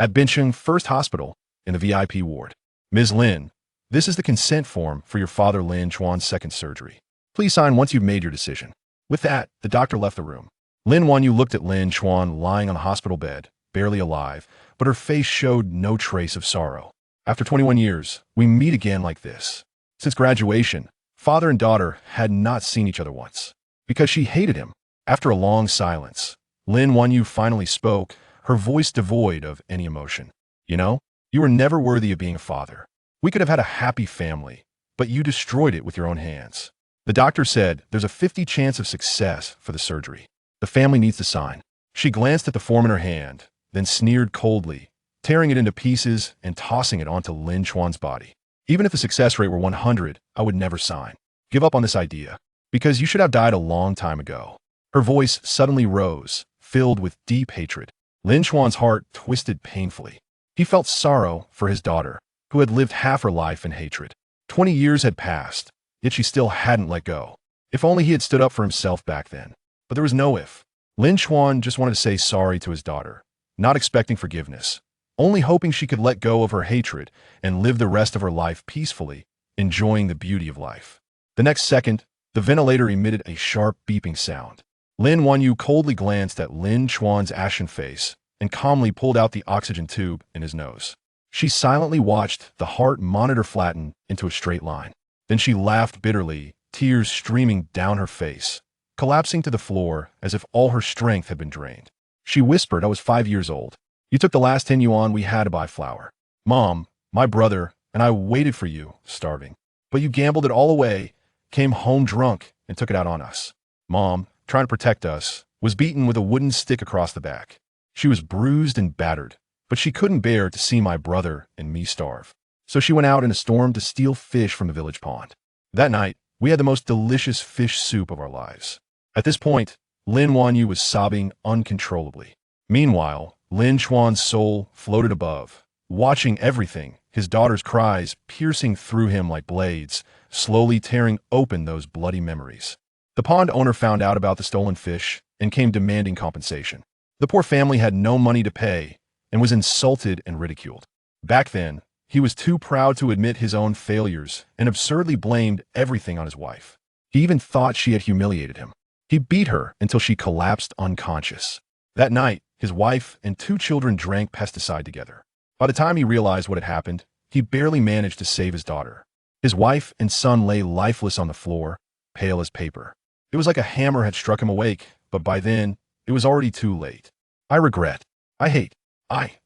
At Bincheng First Hospital, in the VIP ward. Ms. Lin, this is the consent form for your father Lin Chuan's second surgery. Please sign once you've made your decision. With that, the doctor left the room. Lin Wanyu looked at Lin Chuan lying on the hospital bed, barely alive, but her face showed no trace of sorrow. After 21 years, we meet again like this. Since graduation, father and daughter had not seen each other once. Because she hated him. After a long silence, Lin Wanyu finally spoke, her voice devoid of any emotion. You know, you were never worthy of being a father. We could have had a happy family, but you destroyed it with your own hands. The doctor said there's a 50% chance of success for the surgery. The family needs to sign. She glanced at the form in her hand, then sneered coldly, tearing it into pieces and tossing it onto Lin Chuan's body. Even if the success rate were 100, I would never sign. Give up on this idea, because you should have died a long time ago. Her voice suddenly rose, filled with deep hatred. Lin Chuan's heart twisted painfully. He felt sorrow for his daughter, who had lived half her life in hatred. 20 years had passed, yet she still hadn't let go. If only he had stood up for himself back then. But there was no if. Lin Chuan just wanted to say sorry to his daughter, not expecting forgiveness, only hoping she could let go of her hatred and live the rest of her life peacefully, enjoying the beauty of life. The next second, the ventilator emitted a sharp beeping sound. Lin Wanyu coldly glanced at Lin Chuan's ashen face and calmly pulled out the oxygen tube in his nose. She silently watched the heart monitor flatten into a straight line. Then she laughed bitterly, tears streaming down her face, collapsing to the floor as if all her strength had been drained. She whispered, I was 5 years old. You took the last 10 yuan we had to buy flour. Mom, my brother, and I waited for you, starving. But you gambled it all away, came home drunk, and took it out on us. Mom, trying to protect us, was beaten with a wooden stick across the back. She was bruised and battered, but she couldn't bear to see my brother and me starve. So she went out in a storm to steal fish from the village pond. That night, we had the most delicious fish soup of our lives. At this point, Lin Wanyu was sobbing uncontrollably. Meanwhile, Lin Chuan's soul floated above, watching everything, his daughter's cries piercing through him like blades, slowly tearing open those bloody memories. The pond owner found out about the stolen fish and came demanding compensation. The poor family had no money to pay and was insulted and ridiculed. Back then, he was too proud to admit his own failures and absurdly blamed everything on his wife. He even thought she had humiliated him. He beat her until she collapsed unconscious. That night, his wife and 2 children drank pesticide together. By the time he realized what had happened, he barely managed to save his daughter. His wife and son lay lifeless on the floor, pale as paper. It was like a hammer had struck him awake, but by then, it was already too late. I regret. I hate.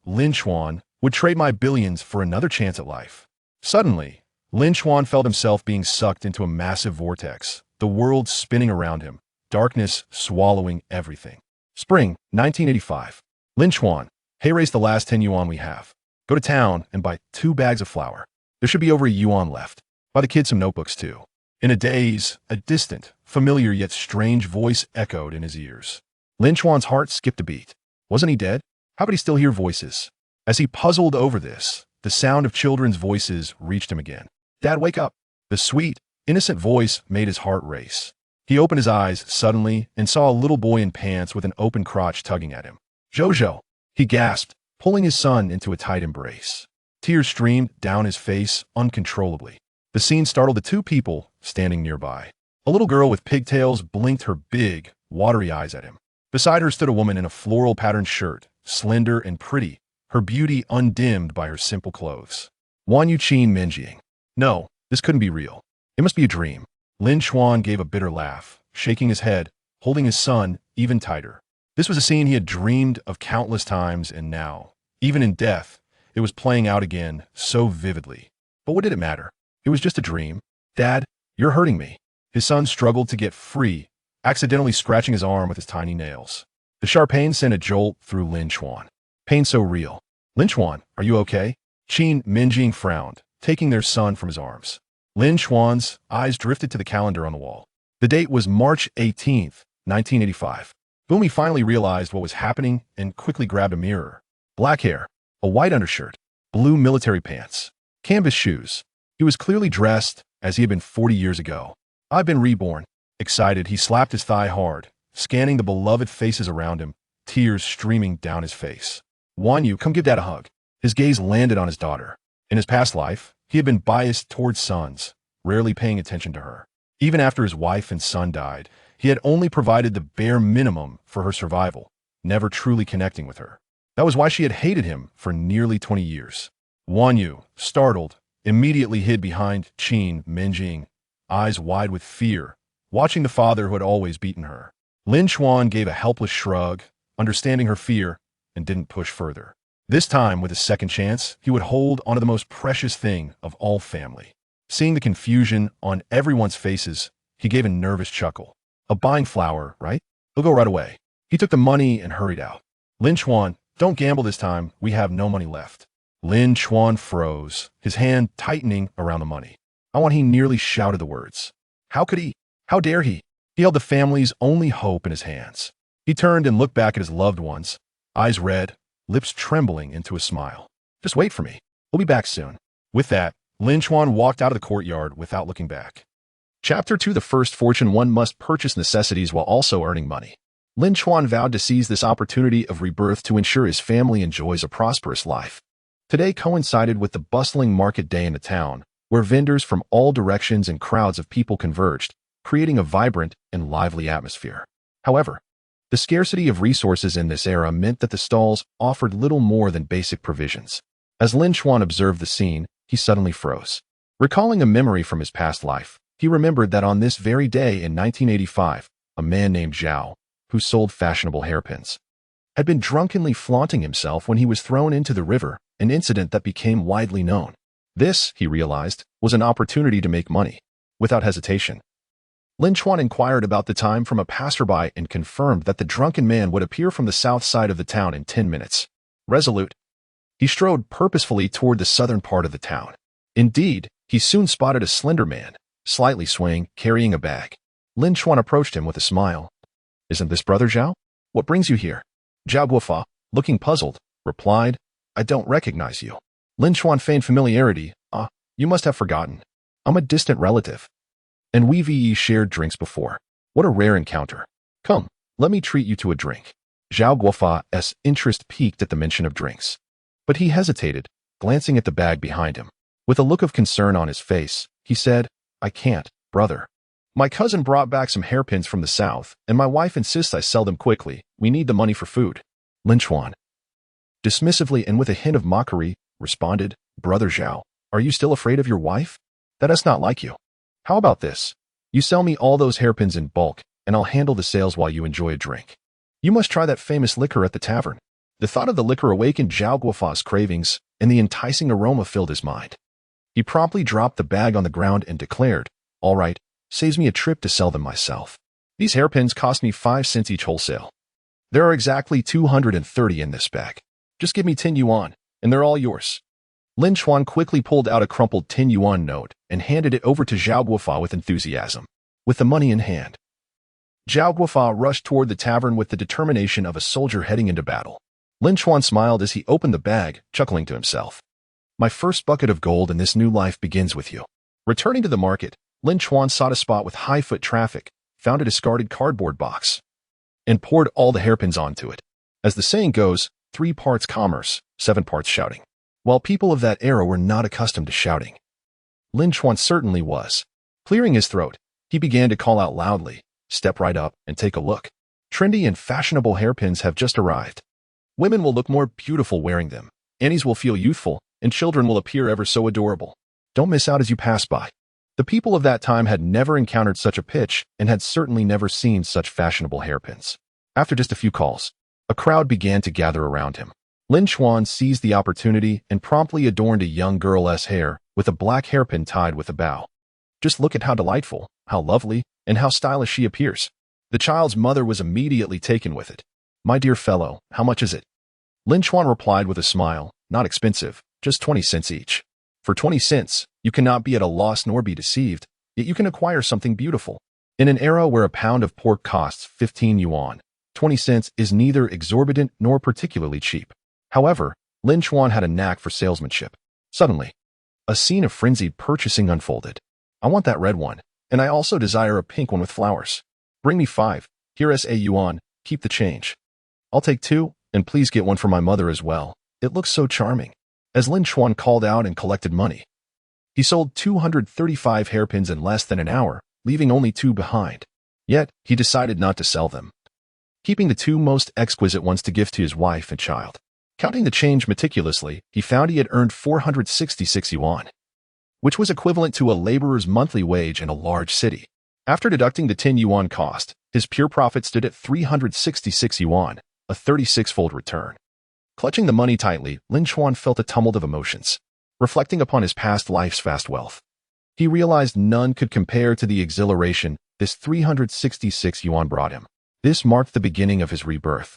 Lin Chuan, would trade my billions for another chance at life. Suddenly, Lin Chuan felt himself being sucked into a massive vortex, the world spinning around him, darkness swallowing everything. Spring, 1985. Lin Chuan, hey, raise the last 10 yuan we have. Go to town and buy 2 bags of flour. There should be over a yuan left. Buy the kids some notebooks too. In a daze, a distant, familiar yet strange voice echoed in his ears. Lin Chuan's heart skipped a beat. Wasn't he dead? How could he still hear voices? As he puzzled over this, the sound of children's voices reached him again. Dad, wake up! The sweet, innocent voice made his heart race. He opened his eyes suddenly and saw a little boy in pants with an open crotch tugging at him. Jojo! He gasped, pulling his son into a tight embrace. Tears streamed down his face uncontrollably. The scene startled the 2 people standing nearby. A little girl with pigtails blinked her big, watery eyes at him. Beside her stood a woman in a floral patterned shirt, slender and pretty, her beauty undimmed by her simple clothes. Wanyu Qin Mengying. No, this couldn't be real. It must be a dream. Lin Chuan gave a bitter laugh, shaking his head, holding his son even tighter. This was a scene he had dreamed of countless times, and now, even in death, it was playing out again so vividly. But what did it matter? It was just a dream. Dad, you're hurting me. His son struggled to get free, accidentally scratching his arm with his tiny nails. The sharp pain sent a jolt through Lin Chuan. Pain so real. Lin Chuan, are you okay? Qin Mengying frowned, taking their son from his arms. Lin Chuan's eyes drifted to the calendar on the wall. The date was March 18th, 1985. Boomy finally realized what was happening and quickly grabbed a mirror. Black hair, a white undershirt, blue military pants, canvas shoes. He was clearly dressed as he had been 40 years ago. I've been reborn. Excited, he slapped his thigh hard, scanning the beloved faces around him, tears streaming down his face. Wanyu, come give Dad a hug. His gaze landed on his daughter. In his past life, he had been biased towards sons, rarely paying attention to her. Even after his wife and son died, he had only provided the bare minimum for her survival, never truly connecting with her. That was why she had hated him for nearly 20 years. Wanyu, startled, immediately hid behind Qin Mengying, eyes wide with fear, watching the father who had always beaten her. Lin Chuan gave a helpless shrug, understanding her fear, and didn't push further. This time, with a second chance, he would hold onto the most precious thing of all family. Seeing the confusion on everyone's faces, he gave a nervous chuckle. A buying flower, right? He'll go right away. He took the money and hurried out. Lin Chuan, don't gamble this time. We have no money left. Lin Chuan froze, his hand tightening around the money. He nearly shouted the words. How could he? How dare he? He held the family's only hope in his hands. He turned and looked back at his loved ones, eyes red, lips trembling into a smile. Just wait for me. We'll be back soon. With that, Lin Chuan walked out of the courtyard without looking back. Chapter 2. The first fortune. One must purchase necessities while also earning money. Lin Chuan vowed to seize this opportunity of rebirth to ensure his family enjoys a prosperous life. Today coincided with the bustling market day in the town, where vendors from all directions and crowds of people converged, creating a vibrant and lively atmosphere. However, the scarcity of resources in this era meant that the stalls offered little more than basic provisions. As Lin Chuan observed the scene, he suddenly froze. Recalling a memory from his past life, he remembered that on this very day in 1985, a man named Zhao, who sold fashionable hairpins, had been drunkenly flaunting himself when he was thrown into the river, an incident that became widely known. This, he realized, was an opportunity to make money. Without hesitation, Lin Chuan inquired about the time from a passerby and confirmed that the drunken man would appear from the south side of the town in 10 minutes. Resolute, he strode purposefully toward the southern part of the town. Indeed, he soon spotted a slender man, slightly swaying, carrying a bag. Lin Chuan approached him with a smile. Isn't this Brother Zhao? What brings you here? Zhao Guofa, looking puzzled, replied, I don't recognize you. Lin Chuan feigned familiarity. You must have forgotten. I'm a distant relative. And we've shared drinks before. What a rare encounter. Come, let me treat you to a drink. Zhao Guofa's interest piqued at the mention of drinks. But he hesitated, glancing at the bag behind him. With a look of concern on his face, he said, I can't, brother. My cousin brought back some hairpins from the south, and my wife insists I sell them quickly. We need the money for food. Lin Chuan, dismissively and with a hint of mockery, responded, Brother Zhao, are you still afraid of your wife? That is not like you. How about this? You sell me all those hairpins in bulk, and I'll handle the sales while you enjoy a drink. You must try that famous liquor at the tavern. The thought of the liquor awakened Zhao Guofa's cravings, and the enticing aroma filled his mind. He promptly dropped the bag on the ground and declared, All right, saves me a trip to sell them myself. These hairpins cost me 5 cents each wholesale. There are exactly 230 in this bag. Just give me 10 yuan, and they're all yours. Lin Chuan quickly pulled out a crumpled 10 yuan note and handed it over to Zhao Guofa with enthusiasm. With the money in hand, Zhao Guofa rushed toward the tavern with the determination of a soldier heading into battle. Lin Chuan smiled as he opened the bag, chuckling to himself. My first bucket of gold in this new life begins with you. Returning to the market, Lin Chuan sought a spot with high foot traffic, found a discarded cardboard box, and poured all the hairpins onto it. As the saying goes, 3 parts commerce, 7 parts shouting. While people of that era were not accustomed to shouting, Lin Chuan certainly was. Clearing his throat, he began to call out loudly, Step right up and take a look. Trendy and fashionable hairpins have just arrived. Women will look more beautiful wearing them, aunties will feel youthful, and children will appear ever so adorable. Don't miss out as you pass by. The people of that time had never encountered such a pitch and had certainly never seen such fashionable hairpins. After just a few calls, a crowd began to gather around him. Lin Chuan seized the opportunity and promptly adorned a young girl's hair with a black hairpin tied with a bow. Just look at how delightful, how lovely, and how stylish she appears. The child's mother was immediately taken with it. My dear fellow, how much is it? Lin Chuan replied with a smile, not expensive, just 20 cents each. For 20 cents, you cannot be at a loss nor be deceived, yet you can acquire something beautiful. In an era where a pound of pork costs 15 yuan, 20 cents is neither exorbitant nor particularly cheap. However, Lin Chuan had a knack for salesmanship. Suddenly, a scene of frenzied purchasing unfolded. I want that red one, and I also desire a pink one with flowers. Bring me 5. Here is a yuan, keep the change. I'll take 2, And please get one for my mother as well. It looks so charming. As Lin Chuan called out and collected money, he sold 235 hairpins in less than an hour, leaving only 2 behind. Yet, he decided not to sell them, keeping the 2 most exquisite ones to gift to his wife and child. Counting the change meticulously, he found he had earned 466 yuan, which was equivalent to a laborer's monthly wage in a large city. After deducting the 10 yuan cost, his pure profit stood at 366 yuan, a 36-fold return. Clutching the money tightly, Lin Chuan felt a tumult of emotions. Reflecting upon his past life's vast wealth, he realized none could compare to the exhilaration this 366 yuan brought him. This marked the beginning of his rebirth,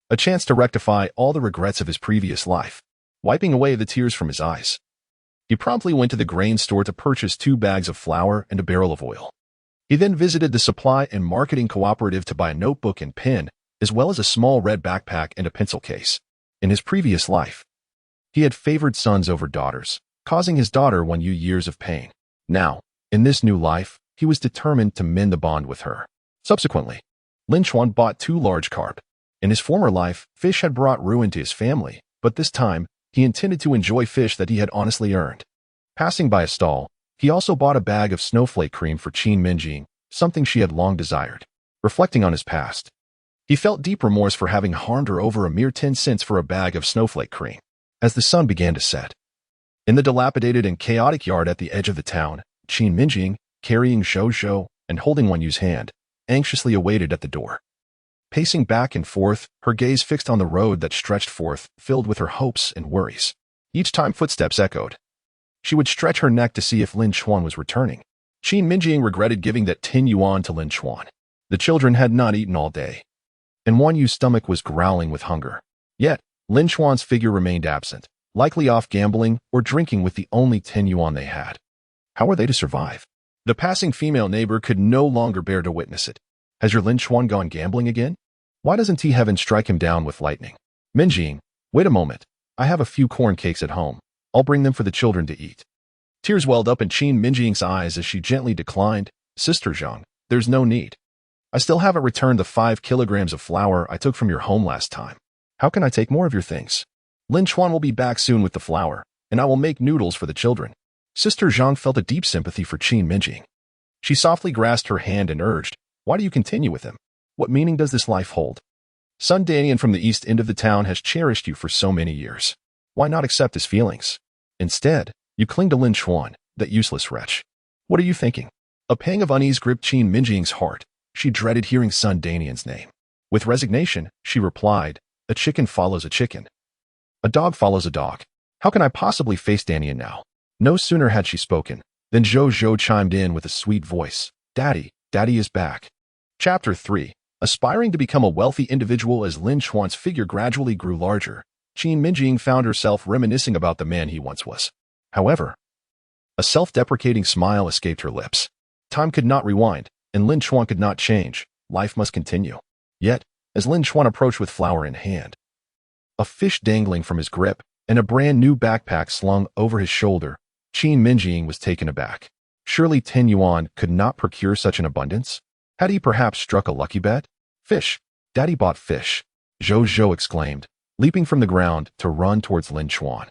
a chance to rectify all the regrets of his previous life. Wiping away the tears from his eyes, he promptly went to the grain store to purchase 2 bags of flour and a barrel of oil. He then visited the supply and marketing cooperative to buy a notebook and pen, as well as a small red backpack and a pencil case. In his previous life, he had favored sons over daughters, causing his daughter Wanyu years of pain. Now, in this new life, he was determined to mend the bond with her. Subsequently, Lin Chuan bought 2 large carp. In his former life, fish had brought ruin to his family, but this time, he intended to enjoy fish that he had honestly earned. Passing by a stall, he also bought a bag of snowflake cream for Qin Mengying, something she had long desired. Reflecting on his past, he felt deep remorse for having harmed her over a mere 10 cents for a bag of snowflake cream. As the sun began to set, in the dilapidated and chaotic yard at the edge of the town, Qin Mengying, carrying Zhou and holding Wanyu's hand, anxiously awaited at the door. Pacing back and forth, her gaze fixed on the road that stretched forth, filled with her hopes and worries. Each time footsteps echoed, she would stretch her neck to see if Lin Chuan was returning. Qin Mengying regretted giving that 10 yuan to Lin Chuan. The children had not eaten all day, and Wanyu's stomach was growling with hunger. Yet, Lin Chuan's figure remained absent, likely off gambling or drinking with the only 10 yuan they had. How were they to survive? The passing female neighbor could no longer bear to witness it. Has your Lin Chuan gone gambling again? Why doesn't heaven strike him down with lightning? Mengying, wait a moment. I have a few corn cakes at home. I'll bring them for the children to eat. Tears welled up in Qin Mengying's eyes as she gently declined. Sister Zhang, there's no need. I still haven't returned the 5 kilograms of flour I took from your home last time. How can I take more of your things? Lin Chuan will be back soon with the flour, and I will make noodles for the children. Sister Zhang felt a deep sympathy for Qin Mengying. She softly grasped her hand and urged, why do you continue with him? What meaning does this life hold? Son Danian from the east end of the town has cherished you for so many years. Why not accept his feelings? Instead, you cling to Lin Chuan, that useless wretch. What are you thinking? A pang of unease gripped Qin Mengying's heart. She dreaded hearing son Danian's name. With resignation, she replied, a chicken follows a chicken. A dog follows a dog. How can I possibly face Danian now? No sooner had she spoken, than Zhou chimed in with a sweet voice. Daddy is back. Chapter 3. Aspiring to become a wealthy individual as Lin Chuan's figure gradually grew larger, Qin Mengying found herself reminiscing about the man he once was. However, a self-deprecating smile escaped her lips. Time could not rewind, and Lin Chuan could not change. Life must continue. Yet, as Lin Chuan approached with flour in hand, a fish dangling from his grip, and a brand new backpack slung over his shoulder, Qin Mengying was taken aback. Surely 10 yuan could not procure such an abundance? Had he perhaps struck a lucky bet? Fish. Daddy bought fish. Zhou exclaimed, leaping from the ground to run towards Lin Chuan.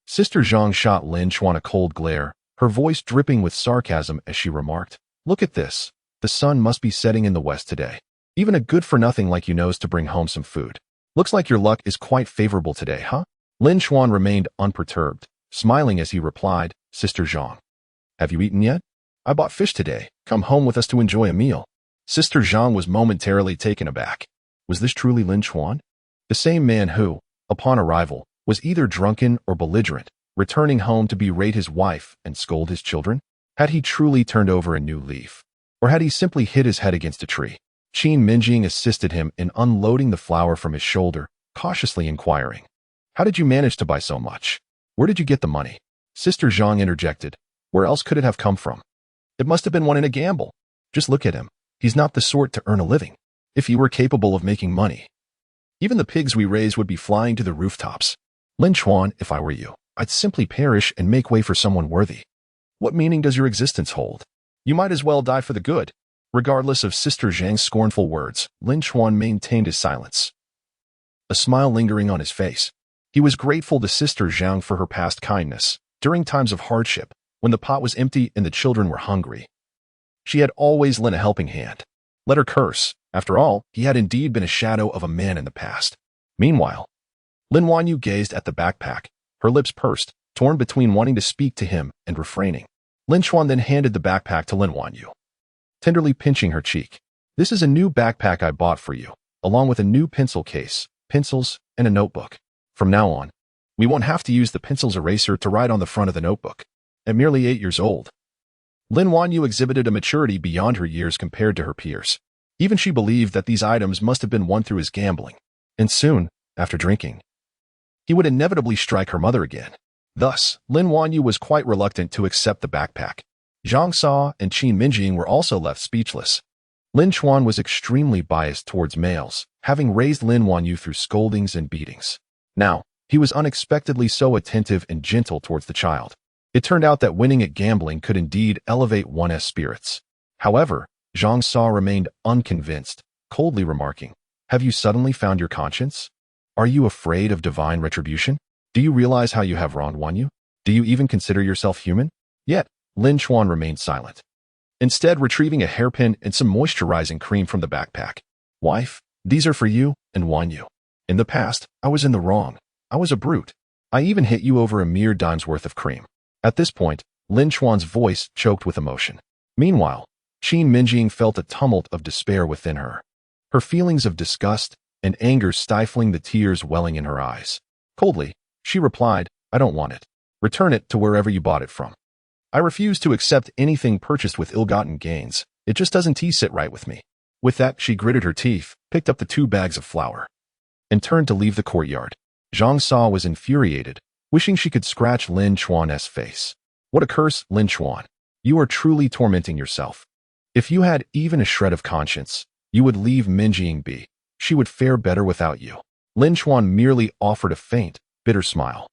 Sister Zhang shot Lin Chuan a cold glare, her voice dripping with sarcasm as she remarked, look at this. The sun must be setting in the west today. Even a good-for-nothing like you knows to bring home some food. Looks like your luck is quite favorable today, huh? Lin Chuan remained unperturbed, smiling as he replied, Sister Zhang. Have you eaten yet? I bought fish today. Come home with us to enjoy a meal. Sister Zhang was momentarily taken aback. Was this truly Lin Chuan? The same man who, upon arrival, was either drunken or belligerent, returning home to berate his wife and scold his children? Had he truly turned over a new leaf? Or had he simply hit his head against a tree? Qin Mengying assisted him in unloading the flour from his shoulder, cautiously inquiring, how did you manage to buy so much? Where did you get the money? Sister Zhang interjected, where else could it have come from? It must have been won in a gamble. Just look at him. He's not the sort to earn a living. If he were capable of making money, even the pigs we raise would be flying to the rooftops. Lin Chuan, if I were you, I'd simply perish and make way for someone worthy. What meaning does your existence hold? You might as well die for the good. Regardless of Sister Zhang's scornful words, Lin Chuan maintained his silence. a smile lingering on his face. He was grateful to Sister Zhang for her past kindness during times of hardship, when the pot was empty and the children were hungry. She had always lent a helping hand. Let her curse. After all, he had indeed been a shadow of a man in the past. Meanwhile, Lin Wanyu gazed at the backpack, her lips pursed, torn between wanting to speak to him and refraining. Lin Chuan then handed the backpack to Lin Wanyu, tenderly pinching her cheek. This is a new backpack I bought for you, along with a new pencil case, pencils, and a notebook. From now on, we won't have to use the pencil's eraser to write on the front of the notebook. At merely 8 years old, Lin Wanyu exhibited a maturity beyond her years compared to her peers. Even she believed that these items must have been won through his gambling, and soon, after drinking, he would inevitably strike her mother again. Thus, Lin Wanyu was quite reluctant to accept the backpack. Zhang Sa and Qin Mengying were also left speechless. Lin Chuan was extremely biased towards males, having raised Lin Wanyu through scoldings and beatings. Now, he was unexpectedly so attentive and gentle towards the child. It turned out that winning at gambling could indeed elevate one's spirits. However, Zhang Sa remained unconvinced, coldly remarking, "Have you suddenly found your conscience? Are you afraid of divine retribution? Do you realize how you have wronged Wanyu? Do you even consider yourself human?" Yet, Lin Chuan remained silent, instead retrieving a hairpin and some moisturizing cream from the backpack. "Wife, these are for you and Wanyu. In the past, I was in the wrong. I was a brute. I even hit you over a mere dime's worth of cream." At this point, Lin Chuan's voice choked with emotion. Meanwhile, Qin Mengying felt a tumult of despair within her, her feelings of disgust and anger stifling the tears welling in her eyes. Coldly, she replied, "I don't want it. Return it to wherever you bought it from. I refuse to accept anything purchased with ill-gotten gains. It just doesn't sit right with me." With that, she gritted her teeth, picked up the 2 bags of flour, and turned to leave the courtyard. Zhang Sa was infuriated, wishing she could scratch Lin Chuan's face. "What a curse, Lin Chuan. You are truly tormenting yourself. If you had even a shred of conscience, you would leave Mengying be. She would fare better without you." Lin Chuan merely offered a faint, bitter smile.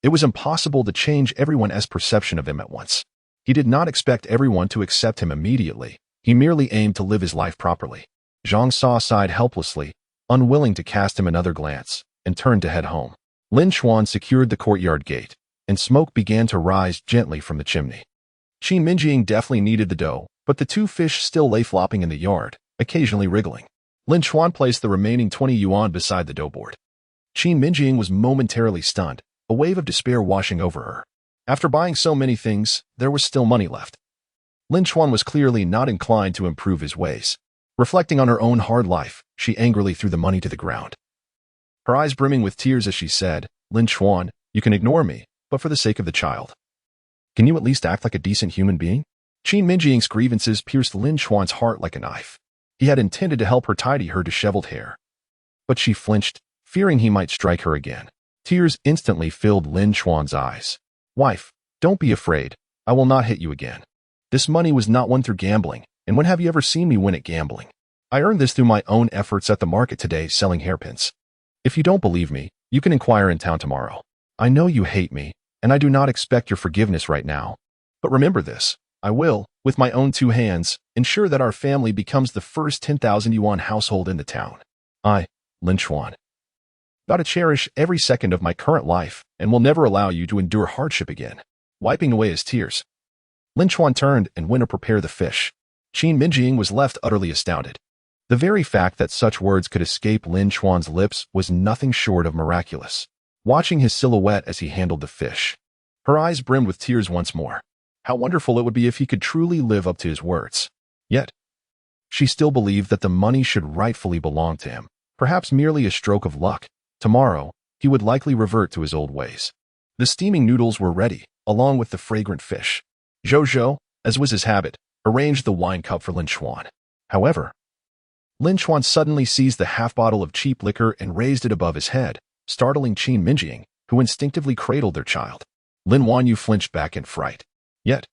It was impossible to change everyone's perception of him at once. He did not expect everyone to accept him immediately. He merely aimed to live his life properly. Zhang Sa sighed helplessly, unwilling to cast him another glance, and turned to head home. Lin Chuan secured the courtyard gate, and smoke began to rise gently from the chimney. Qin Mengying definitely needed the dough, but the 2 fish still lay flopping in the yard, occasionally wriggling. Lin Chuan placed the remaining 20 yuan beside the dough board. Qin Mengying was momentarily stunned, a wave of despair washing over her. After buying so many things, there was still money left. Lin Chuan was clearly not inclined to improve his ways. Reflecting on her own hard life, she angrily threw the money to the ground. Her eyes brimming with tears as she said, "Lin Chuan, you can ignore me, but for the sake of the child, can you at least act like a decent human being?" Qin Mengying's grievances pierced Lin Chuan's heart like a knife. He had intended to help her tidy her disheveled hair, but she flinched, fearing he might strike her again. Tears instantly filled Lin Chuan's eyes. "Wife, don't be afraid. I will not hit you again. This money was not won through gambling, and when have you ever seen me win at gambling? I earned this through my own efforts at the market today selling hairpins. If you don't believe me, you can inquire in town tomorrow. I know you hate me, and I do not expect your forgiveness right now. But remember this, I will, with my own 2 hands, ensure that our family becomes the first 10,000 yuan household in the town. I, Lin Chuan, vow to cherish every second of my current life and will never allow you to endure hardship again." Wiping away his tears, Lin Chuan turned and went to prepare the fish. Qin Mengying was left utterly astounded. The very fact that such words could escape Lin Chuan's lips was nothing short of miraculous. Watching his silhouette as he handled the fish, her eyes brimmed with tears once more. How wonderful it would be if he could truly live up to his words. Yet, she still believed that the money should rightfully belong to him, perhaps merely a stroke of luck. Tomorrow, he would likely revert to his old ways. The steaming noodles were ready, along with the fragrant fish. Zhou, as was his habit, arranged the wine cup for Lin Chuan. However, Lin Chuan suddenly seized the half-bottle of cheap liquor and raised it above his head, startling Qin Mengying, who instinctively cradled their child. Lin Wanyu flinched back in fright. Yet,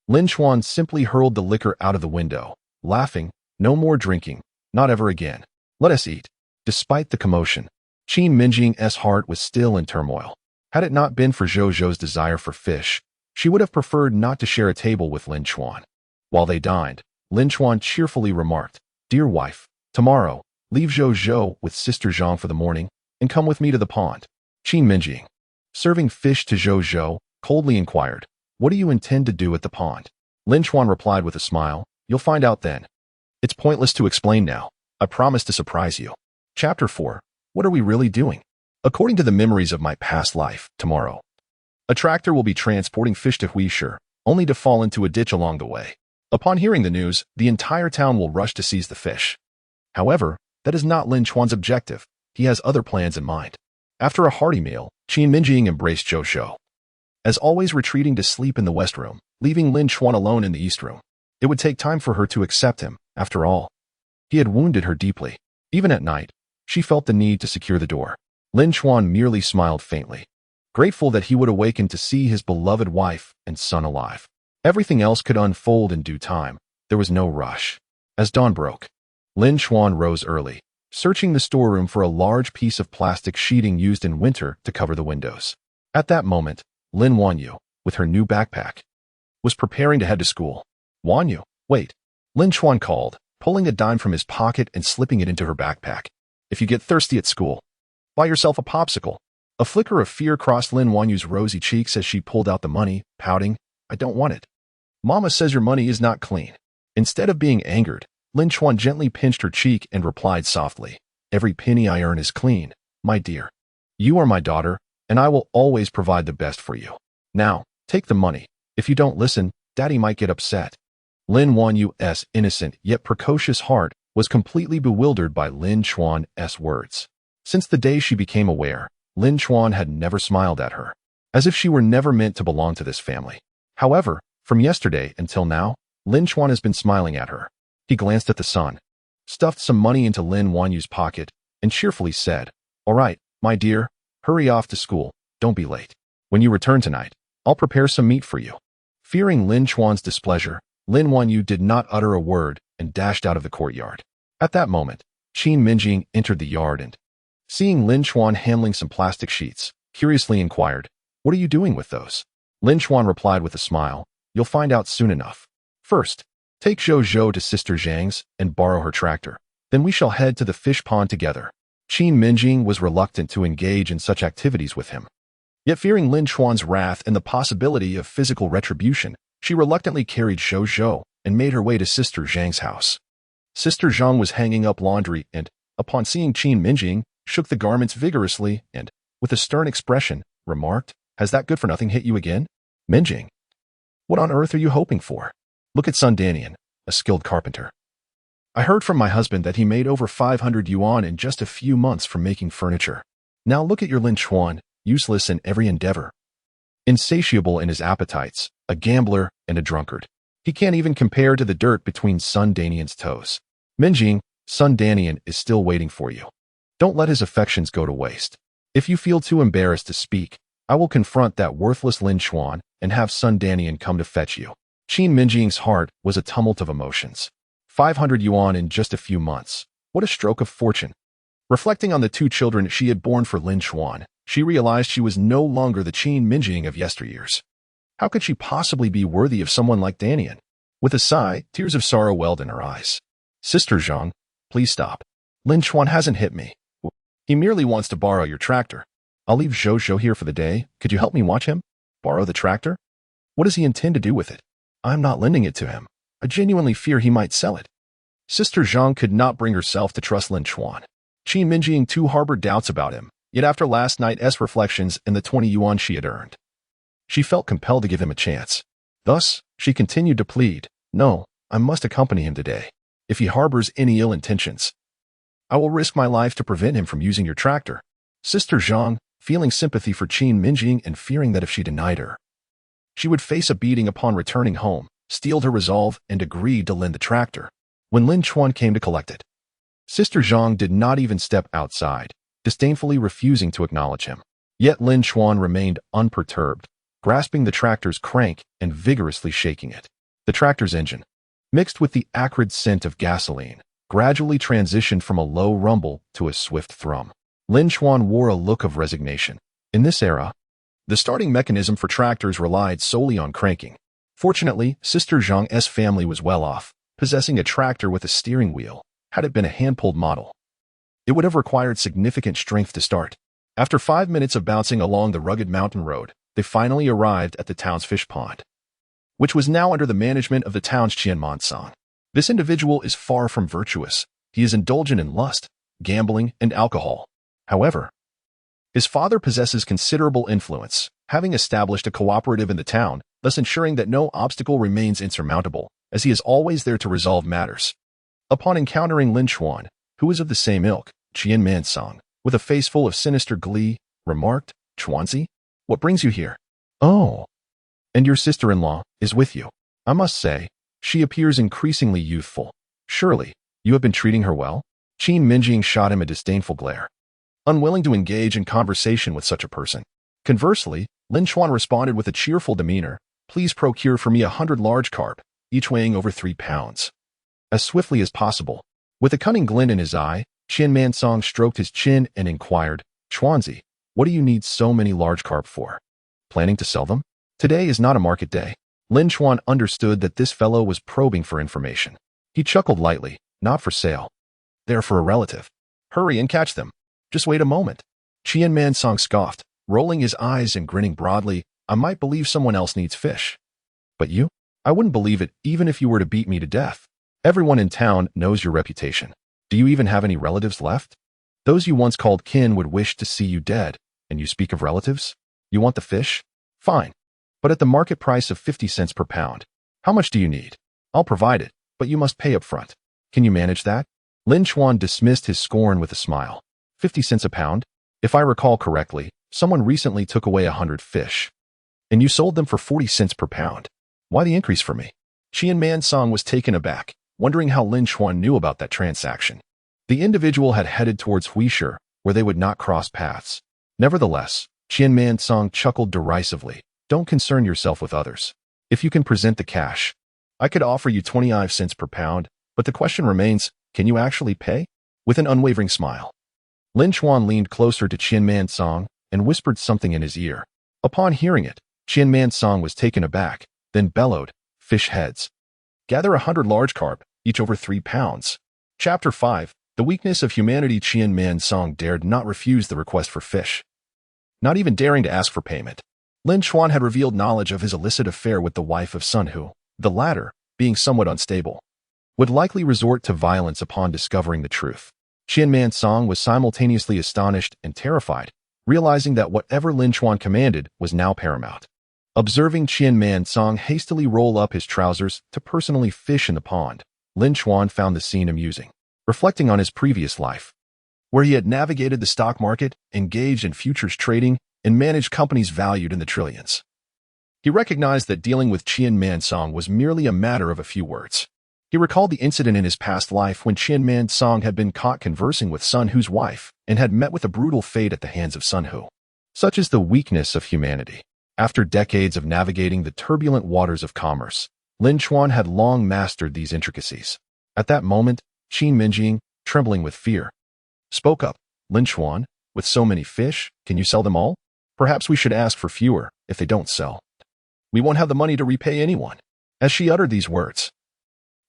Lin Chuan simply hurled the liquor out of the window, laughing, "No more drinking, not ever again. Let us eat." Despite the commotion, Qin Mengying's heart was still in turmoil. Had it not been for Zhou's desire for fish, she would have preferred not to share a table with Lin Chuan. While they dined, Lin Chuan cheerfully remarked, "Dear wife, tomorrow, leave Zhou with Sister Zhang for the morning. and come with me to the pond. Qin Mengying, serving fish to Zhou Zhou, coldly inquired, "What do you intend to do at the pond?" Lin Chuan replied with a smile, "You'll find out then. It's pointless to explain now. I promise to surprise you." Chapter 4. What are we really doing? According to the memories of my past life, tomorrow, a tractor will be transporting fish to Huisher, only to fall into a ditch along the way. Upon hearing the news, the entire town will rush to seize the fish. However, that is not Lin Chuan's objective. He has other plans in mind. After a hearty meal, Qin Mengying embraced Zhou Zhou, as always retreating to sleep in the west room, leaving Lin Chuan alone in the east room. It would take time for her to accept him, after all. He had wounded her deeply. Even at night, she felt the need to secure the door. Lin Chuan merely smiled faintly, grateful that he would awaken to see his beloved wife and son alive. Everything else could unfold in due time. There was no rush. As dawn broke, Lin Chuan rose early, searching the storeroom for a large piece of plastic sheeting used in winter to cover the windows. At that moment, Lin Wanyu, with her new backpack, was preparing to head to school. "Wanyu, wait," Lin Chuan called, pulling a dime from his pocket and slipping it into her backpack. "If you get thirsty at school, buy yourself a popsicle." A flicker of fear crossed Lin Wanyu's rosy cheeks as she pulled out the money, pouting, "I don't want it. Mama says your money is not clean." Instead of being angered, Lin Chuan gently pinched her cheek and replied softly, "Every penny I earn is clean, my dear. You are my daughter, and I will always provide the best for you. Now, take the money. If you don't listen, Daddy might get upset." Lin Wanyu's innocent yet precocious heart was completely bewildered by Lin Chuan's words. Since the day she became aware, Lin Chuan had never smiled at her, as if she were never meant to belong to this family. However, from yesterday until now, Lin Chuan has been smiling at her. He glanced at the sun, stuffed some money into Lin Wanyu's pocket, and cheerfully said, "All right, my dear, hurry off to school. Don't be late. When you return tonight, I'll prepare some meat for you." Fearing Lin Chuan's displeasure, Lin Wanyu did not utter a word and dashed out of the courtyard. At that moment, Qin Mengying entered the yard and, seeing Lin Chuan handling some plastic sheets, curiously inquired, "What are you doing with those?" Lin Chuan replied with a smile, "You'll find out soon enough. First, take Zhou Zhou to Sister Zhang's and borrow her tractor. Then we shall head to the fish pond together." Qin Mengying was reluctant to engage in such activities with him. Yet fearing Lin Chuan's wrath and the possibility of physical retribution, she reluctantly carried Zhou Zhou and made her way to Sister Zhang's house. Sister Zhang was hanging up laundry and, upon seeing Qin Mengying, shook the garments vigorously and, with a stern expression, remarked, "Has that good-for-nothing hit you again? Mengying, what on earth are you hoping for? Look at Sun Danian, a skilled carpenter. I heard from my husband that he made over 500 yuan in just a few months from making furniture. Now look at your Lin Chuan, useless in every endeavor, insatiable in his appetites, a gambler and a drunkard. He can't even compare to the dirt between Sun Danian's toes. Mengying, Sun Danian is still waiting for you. Don't let his affections go to waste. If you feel too embarrassed to speak, I will confront that worthless Lin Chuan and have Sun Danian come to fetch you." Qin Mengying's heart was a tumult of emotions. 500 yuan in just a few months. What a stroke of fortune. Reflecting on the two children she had borne for Lin Chuan, she realized she was no longer the Qin Mengying of yesteryears. How could she possibly be worthy of someone like Danian? With a sigh, tears of sorrow welled in her eyes. "Sister Zhang, please stop. Lin Chuan hasn't hit me. He merely wants to borrow your tractor. I'll leave Zhou Zhou here for the day. Could you help me watch him? Borrow the tractor? What does he intend to do with it? I'm not lending it to him. I genuinely fear he might sell it." Sister Zhang could not bring herself to trust Lin Chuan. Qin Mengying too harbored doubts about him, yet after last night's reflections and the 20 yuan she had earned, she felt compelled to give him a chance. Thus, she continued to plead, "No, I must accompany him today. If he harbors any ill intentions, I will risk my life to prevent him from using your tractor." Sister Zhang, feeling sympathy for Qin Mengying and fearing that if she denied her, she would face a beating upon returning home, steeled her resolve and agreed to lend the tractor. When Lin Chuan came to collect it, Sister Zhang did not even step outside, disdainfully refusing to acknowledge him. Yet Lin Chuan remained unperturbed, grasping the tractor's crank and vigorously shaking it. The tractor's engine, mixed with the acrid scent of gasoline, gradually transitioned from a low rumble to a swift thrum. Lin Chuan wore a look of resignation. In this era, the starting mechanism for tractors relied solely on cranking. Fortunately, Sister Zhang's family was well off, possessing a tractor with a steering wheel, had it been a hand-pulled model. It would have required significant strength to start. After 5 minutes of bouncing along the rugged mountain road, they finally arrived at the town's fish pond, which was now under the management of the town's Qin Mengying. This individual is far from virtuous. He is indulgent in lust, gambling, and alcohol. However, his father possesses considerable influence, having established a cooperative in the town, thus ensuring that no obstacle remains insurmountable, as he is always there to resolve matters. Upon encountering Lin Chuan, who is of the same ilk, Qin Mengying, with a face full of sinister glee, remarked, "Chuanzi, what brings you here?" "Oh, and your sister-in-law is with you. I must say, she appears increasingly youthful. Surely, you have been treating her well?" Qin Mengying shot him a disdainful glare, unwilling to engage in conversation with such a person. Conversely, Lin Chuan responded with a cheerful demeanor, "Please procure for me 100 large carp, each weighing over 3 pounds. As swiftly as possible." With a cunning glint in his eye, Qin Mengying stroked his chin and inquired, "Chuanzi, what do you need so many large carp for? Planning to sell them? Today is not a market day." Lin Chuan understood that this fellow was probing for information. He chuckled lightly, "Not for sale. They're for a relative. Hurry and catch them. Just wait a moment." Qin Mengying scoffed, rolling his eyes and grinning broadly, "I might believe someone else needs fish. But you? I wouldn't believe it even if you were to beat me to death. Everyone in town knows your reputation. Do you even have any relatives left? Those you once called kin would wish to see you dead, and you speak of relatives? You want the fish? Fine. But at the market price of 50 cents per pound. How much do you need? I'll provide it, but you must pay up front. Can you manage that?" Lin Chuan dismissed his scorn with a smile. 50 cents a pound? If I recall correctly, someone recently took away 100 fish. And you sold them for 40 cents per pound. Why the increase for me? Qin Mengying was taken aback, wondering how Lin Chuan knew about that transaction. The individual had headed towards Huisher, where they would not cross paths. Nevertheless, Qin Mengying chuckled derisively. "Don't concern yourself with others. If you can present the cash, I could offer you 25 cents per pound, but the question remains, can you actually pay?" With an unwavering smile, Lin Chuan leaned closer to Qin Mengying and whispered something in his ear. Upon hearing it, Qin Mengying was taken aback, then bellowed, "Fish heads. Gather 100 large carp, each over 3 pounds. Chapter 5, The Weakness of Humanity. Qin Mengying dared not refuse the request for fish, not even daring to ask for payment. Lin Chuan had revealed knowledge of his illicit affair with the wife of Sun Hu. The latter, being somewhat unstable, would likely resort to violence upon discovering the truth. Qin Mengying was simultaneously astonished and terrified, realizing that whatever Lin Chuan commanded was now paramount. Observing Qin Mengying hastily roll up his trousers to personally fish in the pond, Lin Chuan found the scene amusing. Reflecting on his previous life, where he had navigated the stock market, engaged in futures trading, and managed companies valued in the trillions, he recognized that dealing with Qin Mengying was merely a matter of a few words. He recalled the incident in his past life when Qin Mengying had been caught conversing with Sun Hu's wife and had met with a brutal fate at the hands of Sun Hu. Such is the weakness of humanity. After decades of navigating the turbulent waters of commerce, Lin Chuan had long mastered these intricacies. At that moment, Qin Mengying, trembling with fear, spoke up. "Lin Chuan, with so many fish, can you sell them all? Perhaps we should ask for fewer. If they don't sell, we won't have the money to repay anyone." As she uttered these words,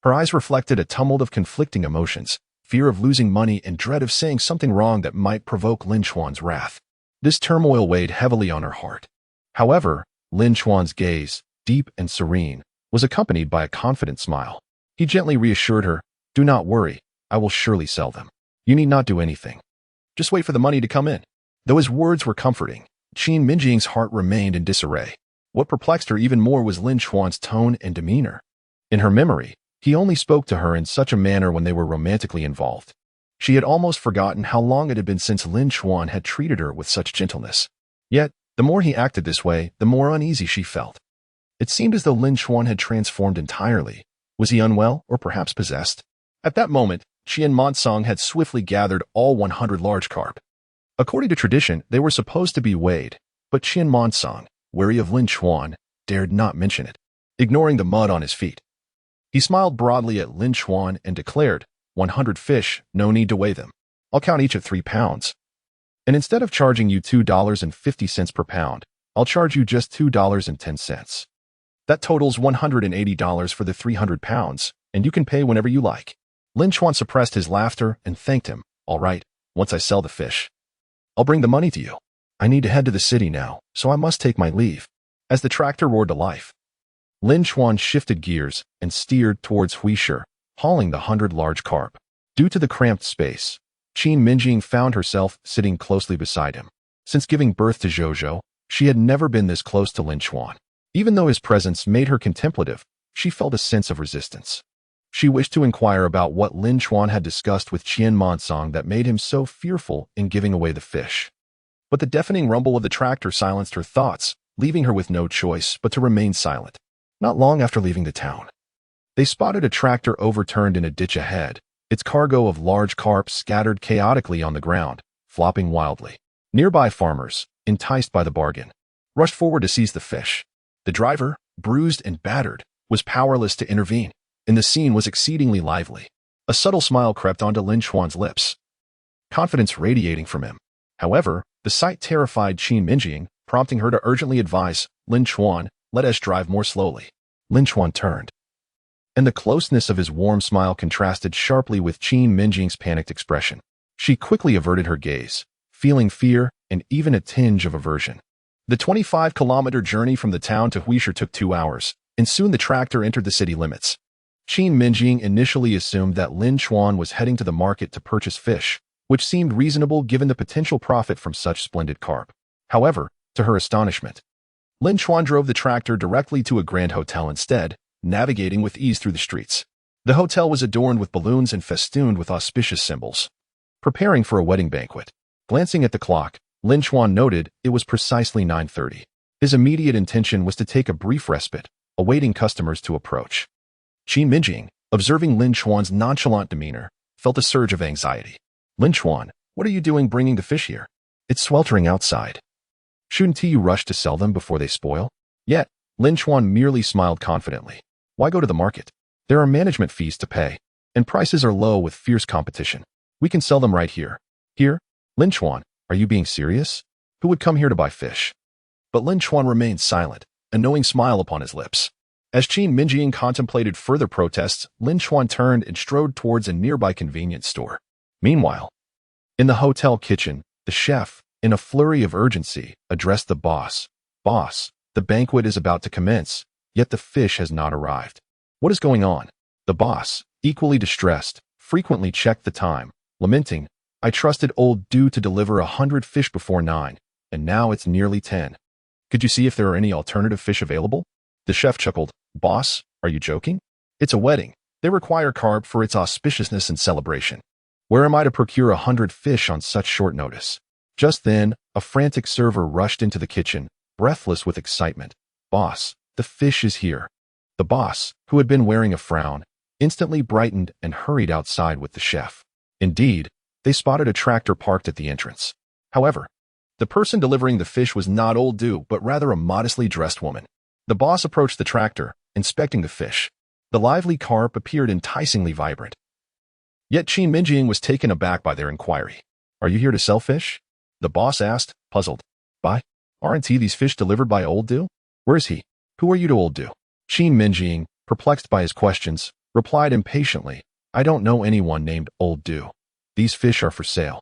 her eyes reflected a tumult of conflicting emotions, fear of losing money and dread of saying something wrong that might provoke Lin Chuan's wrath. This turmoil weighed heavily on her heart. However, Lin Chuan's gaze, deep and serene, was accompanied by a confident smile. He gently reassured her, "Do not worry, I will surely sell them. You need not do anything. Just wait for the money to come in." Though his words were comforting, Qin Mengying's heart remained in disarray. What perplexed her even more was Lin Chuan's tone and demeanor. In her memory, he only spoke to her in such a manner when they were romantically involved. She had almost forgotten how long it had been since Lin Chuan had treated her with such gentleness. Yet, the more he acted this way, the more uneasy she felt. It seemed as though Lin Chuan had transformed entirely. Was he unwell or perhaps possessed? At that moment, Qin Mengying had swiftly gathered all 100 large carp. According to tradition, they were supposed to be weighed, but Qin Mengying, wary of Lin Chuan, dared not mention it, ignoring the mud on his feet. He smiled broadly at Lin Chuan and declared, 100 fish, no need to weigh them. I'll count each at 3 pounds. And instead of charging you $2.50 per pound, I'll charge you just $2.10. That totals $180 for the 300 pounds, and you can pay whenever you like." Lin Chuan suppressed his laughter and thanked him. "All right, Once I sell the fish, I'll bring the money to you. I need to head to the city now, so I must take my leave." As the tractor roared to life, Lin Chuan shifted gears and steered towards Huisher, hauling the 100 large carp. Due to the cramped space, Qin Mengying found herself sitting closely beside him. Since giving birth to Zhozhou, she had never been this close to Lin Chuan. Even though his presence made her contemplative, she felt a sense of resistance. She wished to inquire about what Lin Chuan had discussed with Qian Mengying that made him so fearful in giving away the fish. But the deafening rumble of the tractor silenced her thoughts, leaving her with no choice but to remain silent. Not long after leaving the town, they spotted a tractor overturned in a ditch ahead, its cargo of large carp scattered chaotically on the ground, flopping wildly. Nearby farmers, enticed by the bargain, rushed forward to seize the fish. The driver, bruised and battered, was powerless to intervene, and the scene was exceedingly lively. A subtle smile crept onto Lin Chuan's lips, confidence radiating from him. However, the sight terrified Qin Mengying, prompting her to urgently advise, "Lin Chuan, let us drive more slowly." Lin Chuan turned, and the closeness of his warm smile contrasted sharply with Qin Mengying's panicked expression. She quickly averted her gaze, feeling fear and even a tinge of aversion. The 25-kilometer journey from the town to Huisher took 2 hours, and soon the tractor entered the city limits. Qin Mengying initially assumed that Lin Chuan was heading to the market to purchase fish, which seemed reasonable given the potential profit from such splendid carp. However, to her astonishment, Lin Chuan drove the tractor directly to a grand hotel instead, navigating with ease through the streets. The hotel was adorned with balloons and festooned with auspicious symbols, preparing for a wedding banquet. Glancing at the clock, Lin Chuan noted it was precisely 9:30. His immediate intention was to take a brief respite, awaiting customers to approach. Qin Mengying, observing Lin Chuan's nonchalant demeanor, felt a surge of anxiety. "Lin Chuan, what are you doing bringing the fish here? It's sweltering outside. Shouldn't you rush to sell them before they spoil?" Yet, Lin Chuan merely smiled confidently. "Why go to the market? There are management fees to pay, and prices are low with fierce competition. We can sell them right here." "Here? Lin Chuan, are you being serious? Who would come here to buy fish?" But Lin Chuan remained silent, a knowing smile upon his lips. As Qin Mengying contemplated further protests, Lin Chuan turned and strode towards a nearby convenience store. Meanwhile, in the hotel kitchen, the chef, in a flurry of urgency, addressed the boss. "Boss, the banquet is about to commence, yet the fish has not arrived. What is going on?" The boss, equally distressed, frequently checked the time, lamenting, "I trusted old Du to deliver 100 fish before 9, and now it's nearly 10. Could you see if there are any alternative fish available?" The chef chuckled. "Boss, are you joking? It's a wedding. They require carp for its auspiciousness and celebration. Where am I to procure 100 fish on such short notice?" Just then, a frantic server rushed into the kitchen, breathless with excitement. "Boss, the fish is here." The boss, who had been wearing a frown, instantly brightened and hurried outside with the chef. Indeed, they spotted a tractor parked at the entrance. However, the person delivering the fish was not old Du, but rather a modestly dressed woman. The boss approached the tractor, inspecting the fish. The lively carp appeared enticingly vibrant. Yet Qin Mengying was taken aback by their inquiry. "Are you here to sell fish?" the boss asked, puzzled. Aren't these fish delivered by old Du? Where is he? Who are you to old Du?" Qin Mengying, perplexed by his questions, replied impatiently, "I don't know anyone named old Du. These fish are for sale,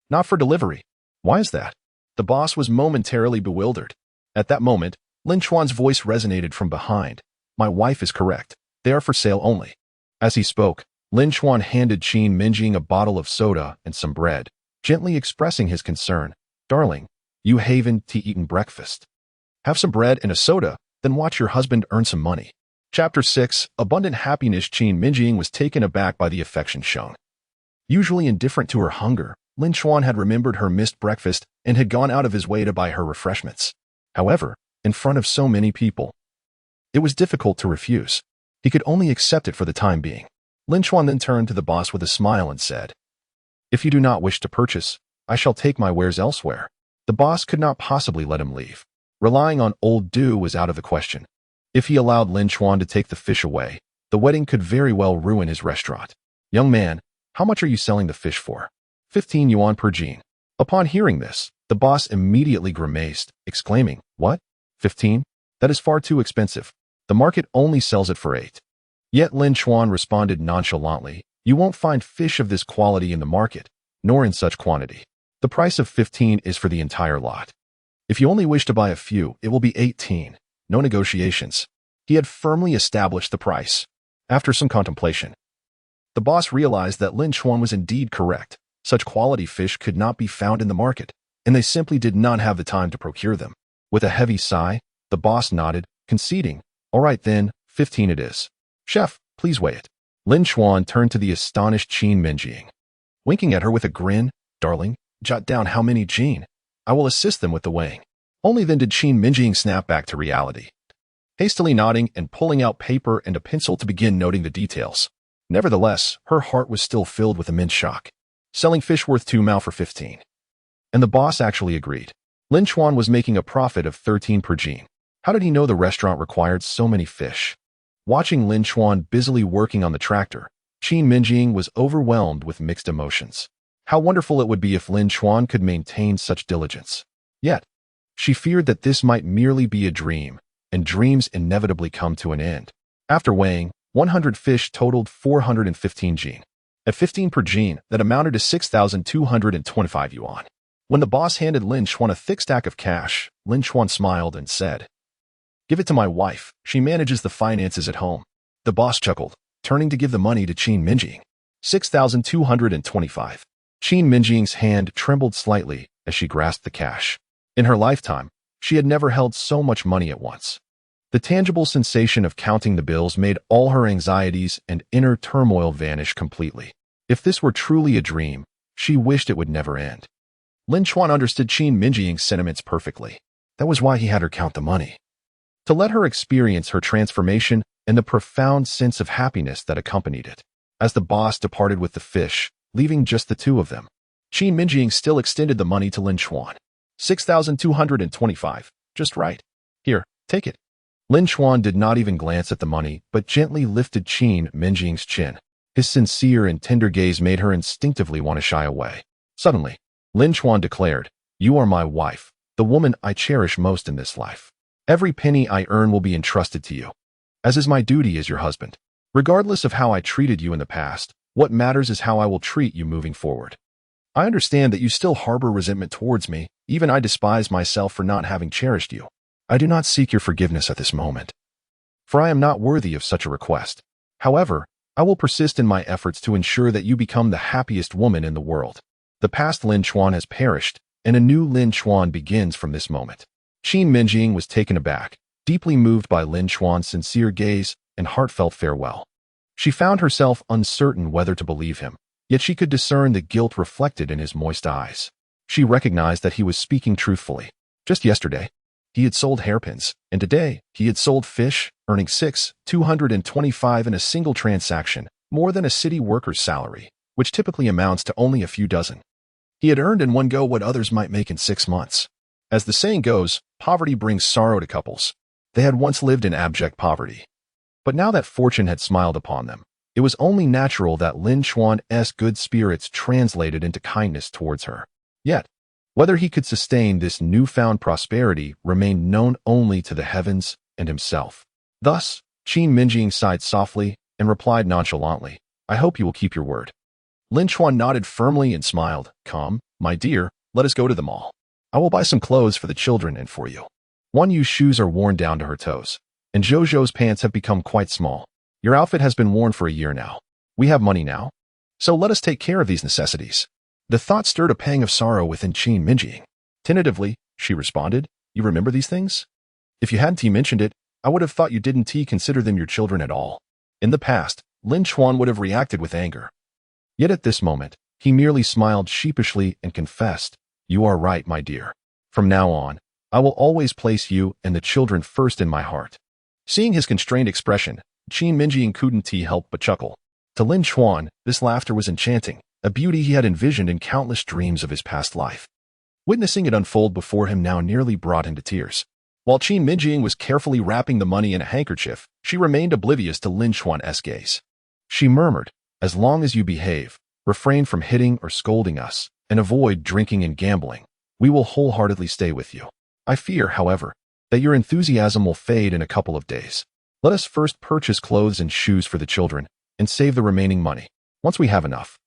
not for delivery." "Why is that?" The boss was momentarily bewildered. At that moment, Lin Chuan's voice resonated from behind. "My wife is correct. They are for sale only." As he spoke, Lin Chuan handed Qin Mengying a bottle of soda and some bread, gently expressing his concern. "Darling, you haven't eaten breakfast. Have some bread and a soda, then watch your husband earn some money." Chapter 6, Abundant Happiness. Qin Mengying was taken aback by the affection shown. Usually indifferent to her hunger, Lin Chuan had remembered her missed breakfast and had gone out of his way to buy her refreshments. However, in front of so many people, it was difficult to refuse. He could only accept it for the time being. Lin Chuan then turned to the boss with a smile and said, "If you do not wish to purchase, I shall take my wares elsewhere." The boss could not possibly let him leave. Relying on old Du was out of the question. If he allowed Lin Chuan to take the fish away, the wedding could very well ruin his restaurant. "Young man, how much are you selling the fish for?" 15 yuan per Jin. Upon hearing this, the boss immediately grimaced, exclaiming, "What? 15? That is far too expensive. The market only sells it for 8. Yet Lin Chuan responded nonchalantly, "You won't find fish of this quality in the market. nor in such quantity. The price of 15 is for the entire lot. If you only wish to buy a few, it will be 18. No negotiations. He had firmly established the price. After some contemplation, the boss realized that Lin Chuan was indeed correct. Such quality fish could not be found in the market, and they simply did not have the time to procure them. With a heavy sigh, the boss nodded, conceding, "All right then, 15 it is. Chef, please weigh it." Lin Chuan turned to the astonished Qin Mengying, winking at her with a grin. "Darling, jot down how many, Jean. I will assist them with the weighing." Only then did Qin Mengying snap back to reality, hastily nodding and pulling out paper and a pencil to begin noting the details. Nevertheless, her heart was still filled with immense shock. Selling fish worth 2 mao for 15. And the boss actually agreed. Lin Chuan was making a profit of 13 per Jean. How did he know the restaurant required so many fish? Watching Lin Chuan busily working on the tractor, Qin Mengying was overwhelmed with mixed emotions. How wonderful it would be if Lin Chuan could maintain such diligence. Yet, she feared that this might merely be a dream, and dreams inevitably come to an end. After weighing, 100 fish totaled 415 Jean. At 15 per Jean, that amounted to 6,225 yuan. When the boss handed Lin Chuan a thick stack of cash, Lin Chuan smiled and said, "Give it to my wife. She manages the finances at home." The boss chuckled, turning to give the money to Qin Mengying. 6,225. Qin Mengying's hand trembled slightly as she grasped the cash. In her lifetime, she had never held so much money at once. The tangible sensation of counting the bills made all her anxieties and inner turmoil vanish completely. If this were truly a dream, she wished it would never end. Lin Chuan understood Qin Mengying's sentiments perfectly. That was why he had her count the money. To let her experience her transformation and the profound sense of happiness that accompanied it. As the boss departed with the fish, leaving just the two of them, Qin Mengying still extended the money to Lin Chuan. 6,225. Just right. Here, take it. Lin Chuan did not even glance at the money, but gently lifted Qin Mengying's chin. His sincere and tender gaze made her instinctively want to shy away. Suddenly, Lin Chuan declared, "You are my wife, the woman I cherish most in this life. Every penny I earn will be entrusted to you, as is my duty as your husband. Regardless of how I treated you in the past, what matters is how I will treat you moving forward. I understand that you still harbor resentment towards me, even I despise myself for not having cherished you. I do not seek your forgiveness at this moment, for I am not worthy of such a request. However, I will persist in my efforts to ensure that you become the happiest woman in the world. The past Lin Chuan has perished, and a new Lin Chuan begins from this moment." Qin Mengying was taken aback, deeply moved by Lin Chuan's sincere gaze and heartfelt farewell. She found herself uncertain whether to believe him, yet she could discern the guilt reflected in his moist eyes. She recognized that he was speaking truthfully. Just yesterday, he had sold hairpins, and today he had sold fish, earning 6,225 in a single transaction, more than a city worker's salary, which typically amounts to only a few dozen. He had earned in one go what others might make in 6 months. As the saying goes, poverty brings sorrow to couples. They had once lived in abject poverty. But now that fortune had smiled upon them, it was only natural that Lin Chuan's good spirits translated into kindness towards her. Yet, whether he could sustain this newfound prosperity remained known only to the heavens and himself. Thus, Qin Mengying sighed softly and replied nonchalantly, "I hope you will keep your word." Lin Chuan nodded firmly and smiled. "Come, my dear, let us go to the mall. I will buy some clothes for the children and for you. Wanyu's shoes are worn down to her toes, and Jojo's pants have become quite small. Your outfit has been worn for a year now. We have money now, so let us take care of these necessities." The thought stirred a pang of sorrow within Qin Mengying. Tentatively, she responded, "You remember these things? If you hadn't mentioned it, I would have thought you didn't consider them your children at all." In the past, Lin Chuan would have reacted with anger. Yet at this moment, he merely smiled sheepishly and confessed, "You are right, my dear. From now on, I will always place you and the children first in my heart." Seeing his constrained expression, Qin Mengying couldn't help but chuckle. To Lin Chuan, this laughter was enchanting, a beauty he had envisioned in countless dreams of his past life. Witnessing it unfold before him now nearly brought him to tears. While Qin Mengying was carefully wrapping the money in a handkerchief, she remained oblivious to Lin Chuan's gaze. She murmured, "As long as you behave, refrain from hitting or scolding us, and avoid drinking and gambling, we will wholeheartedly stay with you. I fear, however, that your enthusiasm will fade in a couple of days. Let us first purchase clothes and shoes for the children, and save the remaining money. Once we have enough,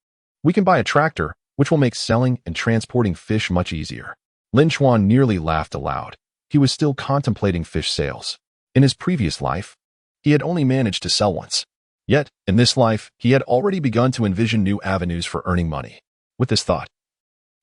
we can buy a tractor which will make selling and transporting fish much easier. Lin Chuan nearly laughed aloud. He was still contemplating fish sales. In his previous life, he had only managed to sell once. Yet, in this life, he had already begun to envision new avenues for earning money. With this thought,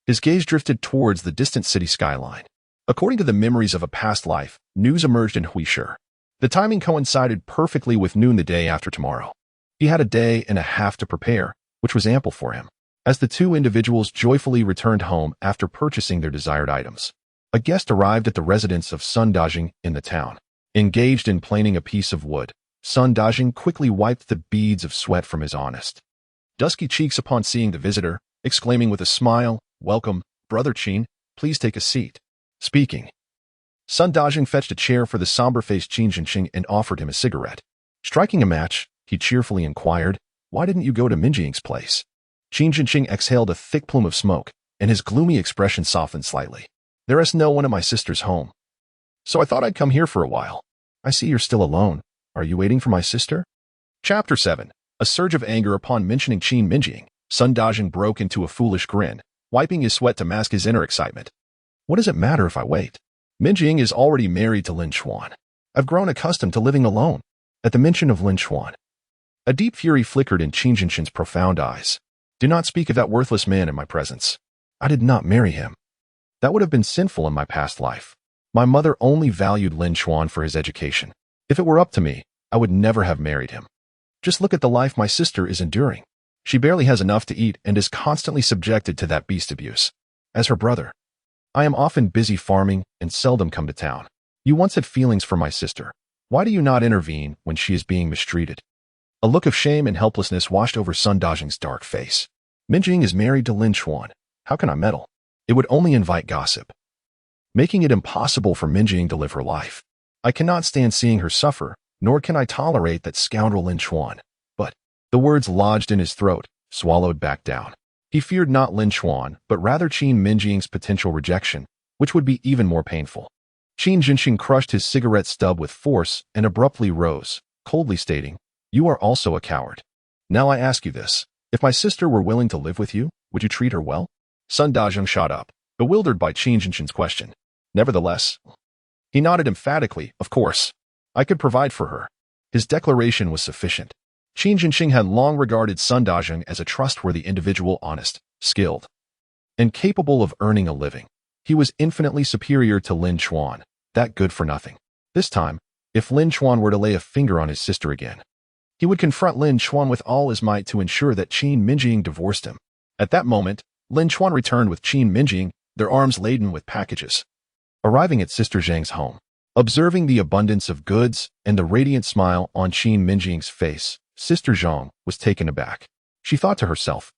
his gaze drifted towards the distant city skyline. According to the memories of a past life, news emerged in Huishi. The timing coincided perfectly with noon the day after tomorrow. He had a day and a half to prepare, which was ample for him. As the two individuals joyfully returned home after purchasing their desired items, a guest arrived at the residence of Sun Dajing in the town. Engaged in planing a piece of wood, Sun Dajing quickly wiped the beads of sweat from his honest, dusky cheeks upon seeing the visitor, exclaiming with a smile, "Welcome, Brother Qin, please take a seat." Speaking, Sun Dajing fetched a chair for the somber-faced Qin Mengying and offered him a cigarette. Striking a match, he cheerfully inquired, "Why didn't you go to Mengying's place?" Qin Mengying exhaled a thick plume of smoke, and his gloomy expression softened slightly. "There is no one at my sister's home, so I thought I'd come here for a while. I see you're still alone. Are you waiting for my sister?" Chapter 7. A surge of anger upon mentioning Qin Mengying. Sun Dajing broke into a foolish grin, wiping his sweat to mask his inner excitement. "What does it matter if I wait? Mengying is already married to Lin Chuan. I've grown accustomed to living alone." At the mention of Lin Chuan, a deep fury flickered in Qin Mengying's profound eyes. "Do not speak of that worthless man in my presence. I did not marry him. That would have been sinful in my past life. My mother only valued Lin Chuan for his education. If it were up to me, I would never have married him. Just look at the life my sister is enduring. She barely has enough to eat and is constantly subjected to that beast abuse. As her brother, I am often busy farming and seldom come to town. You once had feelings for my sister. Why do you not intervene when she is being mistreated?" A look of shame and helplessness washed over Sun Dajing's dark face. "Mengying is married to Lin Chuan. How can I meddle? It would only invite gossip, making it impossible for Mengying to live her life. I cannot stand seeing her suffer, nor can I tolerate that scoundrel Lin Chuan." But the words lodged in his throat, swallowed back down. He feared not Lin Chuan, but rather Qin Mengying's potential rejection, which would be even more painful. Qin Mengying crushed his cigarette stub with force and abruptly rose, coldly stating, "You are also a coward. Now I ask you this. If my sister were willing to live with you, would you treat her well?" Sun Dajing shot up, bewildered by Qin Mengying's question. Nevertheless, he nodded emphatically, "Of course. I could provide for her." His declaration was sufficient. Qin Mengying had long regarded Sun Dajing as a trustworthy individual, honest, skilled, and capable of earning a living. He was infinitely superior to Lin Chuan, that good-for-nothing. This time, if Lin Chuan were to lay a finger on his sister again, he would confront Lin Chuan with all his might to ensure that Qin Mengying divorced him. At that moment, Lin Chuan returned with Qin Mengying, their arms laden with packages. Arriving at Sister Zhang's home, observing the abundance of goods and the radiant smile on Qin Mengying's face, Sister Zhang was taken aback. She thought to herself,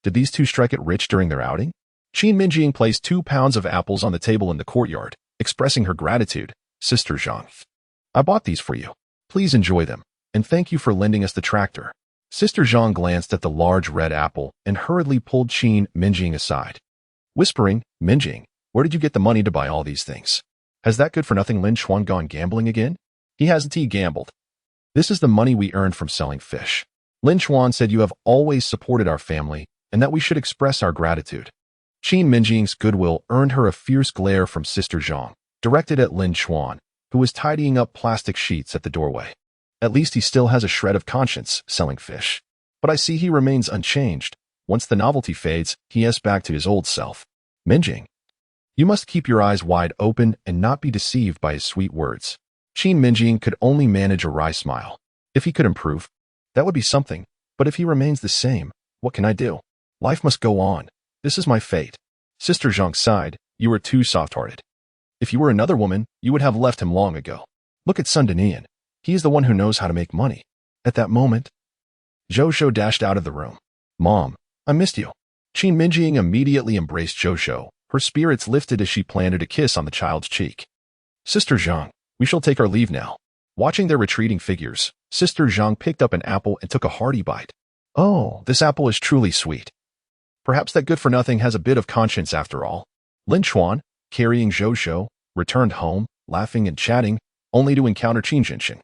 did these two strike it rich during their outing? Qin Mengying placed 2 pounds of apples on the table in the courtyard, expressing her gratitude. "Sister Zhang, I bought these for you. Please enjoy them, and thank you for lending us the tractor." Sister Zhang glanced at the large red apple and hurriedly pulled Qin Mengying aside, whispering, "Mengying, where did you get the money to buy all these things? Has that good-for-nothing Lin Chuan gone gambling again?" "He hasn't gambled. This is the money we earned from selling fish. Lin Chuan said you have always supported our family and that we should express our gratitude." Qin Mengying's goodwill earned her a fierce glare from Sister Zhang, directed at Lin Chuan, who was tidying up plastic sheets at the doorway. "At least he still has a shred of conscience selling fish. But I see he remains unchanged. Once the novelty fades, he is back to his old self. Mengying, you must keep your eyes wide open and not be deceived by his sweet words." Qin Mengying could only manage a wry smile. If he could improve, that would be something, but if he remains the same, what can I do? Life must go on. This is my fate. Sister Zhang sighed, "You are too soft-hearted. If you were another woman, you would have left him long ago. Look at Sun Danian. He is the one who knows how to make money." At that moment, Zhou dashed out of the room. "Mom, I missed you." Qin Mengying immediately embraced Zhou. Her spirits lifted as she planted a kiss on the child's cheek. "Sister Zhang, we shall take our leave now." Watching their retreating figures, Sister Zhang picked up an apple and took a hearty bite. "Oh, this apple is truly sweet. Perhaps that good-for-nothing has a bit of conscience after all." Lin Chuan, carrying Zhou, returned home, laughing and chatting, only to encounter Qin Mengying,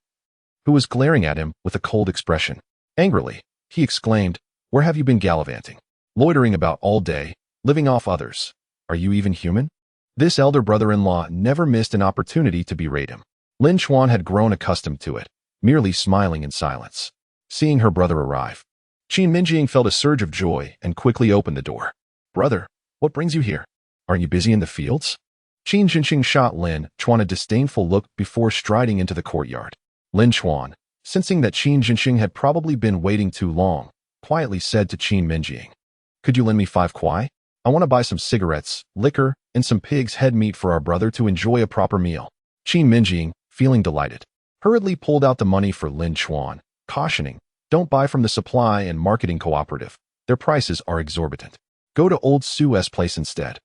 who was glaring at him with a cold expression. Angrily, he exclaimed, "Where have you been gallivanting? Loitering about all day, living off others. Are you even human? This elder brother-in-law never missed an opportunity to berate him. Lin Chuan had grown accustomed to it, merely smiling in silence. Seeing her brother arrive, Qin Mengying felt a surge of joy and quickly opened the door. Brother, what brings you here? Aren't you busy in the fields? Qin Mengying shot Lin Chuan a disdainful look before striding into the courtyard. Lin Chuan, sensing that Qin Mengying had probably been waiting too long, quietly said to Qin Mengying, "Could you lend me 5 kwai? I want to buy some cigarettes, liquor, and some pig's head meat for our brother to enjoy a proper meal." Qin Mengying, feeling delighted, hurriedly pulled out the money for Lin Chuan, cautioning, "Don't buy from the supply and marketing cooperative. Their prices are exorbitant. Go to Old Sue's place instead.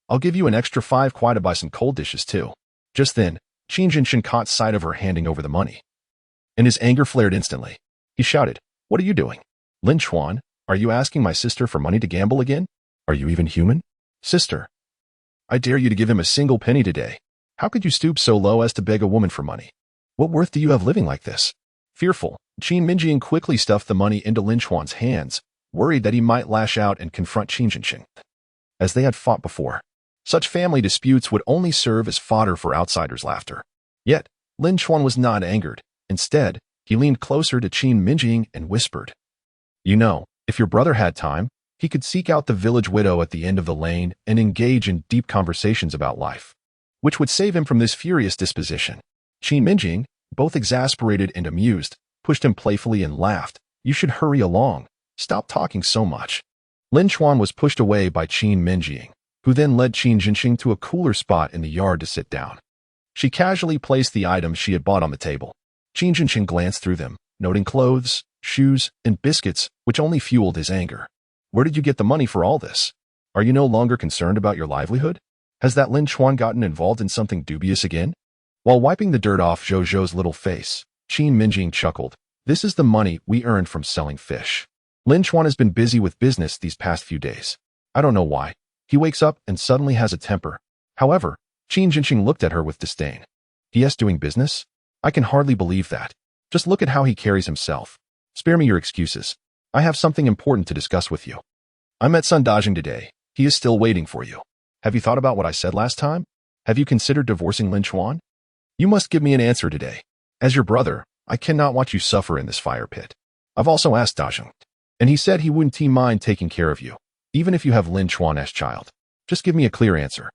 I'll give you an extra 5 kwai to buy some cold dishes too." Just then, Qin Mengying caught sight of her handing over the money, and his anger flared instantly. He shouted, "What are you doing? Lin Chuan, are you asking my sister for money to gamble again? Are you even human? Sister, I dare you to give him a single penny today. How could you stoop so low as to beg a woman for money? What worth do you have living like this?" Fearful, Qin Mengying quickly stuffed the money into Lin Chuan's hands, worried that he might lash out and confront Qin Mengying. As they had fought before, such family disputes would only serve as fodder for outsiders' laughter. Yet, Lin Chuan was not angered. Instead, he leaned closer to Qin Mengying and whispered, "You know, if your brother had time, he could seek out the village widow at the end of the lane and engage in deep conversations about life, which would save him from this furious disposition." Qin Mengying, both exasperated and amused, pushed him playfully and laughed, "You should hurry along. Stop talking so much." Lin Chuan was pushed away by Qin Mengying, who then led Qin Mengying to a cooler spot in the yard to sit down. She casually placed the items she had bought on the table. Qin Mengying glanced through them, noting clothes, shoes, and biscuits, which only fueled his anger. "Where did you get the money for all this? Are you no longer concerned about your livelihood? Has that Lin Chuan gotten involved in something dubious again?" While wiping the dirt off Zhou's little face, Qin Mengying chuckled, "This is the money we earned from selling fish. Lin Chuan has been busy with business these past few days. I don't know why. He wakes up and suddenly has a temper." However, Qin Mengying looked at her with disdain. "Yes, doing business? I can hardly believe that. Just look at how he carries himself. Spare me your excuses. I have something important to discuss with you. I met Sun Dajing today. He is still waiting for you. Have you thought about what I said last time? Have you considered divorcing Lin Chuan? You must give me an answer today. As your brother, I cannot watch you suffer in this fire pit. I've also asked Dajing, and he said he wouldn't mind taking care of you, even if you have Lin Chuan as child. Just give me a clear answer."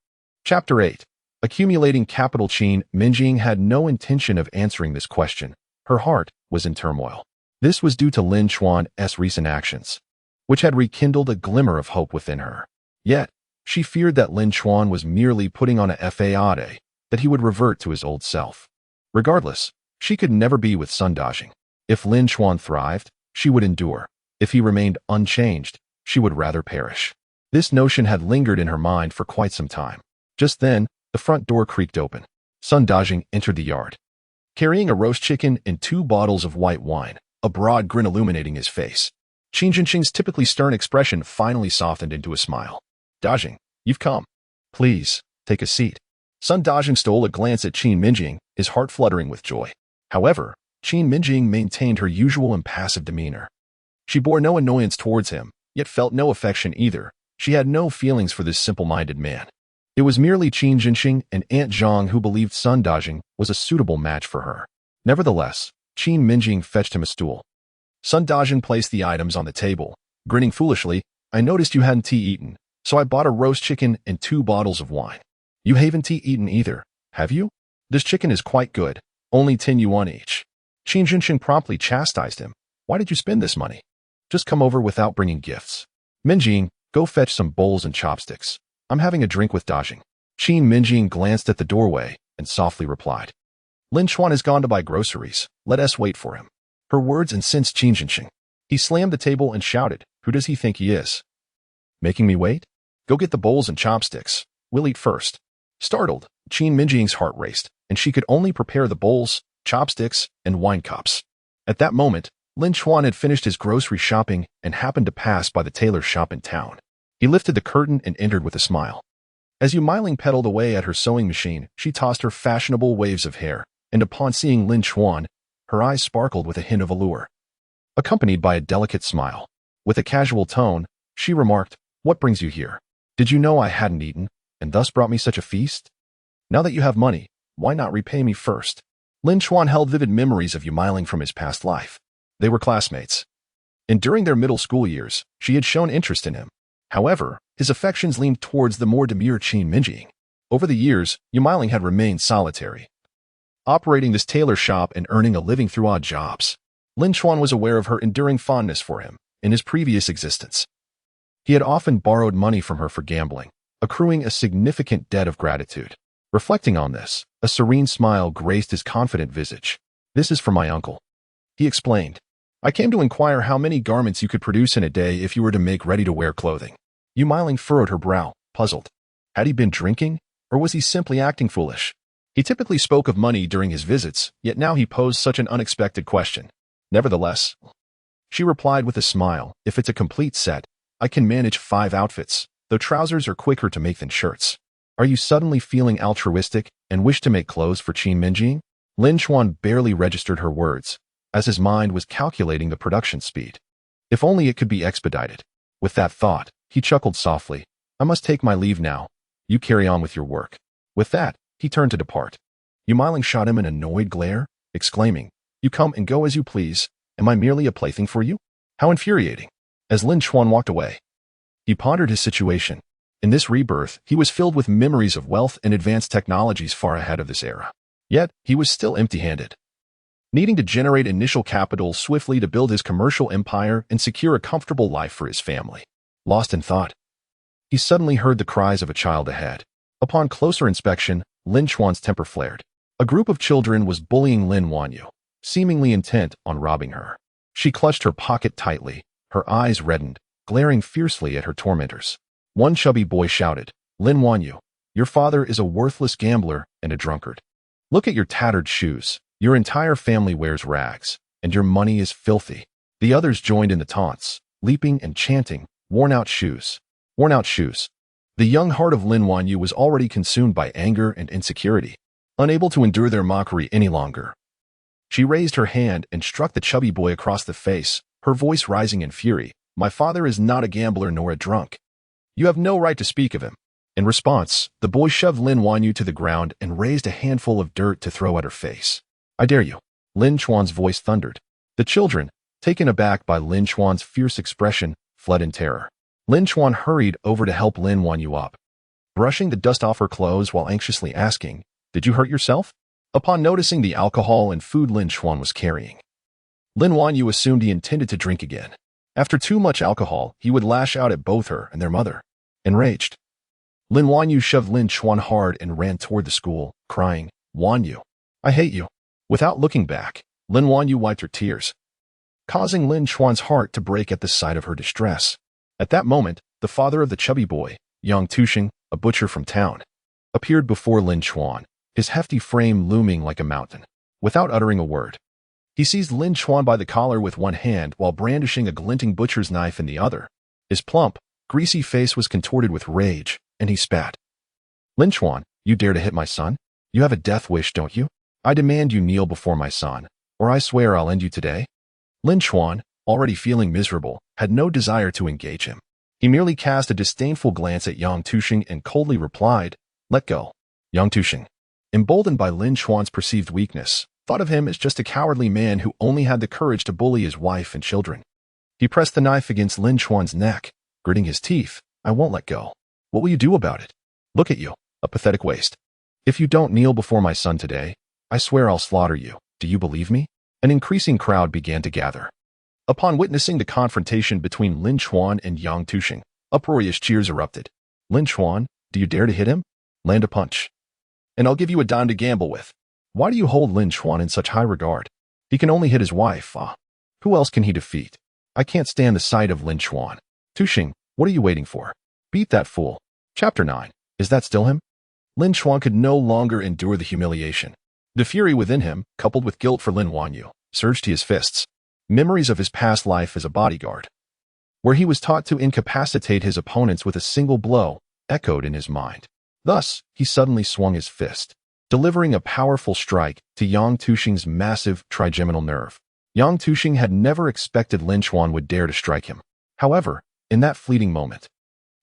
Chapter 8. Accumulating capital. Qin Mengying had no intention of answering this question. Her heart was in turmoil. This was due to Lin Chuan's recent actions, which had rekindled a glimmer of hope within her. Yet, she feared that Lin Chuan was merely putting on a facade, that he would revert to his old self. Regardless, she could never be with Sun Dajing. If Lin Chuan thrived, she would endure. If he remained unchanged, she would rather perish. This notion had lingered in her mind for quite some time. Just then, the front door creaked open. Sun Dajing entered the yard, carrying a roast chicken and 2 bottles of white wine, a broad grin illuminating his face. Qin Mengying's typically stern expression finally softened into a smile. "Dajing, you've come. Please, take a seat." Sun Dajing stole a glance at Qin Mengying, his heart fluttering with joy. However, Qin Mengying maintained her usual impassive demeanor. She bore no annoyance towards him, yet felt no affection either. She had no feelings for this simple-minded man. It was merely Qin Mengying and Aunt Zhang who believed Sun Dajing was a suitable match for her. Nevertheless, Qin Mengying fetched him a stool. Sun Dajing placed the items on the table, grinning foolishly. "I noticed you hadn't eaten, so I bought a roast chicken and 2 bottles of wine. You haven't eaten either, have you? This chicken is quite good, only 10 yuan each." Qin Mengying promptly chastised him. "Why did you spend this money? Just come over without bringing gifts. Mengying, go fetch some bowls and chopsticks. I'm having a drink with Dajing." Qin Mengying glanced at the doorway and softly replied, "Lin Chuan has gone to buy groceries. Let us wait for him." Her words incensed Qin Mengying. He slammed the table and shouted, "Who does he think he is? Making me wait? Go get the bowls and chopsticks. We'll eat first." Startled, Qin Mengying's heart raced, and she could only prepare the bowls, chopsticks, and wine cups. At that moment, Lin Chuan had finished his grocery shopping and happened to pass by the tailor's shop in town. He lifted the curtain and entered with a smile. As Yu Meiling pedaled away at her sewing machine, she tossed her fashionable waves of hair, and upon seeing Lin Chuan, her eyes sparkled with a hint of allure. Accompanied by a delicate smile, with a casual tone, She remarked, "What brings you here? Did you know I hadn't eaten, and thus brought me such a feast? Now that you have money, why not repay me first?" Lin Chuan held vivid memories of Yumiling from his past life. They were classmates, and during their middle school years, she had shown interest in him. However, his affections leaned towards the more demure Qin Mengying. Over the years, Yumiling had remained solitary, operating this tailor shop and earning a living through odd jobs. Lin Chuan was aware of her enduring fondness for him in his previous existence. He had often borrowed money from her for gambling, accruing a significant debt of gratitude. Reflecting on this, a serene smile graced his confident visage. "This is for my uncle," he explained. "I came to inquire how many garments you could produce in a day if you were to make ready-to-wear clothing." Yumiling furrowed her brow, puzzled. Had he been drinking, or was he simply acting foolish? He typically spoke of money during his visits, yet now he posed such an unexpected question. Nevertheless, she replied with a smile, "If it's a complete set, I can manage 5 outfits, though trousers are quicker to make than shirts." "Are you suddenly feeling altruistic and wish to make clothes for Qin Mengying?" Lin Chuan barely registered her words, as his mind was calculating the production speed. If only it could be expedited. With that thought, he chuckled softly. "I must take my leave now. You carry on with your work." With that, he turned to depart. Yumiling shot him an annoyed glare, exclaiming, "You come and go as you please. Am I merely a plaything for you?" How infuriating. As Lin Chuan walked away, he pondered his situation. In this rebirth, he was filled with memories of wealth and advanced technologies far ahead of this era. Yet, he was still empty-handed, needing to generate initial capital swiftly to build his commercial empire and secure a comfortable life for his family. Lost in thought, he suddenly heard the cries of a child ahead. Upon closer inspection, Lin Chuan's temper flared. A group of children was bullying Lin Wanyu, seemingly intent on robbing her. She clutched her pocket tightly, her eyes reddened, glaring fiercely at her tormentors. One chubby boy shouted, "Lin Wanyu, your father is a worthless gambler and a drunkard. Look at your tattered shoes. Your entire family wears rags, and your money is filthy." The others joined in the taunts, leaping and chanting, "Worn-out shoes. Worn-out shoes." The young heart of Lin Wanyu was already consumed by anger and insecurity. Unable to endure their mockery any longer, she raised her hand and struck the chubby boy across the face, her voice rising in fury. "My father is not a gambler nor a drunk. You have no right to speak of him." In response, the boy shoved Lin Wanyu to the ground and raised a handful of dirt to throw at her face. "I dare you," Lin Chuan's voice thundered. The children, taken aback by Lin Chuan's fierce expression, fled in terror. Lin Chuan hurried over to help Lin Wanyu up, brushing the dust off her clothes while anxiously asking, "Did you hurt yourself?" Upon noticing the alcohol and food Lin Chuan was carrying, Lin Wanyu assumed he intended to drink again. After too much alcohol, he would lash out at both her and their mother. Enraged, Lin Wanyu shoved Lin Chuan hard and ran toward the school, crying, "Wanyu, I hate you." Without looking back, Lin Wanyu wiped her tears, causing Lin Chuan's heart to break at the sight of her distress. At that moment, the father of the chubby boy, Yang Tushing, a butcher from town, appeared before Lin Chuan, his hefty frame looming like a mountain. Without uttering a word, he seized Lin Chuan by the collar with one hand while brandishing a glinting butcher's knife in the other. His plump, greasy face was contorted with rage, and he spat. "Lin Chuan, you dare to hit my son? You have a death wish, don't you? I demand you kneel before my son, or I swear I'll end you today." Lin Chuan, already feeling miserable, had no desire to engage him. He merely cast a disdainful glance at Yang Tushing and coldly replied, "Let go." Yang Tushing, emboldened by Lin Chuan's perceived weakness, thought of him as just a cowardly man who only had the courage to bully his wife and children. He pressed the knife against Lin Chuan's neck, gritting his teeth. "I won't let go. What will you do about it? Look at you, a pathetic waste. If you don't kneel before my son today, I swear I'll slaughter you. Do you believe me?" An increasing crowd began to gather. Upon witnessing the confrontation between Lin Chuan and Yang Tushing, uproarious cheers erupted. "Lin Chuan, do you dare to hit him? Land a punch, and I'll give you a dime to gamble with." Why do you hold Lin Chuan in such high regard? He can only hit his wife. Who else can he defeat? I can't stand the sight of Lin Chuan. Tushing, what are you waiting for? Beat that fool. Chapter 9. Is that still him? Lin Chuan could no longer endure the humiliation. The fury within him, coupled with guilt for Lin Wanyu, surged to his fists. Memories of his past life as a bodyguard, where he was taught to incapacitate his opponents with a single blow, echoed in his mind. Thus, he suddenly swung his fist, delivering a powerful strike to Yang Tushing's massive trigeminal nerve. Yang Tushing had never expected Lin Chuan would dare to strike him. However, in that fleeting moment.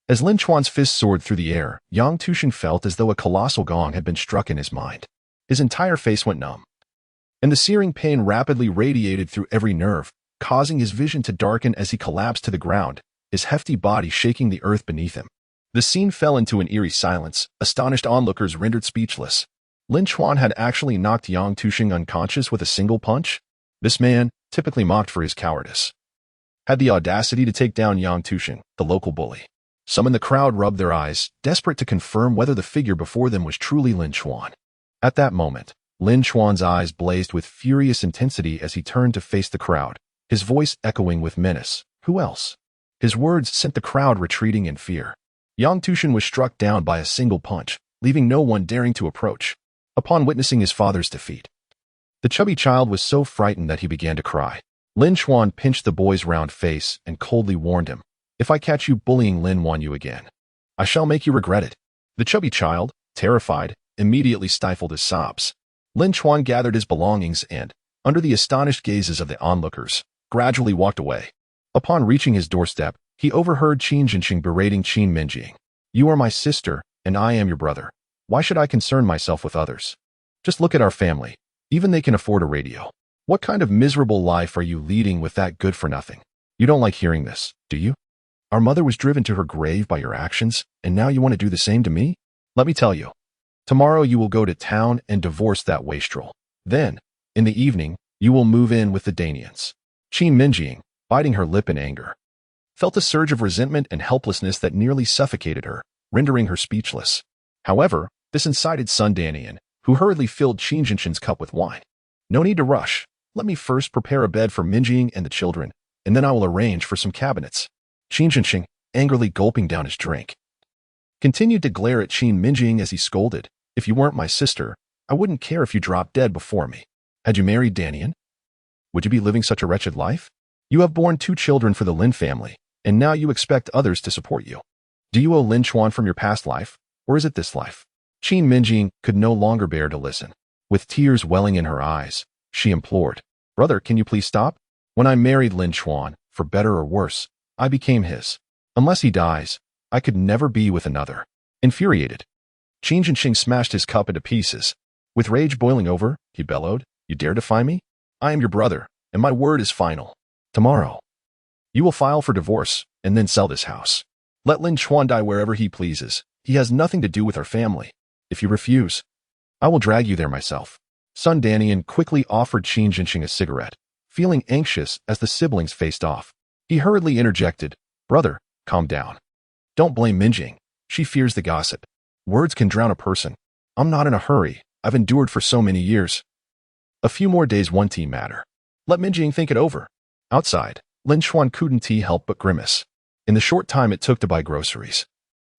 As Lin Chuan's fist soared through the air, Yang Tushin felt as though a colossal gong had been struck in his mind. His entire face went numb, and the searing pain rapidly radiated through every nerve, causing his vision to darken as he collapsed to the ground, his hefty body shaking the earth beneath him. The scene fell into an eerie silence, astonished onlookers rendered speechless. Lin Chuan had actually knocked Yang Tushin unconscious with a single punch? This man, typically mocked for his cowardice, had the audacity to take down Yang Tushin, the local bully. Some in the crowd rubbed their eyes, desperate to confirm whether the figure before them was truly Lin Chuan. At that moment, Lin Chuan's eyes blazed with furious intensity as he turned to face the crowd, his voice echoing with menace. Who else? His words sent the crowd retreating in fear. Yang Tushin was struck down by a single punch, leaving no one daring to approach. Upon witnessing his father's defeat, the chubby child was so frightened that he began to cry. Lin Chuan pinched the boy's round face and coldly warned him, "If I catch you bullying Lin Wanyu again, I shall make you regret it." The chubby child, terrified, immediately stifled his sobs. Lin Chuan gathered his belongings and, under the astonished gazes of the onlookers, gradually walked away. Upon reaching his doorstep, he overheard Qin Mengying berating Qin Mengying. "You are my sister, and I am your brother. Why should I concern myself with others? Just look at our family. Even they can afford a radio. What kind of miserable life are you leading with that good-for-nothing? You don't like hearing this, do you? Our mother was driven to her grave by your actions, and now you want to do the same to me? Let me tell you. Tomorrow you will go to town and divorce that wastrel. Then, in the evening, you will move in with the Danians." Qin Mengying, biting her lip in anger, felt a surge of resentment and helplessness that nearly suffocated her, rendering her speechless. However, this incited Sun Danian, who hurriedly filled Qin Zhinshin's cup with wine. "No need to rush. Let me first prepare a bed for Mengying and the children, and then I will arrange for some cabinets." Qin Zhinshin, angrily gulping down his drink, continued to glare at Qin Mengying as he scolded, "If you weren't my sister, I wouldn't care if you dropped dead before me. Had you married Danian? Would you be living such a wretched life? You have borne 2 children for the Lin family, and now you expect others to support you. Do you owe Lin Chuan from your past life, or is it this life?" Qin Mengying could no longer bear to listen. With tears welling in her eyes, she implored, "Brother, can you please stop? When I married Lin Chuan, for better or worse, I became his. Unless he dies, I could never be with another." Infuriated, Qin Zhinshin smashed his cup into pieces. With rage boiling over, he bellowed, "You dare defy me? I am your brother, and my word is final. Tomorrow, you will file for divorce, and then sell this house. Let Lin Chuan die wherever he pleases. He has nothing to do with our family. If you refuse, I will drag you there myself." Sun Danian quickly offered Qin Zhinshin a cigarette, feeling anxious as the siblings faced off. He hurriedly interjected, "Brother, calm down. Don't blame Mengying. She fears the gossip. Words can drown a person. I'm not in a hurry. I've endured for so many years. A few more days won't matter. Let Mengying think it over." Outside, Lin Chuan couldn't help but grimace. In the short time it took to buy groceries,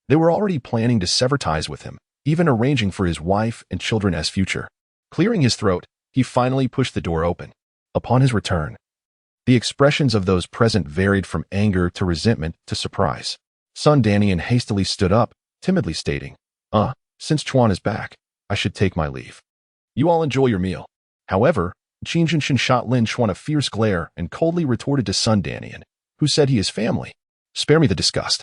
they were already planning to sever ties with him, even arranging for his wife and children's future. Clearing his throat, he finally pushed the door open. Upon his return, the expressions of those present varied from anger to resentment to surprise. Sun Danian hastily stood up, timidly stating, Since Chuan is back, I should take my leave. You all enjoy your meal." However, Qin Zhinshin shot Lin Chuan a fierce glare and coldly retorted to Sun Danian, who said he is family. "Spare me the disgust.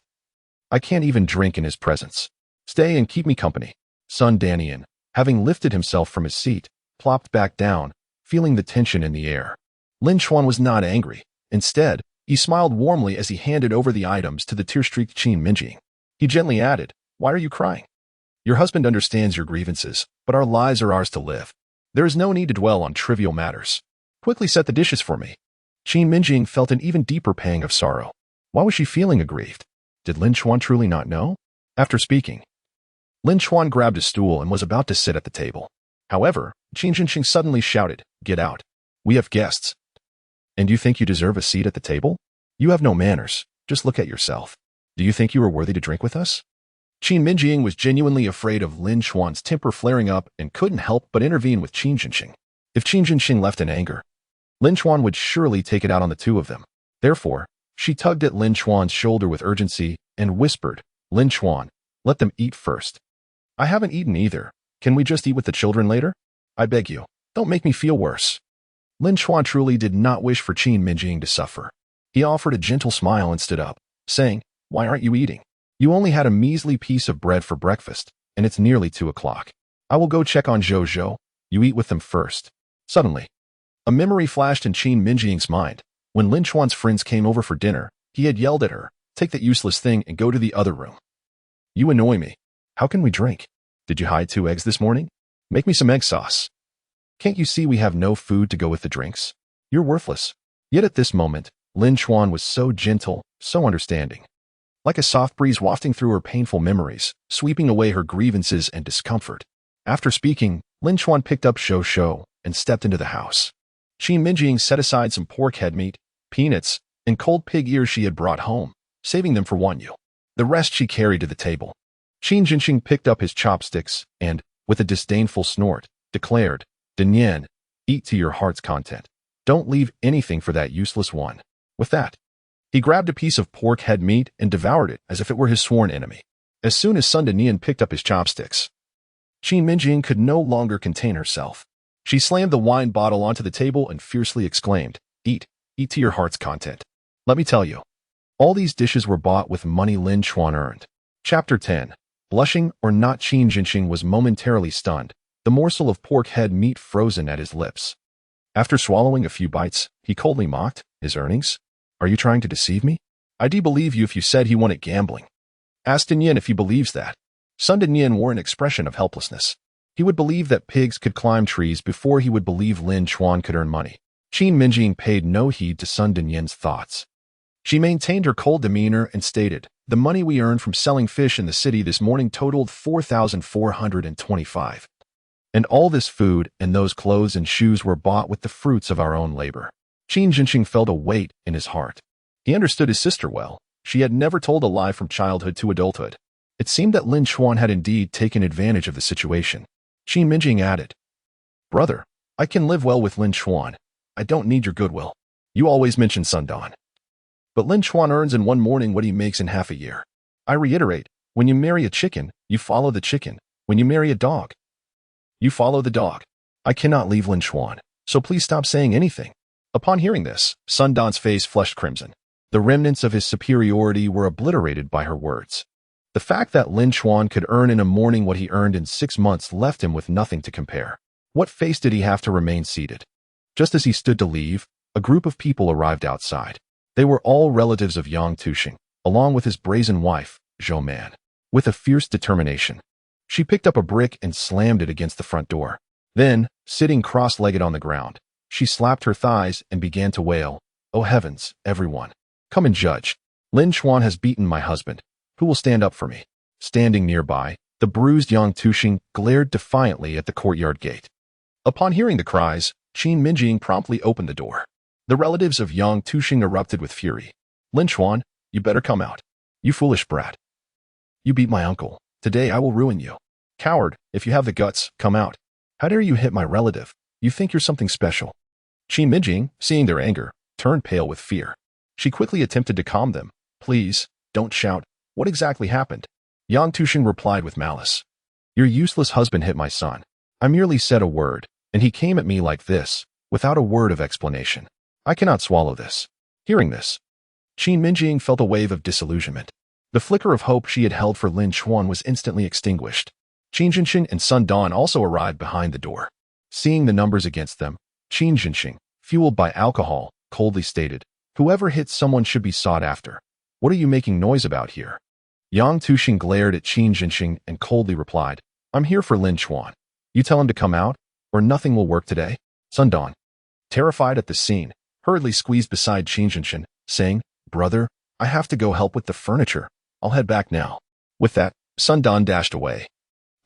I can't even drink in his presence. Stay and keep me company." Sun Danian, having lifted himself from his seat, plopped back down, feeling the tension in the air. Lin Chuan was not angry. Instead, he smiled warmly as he handed over the items to the tear-streaked Qin Mengying. He gently added, "Why are you crying? Your husband understands your grievances, but our lives are ours to live. There is no need to dwell on trivial matters. Quickly set the dishes for me." Qin Mengying felt an even deeper pang of sorrow. Why was she feeling aggrieved? Did Lin Chuan truly not know? After speaking, Lin Chuan grabbed a stool and was about to sit at the table. However, Qin Zhinshin suddenly shouted, "Get out. We have guests. And you think you deserve a seat at the table? You have no manners. Just look at yourself. Do you think you are worthy to drink with us?" Qin Mengying was genuinely afraid of Lin Chuan's temper flaring up and couldn't help but intervene with Qin Zhinshin. If Qin Zhinshin left in anger, Lin Chuan would surely take it out on the two of them. Therefore, she tugged at Lin Chuan's shoulder with urgency and whispered, "Lin Chuan, let them eat first. I haven't eaten either. Can we just eat with the children later? I beg you, don't make me feel worse." Lin Chuan truly did not wish for Qin Mengying to suffer. He offered a gentle smile and stood up. saying, "Why aren't you eating? You only had a measly piece of bread for breakfast, and it's nearly 2 o'clock. I will go check on Zhou. You eat with them first." Suddenly, a memory flashed in Qin Mengying's mind. When Lin Chuan's friends came over for dinner, he had yelled at her, "Take that useless thing and go to the other room. You annoy me. How can we drink? Did you hide 2 eggs this morning? Make me some egg sauce. Can't you see we have no food to go with the drinks? You're worthless." Yet at this moment, Lin Chuan was so gentle, so understanding. Like a soft breeze wafting through her painful memories, sweeping away her grievances and discomfort. After speaking, Lin Chuan picked up Shou and stepped into the house. Qin Mengying set aside some pork head meat, peanuts, and cold pig ears she had brought home, saving them for Wanyu. The rest she carried to the table. Qin Jinxing picked up his chopsticks and, with a disdainful snort, declared, "Dinyan, eat to your heart's content. Don't leave anything for that useless one." With that, he grabbed a piece of pork head meat and devoured it as if it were his sworn enemy. As soon as Sun Dinyan picked up his chopsticks, Qin Mengying could no longer contain herself. She slammed the wine bottle onto the table and fiercely exclaimed, "Eat to your heart's content. Let me tell you, all these dishes were bought with money Lin Chuan earned." Chapter 10. Blushing or not, Qin Jinxing was momentarily stunned, the morsel of pork head meat frozen at his lips. After swallowing a few bites, he coldly mocked, "His earnings? Are you trying to deceive me? I'd believe you if you said he won at gambling. Ask Dinyan if he believes that." Sun Dinyan wore an expression of helplessness. He would believe that pigs could climb trees before he would believe Lin Chuan could earn money. Qin Mengying paid no heed to Sun Dinyan's thoughts. She maintained her cold demeanor and stated, "The money we earned from selling fish in the city this morning totaled 4,425. And all this food and those clothes and shoes were bought with the fruits of our own labor." Qin Jinxing felt a weight in his heart. He understood his sister well. She had never told a lie from childhood to adulthood. It seemed that Lin Chuan had indeed taken advantage of the situation. Qin Mengying added, "Brother, I can live well with Lin Chuan. I don't need your goodwill. You always mention sundawn. But Lin Chuan earns in one morning what he makes in half a year. I reiterate, when you marry a chicken, you follow the chicken. When you marry a dog, you follow the dog. I cannot leave Lin Chuan, so please stop saying anything." Upon hearing this, Sun Don's face flushed crimson. The remnants of his superiority were obliterated by her words. The fact that Lin Chuan could earn in a morning what he earned in 6 months left him with nothing to compare. What face did he have to remain seated? Just as he stood to leave, a group of people arrived outside. They were all relatives of Yang Tuxing, along with his brazen wife, Zhou Man. With a fierce determination, she picked up a brick and slammed it against the front door. Then, sitting cross-legged on the ground, she slapped her thighs and began to wail, "Oh heavens, everyone, come and judge. Lin Chuan has beaten my husband. Who will stand up for me?" Standing nearby, the bruised Yang Tuxing glared defiantly at the courtyard gate. Upon hearing the cries, Qin Mengying promptly opened the door. The relatives of Yang Tuxing erupted with fury. "Lin Chuan, you better come out. You foolish brat. You beat my uncle. Today I will ruin you. Coward, if you have the guts, come out. How dare you hit my relative? You think you're something special." Qin Mengying, seeing their anger, turned pale with fear. She quickly attempted to calm them. "Please, don't shout. What exactly happened?" Yang Tuxing replied with malice. "Your useless husband hit my son. I merely said a word, and he came at me like this, without a word of explanation. I cannot swallow this." Hearing this, Qin Mengying felt a wave of disillusionment. The flicker of hope she had held for Lin Chuan was instantly extinguished. Qin Jinxing and Sun Dan also arrived behind the door. Seeing the numbers against them, Qin Jinxing, fueled by alcohol, coldly stated, "Whoever hits someone should be sought after. What are you making noise about here?" Yang Tuxing glared at Qin Jinxing and coldly replied, "I'm here for Lin Chuan. You tell him to come out, or nothing will work today." Sun Dan, terrified at the scene, hurriedly squeezed beside Qin Jinxing, saying, "Brother, I have to go help with the furniture. I'll head back now." With that, Sun Dan dashed away,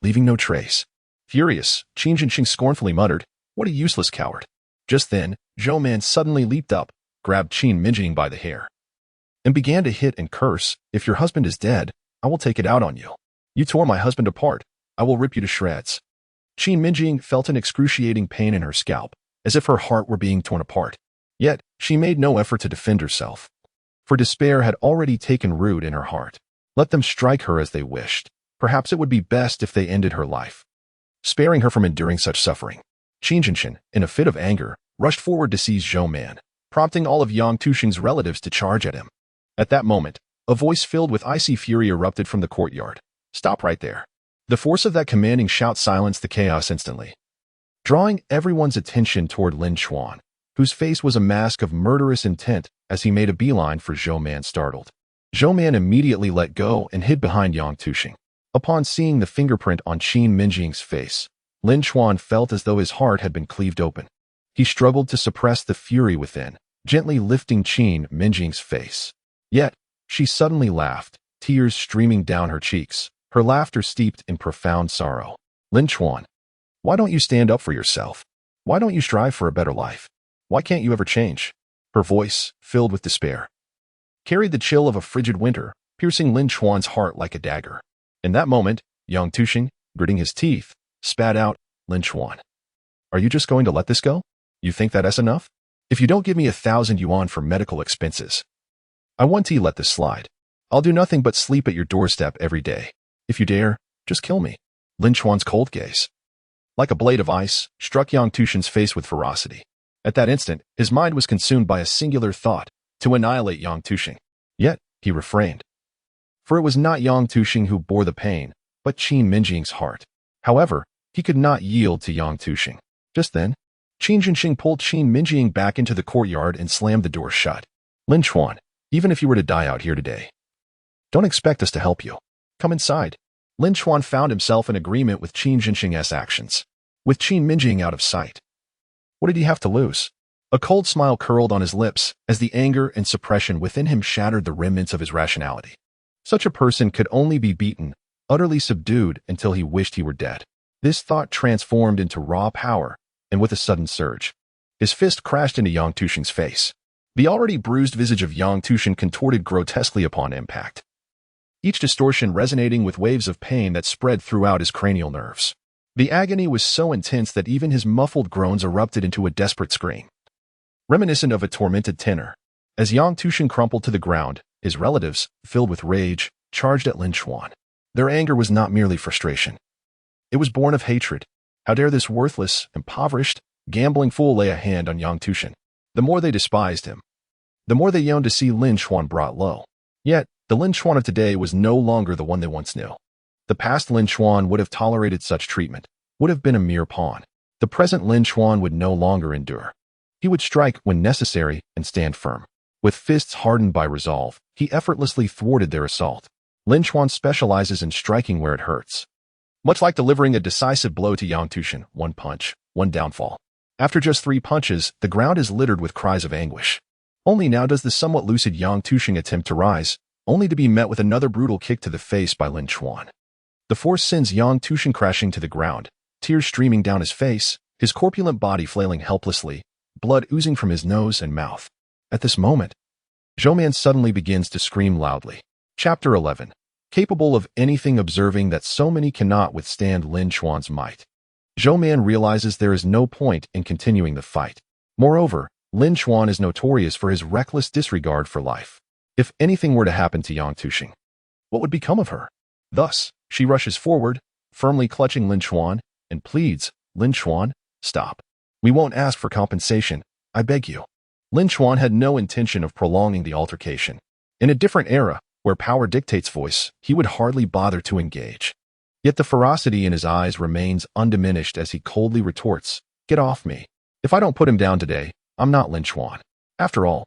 leaving no trace. Furious, Qin Jinxing scornfully muttered, "What a useless coward." Just then, Zhou Man suddenly leaped up, grabbed Qin Mengying by the hair, and began to hit and curse, "If your husband is dead, I will take it out on you. You tore my husband apart. I will rip you to shreds." Qin Mengying felt an excruciating pain in her scalp, as if her heart were being torn apart. Yet, she made no effort to defend herself, for despair had already taken root in her heart. Let them strike her as they wished. Perhaps it would be best if they ended her life, sparing her from enduring such suffering. Qin Jinxing, in a fit of anger, rushed forward to seize Zhou Man, prompting all of Yang Tuxing's relatives to charge at him. At that moment, A voice filled with icy fury erupted from the courtyard. "Stop right there." The force of that commanding shout silenced the chaos instantly, drawing everyone's attention toward Lin Chuan, whose face was a mask of murderous intent as he made a beeline for Zhou Man, startled. Zhou Man immediately let go and hid behind Yang Tuxing. Upon seeing the fingerprint on Qin Mengying's face, Lin Chuan felt as though his heart had been cleaved open. He struggled to suppress the fury within, gently lifting Qin Mengying's face. Yet, she suddenly laughed, tears streaming down her cheeks, her laughter steeped in profound sorrow. "Lin Chuan, why don't you stand up for yourself? Why don't you strive for a better life? Why can't you ever change?" Her voice, filled with despair, carried the chill of a frigid winter, piercing Lin Chuan's heart like a dagger. In that moment, Yang Tuxing, gritting his teeth, spat out, "Lin Chuan, are you just going to let this go? You think that's enough? If you don't give me 1,000 yuan for medical expenses, I want to let this slide. I'll do nothing but sleep at your doorstep every day. If you dare, just kill me." Lin Chuan's cold gaze, like a blade of ice, struck Yang Tuxing's face with ferocity. At that instant, his mind was consumed by a singular thought, to annihilate Yang Tuxing. Yet, he refrained. For it was not Yang Tuxing who bore the pain, but Qin Mengying's heart. However, he could not yield to Yang Tuxing. Just then, Qin Mengying pulled Qin Mengying back into the courtyard and slammed the door shut. "Lin Chuan, even if you were to die out here today, don't expect us to help you. Come inside." Lin Chuan found himself in agreement with Qin Mengying's actions. With Qin Mengying out of sight, what did he have to lose? A cold smile curled on his lips as the anger and suppression within him shattered the remnants of his rationality. Such a person could only be beaten, utterly subdued until he wished he were dead. This thought transformed into raw power, and with a sudden surge, his fist crashed into Yang Tuxing's face. The already bruised visage of Yang Tuxing contorted grotesquely upon impact, each distortion resonating with waves of pain that spread throughout his cranial nerves. The agony was so intense that even his muffled groans erupted into a desperate scream, reminiscent of a tormented tenor. As Yang Tuxing crumpled to the ground, his relatives, filled with rage, charged at Lin Chuan. Their anger was not merely frustration. It was born of hatred. How dare this worthless, impoverished, gambling fool lay a hand on Yang Tuxing? The more they despised him, the more they yearned to see Lin Chuan brought low. Yet, the Lin Chuan of today was no longer the one they once knew. The past Lin Chuan would have tolerated such treatment, would have been a mere pawn. The present Lin Chuan would no longer endure. He would strike when necessary and stand firm. With fists hardened by resolve, he effortlessly thwarted their assault. Lin Chuan specializes in striking where it hurts. Much like delivering a decisive blow to Yang Tuxing, one punch, one downfall. After just 3 punches, the ground is littered with cries of anguish. Only now does the somewhat lucid Yang Tuxing attempt to rise, only to be met with another brutal kick to the face by Lin Chuan. The force sends Yang Tuxing crashing to the ground, tears streaming down his face, his corpulent body flailing helplessly, blood oozing from his nose and mouth. At this moment, Zhou Man suddenly begins to scream loudly. Chapter 11. Capable of anything, observing that so many cannot withstand Lin Chuan's might, Zhou Man realizes there is no point in continuing the fight. Moreover, Lin Chuan is notorious for his reckless disregard for life. If anything were to happen to Yang Tuxing, what would become of her? Thus, she rushes forward, firmly clutching Lin Chuan, and pleads, "Lin Chuan, stop. We won't ask for compensation, I beg you." Lin Chuan had no intention of prolonging the altercation. In a different era, where power dictates voice, he would hardly bother to engage. Yet the ferocity in his eyes remains undiminished as he coldly retorts, "Get off me. If I don't put him down today, I'm not Lin Chuan. After all,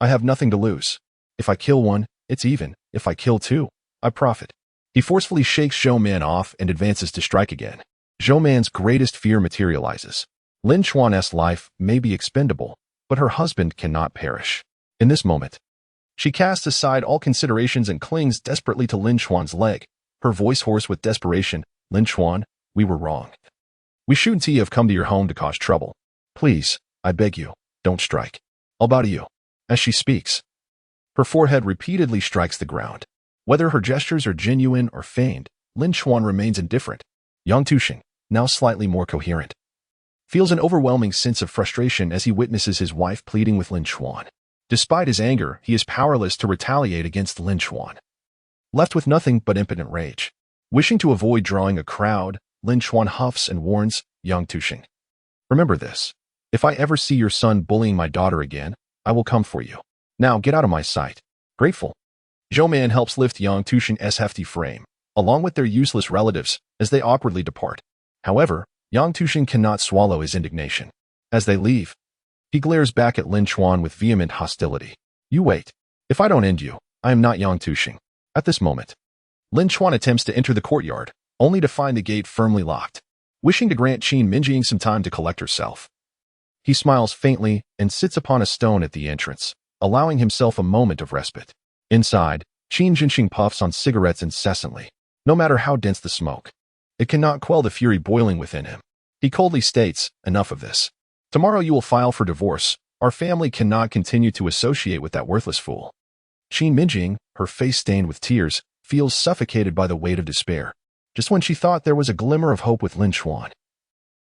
I have nothing to lose. If I kill one, it's even. If I kill 2, I profit." He forcefully shakes Zhou Man off and advances to strike again. Zhou Man's greatest fear materializes. Lin Chuan's life may be expendable, but her husband cannot perish. In this moment, she casts aside all considerations and clings desperately to Lin Chuan's leg, her voice hoarse with desperation. "Lin Chuan, we were wrong. We shouldn't have come to your home to cause trouble. Please, I beg you, don't strike. I'll bow to you." As she speaks, her forehead repeatedly strikes the ground. Whether her gestures are genuine or feigned, Lin Chuan remains indifferent. Yang Tuxing, now slightly more coherent, feels an overwhelming sense of frustration as he witnesses his wife pleading with Lin Chuan. Despite his anger, he is powerless to retaliate against Lin Chuan. Left with nothing but impotent rage. Wishing to avoid drawing a crowd, Lin Chuan huffs and warns, "Yang Tuxing, remember this. If I ever see your son bullying my daughter again, I will come for you. Now get out of my sight." Grateful, Zhou Man helps lift Yang Tuxing's hefty frame, along with their useless relatives, as they awkwardly depart. However, Yang Tuxing cannot swallow his indignation. As they leave, he glares back at Lin Chuan with vehement hostility. You wait. If I don't end you, I am not Yang Tuxing. At this moment, Lin Chuan attempts to enter the courtyard, only to find the gate firmly locked. Wishing to grant Qin Mengying some time to collect herself, he smiles faintly and sits upon a stone at the entrance, allowing himself a moment of respite. Inside, Qin Mengying puffs on cigarettes incessantly. No matter how dense the smoke, it cannot quell the fury boiling within him. He coldly states, enough of this. Tomorrow you will file for divorce. Our family cannot continue to associate with that worthless fool. Qin Mengying, her face stained with tears, feels suffocated by the weight of despair. Just when she thought there was a glimmer of hope with Lin Chuan,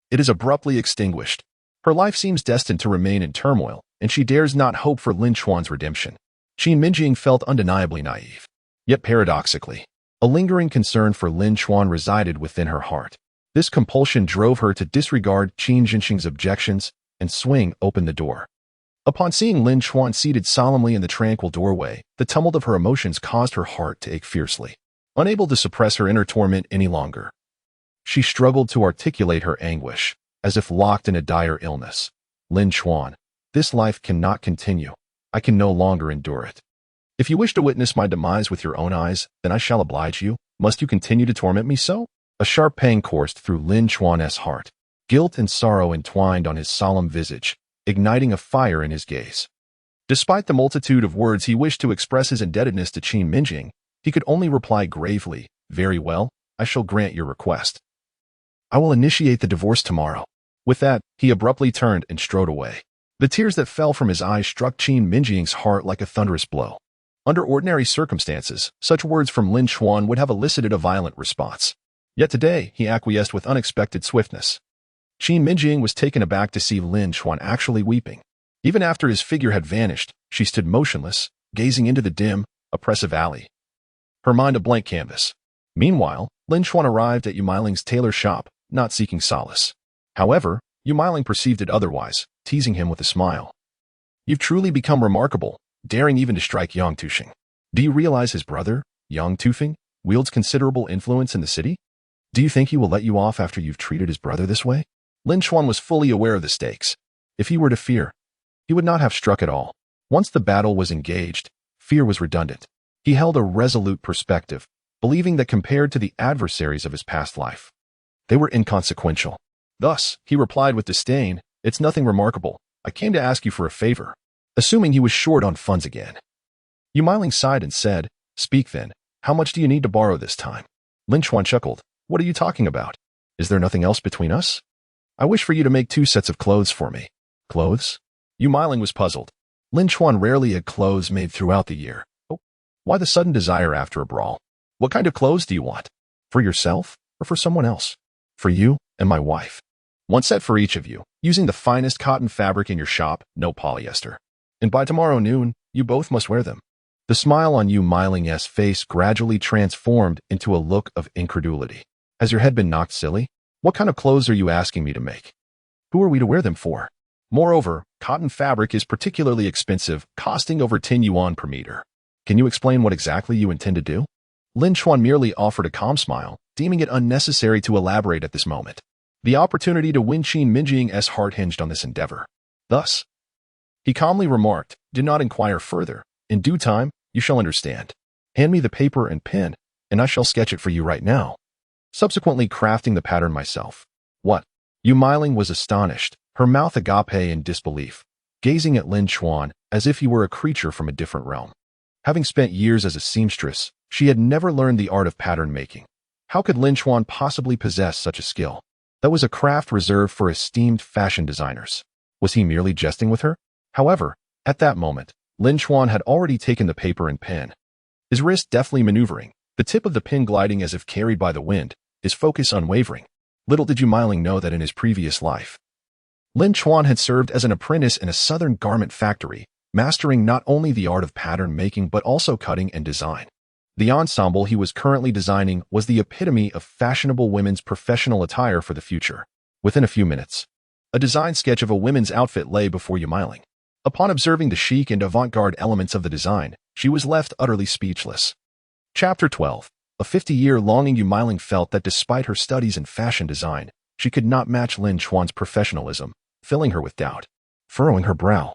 it is abruptly extinguished. Her life seems destined to remain in turmoil, and she dares not hope for Lin Chuan's redemption. Qin Mengying felt undeniably naive. Yet paradoxically, a lingering concern for Lin Chuan resided within her heart. This compulsion drove her to disregard Qin Mengying's objections and swing open the door. Upon seeing Lin Chuan seated solemnly in the tranquil doorway, the tumult of her emotions caused her heart to ache fiercely. Unable to suppress her inner torment any longer, she struggled to articulate her anguish, as if locked in a dire illness. Lin Chuan, this life cannot continue. I can no longer endure it. If you wish to witness my demise with your own eyes, then I shall oblige you. Must you continue to torment me so? A sharp pang coursed through Lin Chuan's heart. Guilt and sorrow entwined on his solemn visage, igniting a fire in his gaze. Despite the multitude of words he wished to express his indebtedness to Qin Mengying, he could only reply gravely, very well, I shall grant your request. I will initiate the divorce tomorrow. With that, he abruptly turned and strode away. The tears that fell from his eyes struck Qin Mengying's heart like a thunderous blow. Under ordinary circumstances, such words from Lin Chuan would have elicited a violent response. Yet today, he acquiesced with unexpected swiftness. Qin Mengying was taken aback to see Lin Chuan actually weeping. Even after his figure had vanished, she stood motionless, gazing into the dim, oppressive alley, her mind a blank canvas. Meanwhile, Lin Chuan arrived at Yumiling's tailor shop, not seeking solace. However, Yumiling perceived it otherwise, teasing him with a smile. You've truly become remarkable, daring even to strike Yang Tuxing. Do you realize his brother, Yang Tuxing, wields considerable influence in the city? Do you think he will let you off after you've treated his brother this way? Lin Chuan was fully aware of the stakes. If he were to fear, he would not have struck at all. Once the battle was engaged, fear was redundant. He held a resolute perspective, believing that compared to the adversaries of his past life, they were inconsequential. Thus, he replied with disdain, it's nothing remarkable. I came to ask you for a favor. Assuming he was short on funds again. Yumiling sighed and said, speak then, how much do you need to borrow this time? Lin Chuan chuckled, what are you talking about? Is there nothing else between us? I wish for you to make 2 sets of clothes for me. Clothes? Yumiling was puzzled. Lin Chuan rarely had clothes made throughout the year. Oh, why the sudden desire after a brawl? What kind of clothes do you want? For yourself or for someone else? For you and my wife. 1 set for each of you, using the finest cotton fabric in your shop, no polyester. And by tomorrow noon, you both must wear them. The smile on Yumiling's face gradually transformed into a look of incredulity. Has your head been knocked silly? What kind of clothes are you asking me to make? Who are we to wear them for? Moreover, cotton fabric is particularly expensive, costing over 10 yuan per meter. Can you explain what exactly you intend to do? Lin Chuan merely offered a calm smile, deeming it unnecessary to elaborate at this moment. The opportunity to win Qin Mengying's heart hinged on this endeavor. Thus, he calmly remarked, do not inquire further. In due time, you shall understand. Hand me the paper and pen, and I shall sketch it for you right now. Subsequently crafting the pattern myself. What? Yumiling was astonished, her mouth agape in disbelief, gazing at Lin Chuan as if he were a creature from a different realm. Having spent years as a seamstress, she had never learned the art of pattern making. How could Lin Chuan possibly possess such a skill? That was a craft reserved for esteemed fashion designers. Was he merely jesting with her? However, at that moment, Lin Chuan had already taken the paper and pen. His wrist deftly maneuvering, the tip of the pen gliding as if carried by the wind, his focus unwavering. Little did Yumiling know that in his previous life, Lin Chuan had served as an apprentice in a southern garment factory, mastering not only the art of pattern making but also cutting and design. The ensemble he was currently designing was the epitome of fashionable women's professional attire for the future. Within a few minutes, a design sketch of a women's outfit lay before Yumiling. Upon observing the chic and avant-garde elements of the design, She was left utterly speechless. Chapter 12. A 50-year longing. Yu Meiling felt that despite her studies in fashion design, she could not match Lin Chuan's professionalism, filling her with doubt. Furrowing her brow,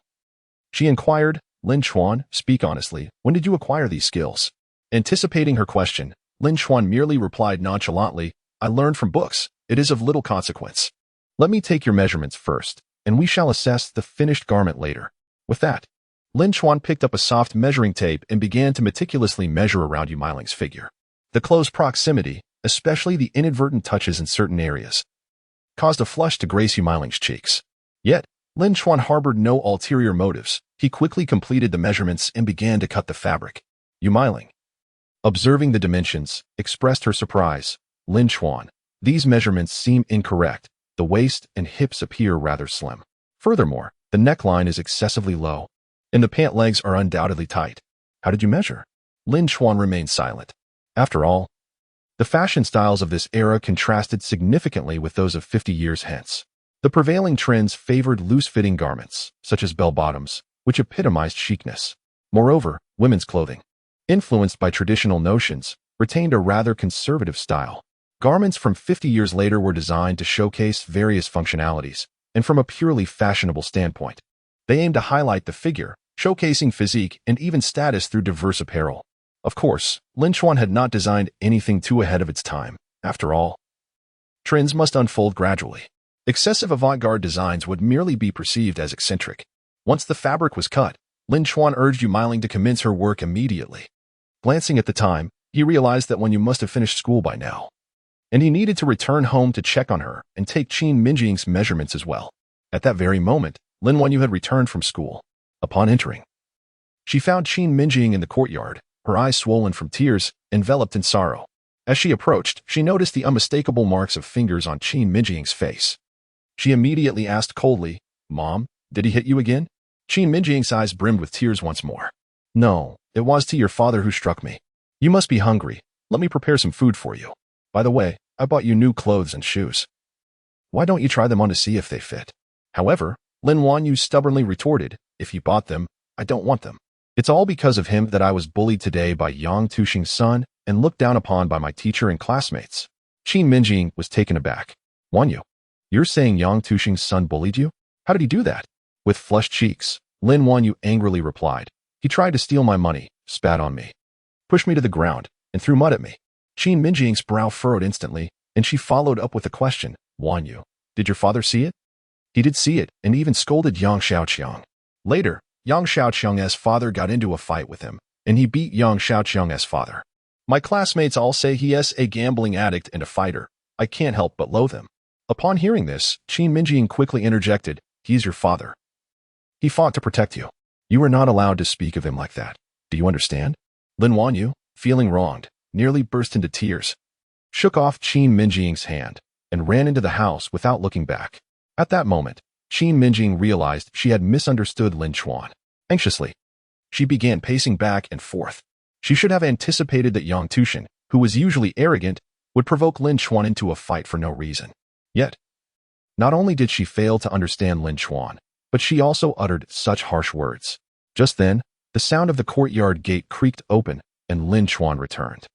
she inquired, Lin Chuan, speak honestly, when did you acquire these skills? Anticipating her question, Lin Chuan merely replied nonchalantly, I learned from books. It is of little consequence. Let me take your measurements first, and we shall assess the finished garment later. With that, Lin Chuan picked up a soft measuring tape and began to meticulously measure around Yu Meiling's figure. The close proximity, especially the inadvertent touches in certain areas, caused a flush to grace Yu Meiling's cheeks. Yet, Lin Chuan harbored no ulterior motives. He quickly completed the measurements and began to cut the fabric. Yu Meiling, observing the dimensions, expressed her surprise. Lin Chuan, these measurements seem incorrect. The waist and hips appear rather slim. Furthermore, the neckline is excessively low, and the pant legs are undoubtedly tight. How did you measure? Lin Chuan remained silent. After all, the fashion styles of this era contrasted significantly with those of 50 years hence. The prevailing trends favored loose-fitting garments, such as bell-bottoms, which epitomized chicness. Moreover, women's clothing, influenced by traditional notions, retained a rather conservative style. Garments from 50 years later were designed to showcase various functionalities, and from a purely fashionable standpoint, they aimed to highlight the figure, showcasing physique and even status through diverse apparel. Of course, Lin Chuan had not designed anything too ahead of its time. After all, trends must unfold gradually. Excessive avant-garde designs would merely be perceived as eccentric. Once the fabric was cut, Lin Chuan urged Yu Meiling to commence her work immediately. Glancing at the time, he realized that Wanyu must have finished school by now, and he needed to return home to check on her and take Qin Mengying's measurements as well. At that very moment, Lin Wanyu had returned from school. Upon entering, she found Qin Mengying in the courtyard, her eyes swollen from tears, enveloped in sorrow. As she approached, she noticed the unmistakable marks of fingers on Qin Mengying's face. She immediately asked coldly, Mom, did he hit you again? Qin Mengying's eyes brimmed with tears once more. No, it was to your father who struck me. You must be hungry. Let me prepare some food for you. By the way, I bought you new clothes and shoes. Why don't you try them on to see if they fit? However, Lin Wanyu stubbornly retorted, if you bought them, I don't want them. It's all because of him that I was bullied today by Yang Tuxing's son and looked down upon by my teacher and classmates. Qin Mengying was taken aback. Wanyu, you're saying Yang Tuxing's son bullied you? How did he do that? With flushed cheeks, Lin Wanyu angrily replied, he tried to steal my money, spat on me, pushed me to the ground, and threw mud at me. Qin Mengying's brow furrowed instantly, and she followed up with the question, Wanyu, did your father see it? He did see it, and even scolded Yang Xiaoqiang. Later, Yang Xiaoqiang's father got into a fight with him, and he beat Yang Xiaoqiang's father. My classmates all say he is a gambling addict and a fighter. I can't help but loathe him. Upon hearing this, Qin Mengying quickly interjected, he's your father. He fought to protect you. You are not allowed to speak of him like that. Do you understand? Lin Wanyu, feeling wronged, nearly burst into tears, shook off Qin Mengying's hand, and ran into the house without looking back. At that moment, Qin Mengying realized she had misunderstood Lin Chuan. Anxiously, she began pacing back and forth. She should have anticipated that Yang Tuxing, who was usually arrogant, would provoke Lin Chuan into a fight for no reason. Yet, not only did she fail to understand Lin Chuan, but she also uttered such harsh words. Just then, the sound of the courtyard gate creaked open, and Lin Chuan returned.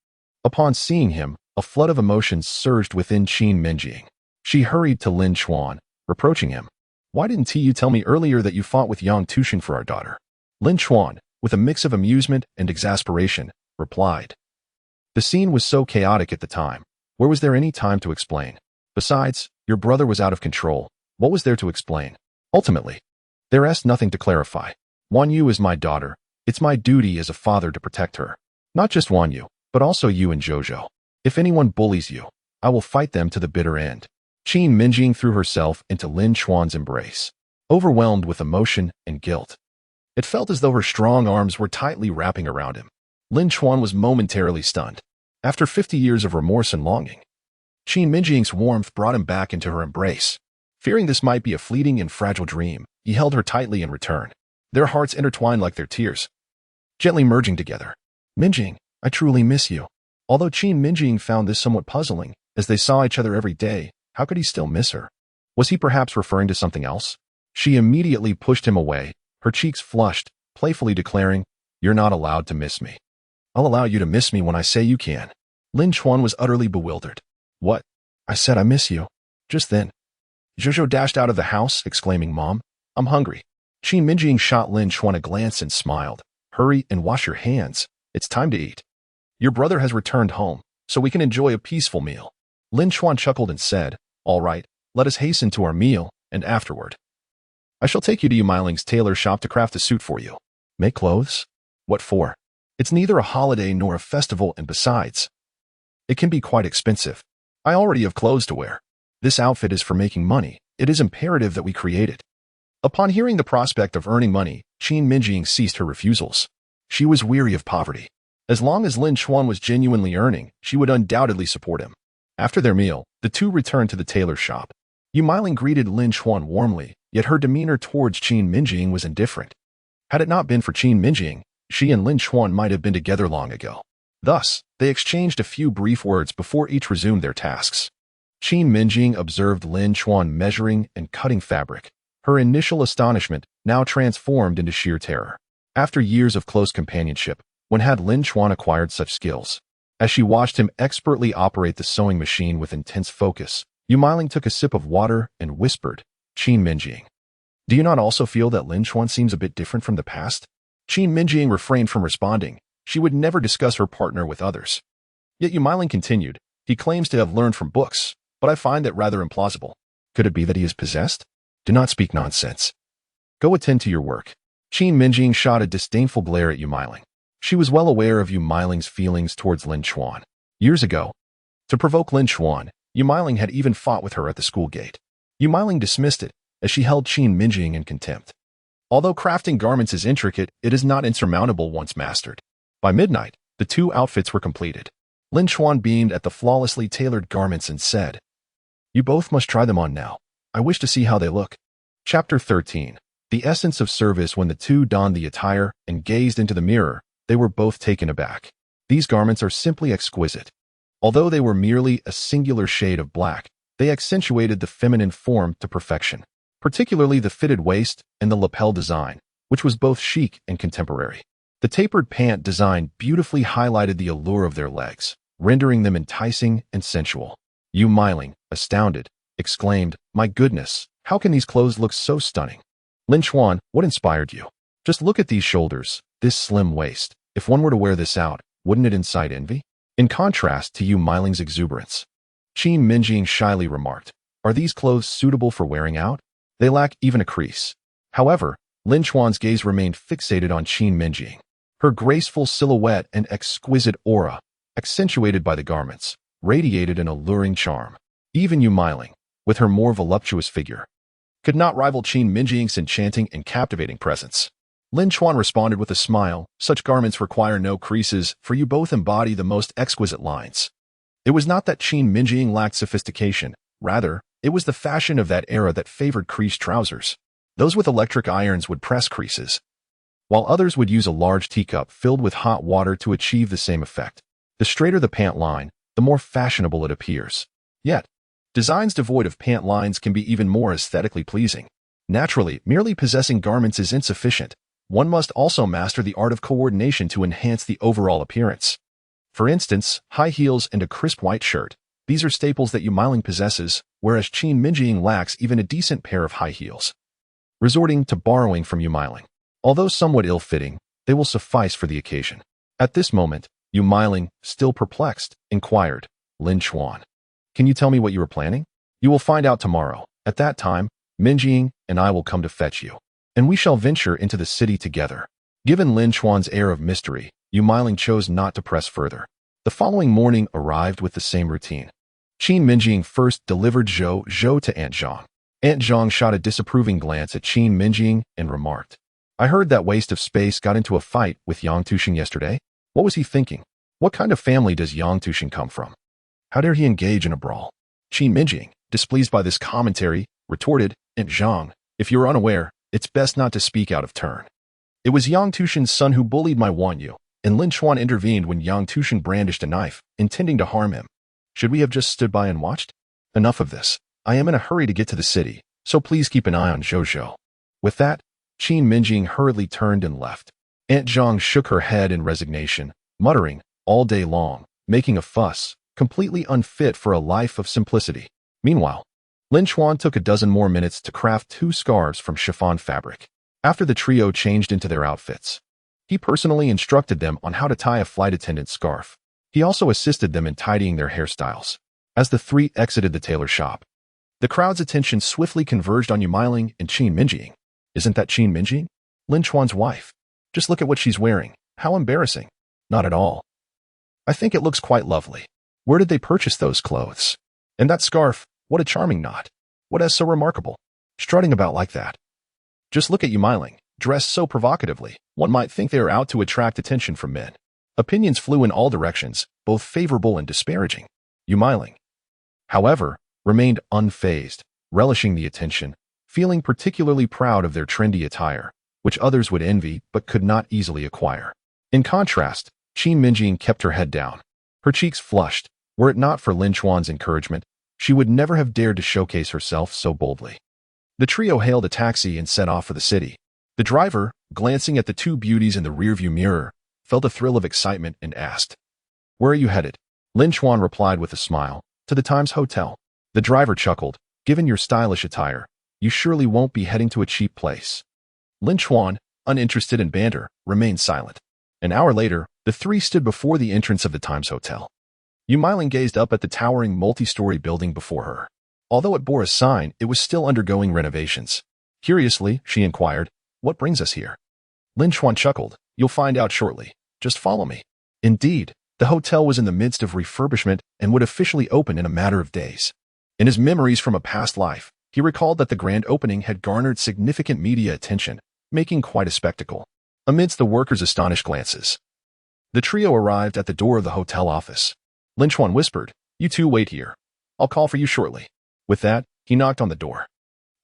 Upon seeing him, a flood of emotions surged within Qin Mengying. She hurried to Lin Chuan, reproaching him. Why didn't you tell me earlier that you fought with Yang Tuxing for our daughter? Lin Chuan, with a mix of amusement and exasperation, replied. The scene was so chaotic at the time. Where was there any time to explain? Besides, your brother was out of control. What was there to explain? Ultimately, there is nothing to clarify. Wanyu is my daughter. It's my duty as a father to protect her. Not just Wanyu, but also you and Jojo. If anyone bullies you, I will fight them to the bitter end. Qin Mengying threw herself into Lin Chuan's embrace, overwhelmed with emotion and guilt. It felt as though her strong arms were tightly wrapping around him. Lin Chuan was momentarily stunned. After 50 years of remorse and longing, Qin Mengying's warmth brought him back into her embrace. Fearing this might be a fleeting and fragile dream, he held her tightly in return. Their hearts intertwined like their tears, gently merging together. Mengying, I truly miss you. Although Qin Mengying found this somewhat puzzling, as they saw each other every day, how could he still miss her? Was he perhaps referring to something else? She immediately pushed him away, her cheeks flushed, playfully declaring, You're not allowed to miss me. I'll allow you to miss me when I say you can. Lin Chuan was utterly bewildered. What? I said I miss you. Just then, Jojo dashed out of the house, exclaiming, Mom, I'm hungry. Qin Mengying shot Lin Chuan a glance and smiled. Hurry and wash your hands. It's time to eat. Your brother has returned home, so we can enjoy a peaceful meal. Lin Chuan chuckled and said, All right, let us hasten to our meal, and afterward, I shall take you to Yu Miling's tailor shop to craft a suit for you. Make clothes? What for? It's neither a holiday nor a festival, and besides, it can be quite expensive. I already have clothes to wear. This outfit is for making money. It is imperative that we create it. Upon hearing the prospect of earning money, Qin Mengying ceased her refusals. She was weary of poverty. As long as Lin Chuan was genuinely earning, she would undoubtedly support him. After their meal, the two returned to the tailor shop. Yu Miling greeted Lin Chuan warmly, yet her demeanor towards Qin Mengying was indifferent. Had it not been for Qin Mengying, she and Lin Chuan might have been together long ago. Thus, they exchanged a few brief words before each resumed their tasks. Qin Mengying observed Lin Chuan measuring and cutting fabric. Her initial astonishment now transformed into sheer terror. After years of close companionship, when had Lin Chuan acquired such skills? As she watched him expertly operate the sewing machine with intense focus, Yu Miling took a sip of water and whispered, Qin Mengying, do you not also feel that Lin Chuan seems a bit different from the past? Qin Mengying refrained from responding. She would never discuss her partner with others. Yet Yu Miling continued, he claims to have learned from books, but I find that rather implausible. Could it be that he is possessed? Do not speak nonsense. Go attend to your work. Qin Mengying shot a disdainful glare at Yu Miling. She was well aware of Yu Miling's feelings towards Lin Chuan. Years ago, to provoke Lin Chuan, Yu Miling had even fought with her at the school gate. Yu Miling dismissed it, as she held Qin Mengying in contempt. Although crafting garments is intricate, it is not insurmountable once mastered. By midnight, the two outfits were completed. Lin Chuan beamed at the flawlessly tailored garments and said, You both must try them on now. I wish to see how they look. Chapter 13. The essence of service. When the two donned the attire and gazed into the mirror, they were both taken aback. These garments are simply exquisite. Although they were merely a singular shade of black, they accentuated the feminine form to perfection, particularly the fitted waist and the lapel design, which was both chic and contemporary. The tapered pant design beautifully highlighted the allure of their legs, rendering them enticing and sensual. Yu Miling, astounded, exclaimed, My goodness, how can these clothes look so stunning? Lin Chuan, what inspired you? Just look at these shoulders, this slim waist. If one were to wear this out, wouldn't it incite envy? In contrast to Yu Miling's exuberance, Qin Mengying shyly remarked, Are these clothes suitable for wearing out? They lack even a crease. However, Lin Chuan's gaze remained fixated on Qin Mengying. Her graceful silhouette and exquisite aura, accentuated by the garments, radiated an alluring charm. Even Yu Miling, with her more voluptuous figure, could not rival Qin Mengying's enchanting and captivating presence. Lin Chuan responded with a smile, Such garments require no creases, for you both embody the most exquisite lines. It was not that Qin Mengying lacked sophistication, rather, it was the fashion of that era that favored creased trousers. Those with electric irons would press creases, while others would use a large teacup filled with hot water to achieve the same effect. The straighter the pant line, the more fashionable it appears. Yet, designs devoid of pant lines can be even more aesthetically pleasing. Naturally, merely possessing garments is insufficient. One must also master the art of coordination to enhance the overall appearance. For instance, high heels and a crisp white shirt. These are staples that Yu Miling possesses, whereas Qin Mengying lacks even a decent pair of high heels. Resorting to borrowing from Yu Miling. Although somewhat ill-fitting, they will suffice for the occasion. At this moment, Yu Miling, still perplexed, inquired, Lin Chuan, Can you tell me what you are planning? You will find out tomorrow. At that time, Mengying and I will come to fetch you, and we shall venture into the city together. Given Lin Chuan's air of mystery, Yu Miling chose not to press further. The following morning arrived with the same routine. Qin Mengying first delivered Zhou to Aunt Zhang. Aunt Zhang shot a disapproving glance at Qin Mengying and remarked, I heard that waste of space got into a fight with Yang Tuxing yesterday. What was he thinking? What kind of family does Yang Tuxing come from? How dare he engage in a brawl? Qin Mengying, displeased by this commentary, retorted, Aunt Zhang, if you are unaware, it's best not to speak out of turn. It was Yang Tuxing's son who bullied my Wanyu, and Lin Chuan intervened when Yang Tuxing brandished a knife, intending to harm him. Should we have just stood by and watched? Enough of this. I am in a hurry to get to the city, so please keep an eye on Jojo. With that, Qin Mengying hurriedly turned and left. Aunt Zhang shook her head in resignation, muttering, all day long, making a fuss, completely unfit for a life of simplicity. Meanwhile, Lin Chuan took a dozen more minutes to craft 2 scarves from chiffon fabric. After the trio changed into their outfits, he personally instructed them on how to tie a flight attendant's scarf. He also assisted them in tidying their hairstyles. As the 3 exited the tailor shop, the crowd's attention swiftly converged on Yumiling and Qin Mengying. Isn't that Qin Mengying? Lin Chuan's wife. Just look at what she's wearing. How embarrassing. Not at all. I think it looks quite lovely. Where did they purchase those clothes? And that scarf, what a charming knot. What is so remarkable? Strutting about like that. Just look at Yumiling, dressed so provocatively, one might think they are out to attract attention from men. Opinions flew in all directions, both favorable and disparaging. Yumiling, however, remained unfazed, relishing the attention, feeling particularly proud of their trendy attire, which others would envy but could not easily acquire. In contrast, Qin Mengying kept her head down. Her cheeks flushed. Were it not for Lin Chuan's encouragement, she would never have dared to showcase herself so boldly. The trio hailed a taxi and set off for the city. The driver, glancing at the 2 beauties in the rearview mirror, felt a thrill of excitement and asked, "Where are you headed?" Lin Chuan replied with a smile, "To the Times Hotel." The driver chuckled, "Given your stylish attire, you surely won't be heading to a cheap place." Lin Chuan, uninterested in banter, remained silent. An hour later, the 3 stood before the entrance of the Times Hotel. Yumiling gazed up at the towering multi-story building before her. Although it bore a sign, it was still undergoing renovations. Curiously, she inquired, "What brings us here?" Lin Chuan chuckled, "You'll find out shortly. Just follow me." Indeed, the hotel was in the midst of refurbishment and would officially open in a matter of days. In his memories from a past life, he recalled that the grand opening had garnered significant media attention, making quite a spectacle. Amidst the workers' astonished glances, the trio arrived at the door of the hotel office. Lin Chuan whispered, "You 2 wait here. I'll call for you shortly." With that, he knocked on the door.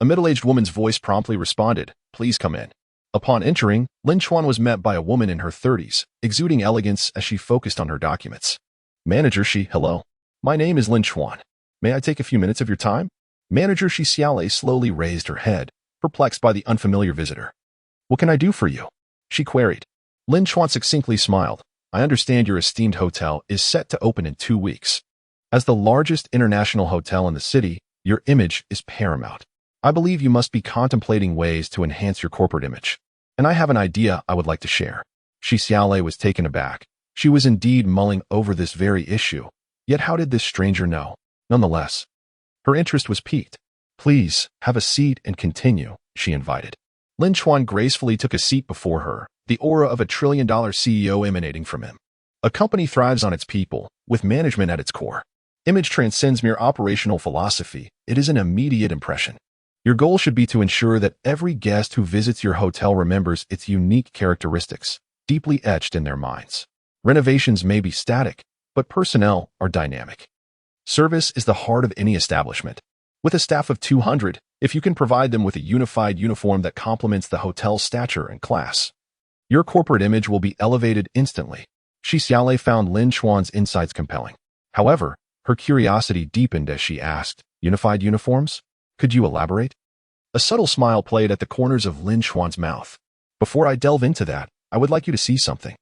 A middle-aged woman's voice promptly responded, "Please come in." Upon entering, Lin Chuan was met by a woman in her 30s, exuding elegance as she focused on her documents. Manager Shi, hello. My name is Lin Chuan. May I take a few minutes of your time? Manager Shi Xiaolei slowly raised her head, perplexed by the unfamiliar visitor. What can I do for you? She queried. Lin Chuan succinctly smiled. I understand your esteemed hotel is set to open in 2 weeks. As the largest international hotel in the city, your image is paramount. I believe you must be contemplating ways to enhance your corporate image. And I have an idea I would like to share. Shi Xiaolei was taken aback. She was indeed mulling over this very issue. Yet how did this stranger know? Nonetheless, her interest was piqued. Please, have a seat and continue, she invited. Lin Chuan gracefully took a seat before her, the aura of a trillion-dollar CEO emanating from him. A company thrives on its people, with management at its core. Image transcends mere operational philosophy. It is an immediate impression. Your goal should be to ensure that every guest who visits your hotel remembers its unique characteristics, deeply etched in their minds. Renovations may be static, but personnel are dynamic. Service is the heart of any establishment. With a staff of 200, if you can provide them with a unified uniform that complements the hotel's stature and class, your corporate image will be elevated instantly. Shi Xiaolei found Lin Chuan's insights compelling. However, her curiosity deepened as she asked, "Unified uniforms? Could you elaborate?" A subtle smile played at the corners of Lin Chuan's mouth. "Before I delve into that, I would like you to see something."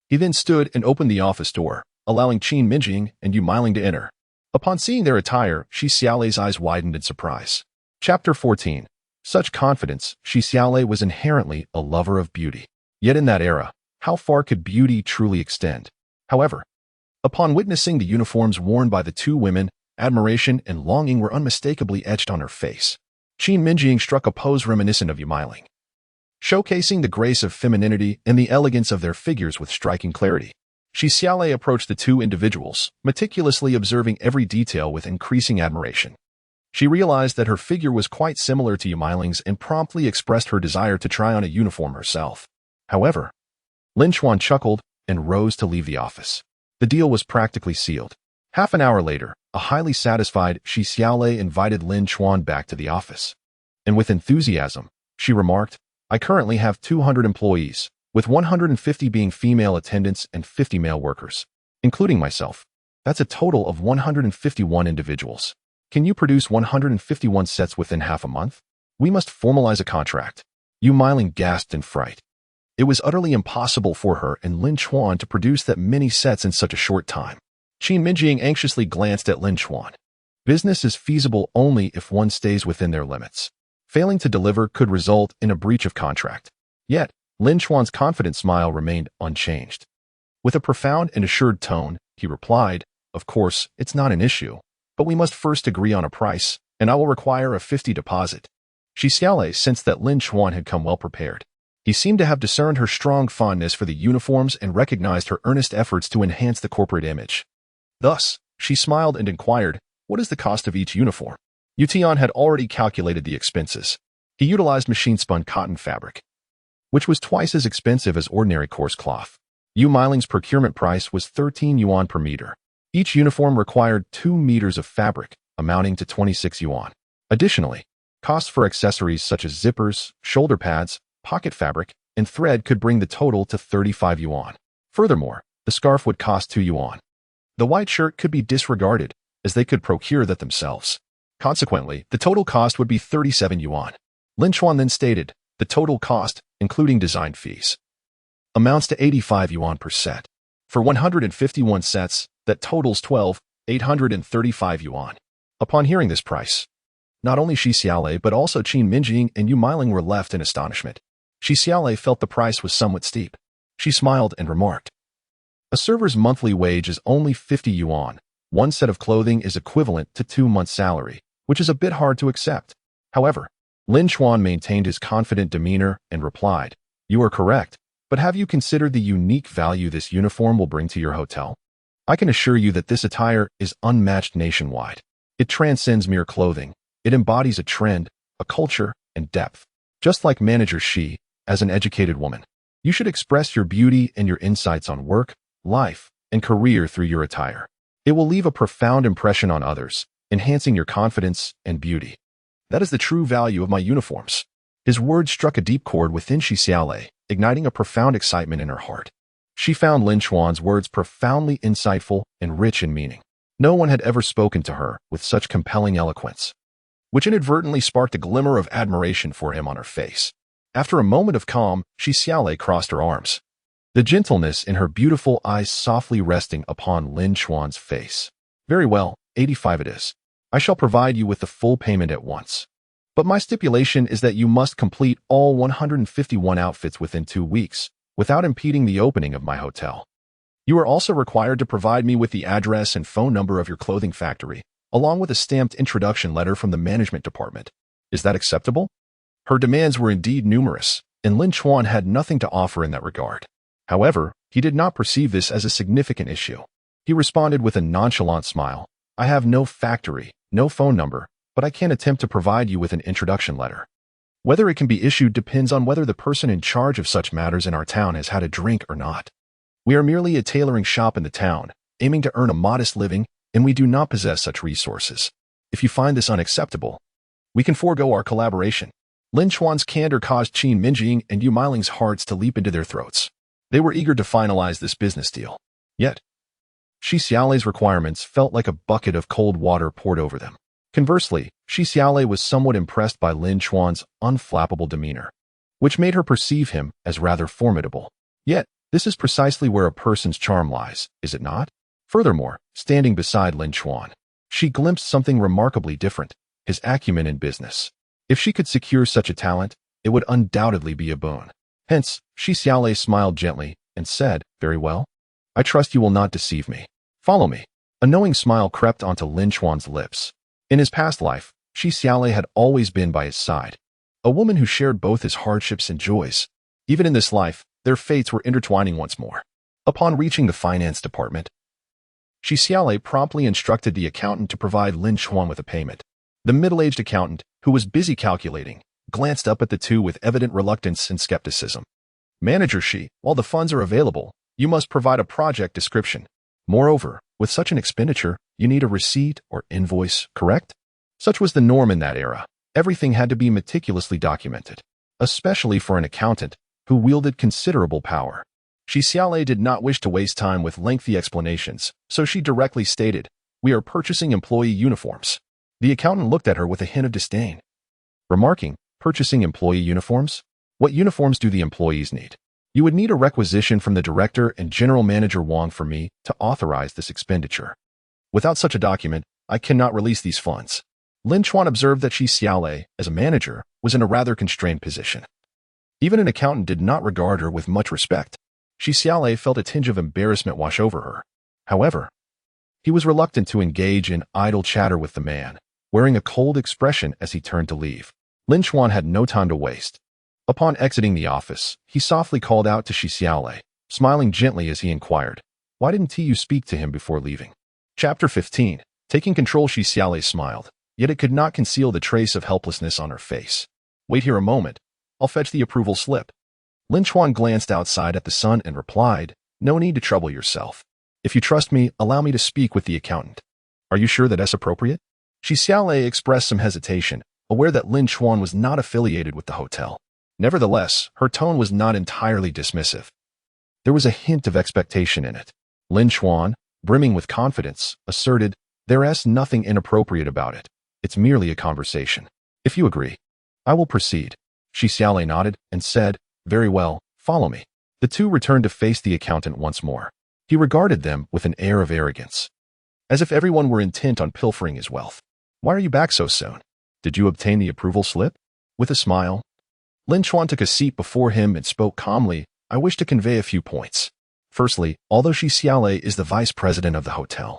He then stood and opened the office door, allowing Qin Mengying and Yumiling to enter. Upon seeing their attire, Shi Xiaolei's eyes widened in surprise. Chapter 14. Such confidence. Shi Xiaolei was inherently a lover of beauty. Yet in that era, how far could beauty truly extend? However, upon witnessing the uniforms worn by the 2 women, admiration and longing were unmistakably etched on her face. Qin Mengying struck a pose reminiscent of Yumiling, showcasing the grace of femininity and the elegance of their figures with striking clarity. Shi Xiaolei approached the 2 individuals, meticulously observing every detail with increasing admiration. She realized that her figure was quite similar to Yumiling's and promptly expressed her desire to try on a uniform herself. However, Lin Chuan chuckled and rose to leave the office. The deal was practically sealed. Half an hour later, a highly satisfied Shi Xiaolei invited Lin Chuan back to the office. And with enthusiasm, she remarked, "I currently have 200 employees, with 150 being female attendants and 50 male workers, including myself. That's a total of 151 individuals. Can you produce 151 sets within half a month? We must formalize a contract." Yumiling gasped in fright. It was utterly impossible for her and Lin Chuan to produce that many sets in such a short time. Qin Mengying anxiously glanced at Lin Chuan. Business is feasible only if one stays within their limits. Failing to deliver could result in a breach of contract. Yet, Lin Chuan's confident smile remained unchanged. With a profound and assured tone, he replied, "Of course, it's not an issue, but we must first agree on a price, and I will require a 50 deposit." Shi Xiaolei sensed that Lin Chuan had come well prepared. He seemed to have discerned her strong fondness for the uniforms and recognized her earnest efforts to enhance the corporate image. Thus, she smiled and inquired, "What is the cost of each uniform?" Yuan had already calculated the expenses. He utilized machine-spun cotton fabric, which was twice as expensive as ordinary coarse cloth. Yu Meiling's procurement price was 13 yuan per meter. Each uniform required 2 meters of fabric, amounting to 26 yuan. Additionally, costs for accessories such as zippers, shoulder pads, pocket fabric, and thread could bring the total to 35 yuan. Furthermore, the scarf would cost 2 yuan. The white shirt could be disregarded, as they could procure that themselves. Consequently, the total cost would be 37 yuan. Lin Chuan then stated, "The total cost, including design fees, amounts to 85 yuan per set. For 151 sets, that totals 12,835 yuan." Upon hearing this price, not only Shi Xiaolei but also Qin Mengying and Yu Meiling were left in astonishment. Shi Xiaolei felt the price was somewhat steep. She smiled and remarked, "A server's monthly wage is only 50 yuan. One set of clothing is equivalent to 2 months' salary, which is a bit hard to accept." However, Lin Chuan maintained his confident demeanor and replied, "You are correct, but have you considered the unique value this uniform will bring to your hotel? I can assure you that this attire is unmatched nationwide. It transcends mere clothing. It embodies a trend, a culture, and depth. Just like Manager Shi, as an educated woman, you should express your beauty and your insights on work, life, and career through your attire. It will leave a profound impression on others, enhancing your confidence and beauty. That is the true value of my uniforms." His words struck a deep chord within Shi Xiaolei, igniting a profound excitement in her heart. She found Lin Chuan's words profoundly insightful and rich in meaning. No one had ever spoken to her with such compelling eloquence, which inadvertently sparked a glimmer of admiration for him on her face. After a moment of calm, Shi Xiaolei crossed her arms, the gentleness in her beautiful eyes softly resting upon Lin Chuan's face. "Very well, 85 it is. I shall provide you with the full payment at once. But my stipulation is that you must complete all 151 outfits within 2 weeks, without impeding the opening of my hotel. You are also required to provide me with the address and phone number of your clothing factory, along with a stamped introduction letter from the management department. Is that acceptable?" Her demands were indeed numerous, and Lin Chuan had nothing to offer in that regard. However, he did not perceive this as a significant issue. He responded with a nonchalant smile, "I have no factory, no phone number, but I can attempt to provide you with an introduction letter. Whether it can be issued depends on whether the person in charge of such matters in our town has had a drink or not. We are merely a tailoring shop in the town, aiming to earn a modest living, and we do not possess such resources. If you find this unacceptable, we can forego our collaboration." Lin Chuan's candor caused Qin Mengying and Yu Meiling's hearts to leap into their throats. They were eager to finalize this business deal. Yet, Shi Xiaolei's requirements felt like a bucket of cold water poured over them. Conversely, Shi Xiaolei was somewhat impressed by Lin Chuan's unflappable demeanor, which made her perceive him as rather formidable. Yet, this is precisely where a person's charm lies, is it not? Furthermore, standing beside Lin Chuan, she glimpsed something remarkably different, his acumen in business. If she could secure such a talent, it would undoubtedly be a boon. Hence, Shi Xiaolei smiled gently and said, "Very well. I trust you will not deceive me. Follow me." A knowing smile crept onto Lin Chuan's lips. In his past life, Shi Xiaolei had always been by his side, a woman who shared both his hardships and joys. Even in this life, their fates were intertwining once more. Upon reaching the finance department, Shi Xiaolei promptly instructed the accountant to provide Lin Chuan with a payment. The middle-aged accountant, who was busy calculating, glanced up at the two with evident reluctance and skepticism. "Manager Shi, while the funds are available, you must provide a project description. Moreover, with such an expenditure, you need a receipt or invoice, correct?" Such was the norm in that era. Everything had to be meticulously documented, especially for an accountant who wielded considerable power. Shi Xiaolei did not wish to waste time with lengthy explanations, so she directly stated, "We are purchasing employee uniforms." The accountant looked at her with a hint of disdain, remarking, "Purchasing employee uniforms? What uniforms do the employees need? You would need a requisition from the director and general manager Wang for me to authorize this expenditure. Without such a document, I cannot release these funds. Lin Chuan observed that Shi Xiaolei, as a manager, was in a rather constrained position. Even an accountant did not regard her with much respect. Shi Xiaolei felt a tinge of embarrassment wash over her. However, he was reluctant to engage in idle chatter with the man, wearing a cold expression as he turned to leave. Lin Chuan had no time to waste. Upon exiting the office, he softly called out to Shi Xiaolei, smiling gently as he inquired, "Why didn't you speak to him before leaving?" Chapter 15. Taking control. Shi Xiaolei smiled, yet it could not conceal the trace of helplessness on her face. "Wait here a moment. I'll fetch the approval slip." Lin Chuan glanced outside at the sun and replied, "No need to trouble yourself. If you trust me, allow me to speak with the accountant." "Are you sure that that's appropriate?" Shi Xiaolei expressed some hesitation, aware that Lin Chuan was not affiliated with the hotel. Nevertheless, her tone was not entirely dismissive. There was a hint of expectation in it. Lin Chuan, brimming with confidence, asserted, "There's nothing inappropriate about it. It's merely a conversation. If you agree, I will proceed." Shi Xiaolei nodded and said, "Very well, follow me." The two returned to face the accountant once more. He regarded them with an air of arrogance, as if everyone were intent on pilfering his wealth. "Why are you back so soon? Did you obtain the approval slip?" With a smile, Lin Chuan took a seat before him and spoke calmly, "I wish to convey a few points. Firstly, although Shi Xiaolei is the vice president of the hotel,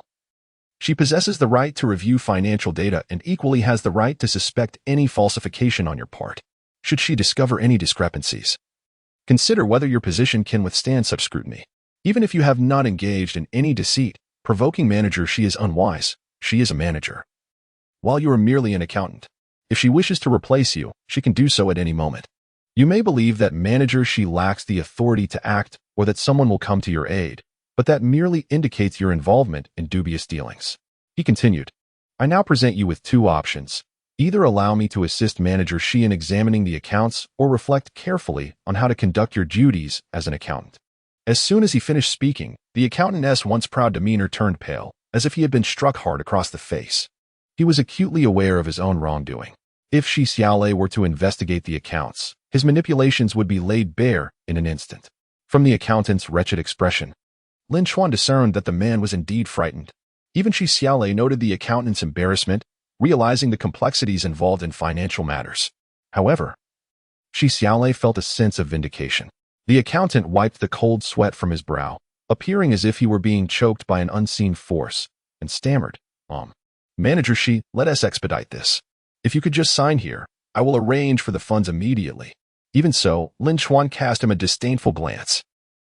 she possesses the right to review financial data and equally has the right to suspect any falsification on your part, should she discover any discrepancies. Consider whether your position can withstand such scrutiny. Even if you have not engaged in any deceit, provoking manager Shi is unwise. She is a manager, while you are merely an accountant. If she wishes to replace you, she can do so at any moment. You may believe that manager Shi lacks the authority to act or that someone will come to your aid, but that merely indicates your involvement in dubious dealings." He continued, "I now present you with two options. Either allow me to assist manager Shi in examining the accounts or reflect carefully on how to conduct your duties as an accountant." As soon as he finished speaking, the accountant's once proud demeanor turned pale, as if he had been struck hard across the face. He was acutely aware of his own wrongdoing. If Shi Xiaolei were to investigate the accounts, his manipulations would be laid bare in an instant. From the accountant's wretched expression, Lin Chuan discerned that the man was indeed frightened. Even Shi Xiaolei noted the accountant's embarrassment, realizing the complexities involved in financial matters. However, Shi Xiaolei felt a sense of vindication. The accountant wiped the cold sweat from his brow, appearing as if he were being choked by an unseen force, and stammered, "Manager Shi, let us expedite this. If you could just sign here, I will arrange for the funds immediately." Even so, Lin Chuan cast him a disdainful glance.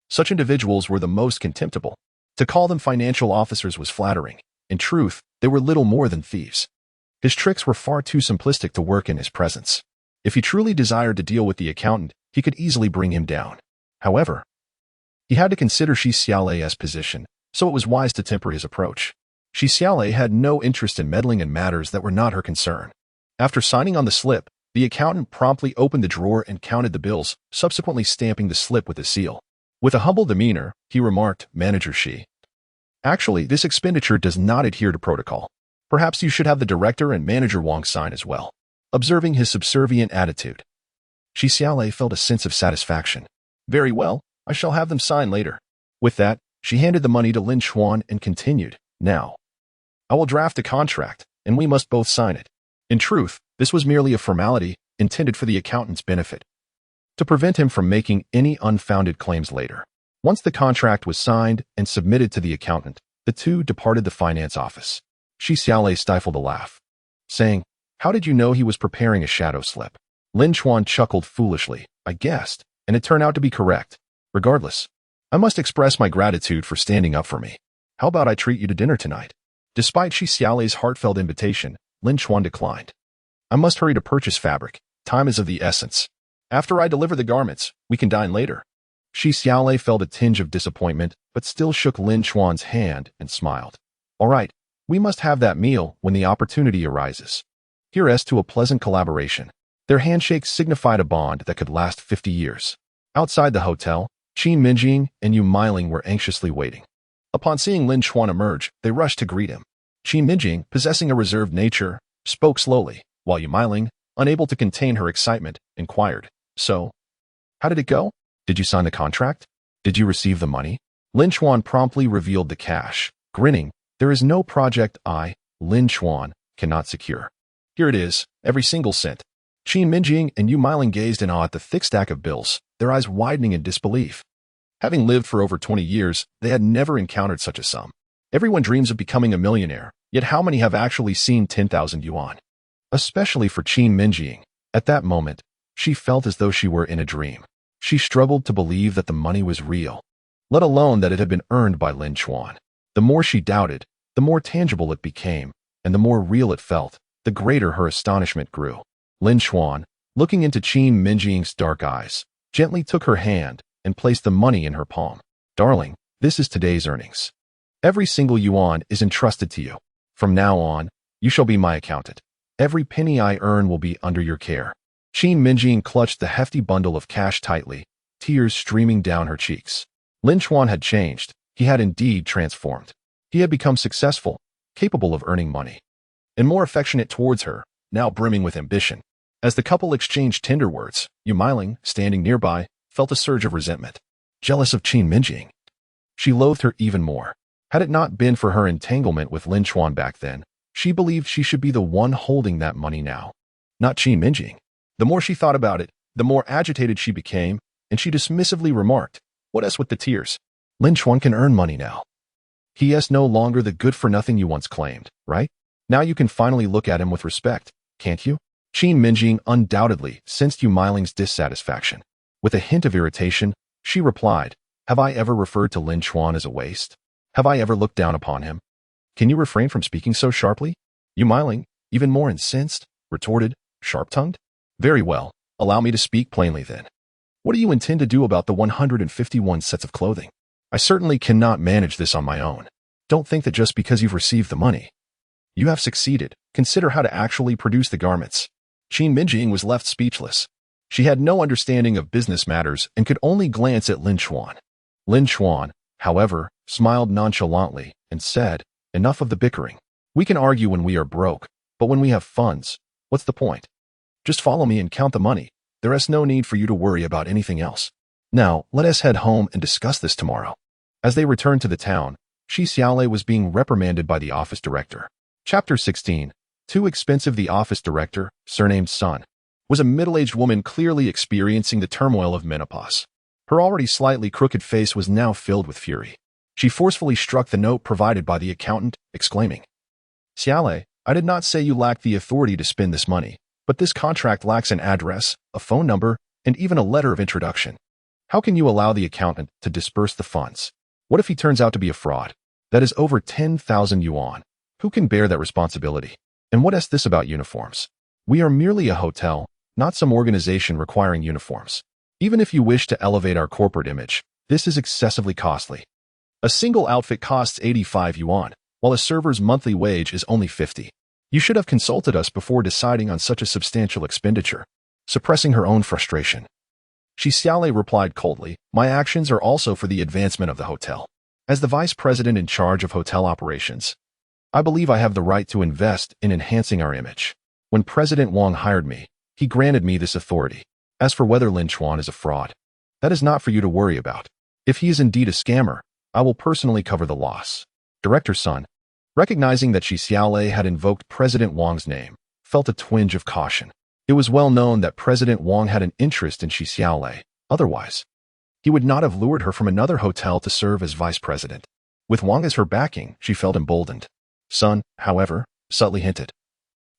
Such individuals were the most contemptible. To call them financial officers was flattering. In truth, they were little more than thieves. His tricks were far too simplistic to work in his presence. If he truly desired to deal with the accountant, he could easily bring him down. However, he had to consider Shi Xiaolei's position, so it was wise to temper his approach. Shi Xiaolei had no interest in meddling in matters that were not her concern. After signing on the slip, the accountant promptly opened the drawer and counted the bills, subsequently stamping the slip with his seal. With a humble demeanor, he remarked, "Manager Shi, actually, this expenditure does not adhere to protocol. Perhaps you should have the director and manager Wang sign as well." Observing his subservient attitude, Shi Xiaolei felt a sense of satisfaction. "Very well, I shall have them sign later." With that, she handed the money to Lin Chuan and continued, "Now, I will draft a contract, and we must both sign it." In truth, this was merely a formality intended for the accountant's benefit, to prevent him from making any unfounded claims later. Once the contract was signed and submitted to the accountant, the two departed the finance office. Shi Xiaolei stifled a laugh, saying, "How did you know he was preparing a shadow slip?" Lin Chuan chuckled foolishly. "I guessed, and it turned out to be correct. Regardless, I must express my gratitude for standing up for me. How about I treat you to dinner tonight?" Despite Shi Xiaolei's heartfelt invitation, Lin Chuan declined. "I must hurry to purchase fabric. Time is of the essence. After I deliver the garments, we can dine later." Shi Xiaolei felt a tinge of disappointment, but still shook Lin Chuan's hand and smiled. "All right, we must have that meal when the opportunity arises. Here's to a pleasant collaboration." Their handshake signified a bond that could last 50 years. Outside the hotel, Qin Mengying and Yuan were anxiously waiting. Upon seeing Lin Chuan emerge, they rushed to greet him. Qin Mengying, possessing a reserved nature, spoke slowly, while Yuan, unable to contain her excitement, inquired, "So, how did it go?" Did you sign the contract? Did you receive the money? Lin Chuan promptly revealed the cash, grinning. There is no project I, Lin Chuan, cannot secure. Here it is, every single cent. Qin Mengying and Yu Miling gazed in awe at the thick stack of bills, their eyes widening in disbelief. Having lived for over 20 years, they had never encountered such a sum. Everyone dreams of becoming a millionaire, yet how many have actually seen 10,000 yuan? Especially for Qin Mengying. At that moment, she felt as though she were in a dream. She struggled to believe that the money was real, let alone that it had been earned by Lin Chuan. The more she doubted, the more tangible it became, and the more real it felt, the greater her astonishment grew. Lin Chuan, looking into Qin Mengying's dark eyes, gently took her hand and placed the money in her palm. Darling, this is today's earnings. Every single yuan is entrusted to you. From now on, you shall be my accountant. Every penny I earn will be under your care. Qin Mengying clutched the hefty bundle of cash tightly, tears streaming down her cheeks. Lin Chuan had changed. He had indeed transformed. He had become successful, capable of earning money, and more affectionate towards her, now brimming with ambition. As the couple exchanged tender words, Yu Miling, standing nearby, felt a surge of resentment. Jealous of Qin Mengying. She loathed her even more. Had it not been for her entanglement with Lin Chuan back then, she believed she should be the one holding that money now, not Qin Mengying. The more she thought about it, the more agitated she became, and she dismissively remarked, "What else with the tears? Lin Chuan can earn money now. He is no longer the good-for-nothing you once claimed, right? Now you can finally look at him with respect, can't you?" Qin Mengying undoubtedly sensed Yu Miling's dissatisfaction. With a hint of irritation, she replied, "Have I ever referred to Lin Chuan as a waste? Have I ever looked down upon him? Can you refrain from speaking so sharply?" Yu Miling, even more incensed, retorted, sharp-tongued, "Very well, allow me to speak plainly then. What do you intend to do about the 151 sets of clothing? I certainly cannot manage this on my own. Don't think that just because you've received the money, you have succeeded. Consider how to actually produce the garments." Qin Mengying was left speechless. She had no understanding of business matters and could only glance at Lin Chuan. Lin Chuan, however, smiled nonchalantly and said, "Enough of the bickering. We can argue when we are broke, but when we have funds, what's the point? Just follow me and count the money. There is no need for you to worry about anything else. Now, let us head home and discuss this tomorrow." As they returned to the town, Shi Xiaolei was being reprimanded by the office director. Chapter 16. Too expensive. The office director, surnamed Sun, was a middle-aged woman clearly experiencing the turmoil of menopause. Her already slightly crooked face was now filled with fury. She forcefully struck the note provided by the accountant, exclaiming, "Xiaolei, I did not say you lacked the authority to spend this money, but this contract lacks an address, a phone number, and even a letter of introduction. How can you allow the accountant to disperse the funds? What if he turns out to be a fraud? That is over 10,000 yuan. Who can bear that responsibility? And what is this about uniforms? We are merely a hotel, not some organization requiring uniforms. Even if you wish to elevate our corporate image, this is excessively costly. A single outfit costs 85 yuan, while a server's monthly wage is only 50. You should have consulted us before deciding on such a substantial expenditure." Suppressing her own frustration, Shi Xiaolei replied coldly, "My actions are also for the advancement of the hotel. As the vice president in charge of hotel operations, I believe I have the right to invest in enhancing our image. When President Wang hired me, he granted me this authority. As for whether Lin Chuan is a fraud, that is not for you to worry about. If he is indeed a scammer, I will personally cover the loss." Director Sun, recognizing that Shi Xiaolei had invoked President Wang's name, felt a twinge of caution. It was well known that President Wang had an interest in Shi Xiaolei. Otherwise, he would not have lured her from another hotel to serve as vice president. With Wang as her backing, she felt emboldened. Sun, however, subtly hinted,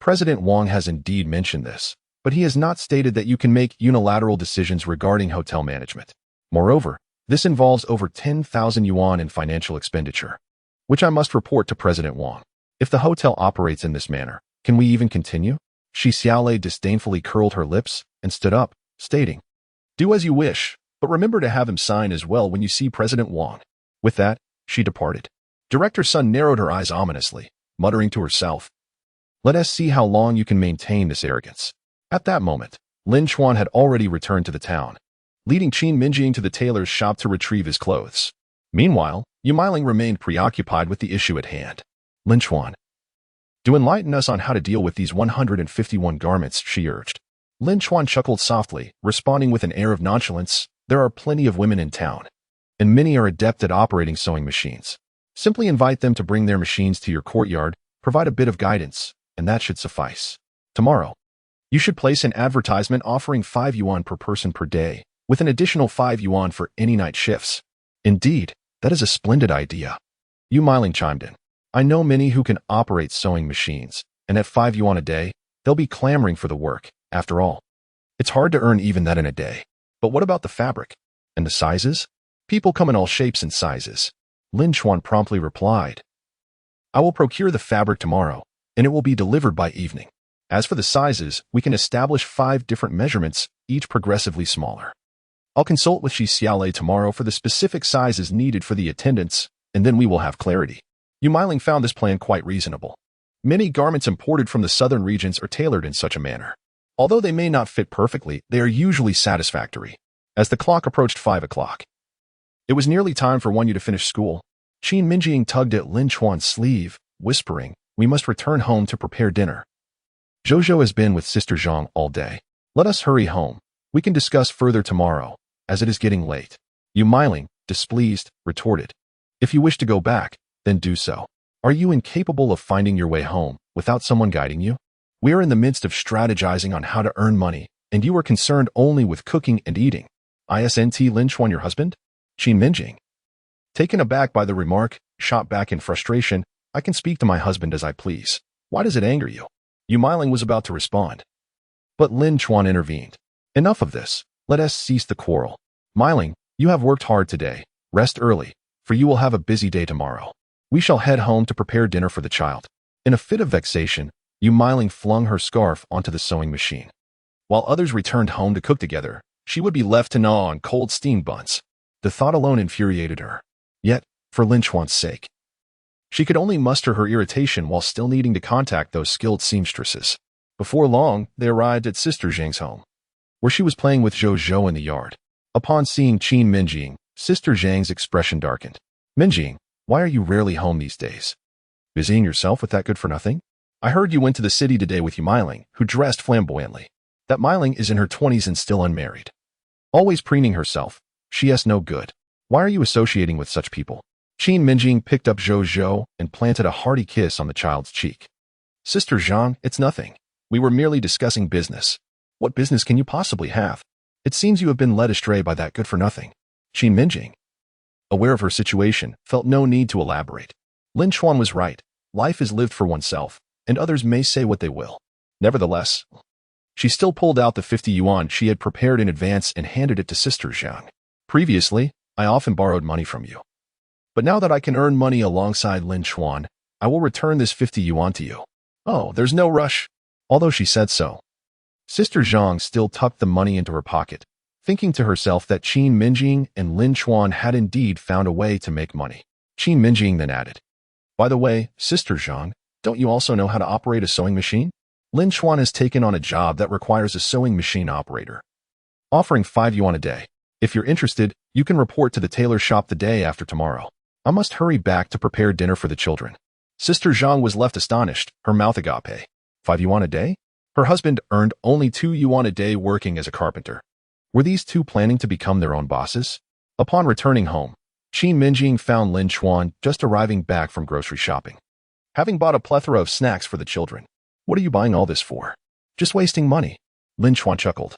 "President Wang has indeed mentioned this, but he has not stated that you can make unilateral decisions regarding hotel management. Moreover, this involves over 10,000 yuan in financial expenditure, which I must report to President Wang. If the hotel operates in this manner, can we even continue?" Shi Xiaolei disdainfully curled her lips and stood up, stating, "Do as you wish, but remember to have him sign as well when you see President Wang." With that, she departed. Director Sun narrowed her eyes ominously, muttering to herself, "Let us see how long you can maintain this arrogance." At that moment, Lin Chuan had already returned to the town, leading Qin Mengying to the tailor's shop to retrieve his clothes. Meanwhile, Yu Miling remained preoccupied with the issue at hand. "Lin Chuan, do enlighten us on how to deal with these 151 garments," she urged. Lin Chuan chuckled softly, responding with an air of nonchalance, There are plenty of women in town, and many are adept at operating sewing machines. Simply invite them to bring their machines to your courtyard, provide a bit of guidance, and that should suffice. Tomorrow, you should place an advertisement offering 5 yuan per person per day, with an additional 5 yuan for any night shifts. Indeed, that is a splendid idea. Yu Meiling chimed in. I know many who can operate sewing machines, and at 5 yuan a day, they'll be clamoring for the work. After all, it's hard to earn even that in a day. But what about the fabric? And the sizes? People come in all shapes and sizes. Lin Chuan promptly replied. I will procure the fabric tomorrow, and it will be delivered by evening. As for the sizes, we can establish 5 different measurements, each progressively smaller. I'll consult with Shi Xiaolei tomorrow for the specific sizes needed for the attendants, and then we will have clarity. Yu Meiling found this plan quite reasonable. Many garments imported from the southern regions are tailored in such a manner. Although they may not fit perfectly, they are usually satisfactory. As the clock approached 5 o'clock, it was nearly time for Wanyu to finish school. Qin Mengying tugged at Lin Chuan's sleeve, whispering, we must return home to prepare dinner. Zhou has been with Sister Zhang all day. Let us hurry home. We can discuss further tomorrow, as it is getting late. Yu Meiling, displeased, retorted. If you wish to go back, then do so. Are you incapable of finding your way home without someone guiding you? We are in the midst of strategizing on how to earn money, and you are concerned only with cooking and eating. Isn't Lin Chuan your husband? Qin Mengying. Taken aback by the remark, shot back in frustration, I can speak to my husband as I please. Why does it anger you? Yu Meiling was about to respond. But Lin Chuan intervened. Enough of this. Let us cease the quarrel. Meiling, you have worked hard today. Rest early, for you will have a busy day tomorrow. We shall head home to prepare dinner for the child. In a fit of vexation, Yu Meiling flung her scarf onto the sewing machine. While others returned home to cook together, she would be left to gnaw on cold steamed buns. The thought alone infuriated her. Yet, for Lin Chuan's sake, she could only muster her irritation while still needing to contact those skilled seamstresses. Before long, they arrived at Sister Zhang's home, where she was playing with Zhou in the yard. Upon seeing Qin Mengying, Sister Zhang's expression darkened. Mengying, why are you rarely home these days? Busying yourself with that good-for-nothing? I heard you went to the city today with Yu Meiling, who dressed flamboyantly. That Meiling is in her 20s and still unmarried. Always preening herself, she has no good. Why are you associating with such people? Qin Mengying picked up Zhou and planted a hearty kiss on the child's cheek. Sister Zhang, it's nothing. We were merely discussing business. What business can you possibly have? It seems you have been led astray by that good-for-nothing. Qin Mengying, aware of her situation, felt no need to elaborate. Lin Chuan was right. Life is lived for oneself, and others may say what they will. Nevertheless, she still pulled out the 50 yuan she had prepared in advance and handed it to Sister Zhang. Previously, I often borrowed money from you. But now that I can earn money alongside Lin Chuan, I will return this 50 yuan to you. Oh, there's no rush. Although she said so, Sister Zhang still tucked the money into her pocket, thinking to herself that Qin Mengying and Lin Chuan had indeed found a way to make money. Qin Mengying then added, by the way, Sister Zhang, don't you also know how to operate a sewing machine? Lin Chuan has taken on a job that requires a sewing machine operator, offering 5 yuan a day. If you're interested, you can report to the tailor shop the day after tomorrow. I must hurry back to prepare dinner for the children. Sister Zhang was left astonished, her mouth agape. 5 yuan a day? Her husband earned only 2 yuan a day working as a carpenter. Were these two planning to become their own bosses? Upon returning home, Qin Mengying found Lin Chuan just arriving back from grocery shopping, having bought a plethora of snacks for the children. What are you buying all this for? Just wasting money. Lin Chuan chuckled.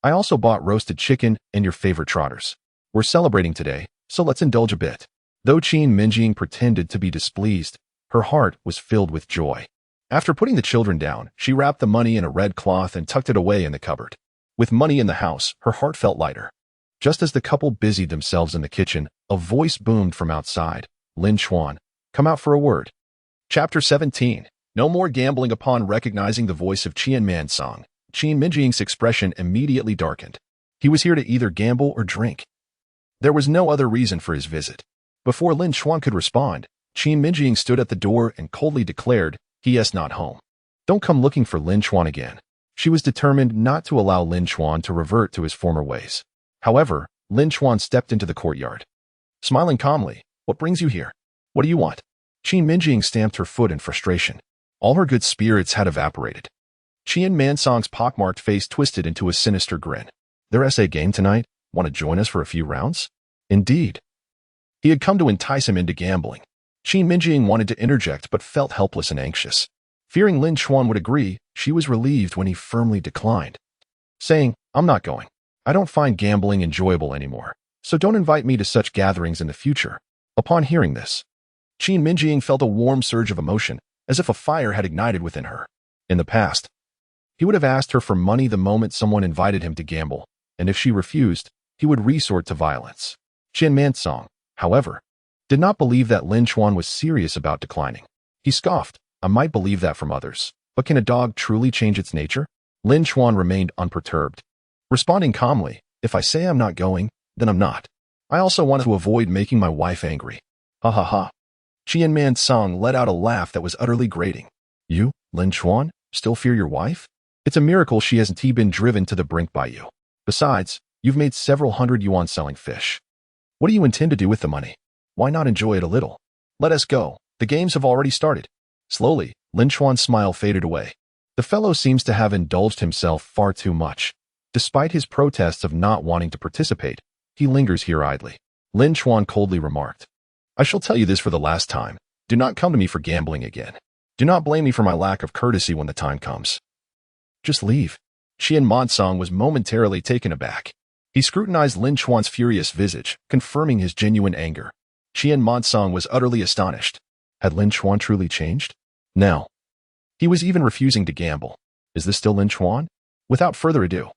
I also bought roasted chicken and your favorite trotters. We're celebrating today, so let's indulge a bit. Though Qin Mengying pretended to be displeased, her heart was filled with joy. After putting the children down, she wrapped the money in a red cloth and tucked it away in the cupboard. With money in the house, her heart felt lighter. Just as the couple busied themselves in the kitchen, a voice boomed from outside. Lin Chuan, come out for a word. Chapter 17. No more gambling. Upon recognizing the voice of Qin Mengying, Qin Mengying's expression immediately darkened. He was here to either gamble or drink. There was no other reason for his visit. Before Lin Chuan could respond, Qin Mengying stood at the door and coldly declared, he is not home. Don't come looking for Lin Chuan again. She was determined not to allow Lin Chuan to revert to his former ways. However, Lin Chuan stepped into the courtyard. Smiling calmly, what brings you here? What do you want? Qin Mengying stamped her foot in frustration. All her good spirits had evaporated. Qin Mengying's pockmarked face twisted into a sinister grin. There's a game tonight? Want to join us for a few rounds? Indeed. He had come to entice him into gambling. Qin Mengying wanted to interject but felt helpless and anxious. Fearing Lin Chuan would agree, she was relieved when he firmly declined, saying, "I'm not going. I don't find gambling enjoyable anymore, so don't invite me to such gatherings in the future." Upon hearing this, Qin Mengying felt a warm surge of emotion, as if a fire had ignited within her. In the past, he would have asked her for money the moment someone invited him to gamble, and if she refused, he would resort to violence. Qin Mengying, however, did not believe that Lin Chuan was serious about declining. He scoffed, "I might believe that from others, but can a dog truly change its nature?" Lin Chuan remained unperturbed, responding calmly, "If I say I'm not going, then I'm not. I also want to avoid making my wife angry." Ha ha ha. Qin Mengying let out a laugh that was utterly grating. "You, Lin Chuan, still fear your wife? It's a miracle she hasn't been driven to the brink by you. Besides, you've made several hundred yuan selling fish. What do you intend to do with the money? Why not enjoy it a little? Let us go. The games have already started." Slowly, Lin Chuan's smile faded away. The fellow seems to have indulged himself far too much. Despite his protests of not wanting to participate, he lingers here idly. Lin Chuan coldly remarked, "I shall tell you this for the last time. Do not come to me for gambling again. Do not blame me for my lack of courtesy when the time comes. Just leave." Qin Mengying was momentarily taken aback. He scrutinized Lin Chuan's furious visage, confirming his genuine anger. Qin Mengying was utterly astonished. Had Lin Chuan truly changed? No. He was even refusing to gamble. Is this still Lin Chuan? Without further ado,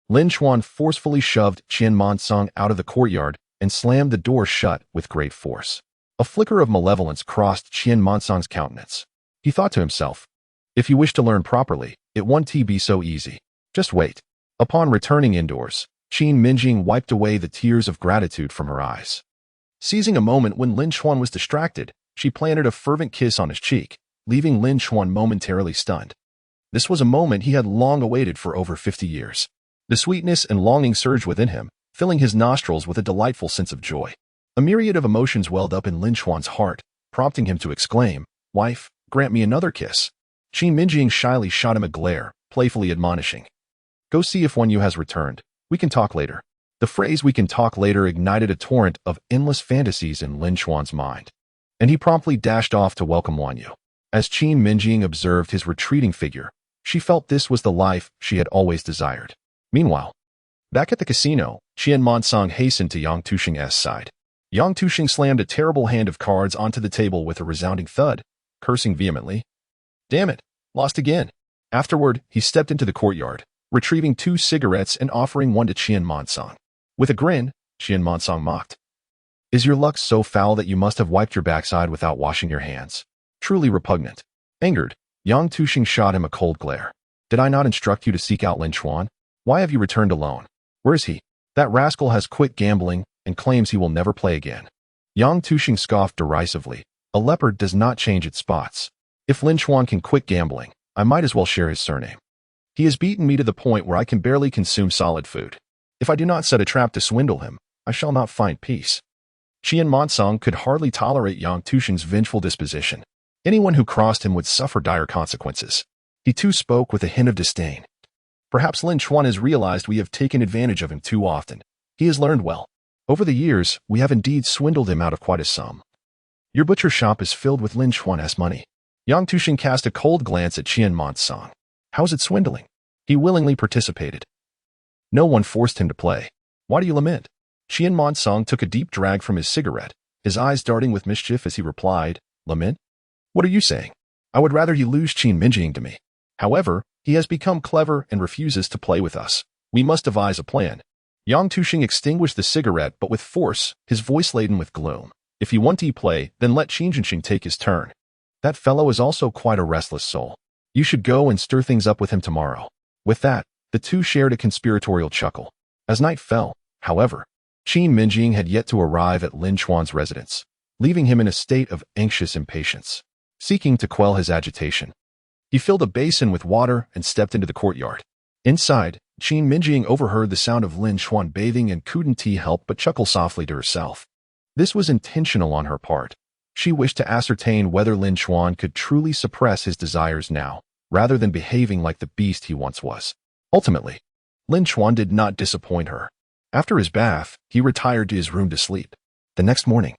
Lin Chuan forcefully shoved Qin Mengying out of the courtyard and slammed the door shut with great force. A flicker of malevolence crossed Qin Mengying's countenance. He thought to himself, "If you wish to learn properly, it won't be so easy. Just wait." Upon returning indoors, Qin Mengying wiped away the tears of gratitude from her eyes. Seizing a moment when Lin Chuan was distracted, she planted a fervent kiss on his cheek, leaving Lin Chuan momentarily stunned. This was a moment he had long awaited for over 50 years. The sweetness and longing surged within him, filling his nostrils with a delightful sense of joy. A myriad of emotions welled up in Lin Chuan's heart, prompting him to exclaim, "Wife, grant me another kiss." Qin Mengying shyly shot him a glare, playfully admonishing, "Go see if Wanyu has returned. We can talk later." The phrase "we can talk later" ignited a torrent of endless fantasies in Lin Chuan's mind, and he promptly dashed off to welcome Wanyu. As Qin Mengying observed his retreating figure, she felt this was the life she had always desired. Meanwhile, back at the casino, Qin Mengying hastened to Yang Tushing's side. Yang Tushing slammed a terrible hand of cards onto the table with a resounding thud, cursing vehemently. "Damn it, lost again." Afterward, he stepped into the courtyard, retrieving 2 cigarettes and offering one to Qin Mengying. With a grin, Qin Mengying mocked, "Is your luck so foul that you must have wiped your backside without washing your hands? Truly repugnant." Angered, Yang Tushing shot him a cold glare. "Did I not instruct you to seek out Lin Chuan? Why have you returned alone? Where is he? That rascal has quit gambling and claims he will never play again." Yang Tushing scoffed derisively. "A leopard does not change its spots. If Lin Chuan can quit gambling, I might as well share his surname. He has beaten me to the point where I can barely consume solid food. If I do not set a trap to swindle him, I shall not find peace." Qin Mengying could hardly tolerate Yang Tushing's vengeful disposition. Anyone who crossed him would suffer dire consequences. He too spoke with a hint of disdain. "Perhaps Lin Chuan has realized we have taken advantage of him too often. He has learned well. Over the years, we have indeed swindled him out of quite a sum. Your butcher shop is filled with Lin Chuan's money." Yang Tushing cast a cold glance at Qin Mengying. "How is it swindling? He willingly participated. No one forced him to play. Why do you lament?" Qin Mengying took a deep drag from his cigarette, his eyes darting with mischief as he replied, "Lament? What are you saying? I would rather you lose Qin Mengying to me. However, he has become clever and refuses to play with us. We must devise a plan." Yang Tushing extinguished the cigarette but with force, his voice laden with gloom. "If you want to play, then let Qin Mengying take his turn. That fellow is also quite a restless soul. You should go and stir things up with him tomorrow." With that, the two shared a conspiratorial chuckle. As night fell, however, Qin Mengying had yet to arrive at Lin Chuan's residence, leaving him in a state of anxious impatience. Seeking to quell his agitation, he filled a basin with water and stepped into the courtyard. Inside, Qin Mengying overheard the sound of Lin Chuan bathing and couldn't help but chuckle softly to herself. This was intentional on her part. She wished to ascertain whether Lin Chuan could truly suppress his desires now, rather than behaving like the beast he once was. Ultimately, Lin Chuan did not disappoint her. After his bath, he retired to his room to sleep. The next morning,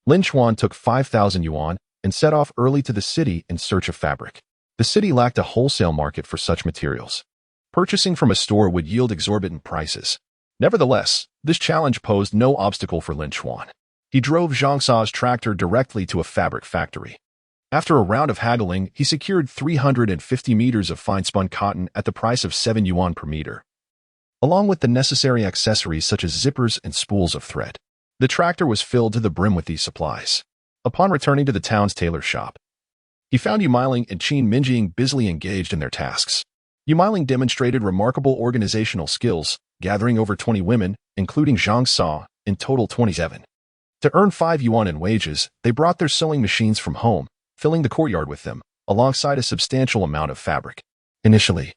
Lin Chuan took 5,000 yuan and set off early to the city in search of fabric. The city lacked a wholesale market for such materials. Purchasing from a store would yield exorbitant prices. Nevertheless, this challenge posed no obstacle for Lin Chuan. He drove Zhang Sa's tractor directly to a fabric factory. After a round of haggling, he secured 350 meters of fine-spun cotton at the price of 7 yuan per meter, along with the necessary accessories such as zippers and spools of thread. The tractor was filled to the brim with these supplies. Upon returning to the town's tailor shop, he found Yumiling and Qin Mengying busily engaged in their tasks. Yumiling demonstrated remarkable organizational skills, gathering over 20 women, including Zhang Sa, in total 27. To earn 5 yuan in wages, they brought their sewing machines from home, filling the courtyard with them, alongside a substantial amount of fabric. Initially,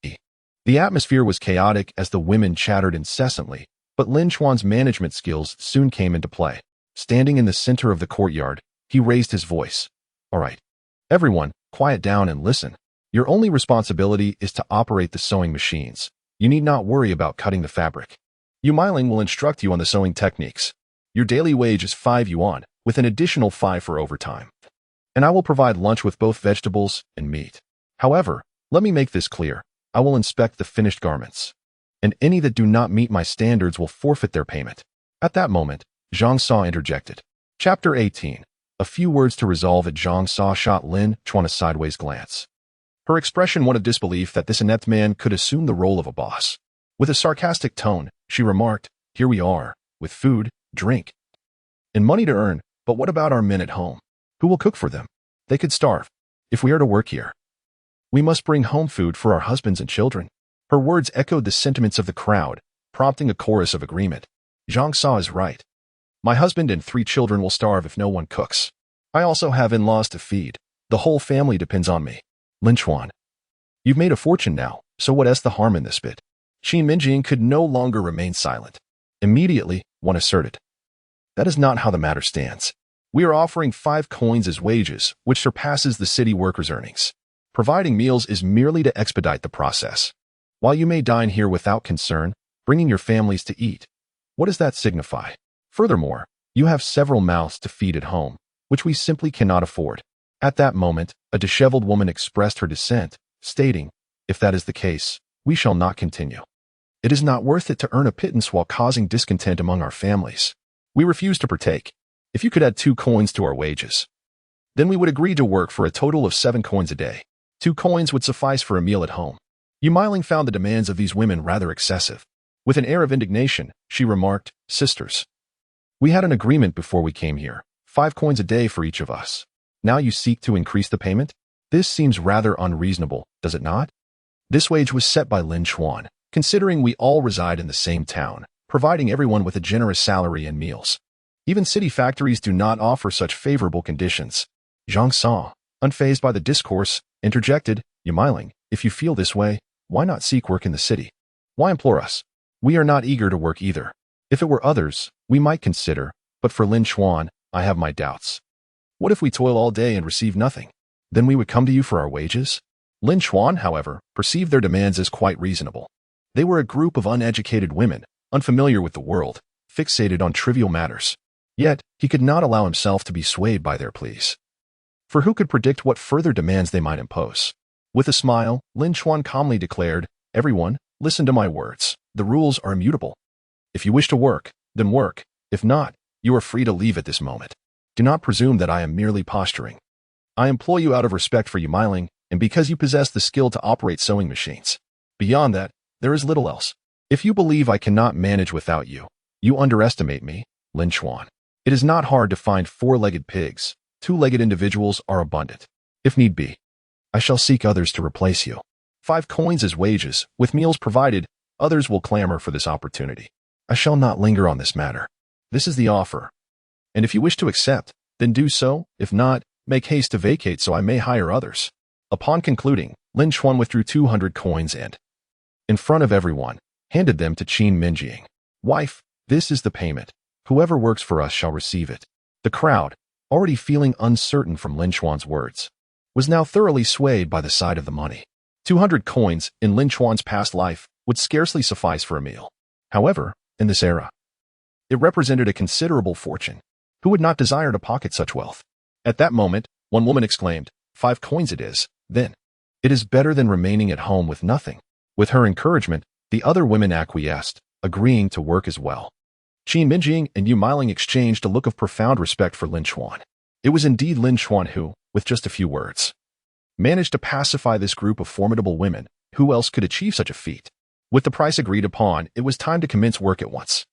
the atmosphere was chaotic as the women chattered incessantly, but Lin Chuan's management skills soon came into play. Standing in the center of the courtyard, he raised his voice. "All right, everyone, quiet down and listen. Your only responsibility is to operate the sewing machines. You need not worry about cutting the fabric. Yumiling will instruct you on the sewing techniques. Your daily wage is 5 yuan, with an additional 5 for overtime. And I will provide lunch with both vegetables and meat. However, let me make this clear. I will inspect the finished garments, and any that do not meet my standards will forfeit their payment." At that moment, Zhang Sa interjected. Chapter 18. A few words to resolve it. Zhang Sa shot Lin Chuan a sideways glance. Her expression one of disbelief that this inept man could assume the role of a boss. With a sarcastic tone, she remarked, "Here we are, with food, drink, and money to earn, but what about our men at home? Who will cook for them? They could starve. If we are to work here, we must bring home food for our husbands and children." Her words echoed the sentiments of the crowd, prompting a chorus of agreement. Zhang Sa is right. My husband and 3 children will starve if no one cooks. I also have in-laws to feed. The whole family depends on me. Lin Chuan, you've made a fortune now, so what's the harm in this bit? Qin Mengying could no longer remain silent. Immediately, one asserted, "That is not how the matter stands. We are offering 5 coins as wages, which surpasses the city workers' earnings. Providing meals is merely to expedite the process. While you may dine here without concern, bringing your families to eat, what does that signify? Furthermore, you have several mouths to feed at home, which we simply cannot afford." At that moment, a disheveled woman expressed her dissent, stating, "If that is the case, we shall not continue. It is not worth it to earn a pittance while causing discontent among our families. We refuse to partake. If you could add 2 coins to our wages, then we would agree to work for a total of 7 coins a day. 2 coins would suffice for a meal at home." Yumiling found the demands of these women rather excessive. With an air of indignation, she remarked, "Sisters, we had an agreement before we came here, 5 coins a day for each of us. Now you seek to increase the payment? This seems rather unreasonable, does it not?" This wage was set by Lin Chuan, considering we all reside in the same town, providing everyone with a generous salary and meals. Even city factories do not offer such favorable conditions. Zhang Sa, unfazed by the discourse, interjected, "Yumiling, if you feel this way, why not seek work in the city? Why implore us? We are not eager to work either. If it were others, we might consider, but for Lin Chuan, I have my doubts. What if we toil all day and receive nothing? Then we would come to you for our wages?" Lin Chuan, however, perceived their demands as quite reasonable. They were a group of uneducated women, unfamiliar with the world, fixated on trivial matters. Yet, he could not allow himself to be swayed by their pleas. For who could predict what further demands they might impose? With a smile, Lin Chuan calmly declared, "Everyone, listen to my words. The rules are immutable. If you wish to work, then work. If not, you are free to leave at this moment. Do not presume that I am merely posturing. I employ you out of respect for Yumiling, and because you possess the skill to operate sewing machines. Beyond that, there is little else. If you believe I cannot manage without you, you underestimate me, Lin Chuan. It is not hard to find 4-legged pigs. 2-legged individuals are abundant. If need be, I shall seek others to replace you. 5 coins as wages, with meals provided, others will clamor for this opportunity. I shall not linger on this matter. This is the offer. And if you wish to accept, then do so. If not, make haste to vacate so I may hire others." Upon concluding, Lin Chuan withdrew 200 coins and, in front of everyone, handed them to Qin Mengying. "Wife, this is the payment. Whoever works for us shall receive it." The crowd, already feeling uncertain from Lin Chuan's words, was now thoroughly swayed by the sight of the money. 200 coins in Lin Chuan's past life would scarcely suffice for a meal. However, in this era. It represented a considerable fortune. Who would not desire to pocket such wealth? At that moment, one woman exclaimed, 5 coins it is, then. It is better than remaining at home with nothing. With her encouragement, the other women acquiesced, agreeing to work as well. Qin Mengying and Yu Miling exchanged a look of profound respect for Lin Chuan. It was indeed Lin Chuan who, with just a few words, managed to pacify this group of formidable women. Who else could achieve such a feat? With the price agreed upon, it was time to commence work at once.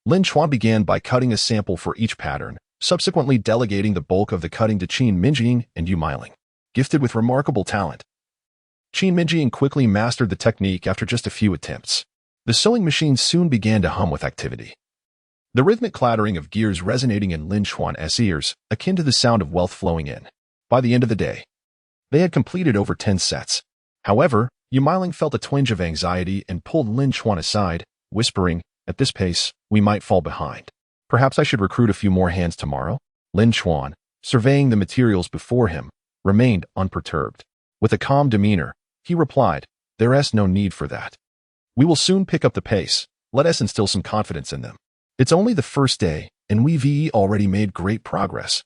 Lin Chuan began by cutting a sample for each pattern, subsequently delegating the bulk of the cutting to Qin Mengying and Yu Miling, gifted with remarkable talent. Qin Mengying quickly mastered the technique after just a few attempts. The sewing machine soon began to hum with activity. The rhythmic clattering of gears resonating in Lin Chuan's ears, akin to the sound of wealth flowing in. By the end of the day, they had completed over 10 sets. However, Yu Miling felt a twinge of anxiety and pulled Lin Chuan aside, whispering, "At this pace, we might fall behind. Perhaps I should recruit a few more hands tomorrow?" Lin Chuan, surveying the materials before him, remained unperturbed. With a calm demeanor, he replied, "There's no need for that. We will soon pick up the pace. Let us instill some confidence in them. It's only the first day, and we've already made great progress."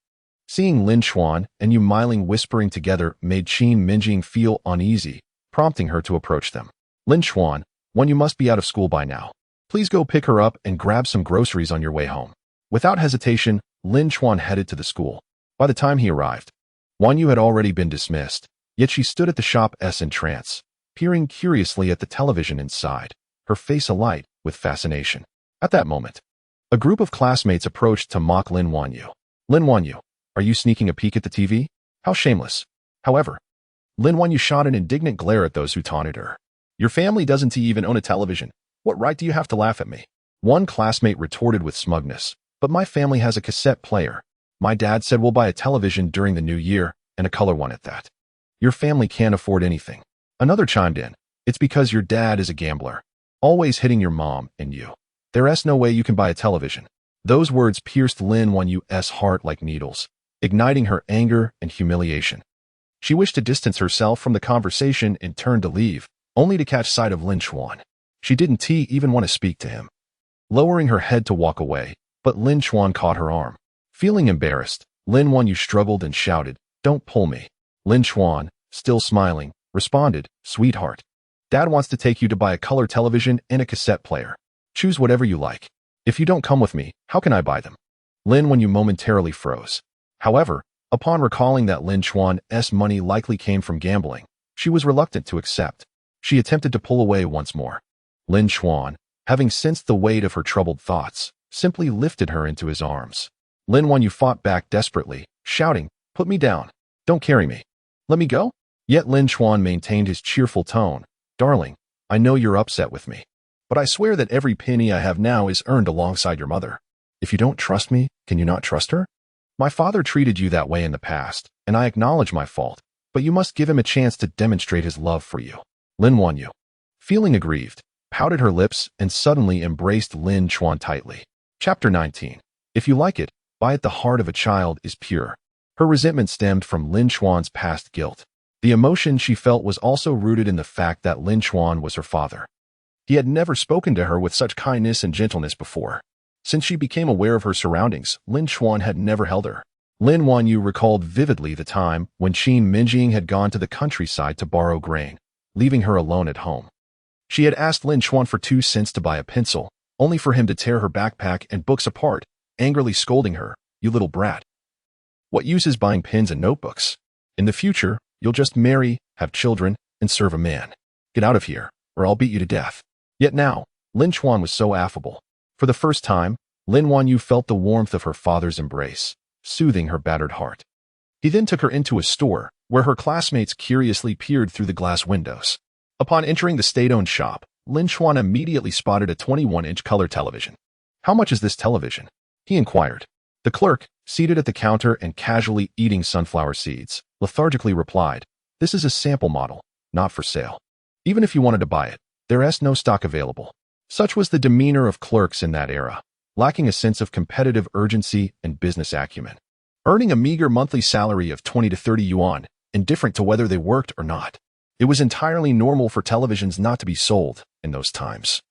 Seeing Lin Chuan and Yu Miling whispering together made Qin Mengying feel uneasy, prompting her to approach them. "Lin Chuan, you must be out of school by now. Please go pick her up and grab some groceries on your way home." Without hesitation, Lin Chuan headed to the school. By the time he arrived, Wanyu had already been dismissed, yet she stood at the shop's entrance, peering curiously at the television inside, her face alight with fascination. At that moment, a group of classmates approached to mock Lin Wanyu. "Lin Wanyu, are you sneaking a peek at the TV? How shameless." However, Lin Wanyu shot an indignant glare at those who taunted her. "Your family doesn't even own a television. What right do you have to laugh at me?" One classmate retorted with smugness, "But my family has a cassette player. My dad said we'll buy a television during the new year, and a color one at that. Your family can't afford anything." Another chimed in, "It's because your dad is a gambler, always hitting your mom and you. There's no way you can buy a television." Those words pierced Lin Wanyu's heart like needles, igniting her anger and humiliation. She wished to distance herself from the conversation and turned to leave, only to catch sight of Lin Chuan. She didn't even want to speak to him. Lowering her head to walk away, but Lin Chuan caught her arm. Feeling embarrassed, Lin Wanyu struggled and shouted, "Don't pull me." Lin Chuan, still smiling, responded, "Sweetheart, Dad wants to take you to buy a color television and a cassette player. Choose whatever you like. If you don't come with me, how can I buy them?" Lin Wanyu momentarily froze. However, upon recalling that Lin Chuan's money likely came from gambling, she was reluctant to accept. She attempted to pull away once more. Lin Chuan, having sensed the weight of her troubled thoughts, simply lifted her into his arms. Lin Wanyu fought back desperately, shouting, "Put me down. Don't carry me. Let me go." Yet Lin Chuan maintained his cheerful tone. "Darling, I know you're upset with me, but I swear that every penny I have now is earned alongside your mother. If you don't trust me, can you not trust her? My father treated you that way in the past, and I acknowledge my fault, but you must give him a chance to demonstrate his love for you." Lin Wanyu, feeling aggrieved, pouted her lips and suddenly embraced Lin Chuan tightly. Chapter 19. If you like it, buy it. The heart of a child is pure. Her resentment stemmed from Lin Chuan's past guilt. The emotion she felt was also rooted in the fact that Lin Chuan was her father. He had never spoken to her with such kindness and gentleness before. Since she became aware of her surroundings, Lin Chuan had never held her. Lin Wanyu recalled vividly the time when Qin Mengying had gone to the countryside to borrow grain, leaving her alone at home. She had asked Lin Chuan for 2 cents to buy a pencil, only for him to tear her backpack and books apart, angrily scolding her, "You little brat. What use is buying pens and notebooks? In the future, you'll just marry, have children, and serve a man. Get out of here, or I'll beat you to death." Yet now, Lin Chuan was so affable. For the first time, Lin Wanyu felt the warmth of her father's embrace, soothing her battered heart. He then took her into a store, where her classmates curiously peered through the glass windows. Upon entering the state-owned shop, Lin Chuan immediately spotted a 21-inch color television. "How much is this television?" he inquired. The clerk, seated at the counter and casually eating sunflower seeds, lethargically replied, "This is a sample model, not for sale. Even if you wanted to buy it, there's no stock available." Such was the demeanor of clerks in that era, lacking a sense of competitive urgency and business acumen. Earning a meager monthly salary of 20 to 30 yuan, indifferent to whether they worked or not. It was entirely normal for televisions not to be sold in those times.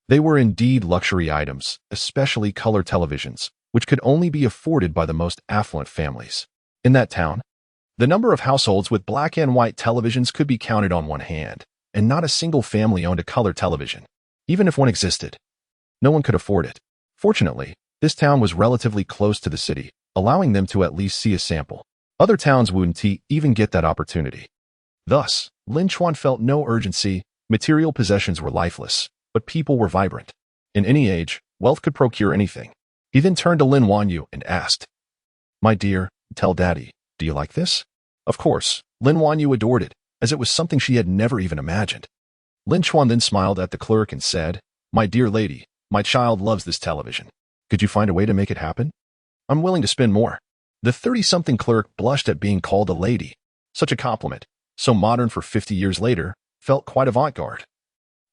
They were indeed luxury items, especially color televisions, which could only be afforded by the most affluent families. In that town, the number of households with black and white televisions could be counted on one hand, and not a single family owned a color television. Even if one existed, no one could afford it. Fortunately, this town was relatively close to the city, allowing them to at least see a sample. Other towns wouldn't even get that opportunity. Thus, Lin Chuan felt no urgency. Material possessions were lifeless, but people were vibrant. In any age, wealth could procure anything. He then turned to Lin Wanyu and asked, "My dear, tell Daddy, do you like this?" Of course, Lin Wanyu adored it, as it was something she had never even imagined. Lin Chuan then smiled at the clerk and said, "My dear lady, my child loves this television. Could you find a way to make it happen? I'm willing to spend more." The 30-something clerk blushed at being called a lady. Such a compliment, so modern for 50 years later, felt quite avant-garde.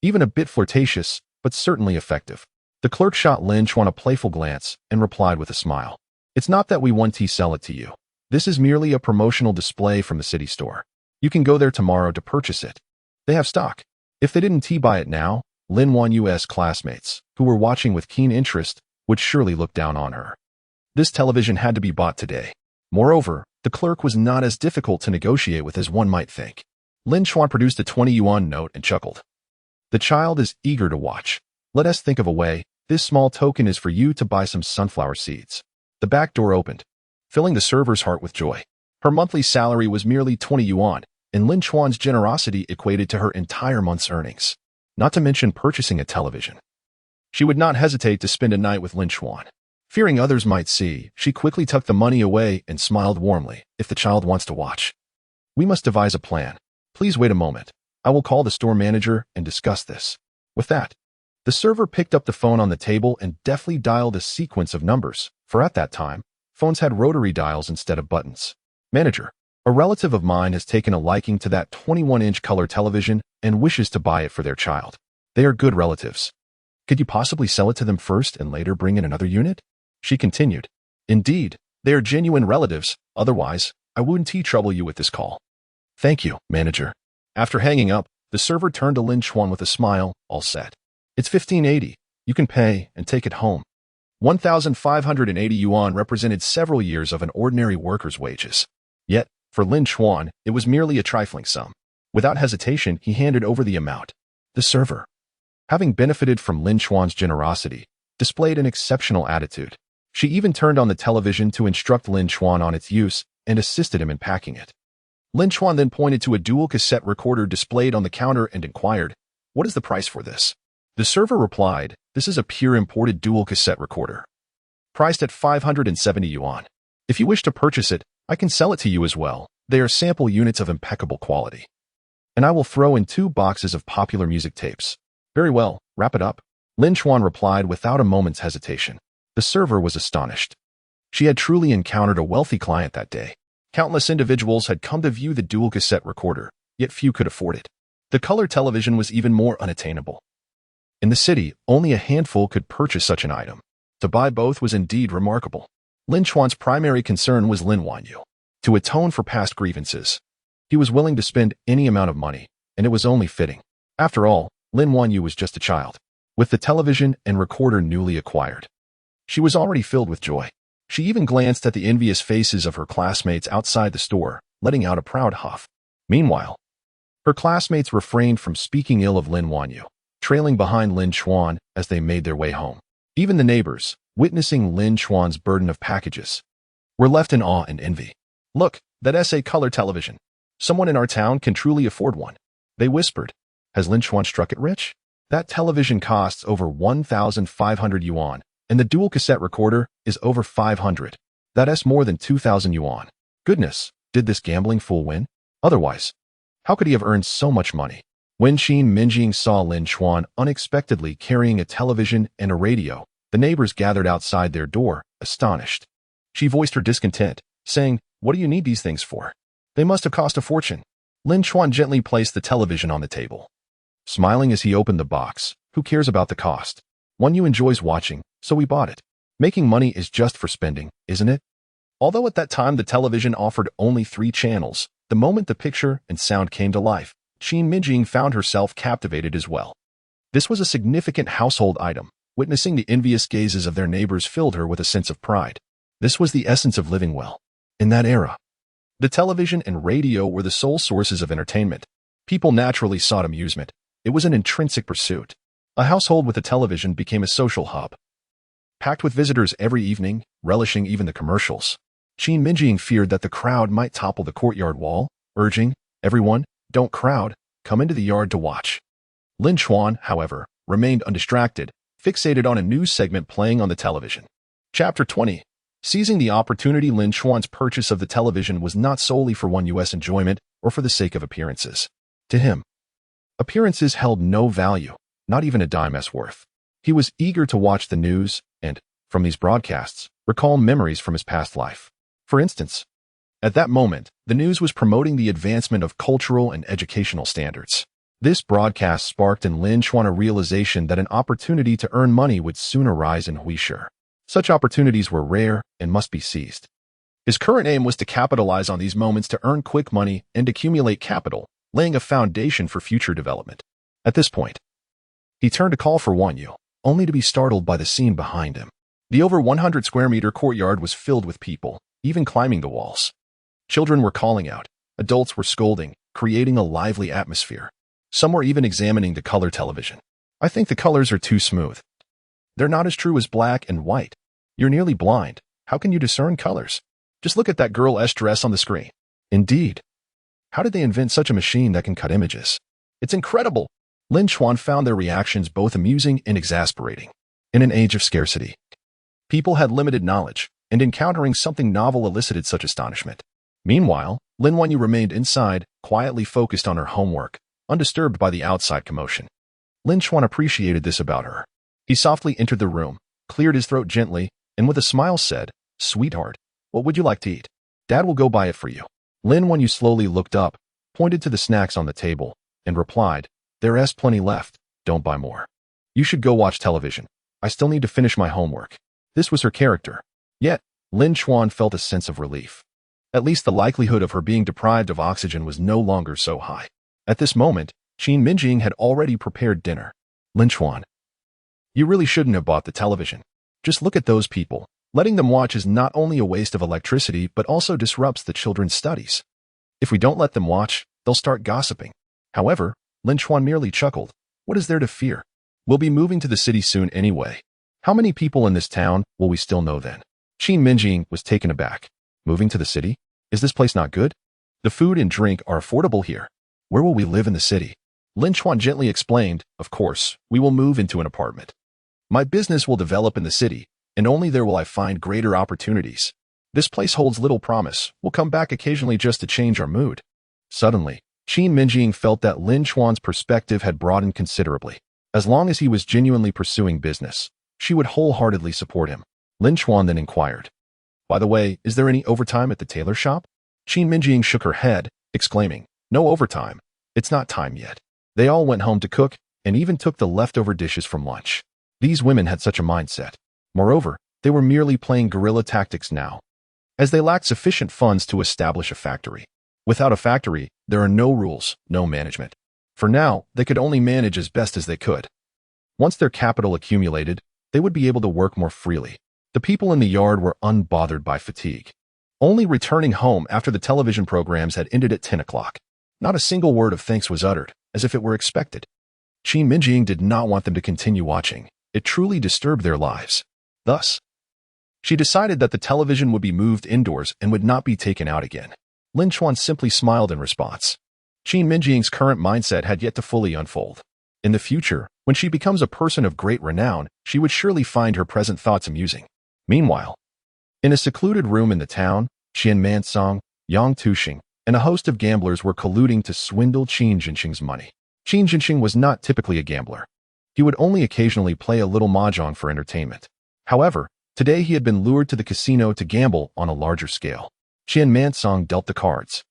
Even a bit flirtatious, but certainly effective. The clerk shot Lin Chuan a playful glance and replied with a smile. "It's not that we want to sell it to you. This is merely a promotional display from the city store. You can go there tomorrow to purchase it. They have stock." If they didn't buy it now, Lin Wanyu's classmates, who were watching with keen interest, would surely look down on her. This television had to be bought today. Moreover, the clerk was not as difficult to negotiate with as one might think. Lin Chuan produced a 20 yuan note and chuckled. "The child is eager to watch. Let us think of a way. This small token is for you to buy some sunflower seeds." The back door opened, filling the server's heart with joy. Her monthly salary was merely 20 yuan, and Lin Chuan's generosity equated to her entire month's earnings, not to mention purchasing a television. She would not hesitate to spend a night with Lin Chuan. Fearing others might see, she quickly tucked the money away and smiled warmly. "If the child wants to watch, we must devise a plan. Please wait a moment. I will call the store manager and discuss this." With that, the server picked up the phone on the table and deftly dialed a sequence of numbers, for at that time, phones had rotary dials instead of buttons. "Manager, a relative of mine has taken a liking to that 21-inch color television and wishes to buy it for their child. They are good relatives. Could you possibly sell it to them first and later bring in another unit?" She continued, "Indeed, they are genuine relatives. Otherwise, I wouldn't trouble you with this call." "Thank you, manager." After hanging up, the server turned to Lin Chuan with a smile. "All set. It's 1580. You can pay and take it home." 1,580 yuan represented several years of an ordinary worker's wages. Yet, for Lin Chuan, it was merely a trifling sum. Without hesitation, he handed over the amount. The server, having benefited from Lin Chuan's generosity, displayed an exceptional attitude. She even turned on the television to instruct Lin Chuan on its use and assisted him in packing it. Lin Chuan then pointed to a dual cassette recorder displayed on the counter and inquired, "What is the price for this?" The server replied, "This is a pure imported dual cassette recorder, priced at 570 yuan. If you wish to purchase it, I can sell it to you as well. They are sample units of impeccable quality. And I will throw in 2 boxes of popular music tapes." "Very well, wrap it up," Lin Chuan replied without a moment's hesitation. The server was astonished. She had truly encountered a wealthy client that day. Countless individuals had come to view the dual cassette recorder, yet few could afford it. The color television was even more unattainable. In the city, only a handful could purchase such an item. To buy both was indeed remarkable. Lin Chuan's primary concern was Lin Wanyu. To atone for past grievances, he was willing to spend any amount of money, and it was only fitting. After all, Lin Wanyu was just a child, with the television and recorder newly acquired. She was already filled with joy. She even glanced at the envious faces of her classmates outside the store, letting out a proud huff. Meanwhile, her classmates refrained from speaking ill of Lin Wanyu, trailing behind Lin Chuan as they made their way home. Even the neighbors, witnessing Lin Chuan's burden of packages, were left in awe and envy. "Look, that SA color television. Someone in our town can truly afford one," they whispered. "Has Lin Chuan struck it rich? That television costs over 1,500 yuan, and the dual cassette recorder is over 500. That's more than 2,000 yuan. Goodness, did this gambling fool win? Otherwise, how could he have earned so much money?" When Qin Mengying saw Lin Chuan unexpectedly carrying a television and a radio, the neighbors gathered outside their door, astonished. She voiced her discontent, saying, "What do you need these things for? They must have cost a fortune." Lin Chuan gently placed the television on the table, smiling as he opened the box. "Who cares about the cost? Wanyu enjoys watching, so we bought it. Making money is just for spending, isn't it?" Although at that time the television offered only 3 channels, the moment the picture and sound came to life, Qin Mengying found herself captivated as well. This was a significant household item. Witnessing the envious gazes of their neighbors filled her with a sense of pride. This was the essence of living well. In that era, the television and radio were the sole sources of entertainment. People naturally sought amusement. It was an intrinsic pursuit. A household with a television became a social hub, packed with visitors every evening, relishing even the commercials. Qin Mengying feared that the crowd might topple the courtyard wall, urging, "Everyone, don't crowd, come into the yard to watch." Lin Chuan, however, remained undistracted, fixated on a news segment playing on the television. Chapter 20. Seizing the opportunity. Lin Chuan's purchase of the television was not solely for US enjoyment or for the sake of appearances. To him, appearances held no value, not even a dime's worth. He was eager to watch the news and, from these broadcasts, recall memories from his past life. For instance, at that moment, the news was promoting the advancement of cultural and educational standards. This broadcast sparked in Lin Chuan a realization that an opportunity to earn money would soon arise in Huishi. Such opportunities were rare and must be seized. His current aim was to capitalize on these moments to earn quick money and accumulate capital, laying a foundation for future development. At this point, he turned to call for Wanyu, only to be startled by the scene behind him. The over 100 square meter courtyard was filled with people, even climbing the walls. Children were calling out, adults were scolding, creating a lively atmosphere. Some were even examining the color television. "I think the colors are too smooth. They're not as true as black and white. You're nearly blind. How can you discern colors? Just look at that girl's dress on the screen." Indeed. How did they invent such a machine that can cut images? It's incredible. Lin Chuan found their reactions both amusing and exasperating. In an age of scarcity, people had limited knowledge, and encountering something novel elicited such astonishment. Meanwhile, Lin Wanyu remained inside, quietly focused on her homework, undisturbed by the outside commotion. Lin Chuan appreciated this about her. He softly entered the room, cleared his throat gently, and with a smile said, "Sweetheart, what would you like to eat? Dad will go buy it for you." Lin Wanyu slowly looked up, pointed to the snacks on the table, and replied, "There's plenty left, don't buy more. You should go watch television. I still need to finish my homework." This was her character. Yet, Lin Chuan felt a sense of relief. At least the likelihood of her being deprived of oxygen was no longer so high. At this moment, Qin Mengying had already prepared dinner. "Lin Chuan, you really shouldn't have bought the television. Just look at those people. Letting them watch is not only a waste of electricity but also disrupts the children's studies. If we don't let them watch, they'll start gossiping." However, Lin Chuan merely chuckled. "What is there to fear? We'll be moving to the city soon anyway. How many people in this town will we still know then?" Qin Mengying was taken aback. "Moving to the city? Is this place not good? The food and drink are affordable here. Where will we live in the city?" Lin Chuan gently explained, "Of course, we will move into an apartment. My business will develop in the city, and only there will I find greater opportunities. This place holds little promise. We'll come back occasionally just to change our mood." Suddenly, Qin Mengying felt that Lin Chuan's perspective had broadened considerably. As long as he was genuinely pursuing business, she would wholeheartedly support him. Lin Chuan then inquired, "By the way, is there any overtime at the tailor shop?" Qin Mengying shook her head, exclaiming, "No overtime. It's not time yet." They all went home to cook and even took the leftover dishes from lunch. These women had such a mindset. Moreover, they were merely playing guerrilla tactics now, as they lacked sufficient funds to establish a factory. Without a factory, there are no rules, no management. For now, they could only manage as best as they could. Once their capital accumulated, they would be able to work more freely. The people in the yard were unbothered by fatigue, only returning home after the television programs had ended at 10 o'clock. Not a single word of thanks was uttered, as if it were expected. Qin Mengying did not want them to continue watching. It truly disturbed their lives. Thus, she decided that the television would be moved indoors and would not be taken out again. Lin Chuan simply smiled in response. Qin Mengying's current mindset had yet to fully unfold. In the future, when she becomes a person of great renown, she would surely find her present thoughts amusing. Meanwhile, in a secluded room in the town, Qin Mengying, Yang Tuxing, and a host of gamblers were colluding to swindle Qin Jinxing's money. Qin Jinxing was not typically a gambler. He would only occasionally play a little mahjong for entertainment. However, today he had been lured to the casino to gamble on a larger scale. Qin Mengying dealt the cards,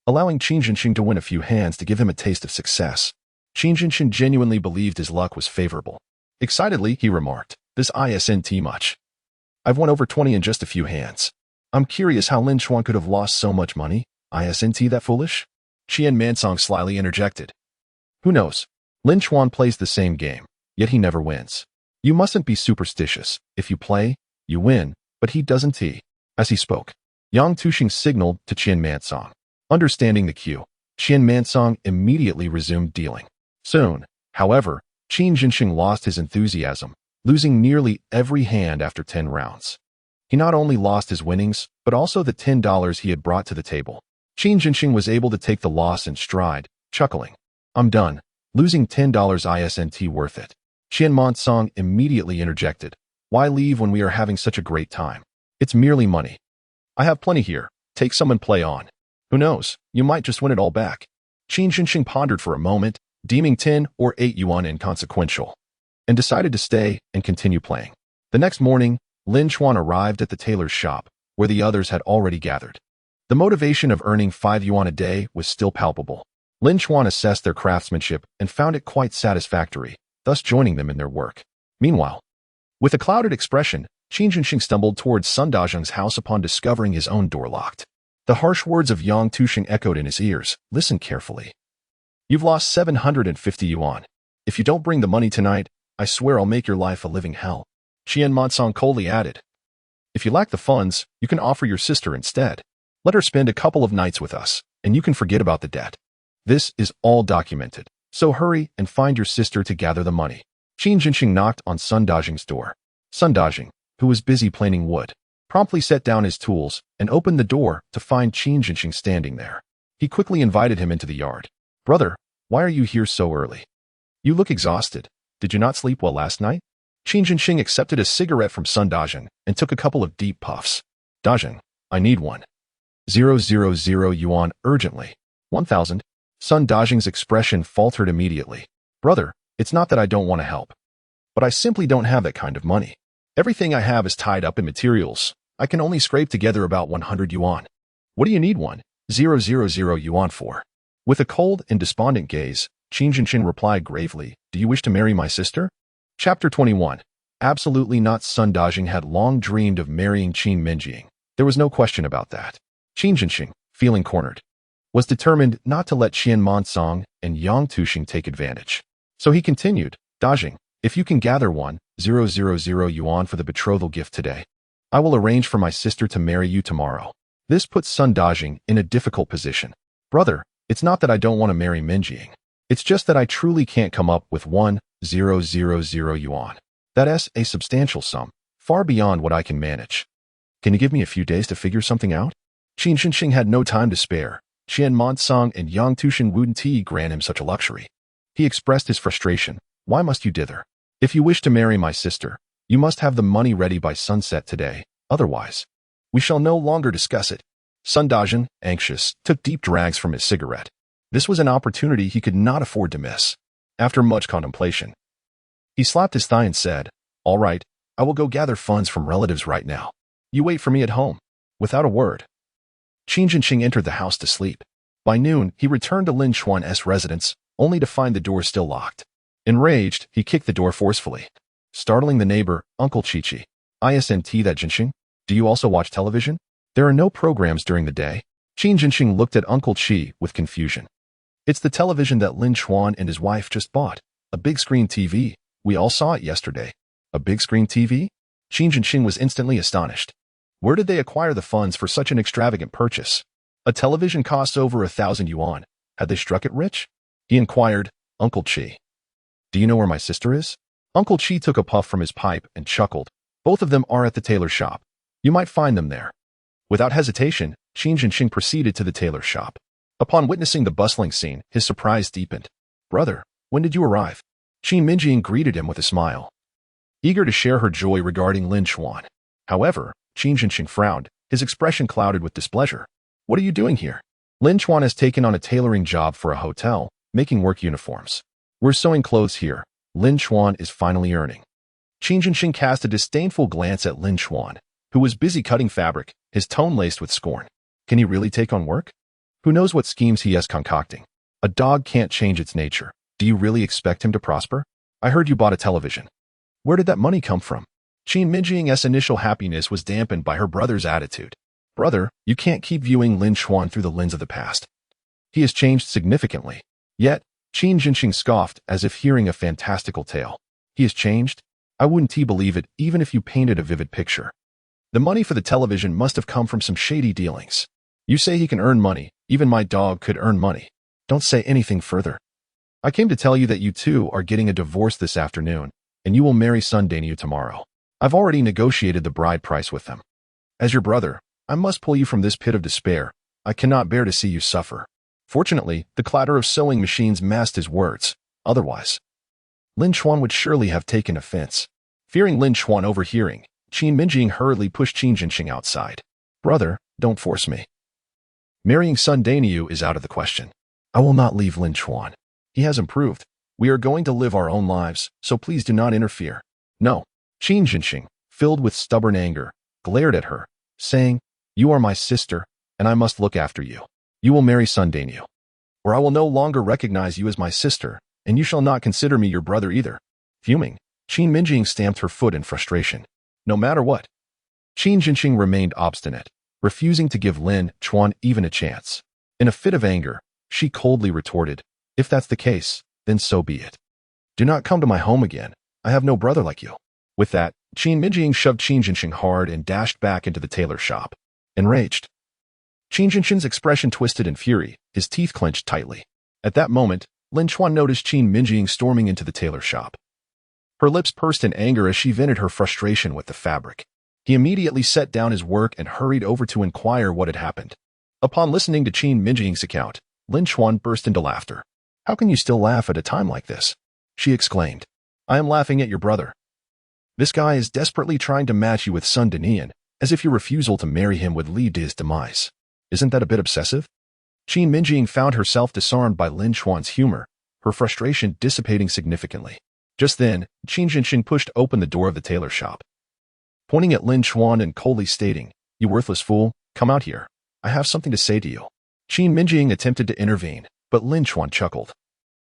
allowing Qin Jinxing to win a few hands to give him a taste of success. Qin Jinxing genuinely believed his luck was favorable. Excitedly, he remarked, "This isn't much. I've won over 20 in just a few hands. I'm curious how Lin Chuan could have lost so much money. Isn't that foolish?" Qin Mengying slyly interjected. "Who knows? Lin Chuan plays the same game, yet he never wins. You mustn't be superstitious. If you play, you win, but he doesn't. As he spoke, Yang Tuxing signaled to Qin Mengying. Understanding the cue, Qin Mengying immediately resumed dealing. Soon, however, Qin Jinxing lost his enthusiasm, losing nearly every hand after 10 rounds. He not only lost his winnings, but also the $10 he had brought to the table. Qin Jinxing was able to take the loss in stride, chuckling. I'm done. Losing $10 isn't worth it. Qin Mengying immediately interjected. Why leave when we are having such a great time? It's merely money. I have plenty here. Take some and play on. Who knows, you might just win it all back. Qin Jinxing pondered for a moment, deeming 10 or 8 yuan inconsequential, and decided to stay and continue playing. The next morning, Lin Chuan arrived at the tailor's shop, where the others had already gathered. The motivation of earning 5 yuan a day was still palpable. Lin Chuan assessed their craftsmanship and found it quite satisfactory, thus joining them in their work. Meanwhile, with a clouded expression, Qin Jinxing stumbled towards Sun Dazheng's house upon discovering his own door locked. The harsh words of Yang Tuxing echoed in his ears. Listen carefully. You've lost 750 yuan. If you don't bring the money tonight, I swear I'll make your life a living hell. Qin Mengying coldly added. If you lack the funds, you can offer your sister instead. Let her spend a couple of nights with us, and you can forget about the debt. This is all documented, so hurry and find your sister to gather the money. Qin Jinxing knocked on Sun Dazheng's door. Sun Dazheng, who was busy planing wood, promptly set down his tools and opened the door to find Qin Jinxing standing there. He quickly invited him into the yard. Brother, why are you here so early? You look exhausted. Did you not sleep well last night? Qin Jinxing accepted a cigarette from Sun Dazheng and took a couple of deep puffs. Dazheng, I need one. 000 yuan urgently. 1,000. Sun Dazheng's expression faltered immediately. Brother, it's not that I don't want to help, but I simply don't have that kind of money. Everything I have is tied up in materials. I can only scrape together about 100 yuan. What do you need 1,000 yuan for? With a cold and despondent gaze, Qin Jinxing replied gravely, Do you wish to marry my sister? Chapter 21. Absolutely not. Sun Dazheng had long dreamed of marrying Qin Mengying. There was no question about that. Qin Jinxing, feeling cornered, was determined not to let Qin Mengying and Yang Tuxing take advantage. So he continued, Dazheng, if you can gather 1,000 yuan for the betrothal gift today, I will arrange for my sister to marry you tomorrow. This puts Sun Dazheng in a difficult position. Brother, it's not that I don't want to marry Mengying. It's just that I truly can't come up with 1,000 yuan. That's a substantial sum, far beyond what I can manage. Can you give me a few days to figure something out? Qin Jinxing had no time to spare. Qin Mengying and Yang Tuxing wouldn't grant him such a luxury. He expressed his frustration. Why must you dither? If you wish to marry my sister, you must have the money ready by sunset today. Otherwise, we shall no longer discuss it. Sun Dazheng, anxious, took deep drags from his cigarette. This was an opportunity he could not afford to miss. After much contemplation, he slapped his thigh and said, All right, I will go gather funds from relatives right now. You wait for me at home. Without a word, Qin Jinxing entered the house to sleep. By noon, he returned to Lin Chuan's residence, only to find the door still locked. Enraged, he kicked the door forcefully, startling the neighbor, Uncle Chi-Chi. Isn't that Jinxing? Do you also watch television? There are no programs during the day. Qin Jinxing looked at Uncle Chi with confusion. It's the television that Lin Chuan and his wife just bought. A big screen TV. We all saw it yesterday. A big screen TV? Qin Jinxing was instantly astonished. Where did they acquire the funds for such an extravagant purchase? A television costs over 1,000 yuan. Had they struck it rich? He inquired, Uncle Chi. Do you know where my sister is? Uncle Chi took a puff from his pipe and chuckled. Both of them are at the tailor shop. You might find them there. Without hesitation, Qin Jinxing proceeded to the tailor shop. Upon witnessing the bustling scene, his surprise deepened. Brother, when did you arrive? Qin Mengying greeted him with a smile, eager to share her joy regarding Lin Chuan. However, Qin Jinxing frowned, his expression clouded with displeasure. What are you doing here? Lin Chuan has taken on a tailoring job for a hotel, making work uniforms. We're sewing clothes here. Lin Chuan is finally earning. Qin Jinxing cast a disdainful glance at Lin Chuan, who was busy cutting fabric, his tone laced with scorn. Can he really take on work? Who knows what schemes he is concocting? A dog can't change its nature. Do you really expect him to prosper? I heard you bought a television. Where did that money come from? Qin Mengying's initial happiness was dampened by her brother's attitude. Brother, you can't keep viewing Lin Chuan through the lens of the past. He has changed significantly. Yet, Qin Jinxing scoffed as if hearing a fantastical tale. He has changed? I wouldn't believe it even if you painted a vivid picture. The money for the television must have come from some shady dealings. You say he can earn money. Even my dog could earn money. Don't say anything further. I came to tell you that you two are getting a divorce this afternoon, and you will marry Sun Danyu tomorrow. I've already negotiated the bride price with them. As your brother, I must pull you from this pit of despair. I cannot bear to see you suffer. Fortunately, the clatter of sewing machines masked his words. Otherwise, Lin Chuan would surely have taken offense. Fearing Lin Chuan overhearing, Qin Mengying hurriedly pushed Qin Jinxing outside. Brother, don't force me. Marrying Sun Danyu is out of the question. I will not leave Lin Chuan. He has improved. We are going to live our own lives, so please do not interfere. No. Qin Jinxing, filled with stubborn anger, glared at her, saying, You are my sister, and I must look after you. You will marry Sun Danyu, or I will no longer recognize you as my sister, and you shall not consider me your brother either. Fuming, Qin Mengying stamped her foot in frustration. No matter what. Qin Jinxing remained obstinate, refusing to give Lin Chuan even a chance. In a fit of anger, she coldly retorted, If that's the case, then so be it. Do not come to my home again. I have no brother like you. With that, Qin Mengying shoved Qin Jinxing hard and dashed back into the tailor shop. Enraged, Qin Jinxing's expression twisted in fury, his teeth clenched tightly. At that moment, Lin Chuan noticed Qin Mengying storming into the tailor shop. Her lips pursed in anger as she vented her frustration with the fabric. He immediately set down his work and hurried over to inquire what had happened. Upon listening to Qin Mengying's account, Lin Chuan burst into laughter. How can you still laugh at a time like this? She exclaimed. I am laughing at your brother. This guy is desperately trying to match you with Sun Danyu, as if your refusal to marry him would lead to his demise. Isn't that a bit obsessive? Qin Mengying found herself disarmed by Lin Chuan's humor, her frustration dissipating significantly. Just then, Qin Jinxing pushed open the door of the tailor shop. Pointing at Lin Chuan and coldly stating, You worthless fool, come out here. I have something to say to you. Qin Mengying attempted to intervene, but Lin Chuan chuckled.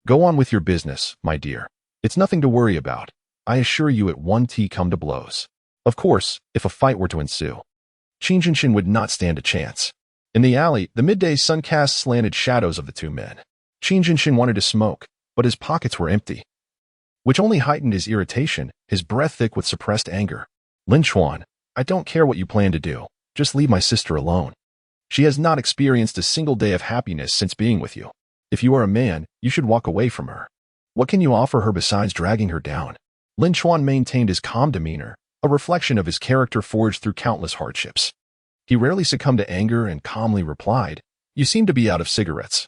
Go on with your business, my dear. It's nothing to worry about. I assure you it won't come to blows. Of course, if a fight were to ensue, Qin Jinxing would not stand a chance. In the alley, the midday sun cast slanted shadows of the two men. Qin Jinxing wanted to smoke, but his pockets were empty, which only heightened his irritation, his breath thick with suppressed anger. Lin Chuan, I don't care what you plan to do. Just leave my sister alone. She has not experienced a single day of happiness since being with you. If you are a man, you should walk away from her. What can you offer her besides dragging her down? Lin Chuan maintained his calm demeanor, a reflection of his character forged through countless hardships. He rarely succumbed to anger and calmly replied, You seem to be out of cigarettes.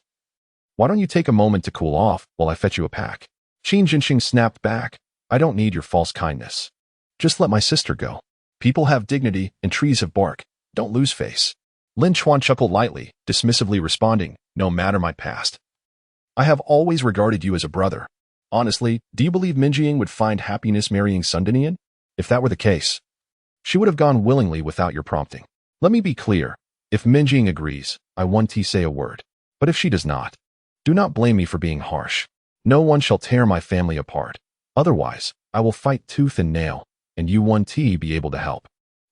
Why don't you take a moment to cool off while I fetch you a pack? Qin Jinxing snapped back, I don't need your false kindness. Just let my sister go. People have dignity and trees have bark. Don't lose face. Lin Chuan chuckled lightly, dismissively responding, No matter my past. I have always regarded you as a brother. Honestly, do you believe Mengying would find happiness marrying Sun Danyu? If that were the case, she would have gone willingly without your prompting. Let me be clear. If Mengying agrees, I won't say a word. But if she does not, do not blame me for being harsh. No one shall tear my family apart. Otherwise, I will fight tooth and nail, and you won't be able to help.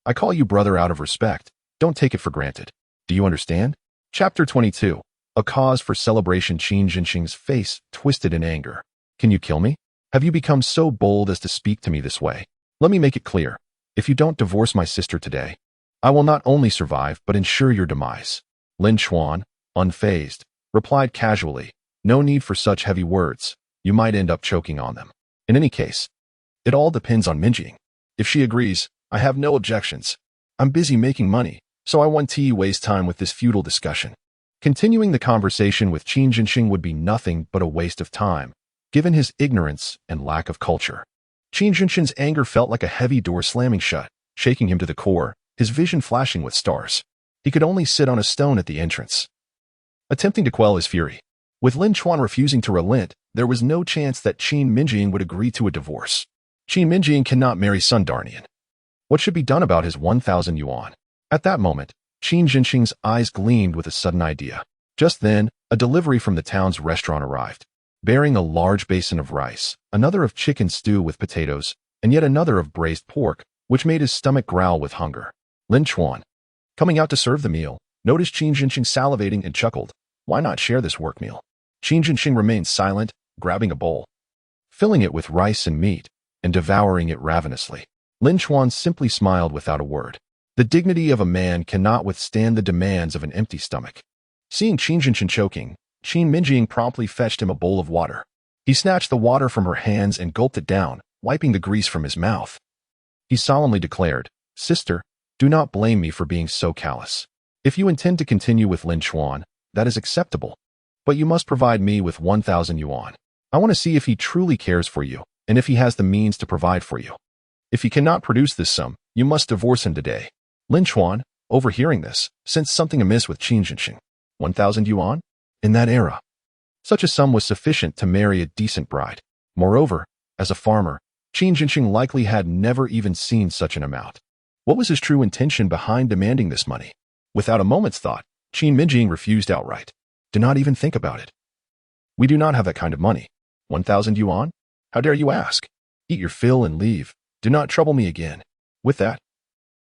I call you brother out of respect. Don't take it for granted. Do you understand? Chapter 22. A cause for celebration. Qin Jinxing's face twisted in anger. Can you kill me? Have you become so bold as to speak to me this way? Let me make it clear. If you don't divorce my sister today, I will not only survive but ensure your demise. Lin Chuan, unfazed, replied casually, No need for such heavy words. You might end up choking on them. In any case, it all depends on Mengying. If she agrees, I have no objections. I'm busy making money, so I won't waste time with this futile discussion. Continuing the conversation with Qin Jinxing would be nothing but a waste of time, given his ignorance and lack of culture. Qin Jinxing's anger felt like a heavy door slamming shut, shaking him to the core, his vision flashing with stars. He could only sit on a stone at the entrance, attempting to quell his fury. With Lin Chuan refusing to relent, there was no chance that Qin Mengying would agree to a divorce. Qin Mengying cannot marry Sun Danyu. What should be done about his 1,000 yuan? At that moment, Qin Jinxing's eyes gleamed with a sudden idea. Just then, a delivery from the town's restaurant arrived, bearing a large basin of rice, another of chicken stew with potatoes, and yet another of braised pork, which made his stomach growl with hunger. Lin Chuan, coming out to serve the meal, noticed Qin Jinxing salivating and chuckled. Why not share this work meal? Qin Jinxing remained silent, grabbing a bowl, filling it with rice and meat, and devouring it ravenously. Lin Chuan simply smiled without a word. The dignity of a man cannot withstand the demands of an empty stomach. Seeing Qin Mengying choking, Qin Mengying promptly fetched him a bowl of water. He snatched the water from her hands and gulped it down, wiping the grease from his mouth. He solemnly declared, "Sister, do not blame me for being so callous. If you intend to continue with Lin Chuan, that is acceptable. But you must provide me with 1,000 yuan. I want to see if he truly cares for you, and if he has the means to provide for you. If he cannot produce this sum, you must divorce him today." Lin Chuan, overhearing this, sensed something amiss with Qin Mengying. 1,000 yuan? In that era, such a sum was sufficient to marry a decent bride. Moreover, as a farmer, Qin Mengying likely had never even seen such an amount. What was his true intention behind demanding this money? Without a moment's thought, Qin Mengying refused outright. "Do not even think about it. We do not have that kind of money. 1,000 yuan? How dare you ask? Eat your fill and leave. Do not trouble me again." With that,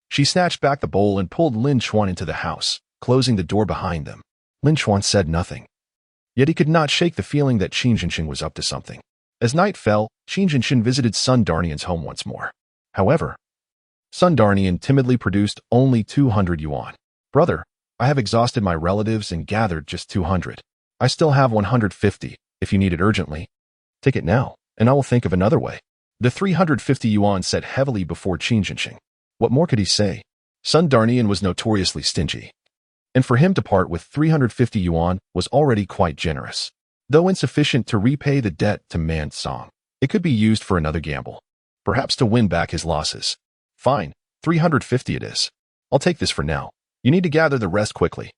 she snatched back the bowl and pulled Lin Chuan into the house, closing the door behind them. Lin Chuan said nothing. Yet he could not shake the feeling that Qin Mengying was up to something. As night fell, Qin Mengying visited Sun Darnian's home once more. However, Sun Darnian timidly produced only 200 yuan. "Brother, I have exhausted my relatives and gathered just 200. I still have 150, if you need it urgently. Take it now, and I will think of another way." The 350 yuan set heavily before Qin Mengying. What more could he say? Sun Darnian was notoriously stingy, and for him to part with 350 yuan was already quite generous. Though insufficient to repay the debt to Man Song, it could be used for another gamble, perhaps to win back his losses. "Fine, 350 it is. I'll take this for now. You need to gather the rest quickly."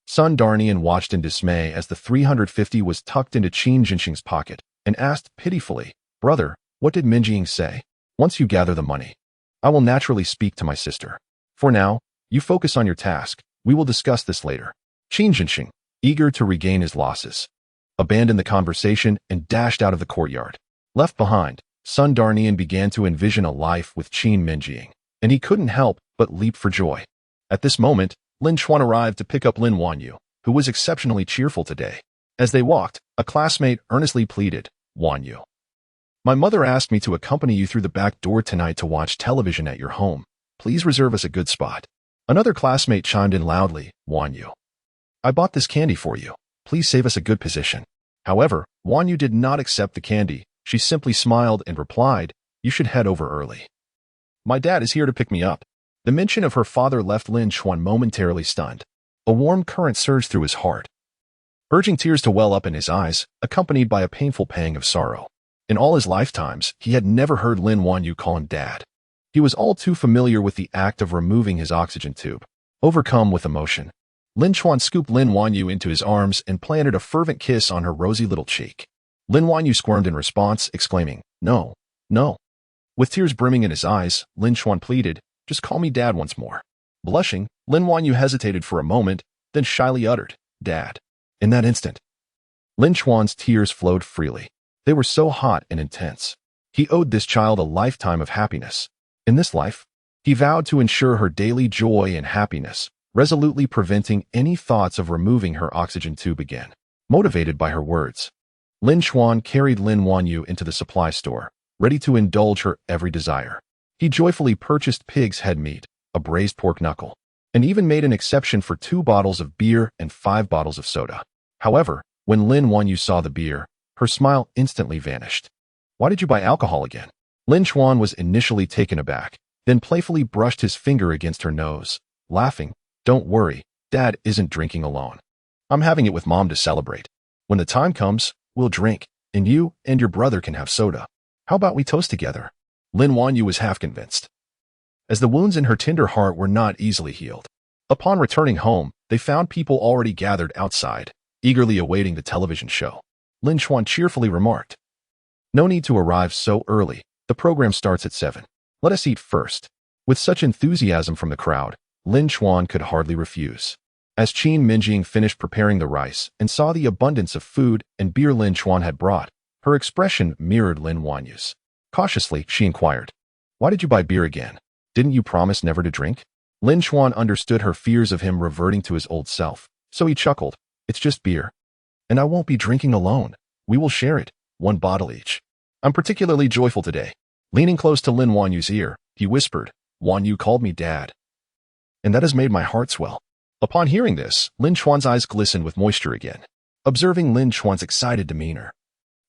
Sun Darnian watched in dismay as the 350 was tucked into Qin Mengying's pocket and asked pitifully, "Brother, what did Mengying say? Once you gather the money, I will naturally speak to my sister. For now, you focus on your task. We will discuss this later." Qin Mengying, eager to regain his losses, abandoned the conversation and dashed out of the courtyard. Left behind, Sun Darnian began to envision a life with Qin Mengying, and he couldn't help but leap for joy. At this moment, Lin Chuan arrived to pick up Lin Wanyu, who was exceptionally cheerful today. As they walked, a classmate earnestly pleaded, "Wanyu, my mother asked me to accompany you through the back door tonight to watch television at your home. Please reserve us a good spot." Another classmate chimed in loudly, "Wanyu, I bought this candy for you. Please save us a good position." However, Wanyu did not accept the candy. She simply smiled and replied, "You should head over early. My dad is here to pick me up." The mention of her father left Lin Chuan momentarily stunned. A warm current surged through his heart, urging tears to well up in his eyes, accompanied by a painful pang of sorrow. In all his lifetimes, he had never heard Lin Wanyu call him dad. He was all too familiar with the act of removing his oxygen tube. Overcome with emotion, Lin Chuan scooped Lin Wanyu into his arms and planted a fervent kiss on her rosy little cheek. Lin Wanyu squirmed in response, exclaiming, "No, no." With tears brimming in his eyes, Lin Chuan pleaded, "Just call me dad once more." Blushing, Lin Wanyu hesitated for a moment, then shyly uttered, "Dad." In that instant, Lin Chuan's tears flowed freely. They were so hot and intense. He owed this child a lifetime of happiness. In this life, he vowed to ensure her daily joy and happiness, resolutely preventing any thoughts of removing her oxygen tube again. Motivated by her words, Lin Chuan carried Lin Wanyu into the supply store, ready to indulge her every desire. He joyfully purchased pig's head meat, a braised pork knuckle, and even made an exception for 2 bottles of beer and 5 bottles of soda. However, when Lin Wanyu saw the beer, her smile instantly vanished. "Why did you buy alcohol again?" Lin Chuan was initially taken aback, then playfully brushed his finger against her nose, laughing, "Don't worry, Dad isn't drinking alone. I'm having it with Mom to celebrate. When the time comes, we'll drink, and you and your brother can have soda. How about we toast together?" Lin Wanyu was half convinced, as the wounds in her tender heart were not easily healed. Upon returning home, they found people already gathered outside, eagerly awaiting the television show. Lin Chuan cheerfully remarked, "No need to arrive so early. The program starts at 7. Let us eat first." With such enthusiasm from the crowd, Lin Chuan could hardly refuse. As Qin Mengying finished preparing the rice and saw the abundance of food and beer Lin Chuan had brought, her expression mirrored Lin Wanyu's. Cautiously, she inquired, "Why did you buy beer again? Didn't you promise never to drink?" Lin Chuan understood her fears of him reverting to his old self, so he chuckled, "It's just beer. And I won't be drinking alone. We will share it. one bottle each. I'm particularly joyful today. Leaning close to Lin Wanyu's ear, he whispered, Wanyu called me dad. And that has made my heart swell. Upon hearing this, Lin Chuan's eyes glistened with moisture again. Observing Lin Chuan's excited demeanor,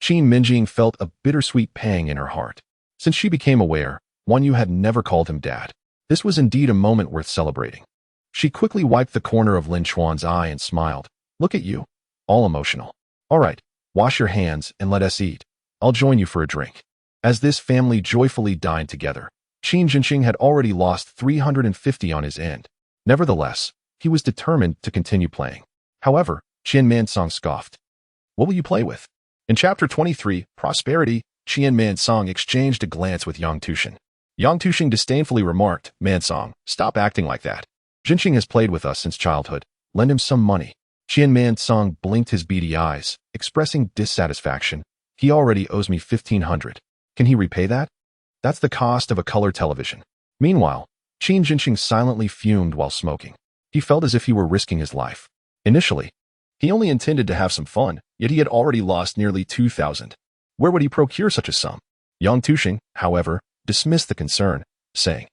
Qin Mengying felt a bittersweet pang in her heart. Since she became aware, Wanyu had never called him dad. This was indeed a moment worth celebrating. She quickly wiped the corner of Lin Chuan's eye and smiled. Look at you, all emotional. All right, wash your hands and let us eat. I'll join you for a drink. As this family joyfully dined together, Qin Mengying had already lost 350 on his end. Nevertheless, he was determined to continue playing. However, Qin Mengying scoffed. What will you play with? In Chapter 23, Prosperity, Qin Mengying exchanged a glance with Yang Tushing. Yang Tushing disdainfully remarked, Mengying, stop acting like that. Jinxing has played with us since childhood. Lend him some money. Qin Mengying blinked his beady eyes, expressing dissatisfaction. He already owes me 1,500. Can he repay that? That's the cost of a color television. Meanwhile, Qin Mengying silently fumed while smoking. He felt as if he were risking his life. Initially, he only intended to have some fun, yet he had already lost nearly 2,000. Where would he procure such a sum? Yang Tushing, however, dismissed the concern, saying,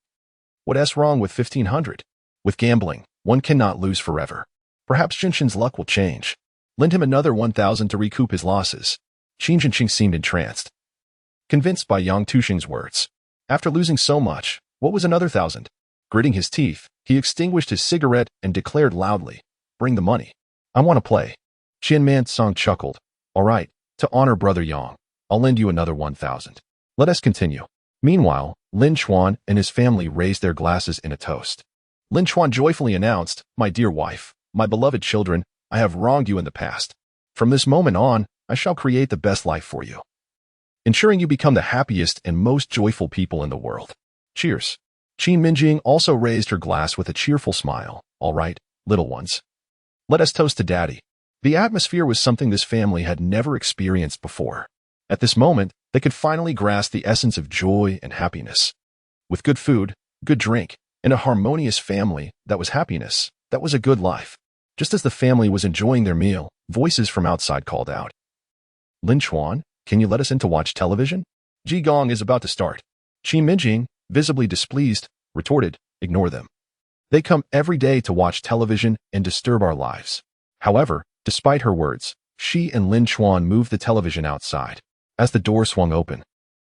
What's wrong with 1,500? With gambling, one cannot lose forever. Perhaps Jinxing's luck will change. Lend him another 1,000 to recoup his losses. Qin Mengying seemed entranced, convinced by Yang Tushing's words. After losing so much, what was another 1,000? Gritting his teeth, he extinguished his cigarette and declared loudly, Bring the money. I want to play. Qin Mengying chuckled. All right, to honor Brother Yang, I'll lend you another 1,000. Let us continue. Meanwhile, Lin Chuan and his family raised their glasses in a toast. Lin Chuan joyfully announced, My dear wife, my beloved children, I have wronged you in the past. From this moment on, I shall create the best life for you, ensuring you become the happiest and most joyful people in the world. Cheers. Qin Mengying also raised her glass with a cheerful smile. All right, little ones. Let us toast to Daddy. The atmosphere was something this family had never experienced before. At this moment, they could finally grasp the essence of joy and happiness. With good food, good drink, and a harmonious family, that was happiness. That was a good life. Just as the family was enjoying their meal, voices from outside called out. Lin Chuan, can you let us in to watch television? Ji Gong is about to start. Qin Mengying, visibly displeased, retorted, Ignore them. They come every day to watch television and disturb our lives. However, despite her words, she and Lin Chuan moved the television outside. As the door swung open,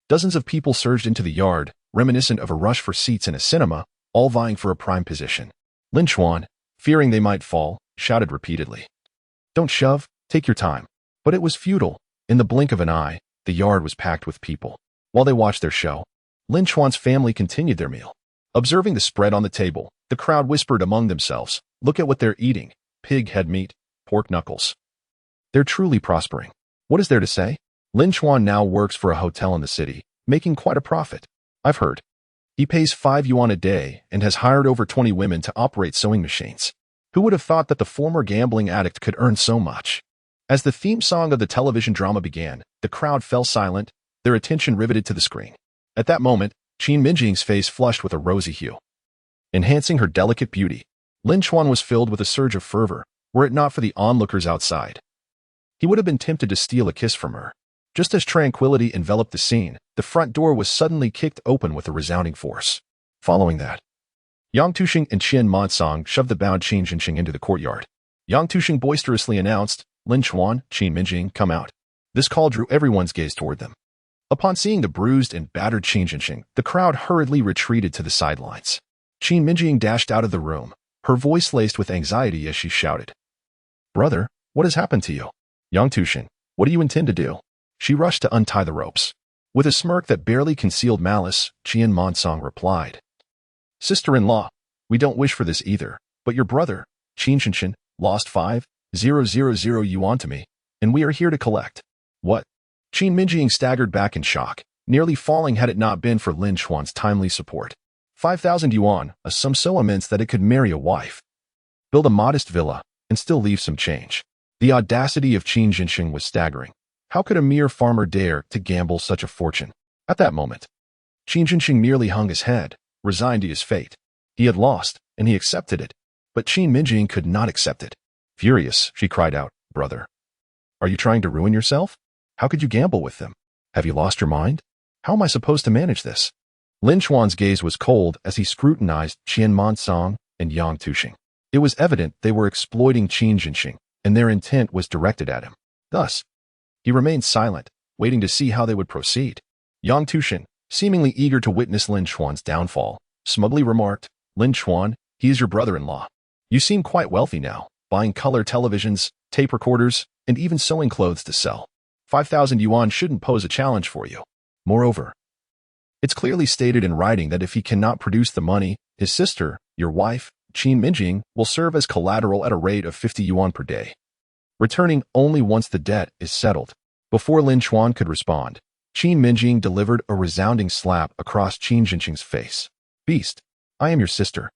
dozens of people surged into the yard, reminiscent of a rush for seats in a cinema, all vying for a prime position. Lin Chuan, fearing they might fall, shouted repeatedly, Don't shove, take your time. But it was futile. In the blink of an eye, the yard was packed with people. While they watched their show, Lin Chuan's family continued their meal. Observing the spread on the table, the crowd whispered among themselves, Look at what they're eating. Pig head meat, pork knuckles. They're truly prospering. What is there to say? Lin Chuan now works for a hotel in the city, making quite a profit. I've heard. He pays 5 yuan a day and has hired over 20 women to operate sewing machines. Who would have thought that the former gambling addict could earn so much? As the theme song of the television drama began, the crowd fell silent, their attention riveted to the screen. At that moment, Qin Mengying's face flushed with a rosy hue, enhancing her delicate beauty. Lin Chuan was filled with a surge of fervor, were it not for the onlookers outside. He would have been tempted to steal a kiss from her. Just as tranquility enveloped the scene, the front door was suddenly kicked open with a resounding force. Following that, Yang Tushing and Qin Mengying shoved the bound Qin Mengying into the courtyard. Yang Tushing boisterously announced, Lin Chuan, Qin Mengying, come out. This call drew everyone's gaze toward them. Upon seeing the bruised and battered Qin Mengying, the crowd hurriedly retreated to the sidelines. Qin Mengying dashed out of the room, her voice laced with anxiety as she shouted, Brother, what has happened to you? Yang Tushing, what do you intend to do? She rushed to untie the ropes. With a smirk that barely concealed malice, Qin Mengying replied, Sister-in-law, we don't wish for this either, but your brother, Qin Mengying, lost 5,000 yuan to me, and we are here to collect. What? Qin Mengying staggered back in shock, nearly falling had it not been for Lin Chuan's timely support. 5,000 yuan, a sum so immense that it could marry a wife, build a modest villa, and still leave some change. The audacity of Qin Mengying was staggering. How could a mere farmer dare to gamble such a fortune? At that moment, Qin Mengying merely hung his head, resigned to his fate. He had lost, and he accepted it. But Qin Mengying could not accept it. Furious, she cried out, Brother, are you trying to ruin yourself? How could you gamble with them? Have you lost your mind? How am I supposed to manage this? Lin Chuan's gaze was cold as he scrutinized Qin Mengying and Yang Tushing. It was evident they were exploiting Qin Jinxing, and their intent was directed at him. Thus, he remained silent, waiting to see how they would proceed. Yang Tushing, seemingly eager to witness Lin Chuan's downfall, smugly remarked, Lin Chuan, he is your brother-in-law. You seem quite wealthy now, buying color televisions, tape recorders, and even sewing clothes to sell. 5,000 yuan shouldn't pose a challenge for you. Moreover, it's clearly stated in writing that if he cannot produce the money, his sister, your wife, Qin Mengying, will serve as collateral at a rate of 50 yuan per day, returning only once the debt is settled. Before Lin Chuan could respond, Qin Mengying delivered a resounding slap across Qin Jinxing's face. Beast, I am your sister.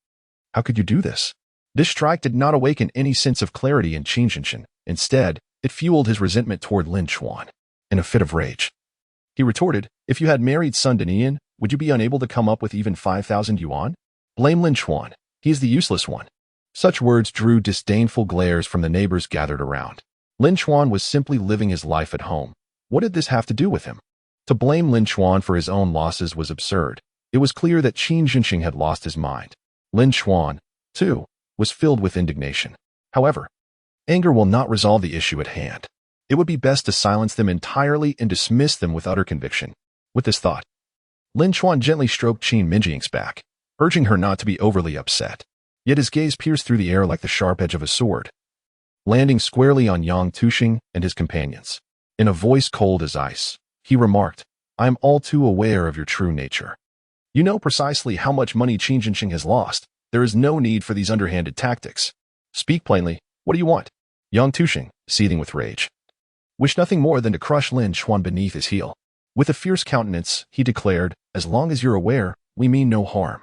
How could you do this? This strike did not awaken any sense of clarity in Qin Jinxing. Instead, it fueled his resentment toward Lin Chuan. In a fit of rage, he retorted, if you had married Sun Danian, would you be unable to come up with even 5,000 yuan? Blame Lin Chuan. He is the useless one. Such words drew disdainful glares from the neighbors gathered around. Lin Chuan was simply living his life at home. What did this have to do with him? To blame Lin Chuan for his own losses was absurd. It was clear that Qin Jinxing had lost his mind. Lin Chuan, too, was filled with indignation. However, anger will not resolve the issue at hand. It would be best to silence them entirely and dismiss them with utter conviction. With this thought, Lin Chuan gently stroked Qin Mengying's back, urging her not to be overly upset. Yet his gaze pierced through the air like the sharp edge of a sword, landing squarely on Yang Tushing and his companions. In a voice cold as ice, he remarked, I am all too aware of your true nature. You know precisely how much money Qin Jinxing has lost. There is no need for these underhanded tactics. Speak plainly. What do you want? Yang Tushing, seething with rage, wished nothing more than to crush Lin Chuan beneath his heel. With a fierce countenance, he declared, as long as you're aware, we mean no harm.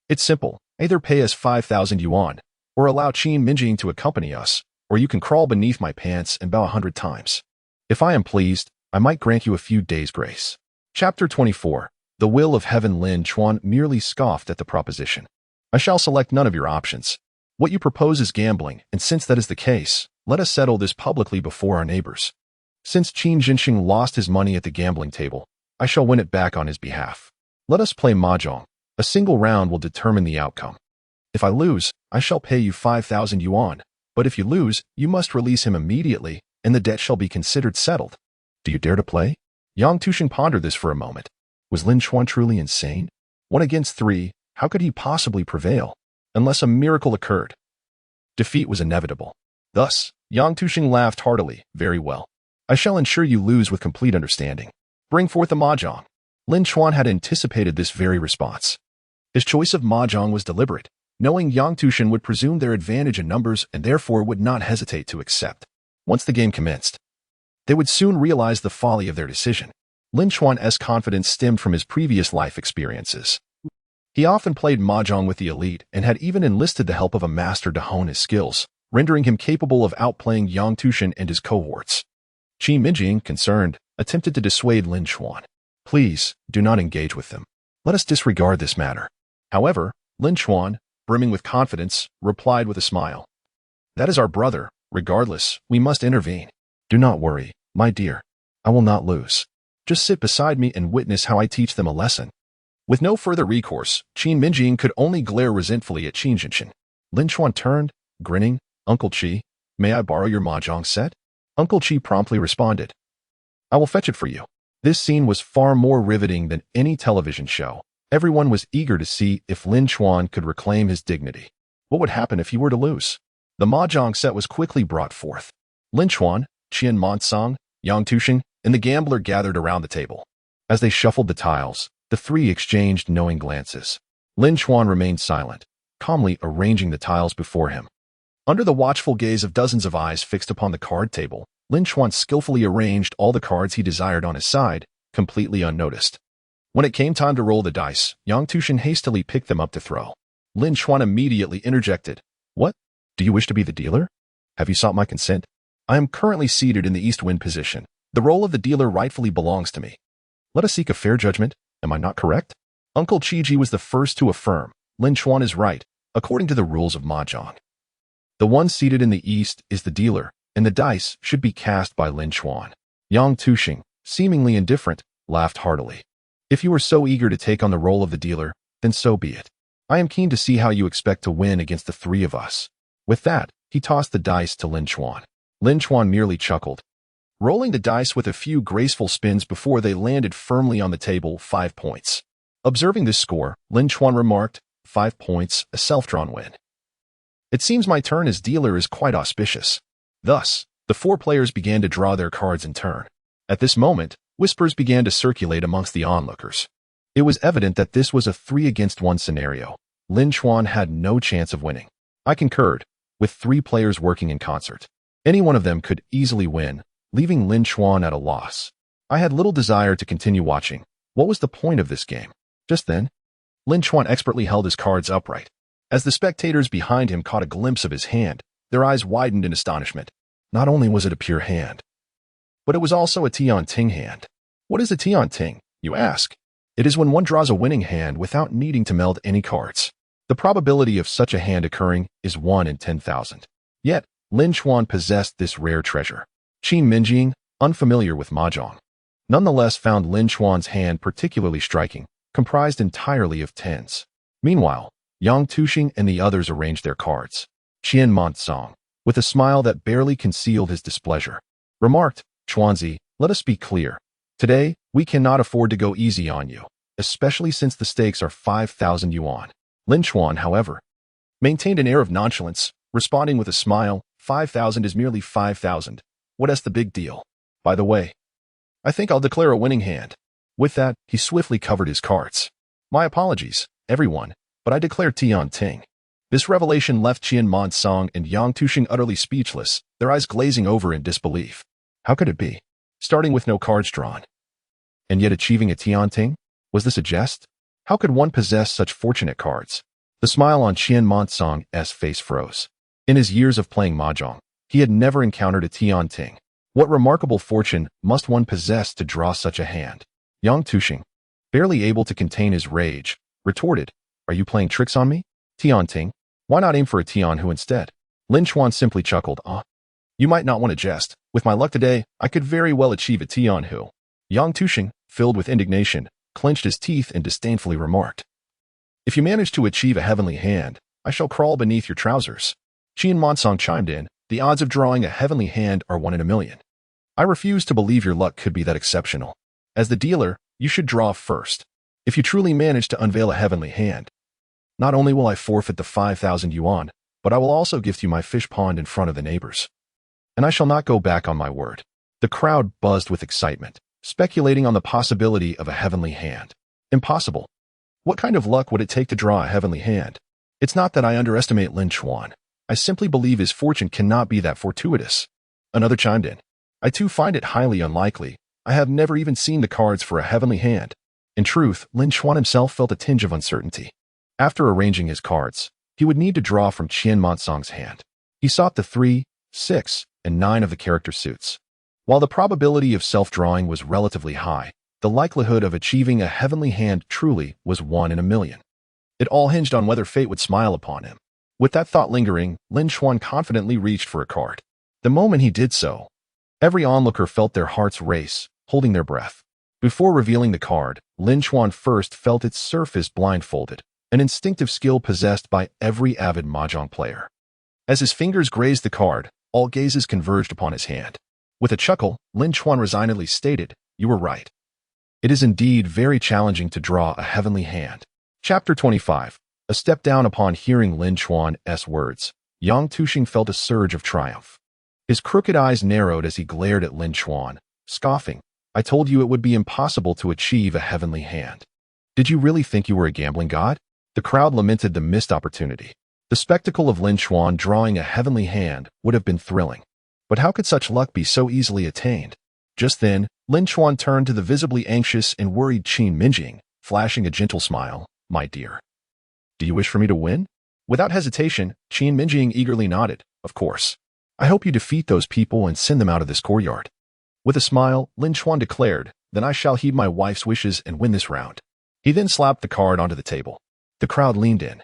It's simple. Either pay us 5,000 yuan, or allow Qin Mengying to accompany us, or you can crawl beneath my pants and bow 100 times. If I am pleased, I might grant you a few days' grace. Chapter 24. The Will of Heaven. Lin Chuan merely scoffed at the proposition. I shall select none of your options. What you propose is gambling, and since that is the case, let us settle this publicly before our neighbors. Since Qin Jinxing lost his money at the gambling table, I shall win it back on his behalf. Let us play mahjong. A single round will determine the outcome. If I lose, I shall pay you 5,000 yuan, but if you lose, you must release him immediately, and the debt shall be considered settled. Do you dare to play? Yang Tushing pondered this for a moment. Was Lin Chuan truly insane? 1 against 3, how could he possibly prevail? Unless a miracle occurred. Defeat was inevitable. Thus, Yang Tushing laughed heartily. Very well. I shall ensure you lose with complete understanding. Bring forth the mahjong. Lin Chuan had anticipated this very response. His choice of mahjong was deliberate, knowing Yang Tushing would presume their advantage in numbers and therefore would not hesitate to accept. Once the game commenced, they would soon realize the folly of their decision. Lin Chuan's confidence stemmed from his previous life experiences. He often played mahjong with the elite and had even enlisted the help of a master to hone his skills, rendering him capable of outplaying Yang Tushing and his cohorts. Qin Mengying, concerned, attempted to dissuade Lin Chuan. Please, do not engage with them. Let us disregard this matter. However, Lin Chuan, brimming with confidence, replied with a smile. That is our brother. Regardless, we must intervene. Do not worry, my dear. I will not lose. Just sit beside me and witness how I teach them a lesson. With no further recourse, Qin Mengying could only glare resentfully at Qin Jinxing. Lin Chuan turned, grinning. Uncle Qi, may I borrow your mahjong set? Uncle Qi promptly responded. I will fetch it for you. This scene was far more riveting than any television show. Everyone was eager to see if Lin Chuan could reclaim his dignity. What would happen if he were to lose? The mahjong set was quickly brought forth. Lin Chuan, Qin Mengying, Yang Tushing, and the gambler gathered around the table. As they shuffled the tiles, the three exchanged knowing glances. Lin Chuan remained silent, calmly arranging the tiles before him. Under the watchful gaze of dozens of eyes fixed upon the card table, Lin Chuan skillfully arranged all the cards he desired on his side, completely unnoticed. When it came time to roll the dice, Yang Tushing hastily picked them up to throw. Lin Chuan immediately interjected. What? Do you wish to be the dealer? Have you sought my consent? I am currently seated in the east wind position. The role of the dealer rightfully belongs to me. Let us seek a fair judgment. Am I not correct? Uncle Qiji was the first to affirm. Lin Chuan is right, according to the rules of mahjong. The one seated in the east is the dealer, and the dice should be cast by Lin Chuan. Yang Tuxing, seemingly indifferent, laughed heartily. If you are so eager to take on the role of the dealer, then so be it. I am keen to see how you expect to win against the three of us. With that, he tossed the dice to Lin Chuan. Lin Chuan merely chuckled, rolling the dice with a few graceful spins before they landed firmly on the table. 5 points. Observing this score, Lin Chuan remarked, 5 points, a self-drawn win. It seems my turn as dealer is quite auspicious. Thus, the four players began to draw their cards in turn. At this moment, whispers began to circulate amongst the onlookers. It was evident that this was a 3-against-1 scenario. Lin Chuan had no chance of winning. I concurred, with 3 players working in concert. Any one of them could easily win, leaving Lin Chuan at a loss. I had little desire to continue watching. What was the point of this game? Just then, Lin Chuan expertly held his cards upright. As the spectators behind him caught a glimpse of his hand, their eyes widened in astonishment. Not only was it a pure hand, but it was also a Tian-Ting hand. What is a Tian-Ting, you ask? It is when one draws a winning hand without needing to meld any cards. The probability of such a hand occurring is 1 in 10,000. Yet, Lin Chuan possessed this rare treasure. Qin Mengying, unfamiliar with mahjong, nonetheless found Lin Chuan's hand particularly striking, comprised entirely of tens. Meanwhile, Yang Tuxing and the others arranged their cards. Qin Mengying, with a smile that barely concealed his displeasure, remarked, Chuanzi, let us be clear. Today, we cannot afford to go easy on you, especially since the stakes are 5,000 yuan. Lin Chuan, however, maintained an air of nonchalance, responding with a smile, 5,000 is merely 5,000. What's the big deal? By the way, I think I'll declare a winning hand. With that, he swiftly covered his cards. My apologies, everyone, but I declare Tian-Ting. This revelation left Qin Mengying and Yang Tuxing utterly speechless, their eyes glazing over in disbelief. How could it be? Starting with no cards drawn, and yet achieving a Tian-Ting? Was this a jest? How could one possess such fortunate cards? The smile on Qin Mengying's face froze. In his years of playing mahjong, he had never encountered a Tian-Ting. What remarkable fortune must one possess to draw such a hand? Yang Tuxing, barely able to contain his rage, retorted, Are you playing tricks on me? Tian-Ting? Why not aim for a Tian-Hu instead? Lin Chuan simply chuckled, You might not want to jest. With my luck today, I could very well achieve a Tian-Hu. Yang Tuxing, filled with indignation, clenched his teeth and disdainfully remarked, If you manage to achieve a heavenly hand, I shall crawl beneath your trousers. Qin Mengying chimed in, The odds of drawing a heavenly hand are 1 in a million. I refuse to believe your luck could be that exceptional. As the dealer, you should draw first. If you truly manage to unveil a heavenly hand, not only will I forfeit the 5,000 yuan, but I will also gift you my fish pond in front of the neighbors. And I shall not go back on my word. The crowd buzzed with excitement, speculating on the possibility of a heavenly hand. Impossible. What kind of luck would it take to draw a heavenly hand? It's not that I underestimate Lin Chuan. I simply believe his fortune cannot be that fortuitous. Another chimed in. I too find it highly unlikely. I have never even seen the cards for a heavenly hand. In truth, Lin Chuan himself felt a tinge of uncertainty. After arranging his cards, he would need to draw from Qin Mengying's hand. He sought the 3, 6, and 9 of the character suits. While the probability of self-drawing was relatively high, the likelihood of achieving a heavenly hand truly was 1 in a million. It all hinged on whether fate would smile upon him. With that thought lingering, Lin Chuan confidently reached for a card. The moment he did so, every onlooker felt their hearts race, holding their breath. Before revealing the card, Lin Chuan first felt its surface blindfolded, an instinctive skill possessed by every avid mahjong player. As his fingers grazed the card, all gazes converged upon his hand. With a chuckle, Lin Chuan resignedly stated, You were right. It is indeed very challenging to draw a heavenly hand. Chapter 25. A step down. Upon hearing Lin Chuan's words, Yang Tuxing felt a surge of triumph. His crooked eyes narrowed as he glared at Lin Chuan, scoffing, I told you it would be impossible to achieve a heavenly hand. Did you really think you were a gambling god? The crowd lamented the missed opportunity. The spectacle of Lin Chuan drawing a heavenly hand would have been thrilling. But how could such luck be so easily attained? Just then, Lin Chuan turned to the visibly anxious and worried Qin Mengying, flashing a gentle smile. My dear, do you wish for me to win? Without hesitation, Qin Mengying eagerly nodded. Of course. I hope you defeat those people and send them out of this courtyard. With a smile, Lin Chuan declared, Then I shall heed my wife's wishes and win this round. He then slapped the card onto the table. The crowd leaned in,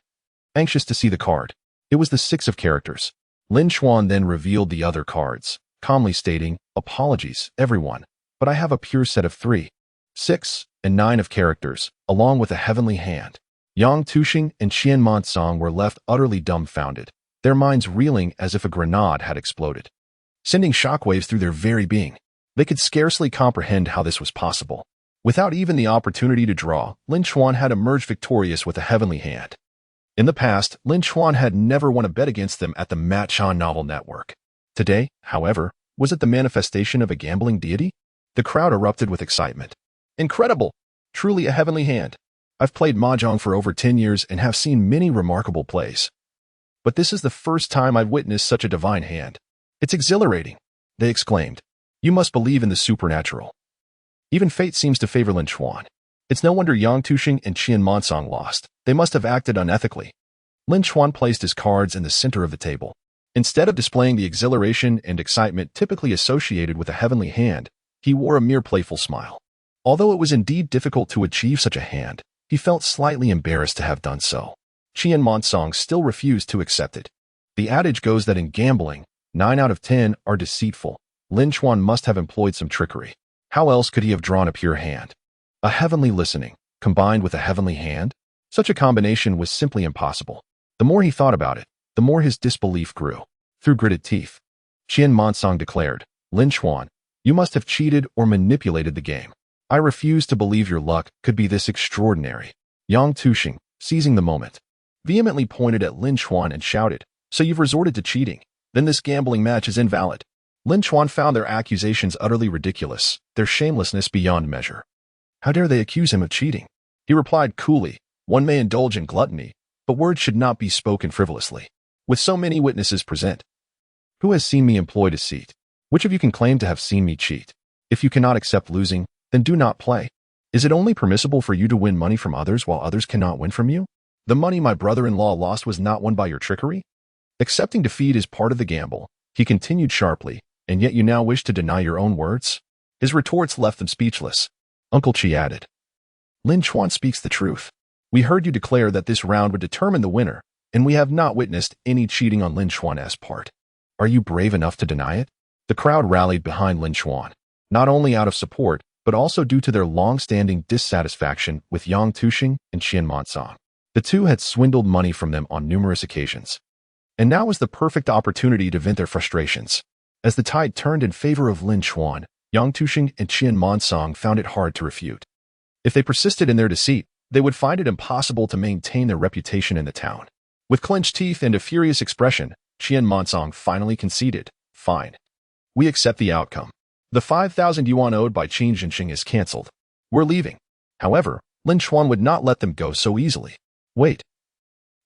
anxious to see the card. It was the 6 of characters. Lin Chuan then revealed the other cards, calmly stating, Apologies, everyone. but I have a pure set of 3, 6, and 9 of characters, along with a heavenly hand. Yang Tuxing and Qin Mengying were left utterly dumbfounded, their minds reeling as if a grenade had exploded, sending shockwaves through their very being. They could scarcely comprehend how this was possible. Without even the opportunity to draw, Lin Chuan had emerged victorious with a heavenly hand. In the past, Lin Chuan had never won a bet against them at the Matchan Novel Network. Today, however, was it the manifestation of a gambling deity? The crowd erupted with excitement. Incredible! Truly a heavenly hand. I've played mahjong for over 10 years and have seen many remarkable plays. But this is the first time I've witnessed such a divine hand. It's exhilarating, they exclaimed. You must believe in the supernatural. Even fate seems to favor Lin Chuan. It's no wonder Yang Tuxing and Qin Mengying lost. They must have acted unethically. Lin Chuan placed his cards in the center of the table. Instead of displaying the exhilaration and excitement typically associated with a heavenly hand, he wore a mere playful smile. Although it was indeed difficult to achieve such a hand, he felt slightly embarrassed to have done so. Qin Mengying still refused to accept it. The adage goes that in gambling, 9 out of 10 are deceitful. Lin Chuan must have employed some trickery. How else could he have drawn a pure hand? A heavenly listening, combined with a heavenly hand? Such a combination was simply impossible. The more he thought about it, the more his disbelief grew. Through gritted teeth, Qin Mengying declared, Lin Chuan, you must have cheated or manipulated the game. I refuse to believe your luck could be this extraordinary. Yang Tuxing, seizing the moment, vehemently pointed at Lin Chuan and shouted, so you've resorted to cheating? Then this gambling match is invalid. Lin Chuan found their accusations utterly ridiculous, their shamelessness beyond measure. How dare they accuse him of cheating? He replied coolly, one may indulge in gluttony, but words should not be spoken frivolously. With so many witnesses present, who has seen me employ deceit? Which of you can claim to have seen me cheat? If you cannot accept losing, then do not play. Is it only permissible for you to win money from others while others cannot win from you? The money my brother-in-law lost was not won by your trickery? Accepting defeat is part of the gamble, he continued sharply, and yet you now wish to deny your own words? His retorts left them speechless. Uncle Qi added, Lin Chuan speaks the truth. We heard you declare that this round would determine the winner, and we have not witnessed any cheating on Lin Chuan's part. Are you brave enough to deny it? The crowd rallied behind Lin Chuan, not only out of support, but also due to their long-standing dissatisfaction with Yang Tuxing and Qin Mengying. The two had swindled money from them on numerous occasions. And now was the perfect opportunity to vent their frustrations. As the tide turned in favor of Lin Chuan, Yang Tuxing and Qin Mengying found it hard to refute. If they persisted in their deceit, they would find it impossible to maintain their reputation in the town. With clenched teeth and a furious expression, Qin Mengying finally conceded, fine. We accept the outcome. The 5,000 yuan owed by Qin Mengying is cancelled. We're leaving. However, Lin Chuan would not let them go so easily. Wait.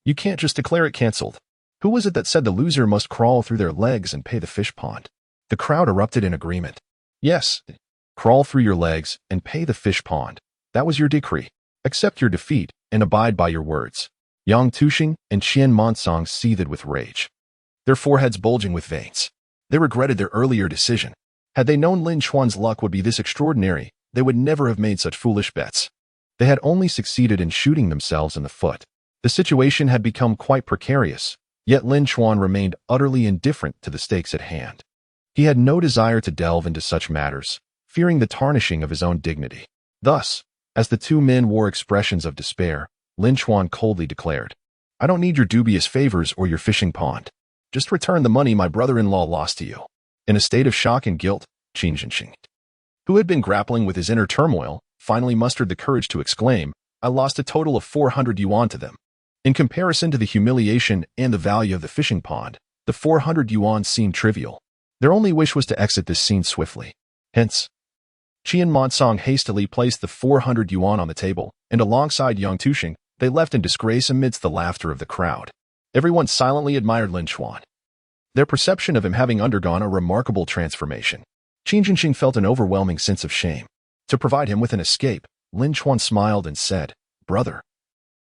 You can't just declare it cancelled. Who was it that said the loser must crawl through their legs and pay the fish pond? The crowd erupted in agreement. Yes, crawl through your legs and pay the fish pond. That was your decree. Accept your defeat and abide by your words. Yang Tuxing and Qin Mengying seethed with rage, their foreheads bulging with veins. They regretted their earlier decision. Had they known Lin Chuan's luck would be this extraordinary, they would never have made such foolish bets. They had only succeeded in shooting themselves in the foot. The situation had become quite precarious, yet Lin Chuan remained utterly indifferent to the stakes at hand. He had no desire to delve into such matters, fearing the tarnishing of his own dignity. Thus, as the two men wore expressions of despair, Lin Chuan coldly declared, I don't need your dubious favors or your fishing pond. Just return the money my brother-in-law lost to you. In a state of shock and guilt, Qin Mengying, who had been grappling with his inner turmoil, finally mustered the courage to exclaim, I lost a total of 400 yuan to them. In comparison to the humiliation and the value of the fishing pond, the 400 yuan seemed trivial. Their only wish was to exit this scene swiftly. Hence, Qin Mengying hastily placed the 400 yuan on the table, and alongside Yang Tuxing, they left in disgrace amidst the laughter of the crowd. Everyone silently admired Lin Chuan, their perception of him having undergone a remarkable transformation. Qin Mengying felt an overwhelming sense of shame. To provide him with an escape, Lin Chuan smiled and said, Brother,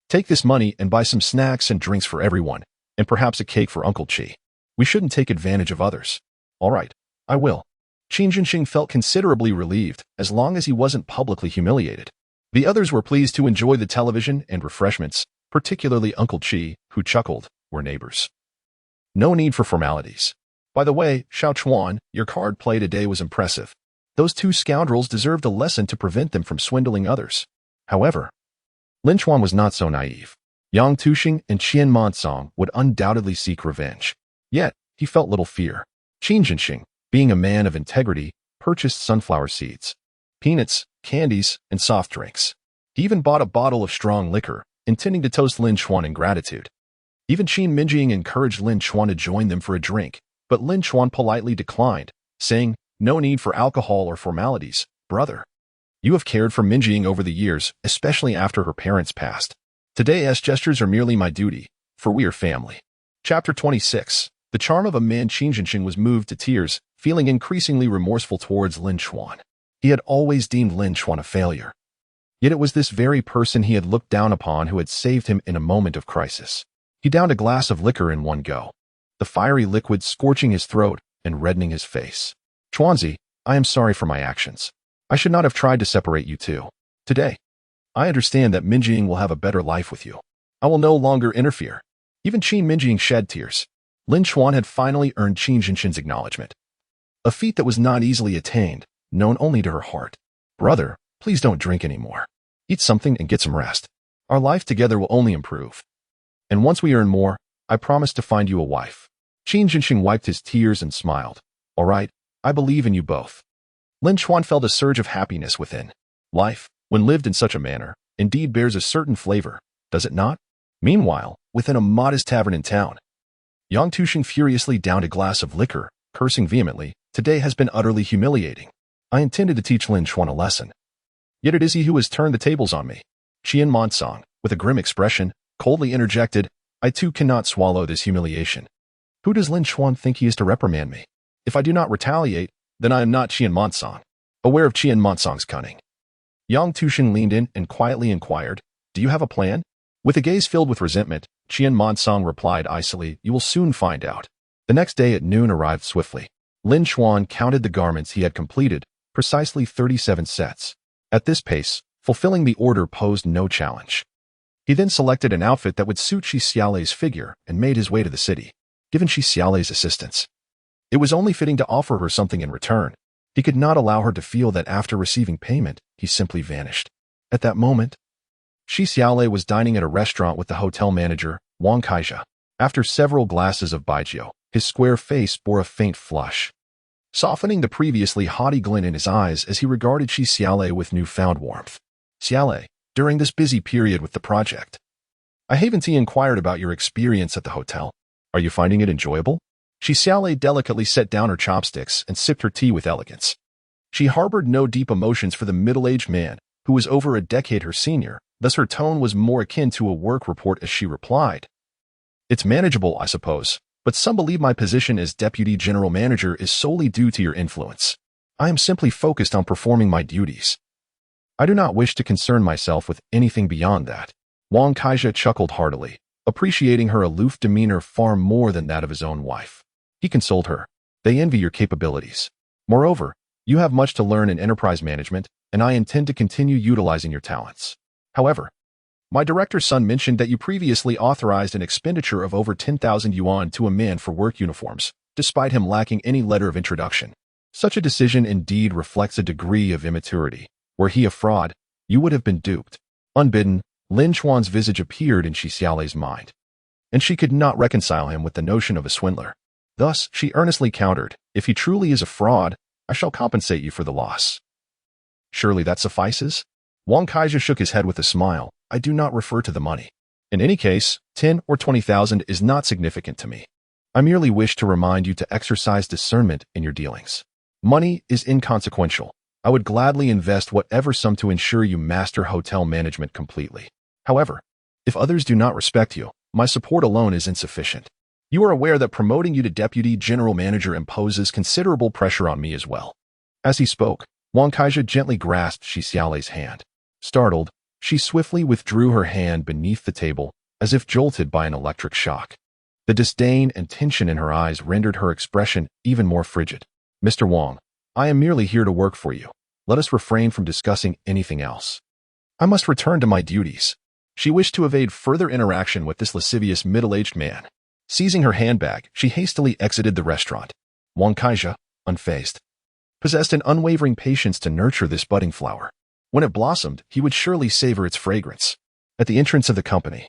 take this money and buy some snacks and drinks for everyone, and perhaps a cake for Uncle Qi. We shouldn't take advantage of others. All right, I will. Qin Mengying felt considerably relieved, as long as he wasn't publicly humiliated. The others were pleased to enjoy the television and refreshments, particularly Uncle Qi, who chuckled, were neighbors. No need for formalities. By the way, Xiao Chuan, your card play today was impressive. Those two scoundrels deserved a lesson to prevent them from swindling others. However, Lin Chuan was not so naive. Yang Tuxing and Qin Mengying would undoubtedly seek revenge. Yet, he felt little fear. Qin Mengying, being a man of integrity, purchased sunflower seeds, peanuts, candies, and soft drinks. He even bought a bottle of strong liquor, intending to toast Lin Chuan in gratitude. Even Qin Mengying encouraged Lin Chuan to join them for a drink, but Lin Chuan politely declined, saying, "No need for alcohol or formalities, brother. You have cared for Mengying over the years, especially after her parents passed. Today's gestures are merely my duty, for we are family." Chapter 26. The charm of a man. Qin Mengying was moved to tears, feeling increasingly remorseful towards Lin Chuan. He had always deemed Lin Chuan a failure. Yet it was this very person he had looked down upon who had saved him in a moment of crisis. He downed a glass of liquor in one go, the fiery liquid scorching his throat and reddening his face. "Chuanzi, I am sorry for my actions. I should not have tried to separate you two. Today, I understand that Mengying will have a better life with you. I will no longer interfere." Even Qin Mengying shed tears. Lin Chuan had finally earned Qin Mengying's acknowledgement. A feat that was not easily attained, known only to her heart. "Brother, please don't drink anymore. Eat something and get some rest. Our life together will only improve. And once we earn more, I promise to find you a wife." Qin Mengying wiped his tears and smiled. "All right, I believe in you both." Lin Chuan felt a surge of happiness within. Life, when lived in such a manner, indeed bears a certain flavor, does it not? Meanwhile, within a modest tavern in town, Yang Tuxing furiously downed a glass of liquor, cursing vehemently, "Today has been utterly humiliating. I intended to teach Lin Chuan a lesson. Yet it is he who has turned the tables on me." Qin Mengying, with a grim expression, coldly interjected, "I too cannot swallow this humiliation. Who does Lin Chuan think he is to reprimand me? If I do not retaliate, then I am not Qin Mengying." Aware of Qin Mengying's cunning, Yang Tuxing leaned in and quietly inquired, "Do you have a plan?" With a gaze filled with resentment, Qin Mengying replied icily, "You will soon find out." The next day at noon arrived swiftly. Lin Chuan counted the garments he had completed, precisely 37 sets. At this pace, fulfilling the order posed no challenge. He then selected an outfit that would suit Shi Xiaolei's figure and made his way to the city. Given Shi Xiaolei's assistance, it was only fitting to offer her something in return. He could not allow her to feel that after receiving payment, he simply vanished. At that moment, Shi Xiaolei was dining at a restaurant with the hotel manager, Wang Kaizha. After several glasses of baijiu, his square face bore a faint flush, softening the previously haughty glint in his eyes as he regarded Shi Xiaolei with newfound warmth. "Xiaolei, during this busy period with the project, I haven't inquired about your experience at the hotel. Are you finding it enjoyable?" Shi Xiaolei delicately set down her chopsticks and sipped her tea with elegance. She harbored no deep emotions for the middle-aged man, who was over a decade her senior, thus her tone was more akin to a work report as she replied, "It's manageable, I suppose, but some believe my position as Deputy General Manager is solely due to your influence. I am simply focused on performing my duties. I do not wish to concern myself with anything beyond that." Wang Kaizha chuckled heartily, appreciating her aloof demeanor far more than that of his own wife. He consoled her. "They envy your capabilities. Moreover, you have much to learn in enterprise management, and I intend to continue utilizing your talents. However, my director's son mentioned that you previously authorized an expenditure of over 10,000 yuan to a man for work uniforms, despite him lacking any letter of introduction. Such a decision indeed reflects a degree of immaturity. Were he a fraud, you would have been duped." Unbidden, Lin Chuan's visage appeared in Shi Xiaolei's mind, and she could not reconcile him with the notion of a swindler. Thus, she earnestly countered, "If he truly is a fraud, I shall compensate you for the loss." "Surely that suffices?" Wang Kaizha shook his head with a smile. "I do not refer to the money. In any case, 10 or 20,000 is not significant to me. I merely wish to remind you to exercise discernment in your dealings. Money is inconsequential. I would gladly invest whatever sum to ensure you master hotel management completely. However, if others do not respect you, my support alone is insufficient. You are aware that promoting you to Deputy General Manager imposes considerable pressure on me as well." As he spoke, Wang Kaizha gently grasped Shi Xiaolei's hand. Startled, she swiftly withdrew her hand beneath the table, as if jolted by an electric shock. The disdain and tension in her eyes rendered her expression even more frigid. "Mr. Wang, I am merely here to work for you. Let us refrain from discussing anything else. I must return to my duties." She wished to evade further interaction with this lascivious middle-aged man. Seizing her handbag, she hastily exited the restaurant. Wang Kaizha, unfazed, possessed an unwavering patience to nurture this budding flower. When it blossomed, he would surely savor its fragrance. At the entrance of the company,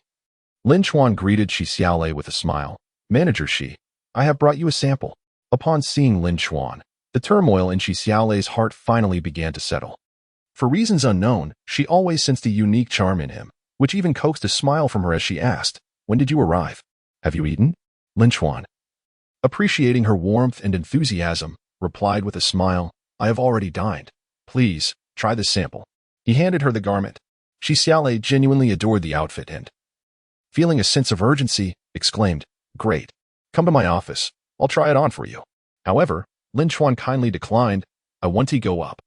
Lin Chuan greeted Shi Xiaolei with a smile. "Manager Shi, I have brought you a sample." Upon seeing Lin Chuan, the turmoil in Shi Xiaolei's heart finally began to settle. For reasons unknown, she always sensed a unique charm in him, which even coaxed a smile from her as she asked, "When did you arrive? Have you eaten?" Lin Chuan, appreciating her warmth and enthusiasm, replied with a smile, "I have already dined. Please, try this sample." He handed her the garment. Shi Xiaolei genuinely adored the outfit and, feeling a sense of urgency, exclaimed, "Great. Come to my office. I'll try it on for you." However, Lin Chuan kindly declined. "I want to go up.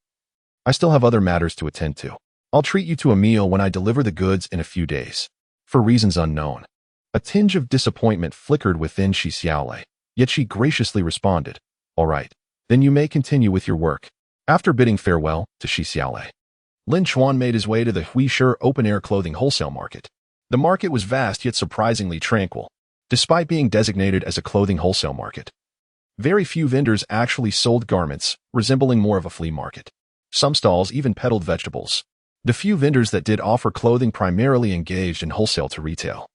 I still have other matters to attend to. I'll treat you to a meal when I deliver the goods in a few days." For reasons unknown, a tinge of disappointment flickered within Shi Xiaolei, yet she graciously responded, "All right, then you may continue with your work." After bidding farewell to Shi Xiaolei, Lin Chuan made his way to the Huisher open-air clothing wholesale market. The market was vast yet surprisingly tranquil, despite being designated as a clothing wholesale market. Very few vendors actually sold garments, resembling more of a flea market. Some stalls even peddled vegetables. The few vendors that did offer clothing primarily engaged in wholesale to retail,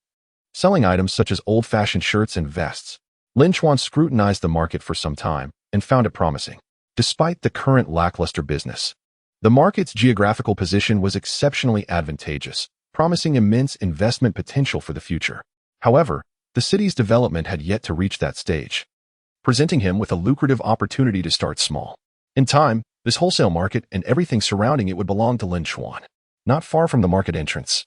selling items such as old-fashioned shirts and vests. Lin Chuan scrutinized the market for some time and found it promising. Despite the current lackluster business, the market's geographical position was exceptionally advantageous, promising immense investment potential for the future. However, the city's development had yet to reach that stage, presenting him with a lucrative opportunity to start small. In time, this wholesale market and everything surrounding it would belong to Lin Chuan. Not far from the market entrance,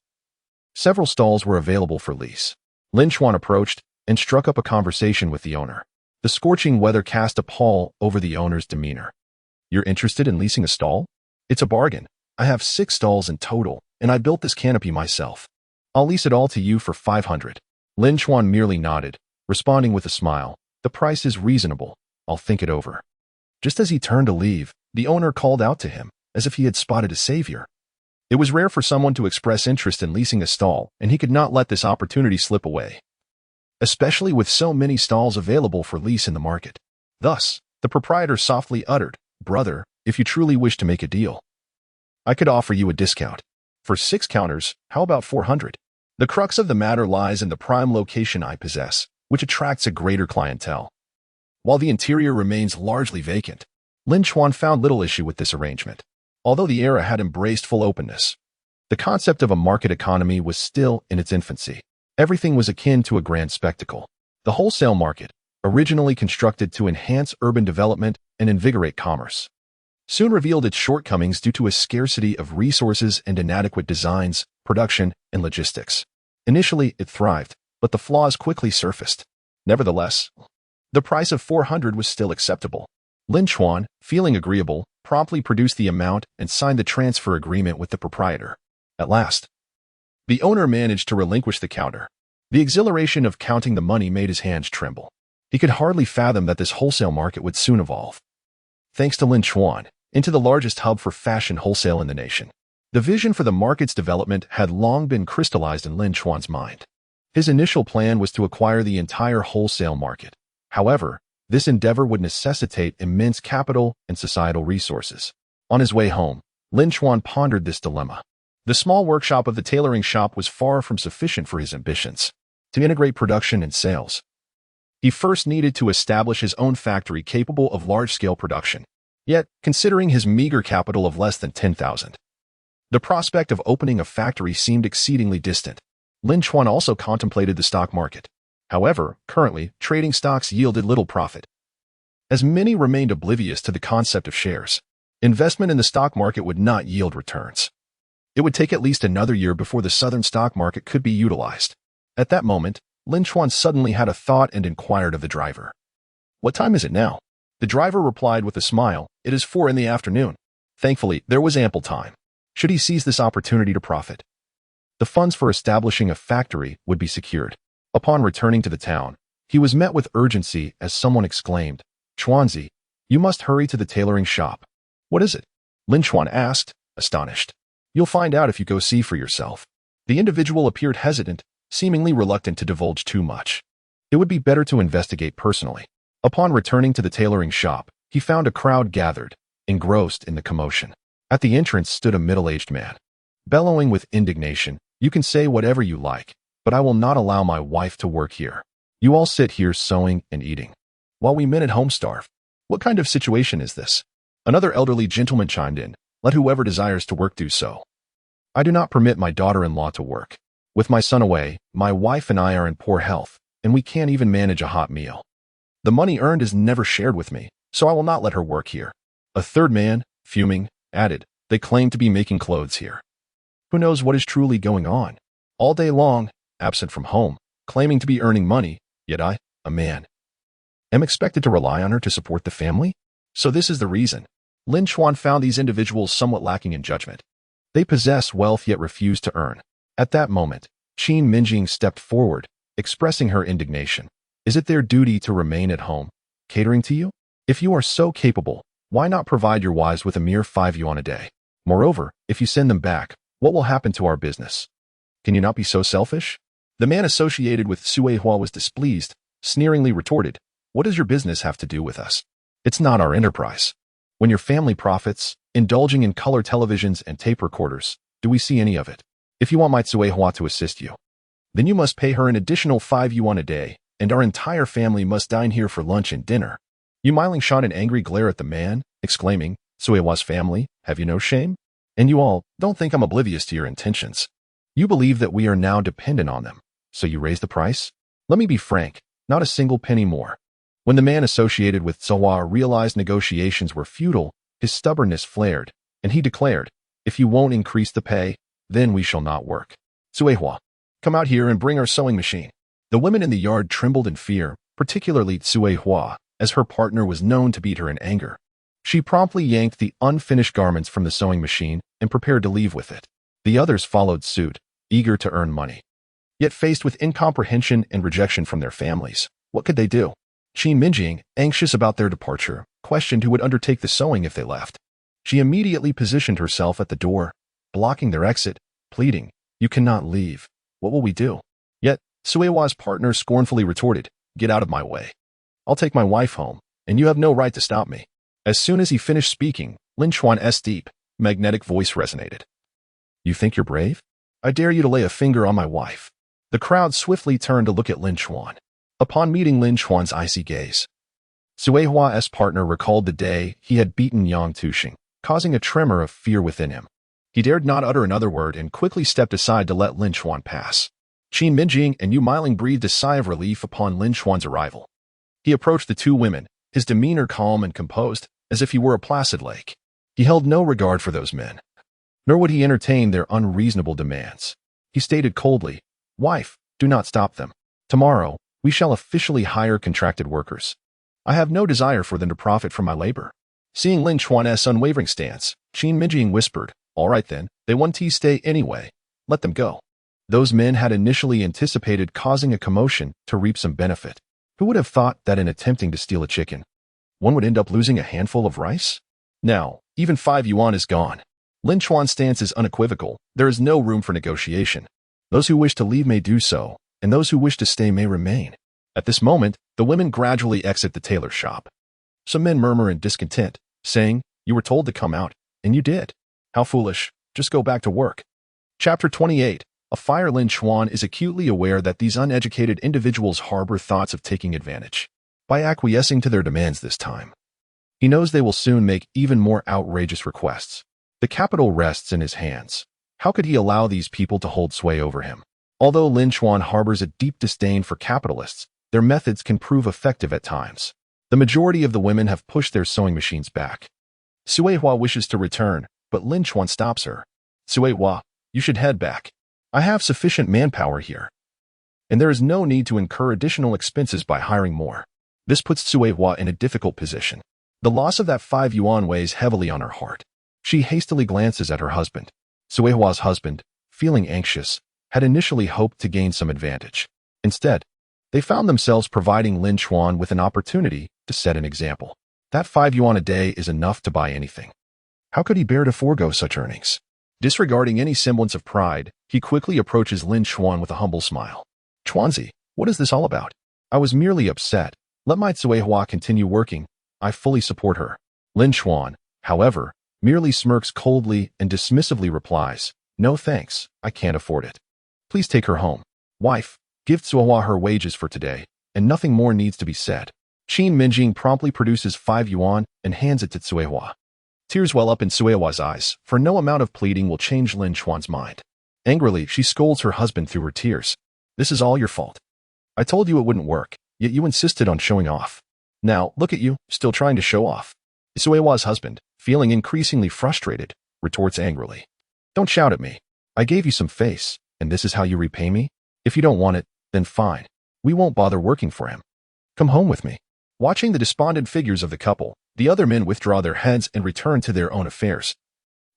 several stalls were available for lease. Lin Chuan approached and struck up a conversation with the owner. The scorching weather cast a pall over the owner's demeanor. "You're interested in leasing a stall? It's a bargain. I have 6 stalls in total, and I built this canopy myself. I'll lease it all to you for 500. Lin Chuan merely nodded, responding with a smile, "The price is reasonable. I'll think it over." Just as he turned to leave, the owner called out to him, as if he had spotted a savior. It was rare for someone to express interest in leasing a stall, and he could not let this opportunity slip away, especially with so many stalls available for lease in the market. Thus, the proprietor softly uttered, "Brother, if you truly wish to make a deal, I could offer you a discount. For 6 counters, how about 400? The crux of the matter lies in the prime location I possess, which attracts a greater clientele." While the interior remains largely vacant, Lin Chuan found little issue with this arrangement. Although the era had embraced full openness, the concept of a market economy was still in its infancy. Everything was akin to a grand spectacle. The wholesale market, originally constructed to enhance urban development and invigorate commerce, soon revealed its shortcomings due to a scarcity of resources and inadequate designs, production, and logistics. Initially, it thrived, but the flaws quickly surfaced. Nevertheless, the price of 400 was still acceptable. Lin Chuan, feeling agreeable, promptly produced the amount and signed the transfer agreement with the proprietor. At last, the owner managed to relinquish the counter. The exhilaration of counting the money made his hands tremble. He could hardly fathom that this wholesale market would soon evolve, thanks to Lin Chuan, into the largest hub for fashion wholesale in the nation. The vision for the market's development had long been crystallized in Lin Chuan's mind. His initial plan was to acquire the entire wholesale market. However, this endeavor would necessitate immense capital and societal resources. On his way home, Lin Chuan pondered this dilemma. The small workshop of the tailoring shop was far from sufficient for his ambitions. To integrate production and sales, he first needed to establish his own factory capable of large-scale production. Yet, considering his meager capital of less than 10,000, the prospect of opening a factory seemed exceedingly distant. Lin Chuan also contemplated the stock market. However, currently, trading stocks yielded little profit, as many remained oblivious to the concept of shares. Investment in the stock market would not yield returns. It would take at least another year before the southern stock market could be utilized. At that moment, Lin Chuan suddenly had a thought and inquired of the driver, "What time is it now?" The driver replied with a smile, "It is 4 in the afternoon." Thankfully, there was ample time. Should he seize this opportunity to profit, the funds for establishing a factory would be secured. Upon returning to the town, he was met with urgency as someone exclaimed, "Chuanzi, you must hurry to the tailoring shop." "What is it?" Lin Chuan asked, astonished. "You'll find out if you go see for yourself." The individual appeared hesitant, seemingly reluctant to divulge too much. It would be better to investigate personally. Upon returning to the tailoring shop, he found a crowd gathered, engrossed in the commotion. At the entrance stood a middle-aged man. Bellowing with indignation, "You can say whatever you like, but I will not allow my wife to work here. You all sit here sewing and eating, while we men at home starve. What kind of situation is this?" Another elderly gentleman chimed in, "Let whoever desires to work do so. I do not permit my daughter-in-law to work. With my son away, my wife and I are in poor health, and we can't even manage a hot meal. The money earned is never shared with me, so I will not let her work here." A third man, fuming, added, "They claim to be making clothes here. Who knows what is truly going on? All day long, absent from home, claiming to be earning money, yet I, a man, am expected to rely on her to support the family? So this is the reason." Lin Chuan found these individuals somewhat lacking in judgment. They possess wealth yet refuse to earn. At that moment, Qin Mengying stepped forward, expressing her indignation. "Is it their duty to remain at home, catering to you? If you are so capable, why not provide your wives with a mere 5 yuan a day? Moreover, if you send them back, what will happen to our business? Can you not be so selfish?" The man associated with Sui Hua was displeased, sneeringly retorted, "What does your business have to do with us? It's not our enterprise. When your family profits, indulging in color televisions and tape recorders, do we see any of it? If you want my Sui Hua to assist you, then you must pay her an additional 5 yuan a day, and our entire family must dine here for lunch and dinner." Yu Miling shot an angry glare at the man, exclaiming, "Sui Hua's family, have you no shame? And you all don't think I'm oblivious to your intentions. You believe that we are now dependent on them, so you raise the price? Let me be frank, not a single penny more." When the man associated with Zhou realized negotiations were futile, his stubbornness flared, and he declared, "If you won't increase the pay, then we shall not work. Sui Hua, come out here and bring our sewing machine." The women in the yard trembled in fear, particularly Sui Hua, as her partner was known to beat her in anger. She promptly yanked the unfinished garments from the sewing machine and prepared to leave with it. The others followed suit, eager to earn money. Yet faced with incomprehension and rejection from their families, what could they do? Qin Mengying, anxious about their departure, questioned who would undertake the sewing if they left. She immediately positioned herself at the door, blocking their exit, pleading, "You cannot leave. What will we do?" Yet, Sui Hua's partner scornfully retorted, "Get out of my way. I'll take my wife home, and you have no right to stop me." As soon as he finished speaking, Lin Chuan's deep, magnetic voice resonated. "You think you're brave? I dare you to lay a finger on my wife." The crowd swiftly turned to look at Lin Chuan. Upon meeting Lin Chuan's icy gaze, Sui Hua's partner recalled the day he had beaten Yang Tuxing, causing a tremor of fear within him. He dared not utter another word and quickly stepped aside to let Lin Chuan pass. Qin Mengying and Yu Miling breathed a sigh of relief upon Lin Chuan's arrival. He approached the two women, his demeanor calm and composed, as if he were a placid lake. He held no regard for those men, nor would he entertain their unreasonable demands. He stated coldly, "Wife, do not stop them. Tomorrow, we shall officially hire contracted workers. I have no desire for them to profit from my labor." Seeing Lin Chuan's unwavering stance, Qin Mengying whispered, "All right then, they want to stay anyway. Let them go." Those men had initially anticipated causing a commotion to reap some benefit. Who would have thought that in attempting to steal a chicken, one would end up losing a handful of rice? Now, even 5 yuan is gone. Lin Chuan's stance is unequivocal. There is no room for negotiation. Those who wish to leave may do so, and those who wish to stay may remain. At this moment, the women gradually exit the tailor shop. Some men murmur in discontent, saying, "You were told to come out, and you did. How foolish. Just go back to work." Chapter 28. A fire. Lin Chuan is acutely aware that these uneducated individuals harbor thoughts of taking advantage. By acquiescing to their demands this time, he knows they will soon make even more outrageous requests. The capital rests in his hands. How could he allow these people to hold sway over him? Although Lin Chuan harbors a deep disdain for capitalists, their methods can prove effective at times. The majority of the women have pushed their sewing machines back. Sui Hua wishes to return, but Lin Chuan stops her. "Sui Hua, you should head back. I have sufficient manpower here, and there is no need to incur additional expenses by hiring more." This puts Sui Hua in a difficult position. The loss of that 5 yuan weighs heavily on her heart. She hastily glances at her husband. Sui Hua's husband, feeling anxious, had initially hoped to gain some advantage. Instead, they found themselves providing Lin Chuan with an opportunity to set an example. That 5 yuan a day is enough to buy anything. How could he bear to forego such earnings? Disregarding any semblance of pride, he quickly approaches Lin Chuan with a humble smile. "Chuanzi, what is this all about? I was merely upset. Let my Sui Hua continue working. I fully support her." Lin Chuan, However, merely smirks coldly and dismissively replies, "No thanks, I can't afford it. Please take her home. Wife, give Tsuewa her wages for today, and nothing more needs to be said." Qin Mengying promptly produces 5 yuan and hands it to Tsuewa. Tears well up in Tsuewa's eyes, for no amount of pleading will change Lin Chuan's mind. Angrily, she scolds her husband through her tears. "This is all your fault. I told you it wouldn't work, yet you insisted on showing off. Now, look at you, still trying to show off." Tsuewa's husband, feeling increasingly frustrated, retorts angrily. "Don't shout at me. I gave you some face, and this is how you repay me? If you don't want it, then fine. We won't bother working for him. Come home with me." Watching the despondent figures of the couple, the other men withdraw their heads and return to their own affairs,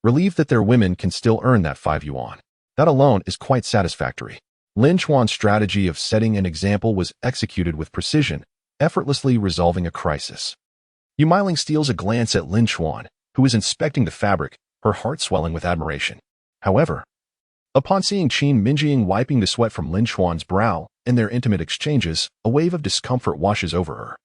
relieved that their women can still earn that 5 yuan. That alone is quite satisfactory. Lin Chuan's strategy of setting an example was executed with precision, effortlessly resolving a crisis. Yu Meiling steals a glance at Lin Chuan, who is inspecting the fabric, her heart swelling with admiration. However, upon seeing Qin Mengying wiping the sweat from Lin Chuan's brow in their intimate exchanges, a wave of discomfort washes over her.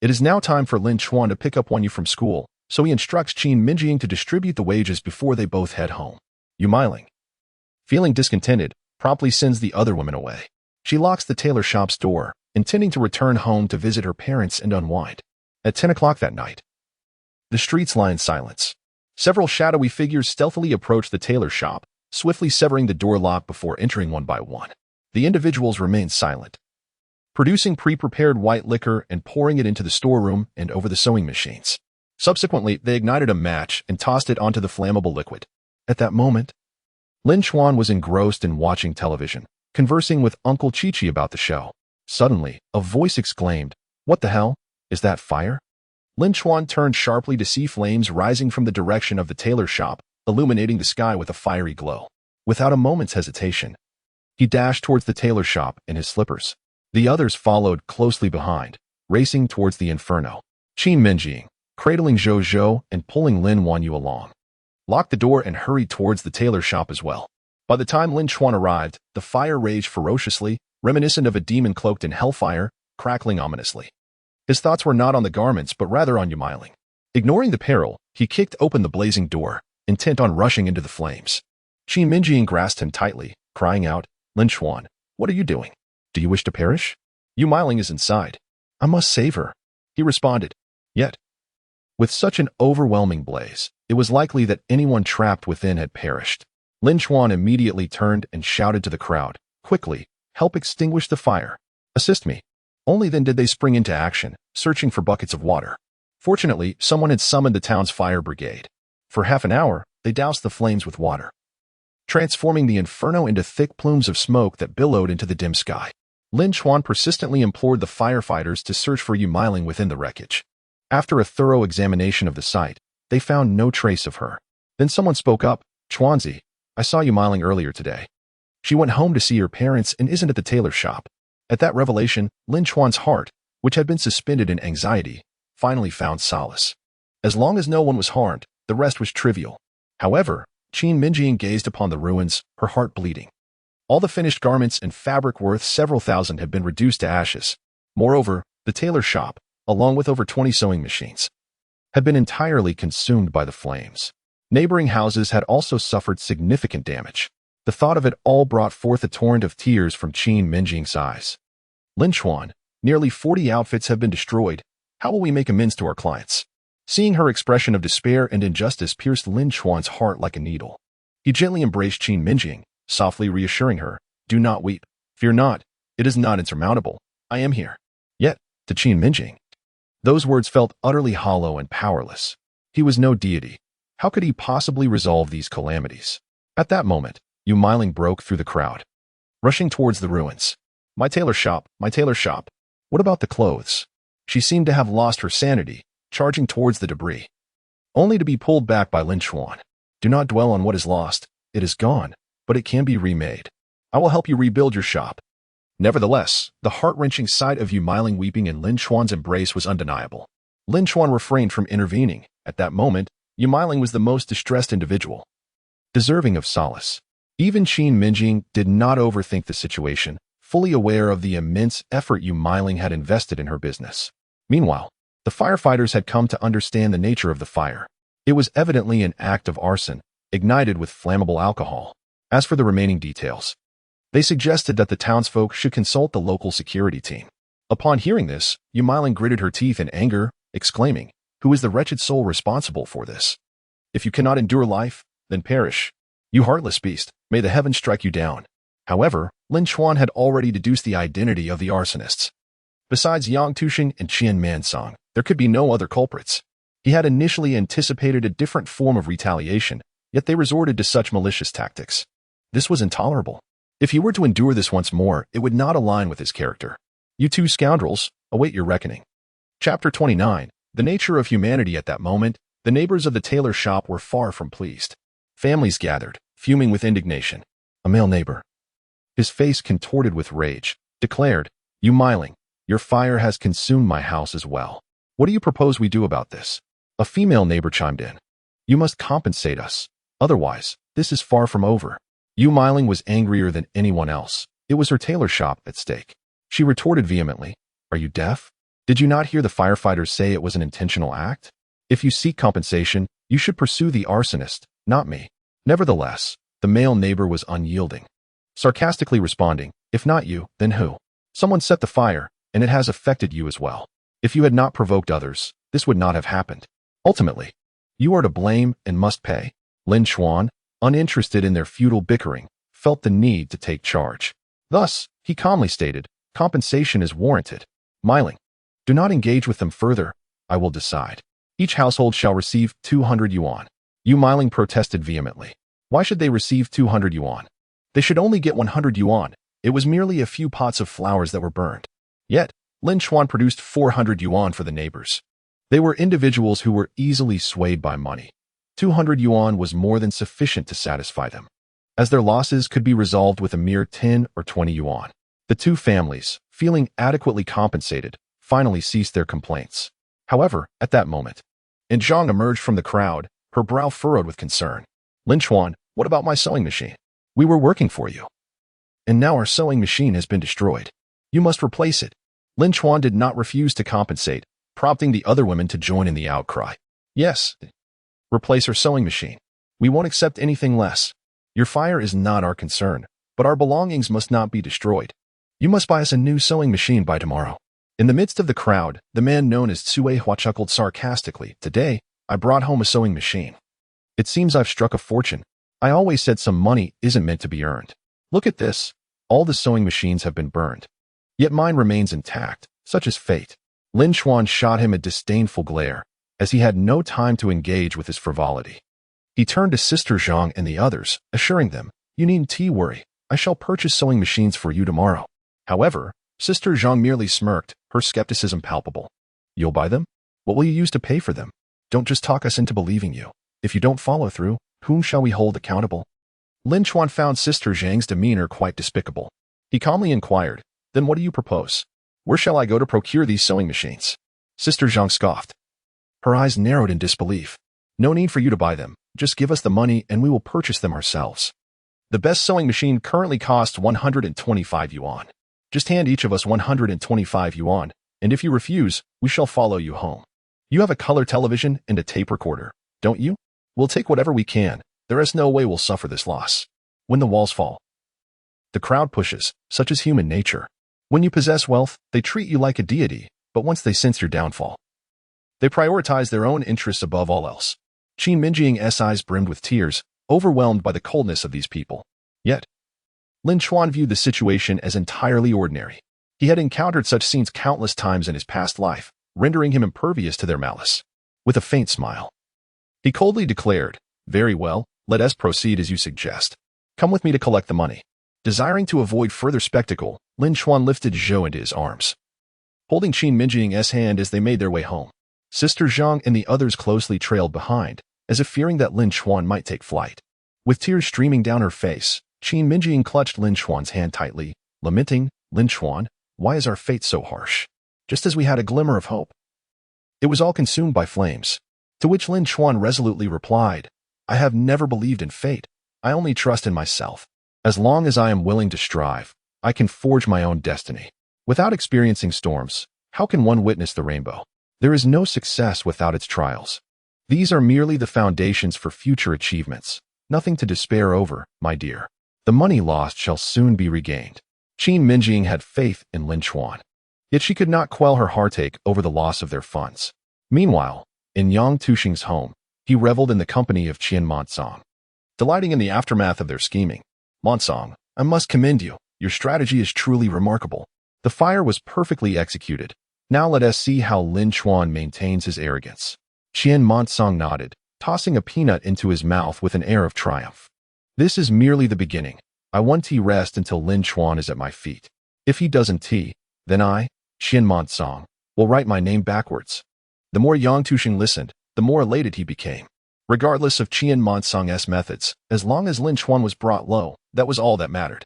It is now time for Lin Chuan to pick up Wanyu from school, so he instructs Qin Mengying to distribute the wages before they both head home. Yu Meiling, feeling discontented, promptly sends the other women away. She locks the tailor shop's door, intending to return home to visit her parents and unwind. At 10 o'clock that night, the streets lie in silence. Several shadowy figures stealthily approach the tailor shop, swiftly severing the door lock before entering one by one. The individuals remain silent, producing pre-prepared white liquor and pouring it into the storeroom and over the sewing machines. Subsequently, they ignited a match and tossed it onto the flammable liquid. At that moment, Lin Chuan was engrossed in watching television, conversing with Uncle Chi-Chi about the show. Suddenly, a voice exclaimed, "What the hell? Is that fire?" Lin Chuan turned sharply to see flames rising from the direction of the tailor shop, illuminating the sky with a fiery glow. Without a moment's hesitation, he dashed towards the tailor shop in his slippers. The others followed closely behind, racing towards the inferno. Qin Mengying, cradling Zhou Zhou and pulling Lin Wanyu along, locked the door and hurried towards the tailor shop as well. By the time Lin Chuan arrived, the fire raged ferociously, reminiscent of a demon cloaked in hellfire, crackling ominously. His thoughts were not on the garments but rather on Yu Meiling. Ignoring the peril, he kicked open the blazing door, intent on rushing into the flames. Qin Mengying grasped him tightly, crying out, "Lin Chuan, what are you doing? Do you wish to perish?" Yu Meiling is inside. "I must save her," he responded. Yet, with such an overwhelming blaze, it was likely that anyone trapped within had perished. Lin Chuan immediately turned and shouted to the crowd, "Quickly, help extinguish the fire. Assist me." Only then did they spring into action, searching for buckets of water. Fortunately, someone had summoned the town's fire brigade. For half an hour, they doused the flames with water, transforming the inferno into thick plumes of smoke that billowed into the dim sky. Lin Chuan persistently implored the firefighters to search for Yu Meiling within the wreckage. After a thorough examination of the site, they found no trace of her. Then someone spoke up, "Chuanzi, I saw Yu Meiling earlier today. She went home to see her parents and isn't at the tailor shop." At that revelation, Lin Chuan's heart, which had been suspended in anxiety, finally found solace. As long as no one was harmed, the rest was trivial. However, Qin Mengying gazed upon the ruins, her heart bleeding. All the finished garments and fabric worth several thousand had been reduced to ashes. Moreover, the tailor shop, along with over 20 sewing machines, had been entirely consumed by the flames. Neighboring houses had also suffered significant damage. The thought of it all brought forth a torrent of tears from Qin Mengying's eyes. "Lin Chuan, nearly 40 outfits have been destroyed. How will we make amends to our clients?" Seeing her expression of despair and injustice pierced Lin Chuan's heart like a needle. He gently embraced Qin Mengying, softly reassuring her, "Do not weep. Fear not. It is not insurmountable. I am here." Yet, to Qin Mengying, those words felt utterly hollow and powerless. He was no deity. How could he possibly resolve these calamities? At that moment, Yu Meiling broke through the crowd, rushing towards the ruins. My tailor shop, my tailor shop. What about the clothes?" She seemed to have lost her sanity, charging towards the debris, only to be pulled back by Lin Chuan. "Do not dwell on what is lost. It is gone, but it can be remade. I will help you rebuild your shop." Nevertheless, the heart-wrenching sight of Yu Meiling weeping in Lin Chuan's embrace was undeniable. Lin Chuan refrained from intervening. At that moment, Yu Meiling was the most distressed individual, deserving of solace. Even Qin Mengying did not overthink the situation, fully aware of the immense effort Yu Meiling had invested in her business. Meanwhile, the firefighters had come to understand the nature of the fire. It was evidently an act of arson, ignited with flammable alcohol. As for the remaining details, they suggested that the townsfolk should consult the local security team. Upon hearing this, Yu Miling gritted her teeth in anger, exclaiming, "Who is the wretched soul responsible for this? If you cannot endure life, then perish. You heartless beast, may the heavens strike you down." However, Lin Chuan had already deduced the identity of the arsonists. Besides Yang Tushing and Qin Mengying, there could be no other culprits. He had initially anticipated a different form of retaliation, yet they resorted to such malicious tactics. This was intolerable. If he were to endure this once more, it would not align with his character. You two scoundrels, await your reckoning. Chapter 29. The nature of humanity. At that moment, the neighbors of the tailor shop were far from pleased. Families gathered, fuming with indignation. A male neighbor, his face contorted with rage, declared, "Yu Miling, your fire has consumed my house as well. What do you propose we do about this?" A female neighbor chimed in. "You must compensate us. Otherwise, this is far from over." Yu Miling was angrier than anyone else. It was her tailor shop at stake. She retorted vehemently, "Are you deaf? Did you not hear the firefighters say it was an intentional act? If you seek compensation, you should pursue the arsonist, not me." Nevertheless, the male neighbor was unyielding, sarcastically responding, "If not you, then who? Someone set the fire, and it has affected you as well. If you had not provoked others, this would not have happened. Ultimately, you are to blame and must pay." Lin Chuan, uninterested in their futile bickering, felt the need to take charge. Thus, he calmly stated, "Compensation is warranted. Miling, do not engage with them further. I will decide. Each household shall receive 200 yuan. Yu Miling protested vehemently. Why should they receive 200 yuan? They should only get 100 yuan. It was merely a few pots of flowers that were burned. Yet, Lin Chuan produced 400 yuan for the neighbors. They were individuals who were easily swayed by money. 200 yuan was more than sufficient to satisfy them, as their losses could be resolved with a mere 10 or 20 yuan. The two families, feeling adequately compensated, finally ceased their complaints. However, at that moment, Zhang emerged from the crowd, her brow furrowed with concern. "Lin Chuan, what about my sewing machine? We were working for you, and now our sewing machine has been destroyed. You must replace it." Lin Chuan did not refuse to compensate, prompting the other women to join in the outcry. "Yes, replace our sewing machine. We won't accept anything less. Your fire is not our concern, but our belongings must not be destroyed. You must buy us a new sewing machine by tomorrow." In the midst of the crowd, the man known as Tsue Hua chuckled sarcastically. "Today, I brought home a sewing machine. It seems I've struck a fortune. I always said some money isn't meant to be earned. Look at this. All the sewing machines have been burned. Yet mine remains intact. Such is fate." Lin Chuan shot him a disdainful glare, as he had no time to engage with his frivolity. He turned to Sister Zhang and the others, assuring them, "You needn't worry. I shall purchase sewing machines for you tomorrow." However, Sister Zhang merely smirked, her skepticism palpable. "You'll buy them? What will you use to pay for them? Don't just talk us into believing you. If you don't follow through, whom shall we hold accountable?" Lin Chuan found Sister Zhang's demeanor quite despicable. He calmly inquired, "Then what do you propose? Where shall I go to procure these sewing machines?" Sister Zhang scoffed. Her eyes narrowed in disbelief. "No need for you to buy them. Just give us the money and we will purchase them ourselves. The best sewing machine currently costs 125 yuan. Just hand each of us 125 yuan, and if you refuse, we shall follow you home. You have a color television and a tape recorder, don't you? We'll take whatever we can. There is no way we'll suffer this loss. When the walls fall, the crowd pushes, such is human nature. When you possess wealth, they treat you like a deity, but once they sense your downfall, they prioritize their own interests above all else." Qin Mengying's eyes brimmed with tears, overwhelmed by the coldness of these people. Yet, Lin Chuan viewed the situation as entirely ordinary. He had encountered such scenes countless times in his past life, rendering him impervious to their malice. With a faint smile, he coldly declared, "Very well, let us proceed as you suggest. Come with me to collect the money." Desiring to avoid further spectacle, Lin Chuan lifted Zhou into his arms, holding Qin Mengying's hand as they made their way home. Sister Zhang and the others closely trailed behind, as if fearing that Lin Chuan might take flight. With tears streaming down her face, Qin Mengying clutched Lin Chuan's hand tightly, lamenting, "Lin Chuan, why is our fate so harsh? Just as we had a glimmer of hope, it was all consumed by flames." To which Lin Chuan resolutely replied, "I have never believed in fate. I only trust in myself. As long as I am willing to strive, I can forge my own destiny. Without experiencing storms, how can one witness the rainbow? There is no success without its trials." These are merely the foundations for future achievements. Nothing to despair over, my dear. The money lost shall soon be regained. Qin Mengying had faith in Lin Chuan. Yet she could not quell her heartache over the loss of their funds. Meanwhile, in Yang Tuxing's home, he reveled in the company of Qin Mengying. Delighting in the aftermath of their scheming, Mengying, I must commend you. Your strategy is truly remarkable. The fire was perfectly executed. Now let us see how Lin Chuan maintains his arrogance. Qin Mengying nodded, tossing a peanut into his mouth with an air of triumph. This is merely the beginning. I won't rest until Lin Chuan is at my feet. If he doesn't tea, then I, Qin Mengying, will write my name backwards. The more Yang Tuxing listened, the more elated he became. Regardless of Qin Mengying's methods, as long as Lin Chuan was brought low, that was all that mattered.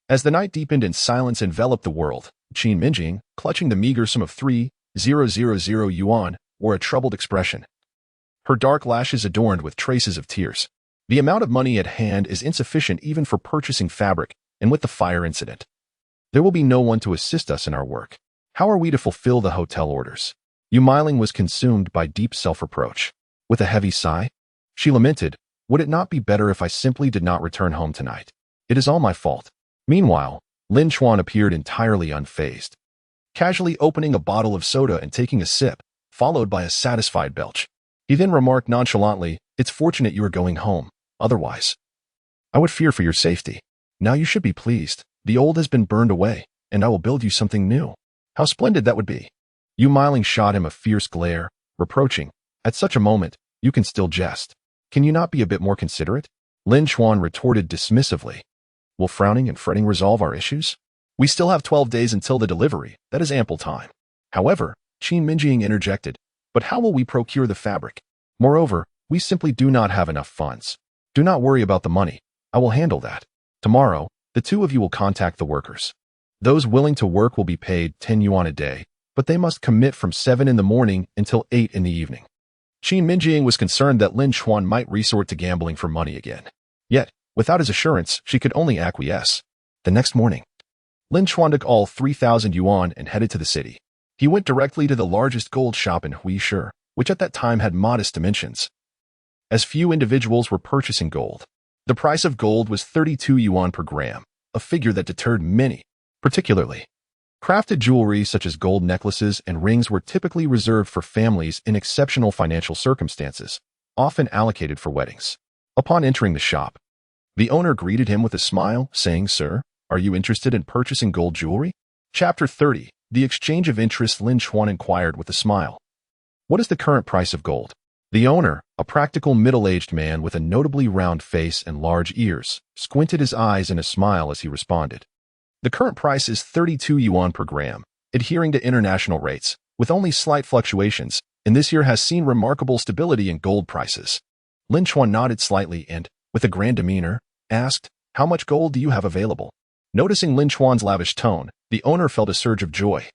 As the night deepened and silence enveloped the world, Qin Mengying, clutching the meager sum of 3,000 yuan, wore a troubled expression. Her dark lashes adorned with traces of tears. The amount of money at hand is insufficient even for purchasing fabric, and with the fire incident, there will be no one to assist us in our work. How are we to fulfill the hotel orders? Yuan was consumed by deep self-reproach. With a heavy sigh, she lamented, would it not be better if I simply did not return home tonight? It is all my fault. Meanwhile, Lin Chuan appeared entirely unfazed, casually opening a bottle of soda and taking a sip, followed by a satisfied belch. He then remarked nonchalantly, it's fortunate you are going home. Otherwise, I would fear for your safety. Now you should be pleased. The old has been burned away, and I will build you something new. How splendid that would be. Yuan shot him a fierce glare, reproaching, at such a moment, you can still jest. Can you not be a bit more considerate? Lin Chuan retorted dismissively. Will frowning and fretting resolve our issues? We still have 12 days until the delivery. That is ample time. However, Qin Mengying interjected, but how will we procure the fabric? Moreover, we simply do not have enough funds. Do not worry about the money. I will handle that. Tomorrow, the two of you will contact the workers. Those willing to work will be paid 10 yuan a day, but they must commit from 7 in the morning until 8 in the evening. Qin Mengying was concerned that Lin Chuan might resort to gambling for money again. Yet, without his assurance, she could only acquiesce. The next morning, Lin Chuan took all 3,000 yuan and headed to the city. He went directly to the largest gold shop in Huishi, which at that time had modest dimensions, as few individuals were purchasing gold. The price of gold was 32 yuan per gram, a figure that deterred many, particularly. Crafted jewelry such as gold necklaces and rings were typically reserved for families in exceptional financial circumstances, often allocated for weddings. Upon entering the shop, the owner greeted him with a smile, saying, Sir, are you interested in purchasing gold jewelry? Chapter 30. The exchange of interest. Lin Chuan inquired with a smile. What is the current price of gold? The owner, a practical middle-aged man with a notably round face and large ears, squinted his eyes in a smile as he responded. The current price is 32 yuan per gram, adhering to international rates, with only slight fluctuations, and this year has seen remarkable stability in gold prices. Lin Chuan nodded slightly and, with a grand demeanor, asked, how much gold do you have available? Noticing Lin Chuan's lavish tone, the owner felt a surge of joy.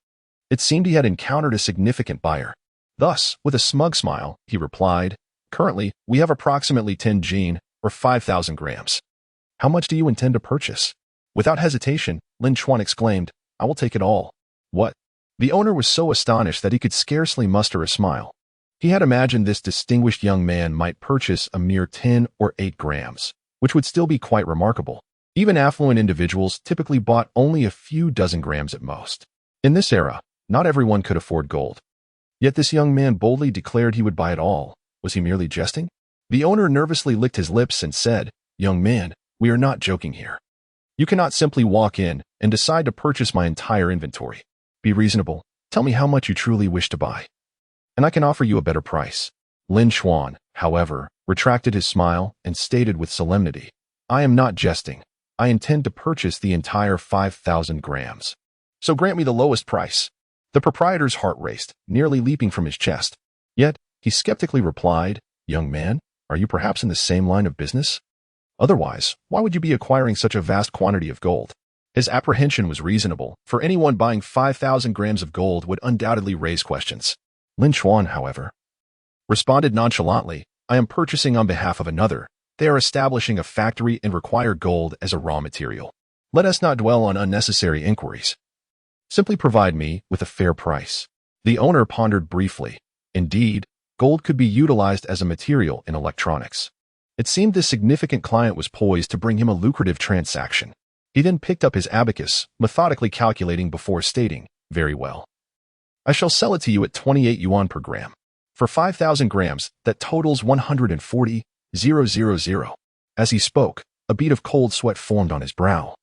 It seemed he had encountered a significant buyer. Thus, with a smug smile, he replied, currently, we have approximately 10 jin, or 5,000 grams. How much do you intend to purchase? Without hesitation, Lin Chuan exclaimed, I will take it all. What? The owner was so astonished that he could scarcely muster a smile. He had imagined this distinguished young man might purchase a mere 10 or 8 grams, which would still be quite remarkable. Even affluent individuals typically bought only a few dozen grams at most. In this era, not everyone could afford gold. Yet this young man boldly declared he would buy it all. Was he merely jesting? The owner nervously licked his lips and said, Young man, we are not joking here. You cannot simply walk in and decide to purchase my entire inventory. Be reasonable. Tell me how much you truly wish to buy, and I can offer you a better price. Lin Chuan, however, retracted his smile and stated with solemnity, I am not jesting. I intend to purchase the entire 5,000 grams. So grant me the lowest price. The proprietor's heart raced, nearly leaping from his chest. Yet, he skeptically replied, Young man, are you perhaps in the same line of business? Otherwise, why would you be acquiring such a vast quantity of gold? His apprehension was reasonable, for anyone buying 5,000 grams of gold would undoubtedly raise questions. Lin Chuan, however, responded nonchalantly, I am purchasing on behalf of another. They are establishing a factory and require gold as a raw material. Let us not dwell on unnecessary inquiries. Simply provide me with a fair price. The owner pondered briefly. Indeed, gold could be utilized as a material in electronics. It seemed this significant client was poised to bring him a lucrative transaction. He then picked up his abacus, methodically calculating before stating, "Very well. I shall sell it to you at 28 yuan per gram. For 5,000 grams, that totals 140,000. As he spoke, a bead of cold sweat formed on his brow,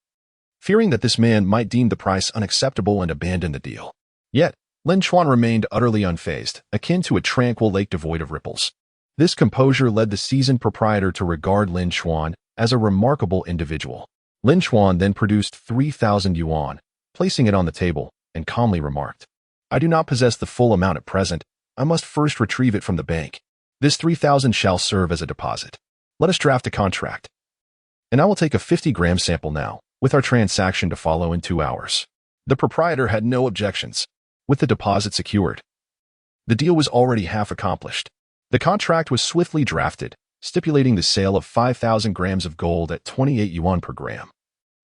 fearing that this man might deem the price unacceptable and abandon the deal. Yet, Lin Chuan remained utterly unfazed, akin to a tranquil lake devoid of ripples. This composure led the seasoned proprietor to regard Lin Chuan as a remarkable individual. Lin Chuan then produced 3,000 yuan, placing it on the table, and calmly remarked, "I do not possess the full amount at present. I must first retrieve it from the bank. This 3,000 shall serve as a deposit. Let us draft a contract. And I will take a 50-gram sample now, with our transaction to follow in 2 hours." The proprietor had no objections. With the deposit secured, the deal was already half accomplished. The contract was swiftly drafted, stipulating the sale of 5,000 grams of gold at 28 yuan per gram,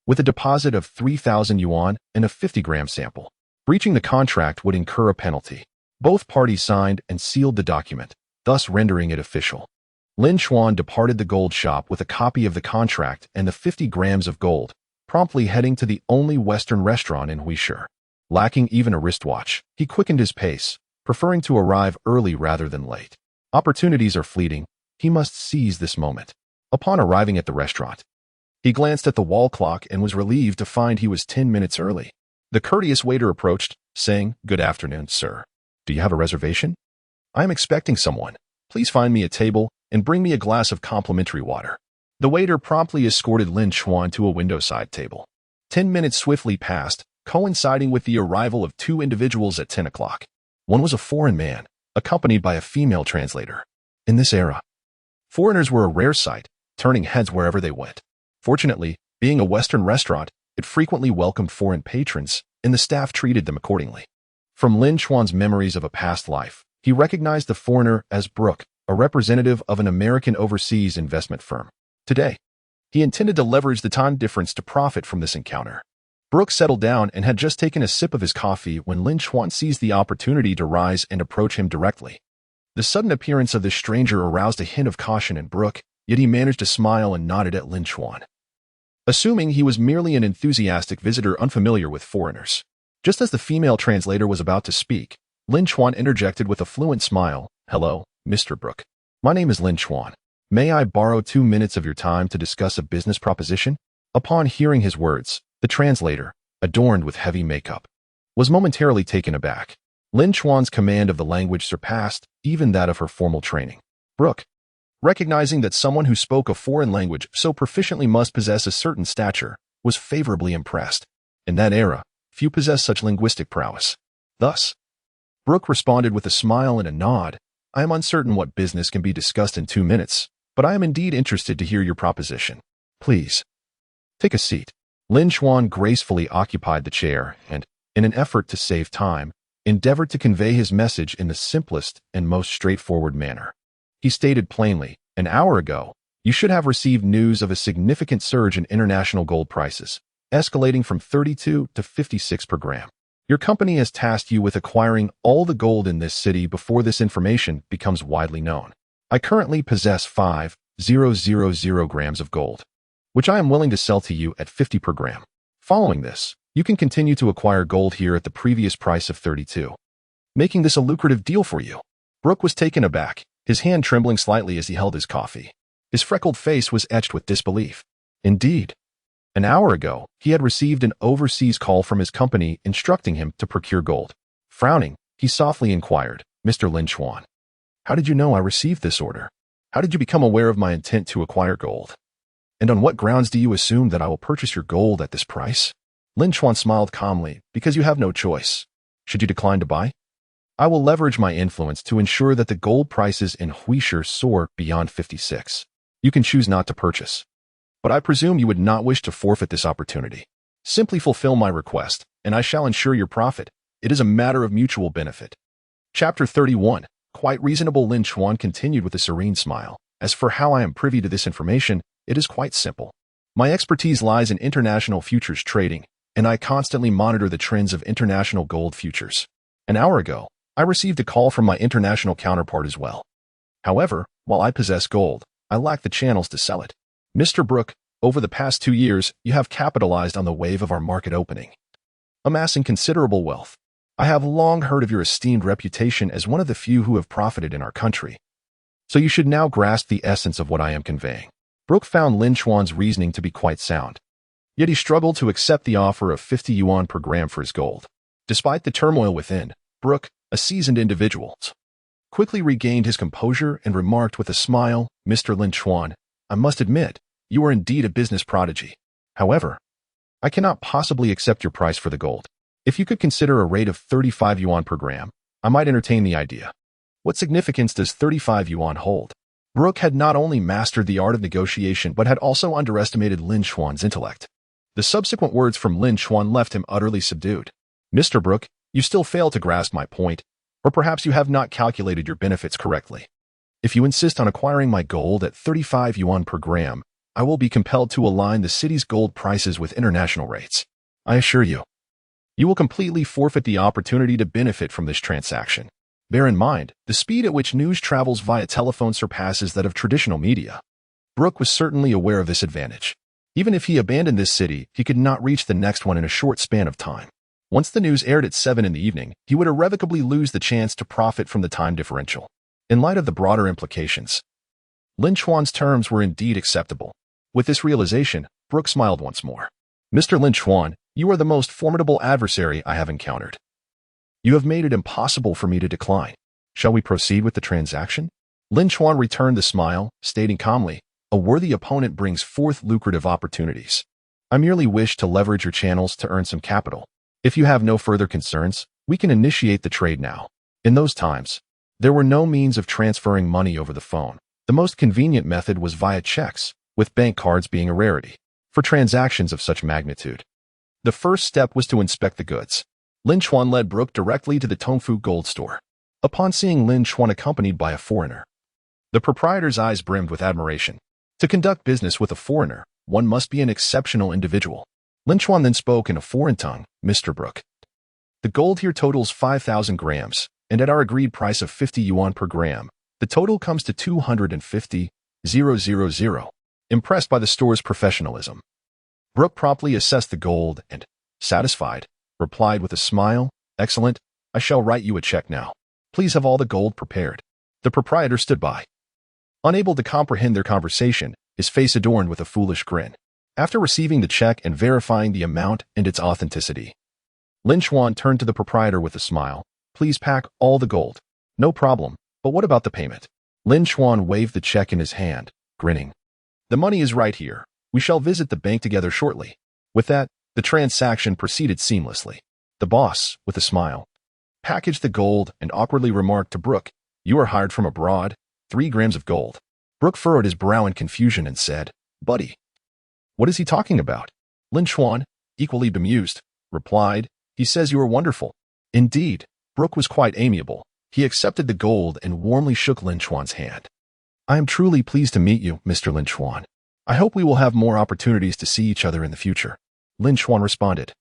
with a deposit of 3,000 yuan and a 50-gram sample. Breaching the contract would incur a penalty. Both parties signed and sealed the document, thus rendering it official. Lin Chuan departed the gold shop with a copy of the contract and the 50 grams of gold, promptly heading to the only Western restaurant in Huishi. Lacking even a wristwatch, he quickened his pace, preferring to arrive early rather than late. Opportunities are fleeting. He must seize this moment. Upon arriving at the restaurant, he glanced at the wall clock and was relieved to find he was 10 minutes early. The courteous waiter approached, saying, "Good afternoon, sir. Do you have a reservation? I am expecting someone. Please find me a table and bring me a glass of complimentary water." The waiter promptly escorted Lin Chuan to a window-side table. 10 minutes swiftly passed, coinciding with the arrival of 2 individuals at 10 o'clock. One was a foreign man, accompanied by a female translator. In this era, foreigners were a rare sight, turning heads wherever they went. Fortunately, being a Western restaurant, it frequently welcomed foreign patrons, and the staff treated them accordingly. From Lin Chuan's memories of a past life, he recognized the foreigner as Brooke, a representative of an American overseas investment firm. Today, he intended to leverage the time difference to profit from this encounter. Brooke settled down and had just taken a sip of his coffee when Lin Chuan seized the opportunity to rise and approach him directly. The sudden appearance of this stranger aroused a hint of caution in Brooke, yet he managed to smile and nodded at Lin Chuan, assuming he was merely an enthusiastic visitor unfamiliar with foreigners. Just as the female translator was about to speak, Lin Chuan interjected with a fluent smile, "Hello, Mr. Brooke. My name is Lin Chuan. May I borrow 2 minutes of your time to discuss a business proposition?" Upon hearing his words, the translator, adorned with heavy makeup, was momentarily taken aback. Lin Chuan's command of the language surpassed even that of her formal training. Brooke, recognizing that someone who spoke a foreign language so proficiently must possess a certain stature, was favorably impressed. In that era, few possessed such linguistic prowess. Thus, Brooke responded with a smile and a nod, "I am uncertain what business can be discussed in 2 minutes, but I am indeed interested to hear your proposition. Please, take a seat." Lin Chuan gracefully occupied the chair and, in an effort to save time, endeavored to convey his message in the simplest and most straightforward manner. He stated plainly, "An hour ago, you should have received news of a significant surge in international gold prices, escalating from 32 to 56 per gram. Your company has tasked you with acquiring all the gold in this city before this information becomes widely known. I currently possess 5,000 grams of gold, which I am willing to sell to you at 50 per gram. Following this, you can continue to acquire gold here at the previous price of 32, making this a lucrative deal for you." Brooke was taken aback, his hand trembling slightly as he held his coffee. His freckled face was etched with disbelief. Indeed, an hour ago, he had received an overseas call from his company instructing him to procure gold. Frowning, he softly inquired, "Mr. Lin Chuan, how did you know I received this order? How did you become aware of my intent to acquire gold? And on what grounds do you assume that I will purchase your gold at this price?" Lin Chuan smiled calmly, "Because you have no choice. Should you decline to buy, I will leverage my influence to ensure that the gold prices in Huishi soar beyond 56. You can choose not to purchase, but I presume you would not wish to forfeit this opportunity. Simply fulfill my request, and I shall ensure your profit. It is a matter of mutual benefit." Chapter 31. Quite reasonable. Lin Chuan continued with a serene smile. "As for how I am privy to this information, it is quite simple. My expertise lies in international futures trading, and I constantly monitor the trends of international gold futures. An hour ago, I received a call from my international counterpart as well. However, while I possess gold, I lack the channels to sell it. Mr. Brook, over the past 2 years, you have capitalized on the wave of our market opening, amassing considerable wealth. I have long heard of your esteemed reputation as one of the few who have profited in our country. So you should now grasp the essence of what I am conveying. Brook found Lin Chuan's reasoning to be quite sound. Yet he struggled to accept the offer of 50 yuan per gram for his gold. Despite the turmoil within, Brook, a seasoned individual, quickly regained his composure and remarked with a smile, "Mr. Lin Chuan, I must admit, you are indeed a business prodigy. However, I cannot possibly accept your price for the gold. If you could consider a rate of 35 yuan per gram, I might entertain the idea." What significance does 35 yuan hold? Brook had not only mastered the art of negotiation but had also underestimated Lin Chuan's intellect. The subsequent words from Lin Chuan left him utterly subdued. "Mr. Brook, you still fail to grasp my point, or perhaps you have not calculated your benefits correctly. If you insist on acquiring my gold at 35 yuan per gram, I will be compelled to align the city's gold prices with international rates. I assure you, you will completely forfeit the opportunity to benefit from this transaction. Bear in mind, the speed at which news travels via telephone surpasses that of traditional media." Brook was certainly aware of this advantage. Even if he abandoned this city, he could not reach the next one in a short span of time. Once the news aired at 7 in the evening, he would irrevocably lose the chance to profit from the time differential. In light of the broader implications, Lin Chuan's terms were indeed acceptable. With this realization, Brook smiled once more. "Mr. Lin Chuan, you are the most formidable adversary I have encountered. You have made it impossible for me to decline. Shall we proceed with the transaction?" Lin Chuan returned the smile, stating calmly, "A worthy opponent brings forth lucrative opportunities. I merely wish to leverage your channels to earn some capital. If you have no further concerns, we can initiate the trade now." In those times, there were no means of transferring money over the phone. The most convenient method was via checks, with bank cards being a rarity for transactions of such magnitude. The first step was to inspect the goods. Lin Chuan led Brook directly to the Tongfu gold store. Upon seeing Lin Chuan accompanied by a foreigner, the proprietor's eyes brimmed with admiration. To conduct business with a foreigner, one must be an exceptional individual. Lin Chuan then spoke in a foreign tongue, "Mr. Brook, the gold here totals 5,000 grams, and at our agreed price of 50 yuan per gram, the total comes to 250,000. Impressed by the store's professionalism, Brook promptly assessed the gold and, satisfied, replied with a smile, "Excellent, I shall write you a check now. Please have all the gold prepared." The proprietor stood by, unable to comprehend their conversation, his face adorned with a foolish grin. After receiving the check and verifying the amount and its authenticity, Lin Chuan turned to the proprietor with a smile, "Please pack all the gold." "No problem, but what about the payment?" Lin Chuan waved the check in his hand, grinning. "The money is right here. We shall visit the bank together shortly." With that, the transaction proceeded seamlessly. The boss, with a smile, packaged the gold and awkwardly remarked to Brook, "You are hired from abroad, 3 grams of gold." Brook furrowed his brow in confusion and said, "Buddy, what is he talking about?" Lin Chuan, equally bemused, replied, "He says you are wonderful." Indeed, Brook was quite amiable. He accepted the gold and warmly shook Lin Chuan's hand. "I am truly pleased to meet you, Mr. Lin Chuan. I hope we will have more opportunities to see each other in the future." Lin Chuan responded,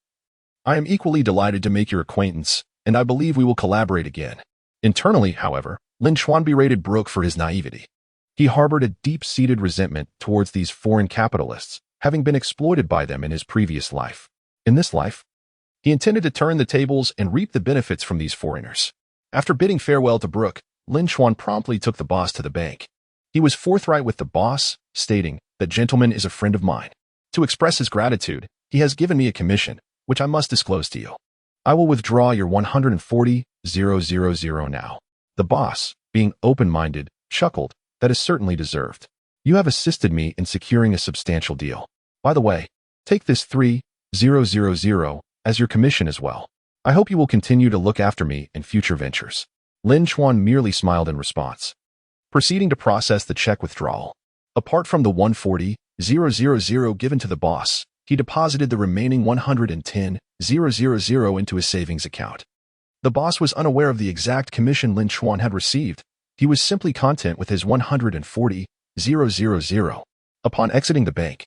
"I am equally delighted to make your acquaintance, and I believe we will collaborate again." Internally, however, Lin Chuan berated Brook for his naivety. He harbored a deep-seated resentment towards these foreign capitalists, having been exploited by them in his previous life. In this life, he intended to turn the tables and reap the benefits from these foreigners. After bidding farewell to Brook, Lin Chuan promptly took the boss to the bank. He was forthright with the boss, stating, "That gentleman is a friend of mine. To express his gratitude, he has given me a commission, which I must disclose to you. I will withdraw your 140,000 now." The boss, being open-minded, chuckled, "That is certainly deserved. You have assisted me in securing a substantial deal. By the way, take this 3,000 as your commission as well. I hope you will continue to look after me in future ventures." Lin Chuan merely smiled in response, proceeding to process the check withdrawal. Apart from the 140,000 given to the boss, he deposited the remaining 110,000 into his savings account. The boss was unaware of the exact commission Lin Chuan had received. He was simply content with his 140,000. Upon exiting the bank,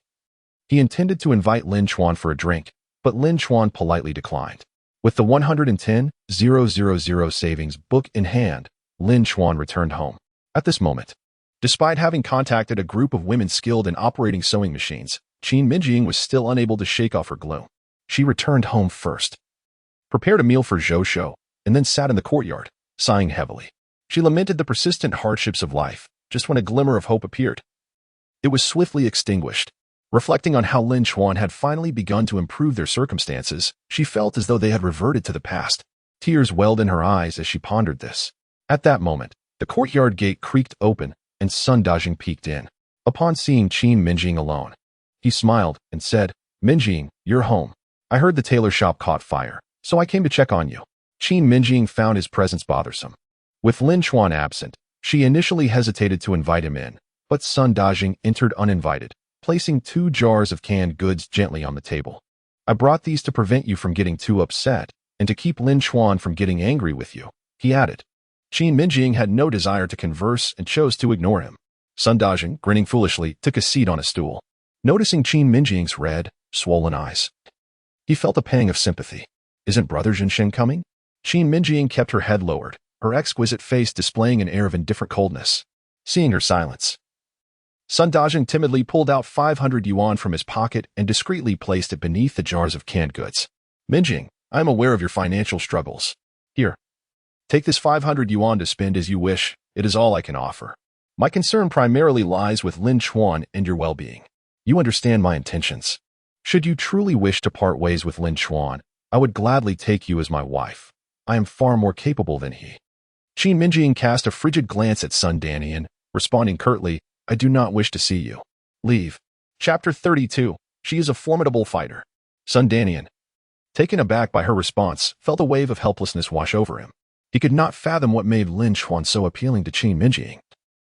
he intended to invite Lin Chuan for a drink, but Lin Chuan politely declined. With the 110,000 savings book in hand, Lin Chuan returned home. At this moment, despite having contacted a group of women skilled in operating sewing machines, Qin Mengying was still unable to shake off her gloom. She returned home first, prepared a meal for Zhou Shou, and then sat in the courtyard, sighing heavily. She lamented the persistent hardships of life, just when a glimmer of hope appeared. It was swiftly extinguished. Reflecting on how Lin Chuan had finally begun to improve their circumstances, she felt as though they had reverted to the past. Tears welled in her eyes as she pondered this. At that moment, the courtyard gate creaked open, and Sun Dajing peeked in. Upon seeing Qin Mengying alone, he smiled and said, "Mengying, you're home. I heard the tailor shop caught fire, so I came to check on you." Qin Mengying found his presence bothersome. With Lin Chuan absent, she initially hesitated to invite him in, but Sun Dajing entered uninvited, placing 2 jars of canned goods gently on the table. "I brought these to prevent you from getting too upset, and to keep Lin Chuan from getting angry with you," he added. Qin Mengying had no desire to converse and chose to ignore him. Sun Dajing, grinning foolishly, took a seat on a stool. Noticing Qin Mengying's red, swollen eyes, he felt a pang of sympathy. "Isn't Brother Jinshen coming?" Qin Mengying kept her head lowered, her exquisite face displaying an air of indifferent coldness. Seeing her silence, Sun Dajing timidly pulled out 500 yuan from his pocket and discreetly placed it beneath the jars of canned goods. "Mengying, I am aware of your financial struggles. Here, take this 500 yuan to spend as you wish. It is all I can offer. My concern primarily lies with Lin Chuan and your well-being. You understand my intentions. Should you truly wish to part ways with Lin Chuan, I would gladly take you as my wife. I am far more capable than he." Qin Mengying cast a frigid glance at Sun Danian, responding curtly, "I do not wish to see you. Leave." Chapter 32. She is a formidable fighter. Sun Danian, taken aback by her response, felt a wave of helplessness wash over him. He could not fathom what made Lin Chuan so appealing to Qin Mengying,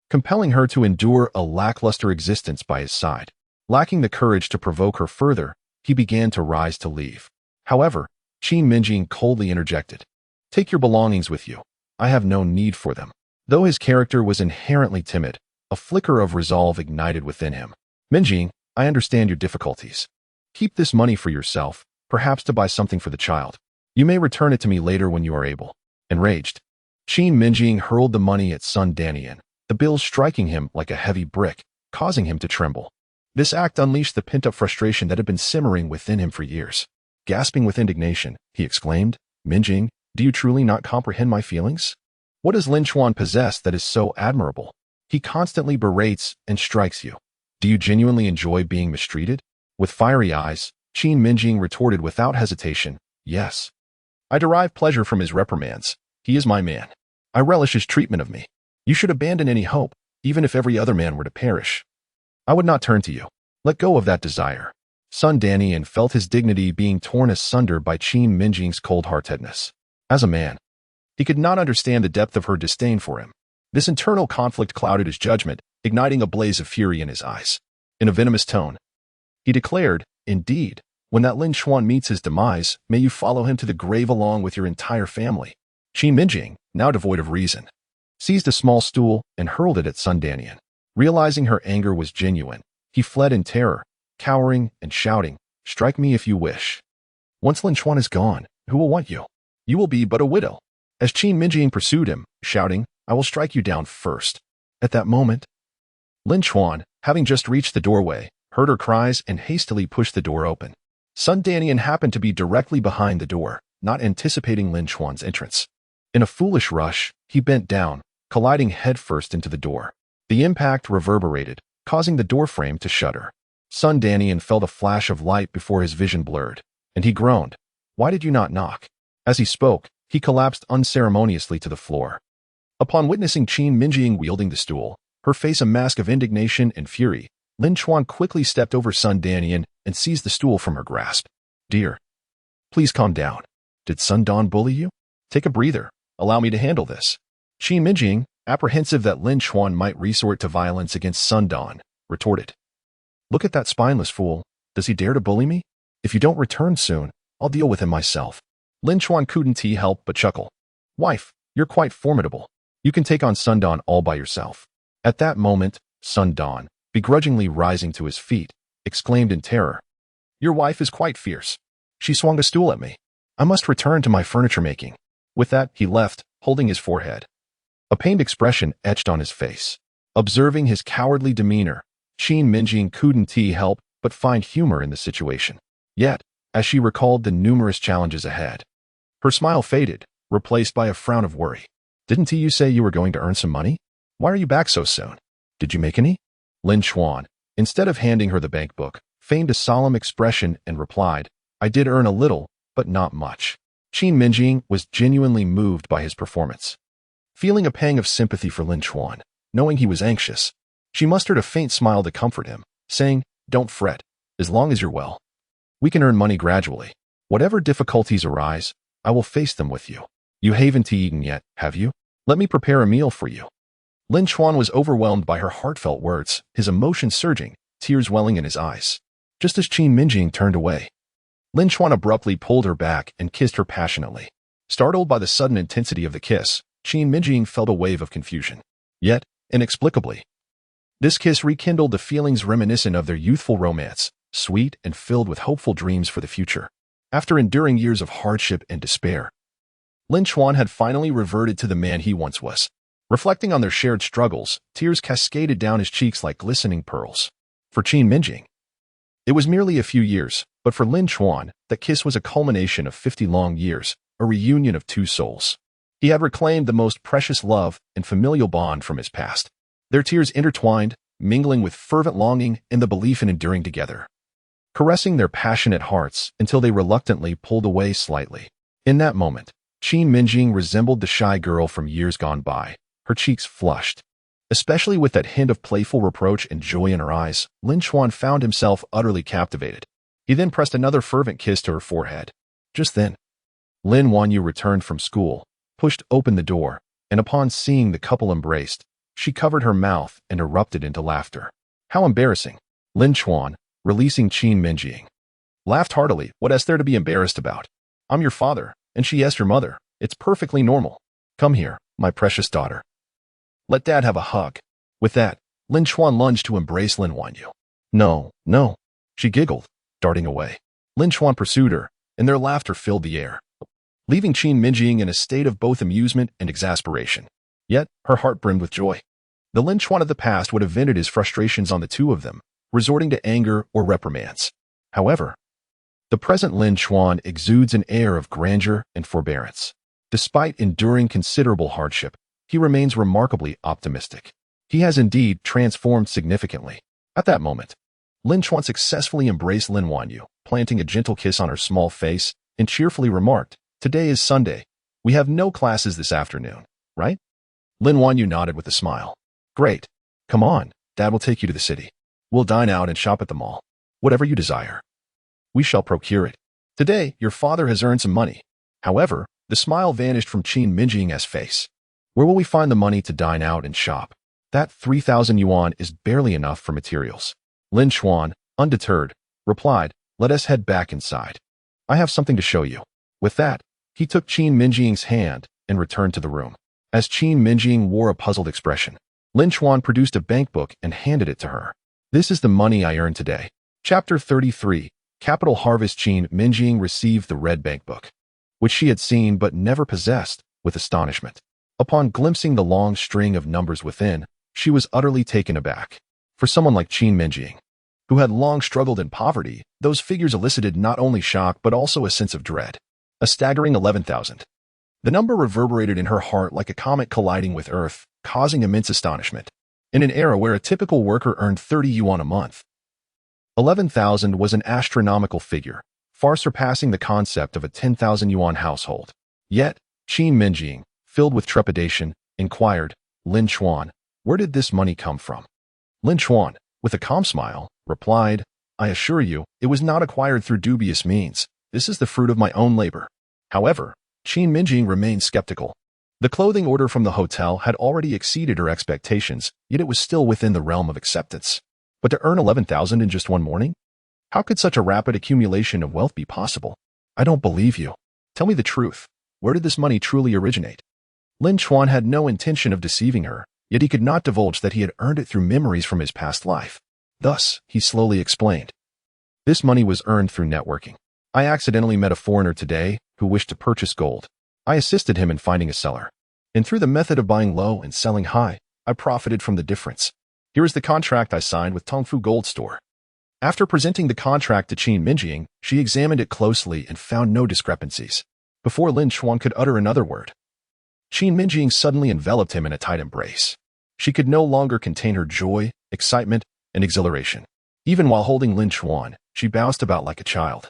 compelling her to endure a lackluster existence by his side. Lacking the courage to provoke her further, he began to rise to leave. However, Qin Mengying coldly interjected, "Take your belongings with you. I have no need for them." Though his character was inherently timid, a flicker of resolve ignited within him. "Mengying, I understand your difficulties. Keep this money for yourself, perhaps to buy something for the child. You may return it to me later when you are able." Enraged, Qin Mengying hurled the money at Sun Danian, the bill striking him like a heavy brick, causing him to tremble. This act unleashed the pent-up frustration that had been simmering within him for years. Gasping with indignation, he exclaimed, "Mengying, do you truly not comprehend my feelings? What does Lin Chuan possess that is so admirable? He constantly berates and strikes you. Do you genuinely enjoy being mistreated?" With fiery eyes, Qin Mengying retorted without hesitation, "Yes. I derive pleasure from his reprimands. He is my man. I relish his treatment of me. You should abandon any hope, even if every other man were to perish. I would not turn to you. Let go of that desire." Sun Danian felt his dignity being torn asunder by Qin Mengying's cold-heartedness. As a man, he could not understand the depth of her disdain for him. This internal conflict clouded his judgment, igniting a blaze of fury in his eyes. In a venomous tone, he declared, "Indeed, when that Lin Chuan meets his demise, may you follow him to the grave along with your entire family." Qin Mengying, now devoid of reason, seized a small stool and hurled it at Sun Danian. Realizing her anger was genuine, he fled in terror, cowering and shouting, "Strike me if you wish. Once Lin Chuan is gone, who will want you? You will be but a widow." As Qin Mengying pursued him, shouting, "I will strike you down first." At that moment, Lin Chuan, having just reached the doorway, heard her cries and hastily pushed the door open. Sun Danian happened to be directly behind the door, not anticipating Lin Chuan's entrance. In a foolish rush, he bent down, colliding headfirst into the door. The impact reverberated, causing the doorframe to shudder. Sun Danian felt a flash of light before his vision blurred, and he groaned, "Why did you not knock?" As he spoke, he collapsed unceremoniously to the floor. Upon witnessing Qin Mengying wielding the stool, her face a mask of indignation and fury, Lin Chuan quickly stepped over Sun Danian and seized the stool from her grasp. "Dear, please calm down. Did Sun Dan bully you? Take a breather. Allow me to handle this." Qin Mengying, apprehensive that Lin Chuan might resort to violence against Sun Dan, retorted, "Look at that spineless fool. Does he dare to bully me? If you don't return soon, I'll deal with him myself." Lin Chuan couldn't help but chuckle. "Wife, you're quite formidable. You can take on Sun Dan all by yourself." At that moment, Sun Dan, begrudgingly rising to his feet, exclaimed in terror, "Your wife is quite fierce. She swung a stool at me. I must return to my furniture making. With that, he left, holding his forehead. A pained expression etched on his face. Observing his cowardly demeanor, Qin Mengying couldn't help but find humor in the situation. Yet, as she recalled the numerous challenges ahead, her smile faded, replaced by a frown of worry. Didn't you say you were going to earn some money? Why are you back so soon? Did you make any? Lin Chuan, instead of handing her the bank book, feigned a solemn expression and replied, I did earn a little, but not much. Qin Mengying was genuinely moved by his performance. Feeling a pang of sympathy for Lin Chuan, knowing he was anxious, she mustered a faint smile to comfort him, saying, Don't fret, as long as you're well. We can earn money gradually. Whatever difficulties arise, I will face them with you. You haven't eaten yet, have you? Let me prepare a meal for you. Lin Chuan was overwhelmed by her heartfelt words, his emotions surging, tears welling in his eyes. Just as Qin Mengying turned away, Lin Chuan abruptly pulled her back and kissed her passionately. Startled by the sudden intensity of the kiss, Qin Mengying felt a wave of confusion. Yet, inexplicably, this kiss rekindled the feelings reminiscent of their youthful romance, sweet and filled with hopeful dreams for the future. After enduring years of hardship and despair, Lin Chuan had finally reverted to the man he once was. Reflecting on their shared struggles, tears cascaded down his cheeks like glistening pearls. For Qin Mengying, it was merely a few years, but for Lin Chuan, that kiss was a culmination of 50 long years, a reunion of two souls. He had reclaimed the most precious love and familial bond from his past. Their tears intertwined, mingling with fervent longing and the belief in enduring together, caressing their passionate hearts until they reluctantly pulled away slightly. In that moment, Qin Mengying resembled the shy girl from years gone by, her cheeks flushed. Especially with that hint of playful reproach and joy in her eyes, Lin Chuan found himself utterly captivated. He then pressed another fervent kiss to her forehead. Just then, Lin Wanyu returned from school, pushed open the door, and upon seeing the couple embraced, she covered her mouth and erupted into laughter. How embarrassing! Lin Chuan, releasing Qin Mengying, laughed heartily. What is there to be embarrassed about? I'm your father, and she is your mother. It's perfectly normal. Come here, my precious daughter. Let Dad have a hug. With that, Lin Chuan lunged to embrace Lin Wanyu. No, no, she giggled, darting away. Lin Chuan pursued her, and their laughter filled the air, leaving Qin Mengying in a state of both amusement and exasperation. Yet, her heart brimmed with joy. The Lin Chuan of the past would have vented his frustrations on the two of them, resorting to anger or reprimands. However, the present Lin Chuan exudes an air of grandeur and forbearance. Despite enduring considerable hardship, he remains remarkably optimistic. He has indeed transformed significantly. At that moment, Lin Chuan successfully embraced Lin Wanyu, planting a gentle kiss on her small face, and cheerfully remarked, Today is Sunday. We have no classes this afternoon, right? Lin Wanyu nodded with a smile. Great. Come on, Dad will take you to the city. We'll dine out and shop at the mall. Whatever you desire. We shall procure it. Today, your father has earned some money. However, the smile vanished from Qin Mengying's face. Where will we find the money to dine out and shop? That 3,000 yuan is barely enough for materials. Lin Chuan, undeterred, replied, Let us head back inside. I have something to show you. With that, he took Qin Mengying's hand and returned to the room. As Qin Mengying wore a puzzled expression, Lin Chuan produced a bank book and handed it to her. This is the money I earned today. Chapter 33, Capital Harvest. Qin Mengying received the red bank book, which she had seen but never possessed, with astonishment. Upon glimpsing the long string of numbers within, she was utterly taken aback. For someone like Qin Mengying, who had long struggled in poverty, those figures elicited not only shock but also a sense of dread. A staggering 11,000. The number reverberated in her heart like a comet colliding with Earth, causing immense astonishment. In an era where a typical worker earned 30 yuan a month, 11,000 was an astronomical figure, far surpassing the concept of a 10,000 yuan household. Yet, Qin Mengying, filled with trepidation, inquired, Lin Chuan, where did this money come from? Lin Chuan, with a calm smile, replied, I assure you, it was not acquired through dubious means. This is the fruit of my own labor. However, Qin Mengying remained skeptical. The clothing order from the hotel had already exceeded her expectations, yet it was still within the realm of acceptance. But to earn 11,000 in just one morning? How could such a rapid accumulation of wealth be possible? I don't believe you. Tell me the truth. Where did this money truly originate? Lin Chuan had no intention of deceiving her, yet he could not divulge that he had earned it through memories from his past life. Thus, he slowly explained. This money was earned through networking. I accidentally met a foreigner today who wished to purchase gold. I assisted him in finding a seller. And through the method of buying low and selling high, I profited from the difference. Here is the contract I signed with Tongfu Gold Store. After presenting the contract to Qin Mengying, she examined it closely and found no discrepancies. Before Lin Chuan could utter another word, Qin Mengying suddenly enveloped him in a tight embrace. She could no longer contain her joy, excitement, and exhilaration. Even while holding Lin Chuan, she bounced about like a child,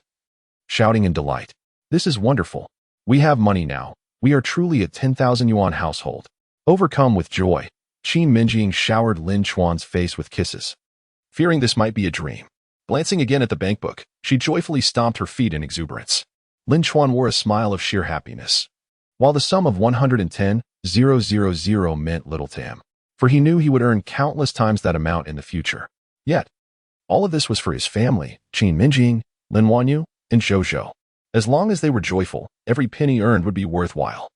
shouting in delight. This is wonderful. We have money now. We are truly a 10,000 yuan household. Overcome with joy, Qin Mengying showered Lin Chuan's face with kisses. Fearing this might be a dream, glancing again at the bankbook, she joyfully stomped her feet in exuberance. Lin Chuan wore a smile of sheer happiness. While the sum of 110,000 meant little to him, for he knew he would earn countless times that amount in the future. Yet, all of this was for his family, Qin Mengying, Lin Wanyu, and Zhou. As long as they were joyful, every penny earned would be worthwhile.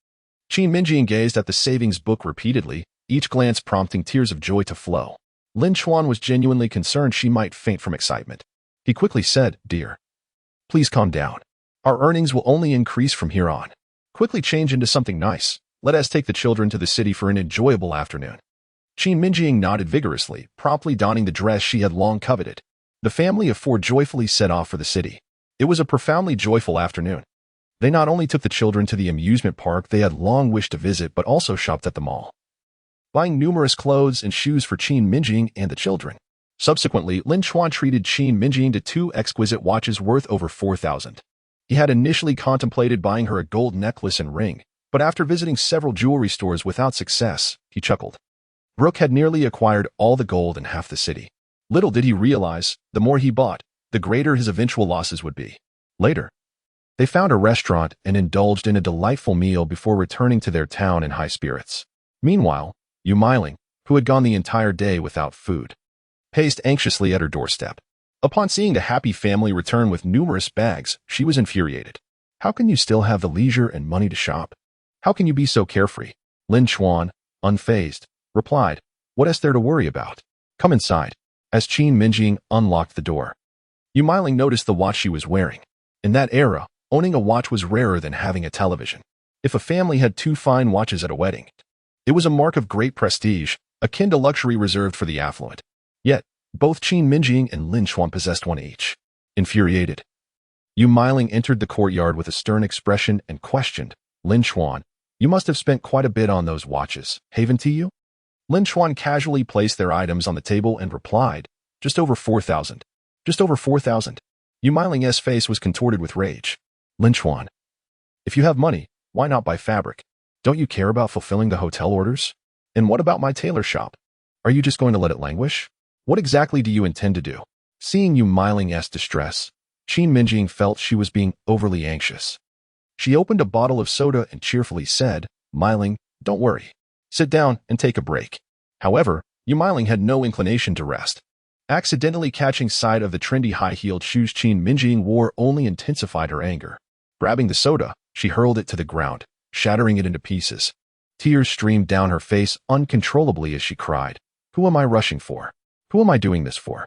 Qin Mengying gazed at the savings book repeatedly, each glance prompting tears of joy to flow. Lin Chuan was genuinely concerned she might faint from excitement. He quickly said, "Dear, please calm down. Our earnings will only increase from here on. Quickly change into something nice. Let us take the children to the city for an enjoyable afternoon." Qin Mengying nodded vigorously, promptly donning the dress she had long coveted. The family of four joyfully set off for the city. It was a profoundly joyful afternoon. They not only took the children to the amusement park they had long wished to visit but also shopped at the mall, buying numerous clothes and shoes for Qin Mengying and the children. Subsequently, Lin Chuan treated Qin Mengying to two exquisite watches worth over 4,000. He had initially contemplated buying her a gold necklace and ring, but after visiting several jewelry stores without success, he chuckled. Brooke had nearly acquired all the gold in half the city. Little did he realize, the more he bought, the greater his eventual losses would be. Later, they found a restaurant and indulged in a delightful meal before returning to their town in high spirits. Meanwhile, Yuan, who had gone the entire day without food, paced anxiously at her doorstep. Upon seeing the happy family return with numerous bags, she was infuriated. How can you still have the leisure and money to shop? How can you be so carefree? Lin Chuan, unfazed, replied, "What is there to worry about? Come inside." As Qin Mengying unlocked the door, Yuan noticed the watch she was wearing. In that era, owning a watch was rarer than having a television. If a family had two fine watches at a wedding, it was a mark of great prestige, akin to luxury reserved for the affluent. Yet, both Qin Mengying and Lin Chuan possessed one each. Infuriated, Yuan entered the courtyard with a stern expression and questioned, "Lin Chuan, you must have spent quite a bit on those watches, haven't you?" Lin Chuan casually placed their items on the table and replied, "Just over 4,000. Just over 4,000. Yuan's face was contorted with rage. "Lin Chuan, if you have money, why not buy fabric? Don't you care about fulfilling the hotel orders? And what about my tailor shop? Are you just going to let it languish? What exactly do you intend to do?" Seeing Yuan's distress, Qin Mengying felt she was being overly anxious. She opened a bottle of soda and cheerfully said, "Miling, don't worry. Sit down and take a break." However, Yuan had no inclination to rest. Accidentally catching sight of the trendy high-heeled shoes Qin Mengying wore only intensified her anger. Grabbing the soda, she hurled it to the ground, shattering it into pieces. Tears streamed down her face uncontrollably as she cried, "Who am I rushing for? Who am I doing this for?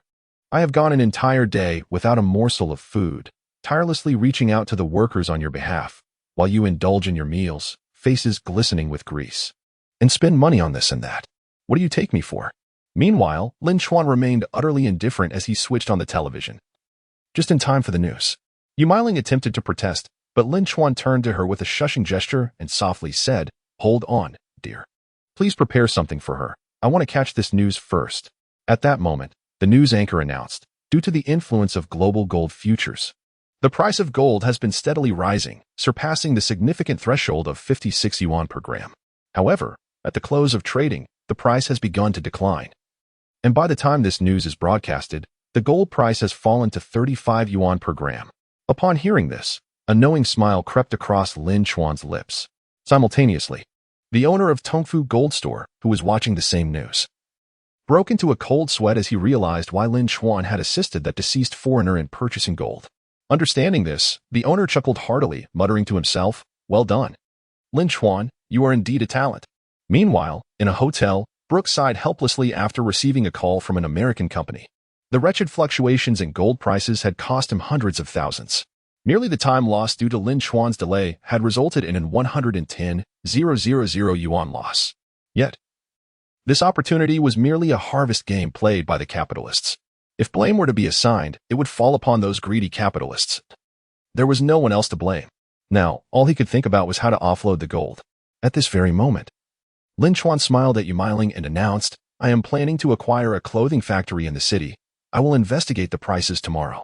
I have gone an entire day without a morsel of food, tirelessly reaching out to the workers on your behalf, while you indulge in your meals, faces glistening with grease, and spend money on this and that. What do you take me for?" Meanwhile, Lin Chuan remained utterly indifferent as he switched on the television. Just in time for the news. Yuan attempted to protest, but Lin Chuan turned to her with a shushing gesture and softly said, "Hold on, dear. Please prepare something for her. I want to catch this news first." At that moment, the news anchor announced, due to the influence of global gold futures, the price of gold has been steadily rising, surpassing the significant threshold of 56 yuan per gram. However, at the close of trading, the price has begun to decline. And by the time this news is broadcasted, the gold price has fallen to 35 yuan per gram. Upon hearing this, a knowing smile crept across Lin Chuan's lips. Simultaneously, the owner of Tongfu Gold Store, who was watching the same news, broke into a cold sweat as he realized why Lin Chuan had assisted that deceased foreigner in purchasing gold. Understanding this, the owner chuckled heartily, muttering to himself, "Well done. Lin Chuan, you are indeed a talent." Meanwhile, in a hotel, Brooke sighed helplessly after receiving a call from an American company. The wretched fluctuations in gold prices had cost him hundreds of thousands. Merely the time lost due to Lin Chuan's delay had resulted in an 110,000 yuan loss. Yet, this opportunity was merely a harvest game played by the capitalists. If blame were to be assigned, it would fall upon those greedy capitalists. There was no one else to blame. Now, all he could think about was how to offload the gold. At this very moment, Lin Chuan smiled at Yumiling and announced, "I am planning to acquire a clothing factory in the city. I will investigate the prices tomorrow."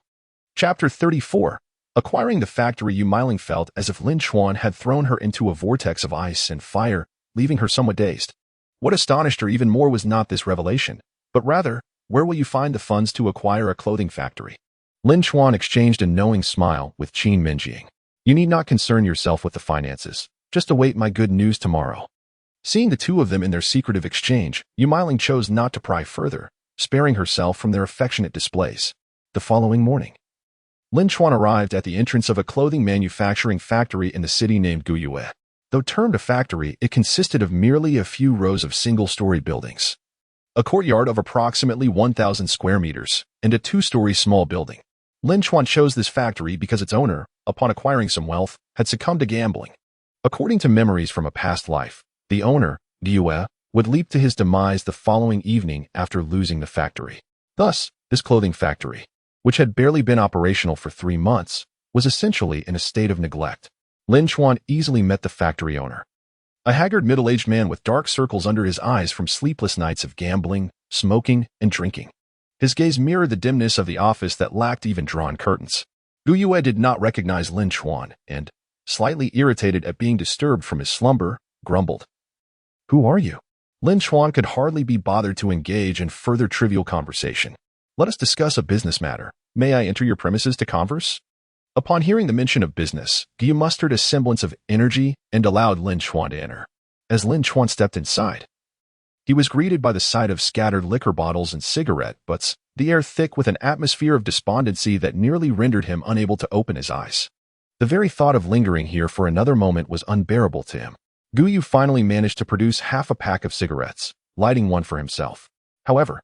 Chapter 34. Acquiring the factory. Yumiling felt as if Lin Chuan had thrown her into a vortex of ice and fire, leaving her somewhat dazed. What astonished her even more was not this revelation, but rather, where will you find the funds to acquire a clothing factory? Lin Chuan exchanged a knowing smile with Qin Mengying. "You need not concern yourself with the finances. Just await my good news tomorrow." Seeing the two of them in their secretive exchange, Yumiling chose not to pry further, sparing herself from their affectionate displays. The following morning, Lin Chuan arrived at the entrance of a clothing manufacturing factory in the city named Guyue. Though termed a factory, it consisted of merely a few rows of single-story buildings, a courtyard of approximately 1,000 square meters, and a two-story small building. Lin Chuan chose this factory because its owner, upon acquiring some wealth, had succumbed to gambling. According to memories from a past life, the owner, Guyue, would leap to his demise the following evening after losing the factory. Thus, this clothing factory, which had barely been operational for 3 months, was essentially in a state of neglect. Lin Chuan easily met the factory owner, a haggard middle-aged man with dark circles under his eyes from sleepless nights of gambling, smoking, and drinking. His gaze mirrored the dimness of the office that lacked even drawn curtains. Guyue did not recognize Lin Chuan and, slightly irritated at being disturbed from his slumber, grumbled, "Who are you?" Lin Chuan could hardly be bothered to engage in further trivial conversation. "Let us discuss a business matter. May I enter your premises to converse?" Upon hearing the mention of business, Guyue mustered a semblance of energy and allowed Lin Chuan to enter. As Lin Chuan stepped inside, he was greeted by the sight of scattered liquor bottles and cigarette butts, the air thick with an atmosphere of despondency that nearly rendered him unable to open his eyes. The very thought of lingering here for another moment was unbearable to him. Guyue finally managed to produce half a pack of cigarettes, lighting one for himself. However,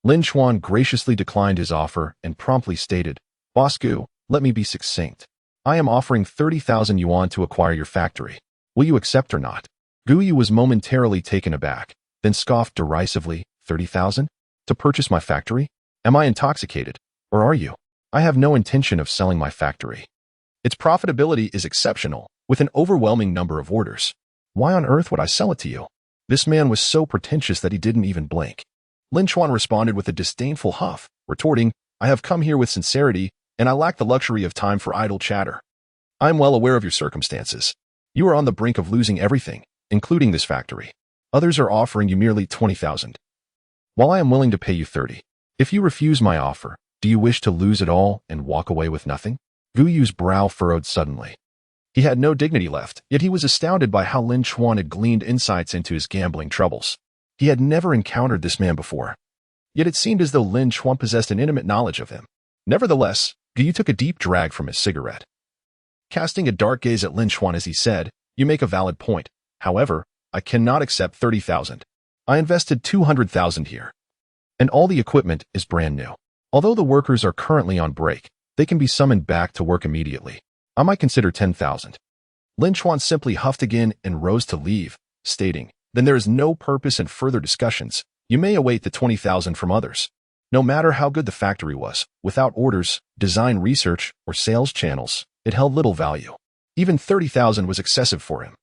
Lin Chuan graciously declined his offer and promptly stated, "Boss Gu, let me be succinct. I am offering 30,000 yuan to acquire your factory. Will you accept or not?" Guyue was momentarily taken aback, then scoffed derisively, 30,000? To purchase my factory? Am I intoxicated? Or are you? I have no intention of selling my factory. Its profitability is exceptional, with an overwhelming number of orders. Why on earth would I sell it to you? This man was so pretentious that he didn't even blink. Lin Chuan responded with a disdainful huff, retorting, "I have come here with sincerity, and I lack the luxury of time for idle chatter. I am well aware of your circumstances. You are on the brink of losing everything, including this factory. Others are offering you merely 20,000. While I am willing to pay you 30. If you refuse my offer, do you wish to lose it all and walk away with nothing?" Guyu's brow furrowed suddenly. He had no dignity left, yet he was astounded by how Lin Chuan had gleaned insights into his gambling troubles. He had never encountered this man before. Yet it seemed as though Lin Chuan possessed an intimate knowledge of him. Nevertheless, Guyue took a deep drag from his cigarette, casting a dark gaze at Lin Chuan as he said, "You make a valid point. However, I cannot accept 30,000. I invested 200,000 here, and all the equipment is brand new. Although the workers are currently on break, they can be summoned back to work immediately. I might consider 10,000. Lin Chuan simply huffed again and rose to leave, stating, "Then there is no purpose in further discussions. You may await the 20,000 from others." No matter how good the factory was, without orders, design research, or sales channels, it held little value. Even 30,000 was excessive for him.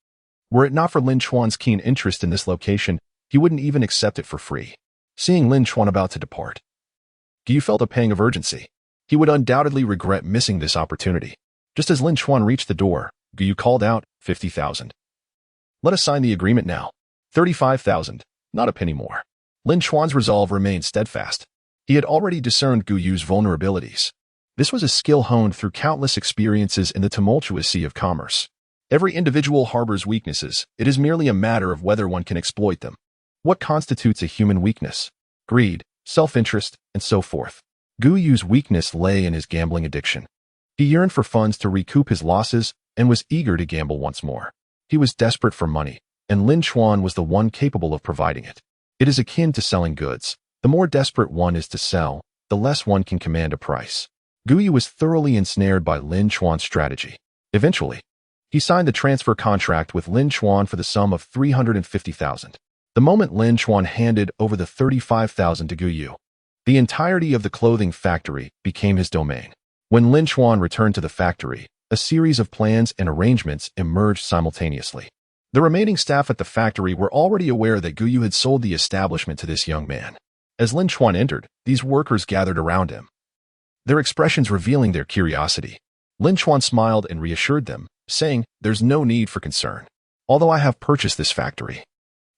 Were it not for Lin Chuan's keen interest in this location, he wouldn't even accept it for free. Seeing Lin Chuan about to depart, Guyue felt a pang of urgency. He would undoubtedly regret missing this opportunity. Just as Lin Chuan reached the door, Guyue called out, 50,000. "Let us sign the agreement now." 35,000, not a penny more. Lin Chuan's resolve remained steadfast. He had already discerned Guyu's vulnerabilities. This was a skill honed through countless experiences in the tumultuous sea of commerce. Every individual harbors weaknesses. It is merely a matter of whether one can exploit them. What constitutes a human weakness? Greed, self-interest, and so forth. Guyu's weakness lay in his gambling addiction. He yearned for funds to recoup his losses and was eager to gamble once more. He was desperate for money, and Lin Chuan was the one capable of providing it. It is akin to selling goods. The more desperate one is to sell, the less one can command a price. Guyu was thoroughly ensnared by Lin Chuan's strategy. Eventually, he signed the transfer contract with Lin Chuan for the sum of 350,000. The moment Lin Chuan handed over the 35,000 to Guyu, the entirety of the clothing factory became his domain. When Lin Chuan returned to the factory, a series of plans and arrangements emerged simultaneously. The remaining staff at the factory were already aware that Guyu had sold the establishment to this young man. As Lin Chuan entered, these workers gathered around him, their expressions revealing their curiosity. Lin Chuan smiled and reassured them, saying, "There's no need for concern. Although I have purchased this factory,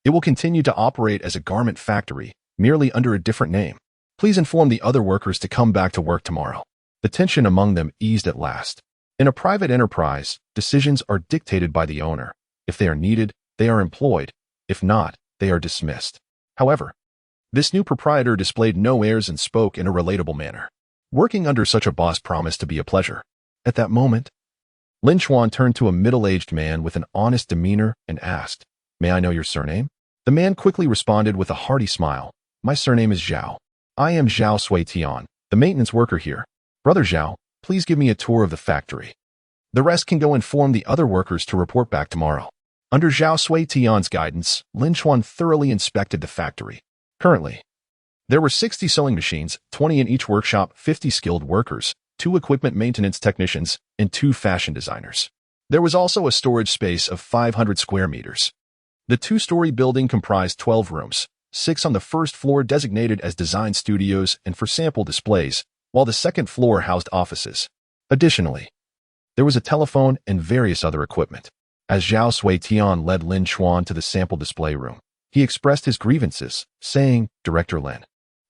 it will continue to operate as a garment factory, merely under a different name. Please inform the other workers to come back to work tomorrow." The tension among them eased at last. In a private enterprise, decisions are dictated by the owner. If they are needed, they are employed. If not, they are dismissed. However, this new proprietor displayed no airs and spoke in a relatable manner. Working under such a boss promised to be a pleasure. At that moment, Lin Chuan turned to a middle-aged man with an honest demeanor and asked, "May I know your surname?" The man quickly responded with a hearty smile, "My surname is Zhao. I am Zhao Sui Tian, the maintenance worker here. Brother Zhao, please give me a tour of the factory. The rest can go inform the other workers to report back tomorrow." Under Zhao Sui Tian's guidance, Lin Chuan thoroughly inspected the factory. Currently, there were 60 sewing machines, 20 in each workshop, 50 skilled workers, 2 equipment maintenance technicians, and 2 fashion designers. There was also a storage space of 500 square meters. The 2-story building comprised 12 rooms, 6 on the first floor designated as design studios and for sample displays, while the second floor housed offices. Additionally, there was a telephone and various other equipment. As Zhao Sui Tian led Lin Chuan to the sample display room, he expressed his grievances, saying, "Director Lin,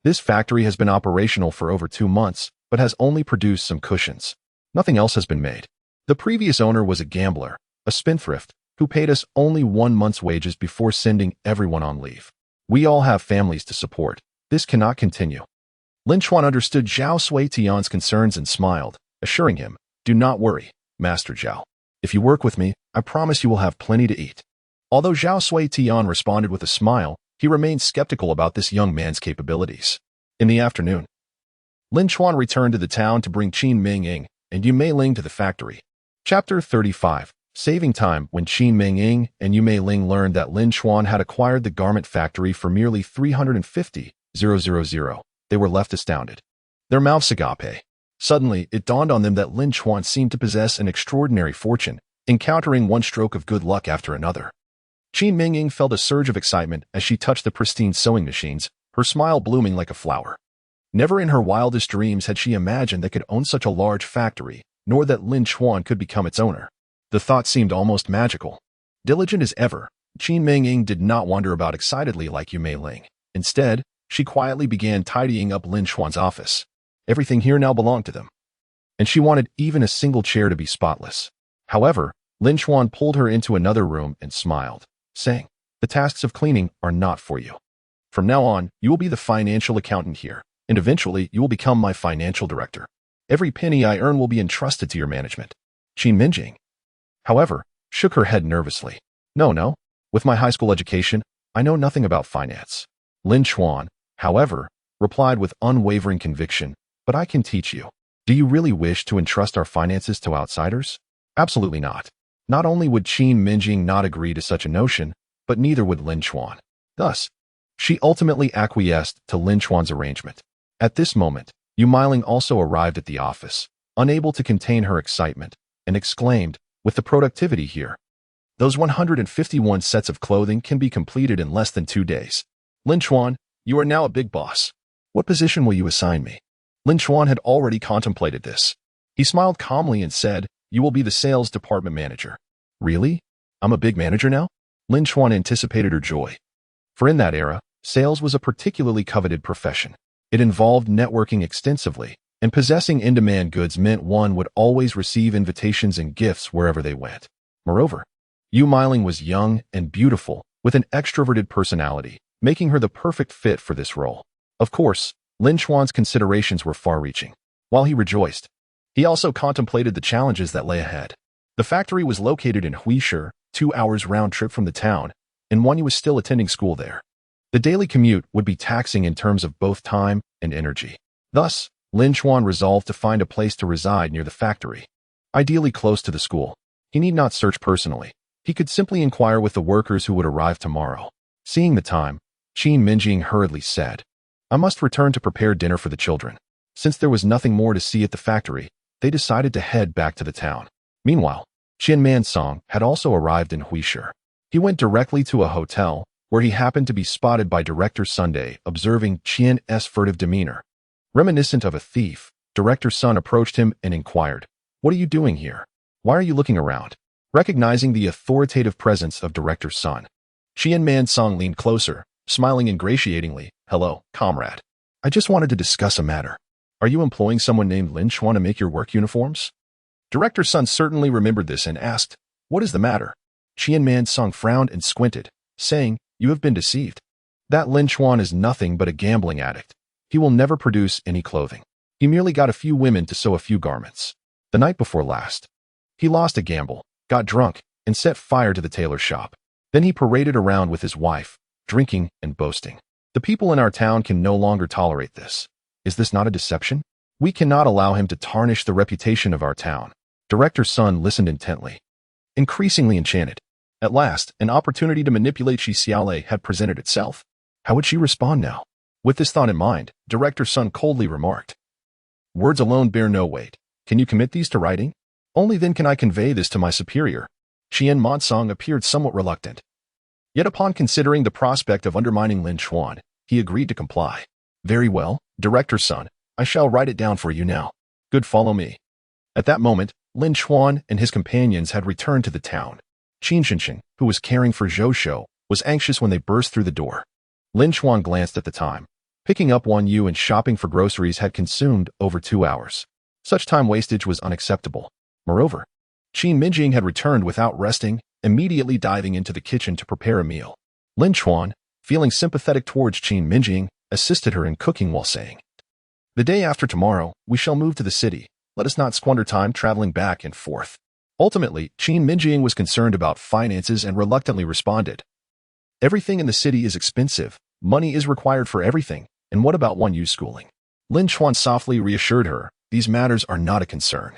this factory has been operational for over 2 months, but has only produced some cushions. Nothing else has been made. The previous owner was a gambler, a spendthrift, who paid us only 1 month's wages before sending everyone on leave. We all have families to support. This cannot continue." Lin Chuan understood Zhao Sui Tian's concerns and smiled, assuring him, "Do not worry, Master Zhao. If you work with me, I promise you will have plenty to eat." Although Zhao Sui Tian responded with a smile, he remained skeptical about this young man's capabilities. In the afternoon, Lin Chuan returned to the town to bring Qin Mengying and Yu Meiling to the factory. Chapter 35. Saving time. When Qin Mengying and Yu Meiling learned that Lin Chuan had acquired the garment factory for merely 350,000, they were left astounded. Their mouths agape. Suddenly, it dawned on them that Lin Chuan seemed to possess an extraordinary fortune, encountering one stroke of good luck after another. Qin Mengying felt a surge of excitement as she touched the pristine sewing machines, her smile blooming like a flower. Never in her wildest dreams had she imagined they could own such a large factory, nor that Lin Chuan could become its owner. The thought seemed almost magical. Diligent as ever, Qin Mengying did not wander about excitedly like Yu Meiling. Instead, she quietly began tidying up Lin Chuan's office. Everything here now belonged to them, and she wanted even a single chair to be spotless. However, Lin Chuan pulled her into another room and smiled, saying, "The tasks of cleaning are not for you. From now on, you will be the financial accountant here, and eventually you will become my financial director. Every penny I earn will be entrusted to your management." Qin Mengying, however, shook her head nervously. No. With my high school education, I know nothing about finance." Lin Chuan, however, replied with unwavering conviction, "But I can teach you. Do you really wish to entrust our finances to outsiders?" Absolutely not. Not only would Qin Mengying not agree to such a notion, but neither would Lin Chuan. Thus, she ultimately acquiesced to Lin Chuan's arrangement. At this moment, Yu Meiling also arrived at the office, unable to contain her excitement, and exclaimed, "With the productivity here, those 151 sets of clothing can be completed in less than 2 days. Lin Chuan, you are now a big boss. What position will you assign me?" Lin Chuan had already contemplated this. He smiled calmly and said, "You will be the sales department manager." "Really? I'm a big manager now?" Lin Chuan anticipated her joy. For in that era, sales was a particularly coveted profession. It involved networking extensively, and possessing in-demand goods meant one would always receive invitations and gifts wherever they went. Moreover, Yu Meiling was young and beautiful, with an extroverted personality, making her the perfect fit for this role. Of course, Lin Chuan's considerations were far-reaching. While he rejoiced, he also contemplated the challenges that lay ahead. The factory was located in Huishi, 2 hours round trip from the town, and Wanyu was still attending school there. The daily commute would be taxing in terms of both time and energy. Thus, Lin Chuan resolved to find a place to reside near the factory, ideally close to the school. He need not search personally. He could simply inquire with the workers who would arrive tomorrow. Seeing the time, Qin Mengying hurriedly said, "I must return to prepare dinner for the children." Since there was nothing more to see at the factory, they decided to head back to the town. Meanwhile, Qin Mengying had also arrived in Huishi. He went directly to a hotel, where he happened to be spotted by Director Sunday observing Qian's furtive demeanor. Reminiscent of a thief, Director Sun approached him and inquired, "What are you doing here? Why are you looking around?" Recognizing the authoritative presence of Director Sun, Qin Mengying leaned closer, smiling ingratiatingly. "Hello, comrade. I just wanted to discuss a matter. Are you employing someone named Lin Chuan to make your work uniforms?" Director Sun certainly remembered this and asked, "What is the matter?" Qin Mengying frowned and squinted, saying, "You have been deceived. That Lin Chuan is nothing but a gambling addict. He will never produce any clothing. He merely got a few women to sew a few garments. The night before last, he lost a gamble, got drunk, and set fire to the tailor shop. Then he paraded around with his wife, drinking and boasting. The people in our town can no longer tolerate this. Is this not a deception? We cannot allow him to tarnish the reputation of our town." Director Sun listened intently, increasingly enchanted. At last, an opportunity to manipulate Shi Xiaolei had presented itself. How would she respond now? With this thought in mind, Director Sun coldly remarked, "Words alone bear no weight. Can you commit these to writing? Only then can I convey this to my superior." Qin Mengying appeared somewhat reluctant. Yet upon considering the prospect of undermining Lin Chuan, he agreed to comply. "Very well, Director Sun, I shall write it down for you now. Good, follow me." At that moment, Lin Chuan and his companions had returned to the town. Qin Mengying, who was caring for Zhou Shou, was anxious when they burst through the door. Lin Chuan glanced at the time. Picking up Wanyu and shopping for groceries had consumed over 2 hours. Such time wastage was unacceptable. Moreover, Qin Mengying had returned without resting, immediately diving into the kitchen to prepare a meal. Lin Chuan, feeling sympathetic towards Qin Mengying, assisted her in cooking while saying, "The day after tomorrow, we shall move to the city. Let us not squander time traveling back and forth." Ultimately, Qin Mengying was concerned about finances and reluctantly responded, "Everything in the city is expensive. Money is required for everything. And what about Wanyu's schooling?" Lin Chuan softly reassured her, "These matters are not a concern.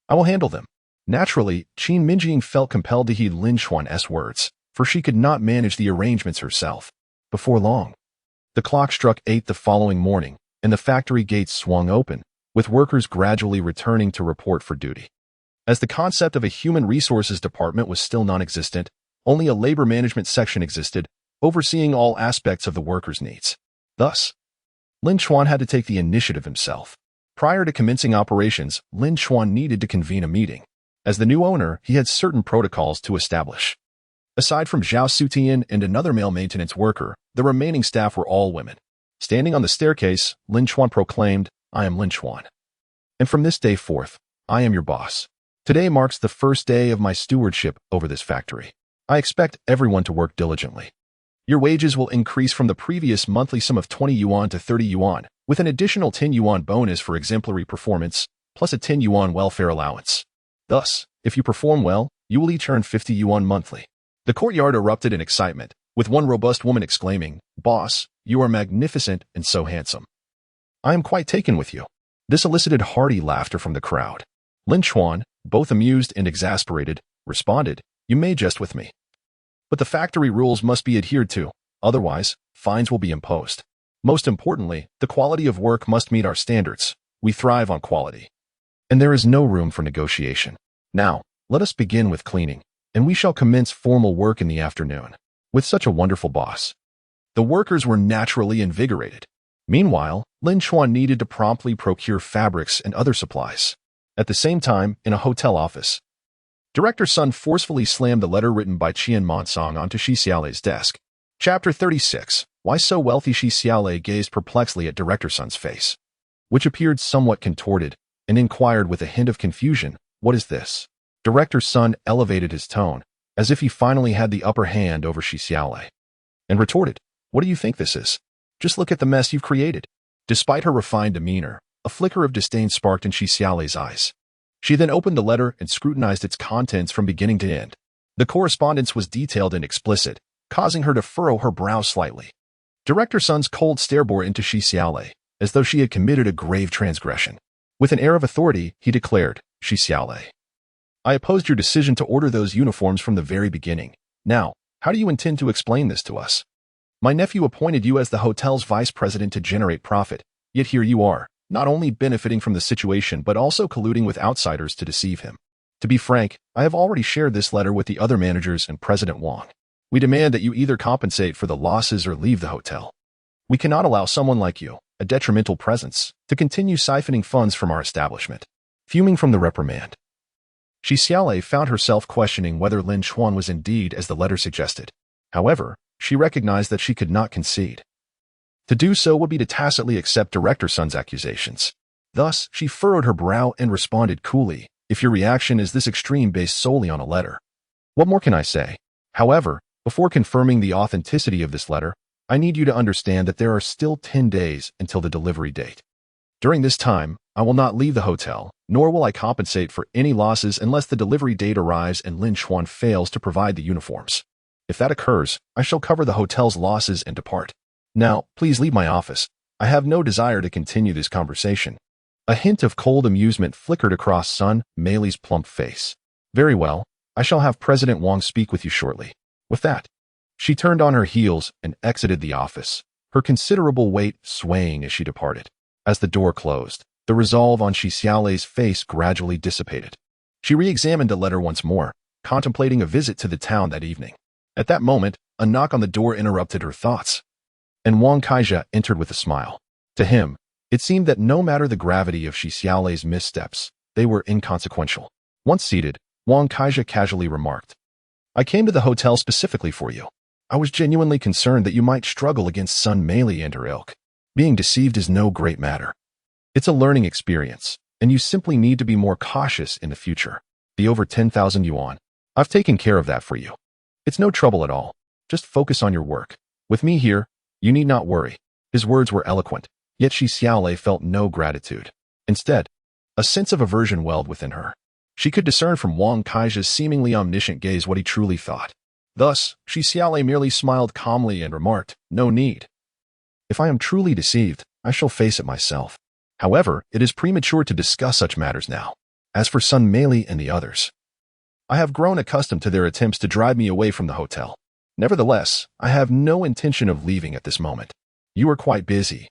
I will handle them." Naturally, Qin Mengying felt compelled to heed Lin Chuan's words, for she could not manage the arrangements herself. Before long, the clock struck 8 the following morning, and the factory gates swung open, with workers gradually returning to report for duty. As the concept of a human resources department was still non-existent, only a labor management section existed, overseeing all aspects of the workers' needs. Thus, Lin Chuan had to take the initiative himself. Prior to commencing operations, Lin Chuan needed to convene a meeting. As the new owner, he had certain protocols to establish. Aside from Zhao Sutian and another male maintenance worker, the remaining staff were all women. Standing on the staircase, Lin Chuan proclaimed, "I am Lin Chuan. And from this day forth, I am your boss. Today marks the first day of my stewardship over this factory. I expect everyone to work diligently. Your wages will increase from the previous monthly sum of 20 yuan to 30 yuan, with an additional 10 yuan bonus for exemplary performance, plus a 10 yuan welfare allowance. Thus, if you perform well, you will each earn 50 yuan monthly." The courtyard erupted in excitement, with one robust woman exclaiming, "Boss, you are magnificent and so handsome. I am quite taken with you." This elicited hearty laughter from the crowd. Lin Chuan, both amused and exasperated, responded, "You may jest with me, but the factory rules must be adhered to, otherwise, fines will be imposed. Most importantly, the quality of work must meet our standards. We thrive on quality, and there is no room for negotiation. Now, let us begin with cleaning, and we shall commence formal work in the afternoon." With such a wonderful boss, the workers were naturally invigorated. Meanwhile, Lin Chuan needed to promptly procure fabrics and other supplies. At the same time, in a hotel office, Director Sun forcefully slammed the letter written by Qin Mengying onto Shi Xiaolei's desk. Chapter 36. Why so wealthy? Shi Xiaolei gazed perplexedly at Director Sun's face, which appeared somewhat contorted, and inquired with a hint of confusion, "What is this?" Director Sun elevated his tone, as if he finally had the upper hand over Shi Xiaolei, and retorted, "What do you think this is? Just look at the mess you've created." Despite her refined demeanor, a flicker of disdain sparked in Shi Xiaolei's eyes. She then opened the letter and scrutinized its contents from beginning to end. The correspondence was detailed and explicit, causing her to furrow her brow slightly. Director Sun's cold stare bore into Shi Xiaolei, as though she had committed a grave transgression. With an air of authority, he declared, "Shi Xiaolei, I opposed your decision to order those uniforms from the very beginning. Now, how do you intend to explain this to us? My nephew appointed you as the hotel's vice president to generate profit, yet here you are, not only benefiting from the situation but also colluding with outsiders to deceive him. To be frank, I have already shared this letter with the other managers and President Wang. We demand that you either compensate for the losses or leave the hotel. We cannot allow someone like you, a detrimental presence, to continue siphoning funds from our establishment." Fuming from the reprimand, Shi Xiaolei found herself questioning whether Lin Chuan was indeed as the letter suggested. However, she recognized that she could not concede. To do so would be to tacitly accept Director Sun's accusations. Thus, she furrowed her brow and responded coolly, "If your reaction is this extreme based solely on a letter, what more can I say? However, before confirming the authenticity of this letter, I need you to understand that there are still 10 days until the delivery date. During this time, I will not leave the hotel, nor will I compensate for any losses unless the delivery date arrives and Lin Chuan fails to provide the uniforms. If that occurs, I shall cover the hotel's losses and depart. Now, please leave my office. I have no desire to continue this conversation." A hint of cold amusement flickered across Sun Meili's plump face. "Very well, I shall have President Wang speak with you shortly." With that, she turned on her heels and exited the office, her considerable weight swaying as she departed. As the door closed, the resolve on Shi Xiaolei's face gradually dissipated. She re-examined the letter once more, contemplating a visit to the town that evening. At that moment, a knock on the door interrupted her thoughts, and Wang Kaizha entered with a smile. To him, it seemed that no matter the gravity of Shi Xiaolei's missteps, they were inconsequential. Once seated, Wang Kaizha casually remarked, "I came to the hotel specifically for you. I was genuinely concerned that you might struggle against Sun Meili and her ilk. Being deceived is no great matter. It's a learning experience, and you simply need to be more cautious in the future. The over 10,000 yuan. I've taken care of that for you. It's no trouble at all. Just focus on your work. With me here, you need not worry." His words were eloquent, yet Shi Xiaolei felt no gratitude. Instead, a sense of aversion welled within her. She could discern from Wang Kaizha's seemingly omniscient gaze what he truly thought. Thus, Shi Xiaolei merely smiled calmly and remarked, "No need. If I am truly deceived, I shall face it myself. However, it is premature to discuss such matters now. As for Sun Meili and the others, I have grown accustomed to their attempts to drive me away from the hotel. Nevertheless, I have no intention of leaving at this moment. You are quite busy,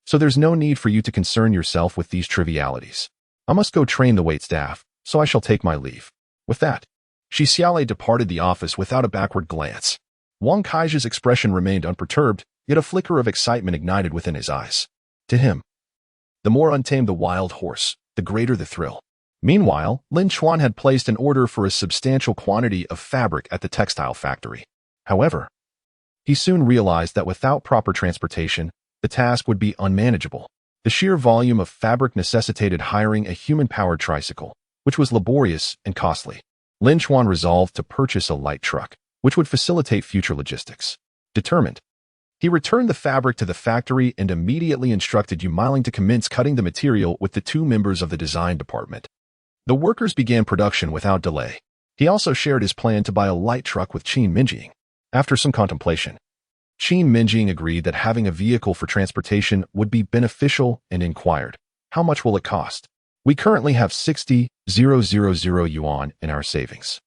so there's no need for you to concern yourself with these trivialities. I must go train the waitstaff, so I shall take my leave." With that, Shi Xiaolei departed the office without a backward glance. Wang Kaizha's expression remained unperturbed, yet a flicker of excitement ignited within his eyes. To him, the more untamed the wild horse, the greater the thrill. Meanwhile, Lin Chuan had placed an order for a substantial quantity of fabric at the textile factory. However, he soon realized that without proper transportation, the task would be unmanageable. The sheer volume of fabric necessitated hiring a human-powered tricycle, which was laborious and costly. Lin Chuan resolved to purchase a light truck, which would facilitate future logistics. Determined, he returned the fabric to the factory and immediately instructed Yu Meiling to commence cutting the material with the 2 members of the design department. The workers began production without delay. He also shared his plan to buy a light truck with Qin Mengying. After some contemplation, Qin Mengying agreed that having a vehicle for transportation would be beneficial and inquired, "How much will it cost?" "We currently have 60,000 yuan in our savings.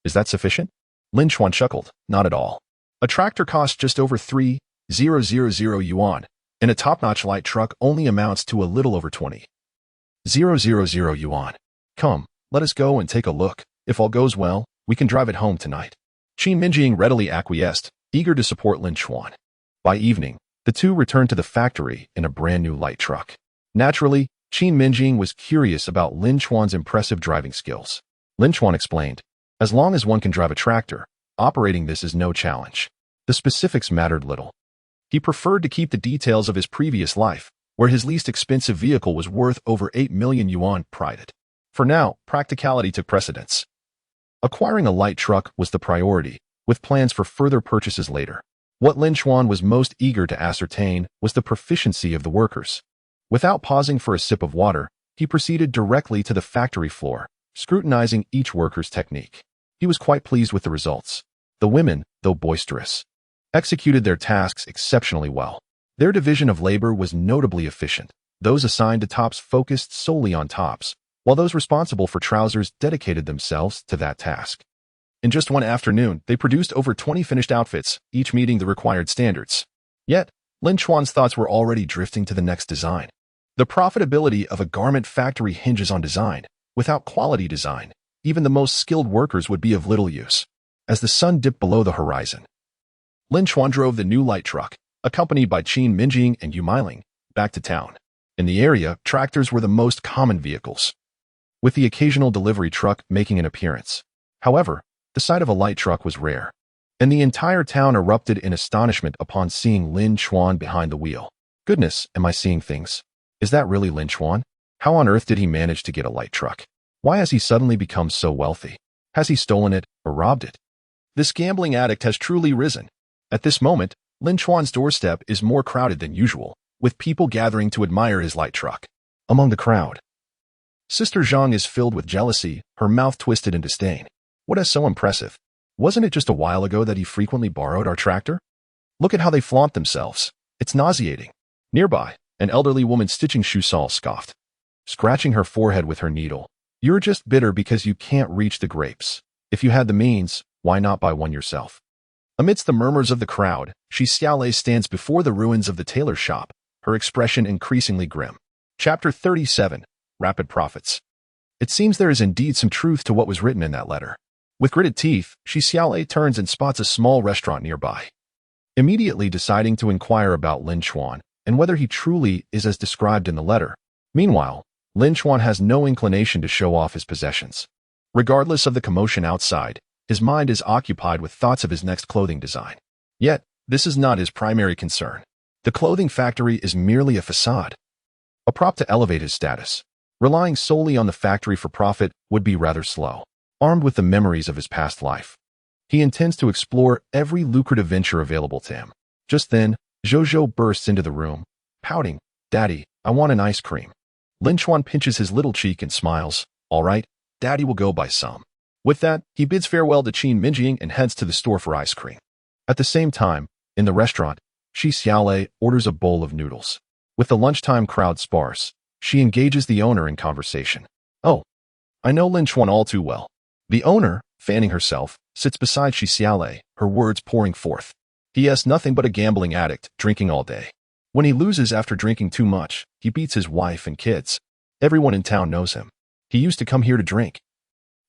Is that sufficient?" Lin Chuan chuckled, "Not at all. A tractor costs just over 3,000 yuan, and a top-notch light truck only amounts to a little over 20,000 yuan. Come, let us go and take a look. If all goes well, we can drive it home tonight." Qin Mengying readily acquiesced, eager to support Lin Chuan. By evening, the two returned to the factory in a brand new light truck. Naturally, Qin Mengying was curious about Lin Chuan's impressive driving skills. Lin Chuan explained, "As long as one can drive a tractor, operating this is no challenge." The specifics mattered little. He preferred to keep the details of his previous life, where his least expensive vehicle was worth over 8 million yuan private. For now, practicality took precedence. Acquiring a light truck was the priority, with plans for further purchases later. What Lin Chuan was most eager to ascertain was the proficiency of the workers. Without pausing for a sip of water, he proceeded directly to the factory floor, scrutinizing each worker's technique. He was quite pleased with the results. The women, though boisterous, executed their tasks exceptionally well. Their division of labor was notably efficient. Those assigned to tops focused solely on tops, while those responsible for trousers dedicated themselves to that task. In just one afternoon, they produced over 20 finished outfits, each meeting the required standards. Yet, Lin Chuan's thoughts were already drifting to the next design. The profitability of a garment factory hinges on design. Without quality design, even the most skilled workers would be of little use. As the sun dipped below the horizon, Lin Chuan drove the new light truck, accompanied by Qin Mengying and Yuan, back to town. In the area, tractors were the most common vehicles, with the occasional delivery truck making an appearance. However, the sight of a light truck was rare, and the entire town erupted in astonishment upon seeing Lin Chuan behind the wheel. Goodness, am I seeing things? Is that really Lin Chuan? How on earth did he manage to get a light truck? Why has he suddenly become so wealthy? Has he stolen it or robbed it? This gambling addict has truly risen. At this moment, Lin Chuan's doorstep is more crowded than usual, with people gathering to admire his light truck. Among the crowd, Sister Zhang is filled with jealousy, her mouth twisted in disdain. What is so impressive? Wasn't it just a while ago that he frequently borrowed our tractor? Look at how they flaunt themselves. It's nauseating. Nearby, an elderly woman stitching shoesole scoffed, scratching her forehead with her needle. You're just bitter because you can't reach the grapes. If you had the means, why not buy one yourself? Amidst the murmurs of the crowd, Shi Xiaolei stands before the ruins of the tailor shop, her expression increasingly grim. Chapter 37. Rapid Profits. It seems there is indeed some truth to what was written in that letter. With gritted teeth, Shi Xiaolei turns and spots a small restaurant nearby. Immediately deciding to inquire about Lin Chuan and whether he truly is as described in the letter. Meanwhile, Lin Chuan has no inclination to show off his possessions. Regardless of the commotion outside, his mind is occupied with thoughts of his next clothing design. Yet, this is not his primary concern. The clothing factory is merely a facade, a prop to elevate his status. Relying solely on the factory for profit would be rather slow. Armed with the memories of his past life, he intends to explore every lucrative venture available to him. Just then, Zhou bursts into the room, pouting, "Daddy, I want an ice cream." Lin Chuan pinches his little cheek and smiles. "All right, Daddy will go buy some." With that, he bids farewell to Qin Mengying and heads to the store for ice cream. At the same time, in the restaurant, Shi Xiaolei orders a bowl of noodles. With the lunchtime crowd sparse, she engages the owner in conversation. "Oh, I know Lin Chuan all too well." The owner, fanning herself, sits beside Shi Xiaolei, her words pouring forth. He is nothing but a gambling addict, drinking all day. When he loses after drinking too much, he beats his wife and kids. Everyone in town knows him. He used to come here to drink,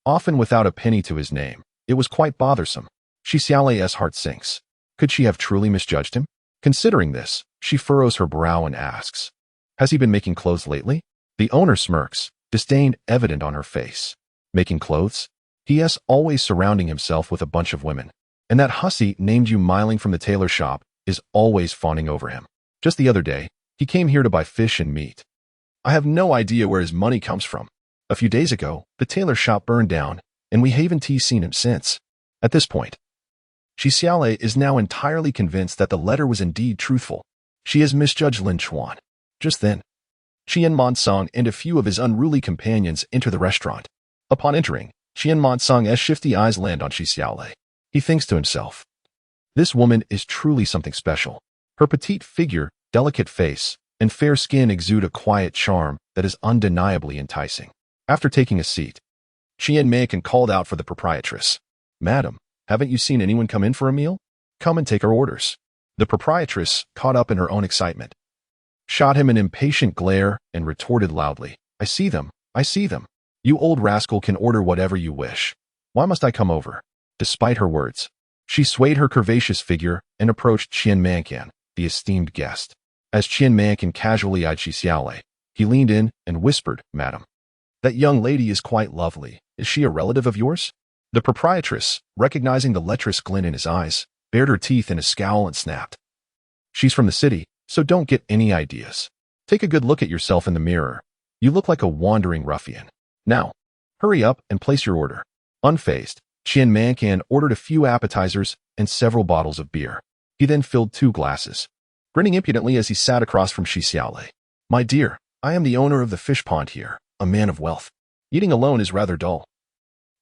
often without a penny to his name. It was quite bothersome. Shi Xiaolei's heart sinks. Could she have truly misjudged him? Considering this, she furrows her brow and asks, "Has he been making clothes lately?" The owner smirks, disdain evident on her face. Making clothes? He is always surrounding himself with a bunch of women. And that hussy named Yu Miling from the tailor shop is always fawning over him. Just the other day, he came here to buy fish and meat. I have no idea where his money comes from. A few days ago, the tailor shop burned down, and we haven't seen him since. At this point, Shi Xiaolei is now entirely convinced that the letter was indeed truthful. She has misjudged Lin Chuan. Just then, Qian Monsong and a few of his unruly companions enter the restaurant. Upon entering, Qian Monsong's shifty eyes land on Shi Xiaolei. He thinks to himself, "This woman is truly something special." Her petite figure, delicate face, and fair skin exude a quiet charm that is undeniably enticing. After taking a seat, Qin Mengying called out for the proprietress. "Madam, haven't you seen anyone come in for a meal? Come and take our orders." The proprietress, caught up in her own excitement, shot him an impatient glare and retorted loudly, "I see them. I see them. You old rascal can order whatever you wish. Why must I come over?" Despite her words, she swayed her curvaceous figure and approached Qin Mengying, the esteemed guest. As Qin Mengying casually eyed Shi Xiaolei, he leaned in and whispered, "Madam, that young lady is quite lovely. Is she a relative of yours?" The proprietress, recognizing the lecherous glint in his eyes, bared her teeth in a scowl and snapped, "She's from the city, so don't get any ideas. Take a good look at yourself in the mirror. You look like a wandering ruffian. Now, hurry up and place your order." Unfazed, Qin Mengying ordered a few appetizers and several bottles of beer. He then filled 2 glasses, grinning impudently as he sat across from Shi Xiaolei. "My dear, I am the owner of the fish pond here, a man of wealth. Eating alone is rather dull.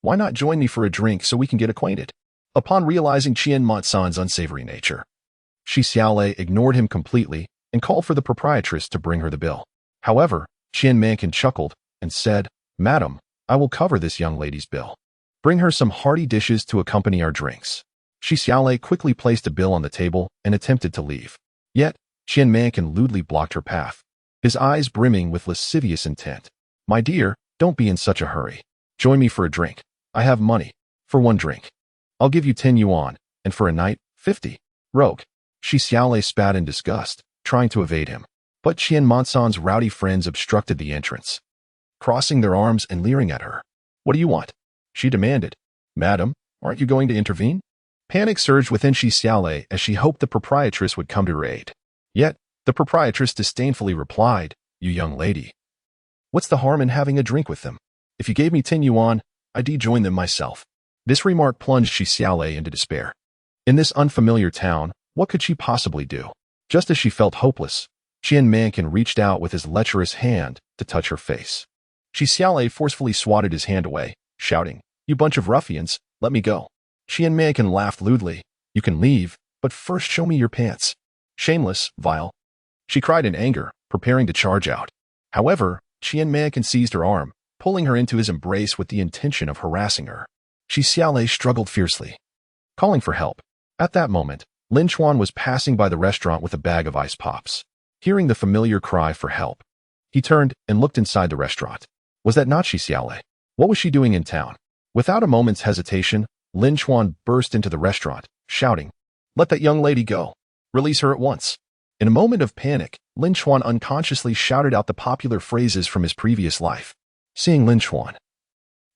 Why not join me for a drink so we can get acquainted?" Upon realizing Qian Monsong's unsavory nature, Shi Xiaolei ignored him completely and called for the proprietress to bring her the bill. However, Qin Mengying chuckled and said, "Madam, I will cover this young lady's bill. Bring her some hearty dishes to accompany our drinks." Shi Xiaolei quickly placed a bill on the table and attempted to leave. Yet, Qin Mengying lewdly blocked her path, his eyes brimming with lascivious intent. "My dear, don't be in such a hurry. Join me for a drink. I have money. For one drink, I'll give you 10 yuan, and for a night, 50. Rogue. Shi Xiaolei spat in disgust, trying to evade him. But Qian Mensong's rowdy friends obstructed the entrance, crossing their arms and leering at her. "What do you want?" she demanded. "Madam, aren't you going to intervene?" Panic surged within Shi Xiaolei as she hoped the proprietress would come to her aid. Yet, the proprietress disdainfully replied, "You young lady, what's the harm in having a drink with them? If you gave me 10 yuan, I'd join them myself." This remark plunged Shi Xiaolei into despair. In this unfamiliar town, what could she possibly do? Just as she felt hopeless, Qin Mengying reached out with his lecherous hand to touch her face. Shi Xiaolei forcefully swatted his hand away, shouting, "You bunch of ruffians, let me go." Qin Mengying laughed lewdly. "You can leave, but first show me your pants. Shameless, vile." She cried in anger, preparing to charge out. However, Qin Mengying seized her arm, pulling her into his embrace with the intention of harassing her. Shi Xiaolei struggled fiercely, calling for help. At that moment, Lin Chuan was passing by the restaurant with a bag of ice pops. Hearing the familiar cry for help, he turned and looked inside the restaurant. Was that not Shi Xiaolei? What was she doing in town? Without a moment's hesitation, Lin Chuan burst into the restaurant, shouting, "Let that young lady go. Release her at once." In a moment of panic, Lin Chuan unconsciously shouted out the popular phrases from his previous life. Seeing Lin Chuan,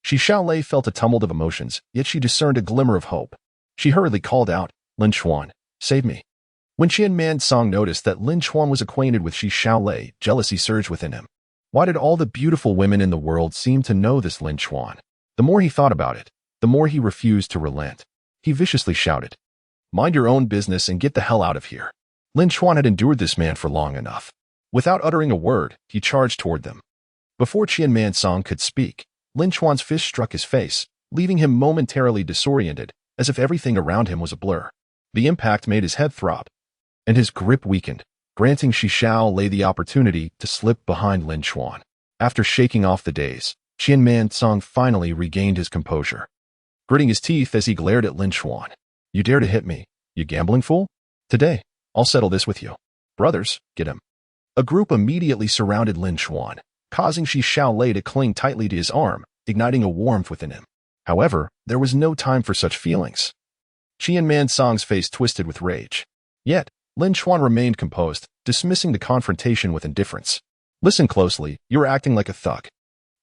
Shi Xiaolei felt a tumult of emotions, yet she discerned a glimmer of hope. She hurriedly called out, "Lin Chuan, save me." When Qin Mengying noticed that Lin Chuan was acquainted with Shi Xiaolei, jealousy surged within him. Why did all the beautiful women in the world seem to know this Lin Chuan? The more he thought about it, the more he refused to relent. He viciously shouted, "Mind your own business and get the hell out of here." Lin Chuan had endured this man for long enough. Without uttering a word, he charged toward them. Before Qin Mengying could speak, Lin Chuan's fist struck his face, leaving him momentarily disoriented, as if everything around him was a blur. The impact made his head throb, and his grip weakened, granting Shi Xiaolei the opportunity to slip behind Lin Chuan. After shaking off the daze, Qin Mengying finally regained his composure, gritting his teeth as he glared at Lin Chuan. "You dare to hit me, you gambling fool? Today, I'll settle this with you. Brothers, get him." A group immediately surrounded Lin Chuan, causing Shi Xiaolei to cling tightly to his arm, igniting a warmth within him. However, there was no time for such feelings. Qin Mengying's face twisted with rage. Yet, Lin Chuan remained composed, dismissing the confrontation with indifference. "Listen closely, you're acting like a thug.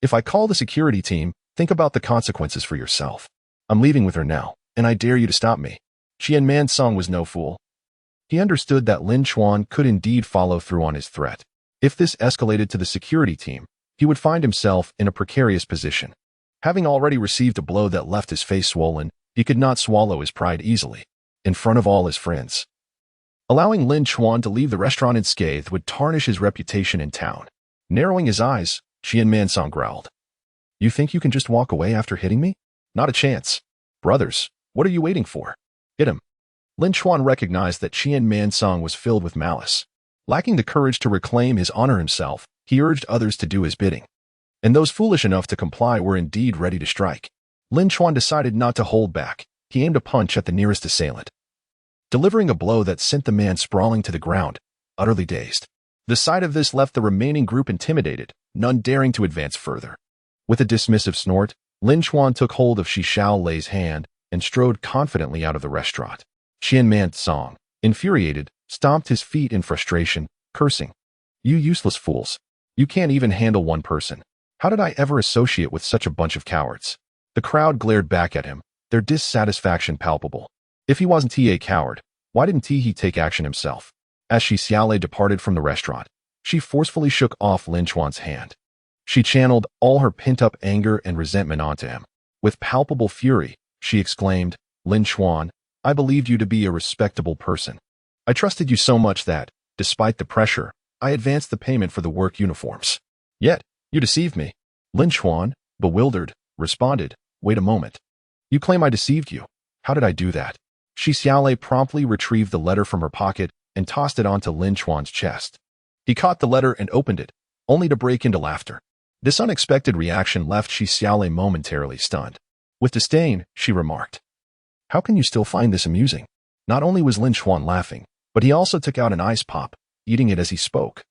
If I call the security team, think about the consequences for yourself. I'm leaving with her now, and I dare you to stop me." Qin Mengying was no fool. He understood that Lin Chuan could indeed follow through on his threat. If this escalated to the security team, he would find himself in a precarious position. Having already received a blow that left his face swollen, he could not swallow his pride easily, in front of all his friends. Allowing Lin Chuan to leave the restaurant unscathed would tarnish his reputation in town. Narrowing his eyes, Qin Mengying growled, "You think you can just walk away after hitting me? Not a chance. Brothers, what are you waiting for? Hit him." Lin Chuan recognized that Qin Mengying was filled with malice. Lacking the courage to reclaim his honor himself, he urged others to do his bidding. And those foolish enough to comply were indeed ready to strike. Lin Chuan decided not to hold back. He aimed a punch at the nearest assailant, delivering a blow that sent the man sprawling to the ground, utterly dazed. The sight of this left the remaining group intimidated, none daring to advance further. With a dismissive snort, Lin Chuan took hold of Shi Xiaolei's hand and strode confidently out of the restaurant. Qin Mengying, infuriated, stomped his feet in frustration, cursing, "You useless fools. You can't even handle one person. How did I ever associate with such a bunch of cowards?" The crowd glared back at him, their dissatisfaction palpable. If he wasn't a coward, why didn't he take action himself? As Shi Xiaolei departed from the restaurant, she forcefully shook off Lin Chuan's hand. She channeled all her pent-up anger and resentment onto him. With palpable fury, she exclaimed, "Lin Chuan, I believed you to be a respectable person. I trusted you so much that, despite the pressure, I advanced the payment for the work uniforms. Yet, you deceived me." Lin Chuan, bewildered, responded, "Wait a moment. You claim I deceived you. How did I do that?" Shi Xiaolei promptly retrieved the letter from her pocket and tossed it onto Lin Chuan's chest. He caught the letter and opened it, only to break into laughter. This unexpected reaction left Shi Xiaolei momentarily stunned. With disdain, she remarked, "How can you still find this amusing?" Not only was Lin Chuan laughing, but he also took out an ice pop, eating it as he spoke.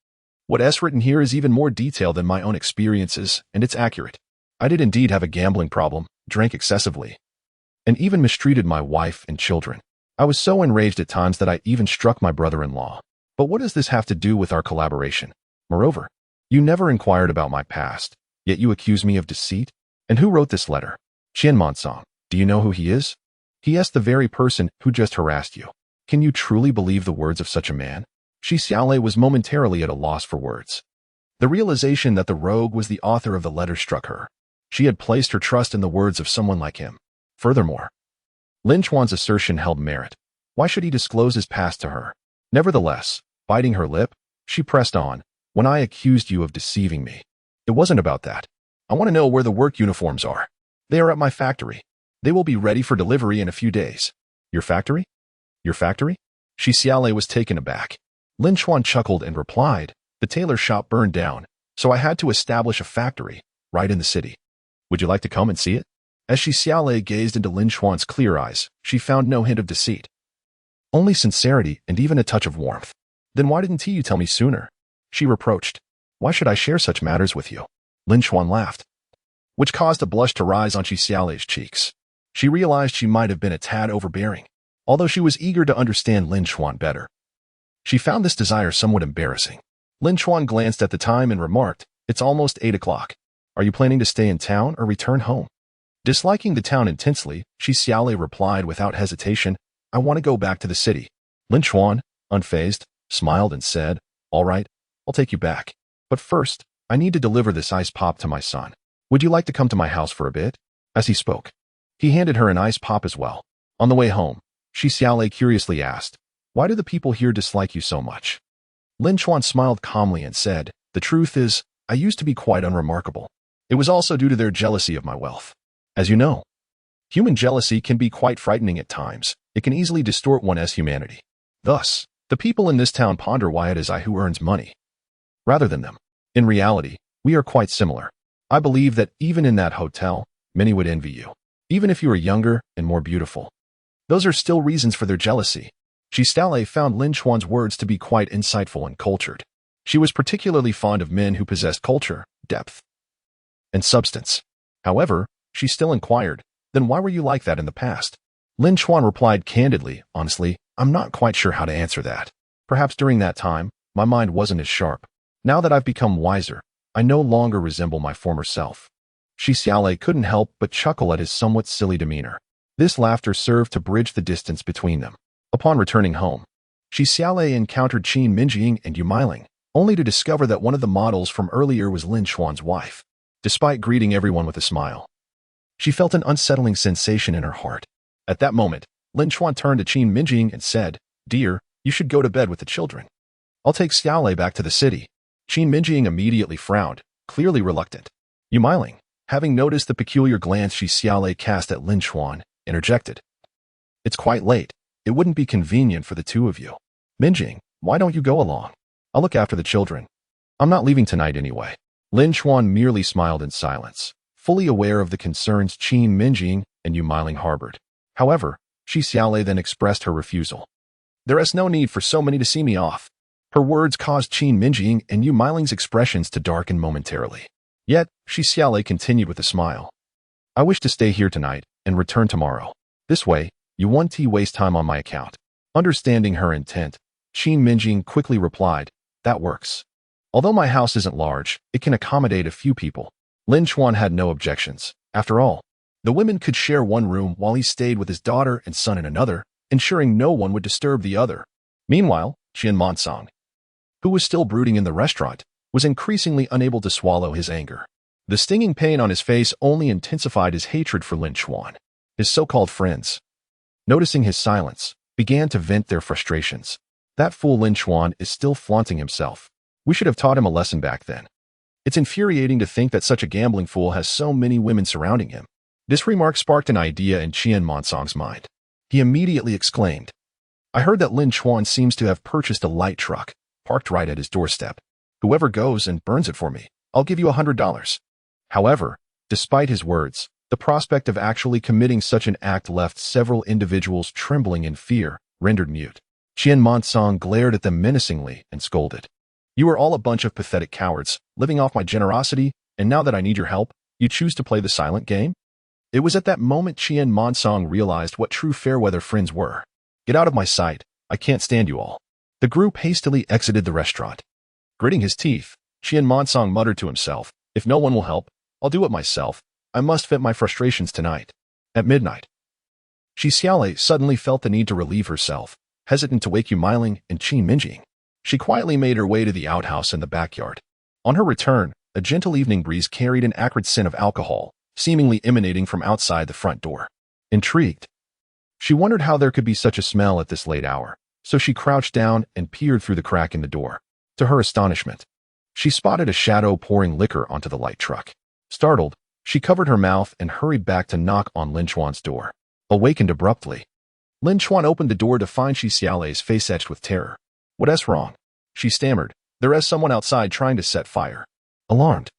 "What's written here is even more detailed than my own experiences, and it's accurate. I did indeed have a gambling problem, drank excessively, and even mistreated my wife and children. I was so enraged at times that I even struck my brother-in-law. But what does this have to do with our collaboration? Moreover, you never inquired about my past, yet you accuse me of deceit? And who wrote this letter? Qin Mengying. Do you know who he is? He is the very person who just harassed you. Can you truly believe the words of such a man?" Shi Xiaolei was momentarily at a loss for words. The realization that the rogue was the author of the letter struck her. She had placed her trust in the words of someone like him. Furthermore, Lin Chuan's assertion held merit. Why should he disclose his past to her? Nevertheless, biting her lip, she pressed on. "When I accused you of deceiving me, it wasn't about that. I want to know where the work uniforms are. They are at my factory. They will be ready for delivery in a few days." "Your factory? Your factory?" Shi Xiaolei was taken aback. Lin Chuan chuckled and replied, "The tailor shop burned down, so I had to establish a factory right in the city. Would you like to come and see it?" As Shi Xiaolei gazed into Lin Chuan's clear eyes, she found no hint of deceit. Only sincerity and even a touch of warmth. "Then why didn't you tell me sooner?" she reproached. "Why should I share such matters with you?" Lin Chuan laughed, which caused a blush to rise on Shi Xiaolei's cheeks. She realized she might have been a tad overbearing, although she was eager to understand Lin Chuan better. She found this desire somewhat embarrassing. Lin Chuan glanced at the time and remarked, "It's almost 8 o'clock. Are you planning to stay in town or return home?" Disliking the town intensely, Shi Xiaolei replied without hesitation, "I want to go back to the city." Lin Chuan, unfazed, smiled and said, "All right, I'll take you back. But first, I need to deliver this ice pop to my son. Would you like to come to my house for a bit?" As he spoke, he handed her an ice pop as well. On the way home, Shi Xiaolei curiously asked, "Why do the people here dislike you so much?" Lin Chuan smiled calmly and said, "The truth is, I used to be quite unremarkable. It was also due to their jealousy of my wealth. As you know, human jealousy can be quite frightening at times. It can easily distort one's humanity. Thus, the people in this town ponder why it is I who earns money, rather than them. In reality, we are quite similar. I believe that even in that hotel, many would envy you, even if you were younger and more beautiful. Those are still reasons for their jealousy." Shi Xiaolei found Lin Chuan's words to be quite insightful and cultured. She was particularly fond of men who possessed culture, depth, and substance. However, she still inquired, "Then why were you like that in the past?" Lin Chuan replied candidly, "Honestly, I'm not quite sure how to answer that. Perhaps during that time, my mind wasn't as sharp. Now that I've become wiser, I no longer resemble my former self." Shi Xiaolei couldn't help but chuckle at his somewhat silly demeanor. This laughter served to bridge the distance between them. Upon returning home, Shi Xiaolei encountered Qin Mengying and Yuan, only to discover that one of the models from earlier was Lin Chuan's wife. Despite greeting everyone with a smile, she felt an unsettling sensation in her heart. At that moment, Lin Chuan turned to Qin Mengying and said, "Dear, you should go to bed with the children. I'll take Xiaolei back to the city." Qin Mengying immediately frowned, clearly reluctant. Yuan, having noticed the peculiar glance Shi Xiaolei cast at Lin Chuan, interjected, "It's quite late. It wouldn't be convenient for the two of you. Mengying, why don't you go along? I'll look after the children. I'm not leaving tonight anyway." Lin Chuan merely smiled in silence, fully aware of the concerns Qin Mengying and Yuan harbored. However, Shi Xiaolei then expressed her refusal. "There is no need for so many to see me off." Her words caused Qin Mengying and Yuan's expressions to darken momentarily. Yet, Shi Xiaolei continued with a smile. "I wish to stay here tonight and return tomorrow. This way, you won't waste time on my account." Understanding her intent, Qin Mengying quickly replied, "That works. Although my house isn't large, it can accommodate a few people." Lin Chuan had no objections. After all, the women could share one room while he stayed with his daughter and son in another, ensuring no one would disturb the other. Meanwhile, Qin Mengying, who was still brooding in the restaurant, was increasingly unable to swallow his anger. The stinging pain on his face only intensified his hatred for Lin Chuan. His so-called friends, noticing his silence, began to vent their frustrations. "That fool Lin Chuan is still flaunting himself. We should have taught him a lesson back then. It's infuriating to think that such a gambling fool has so many women surrounding him." This remark sparked an idea in Qin Mengying's mind. He immediately exclaimed, I heard that Lin Chuan seems to have purchased a light truck, parked right at his doorstep. Whoever goes and burns it for me, I'll give you $100. However, despite his words, the prospect of actually committing such an act left several individuals trembling in fear, rendered mute. Qin Mengying glared at them menacingly and scolded. You are all a bunch of pathetic cowards, living off my generosity, and now that I need your help, you choose to play the silent game? It was at that moment Qin Mengying realized what true fair-weather friends were. Get out of my sight, I can't stand you all. The group hastily exited the restaurant. Gritting his teeth, Qin Mengying muttered to himself, if no one will help, I'll do it myself. I must vent my frustrations tonight. At midnight. Shi Xiaolei suddenly felt the need to relieve herself, hesitant to wake Yu Meiling and Qin Mengying. She quietly made her way to the outhouse in the backyard. On her return, a gentle evening breeze carried an acrid scent of alcohol, seemingly emanating from outside the front door. Intrigued, she wondered how there could be such a smell at this late hour, so she crouched down and peered through the crack in the door. To her astonishment, she spotted a shadow pouring liquor onto the light truck. Startled, she covered her mouth and hurried back to knock on Lin Chuan's door. Awakened abruptly, Lin Chuan opened the door to find Shi Xiaolei's face etched with terror. What's wrong? She stammered. There is someone outside trying to set fire. Alarmed,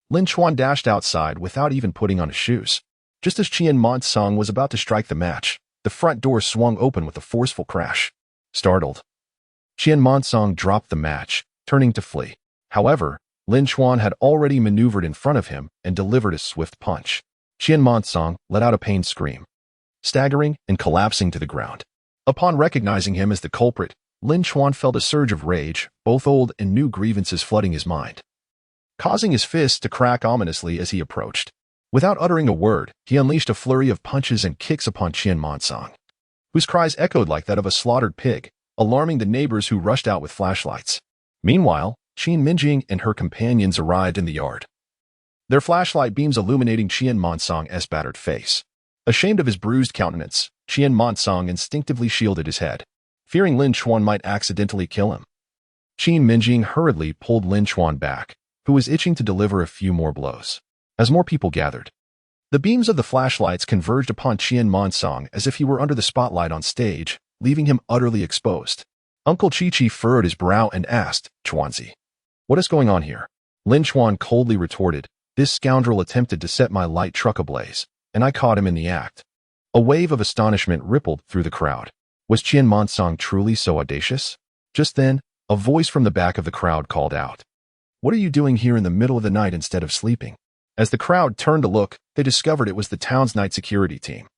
Lin Chuan dashed outside without even putting on his shoes. Just as Qin Mengying was about to strike the match, the front door swung open with a forceful crash. Startled, Qin Mengying dropped the match, turning to flee. However, Lin Chuan had already maneuvered in front of him and delivered a swift punch. Qin Mengying let out a pained scream, staggering and collapsing to the ground. Upon recognizing him as the culprit, Lin Chuan felt a surge of rage, both old and new grievances flooding his mind, causing his fists to crack ominously as he approached. Without uttering a word, he unleashed a flurry of punches and kicks upon Qin Mengying, whose cries echoed like that of a slaughtered pig, alarming the neighbors who rushed out with flashlights. Meanwhile, Qin Mengying and her companions arrived in the yard, their flashlight beams illuminating Qin Mengying's battered face. Ashamed of his bruised countenance, Qin Mengying instinctively shielded his head, fearing Lin Chuan might accidentally kill him. Qin Mengying hurriedly pulled Lin Chuan back, who was itching to deliver a few more blows. As more people gathered, the beams of the flashlights converged upon Qin Mengying as if he were under the spotlight on stage, leaving him utterly exposed. Uncle Chi furrowed his brow and asked, Chuanzi, what is going on here? Lin Chuan coldly retorted, this scoundrel attempted to set my light truck ablaze, and I caught him in the act. A wave of astonishment rippled through the crowd. Was Qin Mengying truly so audacious? Just then, a voice from the back of the crowd called out, what are you doing here in the middle of the night instead of sleeping? As the crowd turned to look, they discovered it was the town's night security team.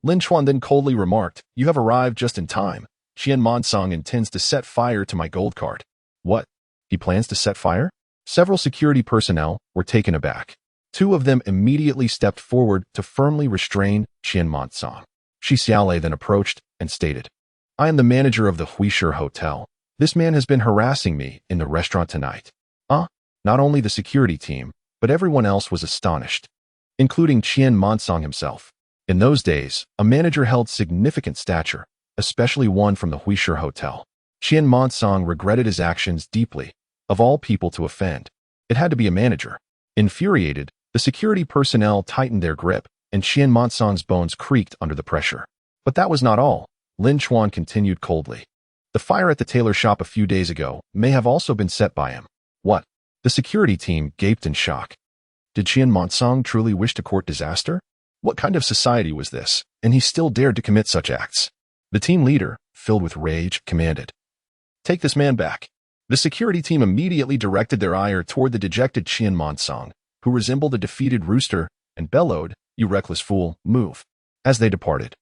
Lin Chuan then coldly remarked, you have arrived just in time. Qin Mengying intends to set fire to my gold card. What? He plans to set fire? Several security personnel were taken aback. Two of them immediately stepped forward to firmly restrain Qin Mengying. Shi Xiaolei then approached and stated, I am the manager of the Huishur Hotel. This man has been harassing me in the restaurant tonight. Not only the security team, but everyone else was astonished, including Qin Mengying himself. In those days, a manager held significant stature, especially one from the Huishur Hotel. Qin Mengying regretted his actions deeply. Of all people to offend, it had to be a manager. Infuriated, the security personnel tightened their grip, and Qin Mengying's bones creaked under the pressure. But that was not all. Lin Chuan continued coldly. The fire at the tailor shop a few days ago may have also been set by him. What? The security team gaped in shock. Did Qin Mengying truly wish to court disaster? What kind of society was this, and he still dared to commit such acts? The team leader, filled with rage, commanded, take this man back. The security team immediately directed their ire toward the dejected Qin Mengying, who resembled a defeated rooster, and bellowed, you reckless fool, move. As they departed,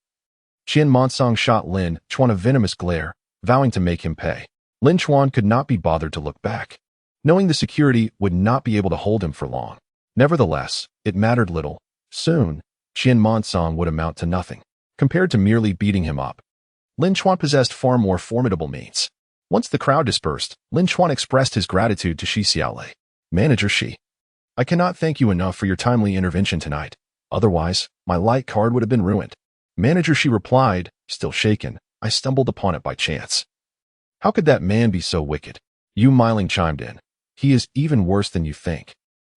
Qin Mengying shot Lin Chuan a venomous glare, vowing to make him pay. Lin Chuan could not be bothered to look back, knowing the security would not be able to hold him for long. Nevertheless, it mattered little. Soon, Qin Mengying would amount to nothing, compared to merely beating him up. Lin Chuan possessed far more formidable means. Once the crowd dispersed, Lin Chuan expressed his gratitude to Shi Xiaolei. Manager Shi, I cannot thank you enough for your timely intervention tonight. Otherwise, my light card would have been ruined. Manager Shi replied, still shaken, I stumbled upon it by chance. How could that man be so wicked? Yu Meiling chimed in. He is even worse than you think.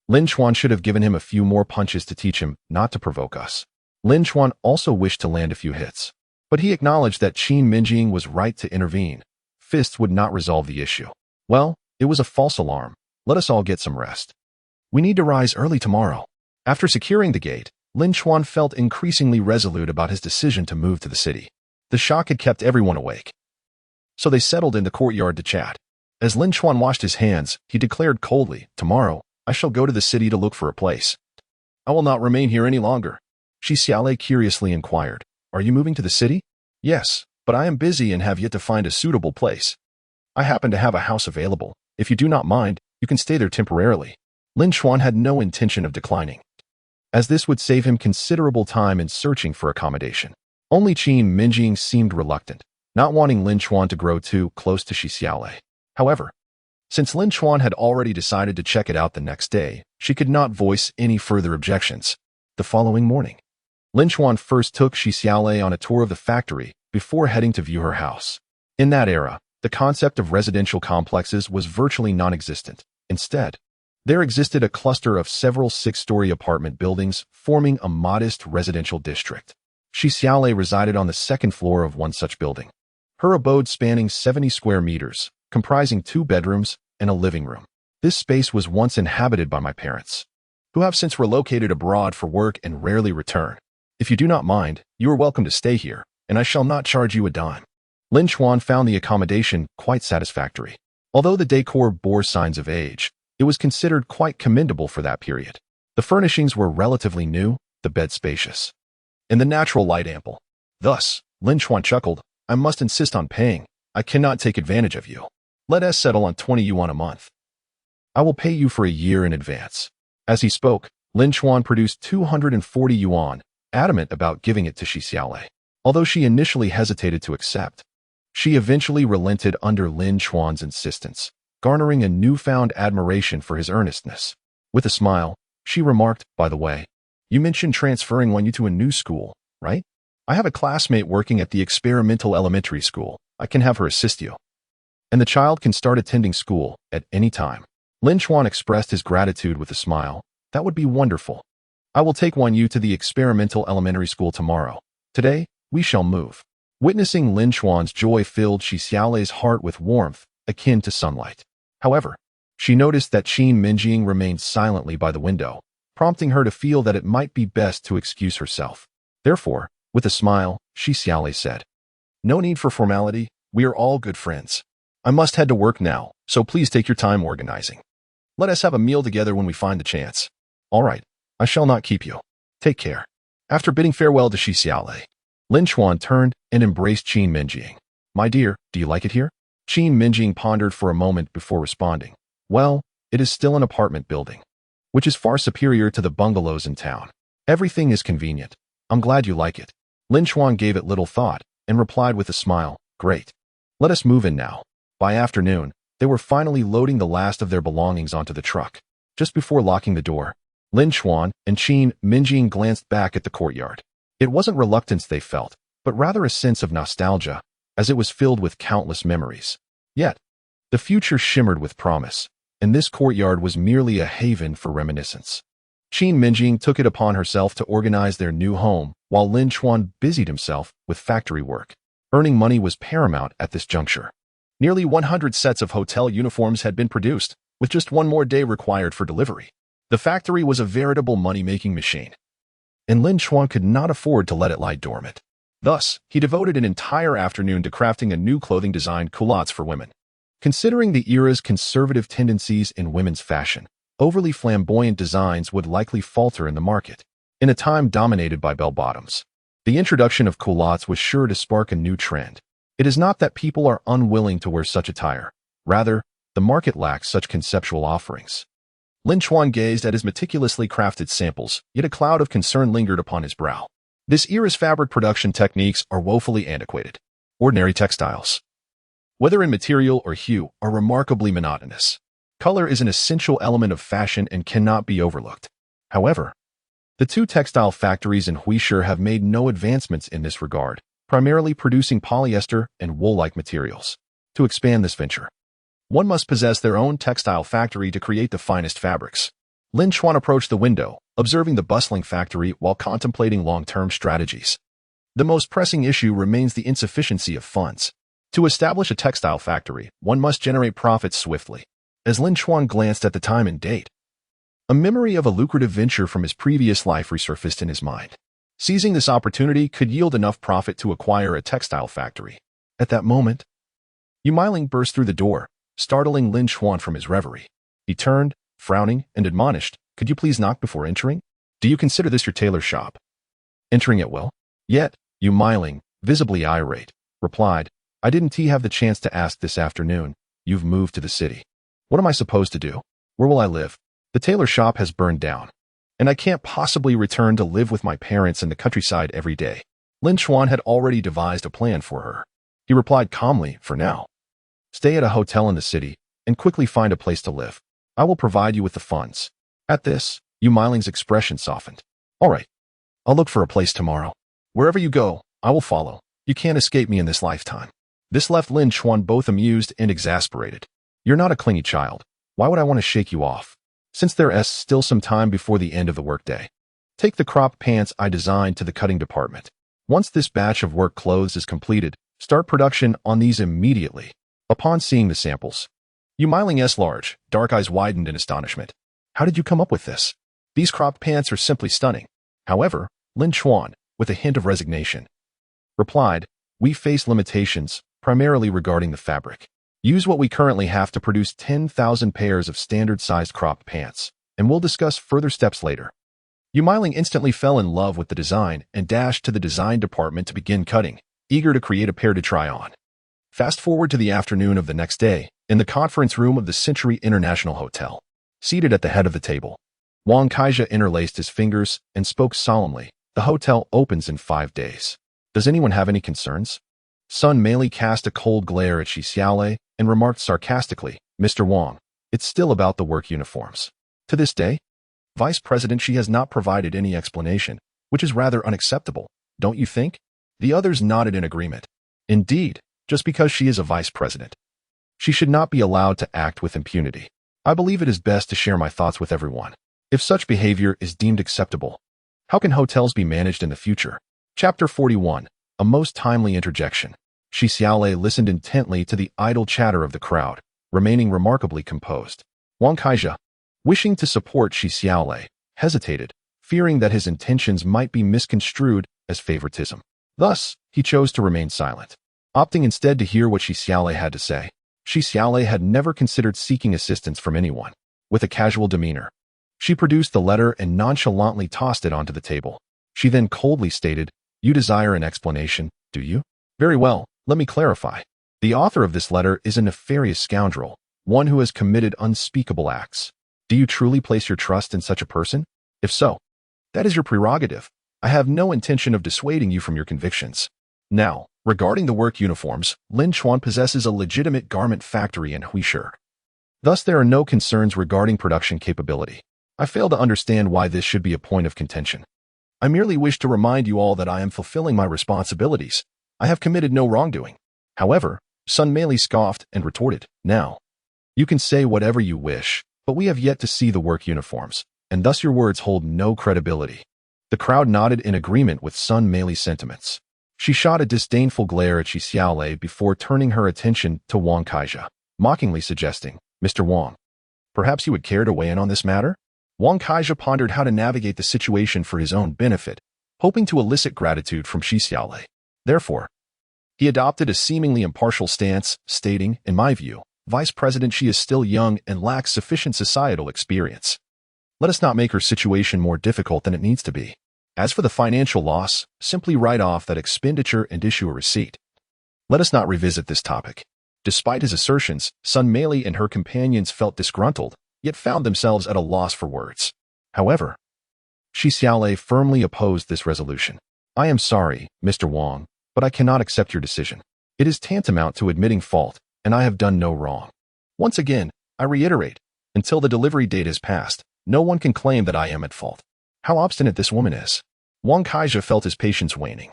Lin Chuan should have given him a few more punches to teach him not to provoke us. Lin Chuan also wished to land a few hits. But he acknowledged that Qin Mengying was right to intervene. Fists would not resolve the issue. Well, it was a false alarm. Let us all get some rest. We need to rise early tomorrow. After securing the gate, Lin Chuan felt increasingly resolute about his decision to move to the city. The shock had kept everyone awake. So they settled in the courtyard to chat. As Lin Chuan washed his hands, he declared coldly, "Tomorrow, I shall go to the city to look for a place. I will not remain here any longer." Shi Xiaolei curiously inquired, "Are you moving to the city?" "Yes, but I am busy and have yet to find a suitable place. I happen to have a house available. If you do not mind, you can stay there temporarily." Lin Chuan had no intention of declining, as this would save him considerable time in searching for accommodation. Only Qin Mengying seemed reluctant, not wanting Lin Chuan to grow too close to Shi Xiaolei. However, since Lin Chuan had already decided to check it out the next day, she could not voice any further objections. The following morning, Lin Chuan first took Shi Xiaolei on a tour of the factory before heading to view her house. In that era, the concept of residential complexes was virtually non-existent. Instead, there existed a cluster of several six-story apartment buildings forming a modest residential district. Shi Xiaolei resided on the second floor of one such building. Her abode spanning 70 square meters, comprising 2 bedrooms and a living room. This space was once inhabited by my parents, who have since relocated abroad for work and rarely return. If you do not mind, you are welcome to stay here, and I shall not charge you a dime. Lin Chuan found the accommodation quite satisfactory. Although the decor bore signs of age, it was considered quite commendable for that period. The furnishings were relatively new, the bed spacious, and the natural light ample. Thus, Lin Chuan chuckled, "I must insist on paying. I cannot take advantage of you. Let us settle on 20 yuan a month. I will pay you for a year in advance." As he spoke, Lin Chuan produced 240 yuan, adamant about giving it to Shi Xiaolei. Although she initially hesitated to accept, she eventually relented under Lin Chuan's insistence, garnering a newfound admiration for his earnestness. With a smile, she remarked, "By the way, you mentioned transferring Wanyu to a new school, right? I have a classmate working at the experimental elementary school. I can have her assist you. And the child can start attending school at any time." Lin Chuan expressed his gratitude with a smile. "That would be wonderful. I will take Wanyu to the experimental elementary school tomorrow. Today, we shall move." Witnessing Lin Chuan's joy filled Shi Xiaolei's heart with warmth, akin to sunlight. However, she noticed that Qin Mengying remained silently by the window, prompting her to feel that it might be best to excuse herself. Therefore, with a smile, Shi Xiaolei said, "No need for formality. We are all good friends. I must head to work now, so please take your time organizing. Let us have a meal together when we find the chance." "All right, I shall not keep you. Take care." After bidding farewell to Shi Xiaolei, Lin Chuan turned and embraced Qin Mengying. "My dear, do you like it here?" Qin Mengying pondered for a moment before responding. "Well, it is still an apartment building, which is far superior to the bungalows in town. Everything is convenient. I'm glad you like it." Lin Chuan gave it little thought and replied with a smile, "Great. Let us move in now." By afternoon, they were finally loading the last of their belongings onto the truck. Just before locking the door, Lin Chuan and Qin Mengying glanced back at the courtyard. It wasn't reluctance they felt, but rather a sense of nostalgia, as it was filled with countless memories. Yet, the future shimmered with promise, and this courtyard was merely a haven for reminiscence. Qin Mengying took it upon herself to organize their new home, while Lin Chuan busied himself with factory work. Earning money was paramount at this juncture. Nearly 100 sets of hotel uniforms had been produced, with just one more day required for delivery. The factory was a veritable money-making machine, and Lin Chuan could not afford to let it lie dormant. Thus, he devoted an entire afternoon to crafting a new clothing design, culottes for women. Considering the era's conservative tendencies in women's fashion, overly flamboyant designs would likely falter in the market. In a time dominated by bell-bottoms, the introduction of culottes was sure to spark a new trend. It is not that people are unwilling to wear such attire. Rather, the market lacks such conceptual offerings. Lin Chuan gazed at his meticulously crafted samples, yet a cloud of concern lingered upon his brow. This era's fabric production techniques are woefully antiquated. Ordinary textiles, whether in material or hue, are remarkably monotonous. Color is an essential element of fashion and cannot be overlooked. However, the 2 textile factories in Huishi have made no advancements in this regard, primarily producing polyester and wool-like materials. To expand this venture, one must possess their own textile factory to create the finest fabrics. Lin Chuan approached the window, observing the bustling factory while contemplating long-term strategies. The most pressing issue remains the insufficiency of funds. To establish a textile factory, one must generate profits swiftly. As Lin Chuan glanced at the time and date, a memory of a lucrative venture from his previous life resurfaced in his mind. Seizing this opportunity could yield enough profit to acquire a textile factory. At that moment, Yu Meiling burst through the door, startling Lin Chuan from his reverie. He turned, frowning, and admonished, "Could you please knock before entering? Do you consider this your tailor's shop?" Entering at will? Yet, Yu Meiling, visibly irate, replied, "I didn't have the chance to ask this afternoon. You've moved to the city. What am I supposed to do? Where will I live? The tailor shop has burned down, and I can't possibly return to live with my parents in the countryside every day." Lin Chuan had already devised a plan for her. He replied calmly, "For now, stay at a hotel in the city and quickly find a place to live. I will provide you with the funds." At this, Yu Meiling's expression softened. "All right, I'll look for a place tomorrow. Wherever you go, I will follow. You can't escape me in this lifetime." This left Lin Chuan both amused and exasperated. "You're not a clingy child. Why would I want to shake you off? Since there is still some time before the end of the workday, take the cropped pants I designed to the cutting department. Once this batch of work clothes is completed, start production on these immediately." Upon seeing the samples, Yu Meiling's large, dark eyes widened in astonishment. "How did you come up with this? These cropped pants are simply stunning." However, Lin Chuan, with a hint of resignation, replied, "We face limitations, primarily regarding the fabric. Use what we currently have to produce 10,000 pairs of standard-sized cropped pants, and we'll discuss further steps later." Yu Meiling instantly fell in love with the design and dashed to the design department to begin cutting, eager to create a pair to try on. Fast forward to the afternoon of the next day, in the conference room of the Century International Hotel. Seated at the head of the table, Wang Kaija interlaced his fingers and spoke solemnly, "The hotel opens in 5 days. Does anyone have any concerns?" Sun Meili cast a cold glare at Shi Xiaolei and remarked sarcastically, "Mr. Wang, it's still about the work uniforms." To this day, Vice President Shi has not provided any explanation, which is rather unacceptable, don't you think? The others nodded in agreement. Indeed, just because she is a vice president, she should not be allowed to act with impunity. I believe it is best to share my thoughts with everyone. If such behavior is deemed acceptable, how can hotels be managed in the future? Chapter 41, a most timely interjection. Shi Xiaolei listened intently to the idle chatter of the crowd, remaining remarkably composed. Wang Kaija, wishing to support Shi Xiaolei, hesitated, fearing that his intentions might be misconstrued as favoritism. Thus, he chose to remain silent, opting instead to hear what Shi Xiaolei had to say. Shi Xiaolei had never considered seeking assistance from anyone. With a casual demeanor, she produced the letter and nonchalantly tossed it onto the table. She then coldly stated, "You desire an explanation, do you? Very well, let me clarify. The author of this letter is a nefarious scoundrel, one who has committed unspeakable acts. Do you truly place your trust in such a person? If so, that is your prerogative. I have no intention of dissuading you from your convictions." Now, regarding the work uniforms, Lin Chuan possesses a legitimate garment factory in Huisher. Thus, there are no concerns regarding production capability. I fail to understand why this should be a point of contention. I merely wish to remind you all that I am fulfilling my responsibilities. I have committed no wrongdoing. However, Sun Meili scoffed and retorted, "Now, you can say whatever you wish, but we have yet to see the work uniforms, and thus your words hold no credibility." The crowd nodded in agreement with Sun Meili's sentiments. She shot a disdainful glare at Shi Xiaolei before turning her attention to Wang Kaija, mockingly suggesting, "Mr. Wang, perhaps you would care to weigh in on this matter?" Wang Kaija pondered how to navigate the situation for his own benefit, hoping to elicit gratitude from Shi Xiaolei. Therefore, he adopted a seemingly impartial stance, stating, "In my view, Vice President Shi is still young and lacks sufficient societal experience. Let us not make her situation more difficult than it needs to be. As for the financial loss, simply write off that expenditure and issue a receipt. Let us not revisit this topic." Despite his assertions, Sun Meili and her companions felt disgruntled, yet found themselves at a loss for words. However, Shi Xiaolei firmly opposed this resolution. "I am sorry, Mr. Wang, but I cannot accept your decision. It is tantamount to admitting fault, and I have done no wrong. Once again, I reiterate, until the delivery date has passed, no one can claim that I am at fault." How obstinate this woman is. Wang Kaija felt his patience waning.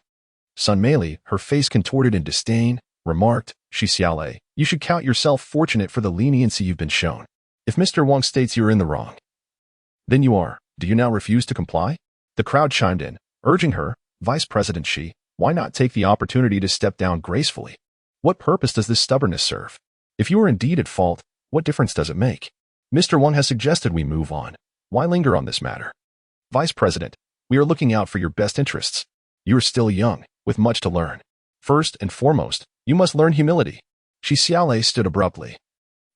Sun Meili, her face contorted in disdain, remarked, "Shi Xiaolei, you should count yourself fortunate for the leniency you've been shown. If Mr. Wang states you're in the wrong, then you are. Do you now refuse to comply?" The crowd chimed in, urging her, "Vice President Shi, Why not take the opportunity to step down gracefully? What purpose does this stubbornness serve? If you are indeed at fault, what difference does it make? Mr. Wang has suggested we move on. Why linger on this matter? Vice President, we are looking out for your best interests. You are still young, with much to learn. First and foremost, you must learn humility. Shi Xiaolei stood abruptly.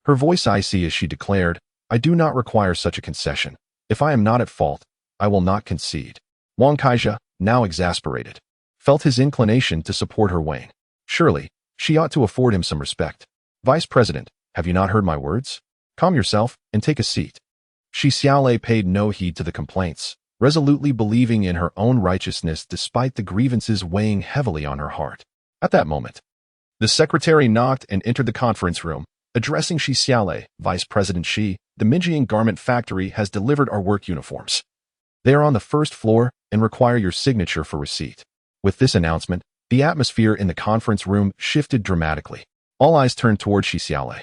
Her voice icy as she declared, I do not require such a concession. If I am not at fault, I will not concede. Wang Kaizha, now exasperated, felt his inclination to support her wane. Surely, she ought to afford him some respect. Vice President, have you not heard my words? Calm yourself and take a seat. Shi Xiaolei paid no heed to the complaints, resolutely believing in her own righteousness despite the grievances weighing heavily on her heart. At that moment, the secretary knocked and entered the conference room, addressing Shi Xiaolei. Vice President Shi, the Mengying garment factory has delivered our work uniforms. They are on the first floor and require your signature for receipt. With this announcement, the atmosphere in the conference room shifted dramatically. All eyes turned toward Shi Xiaolei.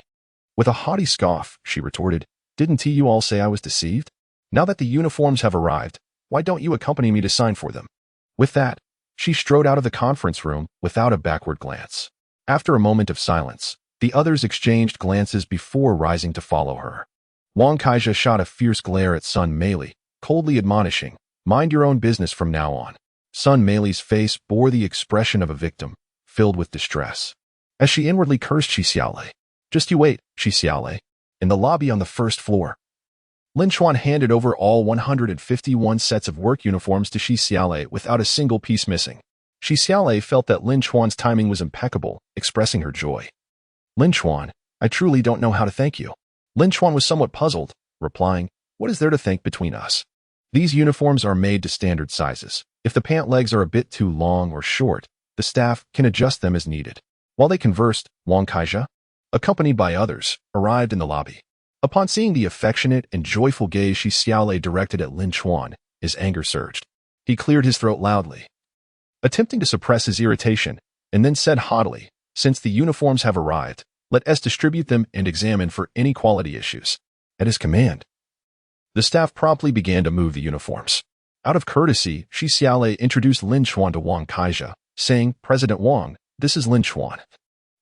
With a haughty scoff, she retorted, Didn't you all say I was deceived? Now that the uniforms have arrived, why don't you accompany me to sign for them? With that, she strode out of the conference room without a backward glance. After a moment of silence, the others exchanged glances before rising to follow her. Wang Kaizha shot a fierce glare at Sun Meili, coldly admonishing, Mind your own business from now on. Sun Meili's face bore the expression of a victim, filled with distress. As she inwardly cursed Shi Xiaolei. Just you wait, Shi Xiaolei. In the lobby on the first floor, Lin Chuan handed over all 151 sets of work uniforms to Shi Xiaolei without a single piece missing. Shi Xiaolei felt that Lin Chuan's timing was impeccable, expressing her joy. Lin Chuan, I truly don't know how to thank you. Lin Chuan was somewhat puzzled, replying, What is there to thank between us? These uniforms are made to standard sizes. If the pant legs are a bit too long or short, the staff can adjust them as needed. While they conversed, Wang Kaizha, accompanied by others, arrived in the lobby. Upon seeing the affectionate and joyful gaze Shi Xiaolei directed at Lin Chuan, his anger surged. He cleared his throat loudly, attempting to suppress his irritation, and then said haughtily, Since the uniforms have arrived, let us distribute them and examine for any quality issues. At his command, the staff promptly began to move the uniforms. Out of courtesy, Shi Xiaolei introduced Lin Chuan to Wang Kaizha, saying, President Wang, this is Lin Chuan,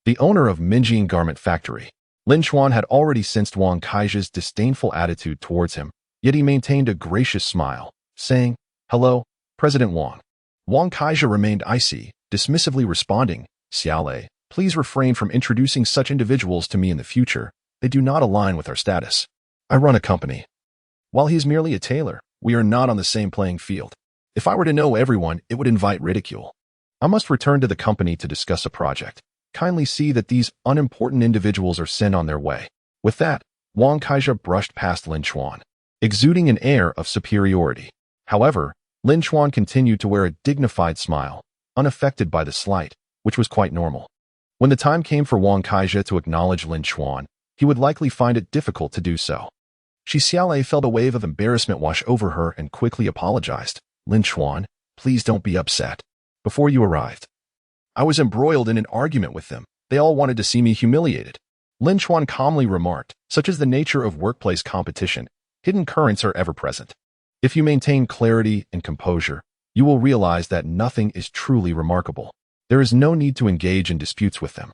the owner of Mengying Garment Factory. Lin Chuan had already sensed Wang Kaizha's disdainful attitude towards him, yet he maintained a gracious smile, saying, Hello, President Wang. Wang Kaizha remained icy, dismissively responding, Xiaolei, please refrain from introducing such individuals to me in the future. They do not align with our status. I run a company. While he is merely a tailor, we are not on the same playing field. If I were to know everyone, it would invite ridicule. I must return to the company to discuss a project. Kindly see that these unimportant individuals are sent on their way. With that, Wang Kaizha brushed past Lin Chuan, exuding an air of superiority. However, Lin Chuan continued to wear a dignified smile, unaffected by the slight, which was quite normal. When the time came for Wang Kaizha to acknowledge Lin Chuan, he would likely find it difficult to do so. Shi Xiaolei felt a wave of embarrassment wash over her and quickly apologized. Lin Chuan, please don't be upset. Before you arrived, I was embroiled in an argument with them. They all wanted to see me humiliated. Lin Chuan calmly remarked, such is the nature of workplace competition. Hidden currents are ever present. If you maintain clarity and composure, you will realize that nothing is truly remarkable. There is no need to engage in disputes with them.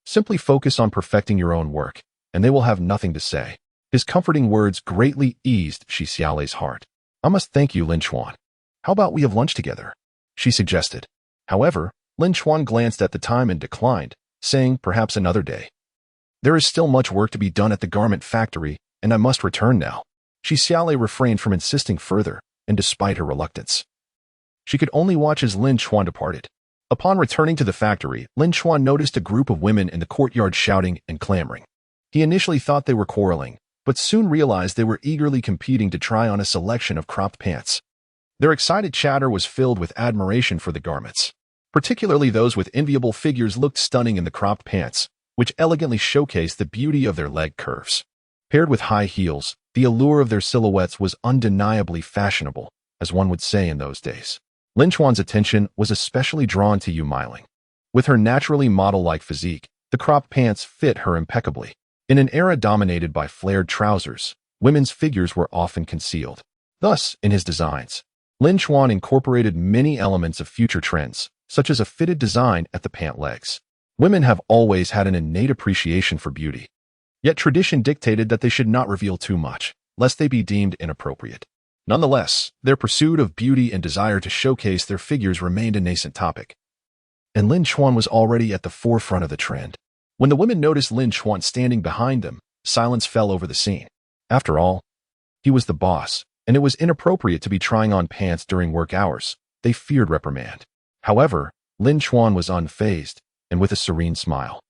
Simply focus on perfecting your own work, and they will have nothing to say. His comforting words greatly eased Shi Xiaolei's heart. I must thank you, Lin Chuan. How about we have lunch together? She suggested. However, Lin Chuan glanced at the time and declined, saying perhaps another day. There is still much work to be done at the garment factory, and I must return now. Shi Xiaolei refrained from insisting further, and despite her reluctance, she could only watch as Lin Chuan departed. Upon returning to the factory, Lin Chuan noticed a group of women in the courtyard shouting and clamoring. He initially thought they were quarreling, but soon realized they were eagerly competing to try on a selection of cropped pants. Their excited chatter was filled with admiration for the garments. Particularly those with enviable figures looked stunning in the cropped pants, which elegantly showcased the beauty of their leg curves. Paired with high heels, the allure of their silhouettes was undeniably fashionable, as one would say in those days. Lin Chuan's attention was especially drawn to Yu Meiling. With her naturally model-like physique, the cropped pants fit her impeccably. In an era dominated by flared trousers, women's figures were often concealed. Thus, in his designs, Lin Chuan incorporated many elements of future trends, such as a fitted design at the pant legs. Women have always had an innate appreciation for beauty. Yet tradition dictated that they should not reveal too much, lest they be deemed inappropriate. Nonetheless, their pursuit of beauty and desire to showcase their figures remained a nascent topic. And Lin Chuan was already at the forefront of the trend. When the women noticed Lin Chuan standing behind them, silence fell over the scene. After all, he was the boss, and it was inappropriate to be trying on pants during work hours. They feared reprimand. However, Lin Chuan was unfazed, and with a serene smile.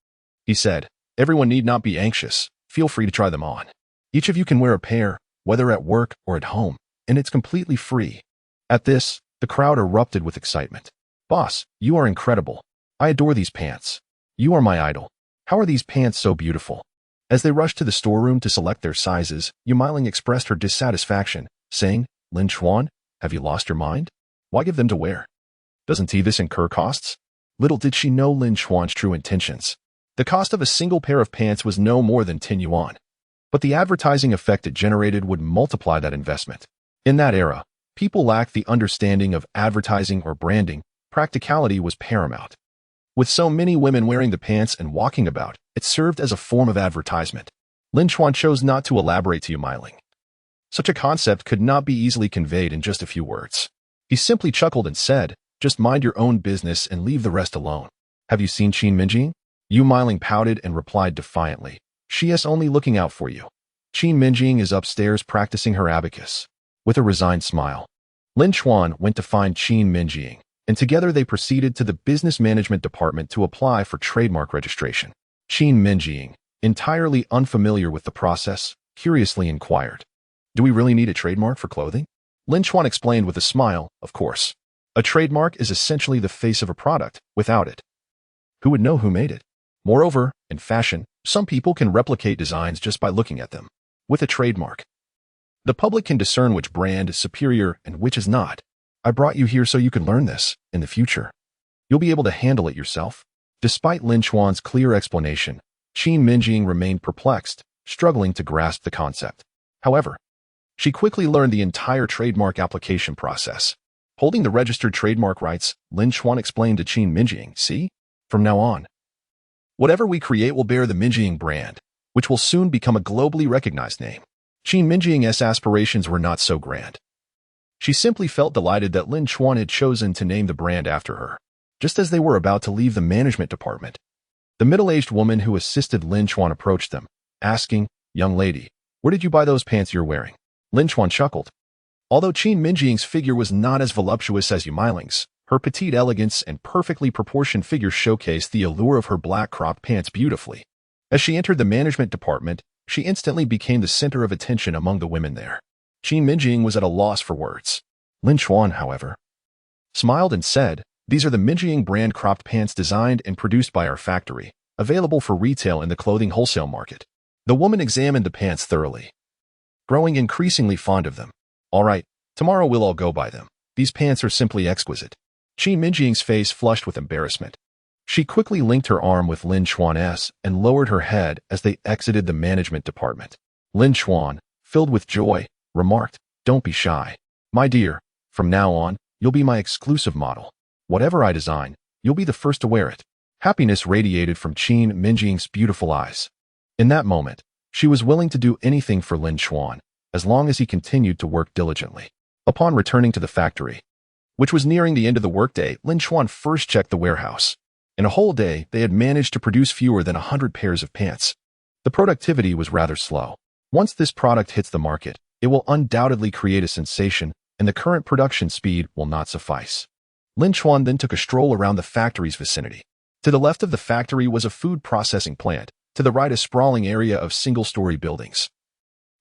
He said, "Everyone need not be anxious. Feel free to try them on. Each of you can wear a pair, whether at work or at home, and it's completely free." At this, the crowd erupted with excitement. "Boss, you are incredible. I adore these pants. You are my idol. How are these pants so beautiful?" As they rushed to the storeroom to select their sizes, Yumiling expressed her dissatisfaction, saying, "Lin Chuan, have you lost your mind? Why give them to wear? Doesn't this incur costs?" Little did she know Lin Chuan's true intentions. The cost of a single pair of pants was no more than 10 yuan. But the advertising effect it generated would multiply that investment. In that era, people lacked the understanding of advertising or branding. Practicality was paramount. With so many women wearing the pants and walking about, it served as a form of advertisement. Lin Chuan chose not to elaborate to Yumiling. Such a concept could not be easily conveyed in just a few words. He simply chuckled and said, "Just mind your own business and leave the rest alone. Have you seen Qin Mengying?" Yumiling pouted and replied defiantly, "She is only looking out for you. Qin Mengying is upstairs practicing her abacus." With a resigned smile, Lin Chuan went to find Qin Mengying, and together they proceeded to the business management department to apply for trademark registration. Qin Mengying, entirely unfamiliar with the process, curiously inquired, "Do we really need a trademark for clothing?" Lin Chuan explained with a smile, "Of course. A trademark is essentially the face of a product. Without it, who would know who made it? Moreover, in fashion, some people can replicate designs just by looking at them. With a trademark, the public can discern which brand is superior and which is not. I brought you here so you could learn this. In the future, you'll be able to handle it yourself." Despite Lin Chuan's clear explanation, Qin Mengying remained perplexed, struggling to grasp the concept. However, she quickly learned the entire trademark application process. Holding the registered trademark rights, Lin Chuan explained to Qin Mengying, "See? From now on, whatever we create will bear the Mengying brand, which will soon become a globally recognized name." Qin Mengying's aspirations were not so grand. She simply felt delighted that Lin Chuan had chosen to name the brand after her. Just as they were about to leave the management department, the middle-aged woman who assisted Lin Chuan approached them, asking, "Young lady, where did you buy those pants you're wearing?" Lin Chuan chuckled. Although Qin Mengying's figure was not as voluptuous as Yumiling's, her petite elegance and perfectly proportioned figure showcased the allure of her black cropped pants beautifully. As she entered the management department, she instantly became the center of attention among the women there. Qin Mengying was at a loss for words. Lin Chuan, however, smiled and said, "These are the Mengying brand cropped pants designed and produced by our factory, available for retail in the clothing wholesale market." The woman examined the pants thoroughly, growing increasingly fond of them. "All right, tomorrow we'll all go buy them. These pants are simply exquisite." Qin Mengying's face flushed with embarrassment. She quickly linked her arm with Lin Chuan's and lowered her head as they exited the management department. Lin Chuan, filled with joy, remarked, "Don't be shy. My dear, from now on, you'll be my exclusive model. Whatever I design, you'll be the first to wear it." Happiness radiated from Qin Mengying's beautiful eyes. In that moment, she was willing to do anything for Lin Chuan, as long as he continued to work diligently. Upon returning to the factory, which was nearing the end of the workday, Lin Chuan first checked the warehouse. In a whole day, they had managed to produce fewer than 100 pairs of pants. The productivity was rather slow. Once this product hits the market, it will undoubtedly create a sensation, and the current production speed will not suffice. Lin Chuan then took a stroll around the factory's vicinity. To the left of the factory was a food processing plant, to the right a sprawling area of single-story buildings.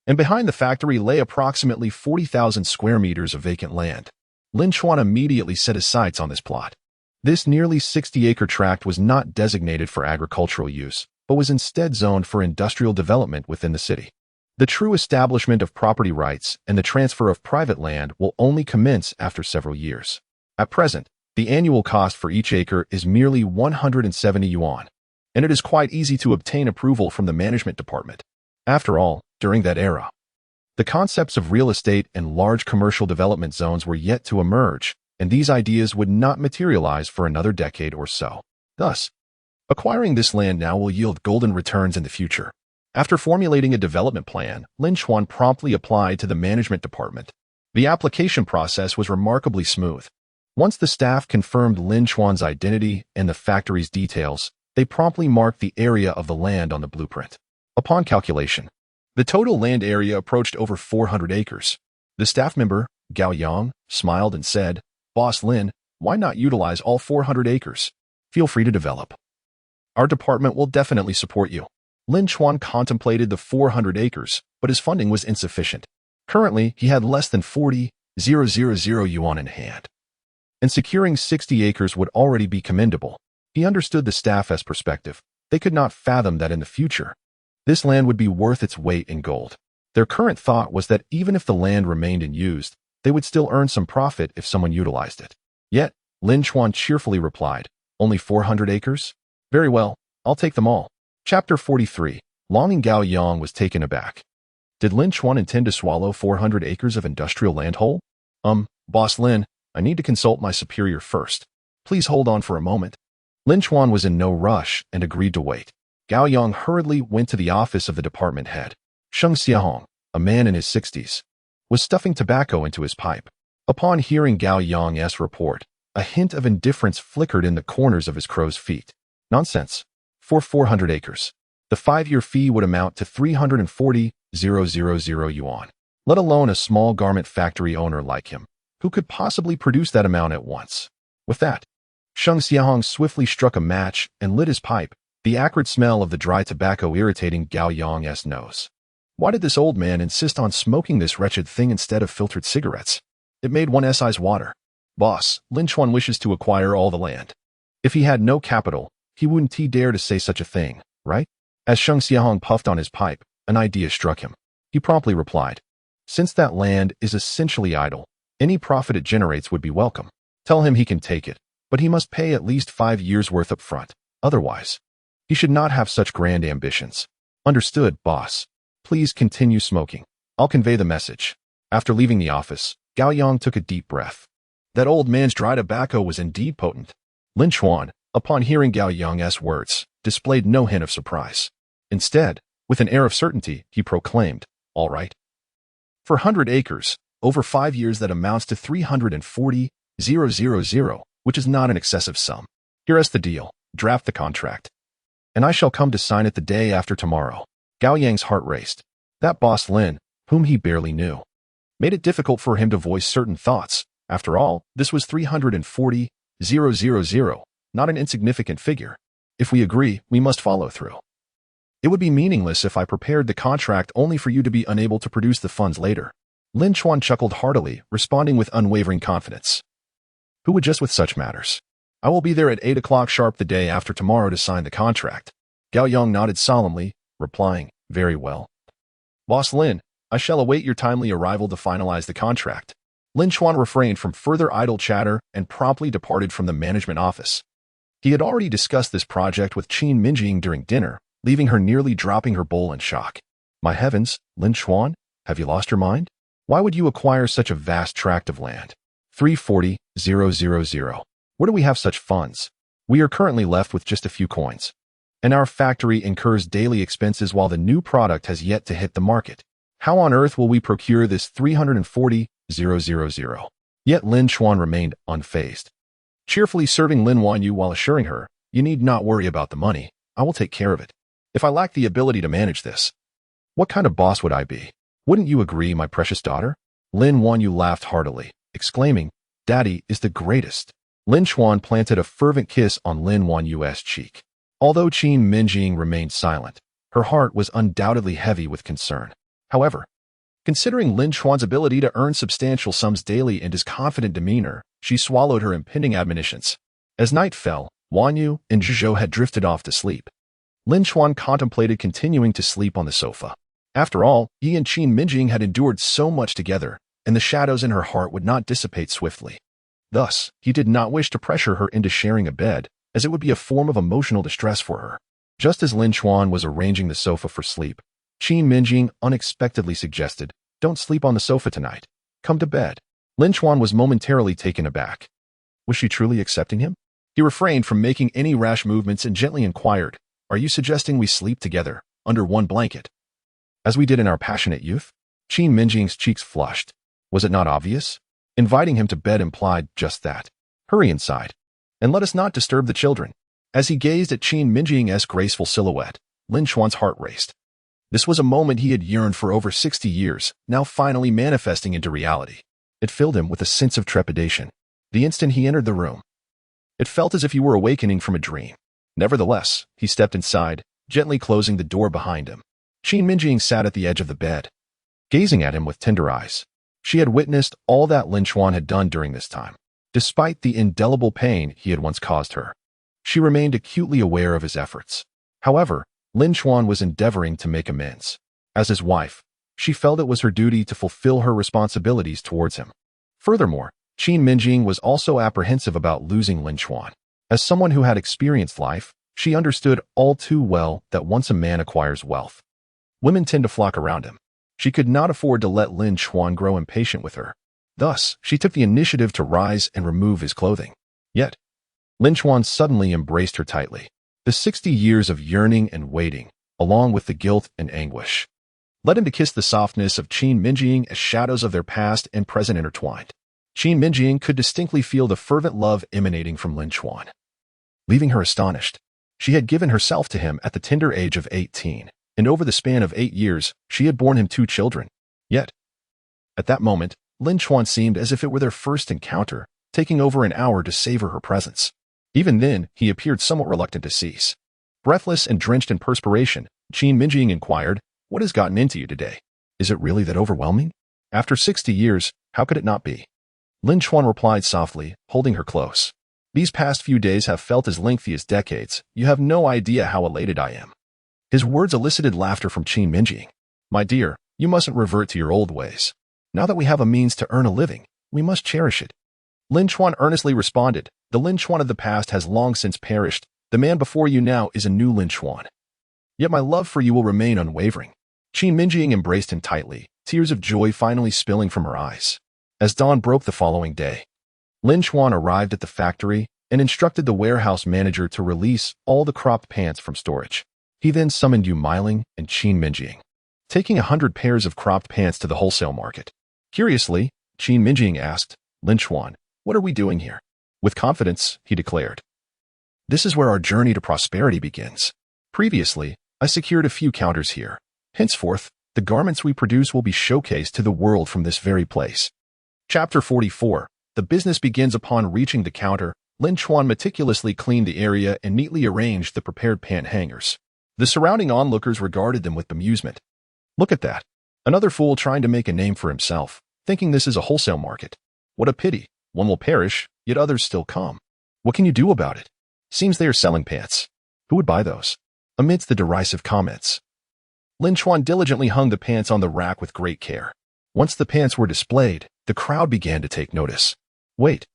And behind the factory lay approximately 40,000 square meters of vacant land. Lin Chuan immediately set his sights on this plot. This nearly 60-acre tract was not designated for agricultural use, but was instead zoned for industrial development within the city. The true establishment of property rights and the transfer of private land will only commence after several years. At present, the annual cost for each acre is merely 170 yuan, and it is quite easy to obtain approval from the management department. After all, during that era, the concepts of real estate and large commercial development zones were yet to emerge, and these ideas would not materialize for another decade or so. Thus, acquiring this land now will yield golden returns in the future. After formulating a development plan, Lin Chuan promptly applied to the management department. The application process was remarkably smooth. Once the staff confirmed Lin Chuan's identity and the factory's details, they promptly marked the area of the land on the blueprint. Upon calculation, the total land area approached over 400 acres. The staff member, Gao Yang, smiled and said, "Boss Lin, why not utilize all 400 acres? Feel free to develop. Our department will definitely support you." Lin Chuan contemplated the 400 acres, but his funding was insufficient. Currently, he had less than 40,000 yuan in hand. And securing 60 acres would already be commendable. He understood the staff's perspective. They could not fathom that in the future, this land would be worth its weight in gold. Their current thought was that even if the land remained unused, they would still earn some profit if someone utilized it. Yet, Lin Chuan cheerfully replied, "Only 400 acres? Very well, I'll take them all." Chapter 43. Longing Gao Yang was taken aback. Did Lin Chuan intend to swallow 400 acres of industrial land whole? Boss Lin, I need to consult my superior first. Please hold on for a moment. Lin Chuan was in no rush and agreed to wait. Gao Yang hurriedly went to the office of the department head. Sheng Xiahong, a man in his 60s, was stuffing tobacco into his pipe. Upon hearing Gao Yang's report, a hint of indifference flickered in the corners of his crow's feet. Nonsense. For 400 acres, the 5-year fee would amount to 340,000 yuan. Let alone a small garment factory owner like him, who could possibly produce that amount at once. With that, Sheng Xiahong swiftly struck a match and lit his pipe, the acrid smell of the dry tobacco irritating Gao Yang's nose. Why did this old man insist on smoking this wretched thing instead of filtered cigarettes? It made one's eyes water. Boss, Lin Chuan wishes to acquire all the land. If he had no capital, he wouldn't dare to say such a thing, right? As Sheng Xiahong puffed on his pipe, an idea struck him. He promptly replied, "Since that land is essentially idle, any profit it generates would be welcome. Tell him he can take it, but he must pay at least 5 years' worth up front. Otherwise, he should not have such grand ambitions." Understood, boss. Please continue smoking. I'll convey the message. After leaving the office, Gao Yang took a deep breath. That old man's dry tobacco was indeed potent. Lin Chuan, upon hearing Gao Yang's words, displayed no hint of surprise. Instead, with an air of certainty, he proclaimed, "All right. For 100 acres, over 5 years that amounts to 340,000, which is not an excessive sum. Here is the deal. Draft the contract. And I shall come to sign it the day after tomorrow." Gao Yang's heart raced. That boss Lin, whom he barely knew, made it difficult for him to voice certain thoughts. After all, this was 340,000, not an insignificant figure. If we agree, we must follow through. It would be meaningless if I prepared the contract only for you to be unable to produce the funds later. Lin Chuan chuckled heartily, responding with unwavering confidence. Who would just with such matters? I will be there at 8 o'clock sharp the day after tomorrow to sign the contract. Gao Yang nodded solemnly, replying, "Very well. Boss Lin, I shall await your timely arrival to finalize the contract." Lin Chuan refrained from further idle chatter and promptly departed from the management office. He had already discussed this project with Qin Mengying during dinner, leaving her nearly dropping her bowl in shock. My heavens, Lin Chuan, have you lost your mind? Why would you acquire such a vast tract of land? 340,000. Where do we have such funds? We are currently left with just a few coins. And our factory incurs daily expenses while the new product has yet to hit the market. How on earth will we procure this 340,000? Yet Lin Chuan remained unfazed, cheerfully serving Lin Wanyu while assuring her, "You need not worry about the money. I will take care of it. If I lack the ability to manage this, what kind of boss would I be? Wouldn't you agree, my precious daughter?" Lin Wanyu laughed heartily, exclaiming, "Daddy is the greatest." Lin Chuan planted a fervent kiss on Lin Wanyu's cheek. Although Qin Mengying remained silent, her heart was undoubtedly heavy with concern. However, considering Lin Chuan's ability to earn substantial sums daily and his confident demeanor, she swallowed her impending admonitions. As night fell, Wanyu and Zhuzhou had drifted off to sleep. Lin Chuan contemplated continuing to sleep on the sofa. After all, he and Qin Mengying had endured so much together, and the shadows in her heart would not dissipate swiftly. Thus, he did not wish to pressure her into sharing a bed, as it would be a form of emotional distress for her. Just as Lin Chuan was arranging the sofa for sleep, Qin Mengying unexpectedly suggested, "Don't sleep on the sofa tonight. Come to bed." Lin Chuan was momentarily taken aback. Was she truly accepting him? He refrained from making any rash movements and gently inquired, "Are you suggesting we sleep together, under one blanket, as we did in our passionate youth?" Qin Mengying's cheeks flushed. Was it not obvious? Inviting him to bed implied just that. Hurry inside, and let us not disturb the children. As he gazed at Qin Mengying's graceful silhouette, Lin Chuan's heart raced. This was a moment he had yearned for over 60 years, now finally manifesting into reality. It filled him with a sense of trepidation. The instant he entered the room, it felt as if he were awakening from a dream. Nevertheless, he stepped inside, gently closing the door behind him. Qin Mengying sat at the edge of the bed, gazing at him with tender eyes. She had witnessed all that Lin Chuan had done during this time. Despite the indelible pain he had once caused her, she remained acutely aware of his efforts. However, Lin Chuan was endeavoring to make amends. As his wife, she felt it was her duty to fulfill her responsibilities towards him. Furthermore, Qin Mengying was also apprehensive about losing Lin Chuan. As someone who had experienced life, she understood all too well that once a man acquires wealth, women tend to flock around him. She could not afford to let Lin Chuan grow impatient with her. Thus, she took the initiative to rise and remove his clothing. Yet, Lin Chuan suddenly embraced her tightly. The 60 years of yearning and waiting, along with the guilt and anguish, led him to kiss the softness of Qin Mengying as shadows of their past and present intertwined. Qin Mengying could distinctly feel the fervent love emanating from Lin Chuan, leaving her astonished. She had given herself to him at the tender age of 18, and over the span of 8 years, she had borne him 2 children. Yet, at that moment, Lin Chuan seemed as if it were their first encounter, taking over an hour to savor her presence. Even then, he appeared somewhat reluctant to cease. Breathless and drenched in perspiration, Qin Mengying inquired, "What has gotten into you today? Is it really that overwhelming? After 60 years, how could it not be?" Lin Chuan replied softly, holding her close. "These past few days have felt as lengthy as decades. You have no idea how elated I am." His words elicited laughter from Qin Mengying. "My dear, you mustn't revert to your old ways. Now that we have a means to earn a living, we must cherish it." Lin Chuan earnestly responded, "The Lin Chuan of the past has long since perished. The man before you now is a new Lin Chuan. Yet my love for you will remain unwavering." Qin Mengying embraced him tightly, tears of joy finally spilling from her eyes. As dawn broke the following day, Lin Chuan arrived at the factory and instructed the warehouse manager to release all the cropped pants from storage. He then summoned Yu Miling and Qin Mengying, taking 100 pairs of cropped pants to the wholesale market. Curiously, Qin Mengying asked, "Lin Chuan, what are we doing here?" With confidence, he declared, "This is where our journey to prosperity begins. Previously, I secured a few counters here. Henceforth, the garments we produce will be showcased to the world from this very place." Chapter 44. The business begins. Upon reaching the counter, Lin Chuan meticulously cleaned the area and neatly arranged the prepared pant hangers. The surrounding onlookers regarded them with bemusement. "Look at that. Another fool trying to make a name for himself, thinking this is a wholesale market. What a pity. One will perish, yet others still come. What can you do about it? Seems they are selling pants. Who would buy those?" Amidst the derisive comments, Lin Chuan diligently hung the pants on the rack with great care. Once the pants were displayed, the crowd began to take notice. "Wait,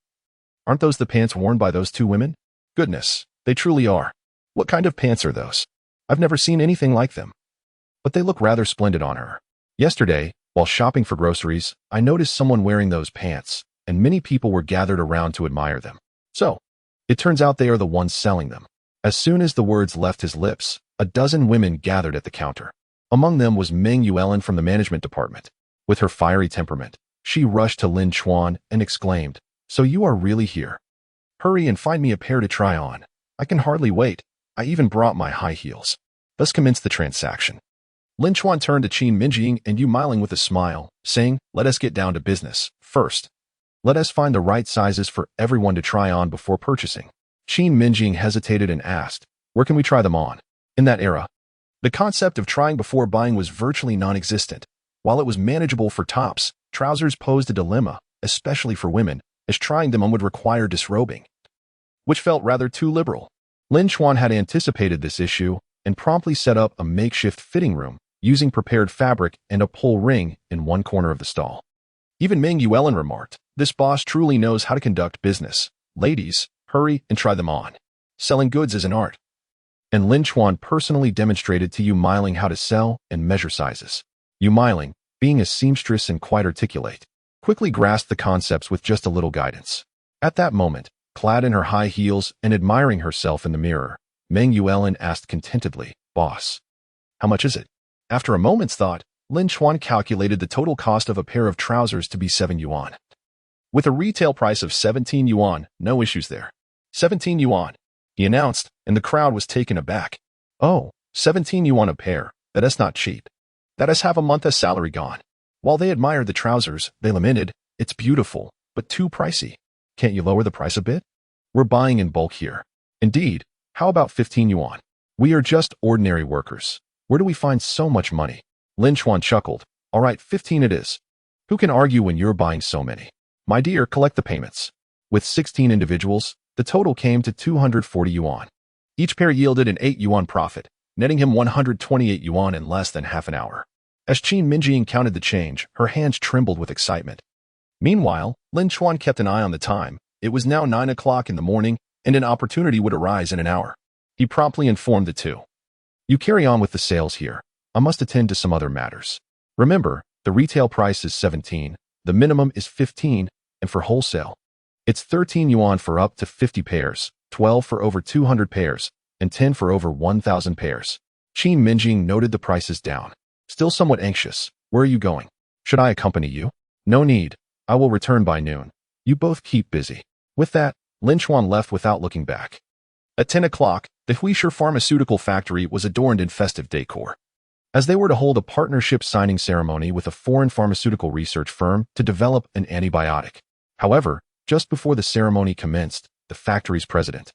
aren't those the pants worn by those 2 women? Goodness, they truly are. What kind of pants are those? I've never seen anything like them. But they look rather splendid on her. Yesterday, while shopping for groceries, I noticed someone wearing those pants, and many people were gathered around to admire them. So, it turns out they are the ones selling them." As soon as the words left his lips, a dozen women gathered at the counter. Among them was Meng Yuan from the management department. With her fiery temperament, she rushed to Lin Chuan and exclaimed, "So you are really here? Hurry and find me a pair to try on. I can hardly wait. I even brought my high heels." Thus commenced the transaction. Lin Chuan turned to Qin Mengying and Yu Miling with a smile, saying, "Let us get down to business. First, let us find the right sizes for everyone to try on before purchasing." Qin Mengying hesitated and asked, "Where can we try them on?" In that era, the concept of trying before buying was virtually non-existent. While it was manageable for tops, trousers posed a dilemma, especially for women, as trying them on would require disrobing, which felt rather too liberal. Lin Chuan had anticipated this issue and promptly set up a makeshift fitting room, using prepared fabric and a pull ring in one corner of the stall. Even Meng Yuan remarked, "This boss truly knows how to conduct business. Ladies, hurry and try them on. Selling goods is an art." And Lin Chuan personally demonstrated to Yu Miling how to sell and measure sizes. Yu Miling, being a seamstress and quite articulate, quickly quickly grasped the concepts with just a little guidance. At that moment, clad in her high heels and admiring herself in the mirror, Mengying asked contentedly, "Boss, how much is it?" After a moment's thought, Lin Chuan calculated the total cost of a pair of trousers to be 7 yuan. With a retail price of 17 yuan, no issues there. 17 yuan, he announced, and the crowd was taken aback. Oh, 17 yuan a pair, that is not cheap. That is half a month's salary gone. While they admired the trousers, they lamented, "It's beautiful, but too pricey. Can't you lower the price a bit? We're buying in bulk here." "Indeed, how about 15 yuan? We are just ordinary workers. Where do we find so much money?" Lin Chuan chuckled. "All right, 15 it is. Who can argue when you're buying so many? My dear, collect the payments." With 16 individuals, the total came to 240 yuan. Each pair yielded an 8 yuan profit, netting him 128 yuan in less than half an hour. As Qin Mengying counted the change, her hands trembled with excitement. Meanwhile, Lin Chuan kept an eye on the time. It was now 9 o'clock in the morning, and an opportunity would arise in an hour. He promptly informed the two. "You carry on with the sales here. I must attend to some other matters. Remember, the retail price is 17, the minimum is 15, and for wholesale, it's 13 yuan for up to 50 pairs, 12 for over 200 pairs, and 10 for over 1,000 pairs." Qin Mengying noted the prices down. Still somewhat anxious. "Where are you going? Should I accompany you?" "No need. I will return by noon. You both keep busy." With that, Lin Chuan left without looking back. At 10 o'clock, the Huisher pharmaceutical factory was adorned in festive decor, as they were to hold a partnership signing ceremony with a foreign pharmaceutical research firm to develop an antibiotic. However, just before the ceremony commenced, the factory's president,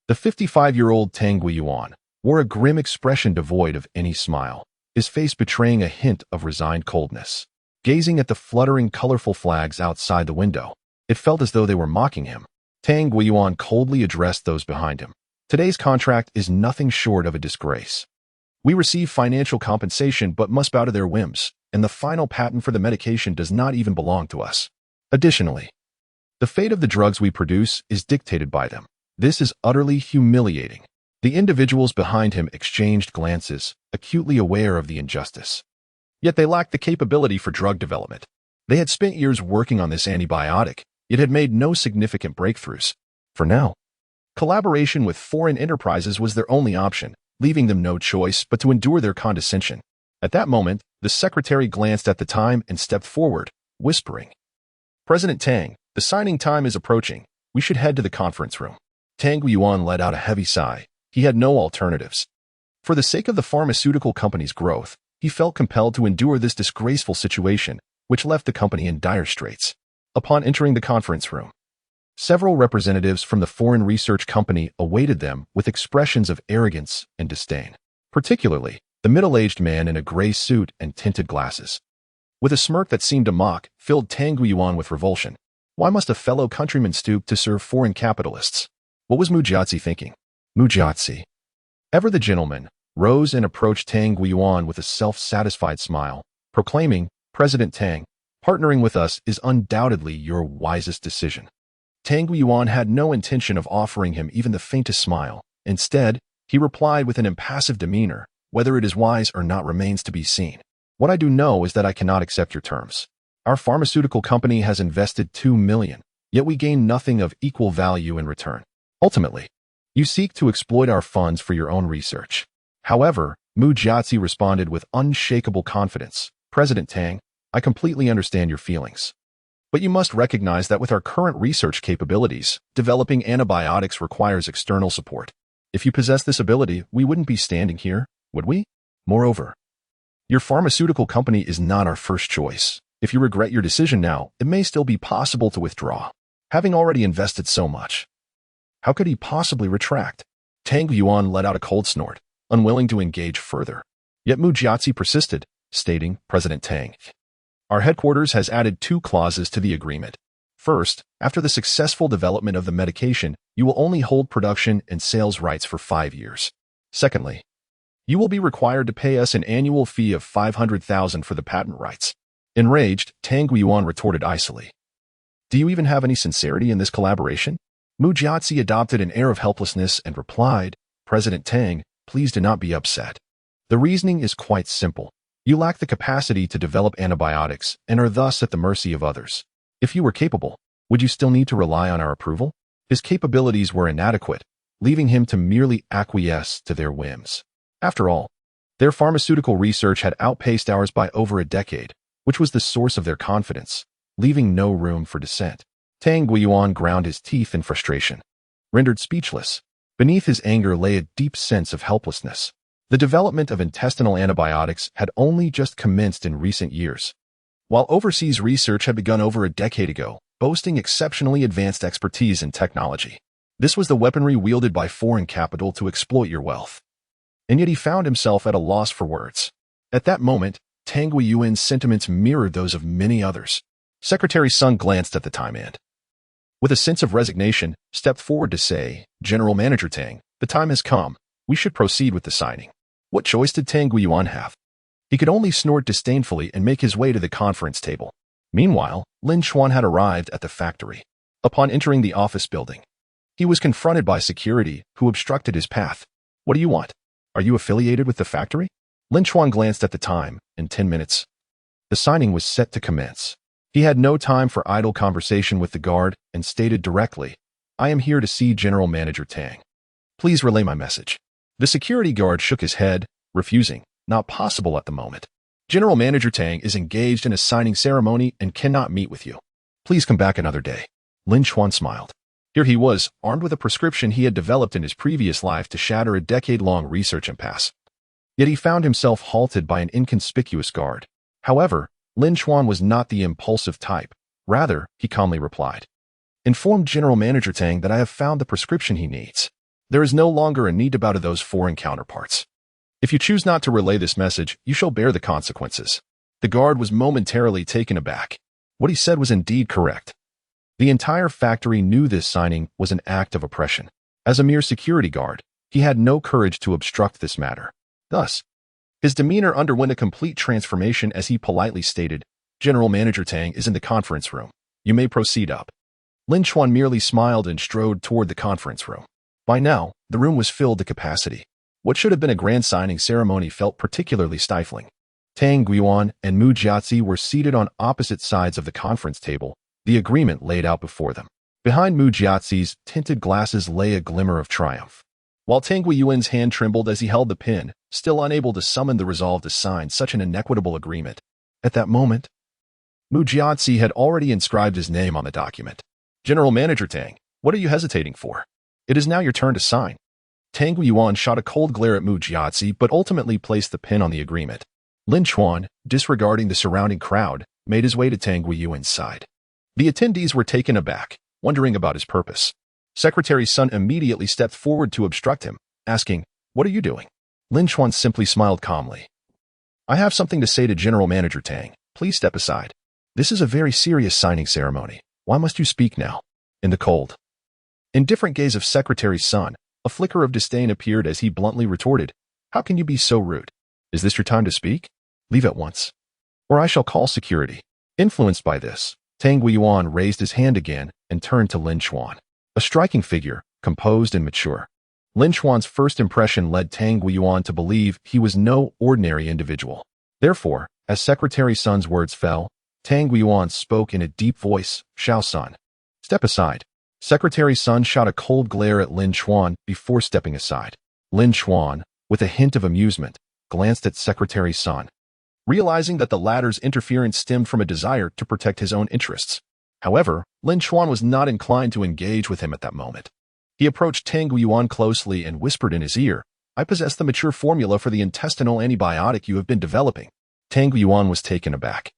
the 55-year-old Tang Guiyuan, wore a grim expression devoid of any smile, his face betraying a hint of resigned coldness. Gazing at the fluttering, colorful flags outside the window, it felt as though they were mocking him. Tang Guiyuan coldly addressed those behind him. "Today's contract is nothing short of a disgrace. We receive financial compensation but must bow to their whims, and the final patent for the medication does not even belong to us. Additionally, the fate of the drugs we produce is dictated by them. This is utterly humiliating." The individuals behind him exchanged glances, acutely aware of the injustice. Yet they lacked the capability for drug development. They had spent years working on this antibiotic, yet had made no significant breakthroughs. For now, collaboration with foreign enterprises was their only option, leaving them no choice but to endure their condescension. At that moment, the secretary glanced at the time and stepped forward, whispering, "President Tang, the signing time is approaching. We should head to the conference room." Tang Guiyuan let out a heavy sigh. He had no alternatives. For the sake of the pharmaceutical company's growth, he felt compelled to endure this disgraceful situation, which left the company in dire straits. Upon entering the conference room, several representatives from the foreign research company awaited them with expressions of arrogance and disdain, particularly the middle-aged man in a gray suit and tinted glasses. With a smirk that seemed to mock, filled Tang Guiyuan with revulsion. Why must a fellow countryman stoop to serve foreign capitalists? What was Mujiazi thinking? Mujiazi, ever the gentleman, rose and approached Tang Guiyuan with a self-satisfied smile, proclaiming, "President Tang, partnering with us is undoubtedly your wisest decision." Tang Guiyuan had no intention of offering him even the faintest smile. Instead, he replied with an impassive demeanor, "Whether it is wise or not remains to be seen. What I do know is that I cannot accept your terms. Our pharmaceutical company has invested 2 million, yet we gain nothing of equal value in return. Ultimately, you seek to exploit our funds for your own research." However, Mu Jiazi responded with unshakable confidence, "President Tang, I completely understand your feelings. But you must recognize that with our current research capabilities, developing antibiotics requires external support. If you possess this ability, we wouldn't be standing here, would we? Moreover, your pharmaceutical company is not our first choice. If you regret your decision now, it may still be possible to withdraw. Having already invested so much, how could he possibly retract?" Tang Yuan let out a cold snort, unwilling to engage further. Yet Mu Jiazi persisted, stating, "President Tang, our headquarters has added 2 clauses to the agreement. First, after the successful development of the medication, you will only hold production and sales rights for 5 years. Secondly, you will be required to pay us an annual fee of 500,000 for the patent rights." Enraged, Tang Yuan retorted icily, "Do you even have any sincerity in this collaboration?" Mu Jiazi adopted an air of helplessness and replied, "President Tang, please do not be upset. The reasoning is quite simple. You lack the capacity to develop antibiotics and are thus at the mercy of others. If you were capable, would you still need to rely on our approval? His capabilities were inadequate, leaving him to merely acquiesce to their whims. After all, their pharmaceutical research had outpaced ours by over a decade, which was the source of their confidence, leaving no room for dissent. Tang Guiyuan ground his teeth in frustration. Rendered speechless, beneath his anger lay a deep sense of helplessness. The development of intestinal antibiotics had only just commenced in recent years, while overseas research had begun over a decade ago, boasting exceptionally advanced expertise in technology. This was the weaponry wielded by foreign capital to exploit your wealth. And yet he found himself at a loss for words. At that moment, Tang Guiyuan's sentiments mirrored those of many others. Secretary Sun glanced at the time and, with a sense of resignation, stepped forward to say, "General Manager Tang, the time has come. We should proceed with the signing." What choice did Tang Guiyuan have? He could only snort disdainfully and make his way to the conference table. Meanwhile, Lin Chuan had arrived at the factory. Upon entering the office building, he was confronted by security, who obstructed his path. "What do you want? Are you affiliated with the factory?" Lin Chuan glanced at the time. In 10 minutes, the signing was set to commence. He had no time for idle conversation with the guard and stated directly, "I am here to see General Manager Tang. Please relay my message." The security guard shook his head, refusing. "Not possible at the moment. General Manager Tang is engaged in a signing ceremony and cannot meet with you. Please come back another day." Lin Chuan smiled. Here he was, armed with a prescription he had developed in his previous life to shatter a decade-long research impasse. Yet he found himself halted by an inconspicuous guard. However, Lin Chuan was not the impulsive type. Rather, he calmly replied, "Inform General Manager Tang that I have found the prescription he needs. There is no longer a need to bow to those foreign counterparts. If you choose not to relay this message, you shall bear the consequences." The guard was momentarily taken aback. What he said was indeed correct. The entire factory knew this signing was an act of oppression. As a mere security guard, he had no courage to obstruct this matter. Thus, his demeanor underwent a complete transformation as he politely stated, "General Manager Tang is in the conference room. You may proceed up." Lin Chuan merely smiled and strode toward the conference room. By now, the room was filled to capacity. What should have been a grand signing ceremony felt particularly stifling. Tang Guiyuan and Mu Jiazi were seated on opposite sides of the conference table, the agreement laid out before them. Behind Mu Jiazi's tinted glasses lay a glimmer of triumph, while Tang Guiyuan's hand trembled as he held the pen, still unable to summon the resolve to sign such an inequitable agreement. At that moment, Mu Jiazi had already inscribed his name on the document. "General Manager Tang, what are you hesitating for? It is now your turn to sign." Tang Guiyuan shot a cold glare at Mu Jiazi but ultimately placed the pen on the agreement. Lin Chuan, disregarding the surrounding crowd, made his way to Tang Guiyuan's side. The attendees were taken aback, wondering about his purpose. Secretary Sun immediately stepped forward to obstruct him, asking, "What are you doing?" Lin Chuan simply smiled calmly. "I have something to say to General Manager Tang. Please step aside. This is a very serious signing ceremony. Why must you speak now?" In the cold, indifferent gaze of Secretary Sun, a flicker of disdain appeared as he bluntly retorted, "How can you be so rude? Is this your time to speak? Leave at once, or I shall call security." Influenced by this, Tang Guiyuan raised his hand again and turned to Lin Chuan. A striking figure, composed and mature. Lin Chuan's first impression led Tang Guiyuan to believe he was no ordinary individual. Therefore, as Secretary Sun's words fell, Tang Guiyuan spoke in a deep voice, "Shao Sun, step aside." Secretary Sun shot a cold glare at Lin Chuan before stepping aside. Lin Chuan, with a hint of amusement, glanced at Secretary Sun, realizing that the latter's interference stemmed from a desire to protect his own interests. However, Lin Chuan was not inclined to engage with him at that moment. He approached Tang Guiyuan closely and whispered in his ear, "I possess the mature formula for the intestinal antibiotic you have been developing." Tang Guiyuan was taken aback,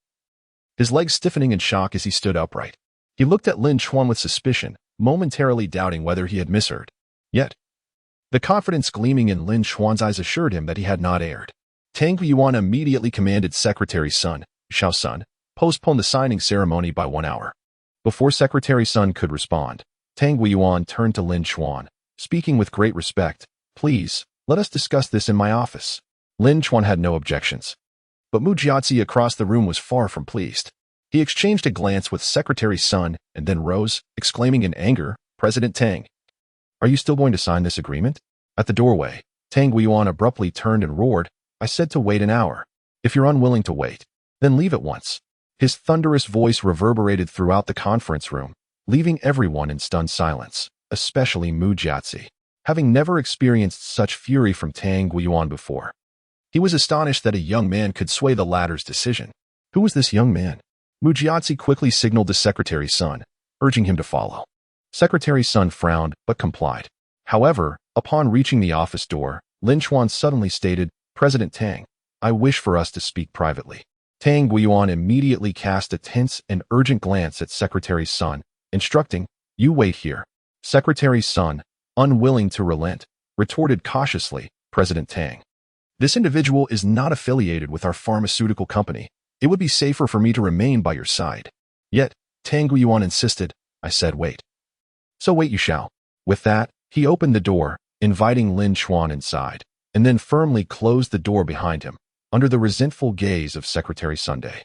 his legs stiffening in shock as he stood upright. He looked at Lin Chuan with suspicion, momentarily doubting whether he had misheard. Yet, the confidence gleaming in Lin Chuan's eyes assured him that he had not erred. Tang Guiyuan immediately commanded Secretary Sun, "Shao Sun, postpone the signing ceremony by 1 hour." Before Secretary Sun could respond, Tang Guiyuan turned to Lin Chuan, speaking with great respect, "Please, let us discuss this in my office." Lin Chuan had no objections, but Mu Jiazi across the room was far from pleased. He exchanged a glance with Secretary Sun and then rose, exclaiming in anger, "President Tang, are you still going to sign this agreement?" At the doorway, Tang Guiyuan abruptly turned and roared, "I said to wait an hour. If you're unwilling to wait, then leave at once." His thunderous voice reverberated throughout the conference room, leaving everyone in stunned silence, especially Mu Jiazi, having never experienced such fury from Tang Guiyuan before. He was astonished that a young man could sway the latter's decision. Who was this young man? Mu Jiazi quickly signaled to Secretary Sun, urging him to follow. Secretary Sun frowned but complied. However, upon reaching the office door, Lin Chuan suddenly stated, "President Tang, I wish for us to speak privately." Tang Guiyuan immediately cast a tense and urgent glance at Secretary Sun, instructing, "You wait here." Secretary Sun, unwilling to relent, retorted cautiously, "President Tang, this individual is not affiliated with our pharmaceutical company. It would be safer for me to remain by your side." Yet, Tang Guiyuan insisted. "I said wait. So wait you shall." With that, he opened the door, inviting Lin Chuan inside, and then firmly closed the door behind him, under the resentful gaze of Secretary Sunday.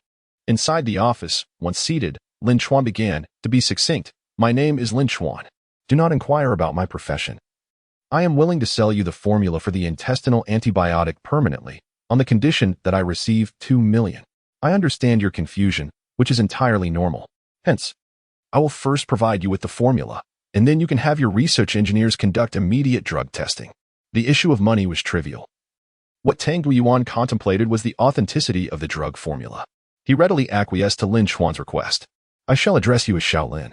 Inside the office, once seated, Lin Chuan began, to be succinct, "My name is Lin Chuan. Do not inquire about my profession. I am willing to sell you the formula for the intestinal antibiotic permanently, on the condition that I receive 2 million. I understand your confusion, which is entirely normal. Hence, I will first provide you with the formula, and then you can have your research engineers conduct immediate drug testing." The issue of money was trivial. What Tang Guiyuan contemplated was the authenticity of the drug formula. He readily acquiesced to Lin Chuan's request. "I shall address you as Shaolin,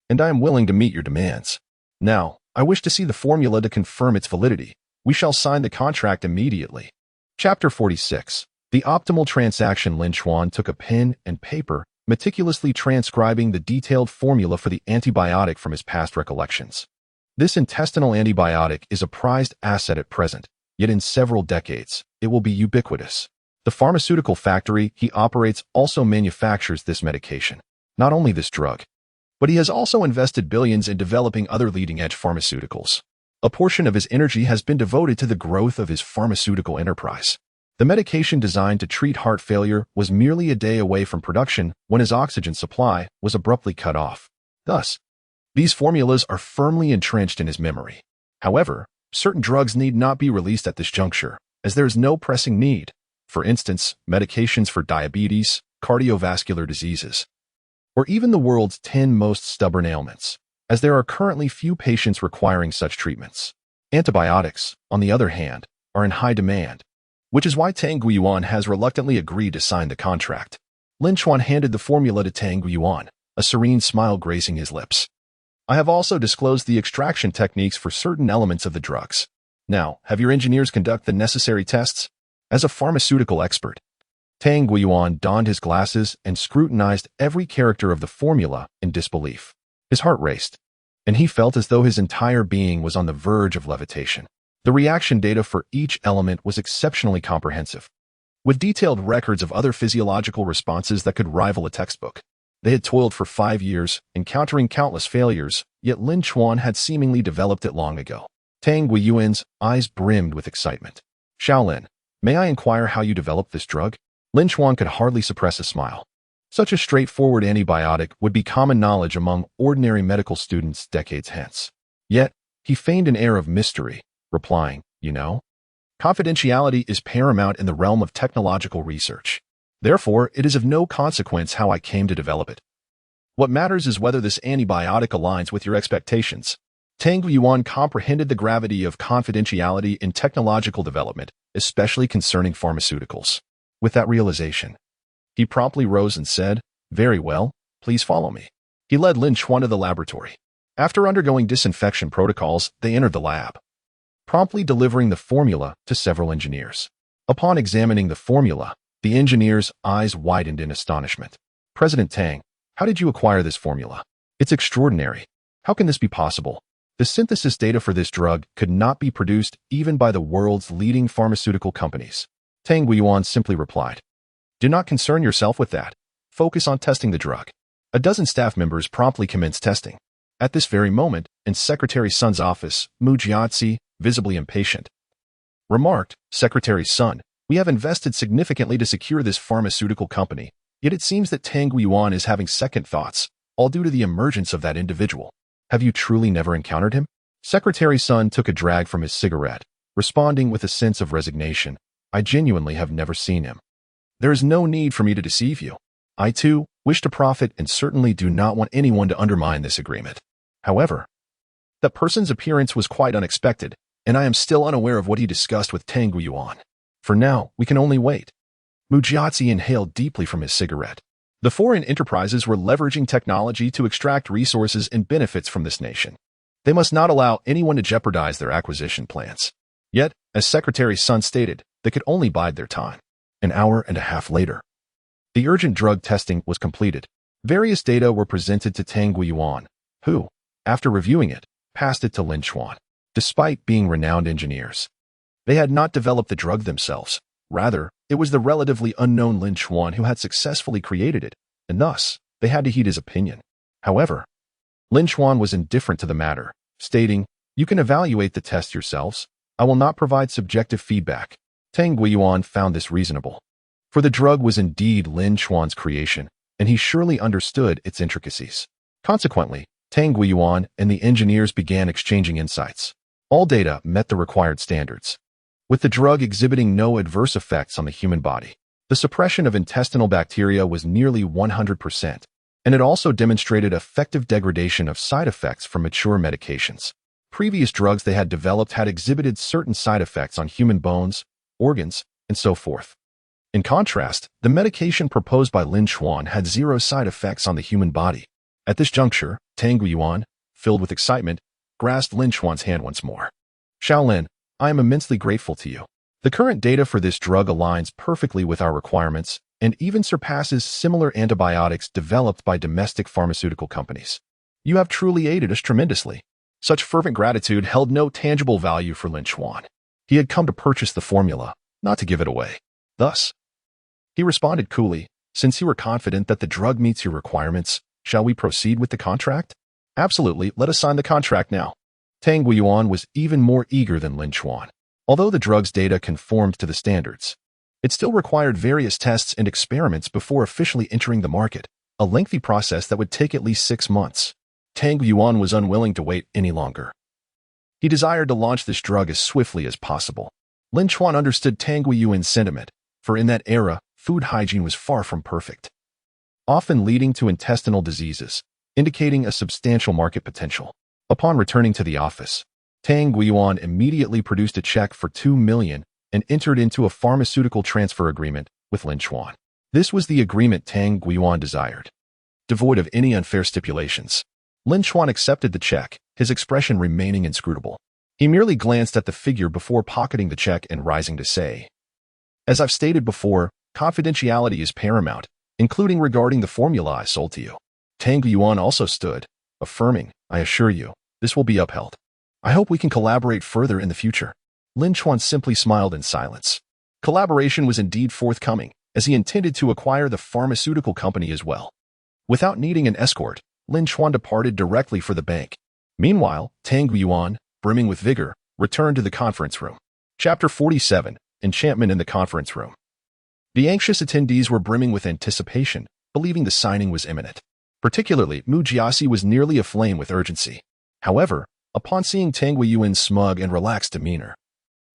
and I am willing to meet your demands. Now, I wish to see the formula to confirm its validity. We shall sign the contract immediately." Chapter 46. The optimal transaction. Lin Chuan took a pen and paper, meticulously transcribing the detailed formula for the antibiotic from his past recollections. This intestinal antibiotic is a prized asset at present, yet in several decades, it will be ubiquitous. The pharmaceutical factory he operates also manufactures this medication. Not only this drug, but he has also invested billions in developing other leading-edge pharmaceuticals. A portion of his energy has been devoted to the growth of his pharmaceutical enterprise. The medication designed to treat heart failure was merely a day away from production when his oxygen supply was abruptly cut off. Thus, these formulas are firmly entrenched in his memory. However, certain drugs need not be released at this juncture, as there is no pressing need. For instance, medications for diabetes, cardiovascular diseases, or even the world's 10 most stubborn ailments, as there are currently few patients requiring such treatments. Antibiotics, on the other hand, are in high demand, which is why Tang Guiyuan has reluctantly agreed to sign the contract. Lin Chuan handed the formula to Tang Guiyuan, a serene smile gracing his lips. "I have also disclosed the extraction techniques for certain elements of the drugs. Now, have your engineers conduct the necessary tests?" As a pharmaceutical expert, Tang Guiyuan donned his glasses and scrutinized every character of the formula in disbelief. His heart raced, and he felt as though his entire being was on the verge of levitation. The reaction data for each element was exceptionally comprehensive, with detailed records of other physiological responses that could rival a textbook. They had toiled for 5 years, encountering countless failures, yet Lin Chuan had seemingly developed it long ago. Tang Guiyuan's eyes brimmed with excitement. "Shaolin, may I inquire how you developed this drug?" Lin Chuan could hardly suppress a smile. Such a straightforward antibiotic would be common knowledge among ordinary medical students decades hence. Yet, he feigned an air of mystery, replying, "You know, confidentiality is paramount in the realm of technological research. Therefore, it is of no consequence how I came to develop it. What matters is whether this antibiotic aligns with your expectations." Tang Yuan comprehended the gravity of confidentiality in technological development, especially concerning pharmaceuticals. With that realization, he promptly rose and said, "Very well, please follow me." He led Lin Chuan to the laboratory. After undergoing disinfection protocols, they entered the lab, promptly delivering the formula to several engineers. Upon examining the formula, the engineers' eyes widened in astonishment. "President Tang, how did you acquire this formula? It's extraordinary. How can this be possible? The synthesis data for this drug could not be produced even by the world's leading pharmaceutical companies." Tang Guiyuan simply replied, "Do not concern yourself with that. Focus on testing the drug." A dozen staff members promptly commenced testing. At this very moment, in Secretary Sun's office, Mu Jiazi, visibly impatient, remarked, "Secretary Sun, we have invested significantly to secure this pharmaceutical company, yet it seems that Tang Guiyuan is having second thoughts, all due to the emergence of that individual. Have you truly never encountered him?" Secretary Sun took a drag from his cigarette, responding with a sense of resignation, "I genuinely have never seen him. There is no need for me to deceive you. I too wish to profit and certainly do not want anyone to undermine this agreement. However, that person's appearance was quite unexpected, and I am still unaware of what he discussed with Tang Yuan. For now, we can only wait. Mu Jiazi inhaled deeply from his cigarette. The foreign enterprises were leveraging technology to extract resources and benefits from this nation. They must not allow anyone to jeopardize their acquisition plans. Yet, as Secretary Sun stated, they could only bide their time. An hour and a half later, the urgent drug testing was completed. Various data were presented to Tang Yuan, who, after reviewing it, passed it to Lin Chuan. Despite being renowned engineers, they had not developed the drug themselves. Rather, it was the relatively unknown Lin Chuan who had successfully created it, and thus, they had to heed his opinion. However, Lin Chuan was indifferent to the matter, stating, "You can evaluate the test yourselves. I will not provide subjective feedback." Tang Yuan found this reasonable. For the drug was indeed Lin Chuan's creation, and he surely understood its intricacies. Consequently, Tang Yuan and the engineers began exchanging insights. All data met the required standards. With the drug exhibiting no adverse effects on the human body, the suppression of intestinal bacteria was nearly 100%, and it also demonstrated effective degradation of side effects from mature medications. Previous drugs they had developed had exhibited certain side effects on human bones, organs, and so forth. In contrast, the medication proposed by Lin Chuan had zero side effects on the human body. At this juncture, Tang Yuan, filled with excitement, grasped Lin Chuan's hand once more. "Shaolin, I am immensely grateful to you. The current data for this drug aligns perfectly with our requirements and even surpasses similar antibiotics developed by domestic pharmaceutical companies. You have truly aided us tremendously." Such fervent gratitude held no tangible value for Lin Chuan. He had come to purchase the formula, not to give it away. Thus, he responded coolly, "Since you are confident that the drug meets your requirements, shall we proceed with the contract?" "Absolutely, let us sign the contract now." Tang Yuan was even more eager than Lin Chuan. Although the drug's data conformed to the standards, it still required various tests and experiments before officially entering the market, a lengthy process that would take at least 6 months. Tang Yuan was unwilling to wait any longer. He desired to launch this drug as swiftly as possible. Lin Chuan understood Tang Yuan's sentiment, for in that era, food hygiene was far from perfect, often leading to intestinal diseases, indicating a substantial market potential. Upon returning to the office, Tang Yuan immediately produced a check for 2 million and entered into a pharmaceutical transfer agreement with Lin Chuan. This was the agreement Tang Yuan desired, devoid of any unfair stipulations. Lin Chuan accepted the check, his expression remaining inscrutable. He merely glanced at the figure before pocketing the check and rising to say, "As I've stated before, confidentiality is paramount, including regarding the formula I sold to you." Tang Yuan also stood, affirming, "I assure you, this will be upheld. I hope we can collaborate further in the future." Lin Chuan simply smiled in silence. Collaboration was indeed forthcoming, as he intended to acquire the pharmaceutical company as well. Without needing an escort, Lin Chuan departed directly for the bank. Meanwhile, Tang Yuan, brimming with vigor, returned to the conference room. Chapter 47, Enchantment in the Conference Room. The anxious attendees were brimming with anticipation, believing the signing was imminent. Particularly, Mu Jiazi was nearly aflame with urgency. However, upon seeing Tang Yuan's smug and relaxed demeanor,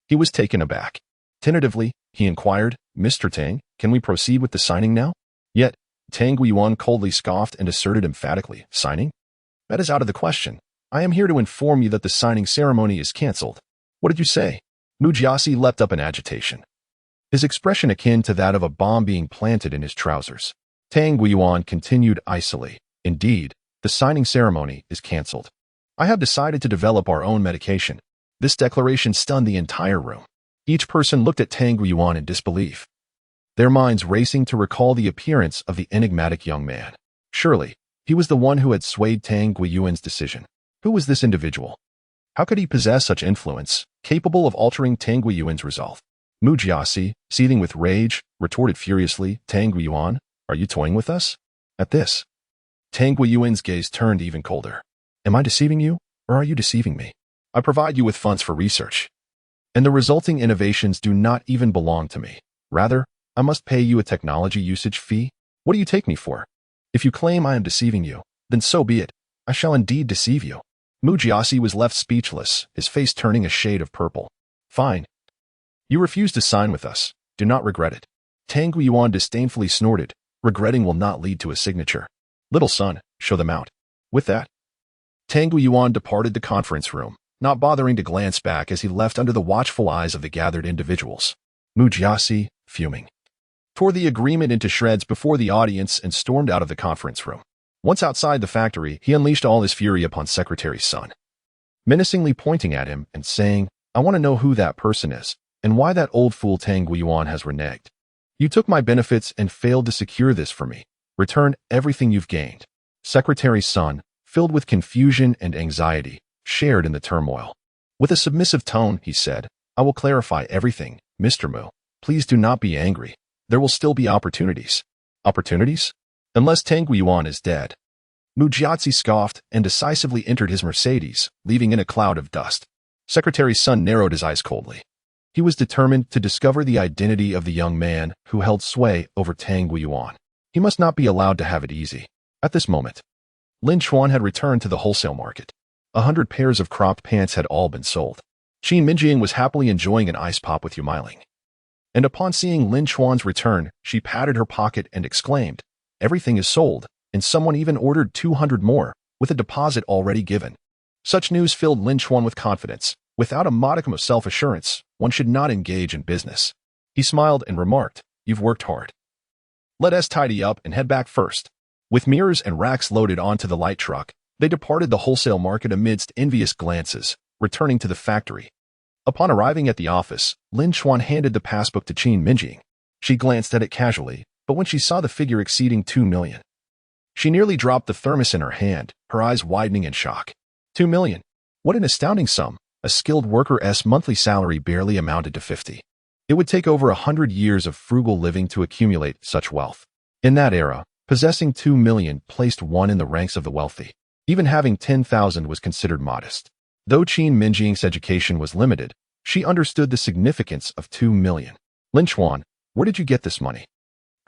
he was taken aback. Tentatively, he inquired, "Mr. Tang, can we proceed with the signing now?" Yet, Tang Yuan coldly scoffed and asserted emphatically, "Signing? That is out of the question. I am here to inform you that the signing ceremony is cancelled." "What did you say?" Mu Jiazi leapt up in agitation, his expression akin to that of a bomb being planted in his trousers. Tang Yuan continued icily, "Indeed, the signing ceremony is cancelled. I have decided to develop our own medication." This declaration stunned the entire room. Each person looked at Tang Yuan in disbelief, their minds racing to recall the appearance of the enigmatic young man. Surely, he was the one who had swayed Tang Yuan's decision. Who was this individual? How could he possess such influence, capable of altering Tang Yuan's resolve? Mu Jiazi, seething with rage, retorted furiously, "Tang Yuan, are you toying with us?" At this, Tang Yuan's gaze turned even colder. "Am I deceiving you, or are you deceiving me? I provide you with funds for research, and the resulting innovations do not even belong to me. Rather, I must pay you a technology usage fee. What do you take me for? If you claim I am deceiving you, then so be it. I shall indeed deceive you." Mu Jiazi was left speechless, his face turning a shade of purple. "Fine. You refuse to sign with us. Do not regret it." Tang Yuan disdainfully snorted, Regretting will not lead to a signature. Little son, show them out. With that, Tang Yuan departed the conference room, not bothering to glance back as he left under the watchful eyes of the gathered individuals. Mu Jiaxi, fuming, tore the agreement into shreds before the audience and stormed out of the conference room. Once outside the factory, he unleashed all his fury upon Secretary's son, menacingly pointing at him and saying, I want to know who that person is, and why that old fool Tang Yuan has reneged. You took my benefits and failed to secure this for me. Return everything you've gained. Secretary's son, filled with confusion and anxiety, shared in the turmoil. With a submissive tone, he said, I will clarify everything, Mr. Mu. Please do not be angry. There will still be opportunities. Opportunities? Unless Tang Yuan is dead. Mu Jiaxi scoffed and decisively entered his Mercedes, leaving in a cloud of dust. Secretary's son narrowed his eyes coldly. He was determined to discover the identity of the young man who held sway over Tang Yuan. He must not be allowed to have it easy. At this moment, Lin Chuan had returned to the wholesale market. 100 pairs of cropped pants had all been sold. Qin Mengying was happily enjoying an ice pop with Yumiling. And upon seeing Lin Chuan's return, she patted her pocket and exclaimed, Everything is sold, and someone even ordered 200 more, with a deposit already given. Such news filled Lin Chuan with confidence. Without a modicum of self-assurance, one should not engage in business. He smiled and remarked, You've worked hard. Let us tidy up and head back first. With mirrors and racks loaded onto the light truck, they departed the wholesale market amidst envious glances, returning to the factory. Upon arriving at the office, Lin Chuan handed the passbook to Qin Mengying. She glanced at it casually, but when she saw the figure exceeding 2 million, she nearly dropped the thermos in her hand, her eyes widening in shock. 2 million. What an astounding sum. A skilled worker's monthly salary barely amounted to 50. It would take over 100 years of frugal living to accumulate such wealth. In that era, possessing 2 million placed one in the ranks of the wealthy. Even having 10,000 was considered modest. Though Qin Mengying's education was limited, she understood the significance of 2 million. Lin Chuan, where did you get this money?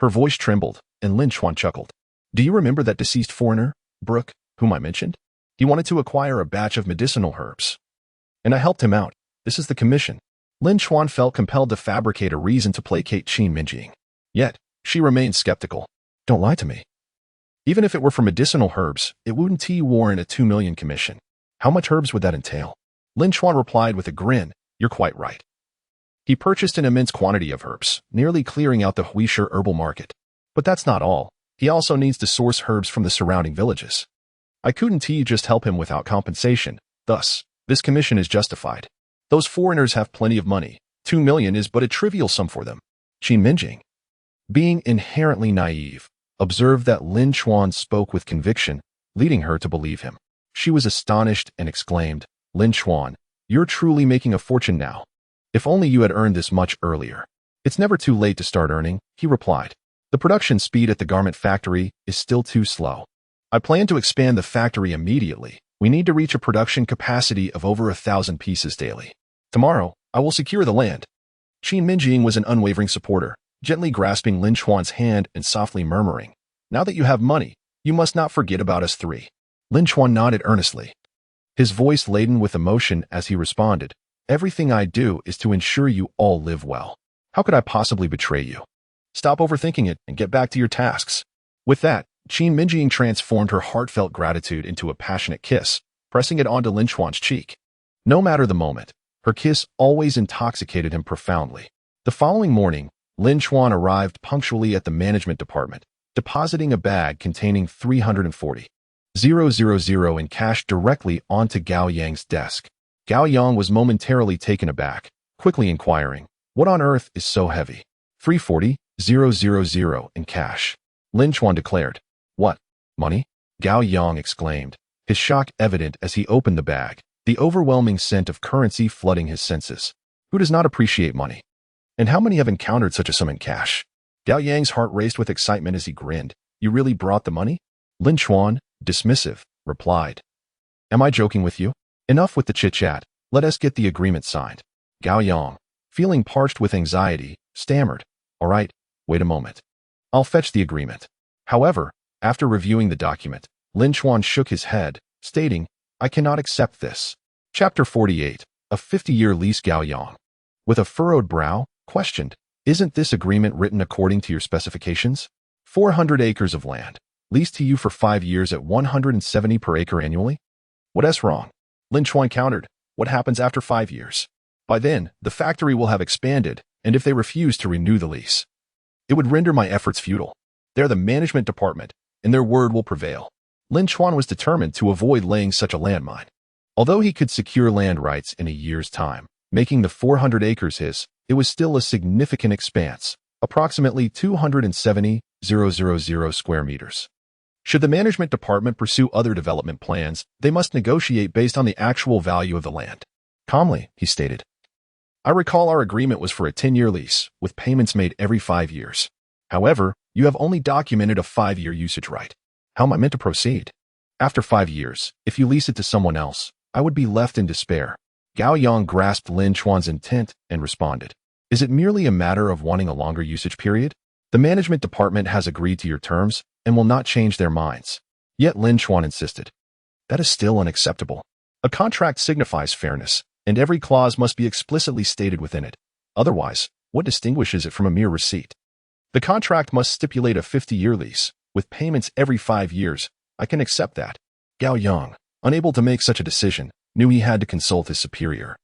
Her voice trembled, and Lin Chuan chuckled. Do you remember that deceased foreigner, Brooke, whom I mentioned? He wanted to acquire a batch of medicinal herbs. And I helped him out. This is the commission. Lin Chuan felt compelled to fabricate a reason to placate Qin Mengying. Yet, she remained skeptical. Don't lie to me. Even if it were for medicinal herbs, it wouldn't warrant a 2 million commission. How much herbs would that entail? Lin Chuan replied with a grin, You're quite right. He purchased an immense quantity of herbs, nearly clearing out the Huisher herbal market. But that's not all. He also needs to source herbs from the surrounding villages. I couldn't just help him without compensation. Thus, this commission is justified. Those foreigners have plenty of money. 2 million is but a trivial sum for them. Qin Mengying, being inherently naive, observed that Lin Chuan spoke with conviction, leading her to believe him. She was astonished and exclaimed, Lin Chuan, you're truly making a fortune now. If only you had earned this much earlier. It's never too late to start earning, he replied. The production speed at the garment factory is still too slow. I plan to expand the factory immediately. We need to reach a production capacity of over 1,000 pieces daily. Tomorrow, I will secure the land. Qin Mengying was an unwavering supporter, gently grasping Lin Chuan's hand and softly murmuring, Now that you have money, you must not forget about us three. Lin Chuan nodded earnestly, his voice laden with emotion as he responded, Everything I do is to ensure you all live well. How could I possibly betray you? Stop overthinking it and get back to your tasks. With that, Qin Mengying transformed her heartfelt gratitude into a passionate kiss, pressing it onto Lin Chuan's cheek. No matter the moment, her kiss always intoxicated him profoundly. The following morning, Lin Chuan arrived punctually at the management department, depositing a bag containing 340,000 in cash directly onto Gao Yang's desk. Gao Yang was momentarily taken aback, quickly inquiring, What on earth is so heavy? 340,000 in cash. Lin Chuan declared. What? Money? Gao Yang exclaimed, his shock evident as he opened the bag, the overwhelming scent of currency flooding his senses. Who does not appreciate money? And how many have encountered such a sum in cash? Gao Yang's heart raced with excitement as he grinned. You really brought the money? Lin Chuan, dismissive, replied. Am I joking with you? Enough with the chit-chat. Let us get the agreement signed. Gao Yang, feeling parched with anxiety, stammered. All right, wait a moment. I'll fetch the agreement. However, after reviewing the document, Lin Chuan shook his head, stating, I cannot accept this. Chapter 48, a 50-year lease. Gao Yang, with a furrowed brow, questioned, Isn't this agreement written according to your specifications? 400 acres of land, leased to you for 5 years at 170 per acre annually? What's wrong? Lin Chuan countered. What happens after 5 years? By then, the factory will have expanded, and if they refuse to renew the lease, it would render my efforts futile. They're the management department, and their word will prevail. Lin Chuan was determined to avoid laying such a landmine. Although he could secure land rights in a year's time, making the 400 acres his, it was still a significant expanse, approximately 270,000 square meters. Should the management department pursue other development plans, they must negotiate based on the actual value of the land. Calmly, he stated. I recall our agreement was for a 10-year lease, with payments made every 5 years. However, you have only documented a 5-year usage right. How am I meant to proceed? After 5 years, if you lease it to someone else, I would be left in despair. Gao Yang grasped Lin Chuan's intent and responded. Is it merely a matter of wanting a longer usage period? The management department has agreed to your terms and will not change their minds. Yet Lin Chuan insisted. That is still unacceptable. A contract signifies fairness, and every clause must be explicitly stated within it. Otherwise, what distinguishes it from a mere receipt? The contract must stipulate a 50-year lease, with payments every 5 years. I can accept that. Gao Yang, unable to make such a decision, knew he had to consult his superior.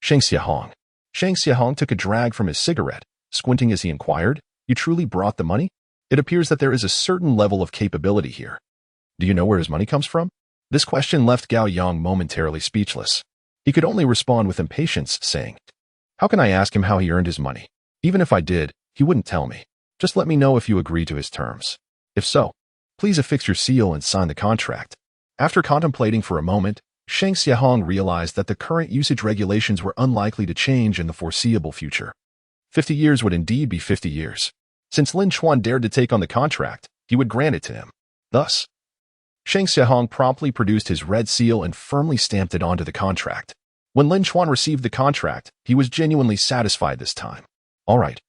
Sheng Xiahong. Sheng Xiahong took a drag from his cigarette, squinting as he inquired, You truly brought the money? It appears that there is a certain level of capability here. Do you know where his money comes from? This question left Gao Yang momentarily speechless. He could only respond with impatience, saying, How can I ask him how he earned his money? Even if I did, he wouldn't tell me. Just let me know if you agree to his terms. If so, please affix your seal and sign the contract. After contemplating for a moment, Sheng Xiahong realized that the current usage regulations were unlikely to change in the foreseeable future. 50 years would indeed be 50 years. Since Lin Chuan dared to take on the contract, he would grant it to him. Thus, Sheng Xiahong promptly produced his red seal and firmly stamped it onto the contract. When Lin Chuan received the contract, he was genuinely satisfied this time. All right.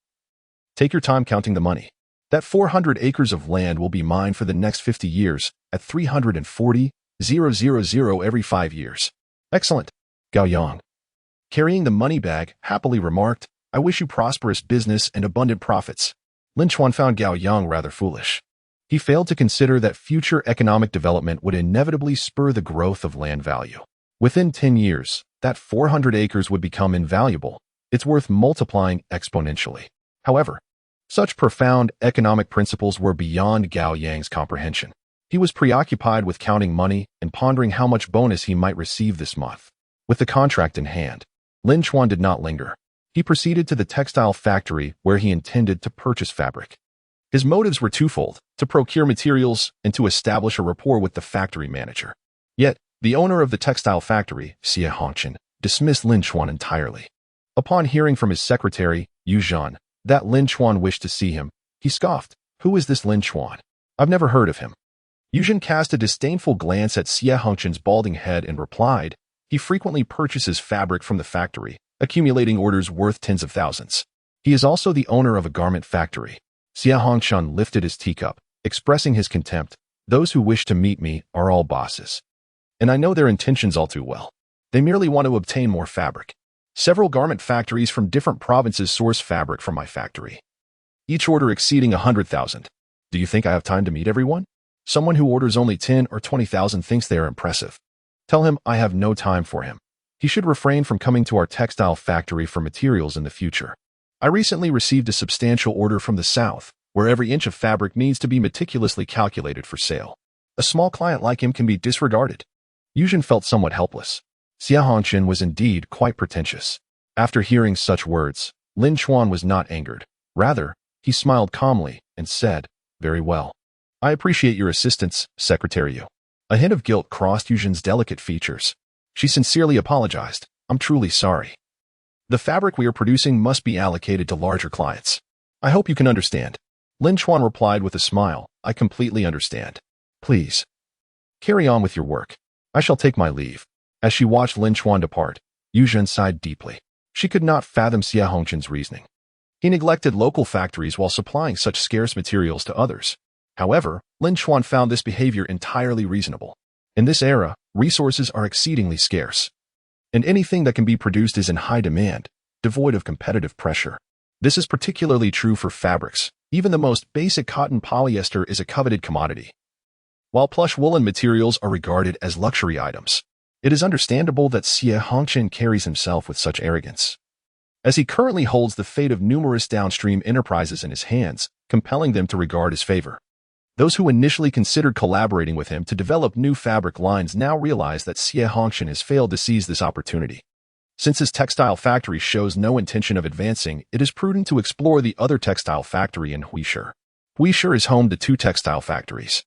Take your time counting the money. That 400 acres of land will be mine for the next 50 years at 340,000 every 5 years. Excellent. Gao Yang, carrying the money bag, happily remarked, I wish you prosperous business and abundant profits. Lin Chuan found Gao Yang rather foolish. He failed to consider that future economic development would inevitably spur the growth of land value. Within 10 years, that 400 acres would become invaluable, its worth multiplying exponentially. However, such profound economic principles were beyond Gao Yang's comprehension. He was preoccupied with counting money and pondering how much bonus he might receive this month. With the contract in hand, Lin Chuan did not linger. He proceeded to the textile factory where he intended to purchase fabric. His motives were twofold, to procure materials and to establish a rapport with the factory manager. Yet, the owner of the textile factory, Xie Hongqian, dismissed Lin Chuan entirely. Upon hearing from his secretary, Yu Zhan, that Lin Chuan wished to see him, he scoffed. Who is this Lin Chuan? I've never heard of him. Yu Zhan cast a disdainful glance at Xie Hongqian's balding head and replied, He frequently purchases fabric from the factory, accumulating orders worth tens of thousands. He is also the owner of a garment factory. Xie Hongqian lifted his teacup, expressing his contempt. Those who wish to meet me are all bosses. And I know their intentions all too well. They merely want to obtain more fabric. Several garment factories from different provinces source fabric from my factory, each order exceeding 100,000. Do you think I have time to meet everyone? Someone who orders only 10 or 20,000 thinks they are impressive. Tell him I have no time for him. He should refrain from coming to our textile factory for materials in the future. I recently received a substantial order from the south, where every inch of fabric needs to be meticulously calculated for sale. A small client like him can be disregarded. Yu Zhan felt somewhat helpless. Xie Hongqian was indeed quite pretentious. After hearing such words, Lin Chuan was not angered. Rather, he smiled calmly and said, Very well. I appreciate your assistance, Secretary Yu. A hint of guilt crossed Yu Zhan's delicate features. She sincerely apologized. I'm truly sorry. The fabric we are producing must be allocated to larger clients. I hope you can understand. Lin Chuan replied with a smile. I completely understand. Please, carry on with your work. I shall take my leave. As she watched Lin Chuan depart, Yu Zhan sighed deeply. She could not fathom Xie Hongqian's reasoning. He neglected local factories while supplying such scarce materials to others. However, Lin Chuan found this behavior entirely reasonable. In this era, resources are exceedingly scarce, and anything that can be produced is in high demand, devoid of competitive pressure. This is particularly true for fabrics, Even the most basic cotton polyester is a coveted commodity. While plush woolen materials are regarded as luxury items, it is understandable that Xie Hongqian carries himself with such arrogance, as he currently holds the fate of numerous downstream enterprises in his hands, compelling them to regard his favor. Those who initially considered collaborating with him to develop new fabric lines now realize that Xie Hongqian has failed to seize this opportunity. Since his textile factory shows no intention of advancing, it is prudent to explore the other textile factory in Huishi. Huishi is home to 2 textile factories.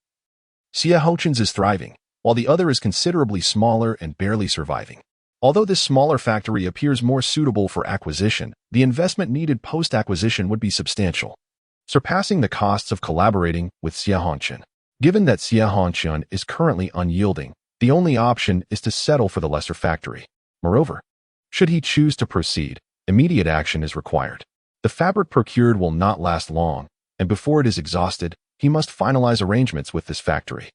Xie Hongqian's is thriving, while the other is considerably smaller and barely surviving. Although this smaller factory appears more suitable for acquisition, the investment needed post-acquisition would be substantial, surpassing the costs of collaborating with Xie Hongqian. Given that Xie Hongqian is currently unyielding, the only option is to settle for the lesser factory. Moreover, should he choose to proceed, immediate action is required. The fabric procured will not last long, and before it is exhausted, he must finalize arrangements with this factory.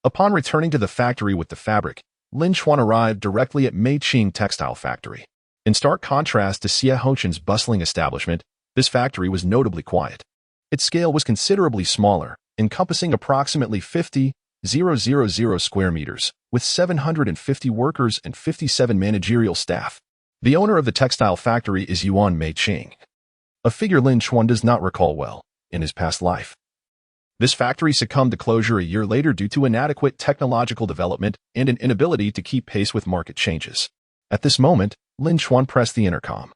Upon returning to the factory with the fabric, Lin Chuan arrived directly at Meiqing Textile Factory. In stark contrast to Xie Hongqian's bustling establishment, this factory was notably quiet. Its scale was considerably smaller, encompassing approximately 50,000 square meters, with 750 workers and 57 managerial staff. The owner of the textile factory is Yuan Meiqing, a figure Lin Chuan does not recall well in his past life. This factory succumbed to closure a year later due to inadequate technological development and an inability to keep pace with market changes. At this moment, Lin Chuan pressed the intercom,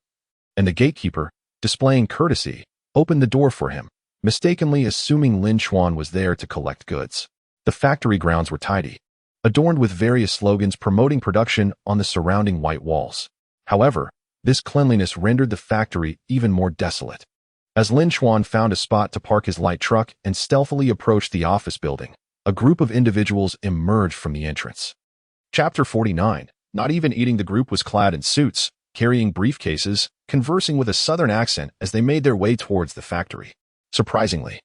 and the gatekeeper, displaying courtesy, opened the door for him, mistakenly assuming Lin Chuan was there to collect goods. The factory grounds were tidy, adorned with various slogans promoting production on the surrounding white walls. However, this cleanliness rendered the factory even more desolate. As Lin Chuan found a spot to park his light truck and stealthily approached the office building, a group of individuals emerged from the entrance. Chapter 49. Not even eating. The group was clad in suits, carrying briefcases, conversing with a southern accent as they made their way towards the factory. Surprisingly,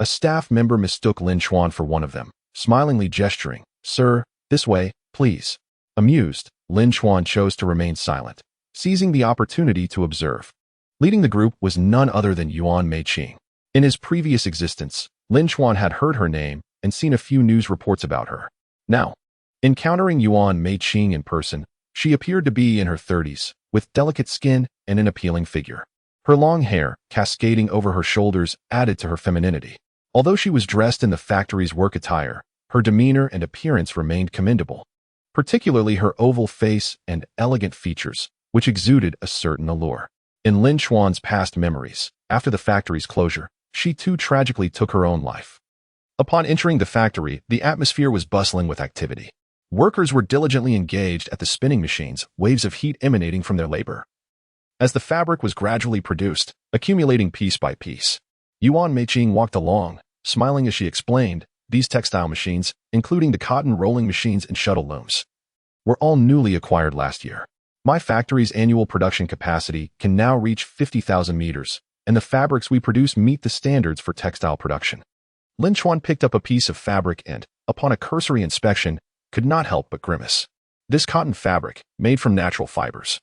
a staff member mistook Lin Chuan for one of them, smilingly gesturing, "Sir, this way, please." Amused, Lin Chuan chose to remain silent, seizing the opportunity to observe. Leading the group was none other than Yuan Meiqing. In his previous existence, Lin Chuan had heard her name and seen a few news reports about her. Now, encountering Yuan Meiqing in person, she appeared to be in her 30s, with delicate skin and an appealing figure. Her long hair, cascading over her shoulders, added to her femininity. Although she was dressed in the factory's work attire, her demeanor and appearance remained commendable, particularly her oval face and elegant features, which exuded a certain allure. In Lin Chuan's past memories, after the factory's closure, she too tragically took her own life. Upon entering the factory, the atmosphere was bustling with activity. Workers were diligently engaged at the spinning machines, waves of heat emanating from their labor. As the fabric was gradually produced, accumulating piece by piece, Yuan Meiqing walked along, smiling as she explained, "These textile machines, including the cotton rolling machines and shuttle looms, were all newly acquired last year. My factory's annual production capacity can now reach 50,000 meters, and the fabrics we produce meet the standards for textile production." Lin Chuan picked up a piece of fabric and, upon a cursory inspection, could not help but grimace. This cotton fabric, made from natural fibers,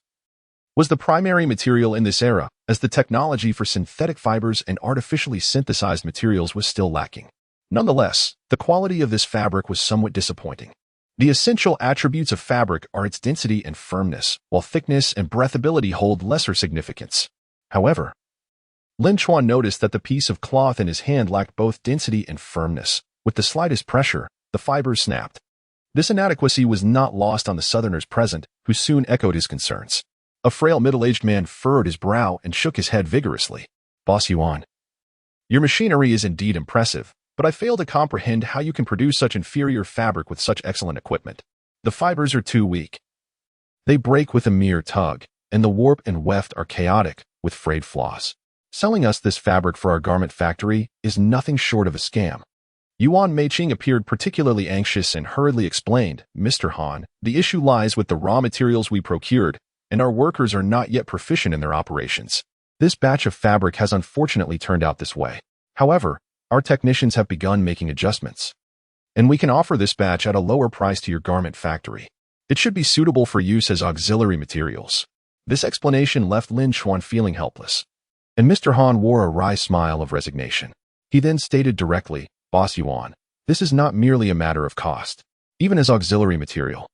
was the primary material in this era, as the technology for synthetic fibers and artificially synthesized materials was still lacking. Nonetheless, the quality of this fabric was somewhat disappointing. The essential attributes of fabric are its density and firmness, while thickness and breathability hold lesser significance. However, Lin Chuan noticed that the piece of cloth in his hand lacked both density and firmness. With the slightest pressure, the fibers snapped. This inadequacy was not lost on the southerners present, who soon echoed his concerns. A frail middle-aged man furrowed his brow and shook his head vigorously. "Boss Yuan, your machinery is indeed impressive, but I fail to comprehend how you can produce such inferior fabric with such excellent equipment. The fibers are too weak. They break with a mere tug, and the warp and weft are chaotic, with frayed flaws. Selling us this fabric for our garment factory is nothing short of a scam." Yuan Meiqing appeared particularly anxious and hurriedly explained, "Mr. Han, the issue lies with the raw materials we procured, and our workers are not yet proficient in their operations. This batch of fabric has unfortunately turned out this way. However, our technicians have begun making adjustments, and we can offer this batch at a lower price to your garment factory. It should be suitable for use as auxiliary materials." This explanation left Lin Chuan feeling helpless. and Mr. Han wore a wry smile of resignation. He then stated directly, Boss Yuan, this is not merely a matter of cost. Even as auxiliary material,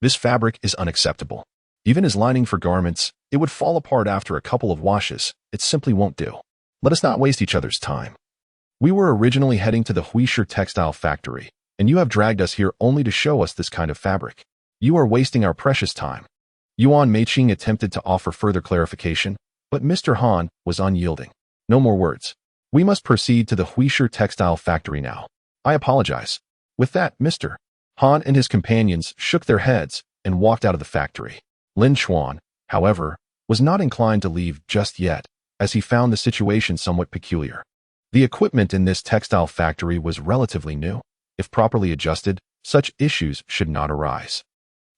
this fabric is unacceptable. Even as lining for garments, it would fall apart after a couple of washes. It simply won't do. Let us not waste each other's time. We were originally heading to the Huisher textile factory, and you have dragged us here only to show us this kind of fabric. You are wasting our precious time. Yuan Meiqing attempted to offer further clarification, but Mr. Han was unyielding. No more words. We must proceed to the Huisher textile factory now. I apologize. With that, Mr. Han and his companions shook their heads and walked out of the factory. Lin Chuan, however, was not inclined to leave just yet, as he found the situation somewhat peculiar. The equipment in this textile factory was relatively new. If properly adjusted, such issues should not arise.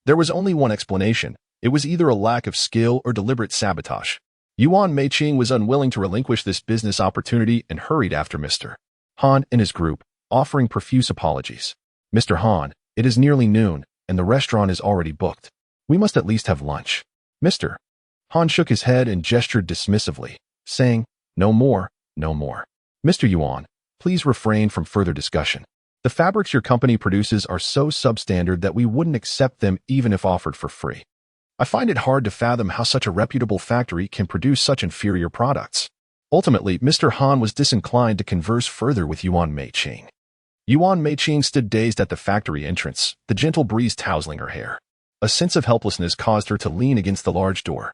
There was only one explanation. It was either a lack of skill or deliberate sabotage. Yuan Meiqing was unwilling to relinquish this business opportunity and hurried after Mr. Han and his group, offering profuse apologies. Mr. Han, it is nearly noon, and the restaurant is already booked. We must at least have lunch. Mr. Han shook his head and gestured dismissively, saying, No more, no more. Mr. Yuan, please refrain from further discussion. The fabrics your company produces are so substandard that we wouldn't accept them even if offered for free. I find it hard to fathom how such a reputable factory can produce such inferior products. Ultimately, Mr. Han was disinclined to converse further with Yuan Meiqing. Yuan Meiqing stood dazed at the factory entrance, the gentle breeze tousling her hair. A sense of helplessness caused her to lean against the large door.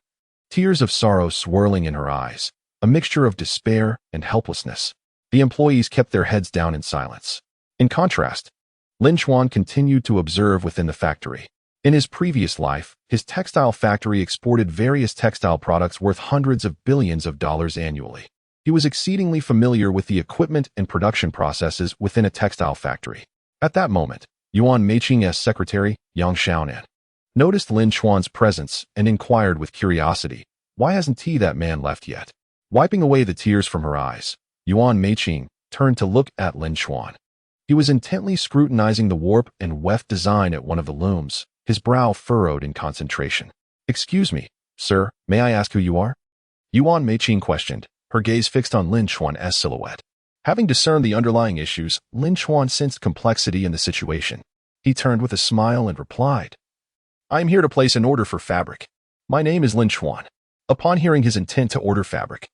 Tears of sorrow swirling in her eyes, a mixture of despair and helplessness. The employees kept their heads down in silence. In contrast, Lin Chuan continued to observe within the factory. In his previous life, his textile factory exported various textile products worth hundreds of billions of dollars annually. He was exceedingly familiar with the equipment and production processes within a textile factory. At that moment, Yuan Meiqing's secretary, Yang Xiaonan, noticed Lin Chuan's presence and inquired with curiosity, why hasn't that man left yet? Wiping away the tears from her eyes, Yuan Meiqing turned to look at Lin Chuan. He was intently scrutinizing the warp and weft design at one of the looms, his brow furrowed in concentration. Excuse me, sir, may I ask who you are? Yuan Meiqing questioned, her gaze fixed on Lin Chuan's silhouette. Having discerned the underlying issues, Lin Chuan sensed complexity in the situation. He turned with a smile and replied, I am here to place an order for fabric. My name is Lin Chuan. Upon hearing his intent to order fabric,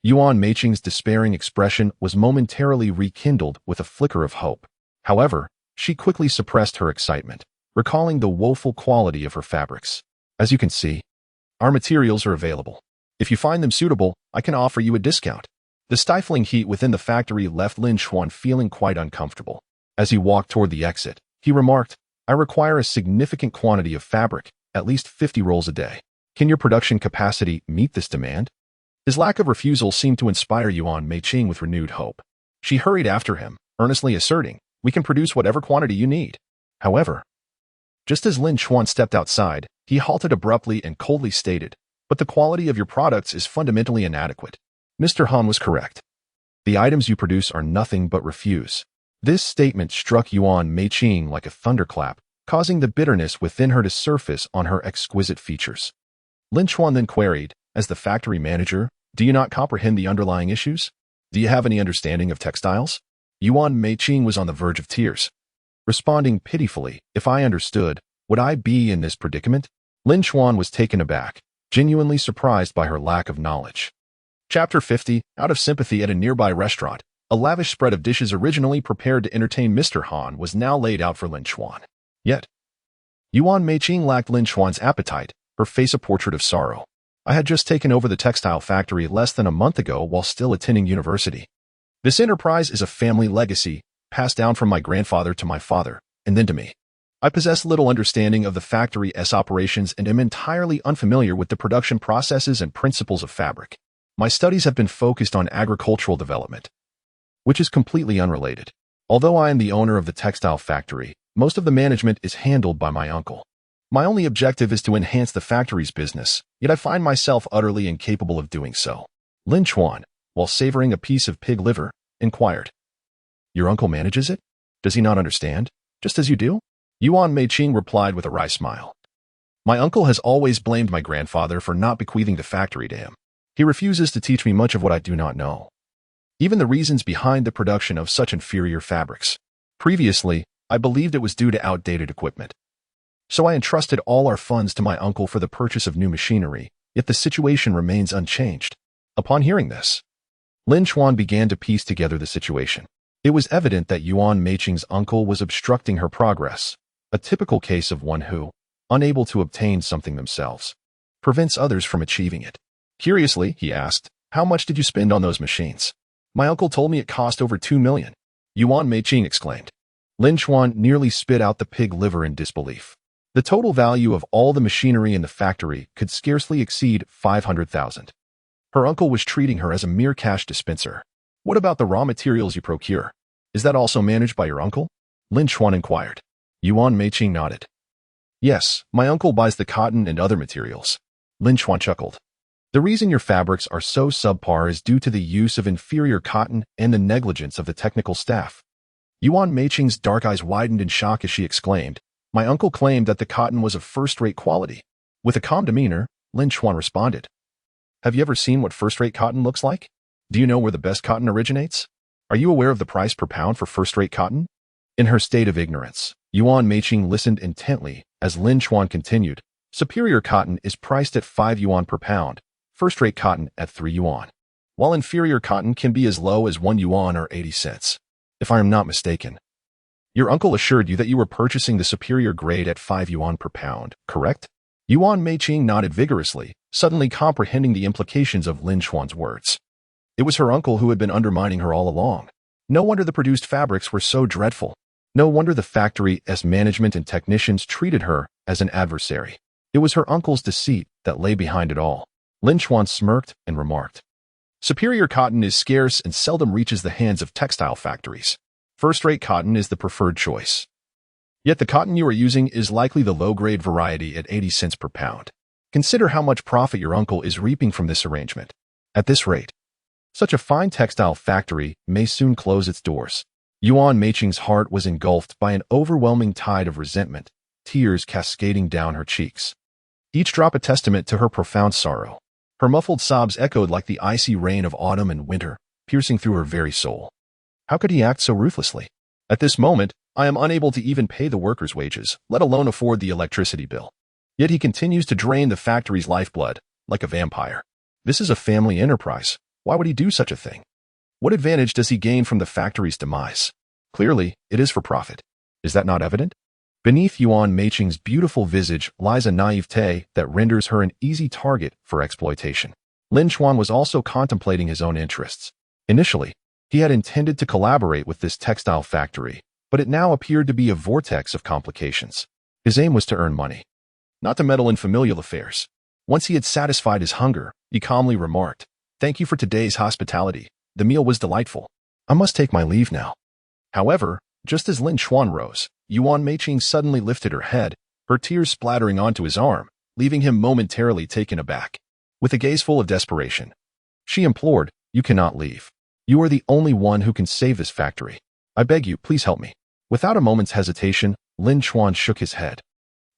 Yuan Meiqing's despairing expression was momentarily rekindled with a flicker of hope. However, she quickly suppressed her excitement, recalling the woeful quality of her fabrics. As you can see, our materials are available. If you find them suitable, I can offer you a discount. The stifling heat within the factory left Lin Chuan feeling quite uncomfortable. As he walked toward the exit, he remarked, I require a significant quantity of fabric, at least 50 rolls a day. Can your production capacity meet this demand? His lack of refusal seemed to inspire Yuan Meiqing with renewed hope. She hurried after him, earnestly asserting, we can produce whatever quantity you need. However, just as Lin Chuan stepped outside, he halted abruptly and coldly stated, but the quality of your products is fundamentally inadequate. Mr. Han was correct. The items you produce are nothing but refuse. This statement struck Yuan Meiqing like a thunderclap, causing the bitterness within her to surface on her exquisite features. Lin Chuan then queried, as the factory manager, do you not comprehend the underlying issues? Do you have any understanding of textiles? Yuan Meiqing was on the verge of tears. Responding pitifully, if I understood, would I be in this predicament? Lin Chuan was taken aback, genuinely surprised by her lack of knowledge. Chapter 50, Out of sympathy at a nearby restaurant, a lavish spread of dishes originally prepared to entertain Mr. Han was now laid out for Lin Chuan. Yet, Yuan Meiqing lacked Lin Chuan's appetite, her face a portrait of sorrow. I had just taken over the textile factory less than a month ago while still attending university. This enterprise is a family legacy, passed down from my grandfather to my father, and then to me. I possess little understanding of the factory's operations and am entirely unfamiliar with the production processes and principles of fabric. My studies have been focused on agricultural development, which is completely unrelated. Although I am the owner of the textile factory, most of the management is handled by my uncle. My only objective is to enhance the factory's business, yet I find myself utterly incapable of doing so. Lin Chuan, while savoring a piece of pig liver, inquired, Your uncle manages it? Does he not understand, just as you do? Yuan Meiqing replied with a wry smile. My uncle has always blamed my grandfather for not bequeathing the factory to him. He refuses to teach me much of what I do not know. Even the reasons behind the production of such inferior fabrics. Previously, I believed it was due to outdated equipment. So I entrusted all our funds to my uncle for the purchase of new machinery, yet the situation remains unchanged. Upon hearing this, Lin Chuan began to piece together the situation. It was evident that Yuan Meiqing's uncle was obstructing her progress, a typical case of one who, unable to obtain something themselves, prevents others from achieving it. Curiously, he asked, "How much did you spend on those machines?" "My uncle told me it cost over 2 million. Yuan Meiqing exclaimed. Lin Chuan nearly spit out the pig liver in disbelief. The total value of all the machinery in the factory could scarcely exceed 500,000. Her uncle was treating her as a mere cash dispenser. "What about the raw materials you procure? Is that also managed by your uncle?" Lin Chuan inquired. Yuan Meiqing nodded. "Yes, my uncle buys the cotton and other materials." Lin Chuan chuckled. "The reason your fabrics are so subpar is due to the use of inferior cotton and the negligence of the technical staff." Yuan Meiqing's dark eyes widened in shock as she exclaimed, "My uncle claimed that the cotton was of first-rate quality." With a calm demeanor, Lin Chuan responded, "Have you ever seen what first-rate cotton looks like? Do you know where the best cotton originates? Are you aware of the price per pound for first-rate cotton?" In her state of ignorance, Yuan Meiqing listened intently as Lin Chuan continued, "Superior cotton is priced at 5 yuan per pound, first-rate cotton at 3 yuan, while inferior cotton can be as low as 1 yuan or 80 cents. If I am not mistaken, your uncle assured you that you were purchasing the superior grade at 5 yuan per pound, correct?" Yuan Meiqing nodded vigorously, suddenly comprehending the implications of Lin Chuan's words. It was her uncle who had been undermining her all along. No wonder the produced fabrics were so dreadful. No wonder the factory's management and technicians treated her as an adversary. It was her uncle's deceit that lay behind it all. Lin Chuan smirked and remarked, "Superior cotton is scarce and seldom reaches the hands of textile factories. First-rate cotton is the preferred choice. Yet the cotton you are using is likely the low-grade variety at 80 cents per pound. Consider how much profit your uncle is reaping from this arrangement. At this rate, such a fine textile factory may soon close its doors." Yuan Meiqing's heart was engulfed by an overwhelming tide of resentment, tears cascading down her cheeks, each drop a testament to her profound sorrow. Her muffled sobs echoed like the icy rain of autumn and winter, piercing through her very soul. How could he act so ruthlessly? "At this moment, I am unable to even pay the workers' wages, let alone afford the electricity bill. Yet he continues to drain the factory's lifeblood, like a vampire. This is a family enterprise. Why would he do such a thing? What advantage does he gain from the factory's demise? Clearly, it is for profit. Is that not evident?" Beneath Yuan Meiqing's beautiful visage lies a naivete that renders her an easy target for exploitation. Lin Chuan was also contemplating his own interests. Initially, he had intended to collaborate with this textile factory, but it now appeared to be a vortex of complications. His aim was to earn money, not to meddle in familial affairs. Once he had satisfied his hunger, he calmly remarked, "Thank you for today's hospitality. The meal was delightful. I must take my leave now." However, just as Lin Chuan rose, Yuan Meiqing suddenly lifted her head, her tears splattering onto his arm, leaving him momentarily taken aback. With a gaze full of desperation, she implored, "You cannot leave. You are the only one who can save this factory. I beg you, please help me." Without a moment's hesitation, Lin Chuan shook his head.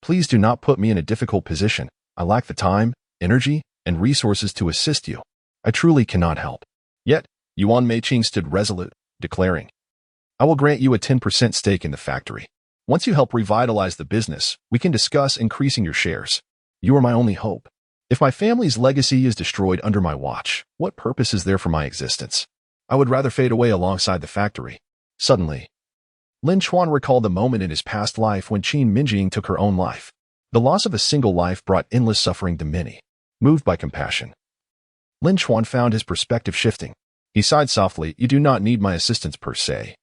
"Please do not put me in a difficult position. I lack the time, energy, and resources to assist you. I truly cannot help." Yet, Yuan Meiqing stood resolute, declaring, "I will grant you a 10% stake in the factory. Once you help revitalize the business, we can discuss increasing your shares. You are my only hope. If my family's legacy is destroyed under my watch, what purpose is there for my existence? I would rather fade away alongside the factory." Suddenly, Lin Chuan recalled the moment in his past life when Qin Mengying took her own life. The loss of a single life brought endless suffering to many. Moved by compassion, Lin Chuan found his perspective shifting. He sighed softly, "You do not need my assistance per se.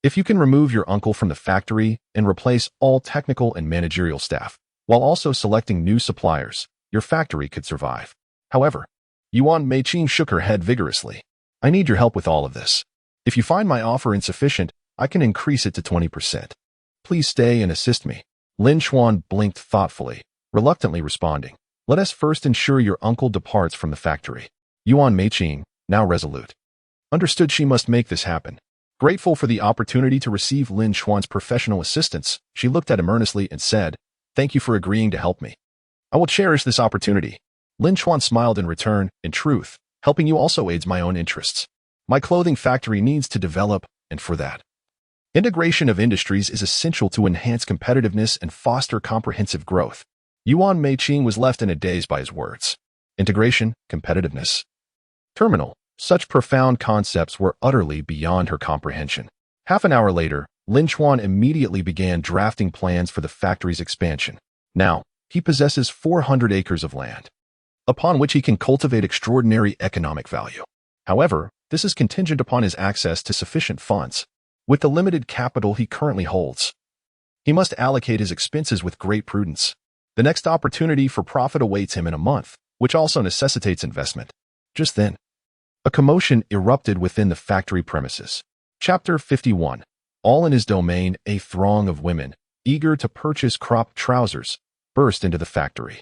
If you can remove your uncle from the factory and replace all technical and managerial staff, while also selecting new suppliers, your factory could survive." However, Yuan Meiqing shook her head vigorously. "I need your help with all of this. If you find my offer insufficient, I can increase it to 20%. Please stay and assist me." Lin Chuan blinked thoughtfully, reluctantly responding, "Let us first ensure your uncle departs from the factory." Yuan Meiqing, now resolute, understood she must make this happen. Grateful for the opportunity to receive Lin Chuan's professional assistance, she looked at him earnestly and said, "Thank you for agreeing to help me. I will cherish this opportunity." Lin Chuan smiled in return. In truth, helping you also aids my own interests. My clothing factory needs to develop, and for that, integration of industries is essential to enhance competitiveness and foster comprehensive growth. Yuan Meiqing was left in a daze by his words. Integration, competitiveness. Terminal. Such profound concepts were utterly beyond her comprehension. Half an hour later, Lin Chuan immediately began drafting plans for the factory's expansion. Now, he possesses 400 acres of land, upon which he can cultivate extraordinary economic value. However, this is contingent upon his access to sufficient funds. With the limited capital he currently holds, he must allocate his expenses with great prudence. The next opportunity for profit awaits him in a month, which also necessitates investment. Just then, a commotion erupted within the factory premises. Chapter 51. All in his domain, a throng of women, eager to purchase cropped trousers, burst into the factory.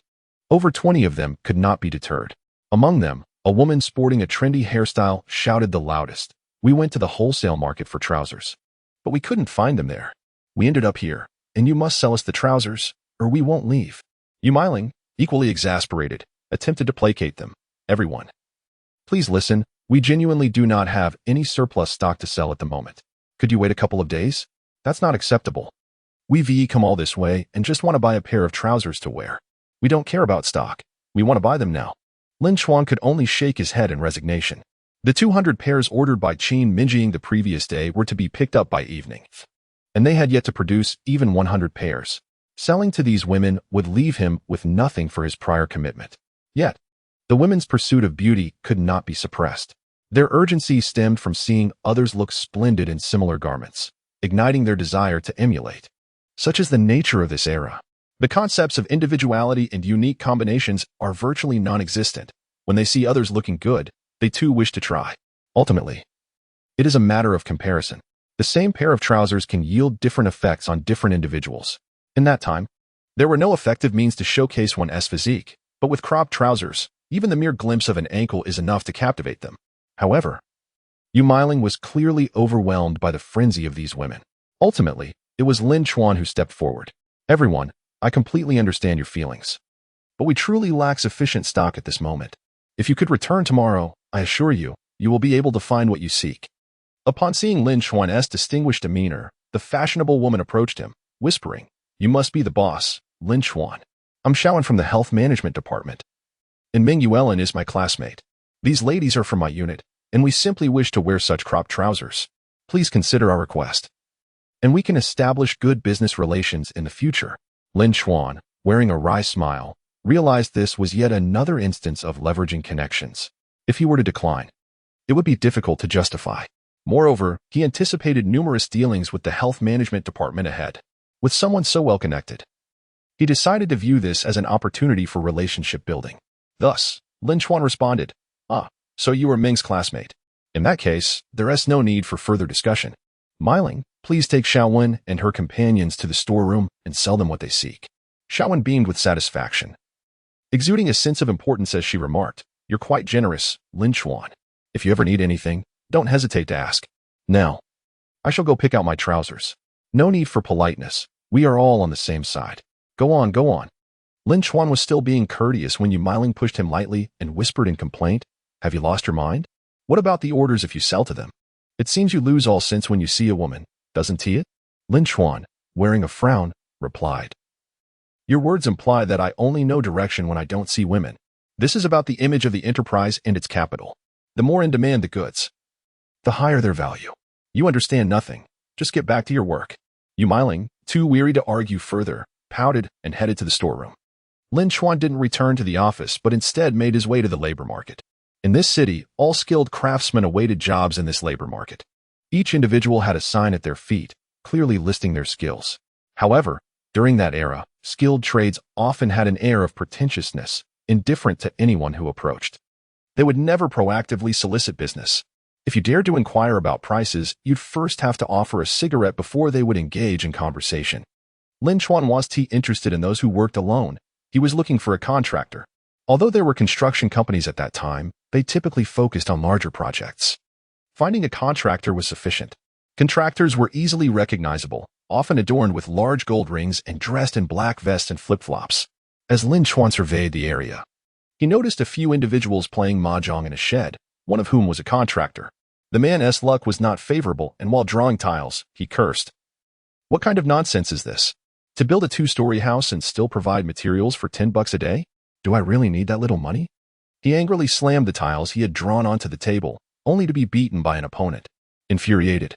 Over 20 of them could not be deterred. Among them, a woman sporting a trendy hairstyle shouted the loudest. We went to the wholesale market for trousers, but we couldn't find them there. We ended up here, and you must sell us the trousers, or we won't leave. Yu Meiling, equally exasperated, attempted to placate them. Everyone, please listen, we genuinely do not have any surplus stock to sell at the moment. Could you wait a couple of days? That's not acceptable. We've come all this way and just want to buy a pair of trousers to wear. We don't care about stock. We want to buy them now. Lin Chuan could only shake his head in resignation. The 200 pairs ordered by Qin Mengying the previous day were to be picked up by evening, and they had yet to produce even 100 pairs. Selling to these women would leave him with nothing for his prior commitment. Yet, the women's pursuit of beauty could not be suppressed. Their urgency stemmed from seeing others look splendid in similar garments, igniting their desire to emulate. Such is the nature of this era. The concepts of individuality and unique combinations are virtually non-existent. When they see others looking good, they too wish to try. Ultimately, it is a matter of comparison. The same pair of trousers can yield different effects on different individuals. In that time, there were no effective means to showcase one's physique, but with cropped trousers, even the mere glimpse of an ankle is enough to captivate them. However, Yu Meiling was clearly overwhelmed by the frenzy of these women. Ultimately, it was Lin Chuan who stepped forward. Everyone, I completely understand your feelings, but we truly lack sufficient stock at this moment. If you could return tomorrow, I assure you, you will be able to find what you seek. Upon seeing Lin Chuan's distinguished demeanor, the fashionable woman approached him, whispering, You must be the boss, Lin Chuan. I'm Shaowen from the Health Management Department. And Ming Yuan is my classmate. These ladies are from my unit, and we simply wish to wear such cropped trousers. Please consider our request, and we can establish good business relations in the future. Lin Chuan, wearing a wry smile, realized this was yet another instance of leveraging connections. If he were to decline, it would be difficult to justify. Moreover, he anticipated numerous dealings with the Health Management Department ahead. With someone so well connected, he decided to view this as an opportunity for relationship building. Thus, Lin Chuan responded, So you were Ming's classmate. In that case, there is no need for further discussion. Meiling, please take Shaowen and her companions to the storeroom and sell them what they seek. Shaowen beamed with satisfaction, exuding a sense of importance as she remarked, You're quite generous, Lin Chuan. If you ever need anything, don't hesitate to ask. Now, I shall go pick out my trousers. No need for politeness. We are all on the same side. Go on, go on. Lin Chuan was still being courteous when Yu Meiling pushed him lightly and whispered in complaint, Have you lost your mind? What about the orders if you sell to them? It seems you lose all sense when you see a woman, doesn't it? Lin Chuan, wearing a frown, replied, Your words imply that I only know direction when I don't see women. This is about the image of the enterprise and its capital. The more in demand the goods, the higher their value. You understand nothing. Just get back to your work. Yu Meiling, too weary to argue further, pouted and headed to the storeroom. Lin Chuan didn't return to the office, but instead made his way to the labor market. In this city, all skilled craftsmen awaited jobs in this labor market. Each individual had a sign at their feet, clearly listing their skills. However, during that era, skilled trades often had an air of pretentiousness, indifferent to anyone who approached. They would never proactively solicit business. If you dared to inquire about prices, you'd first have to offer a cigarette before they would engage in conversation. Lin Chuan wasn't interested in those who worked alone. He was looking for a contractor. Although there were construction companies at that time, they typically focused on larger projects. Finding a contractor was sufficient. Contractors were easily recognizable, often adorned with large gold rings and dressed in black vests and flip-flops. As Lin Chuan surveyed the area, He noticed a few individuals playing mahjong in a shed, one of whom was a contractor. The man's luck was not favorable, and while drawing tiles, he cursed. What kind of nonsense is this? To build a 2-story house and still provide materials for $10 a day? Do I really need that little money? He angrily slammed the tiles he had drawn onto the table, only to be beaten by an opponent. Infuriated,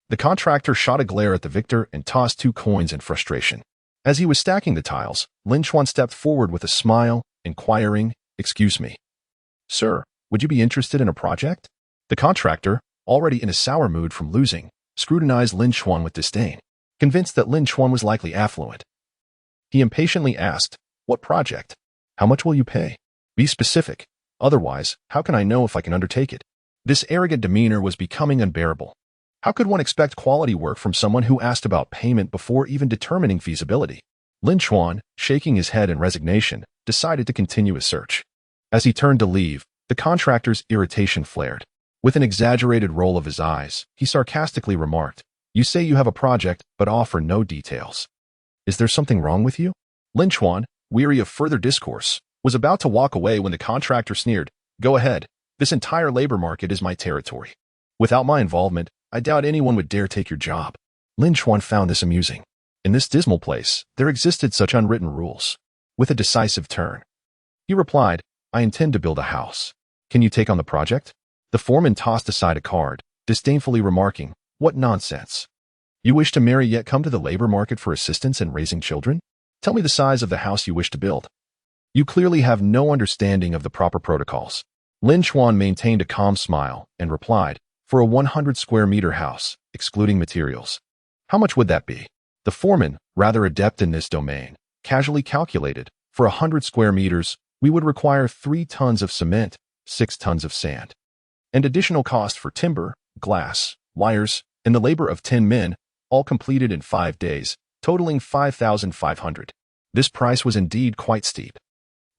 the contractor shot a glare at the victor and tossed 2 coins in frustration. As he was stacking the tiles, Lin Chuan stepped forward with a smile, inquiring, "Excuse me, sir, would you be interested in a project?" The contractor, already in a sour mood from losing, scrutinized Lin Chuan with disdain, convinced that Lin Chuan was likely affluent. He impatiently asked, "What project? How much will you pay? Be specific. Otherwise, how can I know if I can undertake it?" This arrogant demeanor was becoming unbearable. How could one expect quality work from someone who asked about payment before even determining feasibility? Lin Chuan, shaking his head in resignation, decided to continue his search. As he turned to leave, the contractor's irritation flared. With an exaggerated roll of his eyes, he sarcastically remarked, "You say you have a project, but offer no details. Is there something wrong with you?" Lin Chuan, weary of further discourse, was about to walk away when the contractor sneered, "Go ahead. This entire labor market is my territory. Without my involvement, I doubt anyone would dare take your job." Lin Chuan found this amusing. In this dismal place, there existed such unwritten rules. With a decisive turn, he replied, "I intend to build a house. Can you take on the project?" The foreman tossed aside a card, disdainfully remarking, "What nonsense. You wish to marry yet come to the labor market for assistance in raising children? Tell me the size of the house you wish to build. You clearly have no understanding of the proper protocols." Lin Chuan maintained a calm smile and replied, "For a 100 square meter house, excluding materials. How much would that be?" The foreman, rather adept in this domain, casually calculated, "For 100 square meters, we would require 3 tons of cement, 6 tons of sand, and additional cost for timber, glass, wires, and the labor of 10 men, all completed in 5 days, totaling 5,500. This price was indeed quite steep.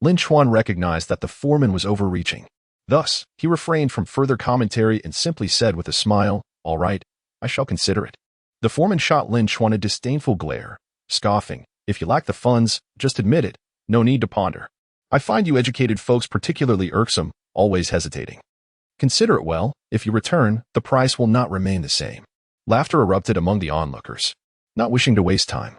Lin Chuan recognized that the foreman was overreaching. Thus, he refrained from further commentary and simply said with a smile, "All right, I shall consider it." The foreman shot Lin Chuan a disdainful glare, scoffing, "If you lack the funds, just admit it. No need to ponder. I find you educated folks particularly irksome, always hesitating. Consider it well. If you return, the price will not remain the same." Laughter erupted among the onlookers. Not wishing to waste time,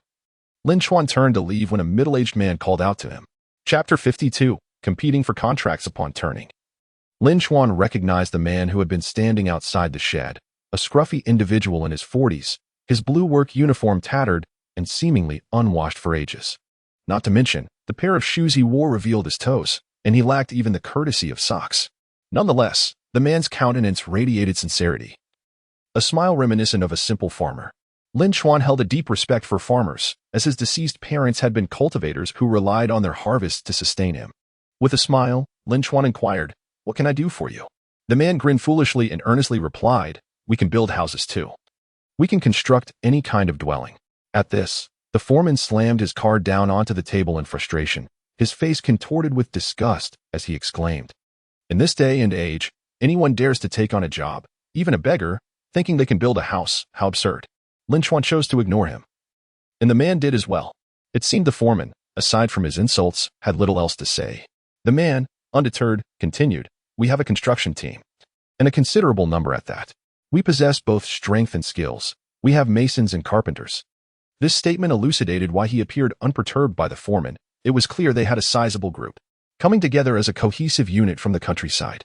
Lin Chuan turned to leave when a middle-aged man called out to him. Chapter 52, Competing for Contracts Upon Turning. Lin Chuan recognized the man who had been standing outside the shed, a scruffy individual in his 40s, his blue work uniform tattered and seemingly unwashed for ages. Not to mention, the pair of shoes he wore revealed his toes, and he lacked even the courtesy of socks. Nonetheless, the man's countenance radiated sincerity. A smile reminiscent of a simple farmer. Lin Chuan held a deep respect for farmers, as his deceased parents had been cultivators who relied on their harvests to sustain him. With a smile, Lin Chuan inquired, "What can I do for you?" The man grinned foolishly and earnestly replied, "We can build houses too. We can construct any kind of dwelling." At this, the foreman slammed his card down onto the table in frustration, his face contorted with disgust as he exclaimed, "In this day and age, anyone dares to take on a job, even a beggar, thinking they can build a house. How absurd." Lin Chuan chose to ignore him, and the man did as well. It seemed the foreman, aside from his insults, had little else to say. The man, undeterred, continued, "We have a construction team, and a considerable number at that. We possess both strength and skills. We have masons and carpenters." This statement elucidated why he appeared unperturbed by the foreman. It was clear they had a sizable group, coming together as a cohesive unit from the countryside.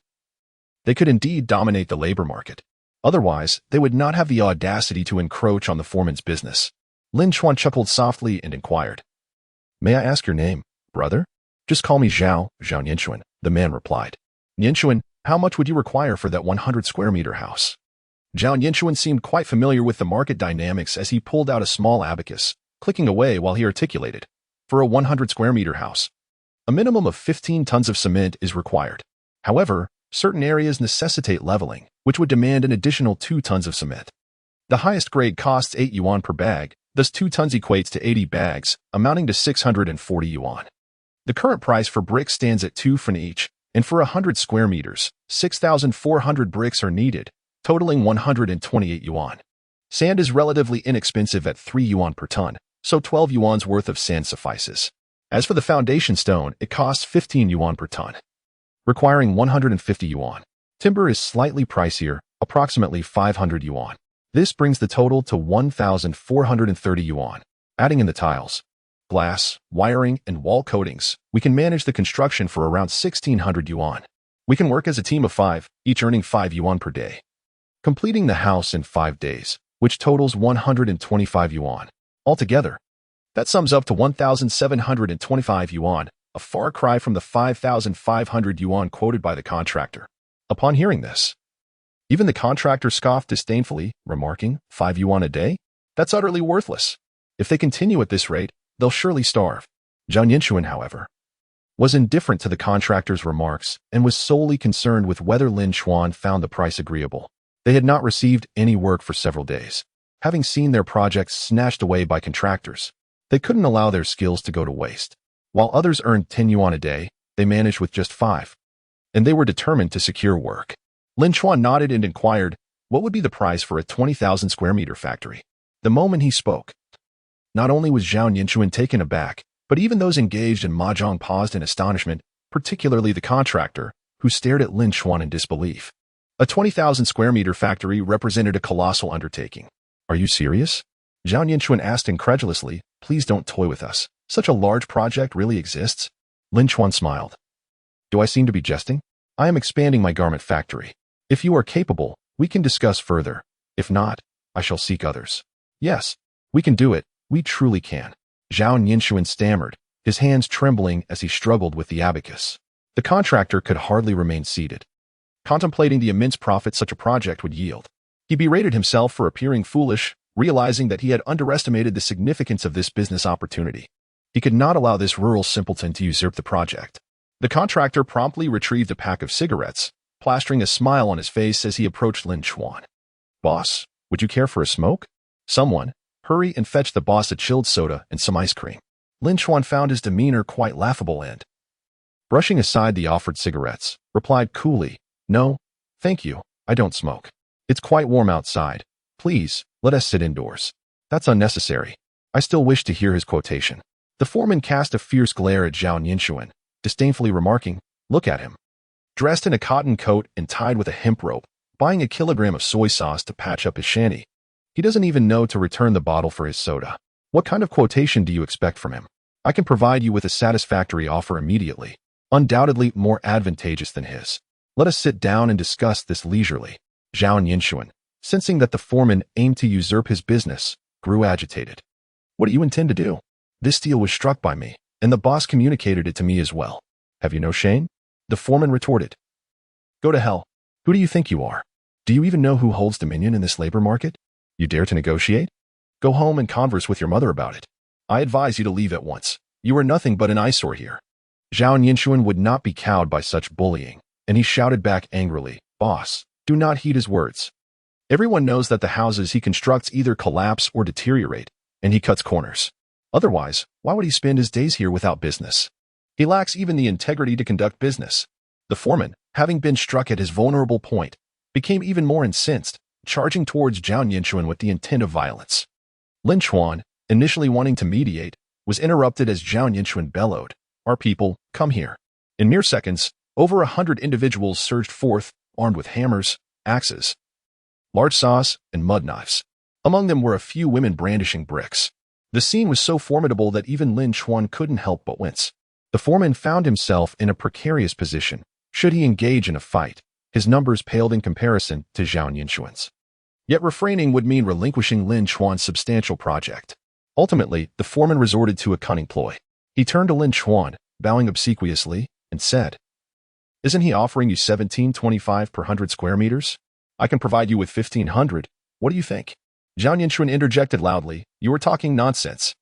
They could indeed dominate the labor market. Otherwise, they would not have the audacity to encroach on the foreman's business. Lin Chuan chuckled softly and inquired, "May I ask your name, brother?" "Just call me Zhao Nianchuan," the man replied. "Nianchuan, how much would you require for that 100 square meter house?" Zhao Nianchuan seemed quite familiar with the market dynamics as he pulled out a small abacus, clicking away while he articulated, "For a 100 square meter house, a minimum of 15 tons of cement is required. However, certain areas necessitate leveling, which would demand an additional 2 tons of cement. The highest grade costs 8 yuan per bag, thus 2 tons equates to 80 bags, amounting to 640 yuan. The current price for bricks stands at 2 for each, and for 100 square meters, 6,400 bricks are needed, totaling 128 yuan. Sand is relatively inexpensive at 3 yuan per ton, so 12 yuan's worth of sand suffices. As for the foundation stone, it costs 15 yuan per ton, requiring 150 yuan. Timber is slightly pricier, approximately 500 yuan. This brings the total to 1,430 yuan. Adding in the tiles, glass, wiring, and wall coatings, we can manage the construction for around 1,600 yuan. We can work as a team of 5, each earning 5 yuan per day, completing the house in 5 days, which totals 125 yuan. Altogether, that sums up to 1,725 yuan, a far cry from the 5,500 yuan quoted by the contractor. Upon hearing this, even the contractor scoffed disdainfully, remarking, 5 yuan a day? That's utterly worthless. If they continue at this rate, they'll surely starve. Lin Chuan, however, was indifferent to the contractor's remarks and was solely concerned with whether Lin Chuan found the price agreeable. They had not received any work for several days. Having seen their projects snatched away by contractors, they couldn't allow their skills to go to waste. While others earned 10 yuan a day, they managed with just 5. And they were determined to secure work. Lin Chuan nodded and inquired, what would be the price for a 20,000 square meter factory? The moment he spoke, not only was Lin Chuan taken aback, but even those engaged in mahjong paused in astonishment, particularly the contractor, who stared at Lin Chuan in disbelief. A 20,000 square meter factory represented a colossal undertaking. Are you serious? Lin Chuan asked incredulously, please don't toy with us. Such a large project really exists? Lin Chuan smiled. Do I seem to be jesting? I am expanding my garment factory. If you are capable, we can discuss further. If not, I shall seek others. Yes, we can do it. We truly can. Lin Chuan stammered, his hands trembling as he struggled with the abacus. The contractor could hardly remain seated, contemplating the immense profit such a project would yield. He berated himself for appearing foolish, realizing that he had underestimated the significance of this business opportunity. He could not allow this rural simpleton to usurp the project. The contractor promptly retrieved a pack of cigarettes, plastering a smile on his face as he approached Lin Chuan. Boss, would you care for a smoke? Someone, hurry and fetch the boss a chilled soda and some ice cream. Lin Chuan found his demeanor quite laughable and, brushing aside the offered cigarettes, replied coolly, no, thank you, I don't smoke. It's quite warm outside. Please, let us sit indoors. That's unnecessary. I still wish to hear his quotation. The foreman cast a fierce glare at Lin Chuan, disdainfully remarking, look at him. Dressed in a cotton coat and tied with a hemp rope, buying a kilogram of soy sauce to patch up his shanty. He doesn't even know to return the bottle for his soda. What kind of quotation do you expect from him? I can provide you with a satisfactory offer immediately, undoubtedly more advantageous than his. Let us sit down and discuss this leisurely. Lin Chuan, sensing that the foreman aimed to usurp his business, grew agitated. What do you intend to do? This deal was struck by me, and the boss communicated it to me as well. Have you no shame? The foreman retorted. Go to hell. Who do you think you are? Do you even know who holds dominion in this labor market? You dare to negotiate? Go home and converse with your mother about it. I advise you to leave at once. You are nothing but an eyesore here. Lin Chuan would not be cowed by such bullying, and he shouted back angrily, Boss, do not heed his words. Everyone knows that the houses he constructs either collapse or deteriorate, and he cuts corners. Otherwise, why would he spend his days here without business? He lacks even the integrity to conduct business. The foreman, having been struck at his vulnerable point, became even more incensed, charging towards Lin Chuan with the intent of violence. Lin Chuan, initially wanting to mediate, was interrupted as Lin Chuan bellowed, Our people, come here. In mere seconds, over 100 individuals surged forth, armed with hammers, axes, large saws, and mud knives. Among them were a few women brandishing bricks. The scene was so formidable that even Lin Chuan couldn't help but wince. The foreman found himself in a precarious position. Should he engage in a fight, his numbers paled in comparison to Lin Chuan's. Yet refraining would mean relinquishing Lin Chuan's substantial project. Ultimately, the foreman resorted to a cunning ploy. He turned to Lin Chuan, bowing obsequiously, and said, Isn't he offering you 17.25 per 100 square meters? I can provide you with 1,500. What do you think? Lin Chuan interjected loudly, You are talking nonsense.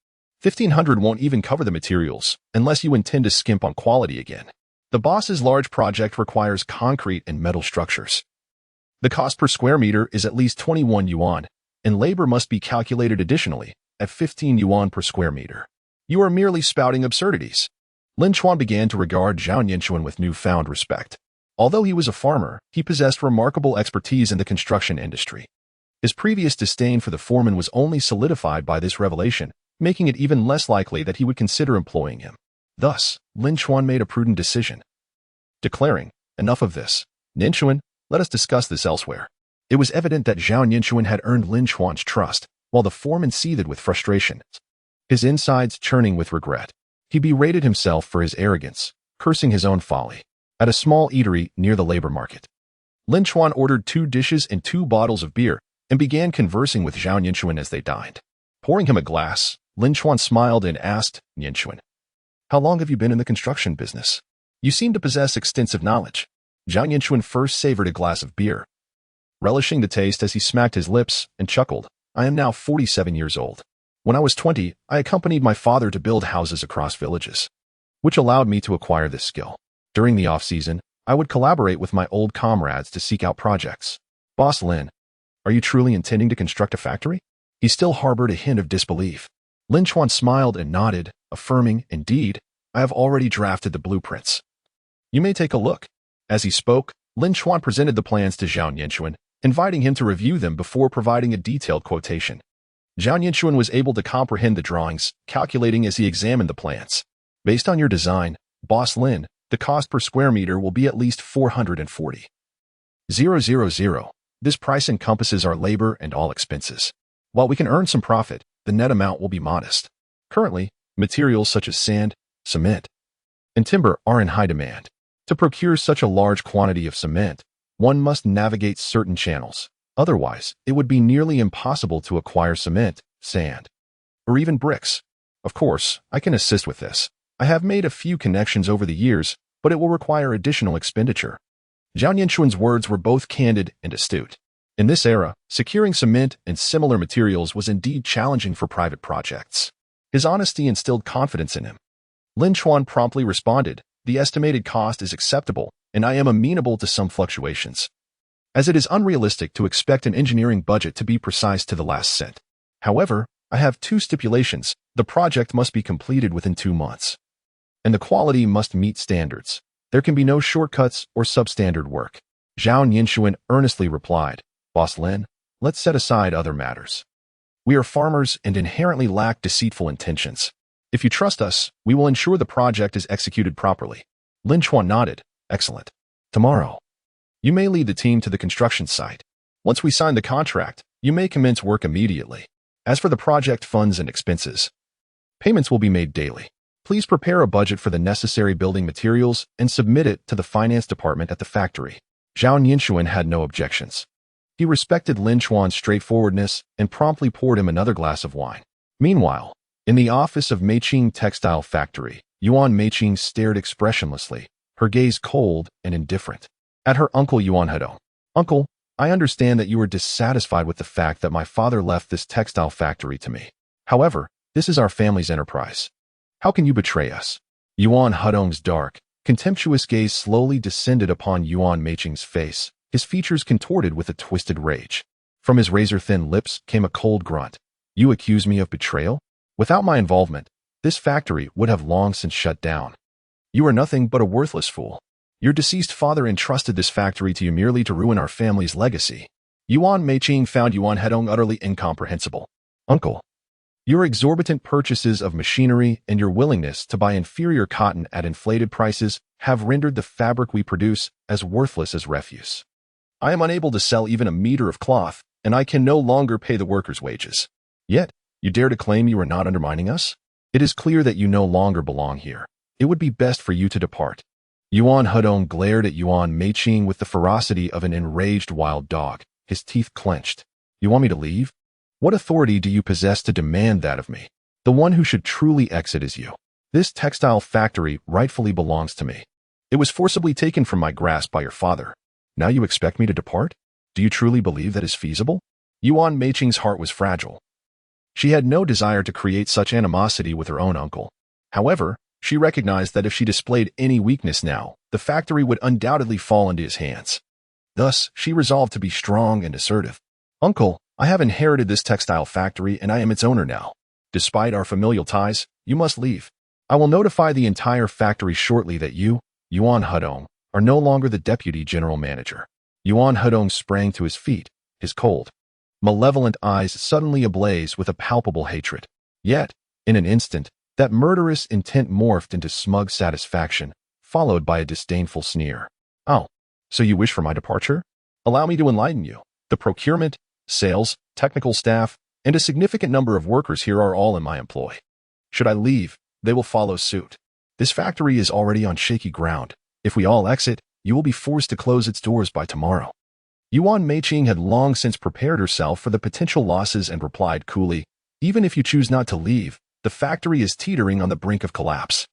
1,500 won't even cover the materials, unless you intend to skimp on quality again. The boss's large project requires concrete and metal structures. The cost per square meter is at least 21 yuan, and labor must be calculated additionally, at 15 yuan per square meter. You are merely spouting absurdities. Lin Chuan began to regard Lin Chuan with newfound respect. Although he was a farmer, he possessed remarkable expertise in the construction industry. His previous disdain for the foreman was only solidified by this revelation, making it even less likely that he would consider employing him. Thus, Lin Chuan made a prudent decision, declaring, "Enough of this. Lin Chuan, let us discuss this elsewhere." It was evident that Zhao Nianchuan had earned Lin Chuan's trust, while the foreman seethed with frustration, his insides churning with regret. He berated himself for his arrogance, cursing his own folly. At a small eatery near the labor market, Lin Chuan ordered 2 dishes and 2 bottles of beer and began conversing with Zhao Nianchuan as they dined. Pouring him a glass, Lin Chuan smiled and asked, "Nianchuan, how long have you been in the construction business? You seem to possess extensive knowledge." Zhao Nianchuan first savored a glass of beer, relishing the taste as he smacked his lips and chuckled. "I am now 47 years old. When I was 20, I accompanied my father to build houses across villages, which allowed me to acquire this skill. During the off-season, I would collaborate with my old comrades to seek out projects." "Boss Lin, are you truly intending to construct a factory?" He still harbored a hint of disbelief. Lin Chuan smiled and nodded, affirming, "Indeed, I have already drafted the blueprints. You may take a look." As he spoke, Lin Chuan presented the plans to Zhao Nianchuan, inviting him to review them before providing a detailed quotation. Zhao Nianchuan was able to comprehend the drawings, calculating as he examined the plans. "Based on your design, Boss Lin, the cost per square meter will be at least 440,000. This price encompasses our labor and all expenses. While we can earn some profit, the net amount will be modest. Currently, materials such as sand, cement, and timber are in high demand. To procure such a large quantity of cement, one must navigate certain channels. Otherwise, it would be nearly impossible to acquire cement, sand, or even bricks. Of course, I can assist with this. I have made a few connections over the years, but it will require additional expenditure." Zhao Nianchuan's words were both candid and astute. In this era, securing cement and similar materials was indeed challenging for private projects. His honesty instilled confidence in him. Lin Chuan promptly responded, "The estimated cost is acceptable, and I am amenable to some fluctuations, as it is unrealistic to expect an engineering budget to be precise to the last cent. However, I have 2 stipulations. The project must be completed within 2 months, and the quality must meet standards. There can be no shortcuts or substandard work." Zhao Nianchuan earnestly replied, "Boss Lin, let's set aside other matters. We are farmers and inherently lack deceitful intentions. If you trust us, we will ensure the project is executed properly." Lin Chuan nodded, "Excellent. Tomorrow, you may lead the team to the construction site. Once we sign the contract, you may commence work immediately. As for the project funds and expenses, payments will be made daily. Please prepare a budget for the necessary building materials and submit it to the finance department at the factory." Zhao Nianchuan had no objections. He respected Lin Chuan's straightforwardness and promptly poured him another glass of wine. Meanwhile, in the office of Meiqing Textile Factory, Yuan Meiqing stared expressionlessly, her gaze cold and indifferent, at her uncle Yuan Hedong. "Uncle, I understand that you are dissatisfied with the fact that my father left this textile factory to me. However, this is our family's enterprise. How can you betray us?" Yuan Hedong's dark, contemptuous gaze slowly descended upon Yuan Meiqing's face, his features contorted with a twisted rage. From his razor-thin lips came a cold grunt. "You accuse me of betrayal? Without my involvement, this factory would have long since shut down. You are nothing but a worthless fool. Your deceased father entrusted this factory to you merely to ruin our family's legacy." Yuan Meiqing found Yuan Hedong utterly incomprehensible. "Uncle, your exorbitant purchases of machinery and your willingness to buy inferior cotton at inflated prices have rendered the fabric we produce as worthless as refuse. I am unable to sell even a meter of cloth, and I can no longer pay the workers' wages. Yet, you dare to claim you are not undermining us? It is clear that you no longer belong here. It would be best for you to depart." Yuan Hedong glared at Yuan Meiqing with the ferocity of an enraged wild dog, his teeth clenched. "You want me to leave? What authority do you possess to demand that of me? The one who should truly exit is you. This textile factory rightfully belongs to me. It was forcibly taken from my grasp by your father. Now you expect me to depart? Do you truly believe that is feasible?" Yuan Meiqing's heart was fragile. She had no desire to create such animosity with her own uncle. However, she recognized that if she displayed any weakness now, the factory would undoubtedly fall into his hands. Thus, she resolved to be strong and assertive. "Uncle, I have inherited this textile factory and I am its owner now. Despite our familial ties, you must leave. I will notify the entire factory shortly that you, Yuan Hedong, are no longer the deputy general manager." Yuan Hedong sprang to his feet, his cold, malevolent eyes suddenly ablaze with a palpable hatred. Yet, in an instant, That murderous intent morphed into smug satisfaction, followed by a disdainful sneer. Oh, so you wish for my departure? Allow me to enlighten you. The procurement, sales, technical staff, and a significant number of workers here are all in my employ. Should I leave, they will follow suit. This factory is already on shaky ground. If we all exit, you will be forced to close its doors by tomorrow. Yuan Meiqing had long since prepared herself for the potential losses and replied coolly, even if you choose not to leave, the factory is teetering on the brink of collapse.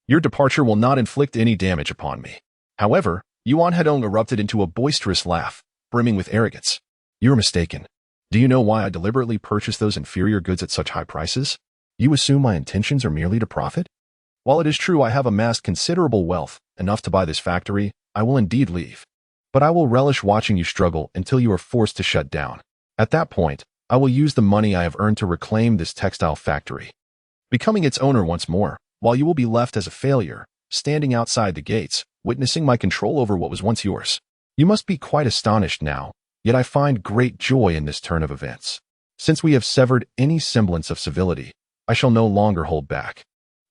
Your departure will not inflict any damage upon me. However, Yuan Hedong erupted into a boisterous laugh, brimming with arrogance. You're mistaken. Do you know why I deliberately purchased those inferior goods at such high prices? You assume my intentions are merely to profit? While it is true I have amassed considerable wealth, enough to buy this factory, I will indeed leave. But I will relish watching you struggle until you are forced to shut down. At that point, I will use the money I have earned to reclaim this textile factory, becoming its owner once more, while you will be left as a failure, standing outside the gates, witnessing my control over what was once yours. You must be quite astonished now, yet I find great joy in this turn of events. Since we have severed any semblance of civility, I shall no longer hold back.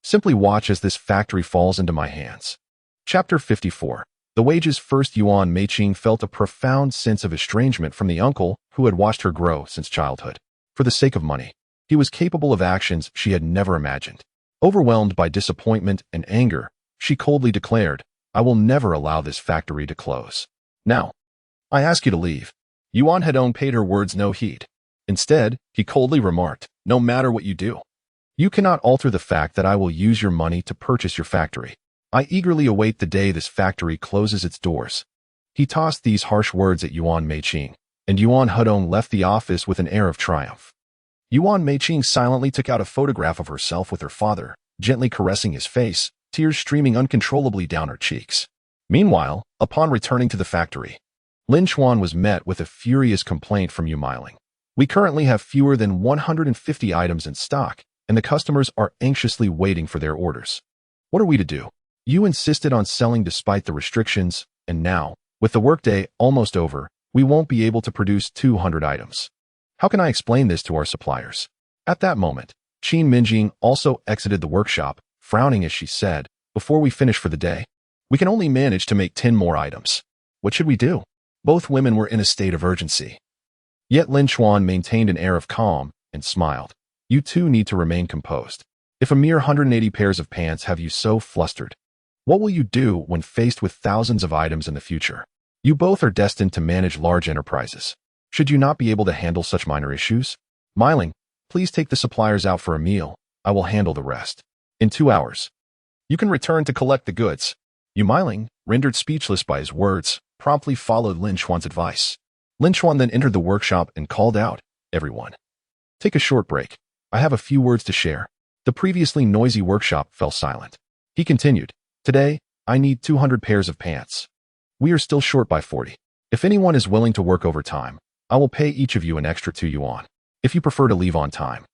Simply watch as this factory falls into my hands. Chapter 54. The wages. First, Yuan Meiqing felt a profound sense of estrangement from the uncle who had watched her grow since childhood. For the sake of money, he was capable of actions she had never imagined. Overwhelmed by disappointment and anger, she coldly declared, I will never allow this factory to close. Now, I ask you to leave. Yuan Hedong paid her words no heed. Instead, he coldly remarked, no matter what you do, you cannot alter the fact that I will use your money to purchase your factory. I eagerly await the day this factory closes its doors. He tossed these harsh words at Yuan Meiqing, and Yuan Hedong left the office with an air of triumph. Yuan Meiqing silently took out a photograph of herself with her father, gently caressing his face, tears streaming uncontrollably down her cheeks. Meanwhile, upon returning to the factory, Lin Chuan was met with a furious complaint from Yu Meiling. We currently have fewer than 150 items in stock, and the customers are anxiously waiting for their orders. What are we to do? You insisted on selling despite the restrictions, and now, with the workday almost over, we won't be able to produce 200 items. How can I explain this to our suppliers? At that moment, Qin Mengying also exited the workshop, frowning as she said, before we finish for the day, we can only manage to make 10 more items. What should we do? Both women were in a state of urgency. Yet Lin Chuan maintained an air of calm and smiled. You two need to remain composed. If a mere 180 pairs of pants have you so flustered, what will you do when faced with thousands of items in the future? You both are destined to manage large enterprises. Should you not be able to handle such minor issues? Meiling, please take the suppliers out for a meal. I will handle the rest. In 2 hours, you can return to collect the goods. Yu Meiling, rendered speechless by his words, promptly followed Lin Chuan's advice. Lin Chuan then entered the workshop and called out, everyone, take a short break. I have a few words to share. The previously noisy workshop fell silent. He continued, today, I need 200 pairs of pants. We are still short by 40. If anyone is willing to work overtime, I will pay each of you an extra 2 yuan. If you prefer to leave on time,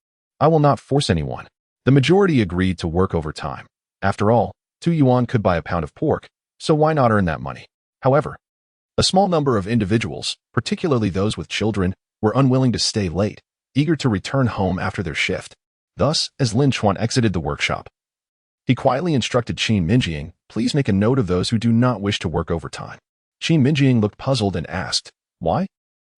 I will not force anyone. The majority agreed to work overtime. After all, 2 yuan could buy a pound of pork, so why not earn that money? However, a small number of individuals, particularly those with children, were unwilling to stay late, eager to return home after their shift. Thus, as Lin Chuan exited the workshop, he quietly instructed Qin Mengying, please make a note of those who do not wish to work overtime. Qin Mengying looked puzzled and asked, why?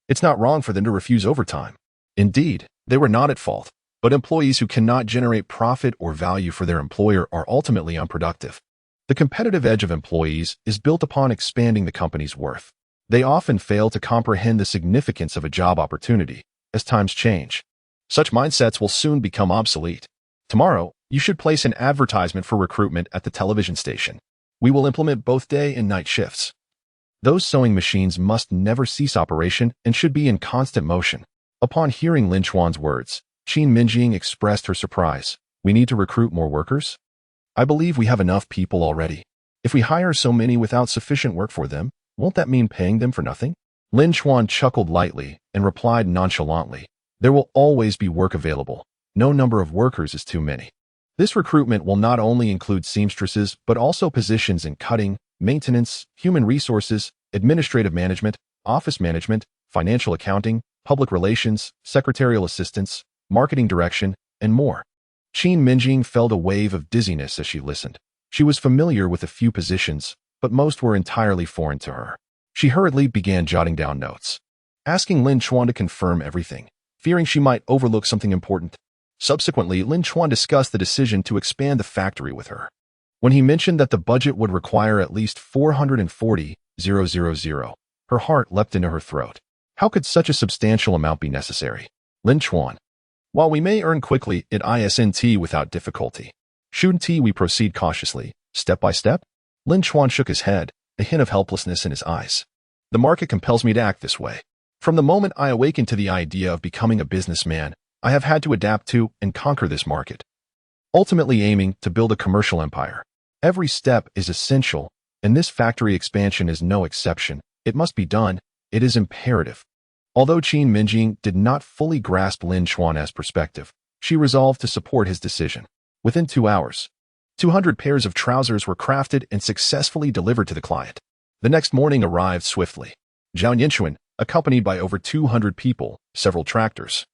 It's not wrong for them to refuse overtime. Indeed, they were not at fault, but employees who cannot generate profit or value for their employer are ultimately unproductive. The competitive edge of employees is built upon expanding the company's worth. They often fail to comprehend the significance of a job opportunity. As times change, such mindsets will soon become obsolete. Tomorrow, you should place an advertisement for recruitment at the television station. We will implement both day and night shifts. Those sewing machines must never cease operation and should be in constant motion. Upon hearing Lin Chuan's words, Qin Mengying expressed her surprise. We need to recruit more workers? I believe we have enough people already. If we hire so many without sufficient work for them, won't that mean paying them for nothing? Lin Chuan chuckled lightly and replied nonchalantly, there will always be work available. No number of workers is too many. This recruitment will not only include seamstresses, but also positions in cutting, maintenance, human resources, administrative management, office management, financial accounting, public relations, secretarial assistance, marketing direction, and more. Qin Mengying felt a wave of dizziness as she listened. She was familiar with a few positions, but most were entirely foreign to her. She hurriedly began jotting down notes, asking Lin Chuan to confirm everything, fearing she might overlook something important. Subsequently, Lin Chuan discussed the decision to expand the factory with her. When he mentioned that the budget would require at least 440,000, her heart leapt into her throat. How could such a substantial amount be necessary? Lin Chuan. While we may earn quickly at ISNT without difficulty, shouldn't we proceed cautiously, step by step? Lin Chuan shook his head, a hint of helplessness in his eyes. The market compels me to act this way. From the moment I awakened to the idea of becoming a businessman, I have had to adapt to and conquer this market, ultimately aiming to build a commercial empire. Every step is essential, and this factory expansion is no exception. It must be done. It is imperative. Although Qin Mengying did not fully grasp Lin Chuan's perspective, she resolved to support his decision. Within 2 hours, 200 pairs of trousers were crafted and successfully delivered to the client. The next morning arrived swiftly. Lin Chuan, accompanied by over 200 people, several tractors,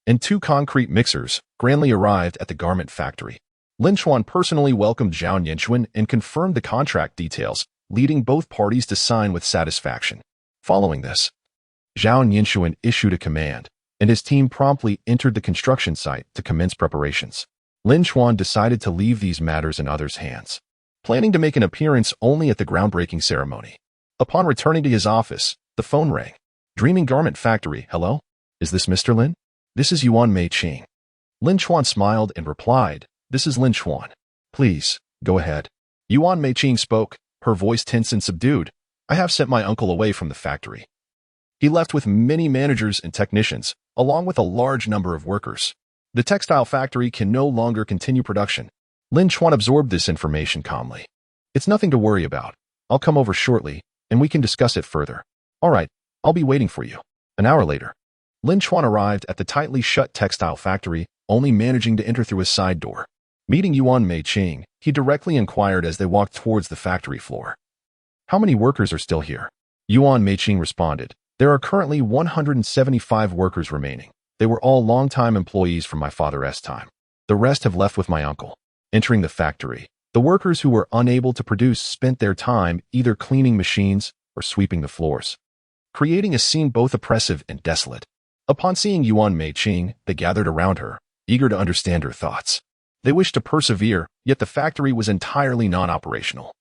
and 2 concrete mixers, grandly arrived at the garment factory. Lin Chuan personally welcomed Lin Chuan and confirmed the contract details, leading both parties to sign with satisfaction. Following this, Lin Chuan issued a command, and his team promptly entered the construction site to commence preparations. Lin Chuan decided to leave these matters in others' hands, planning to make an appearance only at the groundbreaking ceremony. Upon returning to his office, the phone rang. Dreaming Garment Factory, hello? Is this Mr. Lin? This is Yuan Meiqing. Lin Chuan smiled and replied, this is Lin Chuan. Please, go ahead. Yuan Meiqing spoke, her voice tense and subdued. I have sent my uncle away from the factory. He left with many managers and technicians, along with a large number of workers. The textile factory can no longer continue production. Lin Chuan absorbed this information calmly. It's nothing to worry about. I'll come over shortly, and we can discuss it further. All right, I'll be waiting for you. An hour later, Lin Chuan arrived at the tightly shut textile factory, only managing to enter through a side door. Meeting Yuan Meiqing, he directly inquired as they walked towards the factory floor. How many workers are still here? Yuan Meiqing responded. There are currently 175 workers remaining. They were all long-time employees from my father's time. The rest have left with my uncle. Entering the factory, the workers who were unable to produce spent their time either cleaning machines or sweeping the floors, creating a scene both oppressive and desolate. Upon seeing Yuan Meiqing, they gathered around her, eager to understand her thoughts. They wished to persevere, yet the factory was entirely non-operational.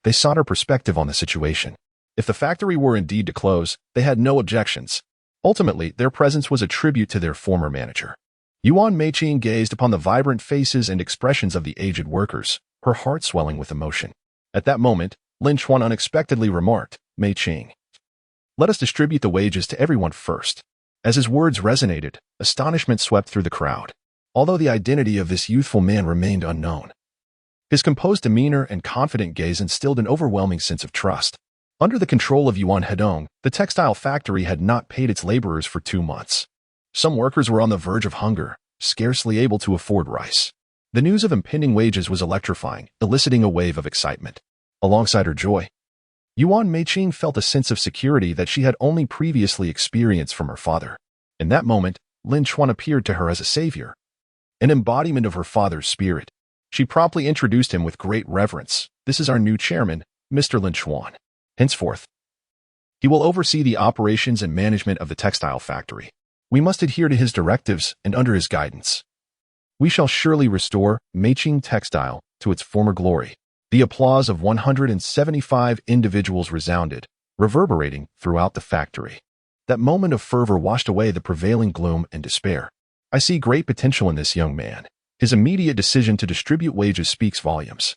They sought her perspective on the situation. If the factory were indeed to close, they had no objections. Ultimately, their presence was a tribute to their former manager. Yuan Meiqing gazed upon the vibrant faces and expressions of the aged workers, her heart swelling with emotion. At that moment, Lin Chuan unexpectedly remarked, Meiqing, let us distribute the wages to everyone first. As his words resonated, astonishment swept through the crowd, although the identity of this youthful man remained unknown. His composed demeanor and confident gaze instilled an overwhelming sense of trust. Under the control of Yuan Hedong, the textile factory had not paid its laborers for 2 months. Some workers were on the verge of hunger, scarcely able to afford rice. The news of impending wages was electrifying, eliciting a wave of excitement. Alongside her joy, Yuan Meiqing felt a sense of security that she had only previously experienced from her father. In that moment, Lin Chuan appeared to her as a savior, an embodiment of her father's spirit. She promptly introduced him with great reverence. This is our new chairman, Mr. Lin Chuan. Henceforth, he will oversee the operations and management of the textile factory. We must adhere to his directives and under his guidance. We shall surely restore Meiqing Textile to its former glory. The applause of 175 individuals resounded, reverberating throughout the factory. That moment of fervor washed away the prevailing gloom and despair. I see great potential in this young man. His immediate decision to distribute wages speaks volumes.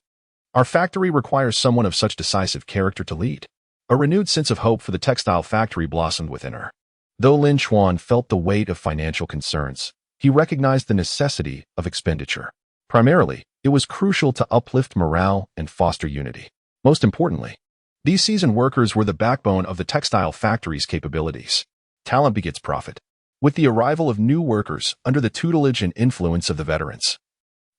Our factory requires someone of such decisive character to lead. A renewed sense of hope for the textile factory blossomed within her. Though Lin Chuan felt the weight of financial concerns, he recognized the necessity of expenditure. Primarily, it was crucial to uplift morale and foster unity. Most importantly, these seasoned workers were the backbone of the textile factory's capabilities. Talent begets profit. With the arrival of new workers under the tutelage and influence of the veterans,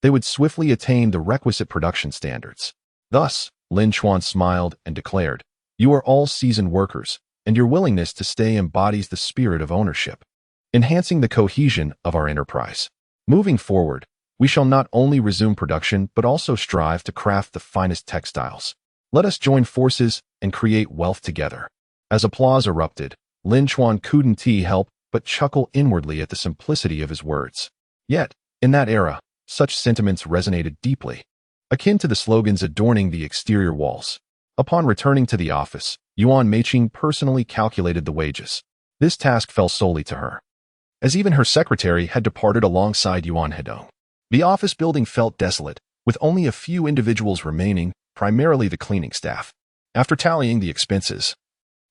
they would swiftly attain the requisite production standards. Thus, Lin Chuan smiled and declared, you are all seasoned workers, and your willingness to stay embodies the spirit of ownership, enhancing the cohesion of our enterprise. Moving forward, We shall not only resume production, but also strive to craft the finest textiles. Let us join forces and create wealth together." As applause erupted, Lin Chuan couldn't help but chuckle inwardly at the simplicity of his words. Yet, in that era, such sentiments resonated deeply, akin to the slogans adorning the exterior walls. Upon returning to the office, Yuan Meiqing personally calculated the wages. This task fell solely to her, as even her secretary had departed alongside Yuan Hedong. The office building felt desolate, with only a few individuals remaining, primarily the cleaning staff. After tallying the expenses,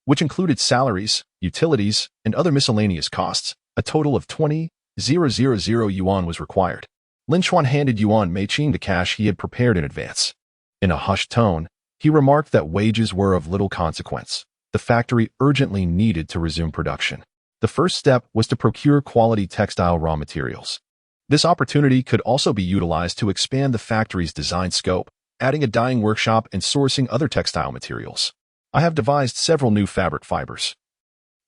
which included salaries, utilities, and other miscellaneous costs, a total of 20,000 yuan was required. Lin Chuan handed Yuan Meiqing the cash he had prepared in advance. In a hushed tone, he remarked that wages were of little consequence. The factory urgently needed to resume production. The first step was to procure quality textile raw materials. This opportunity could also be utilized to expand the factory's design scope, adding a dyeing workshop and sourcing other textile materials. I have devised several new fabric fibers,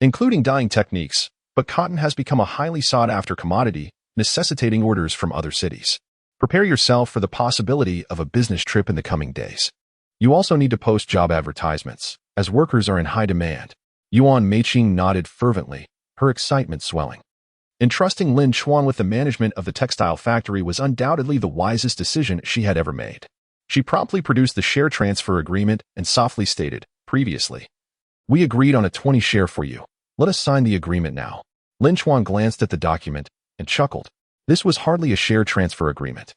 including dyeing techniques, but cotton has become a highly sought-after commodity, necessitating orders from other cities. Prepare yourself for the possibility of a business trip in the coming days. You also need to post job advertisements, as workers are in high demand. Yuan Meiqing nodded fervently, her excitement swelling. Entrusting Lin Chuan with the management of the textile factory was undoubtedly the wisest decision she had ever made. She promptly produced the share transfer agreement and softly stated, "Previously, we agreed on a 20 share for you. Let us sign the agreement now." Lin Chuan glanced at the document and chuckled. This was hardly a share transfer agreement.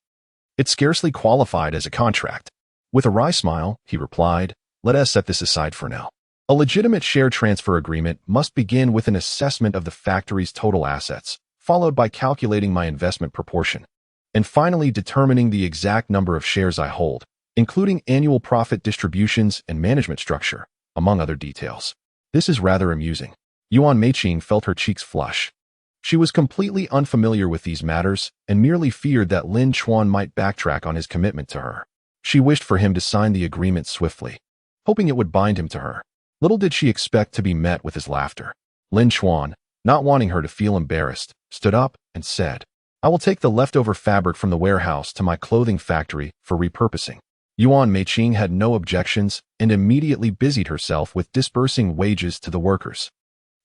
It scarcely qualified as a contract. With a wry smile, he replied, "Let us set this aside for now. A legitimate share transfer agreement must begin with an assessment of the factory's total assets, followed by calculating my investment proportion, and finally determining the exact number of shares I hold, including annual profit distributions and management structure, among other details." This is rather amusing. Yuan Meiqing felt her cheeks flush. She was completely unfamiliar with these matters and merely feared that Lin Chuan might backtrack on his commitment to her. She wished for him to sign the agreement swiftly, hoping it would bind him to her. Little did she expect to be met with his laughter. Lin Chuan, not wanting her to feel embarrassed, stood up and said, "I will take the leftover fabric from the warehouse to my clothing factory for repurposing." Yuan Meiqing had no objections and immediately busied herself with disbursing wages to the workers.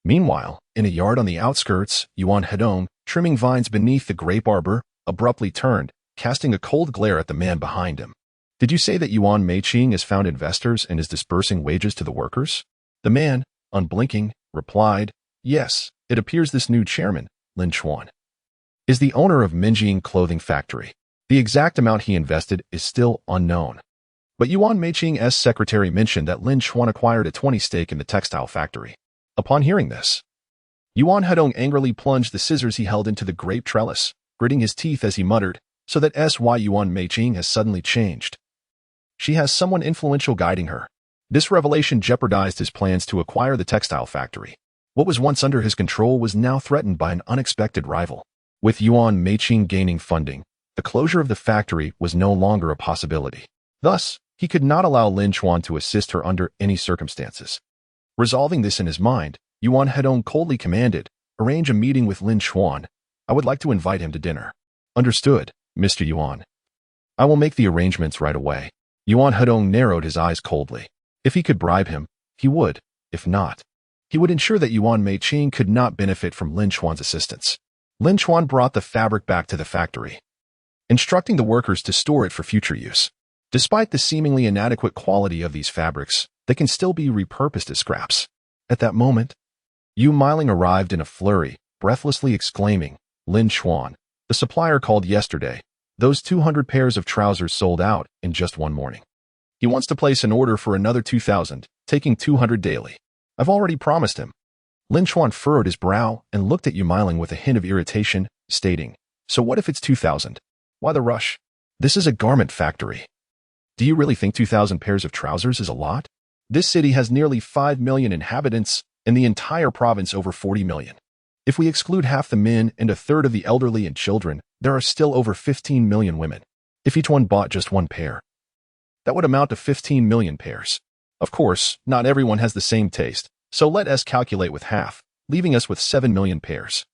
Meanwhile, in a yard on the outskirts, Yuan Hedong, trimming vines beneath the grape arbor, abruptly turned, casting a cold glare at the man behind him. "Did you say that Yuan Meiqing has found investors and is disbursing wages to the workers?" The man, unblinking, replied, "Yes, it appears this new chairman, Lin Chuan, is the owner of Mengying clothing factory. The exact amount he invested is still unknown. But Yuan Meiqing's secretary mentioned that Lin Chuan acquired a 20 stake in the textile factory." Upon hearing this, Yuan Hedong angrily plunged the scissors he held into the grape trellis, gritting his teeth as he muttered, "So that's why Yuan Meiqing has suddenly changed. She has someone influential guiding her." This revelation jeopardized his plans to acquire the textile factory. What was once under his control was now threatened by an unexpected rival. With Yuan Meiqing gaining funding, the closure of the factory was no longer a possibility. Thus, he could not allow Lin Chuan to assist her under any circumstances. Resolving this in his mind, Yuan Hedong coldly commanded, "Arrange a meeting with Lin Chuan. I would like to invite him to dinner." "Understood, Mr. Yuan. I will make the arrangements right away." Yuan Hedong narrowed his eyes coldly. If he could bribe him, he would. If not, he would ensure that Yuan Meiqing could not benefit from Lin Chuan's assistance. Lin Chuan brought the fabric back to the factory, instructing the workers to store it for future use. Despite the seemingly inadequate quality of these fabrics, they can still be repurposed as scraps. At that moment, Yu Miling arrived in a flurry, breathlessly exclaiming, "Lin Chuan, the supplier called yesterday. Those 200 pairs of trousers sold out in just one morning. He wants to place an order for another 2,000, taking 200 daily. I've already promised him." Lin Chuan furrowed his brow and looked at Yu Miling with a hint of irritation, stating, "So what if it's 2,000? Why the rush? This is a garment factory. Do you really think 2,000 pairs of trousers is a lot? This city has nearly 5 million inhabitants and the entire province over 40 million. If we exclude half the men and a third of the elderly and children, there are still over 15 million women. If each one bought just one pair, that would amount to 15 million pairs. Of course, not everyone has the same taste, so let us calculate with half, leaving us with 7 million pairs.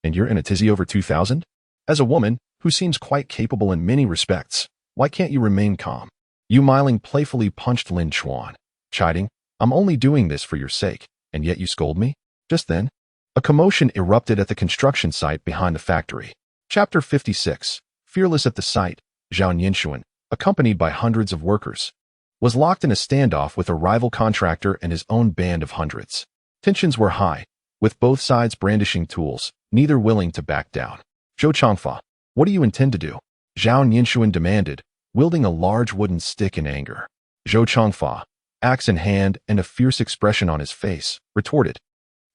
And you're in a tizzy over 2,000? As a woman, who seems quite capable in many respects. Why can't you remain calm? Yu Meiling playfully punched Lin Chuan, chiding, I'm only doing this for your sake, and yet you scold me? Just then, a commotion erupted at the construction site behind the factory. Chapter 56. Fearless at the site, Zhao Ninshuan, accompanied by hundreds of workers, was locked in a standoff with a rival contractor and his own band of hundreds. Tensions were high, with both sides brandishing tools, neither willing to back down. Zhou Changfa, what do you intend to do? Zhao Ninshuan demanded, wielding a large wooden stick in anger. Zhou Changfa, axe in hand and a fierce expression on his face, retorted,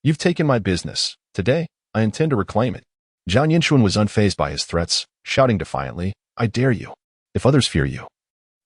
You've taken my business. Today, I intend to reclaim it. Zhao Ninshuan was unfazed by his threats, shouting defiantly, I dare you. If others fear you.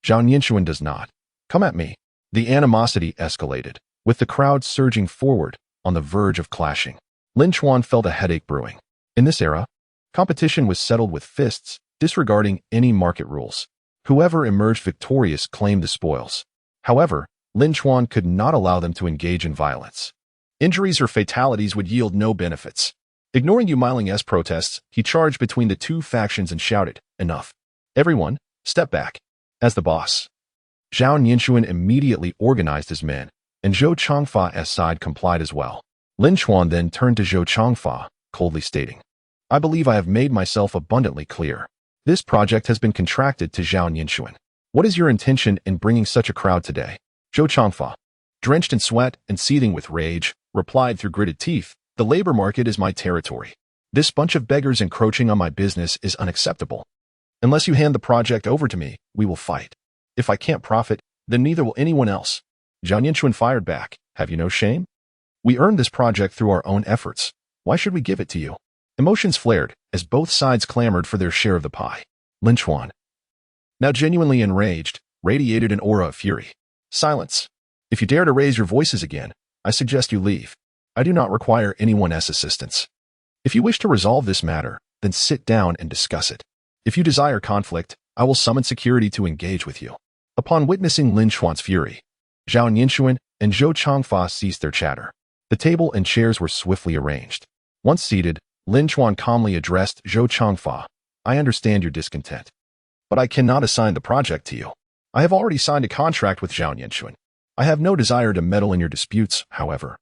Zhao Ninshuan does not. Come at me. The animosity escalated, with the crowd surging forward, on the verge of clashing. Lin Chuan felt a headache brewing. In this era, competition was settled with fists, disregarding any market rules. Whoever emerged victorious claimed the spoils. However, Lin Chuan could not allow them to engage in violence. Injuries or fatalities would yield no benefits. Ignoring Yu Meiling's protests, he charged between the two factions and shouted, Enough. Everyone, step back. As the boss, Zhao Ninshuan immediately organized his men, and Zhou Changfa's side complied as well. Lin Chuan then turned to Zhou Changfa, coldly stating, I believe I have made myself abundantly clear. This project has been contracted to Zhao Ninshuan. What is your intention in bringing such a crowd today? Zhou Changfa, drenched in sweat and seething with rage, replied through gritted teeth, The labor market is my territory. This bunch of beggars encroaching on my business is unacceptable. Unless you hand the project over to me, we will fight. If I can't profit, then neither will anyone else. Zhao Ninshuan fired back, Have you no shame? We earned this project through our own efforts. Why should we give it to you? Emotions flared as both sides clamored for their share of the pie. Lin Chuan, now genuinely enraged, radiated an aura of fury. Silence. If you dare to raise your voices again, I suggest you leave. I do not require anyone's assistance. If you wish to resolve this matter, then sit down and discuss it. If you desire conflict, I will summon security to engage with you. Upon witnessing Lin Chuan's fury, Zhao Ninshuan and Zhou Changfa ceased their chatter. The table and chairs were swiftly arranged. Once seated, Lin Chuan calmly addressed Zhou Changfa, I understand your discontent, but I cannot assign the project to you. I have already signed a contract with Zhao Ninshuan. I have no desire to meddle in your disputes, however.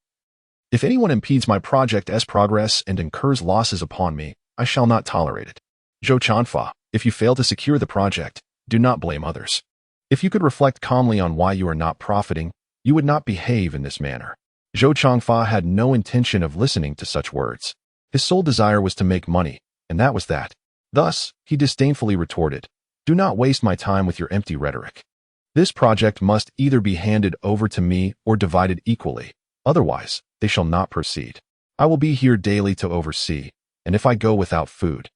If anyone impedes my project's progress and incurs losses upon me, I shall not tolerate it. Zhou Changfa, if you fail to secure the project, do not blame others. If you could reflect calmly on why you are not profiting, you would not behave in this manner. Zhou Changfa had no intention of listening to such words. His sole desire was to make money, and that was that. Thus, he disdainfully retorted, Do not waste my time with your empty rhetoric. This project must either be handed over to me or divided equally. Otherwise, they shall not proceed. I will be here daily to oversee, and if I go without food,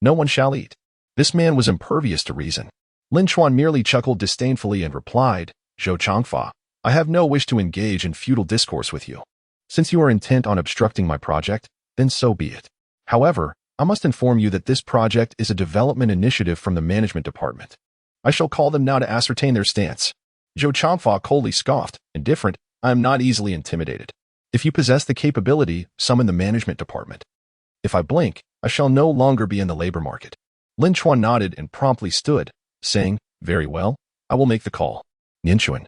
no one shall eat. This man was impervious to reason. Lin Chuan merely chuckled disdainfully and replied, Zhou Changfa, I have no wish to engage in futile discourse with you. Since you are intent on obstructing my project, then so be it. However, I must inform you that this project is a development initiative from the management department. I shall call them now to ascertain their stance. Zhou Changfa coldly scoffed, Indifferent, I am not easily intimidated. If you possess the capability, summon the management department. If I blink, I shall no longer be in the labor market. Lin Chuan nodded and promptly stood, saying, Very well, I will make the call. Ninshuan,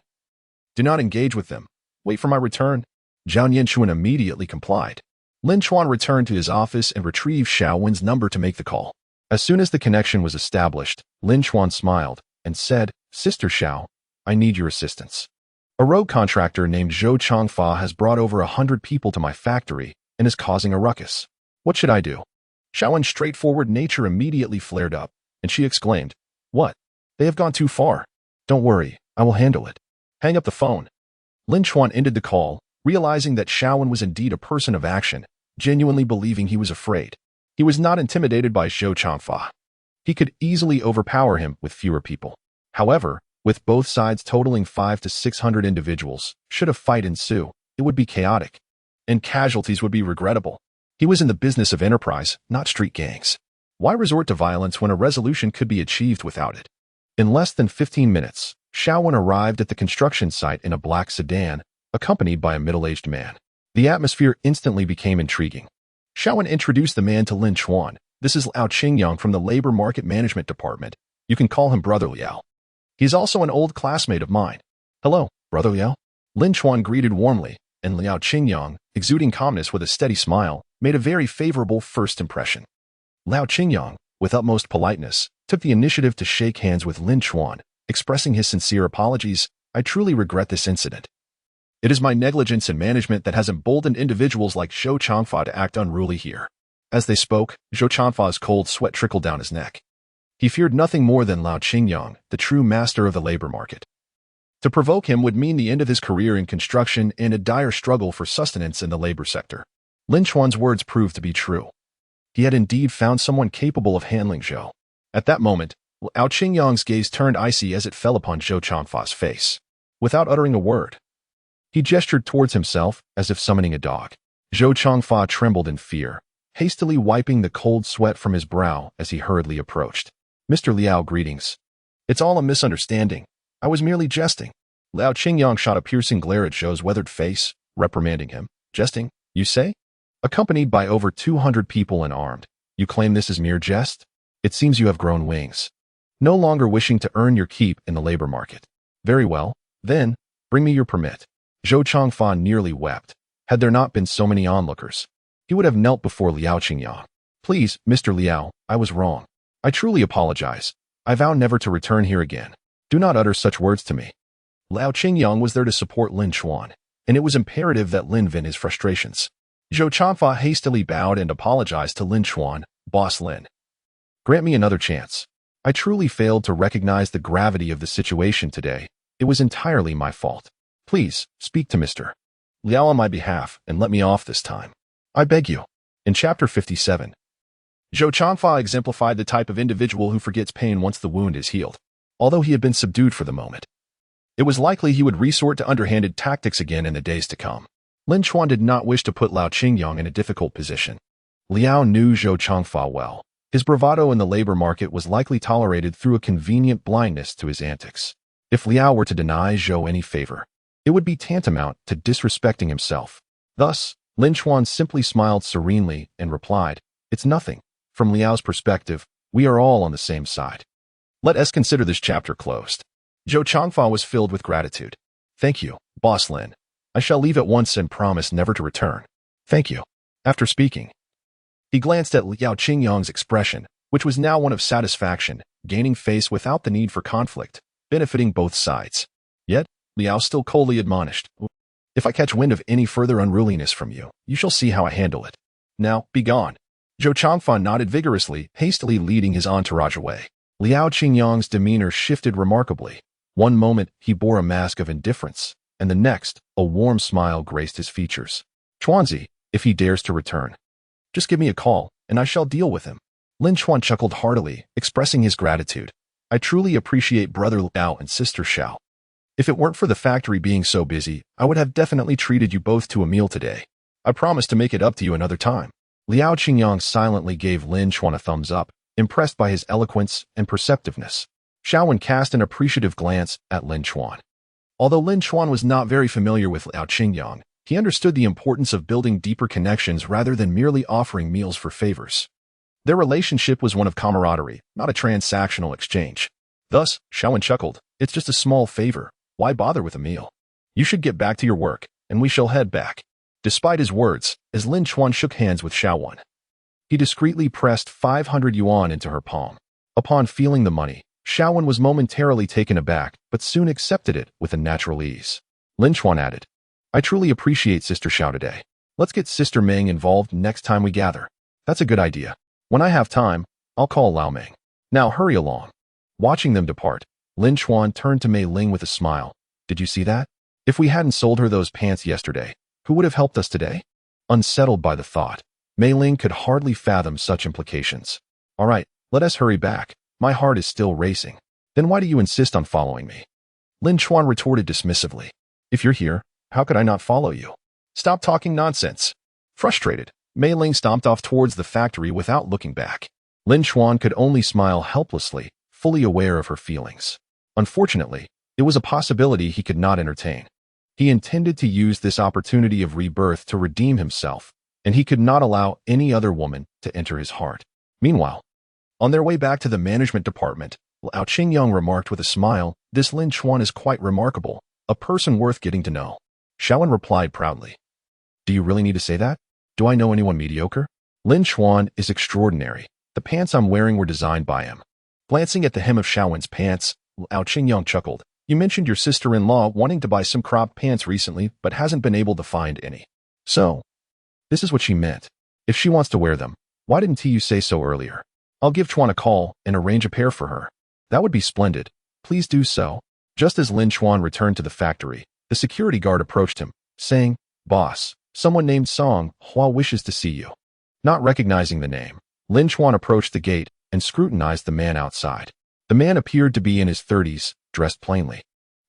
do not engage with them. Wait for my return. Zhao Ninshuan immediately complied. Lin Chuan returned to his office and retrieved Xiao Wen's number to make the call. As soon as the connection was established, Lin Chuan smiled and said, Sister Xiao, I need your assistance. A rogue contractor named Zhou Changfa has brought over 100 people to my factory and is causing a ruckus. What should I do? Xiao Wen's straightforward nature immediately flared up, and she exclaimed, What? They have gone too far. Don't worry, I will handle it. Hang up the phone. Lin Chuan ended the call, realizing that Xiao Wen was indeed a person of action, genuinely believing he was afraid. He was not intimidated by Zhou Changfa. He could easily overpower him with fewer people. However, with both sides totaling 500 to 600 individuals, should a fight ensue, it would be chaotic, and casualties would be regrettable. He was in the business of enterprise, not street gangs. Why resort to violence when a resolution could be achieved without it? In less than 15 minutes, Xiao Wen arrived at the construction site in a black sedan, accompanied by a middle-aged man. The atmosphere instantly became intriguing. Xiao Wen introduced the man to Lin Chuan, This is Liao Qingyang from the Labor Market Management Department. You can call him Brother Liao. He's also an old classmate of mine. Hello, Brother Liao. Lin Chuan greeted warmly, and Liao Qingyang, exuding calmness with a steady smile, made a very favorable first impression. Liao Qingyang, with utmost politeness, took the initiative to shake hands with Lin Chuan, expressing his sincere apologies. I truly regret this incident. It is my negligence in management that has emboldened individuals like Zhou Changfa to act unruly here. As they spoke, Zhou Changfa's cold sweat trickled down his neck. He feared nothing more than Liao Qingyang, the true master of the labor market. To provoke him would mean the end of his career in construction and a dire struggle for sustenance in the labor sector. Lin Chuan's words proved to be true. He had indeed found someone capable of handling Zhou. At that moment, Liao Qingyang's gaze turned icy as it fell upon Zhou Changfa's face. Without uttering a word, he gestured towards himself as if summoning a dog. Zhou Changfa trembled in fear, hastily wiping the cold sweat from his brow as he hurriedly approached. Mr. Liao, greetings. It's all a misunderstanding. I was merely jesting. Liao Qingyang shot a piercing glare at Zhou's weathered face, reprimanding him. Jesting, you say? Accompanied by over 200 people and armed, you claim this is mere jest? It seems you have grown wings. No longer wishing to earn your keep in the labor market. Very well, then, bring me your permit. Zhou Changfa nearly wept. Had there not been so many onlookers, he would have knelt before Liao Qingyang. Please, Mr. Liao, I was wrong. I truly apologize. I vow never to return here again. Do not utter such words to me. Liao Qingyang was there to support Lin Chuan, and it was imperative that Lin vent his frustrations. Zhou Changfa hastily bowed and apologized to Lin Chuan. Boss Lin, grant me another chance. I truly failed to recognize the gravity of the situation today. It was entirely my fault. Please, speak to Mr. Liao on my behalf and let me off this time. I beg you. In Chapter 57, Zhou Changfa exemplified the type of individual who forgets pain once the wound is healed. Although he had been subdued for the moment, it was likely he would resort to underhanded tactics again in the days to come. Lin Chuan did not wish to put Liao Qingyang in a difficult position. Liao knew Zhou Changfa well. His bravado in the labor market was likely tolerated through a convenient blindness to his antics. If Liao were to deny Zhou any favor, it would be tantamount to disrespecting himself. Thus, Lin Chuan simply smiled serenely and replied, "It's nothing. From Liao's perspective, we are all on the same side." Let us consider this chapter closed. Zhou Changfa was filled with gratitude. Thank you, Boss Lin. I shall leave at once and promise never to return. Thank you. After speaking, he glanced at Liao Qingyang's expression, which was now one of satisfaction, gaining face without the need for conflict, benefiting both sides. Yet, Liao still coldly admonished, "If I catch wind of any further unruliness from you, you shall see how I handle it. Now, be gone." Zhou Changfa nodded vigorously, hastily leading his entourage away. Liao Qingyang's demeanor shifted remarkably. One moment, he bore a mask of indifference, and the next, a warm smile graced his features. "Chuanzi, if he dares to return, just give me a call, and I shall deal with him." Lin Chuan chuckled heartily, expressing his gratitude. "I truly appreciate Brother Liao and Sister Xiao. If it weren't for the factory being so busy, I would have definitely treated you both to a meal today. I promise to make it up to you another time." Liao Qingyang silently gave Lin Chuan a thumbs up, impressed by his eloquence and perceptiveness. Xiaowen cast an appreciative glance at Lin Chuan. Although Lin Chuan was not very familiar with Liao Qingyang, he understood the importance of building deeper connections rather than merely offering meals for favors. Their relationship was one of camaraderie, not a transactional exchange. Thus, Xiaowen chuckled, "It's just a small favor. Why bother with a meal? You should get back to your work, and we shall head back." Despite his words, as Lin Chuan shook hands with Xiaowen, he discreetly pressed 500 yuan into her palm. Upon feeling the money, Xiaowen was momentarily taken aback, but soon accepted it with a natural ease. Lin Chuan added, "I truly appreciate Sister Xiao today. Let's get Sister Meng involved next time we gather." "That's a good idea. When I have time, I'll call Lao Meng. Now hurry along." Watching them depart, Lin Chuan turned to Mei Ling with a smile. "Did you see that? If we hadn't sold her those pants yesterday, who would have helped us today?" Unsettled by the thought, Mei Ling could hardly fathom such implications. "All right, let us hurry back. My heart is still racing." "Then why do you insist on following me?" Lin Chuan retorted dismissively. "If you're here, how could I not follow you?" "Stop talking nonsense." Frustrated, Mei Ling stomped off towards the factory without looking back. Lin Chuan could only smile helplessly, fully aware of her feelings. Unfortunately, it was a possibility he could not entertain. He intended to use this opportunity of rebirth to redeem himself, and he could not allow any other woman to enter his heart. Meanwhile, on their way back to the management department, Lao Qingyang remarked with a smile, "This Lin Chuan is quite remarkable, a person worth getting to know." Shaowen replied proudly, "Do you really need to say that? Do I know anyone mediocre? Lin Chuan is extraordinary. The pants I'm wearing were designed by him." Glancing at the hem of Shaowen's pants, Lao Qingyang chuckled. "You mentioned your sister-in-law wanting to buy some cropped pants recently, but hasn't been able to find any. So, this is what she meant. If she wants to wear them, why didn't you say so earlier? I'll give Chuan a call and arrange a pair for her." "That would be splendid. Please do so." Just as Lin Chuan returned to the factory, the security guard approached him, saying, "Boss, someone named Song Hua wishes to see you." Not recognizing the name, Lin Chuan approached the gate and scrutinized the man outside. The man appeared to be in his 30s, dressed plainly,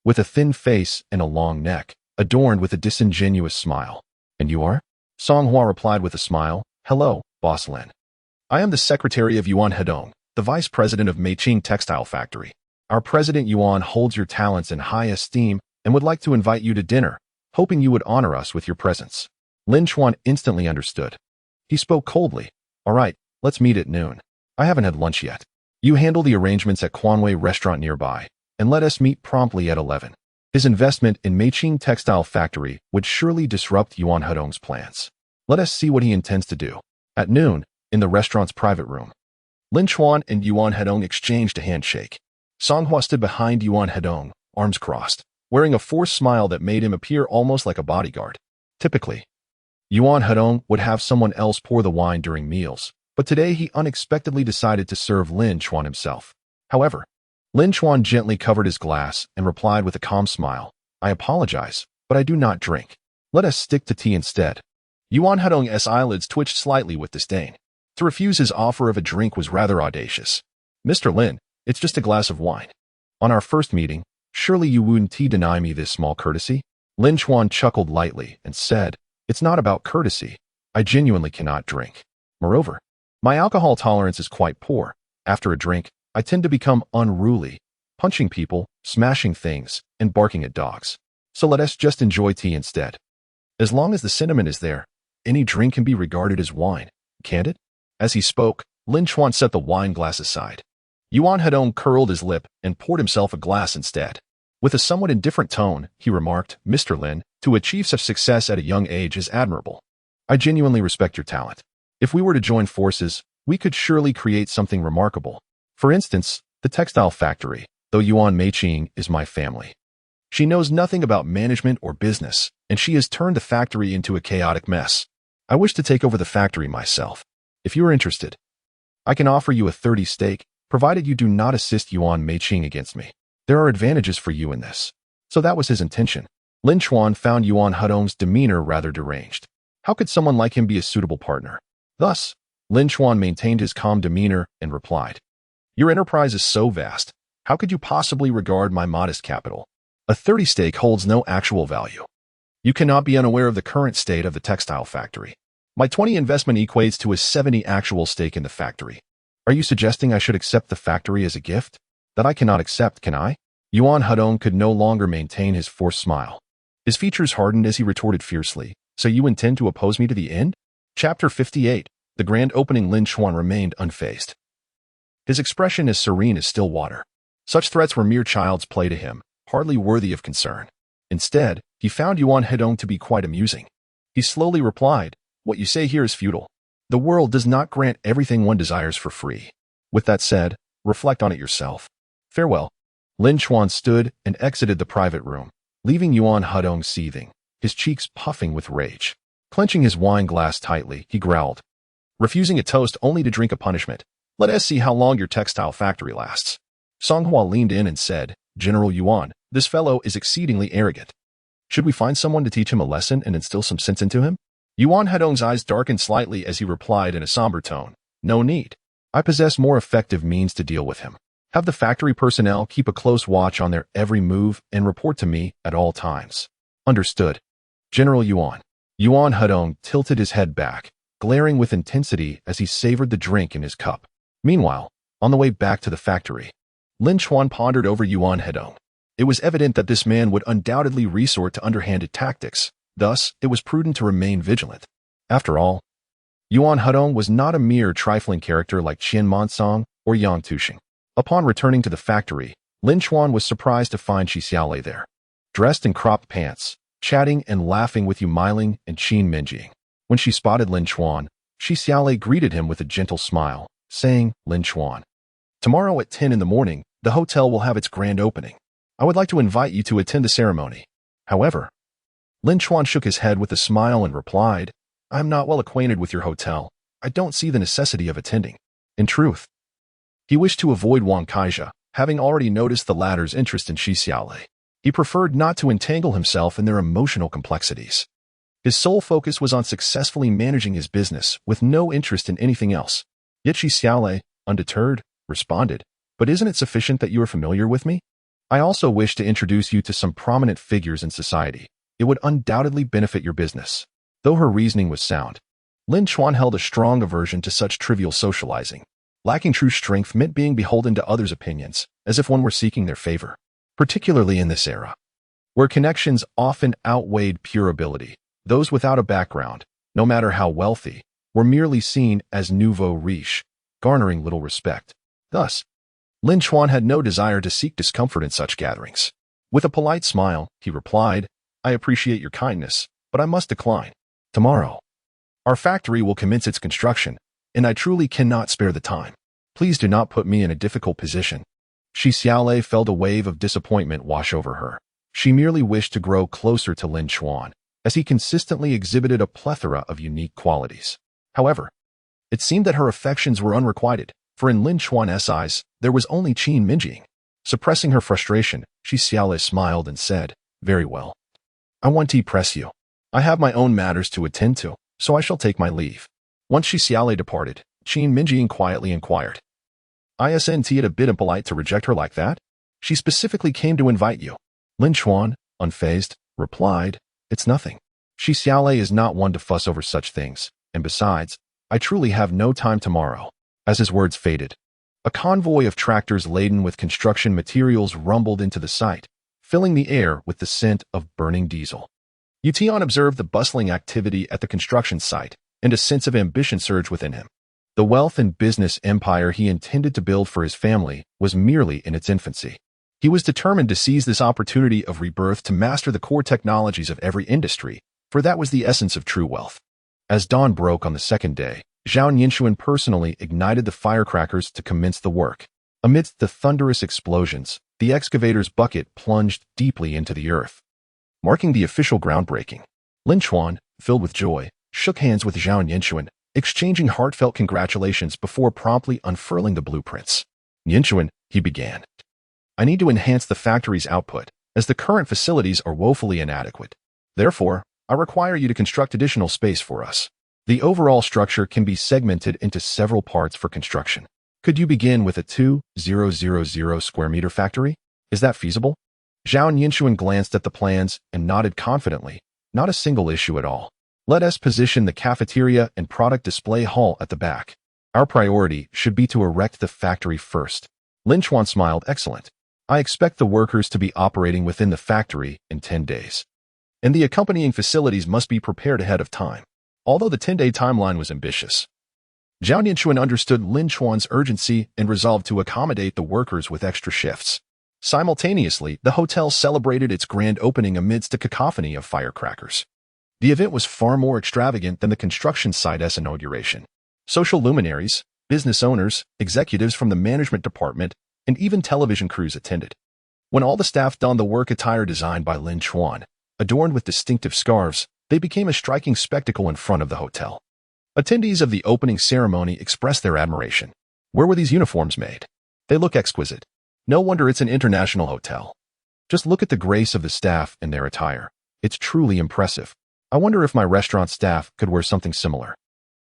with a thin face and a long neck, adorned with a disingenuous smile. "And you are?" Song Hua replied with a smile. "Hello, Boss Lin. I am the secretary of Yuan Hedong, the vice president of Meiqing Textile Factory. Our president Yuan holds your talents in high esteem and would like to invite you to dinner, hoping you would honor us with your presence." Lin Chuan instantly understood. He spoke coldly. "All right, let's meet at noon. I haven't had lunch yet. You handle the arrangements at Quanwei restaurant nearby, and let us meet promptly at 11. His investment in Meiqing Textile Factory would surely disrupt Yuan Hedong's plans. Let us see what he intends to do. At noon, in the restaurant's private room, Lin Chuan and Yuan Hedong exchanged a handshake. Song Hua stood behind Yuan Hedong, arms crossed, wearing a forced smile that made him appear almost like a bodyguard. Typically, Yuan Hedong would have someone else pour the wine during meals, but today he unexpectedly decided to serve Lin Chuan himself. However, Lin Chuan gently covered his glass and replied with a calm smile, "I apologize, but I do not drink. Let us stick to tea instead." Yuan Hedong's eyelids twitched slightly with disdain. To refuse his offer of a drink was rather audacious. "Mr. Lin, it's just a glass of wine. On our first meeting, surely you wouldn't deny me this small courtesy?" Lin Chuan chuckled lightly and said, "It's not about courtesy. I genuinely cannot drink. Moreover, my alcohol tolerance is quite poor. After a drink, I tend to become unruly, punching people, smashing things, and barking at dogs. So let us just enjoy tea instead. As long as the cinnamon is there, any drink can be regarded as wine, can't it?" As he spoke, Lin Chuan set the wine glass aside. Yuan Hedong curled his lip and poured himself a glass instead. With a somewhat indifferent tone, he remarked, "Mr. Lin, to achieve such success at a young age is admirable. I genuinely respect your talent. If we were to join forces, we could surely create something remarkable. For instance, the textile factory, though Yuan Meiqing is my family. She knows nothing about management or business, and she has turned the factory into a chaotic mess. I wish to take over the factory myself. If you are interested, I can offer you a 30 stake, provided you do not assist Yuan Meiqing against me. There are advantages for you in this." So that was his intention. Lin Chuan found Yuan Hedong's demeanor rather deranged. How could someone like him be a suitable partner? Thus, Lin Chuan maintained his calm demeanor and replied, "Your enterprise is so vast. How could you possibly regard my modest capital? A 30 stake holds no actual value. You cannot be unaware of the current state of the textile factory. My 20 investment equates to a 70 actual stake in the factory. Are you suggesting I should accept the factory as a gift? That I cannot accept, can I?" Yuan Hedong could no longer maintain his forced smile. His features hardened as he retorted fiercely, "So you intend to oppose me to the end?" Chapter 58. The grand opening. Lin Chuan remained unfazed. His expression as serene as still water. Such threats were mere child's play to him, hardly worthy of concern. Instead, he found Yuan Hedong to be quite amusing. He slowly replied, "What you say here is futile. The world does not grant everything one desires for free. With that said, reflect on it yourself. Farewell." Lin Chuan stood and exited the private room, leaving Yuan Hedong seething, his cheeks puffing with rage. Clenching his wine glass tightly, he growled, "Refusing a toast only to drink a punishment. Let us see how long your textile factory lasts." Song Hua leaned in and said, "General Yuan, this fellow is exceedingly arrogant. Should we find someone to teach him a lesson and instill some sense into him?" Yuan Hedong's eyes darkened slightly as he replied in a somber tone, "No need. I possess more effective means to deal with him. Have the factory personnel keep a close watch on their every move and report to me at all times." "Understood, General Yuan." Yuan Hedong tilted his head back, glaring with intensity as he savored the drink in his cup. Meanwhile, on the way back to the factory, Lin Chuan pondered over Yuan Hedong. It was evident that this man would undoubtedly resort to underhanded tactics. Thus, it was prudent to remain vigilant. After all, Yuan Hudong was not a mere trifling character like Qin Mengying or Yang Tushing. Upon returning to the factory, Lin Chuan was surprised to find Shi Xiaolei there, dressed in cropped pants, chatting and laughing with Yu Meiling and Qin Mengying. When she spotted Lin Chuan, Shi Xiaolei greeted him with a gentle smile, saying, "Lin Chuan, tomorrow at 10 in the morning, the hotel will have its grand opening. I would like to invite you to attend the ceremony." However, Lin Chuan shook his head with a smile and replied, "I am not well acquainted with your hotel. I don't see the necessity of attending." In truth, he wished to avoid Wang Kaizha, having already noticed the latter's interest in Shi Xiaolei. He preferred not to entangle himself in their emotional complexities. His sole focus was on successfully managing his business with no interest in anything else. Yet Shi Xiaolei, undeterred, responded, "But isn't it sufficient that you are familiar with me? I also wish to introduce you to some prominent figures in society. It would undoubtedly benefit your business." Though her reasoning was sound, Lin Chuan held a strong aversion to such trivial socializing. Lacking true strength meant being beholden to others' opinions, as if one were seeking their favor. Particularly in this era, where connections often outweighed pure ability, those without a background, no matter how wealthy, were merely seen as nouveau riche, garnering little respect. Thus, Lin Chuan had no desire to seek discomfort in such gatherings. With a polite smile, he replied, "I appreciate your kindness, but I must decline. Tomorrow, our factory will commence its construction, and I truly cannot spare the time. Please do not put me in a difficult position." Shi Xiaolei felt a wave of disappointment wash over her. She merely wished to grow closer to Lin Chuan, as he consistently exhibited a plethora of unique qualities. However, it seemed that her affections were unrequited, for in Lin Chuan's eyes, there was only Qin Mengying. Suppressing her frustration, Shi Xiaolei smiled and said, "Very well. I want to press you. I have my own matters to attend to, so I shall take my leave." Once Shi Xiaolei departed, Qin Mengying quietly inquired, "Isn't it a bit impolite to reject her like that? She specifically came to invite you." Lin Chuan, unfazed, replied, "It's nothing. Shi Xiaolei is not one to fuss over such things, and besides, I truly have no time tomorrow." As his words faded, a convoy of tractors laden with construction materials rumbled into the site, filling the air with the scent of burning diesel. Yuan observed the bustling activity at the construction site, and a sense of ambition surged within him. The wealth and business empire he intended to build for his family was merely in its infancy. He was determined to seize this opportunity of rebirth to master the core technologies of every industry, for that was the essence of true wealth. As dawn broke on the second day, Zhao Ninshuan personally ignited the firecrackers to commence the work. Amidst the thunderous explosions, the excavator's bucket plunged deeply into the earth, marking the official groundbreaking. Lin Chuan, filled with joy, shook hands with Zhao Ninshuan, exchanging heartfelt congratulations before promptly unfurling the blueprints. "Ninshuan," he began, "I need to enhance the factory's output, as the current facilities are woefully inadequate. Therefore, I require you to construct additional space for us. The overall structure can be segmented into several parts for construction. Could you begin with a 2,000 square meter factory? Is that feasible?" Zhao Ninshuan glanced at the plans and nodded confidently. "Not a single issue at all. Let us position the cafeteria and product display hall at the back. Our priority should be to erect the factory first." Lin Chuan smiled. "Excellent. I expect the workers to be operating within the factory in 10 days. And the accompanying facilities must be prepared ahead of time." Although the 10-day timeline was ambitious, Zhao Ninshuan understood Lin Chuan's urgency and resolved to accommodate the workers with extra shifts. Simultaneously, the hotel celebrated its grand opening amidst a cacophony of firecrackers. The event was far more extravagant than the construction site's inauguration. Social luminaries, business owners, executives from the management department, and even television crews attended. When all the staff donned the work attire designed by Lin Chuan, adorned with distinctive scarves, they became a striking spectacle in front of the hotel. Attendees of the opening ceremony expressed their admiration. "Where were these uniforms made? They look exquisite. No wonder it's an international hotel. Just look at the grace of the staff and their attire. It's truly impressive. I wonder if my restaurant staff could wear something similar.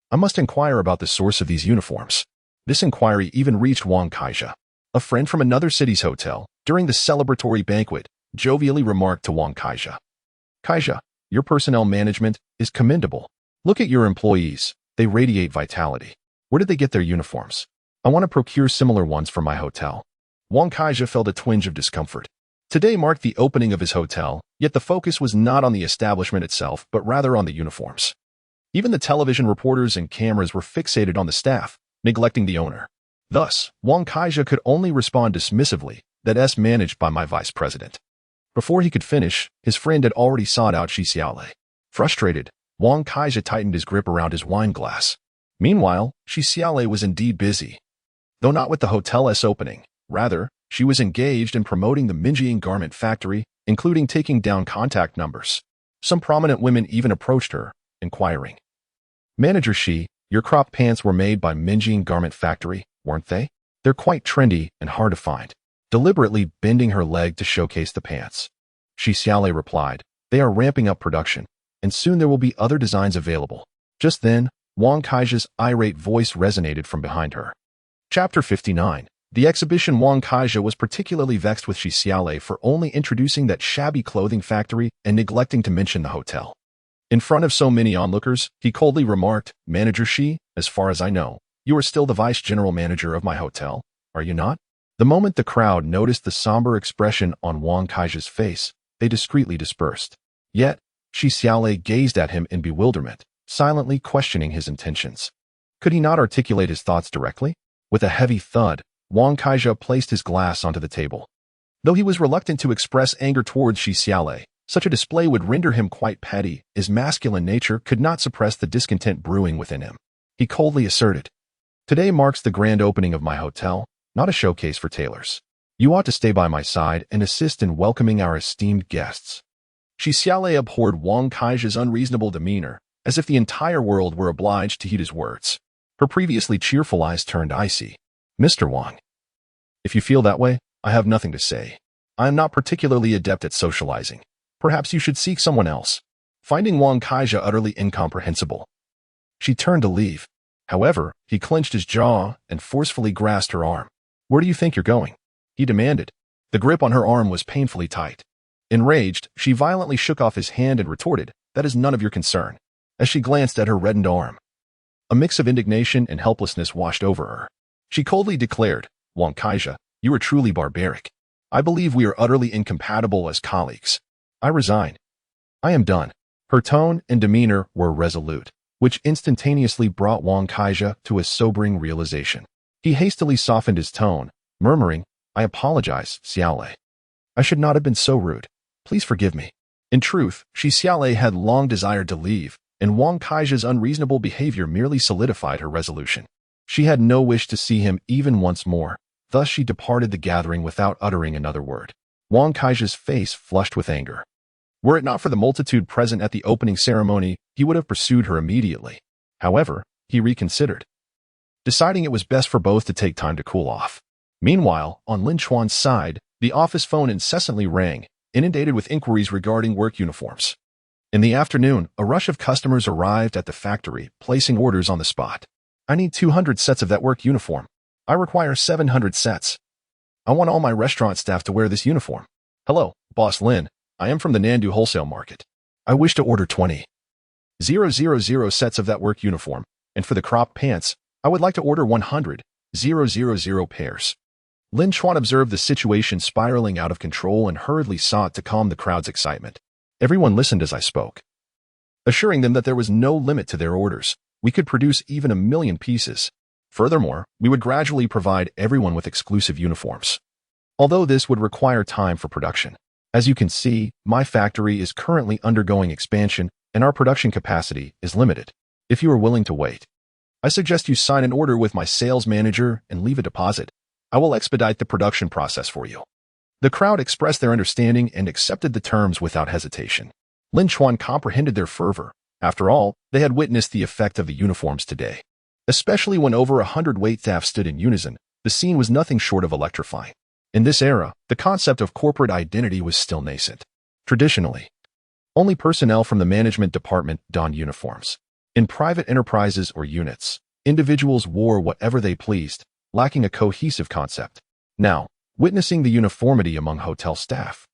I must inquire about the source of these uniforms." This inquiry even reached Wang Kaizha, a friend from another city's hotel. During the celebratory banquet, jovially remarked to Wang Kaizha, "Kaizha, your personnel management is commendable. Look at your employees. They radiate vitality. Where did they get their uniforms? I want to procure similar ones for my hotel." Wang Kaizha felt a twinge of discomfort. Today marked the opening of his hotel, yet the focus was not on the establishment itself, but rather on the uniforms. Even the television reporters and cameras were fixated on the staff, neglecting the owner. Thus, Wang Kaizha could only respond dismissively, "That's managed by my vice president." Before he could finish, his friend had already sought out Shi Xiaolei. Frustrated, Wang Kaizha tightened his grip around his wine glass. Meanwhile, Shi Xiaolei was indeed busy. Though not with the hotel's opening, rather, she was engaged in promoting the Mengying garment factory, including taking down contact numbers. Some prominent women even approached her, inquiring, "Manager Shi, your crop pants were made by Mengying garment factory, weren't they? They're quite trendy and hard to find." Deliberately bending her leg to showcase the pants, Shi Xiaolei replied, "They are ramping up production, and soon there will be other designs available." Just then, Wang Kaizha's irate voice resonated from behind her. Chapter 59. The exhibition. Wang Kaizha was particularly vexed with Shi Xiaolei for only introducing that shabby clothing factory and neglecting to mention the hotel. In front of so many onlookers, he coldly remarked, "Manager Shi, as far as I know, you are still the vice general manager of my hotel, are you not?" The moment the crowd noticed the somber expression on Wang Kaizha's face, they discreetly dispersed. Yet, Shi Xiaolei gazed at him in bewilderment, silently questioning his intentions. Could he not articulate his thoughts directly? With a heavy thud, Wang Kaizha placed his glass onto the table. Though he was reluctant to express anger towards Shi Xiaolei, such a display would render him quite petty. His masculine nature could not suppress the discontent brewing within him. He coldly asserted, "Today marks the grand opening of my hotel, not a showcase for tailors. You ought to stay by my side and assist in welcoming our esteemed guests." Shi Xiaolei abhorred Wang Kaizha's unreasonable demeanor, as if the entire world were obliged to heed his words. Her previously cheerful eyes turned icy. "Mr. Wang, if you feel that way, I have nothing to say. I am not particularly adept at socializing. Perhaps you should seek someone else." Finding Wang Kaizha utterly incomprehensible, she turned to leave. However, he clenched his jaw and forcefully grasped her arm. "Where do you think you're going?" he demanded. The grip on her arm was painfully tight. Enraged, she violently shook off his hand and retorted, "That is none of your concern," as she glanced at her reddened arm. A mix of indignation and helplessness washed over her. She coldly declared, "Wang Kaizha, you are truly barbaric. I believe we are utterly incompatible as colleagues. I resign. I am done." Her tone and demeanor were resolute, which instantaneously brought Wang Kaizha to a sobering realization. He hastily softened his tone, murmuring, "I apologize, Xiaolei. I should not have been so rude. Please forgive me." In truth, Shi Xiaolei had long desired to leave, and Wang Kaizha's unreasonable behavior merely solidified her resolution. She had no wish to see him even once more, thus she departed the gathering without uttering another word. Wang Kaizha's face flushed with anger. Were it not for the multitude present at the opening ceremony, he would have pursued her immediately. However, he reconsidered, deciding it was best for both to take time to cool off. Meanwhile, on Lin Chuan's side, the office phone incessantly rang, inundated with inquiries regarding work uniforms. In the afternoon, a rush of customers arrived at the factory, placing orders on the spot. "I need 200 sets of that work uniform. I require 700 sets. I want all my restaurant staff to wear this uniform. Hello, Boss Lin. I am from the Nandu wholesale market. I wish to order 20,000 sets of that work uniform, and for the crop pants, I would like to order 100,000 pairs." Lin Chuan observed the situation spiraling out of control and hurriedly sought to calm the crowd's excitement. Everyone listened as I spoke, assuring them that there was no limit to their orders. We could produce even 1,000,000 pieces. Furthermore, we would gradually provide everyone with exclusive uniforms. Although this would require time for production. As you can see, my factory is currently undergoing expansion, and our production capacity is limited. If you are willing to wait, I suggest you sign an order with my sales manager and leave a deposit. I will expedite the production process for you." The crowd expressed their understanding and accepted the terms without hesitation. Lin Chuan comprehended their fervor. After all, they had witnessed the effect of the uniforms today. Especially when over 100 waitstaff stood in unison, the scene was nothing short of electrifying. In this era, the concept of corporate identity was still nascent. Traditionally, only personnel from the management department donned uniforms. In private enterprises or units, individuals wore whatever they pleased, lacking a cohesive concept. Now, witnessing the uniformity among hotel staff,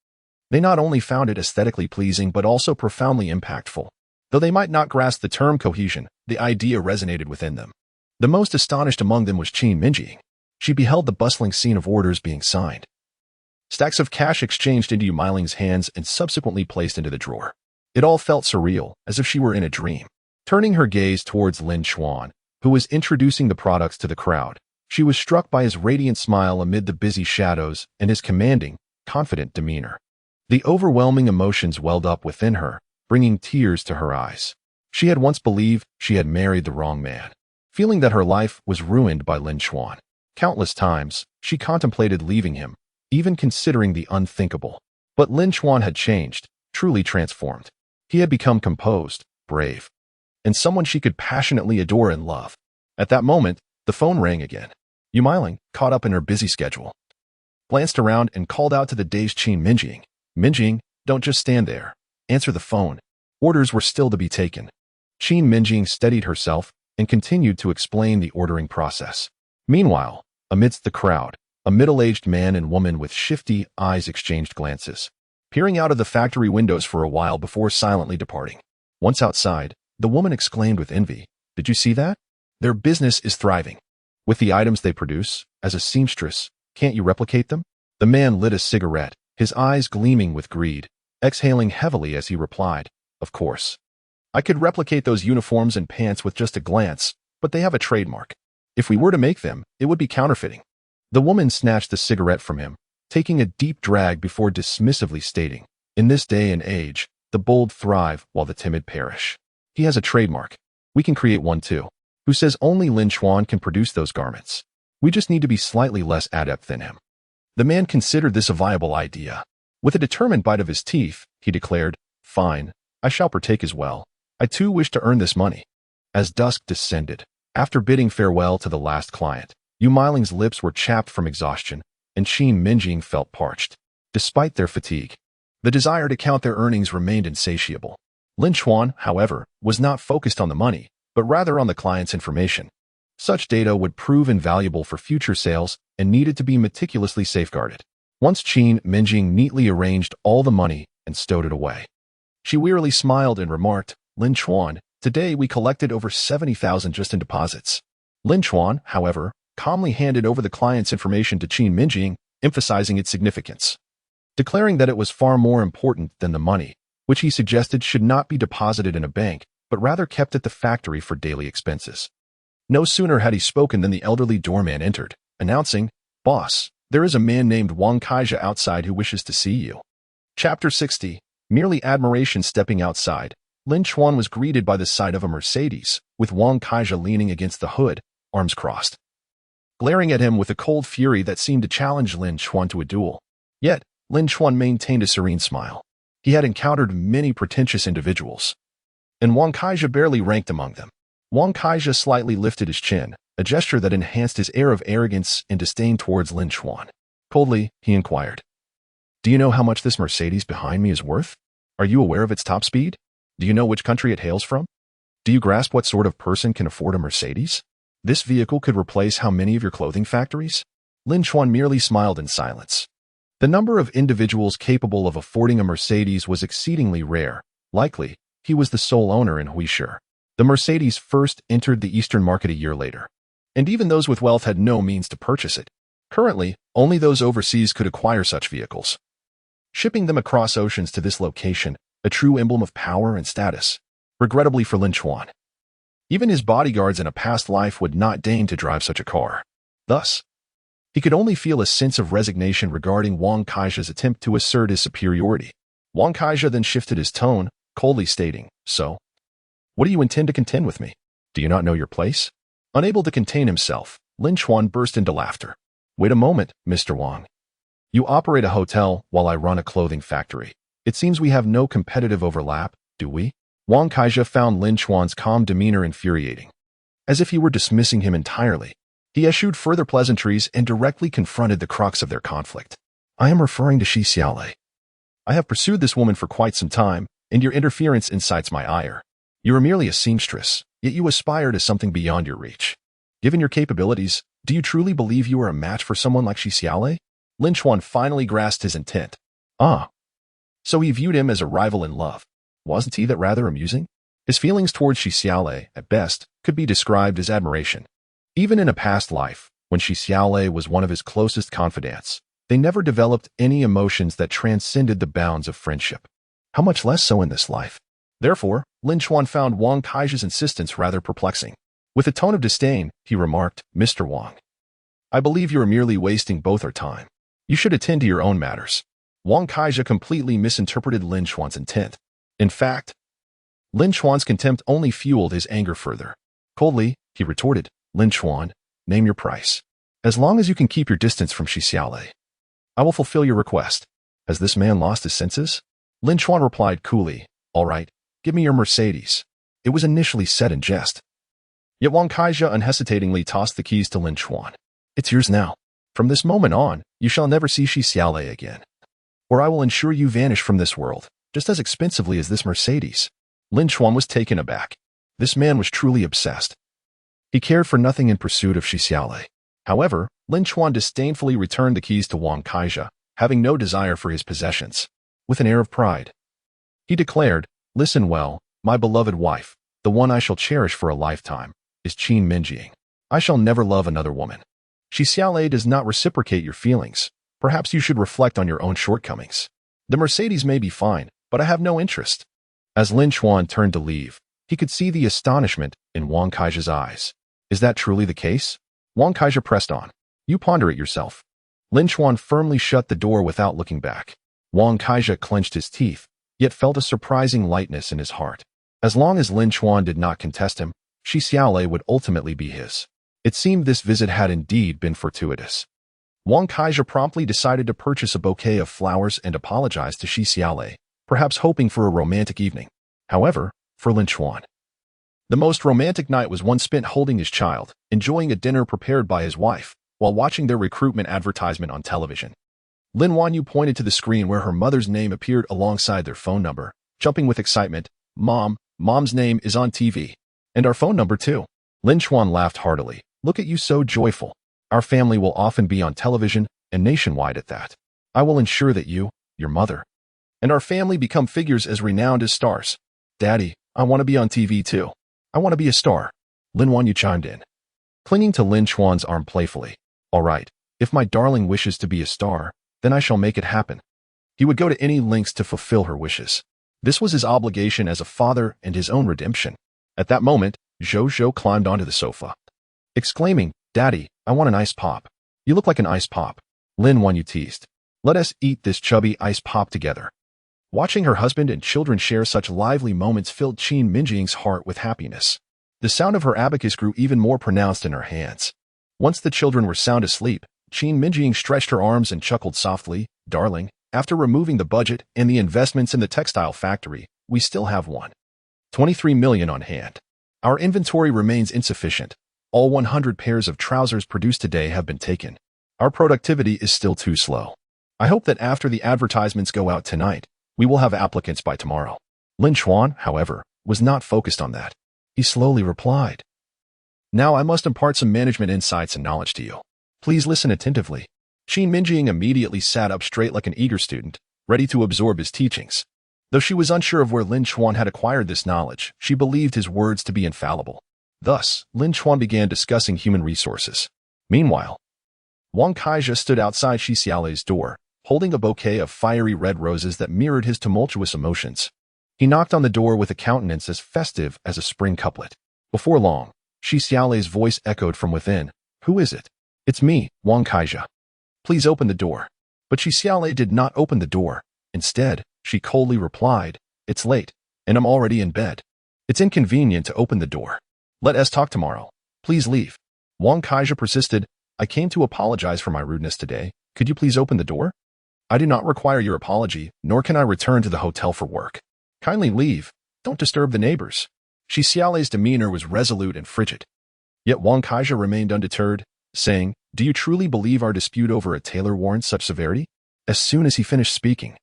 they not only found it aesthetically pleasing but also profoundly impactful. Though they might not grasp the term cohesion, the idea resonated within them. The most astonished among them was Qin Mengying. She beheld the bustling scene of orders being signed, stacks of cash exchanged into Yu Meiling's hands and subsequently placed into the drawer. It all felt surreal, as if she were in a dream. Turning her gaze towards Lin Chuan, who was introducing the products to the crowd, she was struck by his radiant smile amid the busy shadows and his commanding, confident demeanor. The overwhelming emotions welled up within her, bringing tears to her eyes. She had once believed she had married the wrong man, feeling that her life was ruined by Lin Chuan. Countless times, she contemplated leaving him, even considering the unthinkable. But Lin Chuan had changed, truly transformed. He had become composed, brave, and someone she could passionately adore and love. At that moment, the phone rang again. Yu Mengying, caught up in her busy schedule, glanced around and called out to the dazed Qin Mengying. Mengying, don't just stand there. Answer the phone. Orders were still to be taken. Qin Mengying steadied herself and continued to explain the ordering process. Meanwhile, amidst the crowd, a middle-aged man and woman with shifty eyes exchanged glances, peering out of the factory windows for a while before silently departing. Once outside, the woman exclaimed with envy, "Did you see that? Their business is thriving. With the items they produce, as a seamstress, can't you replicate them?" The man lit a cigarette, his eyes gleaming with greed, exhaling heavily as he replied, "Of course. I could replicate those uniforms and pants with just a glance, but they have a trademark. If we were to make them, it would be counterfeiting." The woman snatched the cigarette from him, taking a deep drag before dismissively stating, "In this day and age, the bold thrive while the timid perish. He has a trademark. We can create one too. Who says only Lin Chuan can produce those garments? We just need to be slightly less adept than him." The man considered this a viable idea. With a determined bite of his teeth, he declared, "Fine, I shall partake as well. I too wish to earn this money." As dusk descended, after bidding farewell to the last client, Yu Mengying's lips were chapped from exhaustion, and Qin Mengying felt parched. Despite their fatigue, the desire to count their earnings remained insatiable. Lin Chuan, however, was not focused on the money, but rather on the client's information. Such data would prove invaluable for future sales and needed to be meticulously safeguarded. Once Qin Mengying neatly arranged all the money and stowed it away, she wearily smiled and remarked, "Lin Chuan, today we collected over 70,000 just in deposits." Lin Chuan, however, calmly handed over the client's information to Qin Mengying, emphasizing its significance, declaring that it was far more important than the money, which he suggested should not be deposited in a bank, but rather kept at the factory for daily expenses. No sooner had he spoken than the elderly doorman entered, announcing, "Boss, there is a man named Wang Kaija outside who wishes to see you." Chapter 60. Merely admiration. Stepping outside, Lin Chuan was greeted by the sight of a Mercedes, with Wang Kaija leaning against the hood, arms crossed, glaring at him with a cold fury that seemed to challenge Lin Chuan to a duel. Yet, Lin Chuan maintained a serene smile. He had encountered many pretentious individuals, and Wang Kaija barely ranked among them. Wang Kaija slightly lifted his chin, a gesture that enhanced his air of arrogance and disdain towards Lin Chuan. Coldly, he inquired, "Do you know how much this Mercedes behind me is worth? Are you aware of its top speed? Do you know which country it hails from? Do you grasp what sort of person can afford a Mercedes? This vehicle could replace how many of your clothing factories?" Lin Chuan merely smiled in silence. The number of individuals capable of affording a Mercedes was exceedingly rare. Likely, he was the sole owner in Huishur. The Mercedes first entered the Eastern market a year later, and even those with wealth had no means to purchase it. Currently, only those overseas could acquire such vehicles, shipping them across oceans to this location, a true emblem of power and status. Regrettably for Lin Chuan, even his bodyguards in a past life would not deign to drive such a car. Thus, he could only feel a sense of resignation regarding Wang Kaija's attempt to assert his superiority. Wang Kaija then shifted his tone, coldly stating, "So, what do you intend to contend with me? Do you not know your place?" Unable to contain himself, Lin Chuan burst into laughter. "Wait a moment, Mr. Wang. You operate a hotel while I run a clothing factory. It seems we have no competitive overlap, do we?" Wang Kaija found Lin Chuan's calm demeanor infuriating. As if he were dismissing him entirely, he eschewed further pleasantries and directly confronted the crux of their conflict. "I am referring to Shi Xiaolei. I have pursued this woman for quite some time, and your interference incites my ire. You are merely a seamstress, yet you aspire to something beyond your reach. Given your capabilities, do you truly believe you are a match for someone like Shi Xiaolei?" Lin Chuan finally grasped his intent. Ah, so he viewed him as a rival in love. Wasn't he that rather amusing? His feelings towards Shi Xiaolei, at best, could be described as admiration. Even in a past life, when Shi Xiaolei was one of his closest confidants, they never developed any emotions that transcended the bounds of friendship. How much less so in this life? Therefore, Lin Chuan found Wang Kai's insistence rather perplexing. With a tone of disdain, he remarked, "Mr. Wang, I believe you are merely wasting both our time. You should attend to your own matters." Wang Kai completely misinterpreted Lin Chuan's intent. In fact, Lin Chuan's contempt only fueled his anger further. Coldly, he retorted, "Lin Chuan, name your price. As long as you can keep your distance from Shi Xiaolei, I will fulfill your request." Has this man lost his senses? Lin Chuan replied coolly, "All right, give me your Mercedes." It was initially said in jest. Yet Wang Kai unhesitatingly tossed the keys to Lin Chuan. "It's yours now. From this moment on, you shall never see Shi Xiaolei again, or I will ensure you vanish from this world, just as expensively as this Mercedes." Lin Chuan was taken aback. This man was truly obsessed. He cared for nothing in pursuit of Shi Xiaolei. However, Lin Chuan disdainfully returned the keys to Wang Kai, having no desire for his possessions. With an air of pride, he declared, "Listen well, my beloved wife, the one I shall cherish for a lifetime, is Qin Mengying. I shall never love another woman. Shi Xiaolei does not reciprocate your feelings. Perhaps you should reflect on your own shortcomings. The Mercedes may be fine, but I have no interest." As Lin Chuan turned to leave, he could see the astonishment in Wang Kai's eyes. Is that truly the case? Wang Kai pressed on. "You ponder it yourself." Lin Chuan firmly shut the door without looking back. Wang Kai clenched his teeth, yet felt a surprising lightness in his heart. As long as Lin Chuan did not contest him, Shi Xiaolei would ultimately be his. It seemed this visit had indeed been fortuitous. Wang Kai promptly decided to purchase a bouquet of flowers and apologize to Shi Xiaolei, perhaps hoping for a romantic evening. However, for Lin Chuan, the most romantic night was one spent holding his child, enjoying a dinner prepared by his wife, while watching their recruitment advertisement on television. Lin Wanyu pointed to the screen where her mother's name appeared alongside their phone number, jumping with excitement. Mom's name is on TV. And our phone number too." Lin Chuan laughed heartily. "Look at you so joyful. Our family will often be on television, and nationwide at that. I will ensure that you, your mother, and our family become figures as renowned as stars." "Daddy, I want to be on TV too. I want to be a star." Lin Wanyu chimed in, clinging to Lin Chuan's arm playfully. "All right, if my darling wishes to be a star, then I shall make it happen." He would go to any lengths to fulfill her wishes. This was his obligation as a father and his own redemption. At that moment, Zhou climbed onto the sofa, exclaiming, "Daddy, I want an ice pop." "You look like an ice pop," Lin Wanyu teased. "Let us eat this chubby ice pop together." Watching her husband and children share such lively moments filled Qin Mengying's heart with happiness. The sound of her abacus grew even more pronounced in her hands. Once the children were sound asleep, Qin Mengying stretched her arms and chuckled softly, "Darling, after removing the budget and the investments in the textile factory, we still have 1.23 million on hand. Our inventory remains insufficient. All 100 pairs of trousers produced today have been taken. Our productivity is still too slow. I hope that after the advertisements go out tonight, we will have applicants by tomorrow." Lin Chuan, however, was not focused on that. He slowly replied, "Now I must impart some management insights and knowledge to you. Please listen attentively." Qin Mengying immediately sat up straight like an eager student, ready to absorb his teachings. Though she was unsure of where Lin Chuan had acquired this knowledge, she believed his words to be infallible. Thus, Lin Chuan began discussing human resources. Meanwhile, Wang Kai stood outside Shi Xiaolei's door, holding a bouquet of fiery red roses that mirrored his tumultuous emotions. He knocked on the door with a countenance as festive as a spring couplet. Before long, Shi Xiaolei's voice echoed from within. "Who is it?" "It's me, Wang Kai. Please open the door." But Shi Xiaolei did not open the door. Instead, she coldly replied, "It's late, and I'm already in bed. It's inconvenient to open the door. Let us talk tomorrow. Please leave." Wang Kai persisted, "I came to apologize for my rudeness today. Could you please open the door? I do not require your apology, nor can I return to the hotel for work. Kindly leave. Don't disturb the neighbors." Shi Xiaolei's demeanor was resolute and frigid. Yet Wang Kai remained undeterred, saying, "Do you truly believe our dispute over a tailor warrants such severity?" As soon as he finished speaking,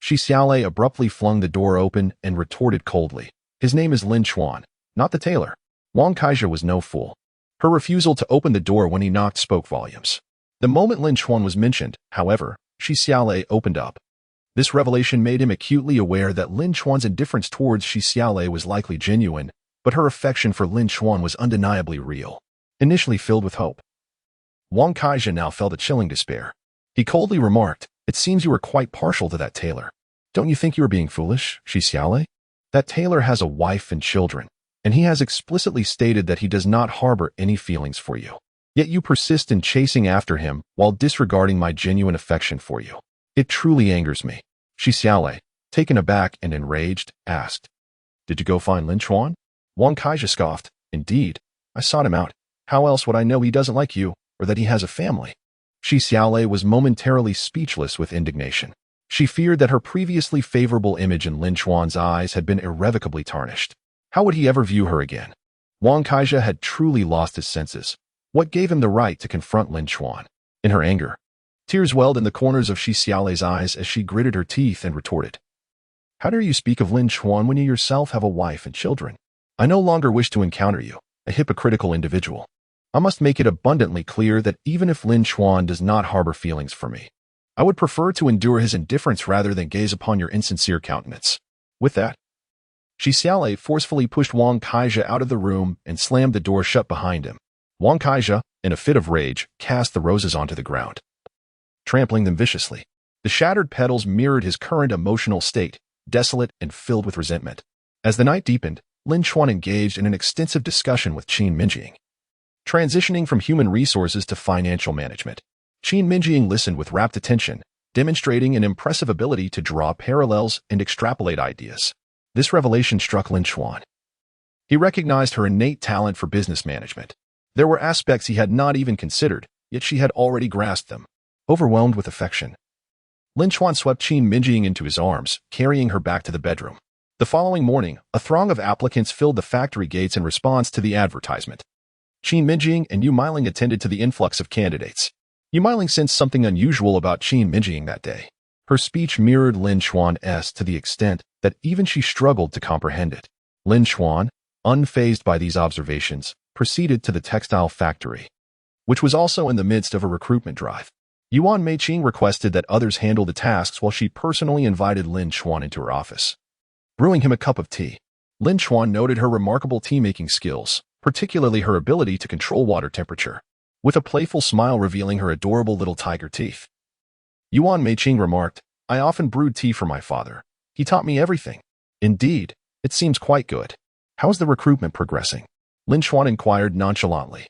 Shi Xiaolei abruptly flung the door open and retorted coldly, "His name is Lin Chuan, not the tailor." Wang Kai was no fool. Her refusal to open the door when he knocked spoke volumes. The moment Lin Chuan was mentioned, however, Shi Xiaolei opened up. This revelation made him acutely aware that Lin Chuan's indifference towards Shi Xiaolei was likely genuine, but her affection for Lin Chuan was undeniably real. Initially filled with hope, Wang Kai now felt a chilling despair. He coldly remarked, "It seems you are quite partial to that tailor. Don't you think you are being foolish, Shi Xiaolei?" That tailor has a wife and children, and he has explicitly stated that he does not harbor any feelings for you. Yet you persist in chasing after him while disregarding my genuine affection for you. It truly angers me." Shi Xiaolei, taken aback and enraged, asked, "Did you go find Lin Chuan?" Wang Kaizha scoffed, "Indeed, I sought him out. How else would I know he doesn't like you, or that he has a family?" Shi Xiaolei was momentarily speechless with indignation. She feared that her previously favorable image in Lin Chuan's eyes had been irrevocably tarnished. How would he ever view her again? Wang Kaizha had truly lost his senses. What gave him the right to confront Lin Chuan? In her anger, tears welled in the corners of Shi Xiaolei's eyes as she gritted her teeth and retorted, "How dare you speak of Lin Chuan when you yourself have a wife and children? I no longer wish to encounter you, a hypocritical individual. I must make it abundantly clear that even if Lin Chuan does not harbor feelings for me, I would prefer to endure his indifference rather than gaze upon your insincere countenance." With that, Shi Xiaolei forcefully pushed Wang Kaizha out of the room and slammed the door shut behind him. Wang Kaizha, in a fit of rage, cast the roses onto the ground, trampling them viciously. The shattered petals mirrored his current emotional state, desolate and filled with resentment. As the night deepened, Lin Chuan engaged in an extensive discussion with Qin Mengying, transitioning from human resources to financial management. Qin Mengying listened with rapt attention, demonstrating an impressive ability to draw parallels and extrapolate ideas. This revelation struck Lin Chuan. He recognized her innate talent for business management. There were aspects he had not even considered, yet she had already grasped them. Overwhelmed with affection, Lin Chuan swept Qin Mengying into his arms, carrying her back to the bedroom. The following morning, a throng of applicants filled the factory gates in response to the advertisement. Qin Mengying and Yu Meiling attended to the influx of candidates. Yu Meiling sensed something unusual about Qin Mengying that day. Her speech mirrored Lin Chuan's to the extent that even she struggled to comprehend it. Lin Chuan, unfazed by these observations, proceeded to the textile factory, which was also in the midst of a recruitment drive. Yuan Meiqing requested that others handle the tasks while she personally invited Lin Chuan into her office, brewing him a cup of tea. Lin Chuan noted her remarkable tea-making skills, particularly her ability to control water temperature, with a playful smile revealing her adorable little tiger teeth. Yuan Meiqing remarked, "I often brewed tea for my father. He taught me everything." "Indeed, it seems quite good. How's the recruitment progressing?" Lin Chuan inquired nonchalantly.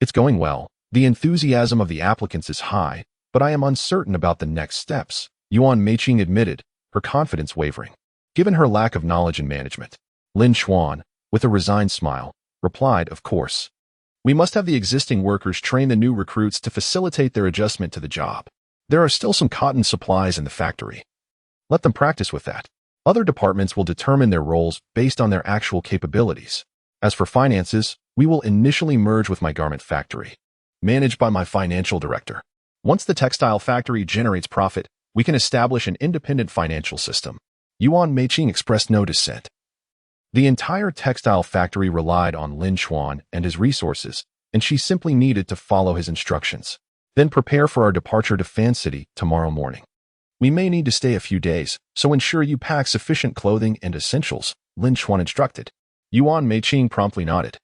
"It's going well. The enthusiasm of the applicants is high, but I am uncertain about the next steps," Yuan Meiqing admitted, her confidence wavering. Given her lack of knowledge in management, Lin Chuan, with a resigned smile, replied, "Of course. We must have the existing workers train the new recruits to facilitate their adjustment to the job. There are still some cotton supplies in the factory. Let them practice with that. Other departments will determine their roles based on their actual capabilities. As for finances, we will initially merge with my garment factory, managed by my financial director. Once the textile factory generates profit, we can establish an independent financial system." Yuan Meiqing expressed no dissent. The entire textile factory relied on Lin Chuan and his resources, and she simply needed to follow his instructions. "Then prepare for our departure to Fan City tomorrow morning. We may need to stay a few days, so ensure you pack sufficient clothing and essentials," Lin Chuan instructed. Yuan Meiqing promptly nodded.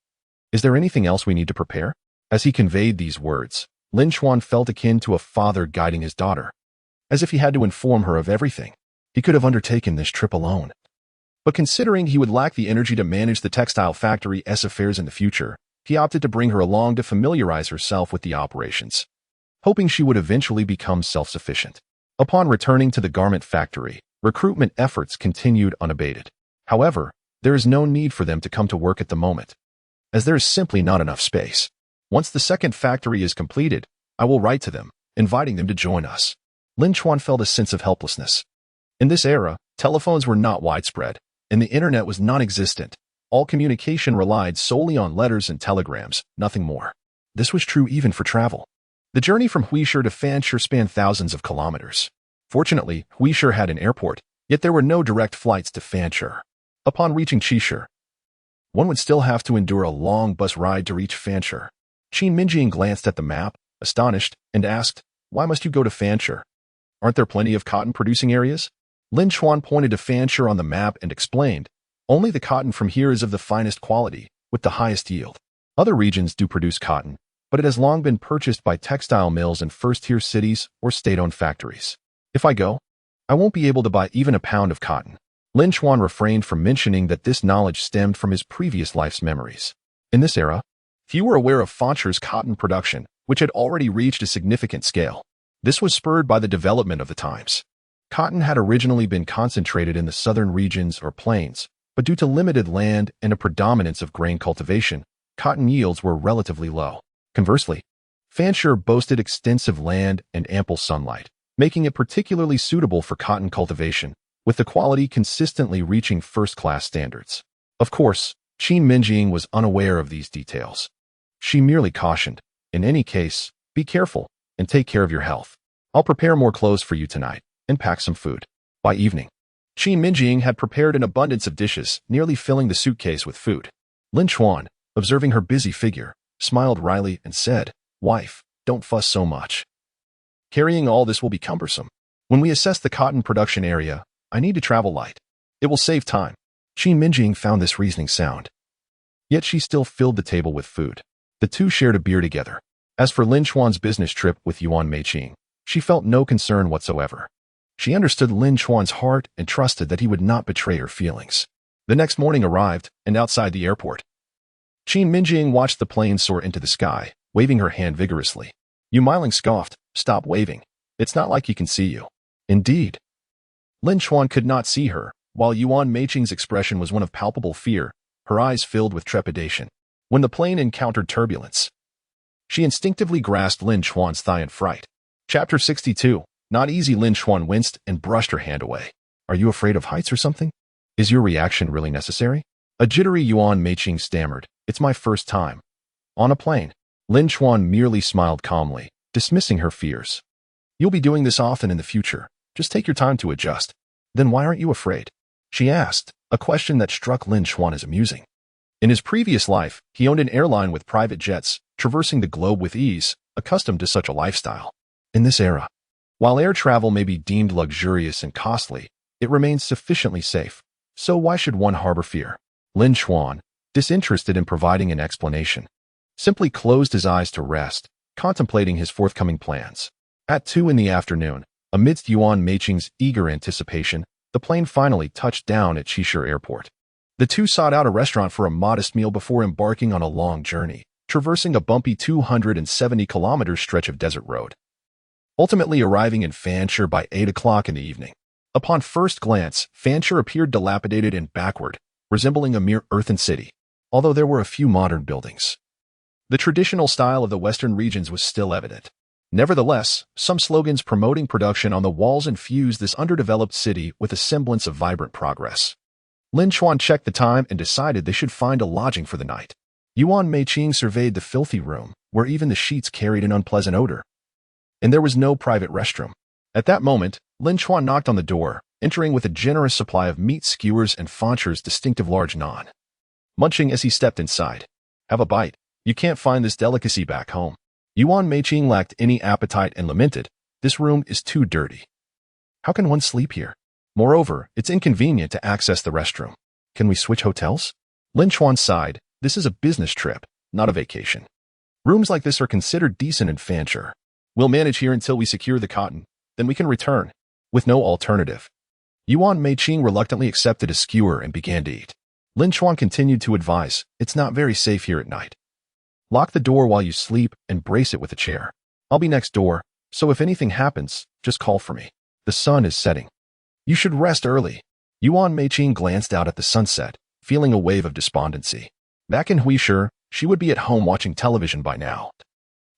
"Is there anything else we need to prepare?" As he conveyed these words, Lin Chuan felt akin to a father guiding his daughter, as if he had to inform her of everything. He could have undertaken this trip alone. But considering he would lack the energy to manage the textile factory's affairs in the future, he opted to bring her along to familiarize herself with the operations, hoping she would eventually become self-sufficient. Upon returning to the garment factory, recruitment efforts continued unabated. However, there is no need for them to come to work at the moment, as there is simply not enough space. Once the second factory is completed, I will write to them, inviting them to join us. Lin Chuan felt a sense of helplessness. In this era, telephones were not widespread, and the internet was non-existent. All communication relied solely on letters and telegrams, nothing more. This was true even for travel. The journey from Huishur to Fanshur spanned thousands of kilometers. Fortunately, Huishur had an airport, yet there were no direct flights to Fanshur. Upon reaching Qishur, one would still have to endure a long bus ride to reach Fanshur. Qin Mengying glanced at the map, astonished, and asked, "Why must you go to Fanshur? Aren't there plenty of cotton-producing areas?" Lin Chuan pointed to Fanshur on the map and explained, "Only the cotton from here is of the finest quality, with the highest yield. Other regions do produce cotton, but it has long been purchased by textile mills in first-tier cities or state-owned factories. If I go, I won't be able to buy even a pound of cotton. Lin Chuan refrained from mentioning that this knowledge stemmed from his previous life's memories. In this era, few were aware of Fancher's cotton production, which had already reached a significant scale. This was spurred by the development of the times. Cotton had originally been concentrated in the southern regions or plains, but due to limited land and a predominance of grain cultivation, cotton yields were relatively low. Conversely, Fancher boasted extensive land and ample sunlight, making it particularly suitable for cotton cultivation, with the quality consistently reaching first-class standards. Of course, Qin Mengying was unaware of these details. She merely cautioned, "In any case, be careful and take care of your health. I'll prepare more clothes for you tonight and pack some food." By evening, Qin Mengying had prepared an abundance of dishes, nearly filling the suitcase with food. Lin Chuan, observing her busy figure, smiled wryly and said, "Wife, don't fuss so much. Carrying all this will be cumbersome. When we assess the cotton production area, I need to travel light. It will save time." Qin Mengying found this reasoning sound. Yet she still filled the table with food. The two shared a beer together. As for Lin Chuan's business trip with Yuan Meiqing, she felt no concern whatsoever. She understood Lin Chuan's heart and trusted that he would not betray her feelings. The next morning arrived, and outside the airport, Qin Mengying watched the plane soar into the sky, waving her hand vigorously. Yu Miling scoffed, "Stop waving. It's not like he can see you." Indeed. Lin Chuan could not see her, while Yuan Meiqing's expression was one of palpable fear, her eyes filled with trepidation. When the plane encountered turbulence, she instinctively grasped Lin Chuan's thigh in fright. Chapter 62. Not easy. Lin Chuan winced and brushed her hand away. "Are you afraid of heights or something? Is your reaction really necessary?" A jittery Yuan Meiqing stammered, "It's my first time on a plane." Lin Chuan merely smiled calmly, dismissing her fears. "You'll be doing this often in the future. Just take your time to adjust." "Then why aren't you afraid?" she asked, a question that struck Lin Chuan as amusing. In his previous life, he owned an airline with private jets, traversing the globe with ease, accustomed to such a lifestyle. In this era, while air travel may be deemed luxurious and costly, it remains sufficiently safe. So why should one harbor fear? Lin Chuan, disinterested in providing an explanation, simply closed his eyes to rest, contemplating his forthcoming plans. At 2 in the afternoon, amidst Yuan Meiqing's eager anticipation, the plane finally touched down at Qishir Airport. The two sought out a restaurant for a modest meal before embarking on a long journey, traversing a bumpy 270-kilometer stretch of desert road. Ultimately arriving in Fancher by 8 o'clock in the evening. Upon first glance, Fancher appeared dilapidated and backward, resembling a mere earthen city, although there were a few modern buildings. The traditional style of the western regions was still evident. Nevertheless, some slogans promoting production on the walls infused this underdeveloped city with a semblance of vibrant progress. Lin Chuan checked the time and decided they should find a lodging for the night. Yuan Meiqing surveyed the filthy room, where even the sheets carried an unpleasant odor. And there was no private restroom. At that moment, Lin Chuan knocked on the door, entering with a generous supply of meat skewers and Fancher's distinctive large naan. Munching as he stepped inside. "Have a bite. You can't find this delicacy back home." Yuan Meiqing lacked any appetite and lamented, "This room is too dirty. How can one sleep here? Moreover, it's inconvenient to access the restroom. Can we switch hotels?" Lin Chuan sighed. "This is a business trip, not a vacation. Rooms like this are considered decent in Fancher. We'll manage here until we secure the cotton, then we can return." With no alternative, Yuan Meiqing reluctantly accepted a skewer and began to eat. Lin Chuan continued to advise, "It's not very safe here at night. Lock the door while you sleep and brace it with a chair. I'll be next door, so if anything happens, just call for me. The sun is setting. You should rest early." Yuan Meiqing glanced out at the sunset, feeling a wave of despondency. Back in Huishur, she would be at home watching television by now.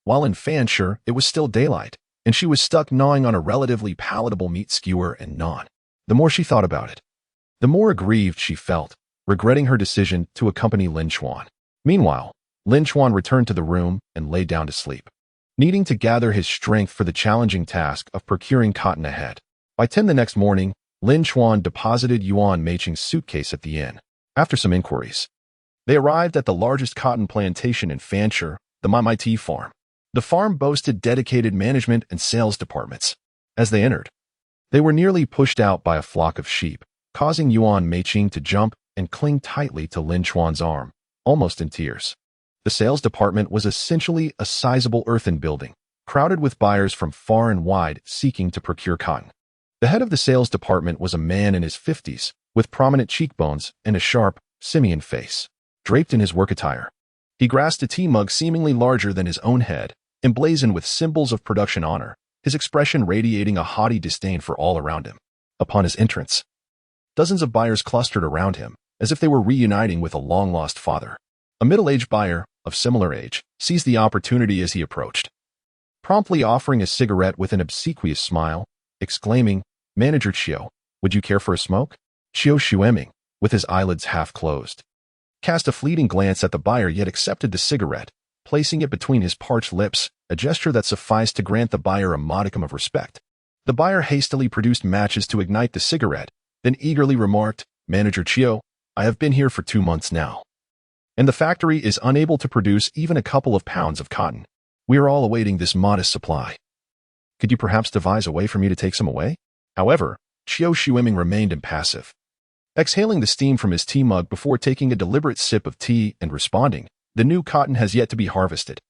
While in Fancher, it was still daylight, and she was stuck gnawing on a relatively palatable meat skewer and naan. The more she thought about it, the more aggrieved she felt, regretting her decision to accompany Lin Chuan. Meanwhile, Lin Chuan returned to the room and lay down to sleep, needing to gather his strength for the challenging task of procuring cotton ahead. By 10 the next morning, Lin Chuan deposited Yuan Meiqing's suitcase at the inn. After some inquiries, they arrived at the largest cotton plantation in Fancher, the Mamai farm. The farm boasted dedicated management and sales departments. As they entered, they were nearly pushed out by a flock of sheep, causing Yuan Meiqing to jump and cling tightly to Lin Chuan's arm, almost in tears. The sales department was essentially a sizable earthen building, crowded with buyers from far and wide seeking to procure cotton. The head of the sales department was a man in his 50s, with prominent cheekbones and a sharp, simian face. Draped in his work attire, he grasped a tea mug seemingly larger than his own head, emblazoned with symbols of production honor, his expression radiating a haughty disdain for all around him. Upon his entrance, dozens of buyers clustered around him, as if they were reuniting with a long-lost father. A middle-aged buyer, of similar age, seized the opportunity as he approached, promptly offering a cigarette with an obsequious smile, exclaiming, "Manager Chiu, would you care for a smoke?" Chiu Xueming, with his eyelids half closed, cast a fleeting glance at the buyer yet accepted the cigarette, placing it between his parched lips, a gesture that sufficed to grant the buyer a modicum of respect. The buyer hastily produced matches to ignite the cigarette, then eagerly remarked, "Manager Chiu, I have been here for 2 months now, and the factory is unable to produce even a couple of pounds of cotton. We are all awaiting this modest supply. Could you perhaps devise a way for me to take some away?" However, Chiu Xueming remained impassive, exhaling the steam from his tea mug before taking a deliberate sip of tea and responding, "The new cotton has yet to be harvested.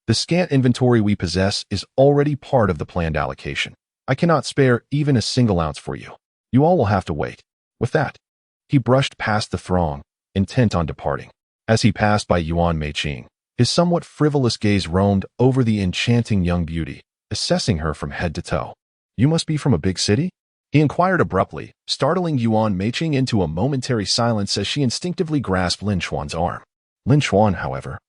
The scant inventory we possess is already part of the planned allocation. I cannot spare even a single ounce for you. You all will have to wait." With that, he brushed past the throng, intent on departing. As he passed by Yuan Meiqing, his somewhat frivolous gaze roamed over the enchanting young beauty, assessing her from head to toe. "You must be from a big city?" he inquired abruptly, startling Yuan Meiqing into a momentary silence as she instinctively grasped Lin Chuan's arm. Lin Chuan, however,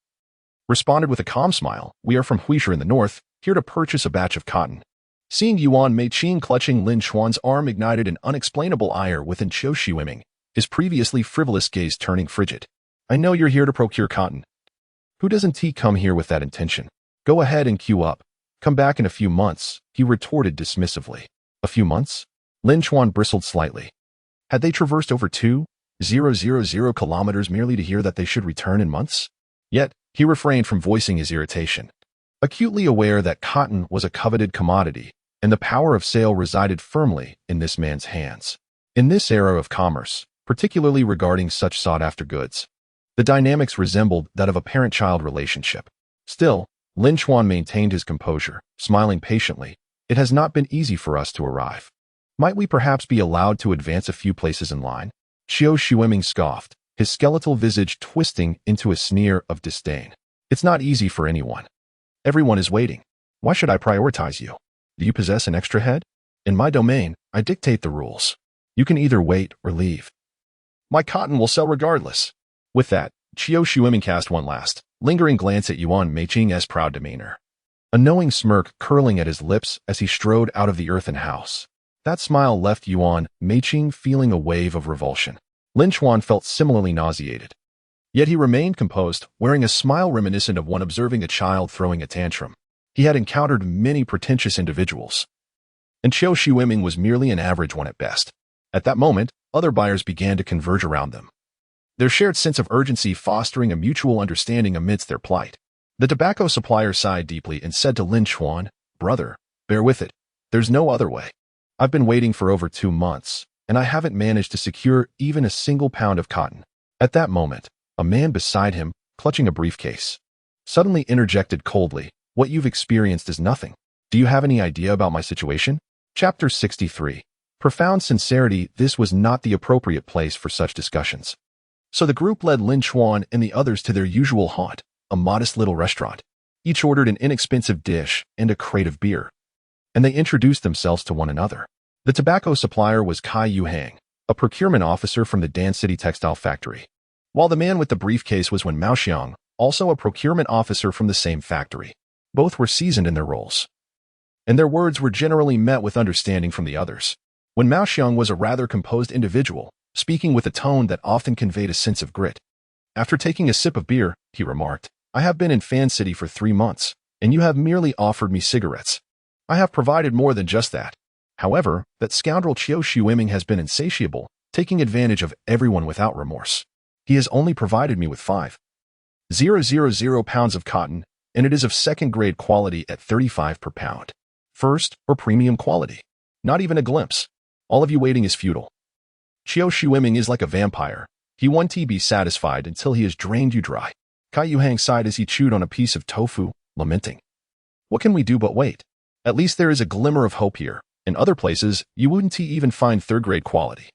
responded with a calm smile, "We are from Huisha in the north, here to purchase a batch of cotton." Seeing Yuan Meiqing clutching Lin Chuan's arm ignited an unexplainable ire within Chiu Xueming, his previously frivolous gaze turning frigid. "I know you're here to procure cotton. Who doesn't he come here with that intention? Go ahead and queue up. Come back in a few months," he retorted dismissively. "A few months?" Lin Chuan bristled slightly. Had they traversed over 2,000 kilometers merely to hear that they should return in months? Yet, he refrained from voicing his irritation, acutely aware that cotton was a coveted commodity, and the power of sale resided firmly in this man's hands. In this era of commerce, particularly regarding such sought-after goods, the dynamics resembled that of a parent-child relationship. Still, Lin Chuan maintained his composure, smiling patiently. "It has not been easy for us to arrive. Might we perhaps be allowed to advance a few places in line?" Chiu Xueming scoffed, his skeletal visage twisting into a sneer of disdain. "It's not easy for anyone. Everyone is waiting. Why should I prioritize you? Do you possess an extra head? In my domain, I dictate the rules. You can either wait or leave. My cotton will sell regardless." With that, Chiu Xueming cast one last, lingering glance at Yuan Meiqing's proud demeanor, a knowing smirk curling at his lips as he strode out of the earthen house. That smile left Yuan Meiqing feeling a wave of revulsion. Lin Chuan felt similarly nauseated. Yet he remained composed, wearing a smile reminiscent of one observing a child throwing a tantrum. He had encountered many pretentious individuals, and Chiu Xueming was merely an average one at best. At that moment, other buyers began to converge around them, their shared sense of urgency fostering a mutual understanding amidst their plight. The tobacco supplier sighed deeply and said to Lin Chuan, "Brother, bear with it. There's no other way. I've been waiting for over 2 months, and I haven't managed to secure even a single pound of cotton." At that moment, a man beside him, clutching a briefcase, suddenly interjected coldly, "What you've experienced is nothing. Do you have any idea about my situation?" Chapter 63. Profound sincerity. This was not the appropriate place for such discussions. So the group led Lin Chuan and the others to their usual haunt, a modest little restaurant. Each ordered an inexpensive dish and a crate of beer, and they introduced themselves to one another. The tobacco supplier was Kai Yuhang, a procurement officer from the Dan City textile factory, while the man with the briefcase was Wen Maoxiang, also a procurement officer from the same factory. Both were seasoned in their roles, and their words were generally met with understanding from the others. Wen Maoxiang was a rather composed individual, speaking with a tone that often conveyed a sense of grit. After taking a sip of beer, he remarked, "I have been in Fan City for 3 months, and you have merely offered me cigarettes. I have provided more than just that. However, that scoundrel Chiu Xueming has been insatiable, taking advantage of everyone without remorse. He has only provided me with 5,000 pounds of cotton, and it is of second-grade quality at 35 per pound. First, or premium quality. Not even a glimpse. All of you waiting is futile. Chiu Xueming is like a vampire. He won't be satisfied until he has drained you dry." Kai Yuhang sighed as he chewed on a piece of tofu, lamenting, "What can we do but wait? At least there is a glimmer of hope here. In other places, you wouldn't even find third-grade quality."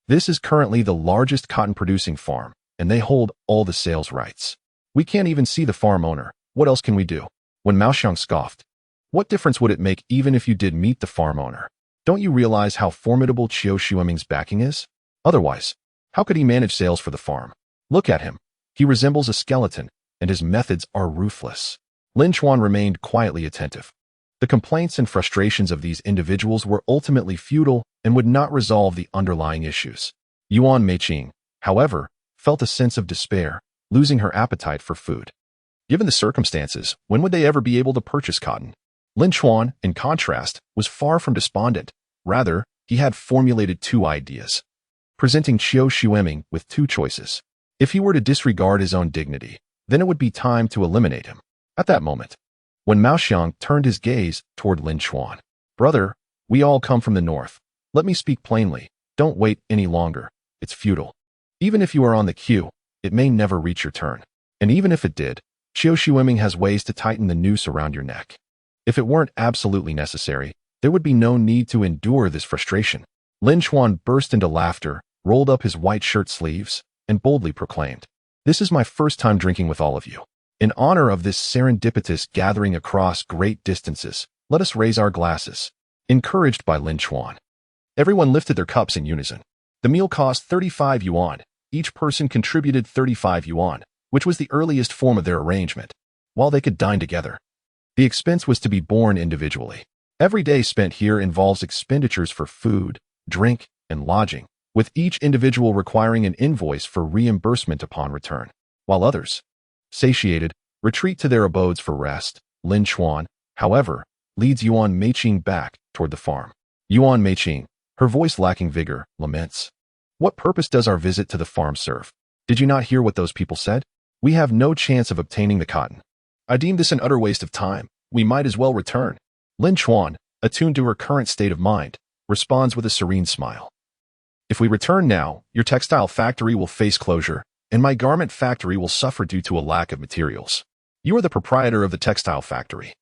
This is currently the largest cotton-producing farm, and they hold all the sales rights. We can't even see the farm owner. What else can we do? When Mao Xiang scoffed, what difference would it make even if you did meet the farm owner? Don't you realize how formidable Qiu Xueming's backing is? Otherwise, how could he manage sales for the farm? Look at him. He resembles a skeleton, and his methods are ruthless. Lin Chuan remained quietly attentive. The complaints and frustrations of these individuals were ultimately futile and would not resolve the underlying issues. Yuan Meiqing, however, felt a sense of despair, losing her appetite for food. Given the circumstances, when would they ever be able to purchase cotton? Lin Chuan, in contrast, was far from despondent. Rather, he had formulated two ideas, presenting Qiu Xueming with two choices. If he were to disregard his own dignity, then it would be time to eliminate him. At that moment, when Mao Xiang turned his gaze toward Lin Chuan, "Brother, we all come from the north. Let me speak plainly. Don't wait any longer. It's futile. Even if you are on the queue, it may never reach your turn. And even if it did, Qiu Xueming has ways to tighten the noose around your neck. If it weren't absolutely necessary, there would be no need to endure this frustration." Lin Chuan burst into laughter, rolled up his white shirt sleeves, and boldly proclaimed, "This is my first time drinking with all of you. In honor of this serendipitous gathering across great distances, let us raise our glasses." Encouraged by Lin Chuan, everyone lifted their cups in unison. The meal cost 35 yuan. Each person contributed 35 yuan, which was the earliest form of their arrangement, while they could dine together. The expense was to be borne individually. Every day spent here involves expenditures for food, drink, and lodging, with each individual requiring an invoice for reimbursement upon return, while others, satiated, retreat to their abodes for rest. Lin Chuan, however, leads Yuan Meiqing back toward the farm. Yuan Meiqing, her voice lacking vigor, laments, "What purpose does our visit to the farm serve? Did you not hear what those people said? We have no chance of obtaining the cotton. I deem this an utter waste of time. We might as well return." Lin Chuan, attuned to her current state of mind, responds with a serene smile. "If we return now, your textile factory will face closure, and my garment factory will suffer due to a lack of materials. You are the proprietor of the textile factory.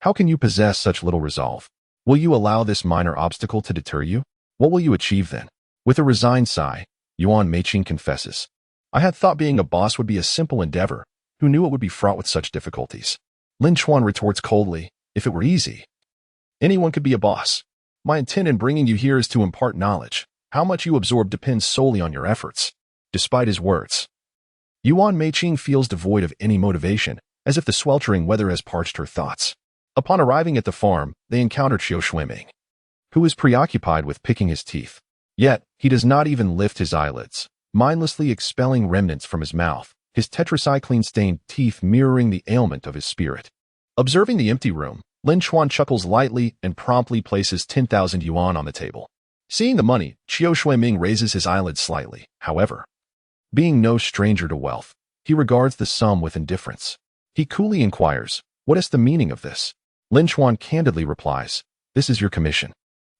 How can you possess such little resolve? Will you allow this minor obstacle to deter you? What will you achieve then?" With a resigned sigh, Yuan Meiqing confesses, "I had thought being a boss would be a simple endeavor. Who knew it would be fraught with such difficulties?" Lin Chuan retorts coldly, "If it were easy, anyone could be a boss. My intent in bringing you here is to impart knowledge. How much you absorb depends solely on your efforts." Despite his words, Yuan Meiqing feels devoid of any motivation, as if the sweltering weather has parched her thoughts. Upon arriving at the farm, they encounter Qiu Xueming, who is preoccupied with picking his teeth. Yet, he does not even lift his eyelids, mindlessly expelling remnants from his mouth, his tetracycline-stained teeth mirroring the ailment of his spirit. Observing the empty room, Lin Chuan chuckles lightly and promptly places 10,000 yuan on the table. Seeing the money, Qiu Xueming raises his eyelids slightly. However, being no stranger to wealth, he regards the sum with indifference. He coolly inquires, "What is the meaning of this?" Lin Chuan candidly replies, "This is your commission.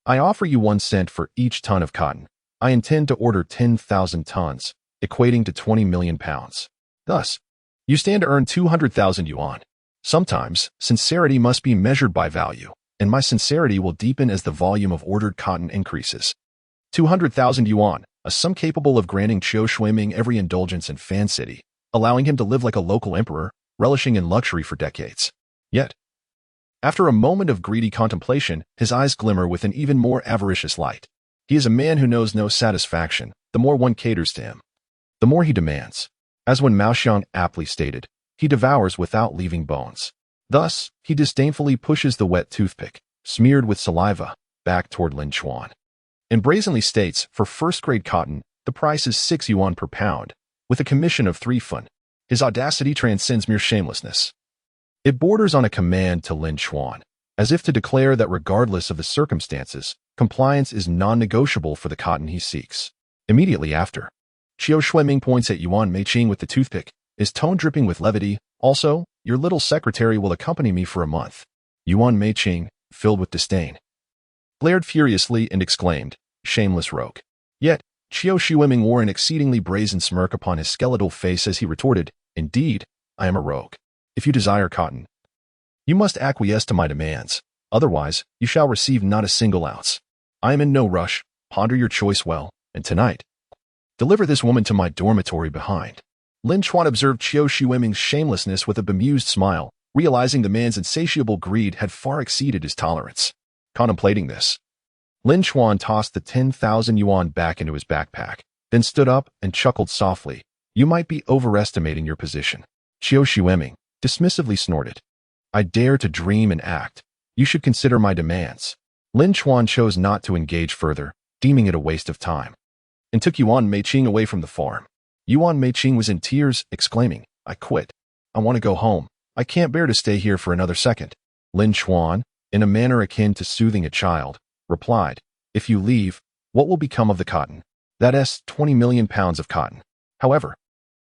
I offer you 1 cent for each ton of cotton. I intend to order 10,000 tons, equating to 20 million pounds. Thus, you stand to earn 200,000 yuan. Sometimes, sincerity must be measured by value, and my sincerity will deepen as the volume of ordered cotton increases." 200,000 yuan, a sum capable of granting Qiu Xueming every indulgence in Fan City, allowing him to live like a local emperor, relishing in luxury for decades. Yet, after a moment of greedy contemplation, his eyes glimmer with an even more avaricious light. He is a man who knows no satisfaction. The more one caters to him, the more he demands. As when Mao Xiang aptly stated, he devours without leaving bones. Thus, he disdainfully pushes the wet toothpick, smeared with saliva, back toward Lin Chuan, and brazenly states, for first-grade cotton, the price is 6 yuan per pound, with a commission of 3 fun. His audacity transcends mere shamelessness. It borders on a command to Lin Chuan, as if to declare that regardless of the circumstances, compliance is non-negotiable for the cotton he seeks. Immediately after, Qiu Xueming points at Yuan Meiqing with the toothpick, his tone dripping with levity. "Also, your little secretary will accompany me for a month." Yuan Meiqing, filled with disdain, glared furiously and exclaimed, "Shameless rogue." Yet, Qiu Xueming wore an exceedingly brazen smirk upon his skeletal face as he retorted, "Indeed, I am a rogue. If you desire cotton, you must acquiesce to my demands. Otherwise, you shall receive not a single ounce. I am in no rush. Ponder your choice well. And tonight, deliver this woman to my dormitory behind. Lin Chuan observed Qiu Shuiming's shamelessness with a bemused smile, realizing the man's insatiable greed had far exceeded his tolerance. Contemplating this, Lin Chuan tossed the 10,000 yuan back into his backpack, then stood up and chuckled softly. You might be overestimating your position. Qiu Shuiming dismissively snorted. I dare to dream and act. You should consider my demands. Lin Chuan chose not to engage further, deeming it a waste of time, and took Yuan Meiqing away from the farm. Yuan Meiqing was in tears, exclaiming, I quit. I want to go home. I can't bear to stay here for another second. Lin Chuan, in a manner akin to soothing a child, replied, If you leave, what will become of the cotton? That's 20 million pounds of cotton. However,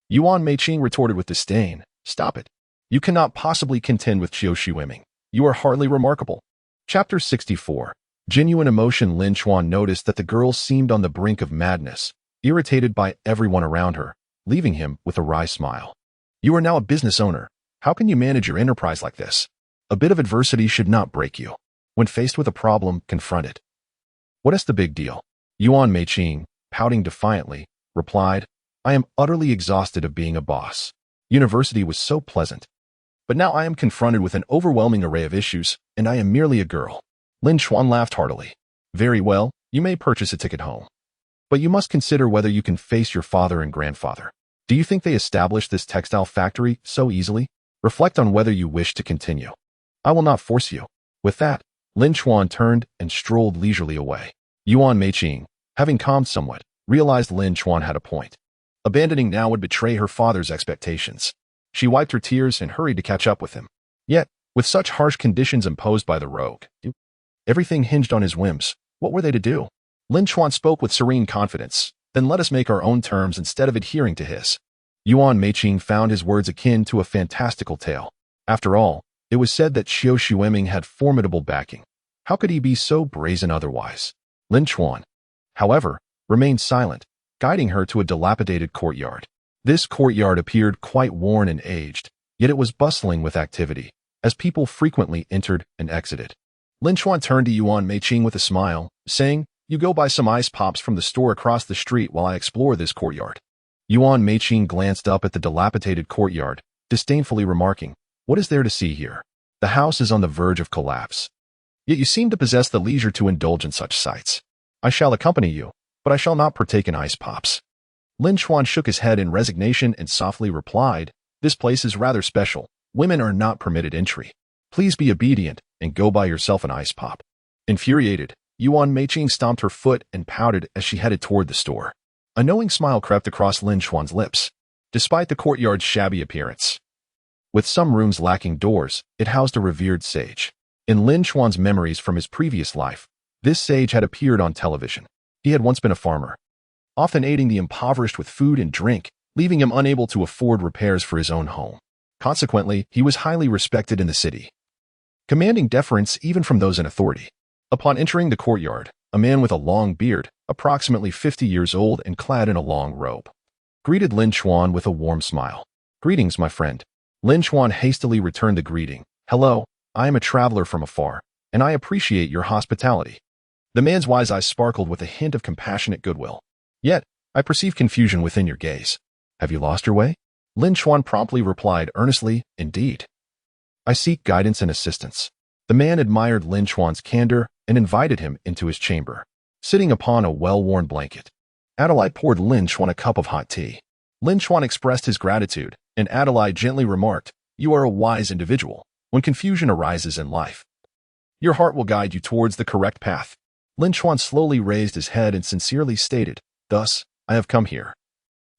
Yuan Meiqing retorted with disdain, Stop it. You cannot possibly contend with Qiu Shuiming. You are hardly remarkable. Chapter 64. Genuine emotion. Lin Chuan noticed that the girl seemed on the brink of madness, irritated by everyone around her, leaving him with a wry smile. You are now a business owner. How can you manage your enterprise like this? A bit of adversity should not break you. When faced with a problem, confront it. What is the big deal? Yuan Meiqing, pouting defiantly, replied, I am utterly exhausted of being a boss. University was so pleasant. But now I am confronted with an overwhelming array of issues, and I am merely a girl. Lin Chuan laughed heartily. Very well, you may purchase a ticket home. But you must consider whether you can face your father and grandfather. Do you think they established this textile factory so easily? Reflect on whether you wish to continue. I will not force you. With that, Lin Chuan turned and strolled leisurely away. Yuan Meiqing, having calmed somewhat, realized Lin Chuan had a point. Abandoning now would betray her father's expectations. She wiped her tears and hurried to catch up with him. Yet, with such harsh conditions imposed by the rogue, everything hinged on his whims. What were they to do? Lin Chuan spoke with serene confidence. Then let us make our own terms instead of adhering to his. Yuan Meiqing found his words akin to a fantastical tale. After all, it was said that Qiu Shuiming had formidable backing. How could he be so brazen otherwise? Lin Chuan, however, remained silent, guiding her to a dilapidated courtyard. This courtyard appeared quite worn and aged, yet it was bustling with activity, as people frequently entered and exited. Lin Chuan turned to Yuan Meiqing with a smile, saying, You go buy some ice pops from the store across the street while I explore this courtyard. Yuan Meiqing glanced up at the dilapidated courtyard, disdainfully remarking, What is there to see here? The house is on the verge of collapse. Yet you seem to possess the leisure to indulge in such sights. I shall accompany you, but I shall not partake in ice pops. Lin Chuan shook his head in resignation and softly replied, This place is rather special. Women are not permitted entry. Please be obedient and go buy yourself an ice pop. Infuriated, Yuan Meiqing stomped her foot and pouted as she headed toward the store. A knowing smile crept across Lin Chuan's lips. Despite the courtyard's shabby appearance, with some rooms lacking doors, it housed a revered sage. In Lin Chuan's memories from his previous life, this sage had appeared on television. He had once been a farmer, often aiding the impoverished with food and drink, leaving him unable to afford repairs for his own home. Consequently, he was highly respected in the city, commanding deference even from those in authority. Upon entering the courtyard, a man with a long beard, approximately 50 years old and clad in a long robe, greeted Lin Chuan with a warm smile. Greetings, my friend. Lin Chuan hastily returned the greeting. Hello, I am a traveler from afar, and I appreciate your hospitality. The man's wise eyes sparkled with a hint of compassionate goodwill. Yet, I perceive confusion within your gaze. Have you lost your way? Lin Chuan promptly replied earnestly, Indeed. I seek guidance and assistance. The man admired Lin Chuan's candor and invited him into his chamber. Sitting upon a well-worn blanket, Adelaide poured Lin Chuan a cup of hot tea. Lin Chuan expressed his gratitude, and Adelaide gently remarked, You are a wise individual. When confusion arises in life, your heart will guide you towards the correct path. Lin Chuan slowly raised his head and sincerely stated, Thus, I have come here,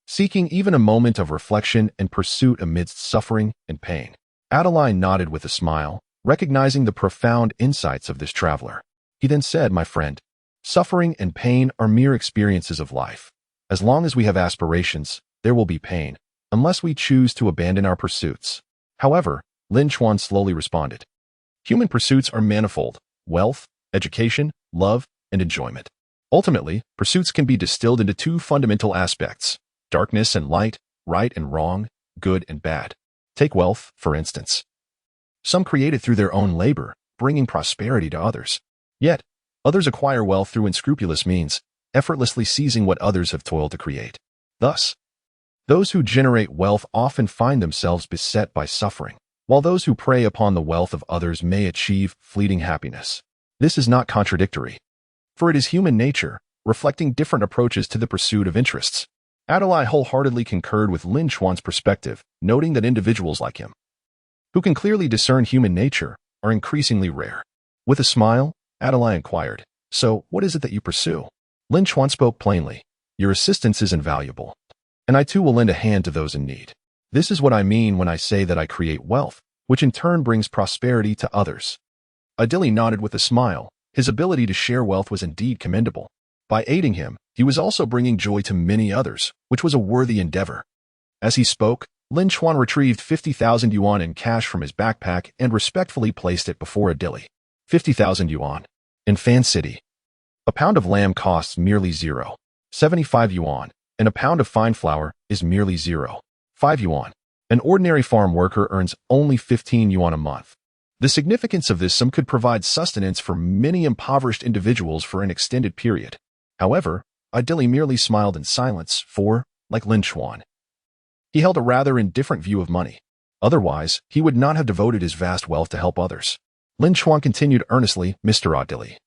seeking even a moment of reflection and pursuit amidst suffering and pain. Adelaide nodded with a smile, recognizing the profound insights of this traveler. He then said, My friend, suffering and pain are mere experiences of life. As long as we have aspirations, there will be pain, unless we choose to abandon our pursuits. However, Lin Chuan slowly responded, Human pursuits are manifold: wealth, education, love, and enjoyment. Ultimately, pursuits can be distilled into two fundamental aspects: darkness and light, right and wrong, good and bad. Take wealth, for instance. Some create it through their own labor, bringing prosperity to others. Yet, others acquire wealth through unscrupulous means, effortlessly seizing what others have toiled to create. Thus, those who generate wealth often find themselves beset by suffering, while those who prey upon the wealth of others may achieve fleeting happiness. This is not contradictory, for it is human nature, reflecting different approaches to the pursuit of interests. Adelaide wholeheartedly concurred with Lin Chuan's perspective, noting that individuals like him, who can clearly discern human nature, are increasingly rare. With a smile, Adelaide inquired, "So, what is it that you pursue?" Lin Chuan spoke plainly, "Your assistance is invaluable, and I too will lend a hand to those in need. This is what I mean when I say that I create wealth, which in turn brings prosperity to others." Adili nodded with a smile. His ability to share wealth was indeed commendable. By aiding him, he was also bringing joy to many others, which was a worthy endeavor. As he spoke, Lin Chuan retrieved 50,000 yuan in cash from his backpack and respectfully placed it before Adili. 50,000 yuan. In Fan City, a pound of lamb costs merely 0.75 yuan, and a pound of fine flour is merely 0.5 yuan. An ordinary farm worker earns only 15 yuan a month. The significance of this sum could provide sustenance for many impoverished individuals for an extended period. However, Adili merely smiled in silence, for, like Lin Chuan, he held a rather indifferent view of money. Otherwise, he would not have devoted his vast wealth to help others. Lin Chuan continued earnestly, "Mr. Adili,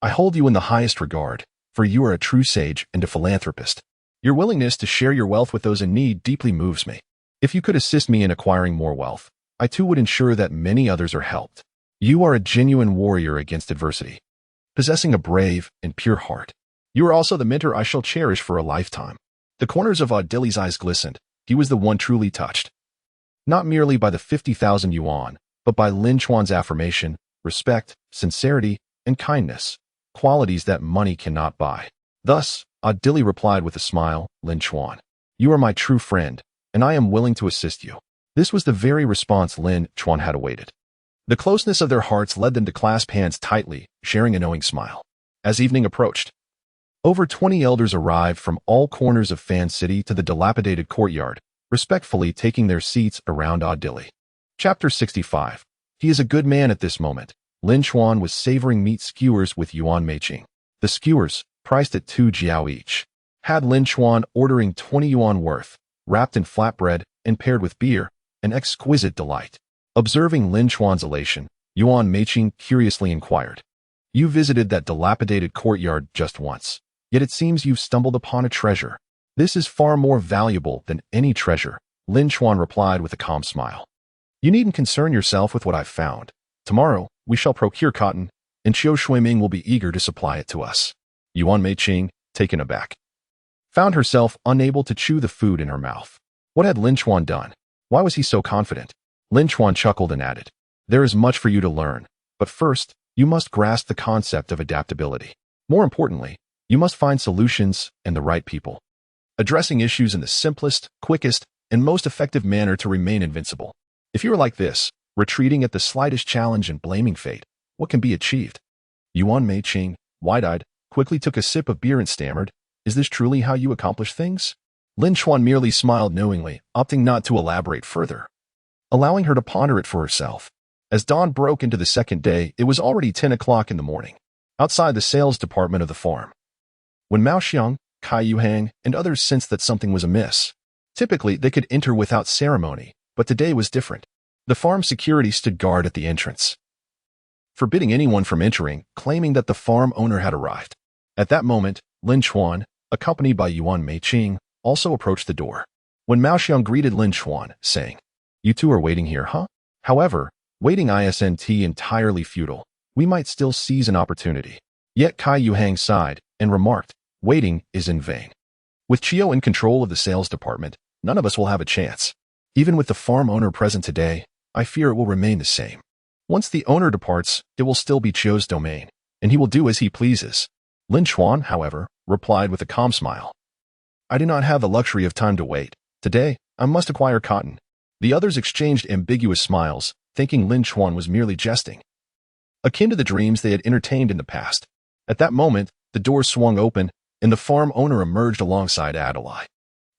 I hold you in the highest regard, for you are a true sage and a philanthropist. Your willingness to share your wealth with those in need deeply moves me. If you could assist me in acquiring more wealth, I too would ensure that many others are helped. You are a genuine warrior against adversity, possessing a brave and pure heart. You are also the mentor I shall cherish for a lifetime." The corners of Adili's eyes glistened. He was the one truly touched, not merely by the 50,000 yuan, but by Lin Chuan's affirmation, respect, sincerity, and kindness, qualities that money cannot buy. Thus, Adili replied with a smile, "Lin Chuan, you are my true friend, and I am willing to assist you." This was the very response Lin Chuan had awaited. The closeness of their hearts led them to clasp hands tightly, sharing a knowing smile. As evening approached, over 20 elders arrived from all corners of Fan City to the dilapidated courtyard, respectfully taking their seats around Adili. Chapter 65. He is a good man at this moment. Lin Chuan was savoring meat skewers with Yuan Meiqing. The skewers, priced at 2 jiao each, had Lin Chuan ordering 20 yuan worth, wrapped in flatbread and paired with beer, an exquisite delight. Observing Lin Chuan's elation, Yuan Meiqing curiously inquired, "You visited that dilapidated courtyard just once, yet it seems you've stumbled upon a treasure." "This is far more valuable than any treasure," Lin Chuan replied with a calm smile. "You needn't concern yourself with what I've found. Tomorrow, we shall procure cotton, and Qiu Shuiming will be eager to supply it to us." Yuan Meiqing, taken aback, found herself unable to chew the food in her mouth. What had Lin Chuan done? Why was he so confident? Lin Chuan chuckled and added, "There is much for you to learn, but first, you must grasp the concept of adaptability. More importantly, you must find solutions and the right people, addressing issues in the simplest, quickest, and most effective manner to remain invincible. If you are like this, retreating at the slightest challenge and blaming fate, what can be achieved?" Yuan Meiqing, wide-eyed, quickly took a sip of beer and stammered, "Is this truly how you accomplish things?" Lin Chuan merely smiled knowingly, opting not to elaborate further, allowing her to ponder it for herself. As dawn broke into the second day, it was already 10 o'clock in the morning, outside the sales department of the farm. When Mao Xiang, Kai Yuhang, and others sensed that something was amiss, typically they could enter without ceremony, but today was different. The farm security stood guard at the entrance, forbidding anyone from entering, claiming that the farm owner had arrived. At that moment, Lin Chuan, accompanied by Yuan Meiqing, also approached the door. When Mao Xiang greeted Lin Chuan, saying, "You two are waiting here, huh?" However, waiting isn't entirely futile. We might still seize an opportunity. Yet Kai Yuhang sighed and remarked, "Waiting is in vain. With Qiu in control of the sales department, none of us will have a chance. Even with the farm owner present today, I fear it will remain the same. Once the owner departs, it will still be Qiu's domain, and he will do as he pleases." Lin Chuan, however, replied with a calm smile, "I do not have the luxury of time to wait. Today, I must acquire cotton." The others exchanged ambiguous smiles, thinking Lin Chuan was merely jesting, akin to the dreams they had entertained in the past. At that moment, the door swung open, and the farm owner emerged alongside Adelaide.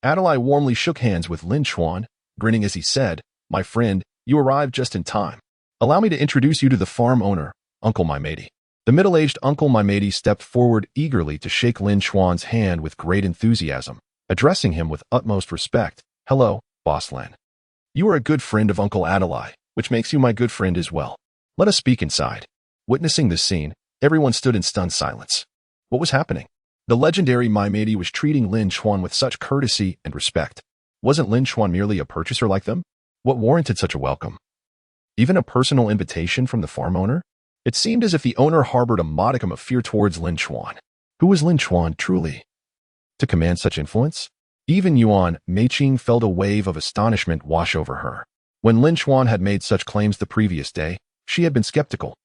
Adelaide warmly shook hands with Lin Chuan, grinning as he said, "My friend, you arrived just in time. Allow me to introduce you to the farm owner, Uncle Maimedi." The middle-aged Uncle Maimedi stepped forward eagerly to shake Lin Chuan's hand with great enthusiasm, addressing him with utmost respect. "Hello, Boss Lin. You are a good friend of Uncle Adalai, which makes you my good friend as well. Let us speak inside." Witnessing this scene, everyone stood in stunned silence. What was happening? The legendary Maimedi was treating Lin Chuan with such courtesy and respect. Wasn't Lin Chuan merely a purchaser like them? What warranted such a welcome? Even a personal invitation from the farm owner? It seemed as if the owner harbored a modicum of fear towards Lin Chuan. Who was Lin Chuan truly? To command such influence? Even Yuan Meiqing felt a wave of astonishment wash over her. When Lin Chuan had made such claims the previous day, she had been skeptical.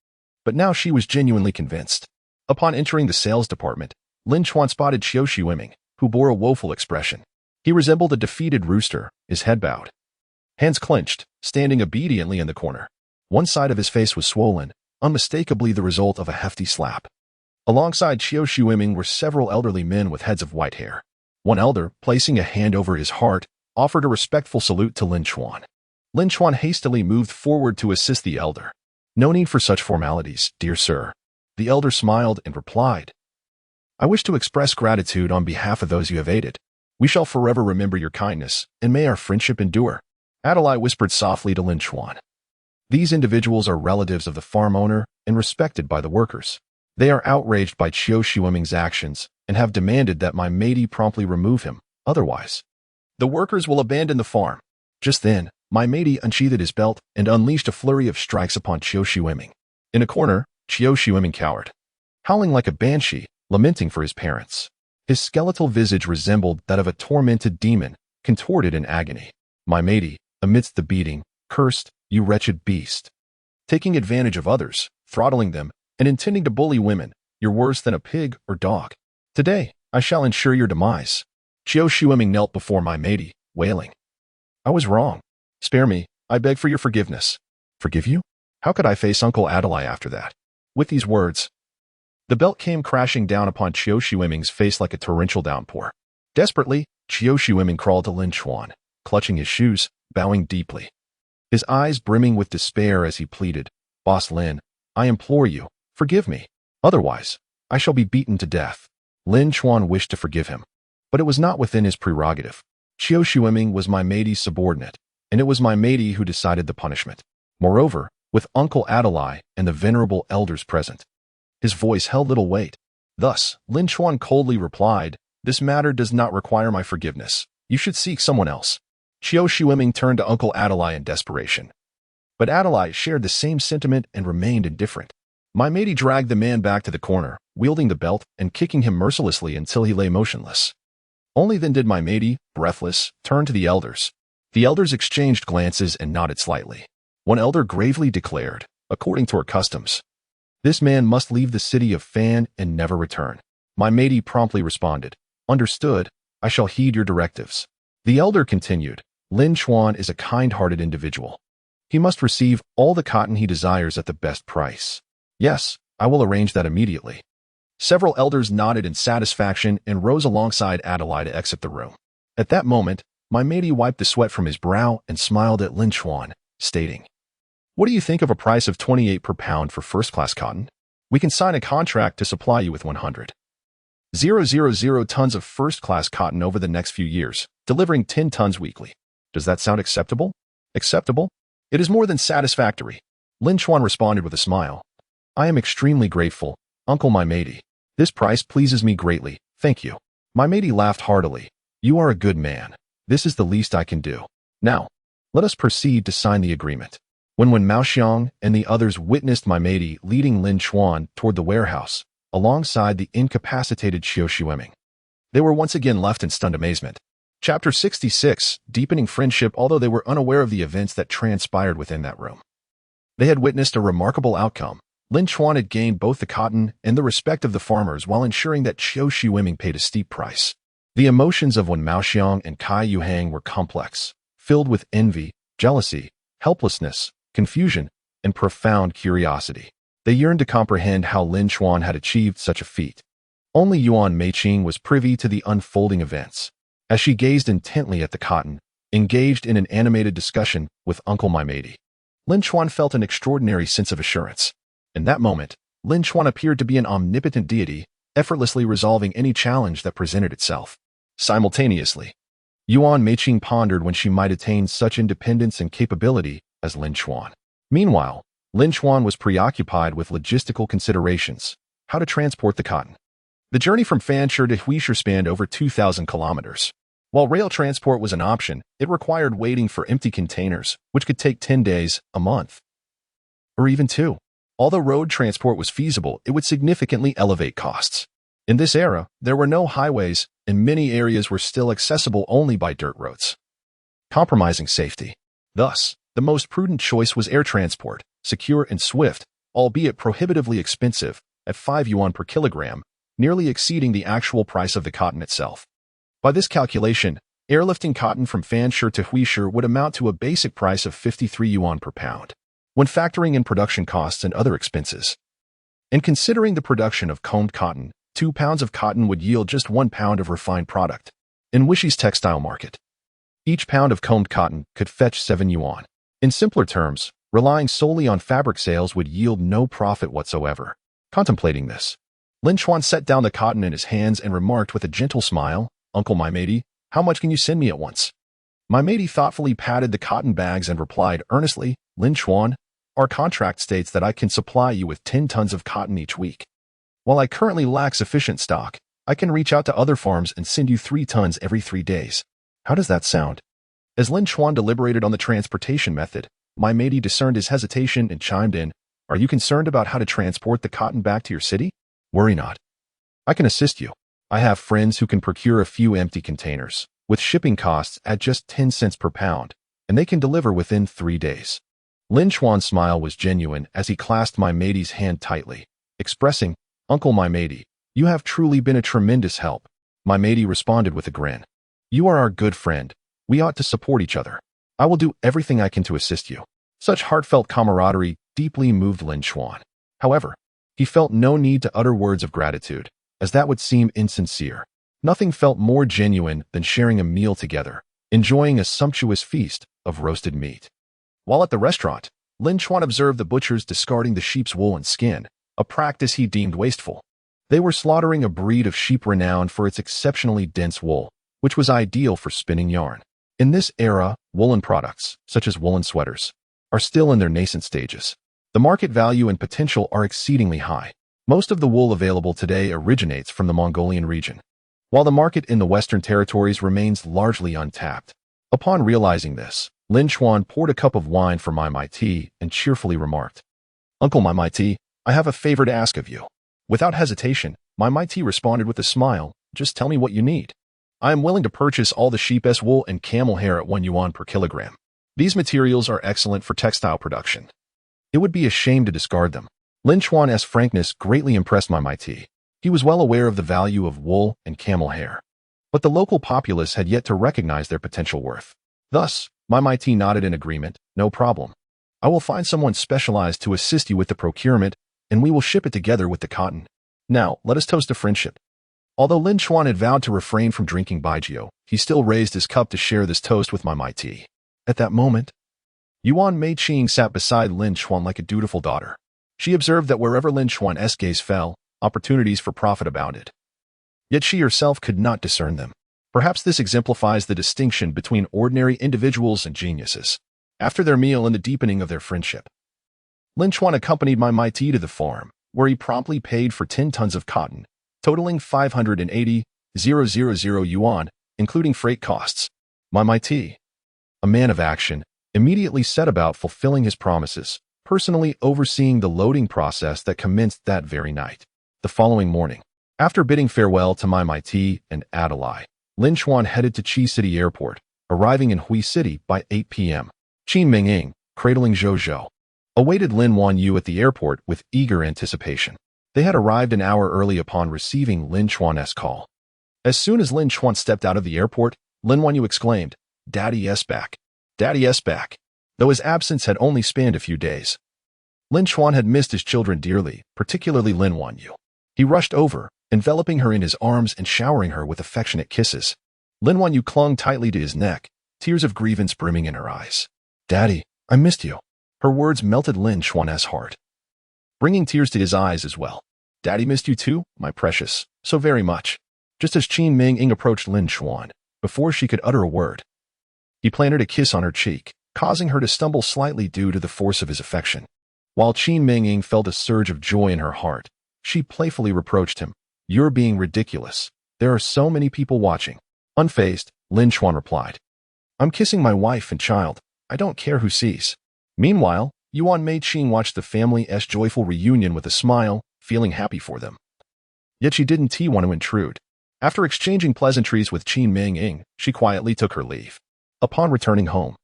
But now she was genuinely convinced. Upon entering the sales department, Lin Chuan spotted Qiu Xueming, who bore a woeful expression. He resembled a defeated rooster, his head bowed, hands clenched, standing obediently in the corner. One side of his face was swollen, unmistakably the result of a hefty slap. Alongside Qiu Xueming were several elderly men with heads of white hair. One elder, placing a hand over his heart, offered a respectful salute to Lin Chuan. Lin Chuan hastily moved forward to assist the elder. "No need for such formalities, dear sir." The elder smiled and replied, "I wish to express gratitude on behalf of those you have aided. We shall forever remember your kindness, and may our friendship endure." Adalai whispered softly to Lin Chuan. These individuals are relatives of the farm owner and respected by the workers. They are outraged by Qiu Xueming's actions and have demanded that my Maimedi promptly remove him. Otherwise, the workers will abandon the farm. Just then, my Maimedi unsheathed his belt and unleashed a flurry of strikes upon Qiu Xueming. In a corner, Qiu Xueming cowered, howling like a banshee, lamenting for his parents. His skeletal visage resembled that of a tormented demon, contorted in agony. My Maimedi, amidst the beating, cursed, "You wretched beast. Taking advantage of others, throttling them, and intending to bully women, you're worse than a pig or dog. Today, I shall ensure your demise." Qiu Xueming knelt before my Maimedi, wailing, "I was wrong. Spare me, I beg for your forgiveness." "Forgive you? How could I face Uncle Adalai after that?" With these words, the belt came crashing down upon Qiu Xueming's face like a torrential downpour. Desperately, Qiu Xueming crawled to Lin Chuan, clutching his shoes, bowing deeply. His eyes brimming with despair as he pleaded, "Boss Lin, I implore you, forgive me. Otherwise, I shall be beaten to death." Lin Chuan wished to forgive him, but it was not within his prerogative. Qiu Xueming was my Maimedi's subordinate, and it was my Maimedi who decided the punishment. Moreover, with Uncle Adalai and the venerable elders present, his voice held little weight. Thus, Lin Chuan coldly replied, "This matter does not require my forgiveness. You should seek someone else." Qiu Xueming turned to Uncle Adalai in desperation. But Adalai shared the same sentiment and remained indifferent. My Maimedi dragged the man back to the corner, wielding the belt and kicking him mercilessly until he lay motionless. Only then did my Maimedi, breathless, turn to the elders. The elders exchanged glances and nodded slightly. One elder gravely declared, according to our customs, "This man must leave the city of Fan and never return." My Maimedi promptly responded, "Understood, I shall heed your directives." The elder continued, "Lin Chuan is a kind-hearted individual. He must receive all the cotton he desires at the best price." "Yes, I will arrange that immediately." Several elders nodded in satisfaction and rose alongside Adalai to exit the room. At that moment, my Maimedi wiped the sweat from his brow and smiled at Lin Chuan, stating, "What do you think of a price of 28 per pound for first-class cotton? We can sign a contract to supply you with 100,000 tons of first-class cotton over the next few years, delivering 10 tons weekly. Does that sound acceptable?" "Acceptable? It is more than satisfactory." Lin Chuan responded with a smile. "I am extremely grateful, Uncle Maimedi. This price pleases me greatly, thank you." My Maimedi laughed heartily. "You are a good man. This is the least I can do. Now, let us proceed to sign the agreement." When Mao Xiang and the others witnessed my Maimedi leading Lin Chuan toward the warehouse, alongside the incapacitated Qiu Xueming, they were once again left in stunned amazement. Chapter 66, Deepening Friendship. Although they were unaware of the events that transpired within that room, they had witnessed a remarkable outcome. Lin Chuan had gained both the cotton and the respect of the farmers while ensuring that Qiu Xueming paid a steep price. The emotions of Mao Xiang and Cai Yuhang were complex, filled with envy, jealousy, helplessness, confusion, and profound curiosity. They yearned to comprehend how Lin Chuan had achieved such a feat. Only Yuan Meiqing was privy to the unfolding events. As she gazed intently at the cotton, engaged in an animated discussion with Uncle Maimedi, Lin Chuan felt an extraordinary sense of assurance. In that moment, Lin Chuan appeared to be an omnipotent deity, effortlessly resolving any challenge that presented itself. Simultaneously, Yuan Meiqing pondered when she might attain such independence and capability as Lin Chuan. Meanwhile, Lin Chuan was preoccupied with logistical considerations, how to transport the cotton. The journey from Fanshi to Huishi spanned over 2,000 kilometers. While rail transport was an option, it required waiting for empty containers, which could take 10 days, a month, or even 2. Although road transport was feasible, it would significantly elevate costs. In this era, there were no highways, and many areas were still accessible only by dirt roads, compromising safety. Thus, the most prudent choice was air transport, secure and swift, albeit prohibitively expensive, at 5 yuan per kilogram, nearly exceeding the actual price of the cotton itself. By this calculation, airlifting cotton from Fanshi to Huishi would amount to a basic price of 53 yuan per pound, when factoring in production costs and other expenses. And considering the production of combed cotton, 2 pounds of cotton would yield just 1 pound of refined product. In Huishi's textile market, each pound of combed cotton could fetch 7 yuan. In simpler terms, relying solely on fabric sales would yield no profit whatsoever. Contemplating this, Lin Chuan set down the cotton in his hands and remarked with a gentle smile, "Uncle my matey, how much can you send me at once?" My matey thoughtfully patted the cotton bags and replied earnestly, "Lin Chuan, our contract states that I can supply you with 10 tons of cotton each week. While I currently lack sufficient stock, I can reach out to other farms and send you 3 tons every 3 days. How does that sound?" As Lin Chuan deliberated on the transportation method, my matey discerned his hesitation and chimed in, "Are you concerned about how to transport the cotton back to your city? Worry not. I can assist you. I have friends who can procure a few empty containers, with shipping costs at just 10 cents per pound, and they can deliver within 3 days." Lin Chuan's smile was genuine as he clasped my matey's hand tightly, expressing, "Uncle my matey, you have truly been a tremendous help." My matey responded with a grin. "You are our good friend. We ought to support each other. I will do everything I can to assist you." Such heartfelt camaraderie deeply moved Lin Chuan. However, he felt no need to utter words of gratitude, as that would seem insincere. Nothing felt more genuine than sharing a meal together, enjoying a sumptuous feast of roasted meat. While at the restaurant, Lin Chuan observed the butchers discarding the sheep's wool and skin, a practice he deemed wasteful. They were slaughtering a breed of sheep renowned for its exceptionally dense wool, which was ideal for spinning yarn. In this era, woolen products, such as woolen sweaters, are still in their nascent stages. The market value and potential are exceedingly high. Most of the wool available today originates from the Mongolian region, while the market in the Western territories remains largely untapped. Upon realizing this, Lin Chuan poured a cup of wine for my tea and cheerfully remarked, "Uncle my tea, I have a favor to ask of you." Without hesitation, my tea responded with a smile, "Just tell me what you need. I am willing to purchase all the sheep's wool and camel hair at 1 yuan per kilogram. These materials are excellent for textile production. It would be a shame to discard them." Lin Chuan's frankness greatly impressed my tea. He was well aware of the value of wool and camel hair, but the local populace had yet to recognize their potential worth. Thus, my tea nodded in agreement, "No problem. I will find someone specialized to assist you with the procurement, and we will ship it together with the cotton. Now, let us toast to friendship." Although Lin Chuan had vowed to refrain from drinking baijiu, he still raised his cup to share this toast with my tea. At that moment, Yuan Meiqing sat beside Lin Chuan like a dutiful daughter. She observed that wherever Lin Chuan's gaze fell, opportunities for profit abounded. Yet she herself could not discern them. Perhaps this exemplifies the distinction between ordinary individuals and geniuses. After their meal and the deepening of their friendship, Lin Chuan accompanied my tea to the farm, where he promptly paid for 10 tons of cotton, totaling 580,000 yuan, including freight costs. My tea, a man of action, immediately set about fulfilling his promises, personally overseeing the loading process that commenced that very night. The following morning, after bidding farewell to my tea and Adelaide, Lin Chuan headed to Qi City Airport, arriving in Hui City by 8 p.m. Qin Mengying, cradling Zhou, awaited Lin Wanyu at the airport with eager anticipation. They had arrived an hour early upon receiving Lin Chuan's call. As soon as Lin Chuan stepped out of the airport, Lin Wanyu exclaimed, "Daddy S back. Daddy S back." Though his absence had only spanned a few days, Lin Chuan had missed his children dearly, particularly Lin Wanyu. He rushed over, enveloping her in his arms and showering her with affectionate kisses. Lin Wanyu clung tightly to his neck, tears of grievance brimming in her eyes. "Daddy, I missed you." Her words melted Lin Chuan's heart. bringing tears to his eyes as well. Daddy missed you too, my precious, so very much. Just as Qin Mengying approached Lin Chuan, before she could utter a word, he planted a kiss on her cheek, causing her to stumble slightly due to the force of his affection. While Qin Mengying felt a surge of joy in her heart, she playfully reproached him. You're being ridiculous. There are so many people watching. Unfazed, Lin Chuan replied. I'm kissing my wife and child. I don't care who sees. Meanwhile, Yuan made Qin watch the family's joyful reunion with a smile, feeling happy for them. Yet she didn't want to intrude. After exchanging pleasantries with Qin Mengying, she quietly took her leave. Upon returning home,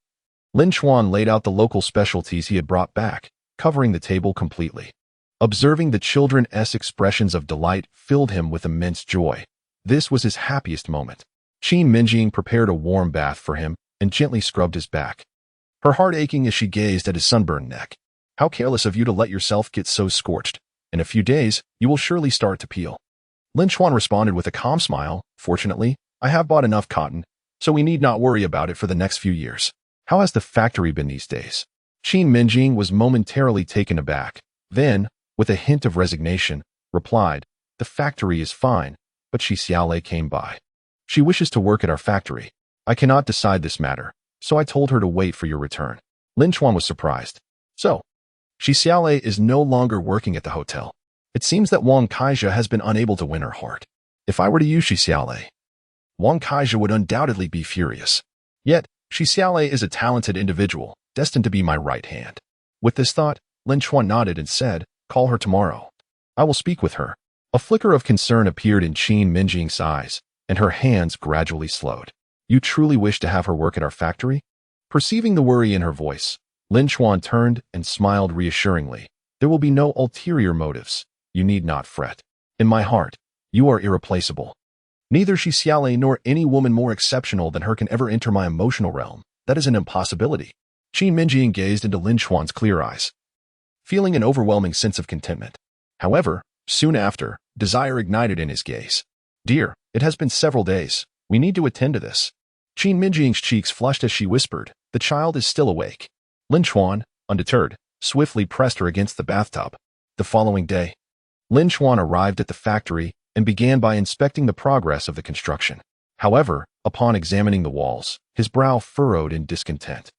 Lin Chuan laid out the local specialties he had brought back, covering the table completely. Observing the children's expressions of delight filled him with immense joy. This was his happiest moment. Qin Mengying prepared a warm bath for him and gently scrubbed his back, her heart aching as she gazed at his sunburned neck. How careless of you to let yourself get so scorched. In a few days, you will surely start to peel. Lin Chuan responded with a calm smile. Fortunately, I have bought enough cotton, so we need not worry about it for the next few years. How has the factory been these days? Qin Mengying was momentarily taken aback, then, with a hint of resignation, replied, the factory is fine, but Shi Xiaolei came by. She wishes to work at our factory. I cannot decide this matter, so I told her to wait for your return. Lin Chuan was surprised. So, Shi Xiaolei is no longer working at the hotel. It seems that Wang Kaizha has been unable to win her heart. If I were to use Shi Xiaolei, Wang Kaizha would undoubtedly be furious. Yet, Shi Xiaolei is a talented individual, destined to be my right hand. With this thought, Lin Chuan nodded and said, call her tomorrow. I will speak with her. A flicker of concern appeared in Qin Mengying's eyes, and her hands gradually slowed. You truly wish to have her work at our factory? Perceiving the worry in her voice, Lin Chuan turned and smiled reassuringly. There will be no ulterior motives. You need not fret. In my heart, you are irreplaceable. Neither Shi Xiaolei nor any woman more exceptional than her can ever enter my emotional realm. That is an impossibility. Qin Mengying gazed into Lin Chuan's clear eyes, feeling an overwhelming sense of contentment. However, soon after, desire ignited in his gaze. Dear, it has been several days. We need to attend to this. Qin Mengying's cheeks flushed as she whispered, the child is still awake. Lin Chuan, undeterred, swiftly pressed her against the bathtub. The following day, Lin Chuan arrived at the factory and began by inspecting the progress of the construction. However, upon examining the walls, his brow furrowed in discontent.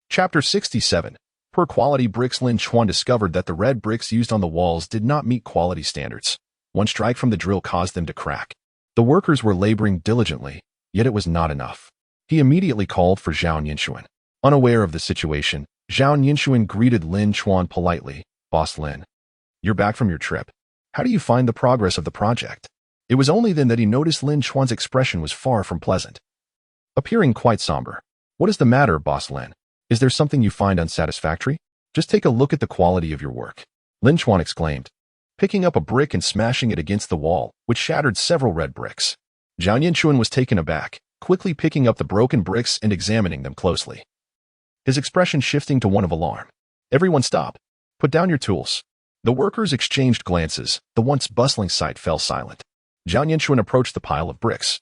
Chapter 67. Per quality bricks. Lin Chuan discovered that the red bricks used on the walls did not meet quality standards. One strike from the drill caused them to crack. The workers were laboring diligently, yet it was not enough. He immediately called for Zhao Ninshuan. Unaware of the situation, Zhao Ninshuan greeted Lin Chuan politely. Boss Lin, you're back from your trip. How do you find the progress of the project? It was only then that he noticed Lin Chuan's expression was far from pleasant, appearing quite somber. What is the matter, Boss Lin? Is there something you find unsatisfactory? Just take a look at the quality of your work. Lin Chuan exclaimed, picking up a brick and smashing it against the wall, which shattered several red bricks. Zhao Ninshuan was taken aback, quickly picking up the broken bricks and examining them closely, his expression shifting to one of alarm. Everyone stop. Put down your tools. The workers exchanged glances. The once bustling site fell silent. Zhao Ninshuan approached the pile of bricks,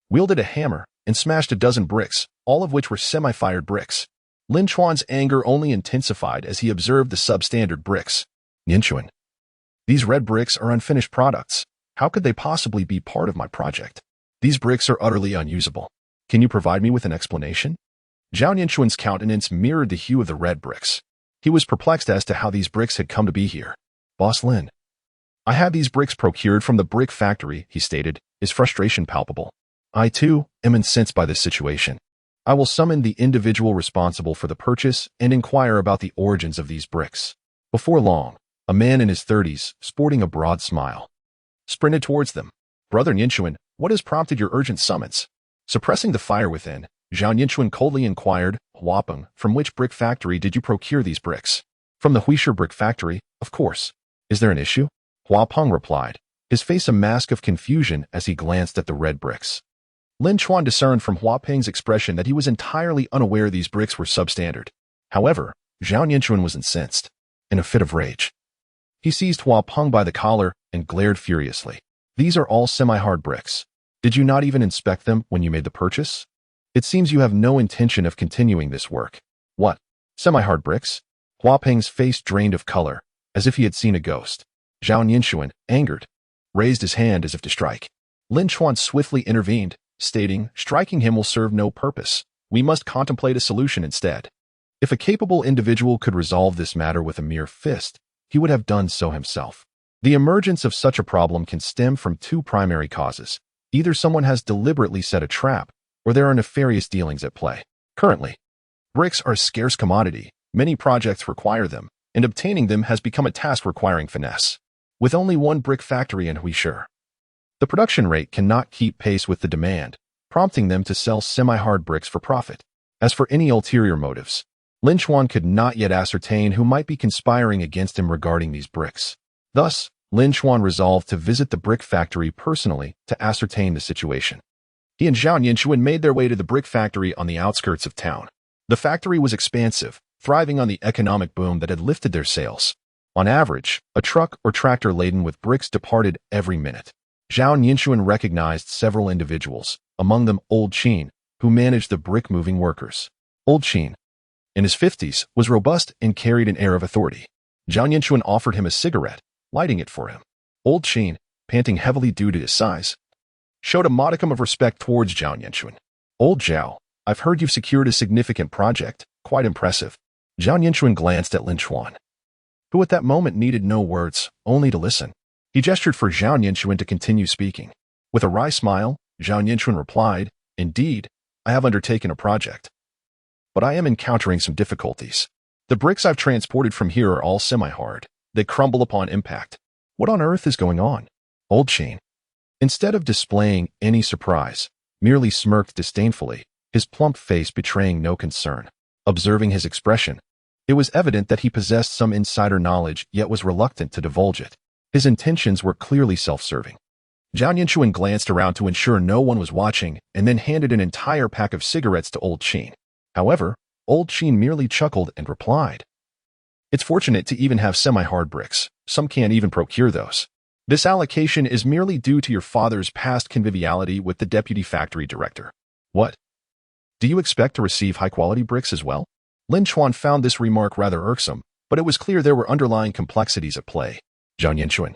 wielded a hammer, and smashed a dozen bricks, all of which were semi-fired bricks. Lin Chuan's anger only intensified as he observed the substandard bricks. Ninshuan, these red bricks are unfinished products. How could they possibly be part of my project? These bricks are utterly unusable. Can you provide me with an explanation? Zhao Ninshuan's countenance mirrored the hue of the red bricks. He was perplexed as to how these bricks had come to be here. Boss Lin, I had these bricks procured from the brick factory, he stated, his frustration palpable. I, too, am incensed by this situation. I will summon the individual responsible for the purchase and inquire about the origins of these bricks. Before long, a man in his 30s, sporting a broad smile, sprinted towards them. Brother Ninshuan, what has prompted your urgent summons? Suppressing the fire within, Zhao Ninshuan coldly inquired, Huapeng, from which brick factory did you procure these bricks? From the Huisher brick factory, of course. Is there an issue? Huapeng replied, his face a mask of confusion as he glanced at the red bricks. Lin Chuan discerned from Huapeng's expression that he was entirely unaware these bricks were substandard. However, Zhao Ninshuan was incensed. In a fit of rage, he seized Huapeng by the collar and glared furiously. These are all semi-hard bricks. Did you not even inspect them when you made the purchase? It seems you have no intention of continuing this work. What? Semi-hard bricks? Huapeng's face drained of color, as if he had seen a ghost. Lin Chuan, angered, raised his hand as if to strike. Lin Chuan swiftly intervened, stating, striking him will serve no purpose. We must contemplate a solution instead. If a capable individual could resolve this matter with a mere fist, he would have done so himself. The emergence of such a problem can stem from two primary causes. Either someone has deliberately set a trap, or there are nefarious dealings at play. Currently, bricks are a scarce commodity, many projects require them, and obtaining them has become a task requiring finesse. With only one brick factory in Huishur, the production rate cannot keep pace with the demand, prompting them to sell semi-hard bricks for profit. As for any ulterior motives, Lin Chuan could not yet ascertain who might be conspiring against him regarding these bricks. Thus, Lin Chuan resolved to visit the brick factory personally to ascertain the situation. He and Lin Chuan made their way to the brick factory on the outskirts of town. The factory was expansive, thriving on the economic boom that had lifted their sales. On average, a truck or tractor laden with bricks departed every minute. Lin Chuan recognized several individuals, among them Old Qin, who managed the brick-moving workers. Old Qin, in his 50s, was robust and carried an air of authority. Lin Chuan offered him a cigarette, lighting it for him. Old Qin, panting heavily due to his size, showed a modicum of respect towards Lin Chuan. Old Zhao, I've heard you've secured a significant project. Quite impressive. Lin Chuan glanced at Lin Chuan, who at that moment needed no words, only to listen. He gestured for Lin Chuan to continue speaking. With a wry smile, Lin Chuan replied, indeed, I have undertaken a project, but I am encountering some difficulties. The bricks I've transported from here are all semi-hard. They crumble upon impact. What on earth is going on? Old Qin, instead of displaying any surprise, merely smirked disdainfully, his plump face betraying no concern. Observing his expression, it was evident that he possessed some insider knowledge yet was reluctant to divulge it. His intentions were clearly self-serving. Lin Chuan glanced around to ensure no one was watching and then handed an entire pack of cigarettes to Old Qin. However, Old Qin merely chuckled and replied, it's fortunate to even have semi-hard bricks. Some can't even procure those. This allocation is merely due to your father's past conviviality with the deputy factory director. What? Do you expect to receive high-quality bricks as well? Lin Chuan found this remark rather irksome, but it was clear there were underlying complexities at play. Lin Chuan,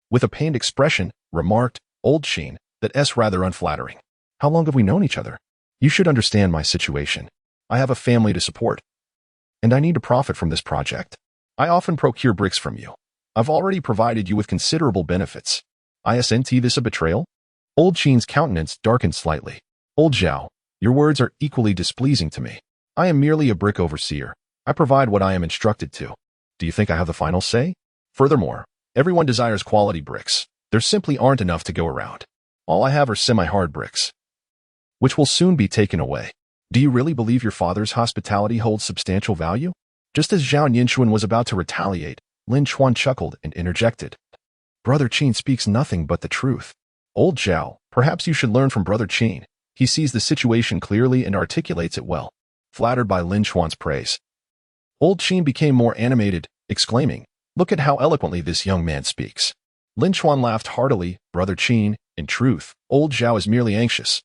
with a pained expression, remarked, Old Qin, that's rather unflattering. How long have we known each other? You should understand my situation. I have a family to support, and I need to profit from this project. I often procure bricks from you. I've already provided you with considerable benefits. Isn't this a betrayal? Old Qin's countenance darkened slightly. Old Zhao, your words are equally displeasing to me. I am merely a brick overseer. I provide what I am instructed to. Do you think I have the final say? Furthermore, everyone desires quality bricks. There simply aren't enough to go around. All I have are semi-hard bricks, which will soon be taken away. Do you really believe your father's hospitality holds substantial value? Just as Lin Chuan was about to retaliate, Lin Chuan chuckled and interjected. Brother Qin speaks nothing but the truth. Old Zhao, perhaps you should learn from Brother Qin. He sees the situation clearly and articulates it well. Flattered by Lin Chuan's praise, Old Qin became more animated, exclaiming, look at how eloquently this young man speaks. Lin Chuan laughed heartily. Brother Qin, in truth, Old Zhao is merely anxious.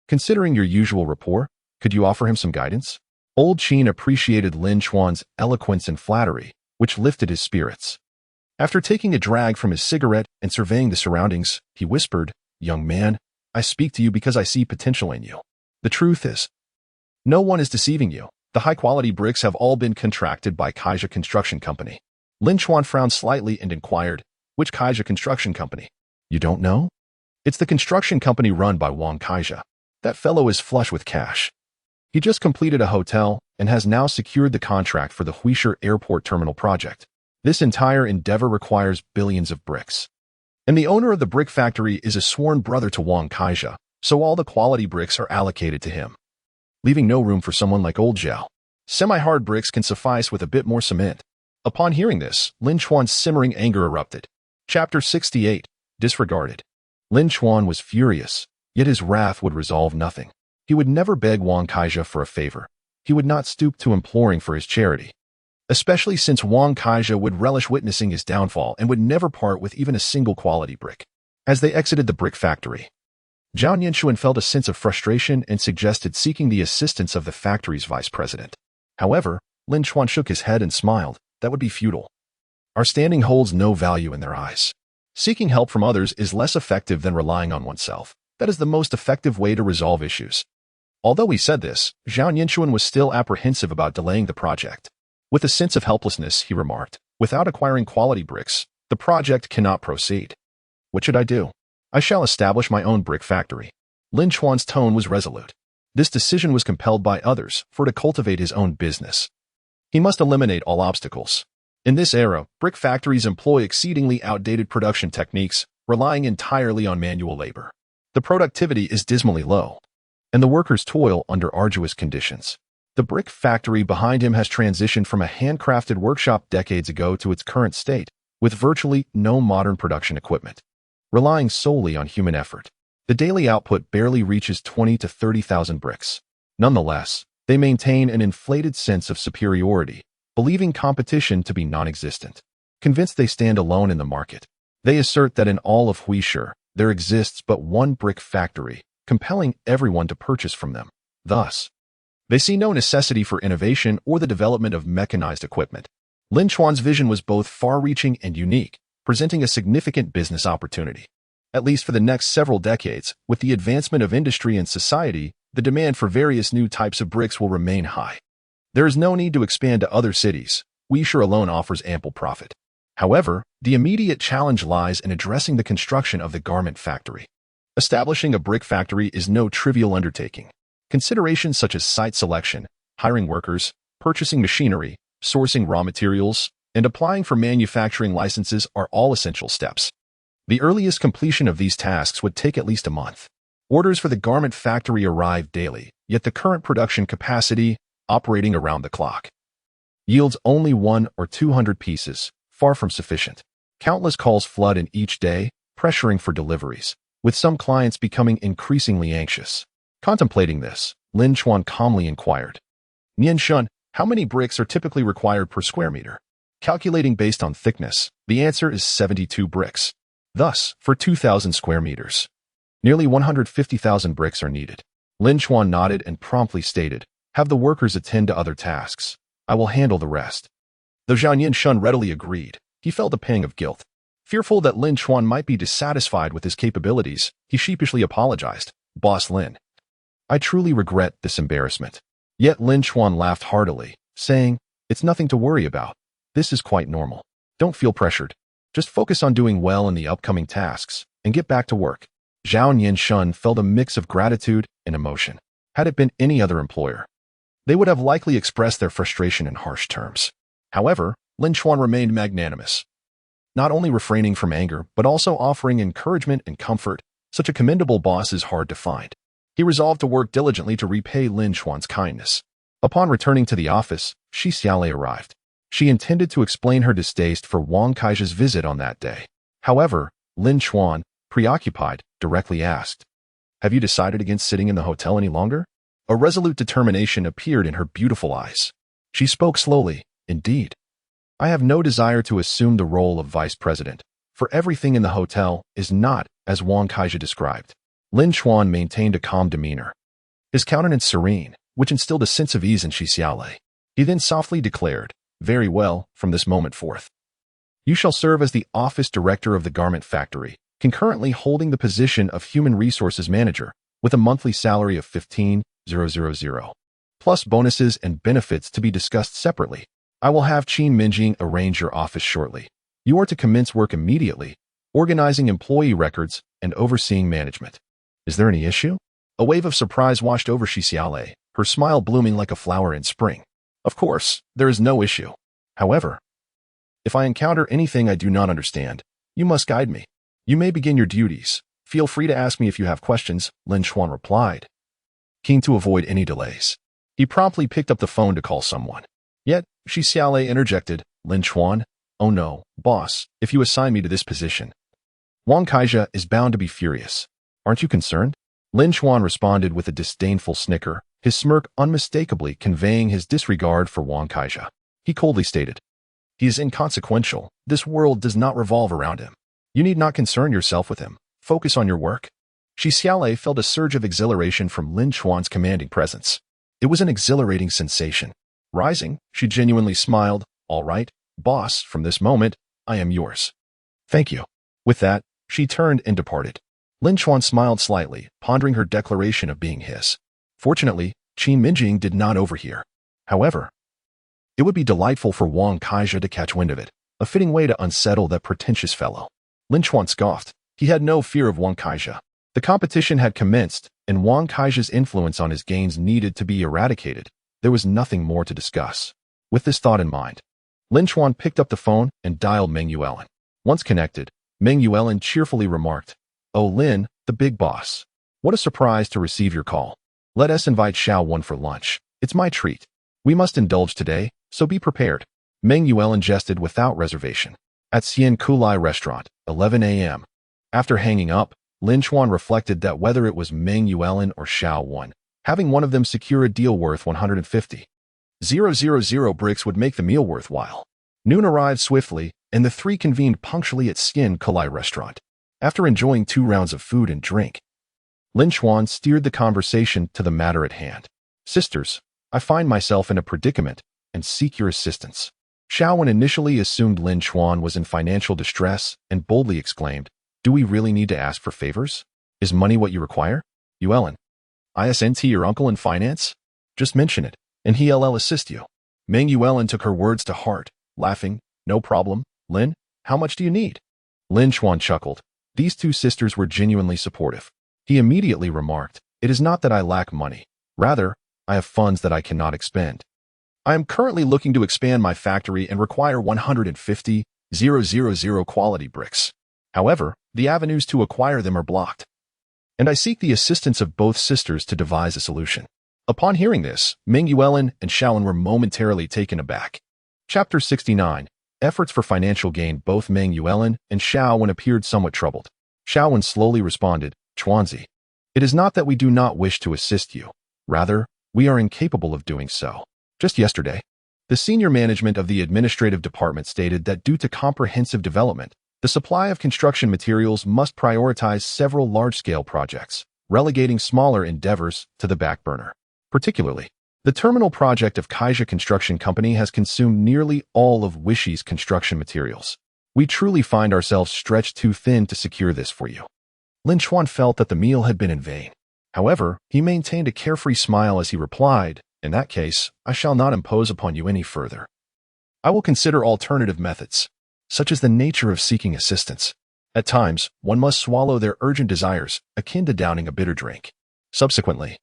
Considering your usual rapport, could you offer him some guidance? Old Qin appreciated Lin Chuan's eloquence and flattery, which lifted his spirits. After taking a drag from his cigarette and surveying the surroundings, he whispered, young man, I speak to you because I see potential in you. The truth is, no one is deceiving you. The high-quality bricks have all been contracted by Kaija Construction Company. Lin Chuan frowned slightly and inquired, which Kaija Construction Company? You don't know? It's the construction company run by Wang Kaija. That fellow is flush with cash. He just completed a hotel and has now secured the contract for the Huishur Airport Terminal project. This entire endeavor requires billions of bricks. And the owner of the brick factory is a sworn brother to Wang Kaija, so all the quality bricks are allocated to him, leaving no room for someone like Old Zhao. Semi-hard bricks can suffice with a bit more cement. Upon hearing this, Lin Chuan's simmering anger erupted. Chapter 68, Disregarded. Lin Chuan was furious, yet his wrath would resolve nothing. He would never beg Wang Kaija for a favor. He would not stoop to imploring for his charity, especially since Wang Kaija would relish witnessing his downfall and would never part with even a single quality brick. As they exited the brick factory, Lin Chuan felt a sense of frustration and suggested seeking the assistance of the factory's vice president. However, Lin Chuan shook his head and smiled. That would be futile. Our standing holds no value in their eyes. Seeking help from others is less effective than relying on oneself. That is the most effective way to resolve issues. Although he said this, Lin Chuan was still apprehensive about delaying the project. With a sense of helplessness, he remarked, "Without acquiring quality bricks, the project cannot proceed. What should I do? I shall establish my own brick factory." Lin Chuan's tone was resolute. This decision was compelled by others to cultivate his own business. He must eliminate all obstacles. In this era, brick factories employ exceedingly outdated production techniques, relying entirely on manual labor. The productivity is dismally low, and the workers toil under arduous conditions. The brick factory behind him has transitioned from a handcrafted workshop decades ago to its current state, with virtually no modern production equipment. Relying solely on human effort, the daily output barely reaches 20 to 30,000 bricks. Nonetheless, they maintain an inflated sense of superiority, believing competition to be non-existent. Convinced they stand alone in the market, they assert that in all of Huishur, there exists but one brick factory, compelling everyone to purchase from them. Thus, they see no necessity for innovation or the development of mechanized equipment. Lin Chuan's vision was both far-reaching and unique, presenting a significant business opportunity. At least for the next several decades, with the advancement of industry and society, the demand for various new types of bricks will remain high. There is no need to expand to other cities. Huishur alone offers ample profit. However, the immediate challenge lies in addressing the construction of the garment factory. Establishing a brick factory is no trivial undertaking. Considerations such as site selection, hiring workers, purchasing machinery, sourcing raw materials, and applying for manufacturing licenses are all essential steps. The earliest completion of these tasks would take at least a month. Orders for the garment factory arrive daily, yet the current production capacity, operating around the clock, yields only 100 or 200 pieces, far from sufficient. Countless calls flood in each day, pressuring for deliveries, with some clients becoming increasingly anxious. Contemplating this, Lin Chuan calmly inquired, "Lin Chuan, how many bricks are typically required per square meter?" Calculating based on thickness, the answer is 72 bricks. Thus, for 2,000 square meters, nearly 150,000 bricks are needed. Lin Chuan nodded and promptly stated, "Have the workers attend to other tasks. I will handle the rest." Though Lin Chuan readily agreed, he felt a pang of guilt. Fearful that Lin Chuan might be dissatisfied with his capabilities, he sheepishly apologized, "Boss Lin, I truly regret this embarrassment." Yet Lin Chuan laughed heartily, saying, "It's nothing to worry about. This is quite normal. Don't feel pressured. Just focus on doing well in the upcoming tasks, and get back to work." Lin Chuan felt a mix of gratitude and emotion. Had it been any other employer, they would have likely expressed their frustration in harsh terms. However, Lin Chuan remained magnanimous, not only refraining from anger, but also offering encouragement and comfort. Such a commendable boss is hard to find. He resolved to work diligently to repay Lin Chuan's kindness. Upon returning to the office, Shi Xiaolei arrived. She intended to explain her distaste for Wang Kai's visit on that day. However, Lin Chuan, preoccupied, directly asked, "Have you decided against sitting in the hotel any longer?" A resolute determination appeared in her beautiful eyes. She spoke slowly, "Indeed. I have no desire to assume the role of vice president, for everything in the hotel is not as Wang Kai described." Lin Chuan maintained a calm demeanor, his countenance serene, which instilled a sense of ease in Shi Xiaolei. He then softly declared, "Very well, from this moment forth, you shall serve as the office director of the garment factory, concurrently holding the position of human resources manager, with a monthly salary of 15,000, plus bonuses and benefits to be discussed separately. I will have Qin Mengying arrange your office shortly. You are to commence work immediately, organizing employee records and overseeing management." "Is there any issue?" A wave of surprise washed over Shi Xiaolei, her smile blooming like a flower in spring. "Of course, there is no issue. However, if I encounter anything I do not understand, you must guide me. You may begin your duties. Feel free to ask me if you have questions," Lin Chuan replied, keen to avoid any delays. He promptly picked up the phone to call someone. Yet, Shi Xiaolei interjected, "Lin Chuan, oh no, boss, if you assign me to this position, Wang Kai is bound to be furious. Aren't you concerned?" Lin Chuan responded with a disdainful snicker, his smirk unmistakably conveying his disregard for Wang Kai. He coldly stated, "He is inconsequential. This world does not revolve around him. You need not concern yourself with him. Focus on your work." Shi Xiaolei felt a surge of exhilaration from Lin Chuan's commanding presence. It was an exhilarating sensation. Rising, she genuinely smiled, "All right, Boss, from this moment, I am yours. Thank you. With that, she turned and departed. Lin Chuan smiled slightly, pondering her declaration of being his. Fortunately, Qin Mengying did not overhear. However, it would be delightful for Wang Kaizha to catch wind of it, a fitting way to unsettle that pretentious fellow. Lin Chuan scoffed. He had no fear of Wang Kaizha. The competition had commenced, and Wang Kaizha's influence on his gains needed to be eradicated. There was nothing more to discuss. With this thought in mind, Lin Chuan picked up the phone and dialed Meng Yuan. Once connected, Meng Yuan cheerfully remarked, "Oh Lin, the big boss. What a surprise to receive your call. Let us invite Xiao for lunch. It's my treat. We must indulge today, so be prepared." Meng Yuan jested without reservation. At Xian Kulai restaurant, 11 a.m. After hanging up, Lin Chuan reflected that whether it was Meng Yuan or Xiao, having one of them secure a deal worth 150,000 bricks would make the meal worthwhile. Noon arrived swiftly, and the three convened punctually at Xian Kulai restaurant. After enjoying 2 rounds of food and drink, Lin Chuan steered the conversation to the matter at hand. "Sisters, I find myself in a predicament and seek your assistance." Xiao initially assumed Lin Chuan was in financial distress and boldly exclaimed, "Do we really need to ask for favors? Is money what you require? Yuan, isn't your uncle in finance? Just mention it, and he'll assist you." Meng Yuan took her words to heart, laughing, "No problem, Lin, how much do you need?" Lin Chuan chuckled. These 2 sisters were genuinely supportive. He immediately remarked, "It is not that I lack money. Rather, I have funds that I cannot expend. I am currently looking to expand my factory and require 150,000 quality bricks. However, the avenues to acquire them are blocked, and I seek the assistance of both sisters to devise a solution." Upon hearing this, Meng Yuan and Xiao were momentarily taken aback. Chapter 69. Efforts for financial gain. Both Meng Yuan and Xiao appeared somewhat troubled. Xiao slowly responded, "Chuanzi, it is not that we do not wish to assist you. Rather, we are incapable of doing so. Just yesterday, the senior management of the administrative department stated that due to comprehensive development, the supply of construction materials must prioritize several large-scale projects, relegating smaller endeavors to the back burner. Particularly, the terminal project of Kaizha Construction Company has consumed nearly all of Wishi's construction materials. We truly find ourselves stretched too thin to secure this for you." Lin Chuan felt that the meal had been in vain. However, he maintained a carefree smile as he replied, "In that case, I shall not impose upon you any further. I will consider alternative methods, such as the nature of seeking assistance. At times, one must swallow their urgent desires, akin to downing a bitter drink. Subsequently,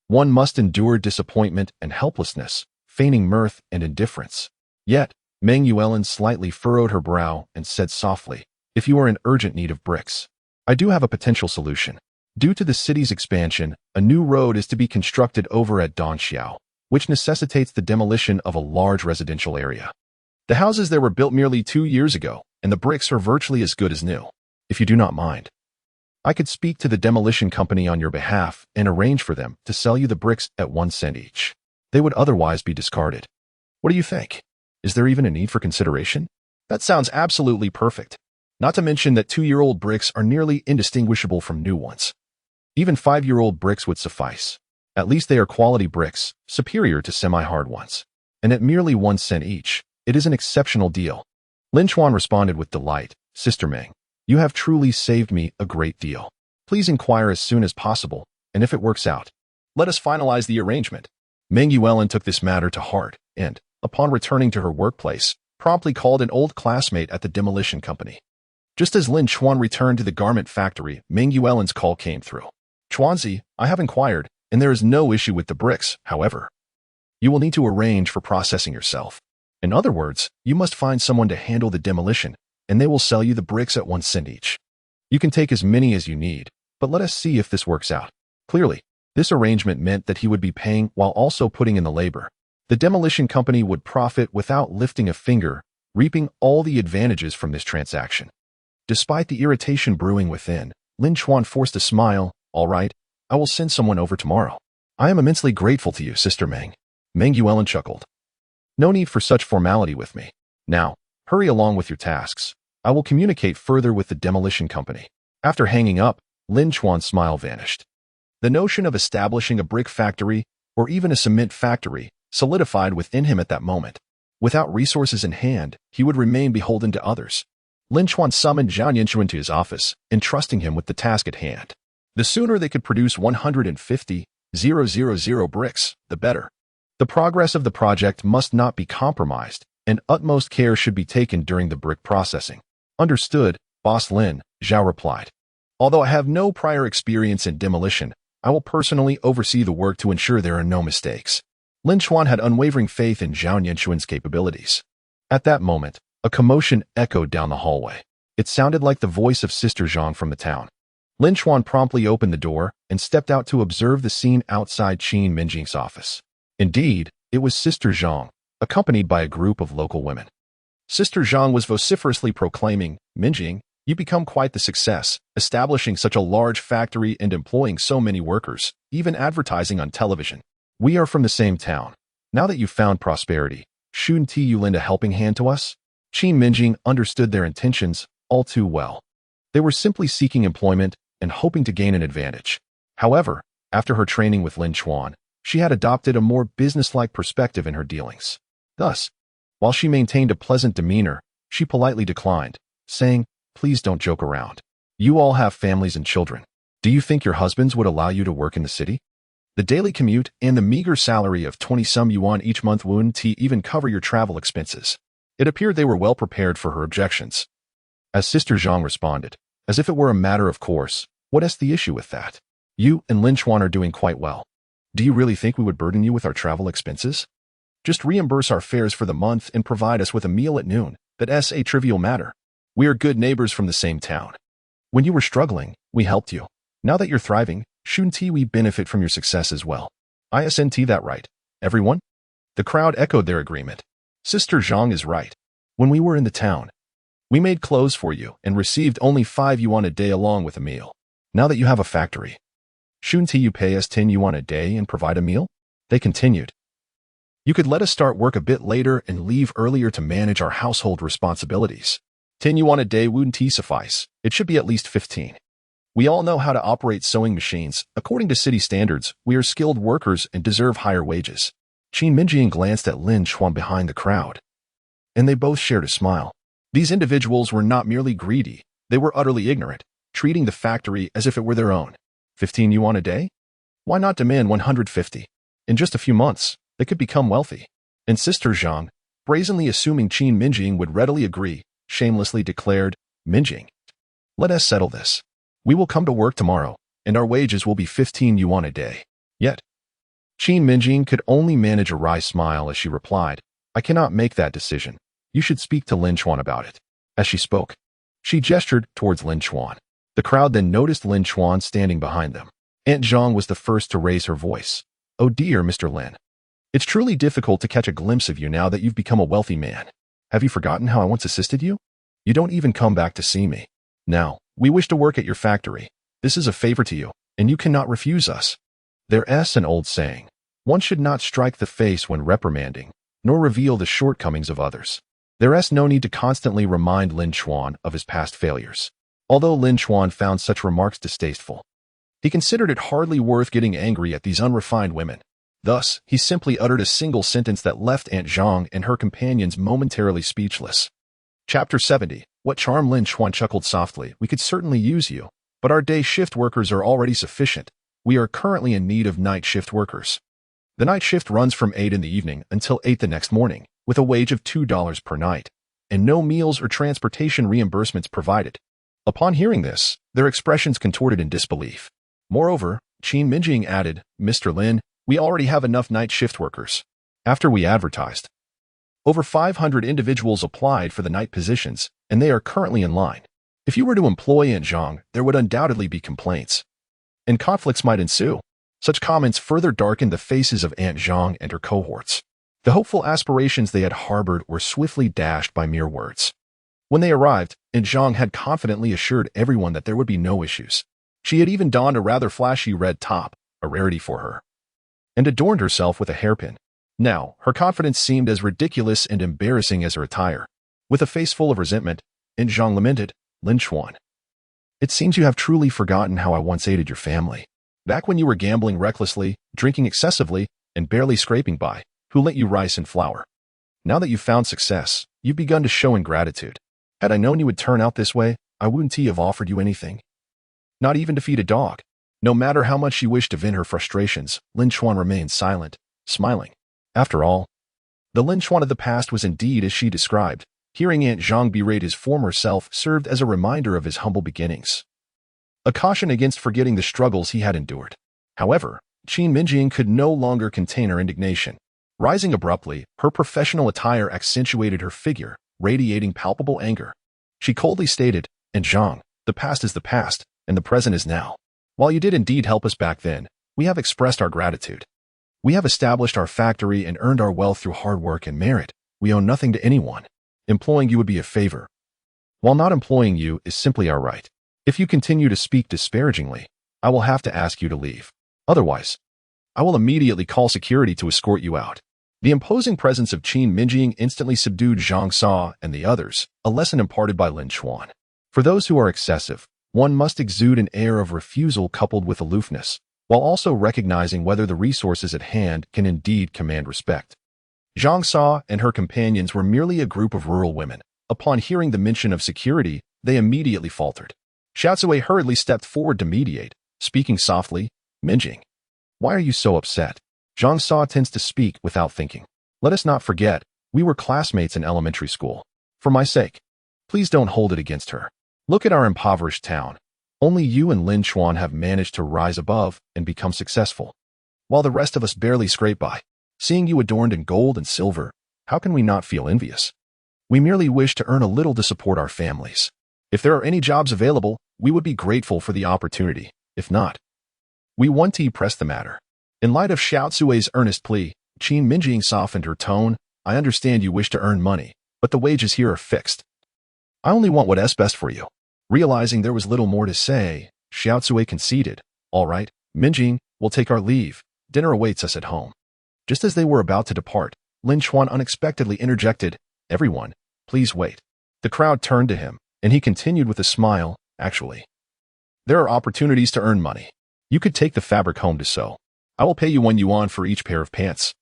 one must endure disappointment and helplessness, feigning mirth and indifference." Yet, Meng Yuan slightly furrowed her brow and said softly, "If you are in urgent need of bricks, I do have a potential solution. Due to the city's expansion, a new road is to be constructed over at Dongxiao, which necessitates the demolition of a large residential area. The houses there were built merely 2 years ago, and the bricks are virtually as good as new. If you do not mind, I could speak to the demolition company on your behalf and arrange for them to sell you the bricks at 1 cent each. They would otherwise be discarded. What do you think? Is there even a need for consideration?" "That sounds absolutely perfect. Not to mention that 2-year-old bricks are nearly indistinguishable from new ones. Even 5-year-old bricks would suffice. At least they are quality bricks, superior to semi-hard ones. And at merely 1 cent each, it is an exceptional deal." Lin Chuan responded with delight, "Sister Meng, you have truly saved me a great deal. Please inquire as soon as possible, and if it works out, let us finalize the arrangement." Meng Yuan took this matter to heart, and, upon returning to her workplace, promptly called an old classmate at the demolition company. Just as Lin Chuan returned to the garment factory, Meng Yuan's call came through. "Chuanzi, I have inquired, and there is no issue with the bricks. However, you will need to arrange for processing yourself. In other words, you must find someone to handle the demolition, and they will sell you the bricks at 1 cent each. You can take as many as you need, but let us see if this works out." Clearly, this arrangement meant that he would be paying while also putting in the labor. The demolition company would profit without lifting a finger, reaping all the advantages from this transaction. Despite the irritation brewing within, Lin Chuan forced a smile. "All right, I will send someone over tomorrow." "I am immensely grateful to you, Sister Meng." Meng Yuan chuckled. "No need for such formality with me. Now, hurry along with your tasks. I will communicate further with the demolition company." After hanging up, Lin Chuan's smile vanished. The notion of establishing a brick factory, or even a cement factory, solidified within him at that moment. Without resources in hand, he would remain beholden to others. Lin Chuan summoned Zhao Yanquan to his office, entrusting him with the task at hand. The sooner they could produce 150,000 bricks, the better. The progress of the project must not be compromised, and utmost care should be taken during the brick processing. Understood, Boss Lin, Zhao replied. Although I have no prior experience in demolition, I will personally oversee the work to ensure there are no mistakes. Lin Chuan had unwavering faith in Zhao Yanquan's capabilities. At that moment, a commotion echoed down the hallway. It sounded like the voice of Sister Zhang from the town. Lin Chuan promptly opened the door and stepped out to observe the scene outside Qin Mengying's office. Indeed, it was Sister Zhang, accompanied by a group of local women. Sister Zhang was vociferously proclaiming, "Mengying, you become quite the success, establishing such a large factory and employing so many workers, even advertising on television. We are from the same town. Now that you've found prosperity, shouldn't you lend a helping hand to us?" Qin Mengying understood their intentions all too well. They were simply seeking employment and hoping to gain an advantage. However, after her training with Lin Chuan, she had adopted a more businesslike perspective in her dealings. Thus, while she maintained a pleasant demeanor, she politely declined, saying, "Please don't joke around. You all have families and children. Do you think your husbands would allow you to work in the city? The daily commute and the meager salary of 20-some yuan each month wouldn't even cover your travel expenses." It appeared they were well prepared for her objections. As Sister Zhang responded, as if it were a matter of course, "What is the issue with that? You and Lin Chuan are doing quite well. Do you really think we would burden you with our travel expenses? Just reimburse our fares for the month and provide us with a meal at noon. That's a trivial matter. We are good neighbors from the same town. When you were struggling, we helped you. Now that you're thriving, shouldn't we benefit from your success as well? Isn't that right, everyone?" The crowd echoed their agreement. Sister Zhang is right. When we were in the town, we made clothes for you and received only 5 yuan a day along with a meal. Now that you have a factory, shouldn't you pay us 10 yuan a day and provide a meal? They continued. You could let us start work a bit later and leave earlier to manage our household responsibilities. 10 yuan a day wouldn't suffice. It should be at least 15. We all know how to operate sewing machines. According to city standards, we are skilled workers and deserve higher wages. Qin Mengying glanced at Lin Chuan behind the crowd, and they both shared a smile. These individuals were not merely greedy, they were utterly ignorant, treating the factory as if it were their own. 15 yuan a day? Why not demand 150? In just a few months, they could become wealthy. And Sister Zhang, brazenly assuming Qin Mengying would readily agree, shamelessly declared, "Mengying, let us settle this. We will come to work tomorrow, and our wages will be 15 yuan a day." Yet, Qin Mengying could only manage a wry smile as she replied, "I cannot make that decision. You should speak to Lin Chuan about it." As she spoke, she gestured towards Lin Chuan. The crowd then noticed Lin Chuan standing behind them. Aunt Zhang was the first to raise her voice. "Oh dear, Mr. Lin. It's truly difficult to catch a glimpse of you now that you've become a wealthy man. Have you forgotten how I once assisted you? You don't even come back to see me. Now, we wish to work at your factory. This is a favor to you, and you cannot refuse us." There's an old saying, "One should not strike the face when reprimanding, nor reveal the shortcomings of others." There's no need to constantly remind Lin Chuan of his past failures. Although Lin Chuan found such remarks distasteful, he considered it hardly worth getting angry at these unrefined women. Thus, he simply uttered a single sentence that left Aunt Zhang and her companions momentarily speechless. Chapter 70. What charm? Lin Chuan chuckled softly. "We could certainly use you, but our day shift workers are already sufficient. We are currently in need of night shift workers. The night shift runs from 8 in the evening until 8 the next morning, with a wage of $2 per night, and no meals or transportation reimbursements provided." Upon hearing this, their expressions contorted in disbelief. Moreover, Qin Mengying added, "Mr. Lin, we already have enough night shift workers. After we advertised, over 500 individuals applied for the night positions, and they are currently in line. If you were to employ Aunt Zhang, there would undoubtedly be complaints, and conflicts might ensue." Such comments further darkened the faces of Aunt Zhang and her cohorts. The hopeful aspirations they had harbored were swiftly dashed by mere words. When they arrived, Aunt Zhang had confidently assured everyone that there would be no issues. She had even donned a rather flashy red top, a rarity for her, and adorned herself with a hairpin. Now, her confidence seemed as ridiculous and embarrassing as her attire. With a face full of resentment, Aunt Zhang lamented, "Lin Chuan, it seems you have truly forgotten how I once aided your family. Back when you were gambling recklessly, drinking excessively, and barely scraping by, who lent you rice and flour? Now that you've found success, you've begun to show ingratitude. Had I known you would turn out this way, I wouldn't have offered you anything. Not even to feed a dog. No matter how much she wished to vent her frustrations, Lin Chuan remained silent, smiling. After all, the Lin Chuan of the past was indeed as she described. Hearing Aunt Zhang berate his former self served as a reminder of his humble beginnings. A caution against forgetting the struggles he had endured. However, Qin Mengying could no longer contain her indignation. Rising abruptly, her professional attire accentuated her figure, radiating palpable anger. She coldly stated, "And Zhang, the past is the past, and the present is now. While you did indeed help us back then, we have expressed our gratitude. We have established our factory and earned our wealth through hard work and merit. We owe nothing to anyone. Employing you would be a favor, while not employing you is simply our right. If you continue to speak disparagingly, I will have to ask you to leave. Otherwise, I will immediately call security to escort you out." The imposing presence of Qin Mengying instantly subdued Zhang Sa and the others, a lesson imparted by Lin Chuan. For those who are excessive, one must exude an air of refusal coupled with aloofness, while also recognizing whether the resources at hand can indeed command respect. Zhang Sa and her companions were merely a group of rural women. Upon hearing the mention of security, they immediately faltered. Xiaocui hurriedly stepped forward to mediate, speaking softly, "Mengying, why are you so upset?" Zhang Sa tends to speak without thinking. "Let us not forget, we were classmates in elementary school. For my sake, please don't hold it against her. Look at our impoverished town. Only you and Lin Chuan have managed to rise above and become successful, while the rest of us barely scrape by. Seeing you adorned in gold and silver, how can we not feel envious? We merely wish to earn a little to support our families. If there are any jobs available, we would be grateful for the opportunity. If not, we want to press the matter." In light of Xiaocui's earnest plea, Qin Mengying softened her tone. "I understand you wish to earn money, but the wages here are fixed. I only want what is best for you." Realizing there was little more to say, Xiaocui conceded, "All right, Mengying, we'll take our leave. Dinner awaits us at home." Just as they were about to depart, Lin Chuan unexpectedly interjected, "Everyone, please wait." The crowd turned to him, and he continued with a smile, "Actually, there are opportunities to earn money. You could take the fabric home to sew. I will pay you 1 yuan for each pair of pants,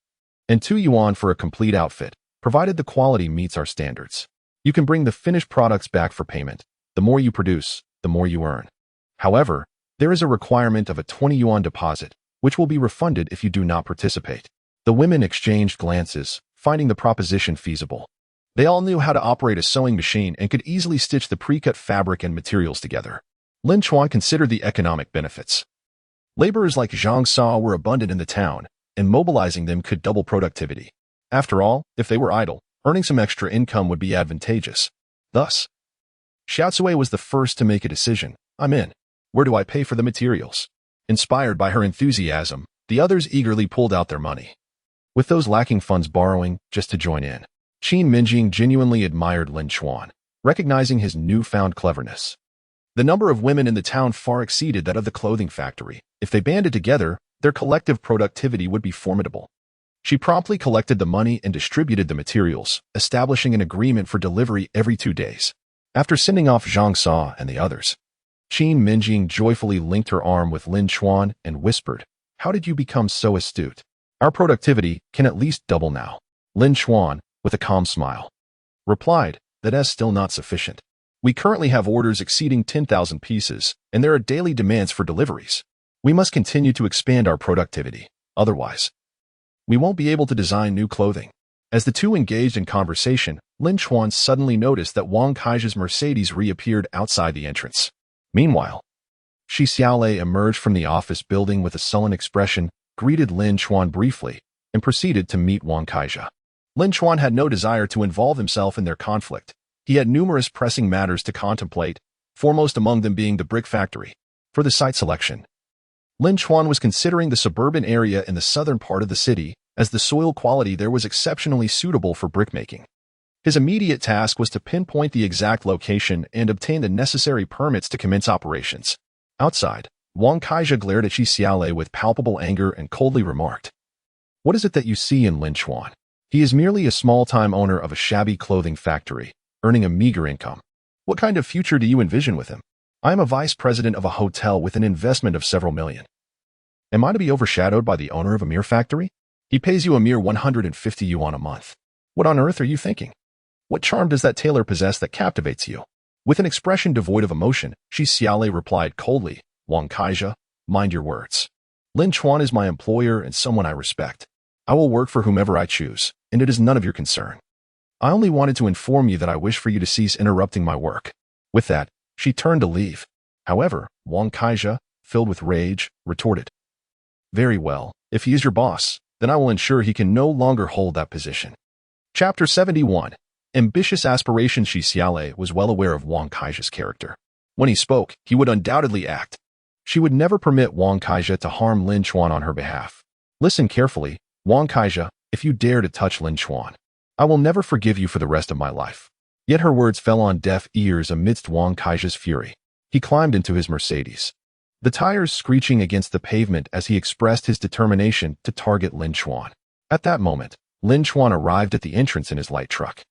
and 2 yuan for a complete outfit, provided the quality meets our standards. You can bring the finished products back for payment. The more you produce, the more you earn. However, there is a requirement of a 20 yuan deposit, which will be refunded if you do not participate." The women exchanged glances, finding the proposition feasible. They all knew how to operate a sewing machine and could easily stitch the pre-cut fabric and materials together. Lin Chuan considered the economic benefits. Laborers like Zhang Sa were abundant in the town, and mobilizing them could double productivity. After all, if they were idle, earning some extra income would be advantageous. Thus, Xiaocui was the first to make a decision. "I'm in. Where do I pay for the materials?" Inspired by her enthusiasm, the others eagerly pulled out their money, with those lacking funds borrowing just to join in. Qin Mengying genuinely admired Lin Chuan, recognizing his newfound cleverness. The number of women in the town far exceeded that of the clothing factory. If they banded together, their collective productivity would be formidable. She promptly collected the money and distributed the materials, establishing an agreement for delivery every 2 days. After sending off Zhang Sa and the others, Qin Mengying joyfully linked her arm with Lin Chuan and whispered, "How did you become so astute? Our productivity can at least double now." Lin Chuan, with a calm smile, replied, "That is still not sufficient. We currently have orders exceeding 10,000 pieces, and there are daily demands for deliveries. We must continue to expand our productivity. Otherwise, we won't be able to design new clothing." As the two engaged in conversation, Lin Chuan suddenly noticed that Wang Kai's Mercedes reappeared outside the entrance. Meanwhile, Shi Xiaolei emerged from the office building with a sullen expression, greeted Lin Chuan briefly, and proceeded to meet Wang Kai. Lin Chuan had no desire to involve himself in their conflict. He had numerous pressing matters to contemplate, foremost among them being the brick factory. For the site selection, Lin Chuan was considering the suburban area in the southern part of the city, as the soil quality there was exceptionally suitable for brickmaking. His immediate task was to pinpoint the exact location and obtain the necessary permits to commence operations. Outside, Wang Kai glared at Shi Xiaolei with palpable anger and coldly remarked, "What is it that you see in Lin Chuan? He is merely a small-time owner of a shabby clothing factory, earning a meager income. What kind of future do you envision with him? I am a vice president of a hotel with an investment of several million. Am I to be overshadowed by the owner of a mere factory? He pays you a mere 150 yuan a month. What on earth are you thinking? What charm does that tailor possess that captivates you? With an expression devoid of emotion, Shi Xiaolei replied coldly, Wang Kaizha, mind your words. Lin Chuan is my employer and someone I respect. I will work for whomever I choose, and it is none of your concern. I only wanted to inform you that I wish for you to cease interrupting my work. With that, she turned to leave. However, Wang Kaizha, filled with rage, retorted, Very well, if he is your boss, then I will ensure he can no longer hold that position. Chapter 71. Ambitious aspirations. Shi Xiaolei was well aware of Wang Kaizha's character. When he spoke, he would undoubtedly act. She would never permit Wang Kaizha to harm Lin Chuan on her behalf. Listen carefully, Wang Kaizha, if you dare to touch Lin Chuan, I will never forgive you for the rest of my life. Yet her words fell on deaf ears amidst Wang Kaizha's fury. He climbed into his Mercedes, the tires screeching against the pavement as he expressed his determination to target Lin Chuan. At that moment, Lin Chuan arrived at the entrance in his light truck.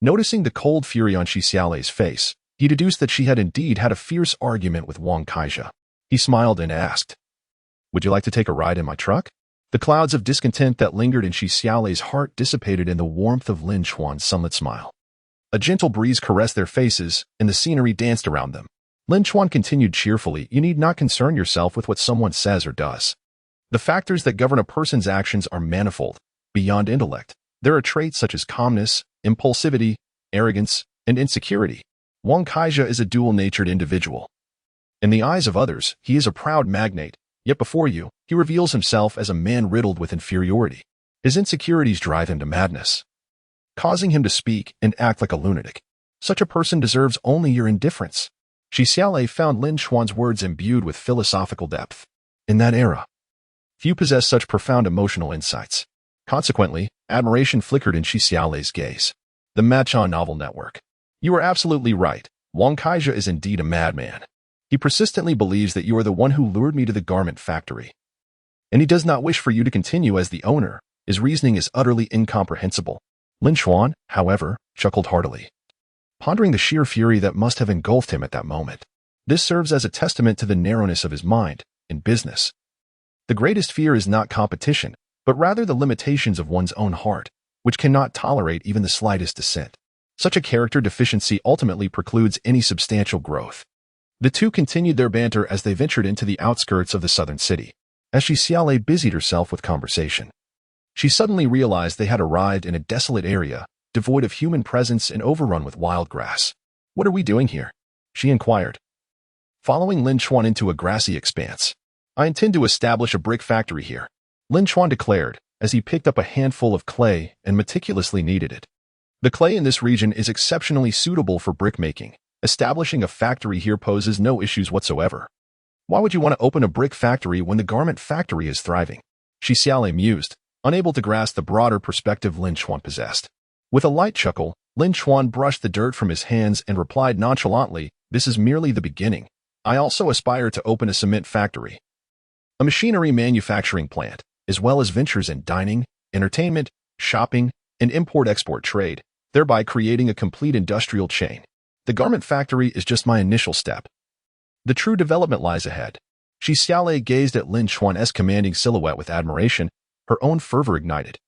Noticing the cold fury on Shi Xiaolei's face, he deduced that she had indeed had a fierce argument with Wang Kaizha. He smiled and asked, Would you like to take a ride in my truck? The clouds of discontent that lingered in Shi Xiaolei's heart dissipated in the warmth of Lin Chuan's sunlit smile. A gentle breeze caressed their faces, and the scenery danced around them. Lin Chuan continued cheerfully, You need not concern yourself with what someone says or does. The factors that govern a person's actions are manifold, beyond intellect. There are traits such as calmness, impulsivity, arrogance, and insecurity. Wang Kaizha is a dual-natured individual. In the eyes of others, he is a proud magnate, yet before you, he reveals himself as a man riddled with inferiority. His insecurities drive him to madness, causing him to speak and act like a lunatic. Such a person deserves only your indifference. Shi Xiaolei found Lin Chuan's words imbued with philosophical depth. In that era, few possess such profound emotional insights. Consequently, admiration flickered in Shi Xiaolei's gaze. The Machan Novel Network. You are absolutely right. Wang Kaizha is indeed a madman. He persistently believes that you are the one who lured me to the garment factory. And he does not wish for you to continue as the owner. His reasoning is utterly incomprehensible. Lin Chuan, however, chuckled heartily, pondering the sheer fury that must have engulfed him at that moment. This serves as a testament to the narrowness of his mind. In business, the greatest fear is not competition, but rather the limitations of one's own heart, which cannot tolerate even the slightest dissent. Such a character deficiency ultimately precludes any substantial growth. The two continued their banter as they ventured into the outskirts of the southern city. As Shi Xiaolei busied herself with conversation, she suddenly realized they had arrived in a desolate area, devoid of human presence and overrun with wild grass. What are we doing here? She inquired, following Lin Chuan into a grassy expanse. I intend to establish a brick factory here, Lin Chuan declared, as he picked up a handful of clay and meticulously kneaded it. The clay in this region is exceptionally suitable for brickmaking. Establishing a factory here poses no issues whatsoever. Why would you want to open a brick factory when the garment factory is thriving? Shi Xiaolei mused, unable to grasp the broader perspective Lin Chuan possessed. With a light chuckle, Lin Chuan brushed the dirt from his hands and replied nonchalantly, This is merely the beginning. I also aspire to open a cement factory, a machinery manufacturing plant, as well as ventures in dining, entertainment, shopping, and import-export trade, thereby creating a complete industrial chain. The garment factory is just my initial step. The true development lies ahead. Shi Xiaolei gazed at Lin Chuan's commanding silhouette with admiration, her own fervor ignited.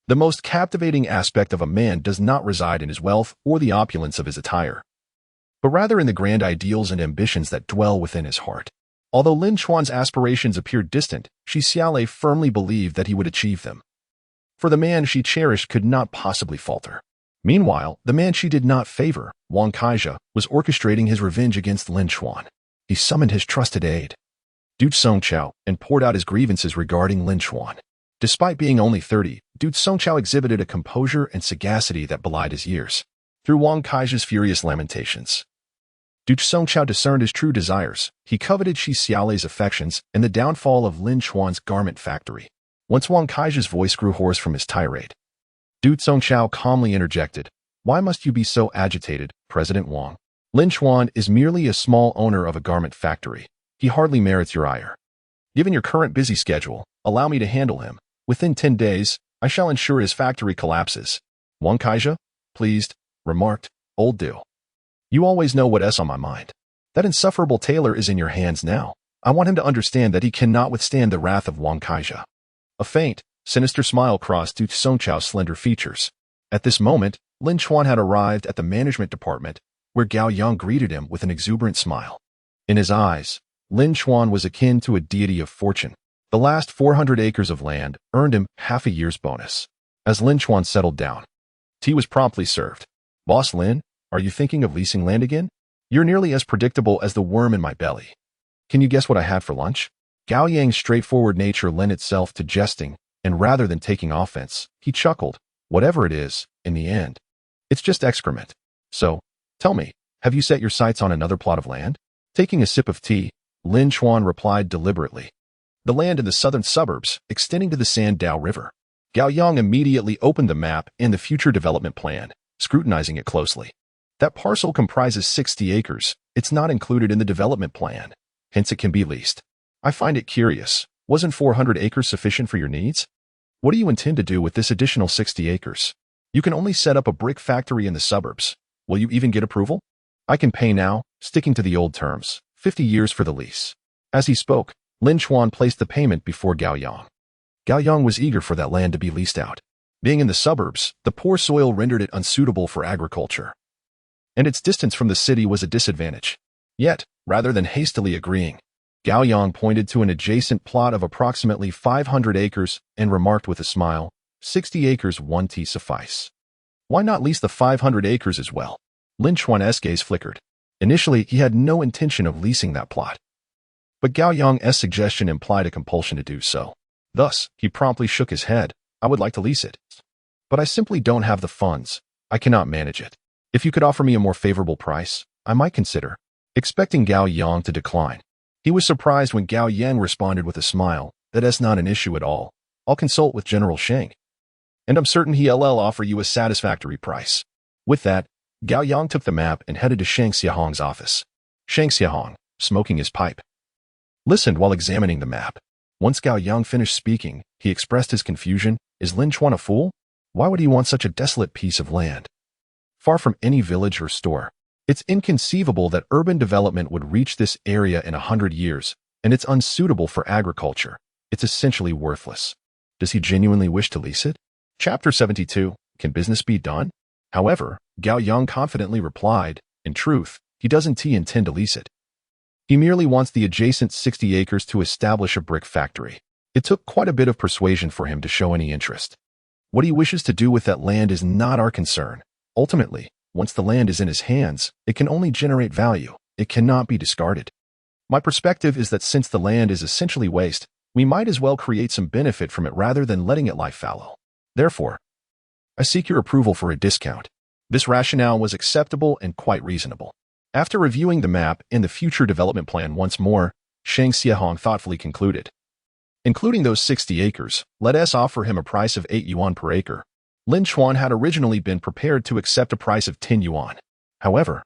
The most captivating aspect of a man does not reside in his wealth or the opulence of his attire, but rather in the grand ideals and ambitions that dwell within his heart. Although Lin Chuan's aspirations appeared distant, Shi Xiaolei firmly believed that he would achieve them. For the man she cherished could not possibly falter. Meanwhile, the man she did not favor, Wang Kaizha, was orchestrating his revenge against Lin Chuan. He summoned his trusted aide, Du Songchao, and poured out his grievances regarding Lin Chuan. Despite being only 30, Du Songchao exhibited a composure and sagacity that belied his years. Through Wang Kaizha's furious lamentations, Du Songchao discerned his true desires. He coveted Shi Xiaolei's affections and the downfall of Lin Chuan's garment factory. Once Wang Kaizha's voice grew hoarse from his tirade, Du Songchao calmly interjected, Why must you be so agitated, President Wang? Lin Chuan is merely a small owner of a garment factory. He hardly merits your ire. Given your current busy schedule, allow me to handle him. Within 10 days, I shall ensure his factory collapses. Wang Kaizha, pleased, remarked, Old Du. You always know what's on my mind. That insufferable tailor is in your hands now. I want him to understand that he cannot withstand the wrath of Wang Kaizha. A faint, sinister smile crossed Du Songchao's slender features. At this moment, Lin Chuan had arrived at the management department, where Gao Yang greeted him with an exuberant smile. In his eyes, Lin Chuan was akin to a deity of fortune. The last 400 acres of land earned him half a year's bonus. As Lin Chuan settled down, tea was promptly served. "Boss Lin, are you thinking of leasing land again? You're nearly as predictable as the worm in my belly. Can you guess what I had for lunch?" Gao Yang's straightforward nature lent itself to jesting, and rather than taking offense, he chuckled. "Whatever it is, in the end, it's just excrement. So, tell me, have you set your sights on another plot of land?" Taking a sip of tea, Lin Chuan replied deliberately. "The land in the southern suburbs, extending to the Sandao River." Gao Yang immediately opened the map and the future development plan, scrutinizing it closely. "That parcel comprises 60 acres. It's not included in the development plan. Hence it can be leased. I find it curious. Wasn't 400 acres sufficient for your needs? What do you intend to do with this additional 60 acres? You can only set up a brick factory in the suburbs. Will you even get approval? I can pay now, sticking to the old terms, 50 years for the lease." As he spoke, Lin Chuan placed the payment before Gao Yang. Gao Yang was eager for that land to be leased out. Being in the suburbs, the poor soil rendered it unsuitable for agriculture, and its distance from the city was a disadvantage. Yet, rather than hastily agreeing, Gao Yang pointed to an adjacent plot of approximately 500 acres and remarked with a smile, 60 acres won't suffice. Why not lease the 500 acres as well? Lin Chuan's gaze flickered. Initially, he had no intention of leasing that plot, but Gao Yang's suggestion implied a compulsion to do so. Thus, he promptly shook his head. "I would like to lease it, but I simply don't have the funds. I cannot manage it. If you could offer me a more favorable price, I might consider." Expecting Gao Yang to decline, he was surprised when Gao Yang responded with a smile, "That's not an issue at all. I'll consult with General Sheng, and I'm certain he'll offer you a satisfactory price." With that, Gao Yang took the map and headed to Sheng Xiahong's office. Sheng Xiahong, smoking his pipe, listened while examining the map. Once Gao Yang finished speaking, he expressed his confusion. "Is Lin Chuan a fool? Why would he want such a desolate piece of land, far from any village or store? It's inconceivable that urban development would reach this area in 100 years, and it's unsuitable for agriculture. It's essentially worthless. Does he genuinely wish to lease it?" Chapter 72, Can Business Be Done? However, Gao Yang confidently replied, "In truth, he doesn't intend to lease it. He merely wants the adjacent 60 acres to establish a brick factory." It took quite a bit of persuasion for him to show any interest. What he wishes to do with that land is not our concern. Ultimately, once the land is in his hands, it can only generate value. It cannot be discarded. My perspective is that since the land is essentially waste, we might as well create some benefit from it rather than letting it lie fallow. Therefore, I seek your approval for a discount. This rationale was acceptable and quite reasonable. After reviewing the map and the future development plan once more, Sheng Xiahong thoughtfully concluded, "Including those 60 acres, let us offer him a price of 8 yuan per acre." Lin Chuan had originally been prepared to accept a price of 10 yuan. However,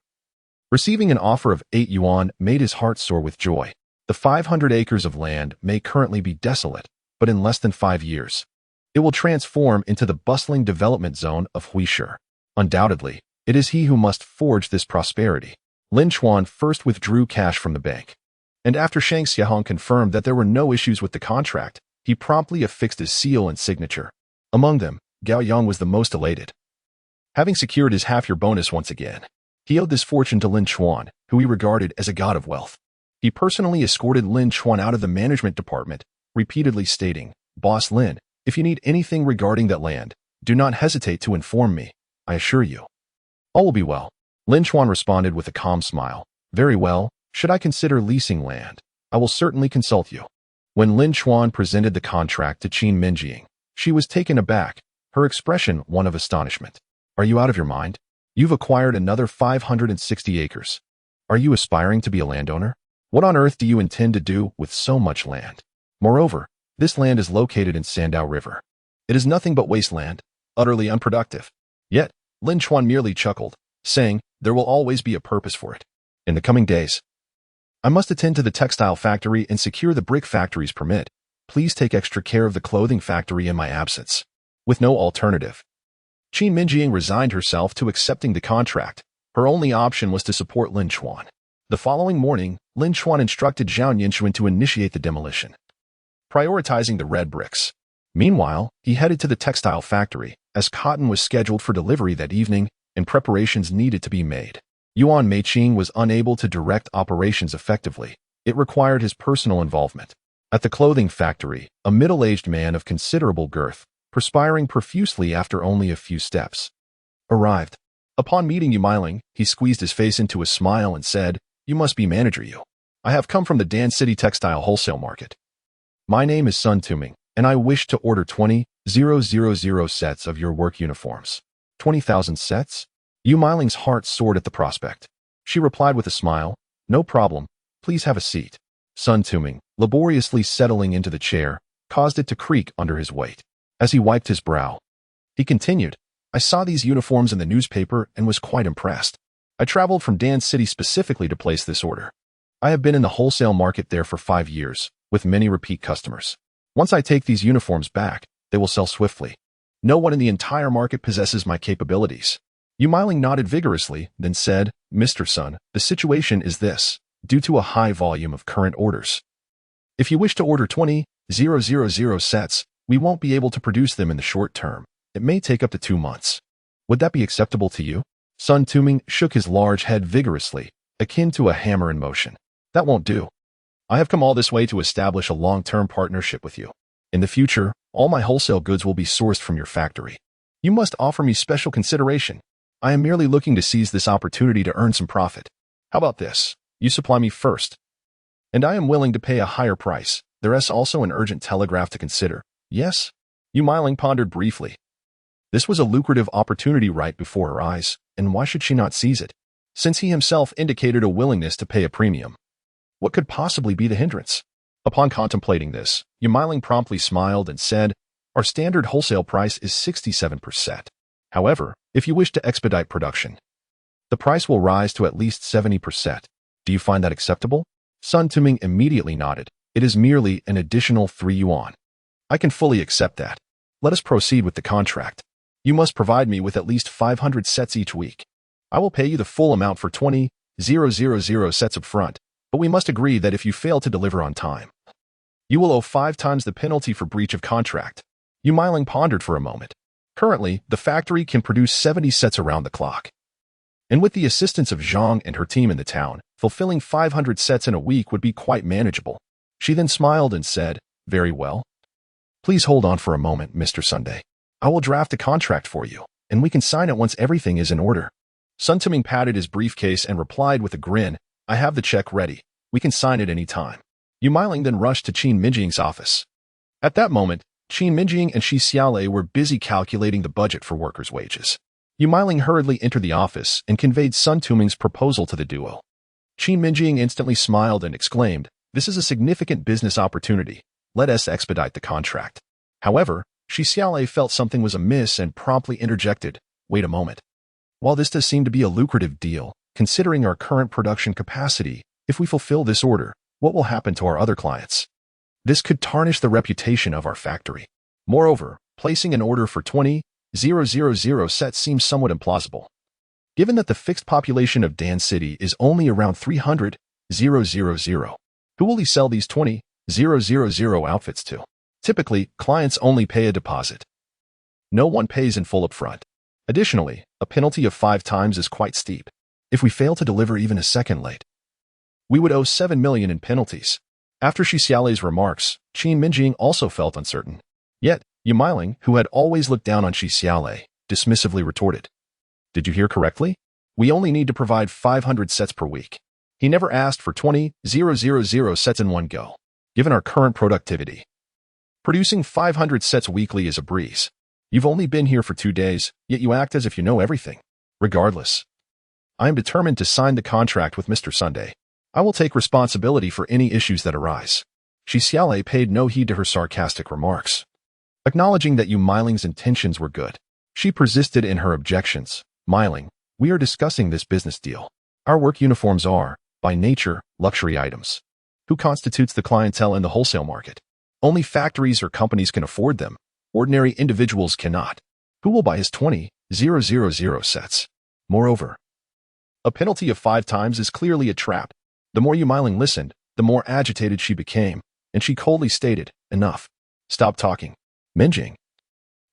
receiving an offer of 8 yuan made his heart soar with joy. The 500 acres of land may currently be desolate, but in less than 5 years, it will transform into the bustling development zone of Huishi. Undoubtedly, it is he who must forge this prosperity. Lin Chuan first withdrew cash from the bank, and after Sheng Xiahong confirmed that there were no issues with the contract, he promptly affixed his seal and signature. Among them, Gao Yang was the most elated. Having secured his half-year bonus once again, he owed this fortune to Lin Chuan, who he regarded as a god of wealth. He personally escorted Lin Chuan out of the management department, repeatedly stating, "Boss Lin, if you need anything regarding that land, do not hesitate to inform me. I assure you, all will be well." Lin Chuan responded with a calm smile. "Very well. Should I consider leasing land, I will certainly consult you." When Lin Chuan presented the contract to Qin Mengying, she was taken aback, her expression one of astonishment. "Are you out of your mind? You've acquired another 560 acres. Are you aspiring to be a landowner? What on earth do you intend to do with so much land? Moreover, this land is located in Sandao River. It is nothing but wasteland, utterly unproductive." Yet, Lin Chuan merely chuckled, saying, "There will always be a purpose for it. In the coming days, I must attend to the textile factory and secure the brick factory's permit. Please take extra care of the clothing factory in my absence." With no alternative, Qin Mengying resigned herself to accepting the contract. Her only option was to support Lin Chuan. The following morning, Lin Chuan instructed Zhao Yinchuan to initiate the demolition, prioritizing the red bricks. Meanwhile, he headed to the textile factory, as cotton was scheduled for delivery that evening and preparations needed to be made. Yuan Meiqing was unable to direct operations effectively. It required his personal involvement. At the clothing factory, a middle-aged man of considerable girth, perspiring profusely after only a few steps, arrived. Upon meeting Yu, he squeezed his face into a smile and said, "You must be manager Yu. I have come from the Dan City textile wholesale market. My name is Sun Tuming, and I wish to order 20,000 sets of your work uniforms." 20,000 sets? Yu Miling's heart soared at the prospect. She replied with a smile, "No problem, please have a seat." Sun Tuming, laboriously settling into the chair, caused it to creak under his weight. As he wiped his brow, he continued, "I saw these uniforms in the newspaper and was quite impressed. I traveled from Dan City specifically to place this order. I have been in the wholesale market there for 5 years, with many repeat customers. Once I take these uniforms back, they will sell swiftly. No one in the entire market possesses my capabilities." Yu Miling nodded vigorously, then said, "Mr. Sun, the situation is this. Due to a high volume of current orders, if you wish to order 20,000 sets, we won't be able to produce them in the short term. It may take up to 2 months. Would that be acceptable to you?" Sun Tuming shook his large head vigorously, akin to a hammer in motion. "That won't do. I have come all this way to establish a long-term partnership with you. In the future, all my wholesale goods will be sourced from your factory. You must offer me special consideration. I am merely looking to seize this opportunity to earn some profit. How about this? You supply me first, and I am willing to pay a higher price. There is also an urgent telegraph to consider. Yes?" Yu Miling pondered briefly. This was a lucrative opportunity right before her eyes, and why should she not seize it? Since he himself indicated a willingness to pay a premium, what could possibly be the hindrance? Upon contemplating this, Yu Miling promptly smiled and said, "Our standard wholesale price is 67%. However, if you wish to expedite production, the price will rise to at least 70%. Do you find that acceptable?" Sun Tuming immediately nodded. "It is merely an additional 3 yuan. I can fully accept that. Let us proceed with the contract. You must provide me with at least 500 sets each week. I will pay you the full amount for 20,000 sets up front, but we must agree that if you fail to deliver on time, you will owe 5 times the penalty for breach of contract." Yu Miling pondered for a moment. Currently, the factory can produce 70 sets around the clock, and with the assistance of Zhang and her team in the town, fulfilling 500 sets in a week would be quite manageable. She then smiled and said, "Very well. Please hold on for a moment, Mr. Sunday. I will draft a contract for you, and we can sign it once everything is in order." Sun Tuming patted his briefcase and replied with a grin, "I have the check ready. We can sign it any time." Yu Miling then rushed to Qin Mengying's office. At that moment, Qin Mengying and Shi Xiaolei were busy calculating the budget for workers' wages. Yu Miling hurriedly entered the office and conveyed Sun Tuming's proposal to the duo. Qin Mengying instantly smiled and exclaimed, "This is a significant business opportunity. Let us expedite the contract." However, Shi Xiaolei felt something was amiss and promptly interjected, "Wait a moment. While this does seem to be a lucrative deal, considering our current production capacity, if we fulfill this order, what will happen to our other clients? This could tarnish the reputation of our factory. Moreover, placing an order for 20,000 sets seems somewhat implausible, given that the fixed population of Dan City is only around 300,000. Who will he sell these 20,000 outfits to? Typically, clients only pay a deposit. No one pays in full upfront. Additionally, a penalty of 5 times is quite steep. If we fail to deliver even a second late, we would owe 7 million in penalties." After Shi Xiaolei's remarks, Qin Mengying also felt uncertain. Yet, Yu Miling, who had always looked down on Shi Xiaolei, dismissively retorted, "Did you hear correctly? We only need to provide 500 sets per week. He never asked for 20,000 sets in one go. Given our current productivity, producing 500 sets weekly is a breeze. You've only been here for 2 days, yet you act as if you know everything. Regardless, I am determined to sign the contract with Mr. Sunday. I will take responsibility for any issues that arise." Shi Xiaolei paid no heed to her sarcastic remarks. Acknowledging that Yu Miling's intentions were good, she persisted in her objections. "Miling, we are discussing this business deal. Our work uniforms are, by nature, luxury items. Who constitutes the clientele in the wholesale market? Only factories or companies can afford them. Ordinary individuals cannot. Who will buy his 20,000 sets? Moreover, a penalty of 5 times is clearly a trap." The more Yu Miling listened, the more agitated she became, and she coldly stated, "Enough. Stop talking. Mending,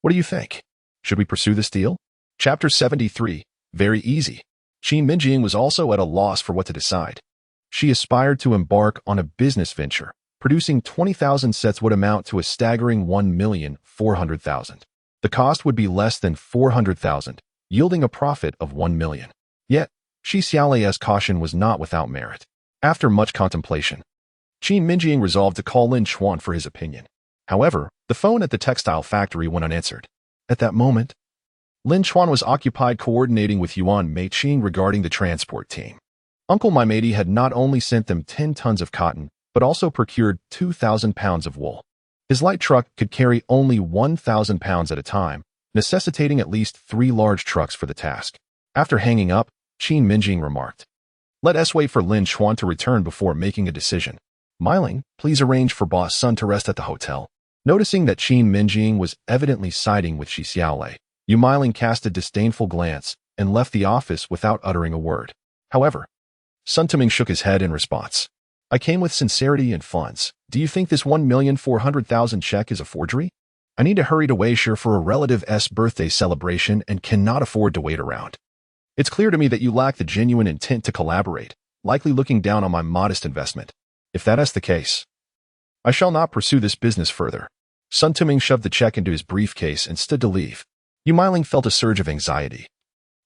what do you think? Should we pursue this deal? Chapter 73. Very easy. Qin Mengying was also at a loss for what to decide. She aspired to embark on a business venture. Producing 20,000 sets would amount to a staggering 1,400,000. The cost would be less than 400,000, yielding a profit of 1 million. Yet, Shi Xiaolei's caution was not without merit. After much contemplation, Qin Mengying resolved to call Lin Chuan for his opinion. However, the phone at the textile factory went unanswered. At that moment, Lin Chuan was occupied coordinating with Yuan Meiqing regarding the transport team. Uncle Maimedi had not only sent them 10 tons of cotton, but also procured 2,000 pounds of wool. His light truck could carry only 1,000 pounds at a time, necessitating at least 3 large trucks for the task. After hanging up, Qin Mengying remarked, "Let us wait for Lin Chuan to return before making a decision. Miling, please arrange for Boss Sun to rest at the hotel." Noticing that Qin Mengying was evidently siding with Shi Xiaolei, Yu Miling cast a disdainful glance and left the office without uttering a word. However, Sun Tuming shook his head in response. "I came with sincerity and funds. Do you think this 1,400,000 check is a forgery? I need to hurry to Weishire for a relative's birthday celebration and cannot afford to wait around. It's clear to me that you lack the genuine intent to collaborate, likely looking down on my modest investment. If that is the case, I shall not pursue this business further." Sun Tuming shoved the check into his briefcase and stood to leave. Yu Miling felt a surge of anxiety,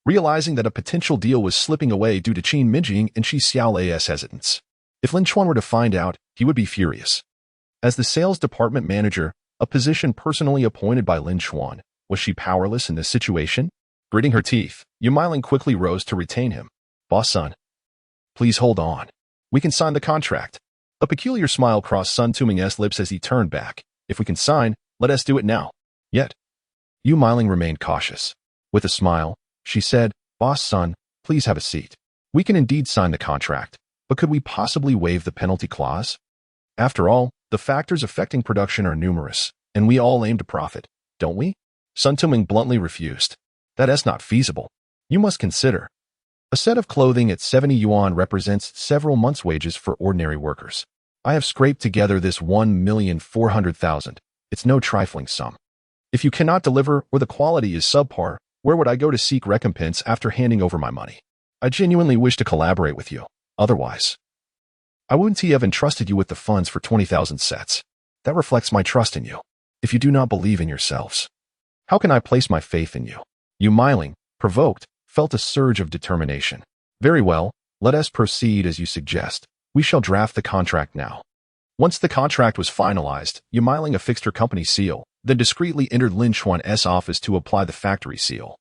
realizing that a potential deal was slipping away due to Qin Mengying and Shi Xiaolei's hesitance. If Lin Chuan were to find out, he would be furious. As the sales department manager, a position personally appointed by Lin Chuan, was she powerless in this situation? Gritting her teeth, Yu Miling quickly rose to retain him. "Boss Sun, please hold on. We can sign the contract." A peculiar smile crossed Sun Tuming's lips as he turned back. "If we can sign, let us do it now." Yet, Yu Miling remained cautious. With a smile, she said, "Boss Sun, please have a seat. We can indeed sign the contract, but could we possibly waive the penalty clause? After all, the factors affecting production are numerous, and we all aim to profit, don't we?" Sun Tuming bluntly refused. "That is not feasible. You must consider. A set of clothing at 70 yuan represents several months' wages for ordinary workers. I have scraped together this 1,400,000. It's no trifling sum. If you cannot deliver or the quality is subpar, where would I go to seek recompense after handing over my money? I genuinely wish to collaborate with you. Otherwise, I wouldn't have entrusted you with the funds for 20,000 sets. That reflects my trust in you. If you do not believe in yourselves, how can I place my faith in you?" Yu Miling, provoked, felt a surge of determination. "Very well, let us proceed as you suggest. We shall draft the contract now." Once the contract was finalized, Yu Miling affixed her company seal, then discreetly entered Lin Chuan's office to apply the factory seal,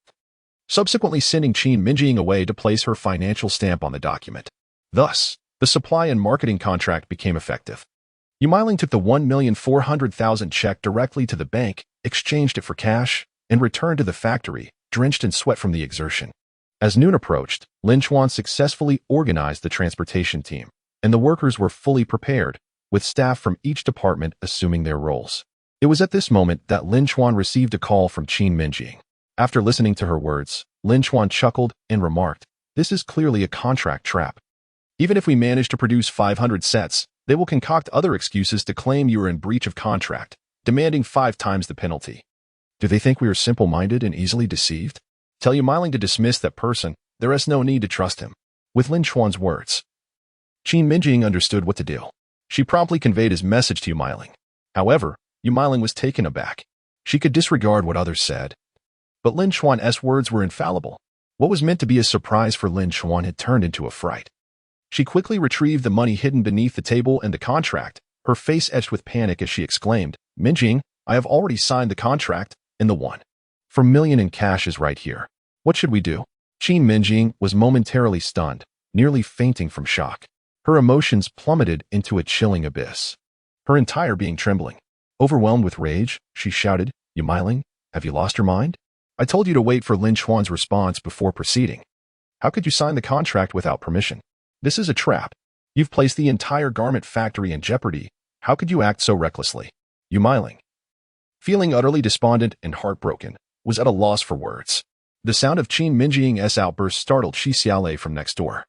subsequently sending Qin Mengying away to place her financial stamp on the document. Thus, the supply and marketing contract became effective. Yu Miling took the 1,400,000 check directly to the bank, exchanged it for cash, and returned to the factory, drenched in sweat from the exertion. As noon approached, Lin Chuan successfully organized the transportation team, and the workers were fully prepared, with staff from each department assuming their roles. It was at this moment that Lin Chuan received a call from Qin Mengying. After listening to her words, Lin Chuan chuckled and remarked, "This is clearly a contract trap. Even if we manage to produce 500 sets, they will concoct other excuses to claim you are in breach of contract, demanding 5 times the penalty. Do they think we are simple-minded and easily deceived? Tell Yu Miling to dismiss that person. There is no need to trust him." With Lin Chuan's words, Qin Mengying understood what to do. She promptly conveyed his message to Yu Miling. However, Yu Miling was taken aback. She could disregard what others said, but Lin Chuan's words were infallible. What was meant to be a surprise for Lin Chuan had turned into a fright. She quickly retrieved the money hidden beneath the table and the contract, her face etched with panic as she exclaimed, "Mengying, I have already signed the contract, and the 1 million in cash is right here. What should we do?" Qin Mengying was momentarily stunned, nearly fainting from shock. Her emotions plummeted into a chilling abyss, her entire being trembling. Overwhelmed with rage, she shouted, "Yu Miling, have you lost your mind? I told you to wait for Lin Chuan's response before proceeding. How could you sign the contract without permission? This is a trap. You've placed the entire garment factory in jeopardy. How could you act so recklessly?" Yu Miling, feeling utterly despondent and heartbroken, was at a loss for words. The sound of Qin Mengying's outburst startled Shi Xiaolei from next door.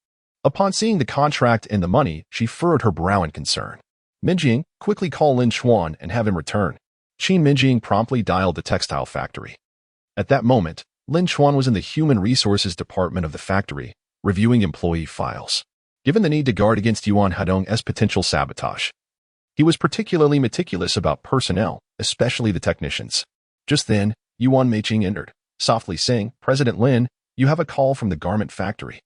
Upon seeing the contract and the money, she furrowed her brow in concern. "Mengying, quickly call Lin Chuan and have him return." Qin Mengying promptly dialed the textile factory. At that moment, Lin Chuan was in the Human Resources Department of the factory, reviewing employee files. Given the need to guard against Yuan Hadong's potential sabotage, he was particularly meticulous about personnel, especially the technicians. Just then, Yuan Meiqing entered, softly saying, "President Lin, you have a call from the garment factory."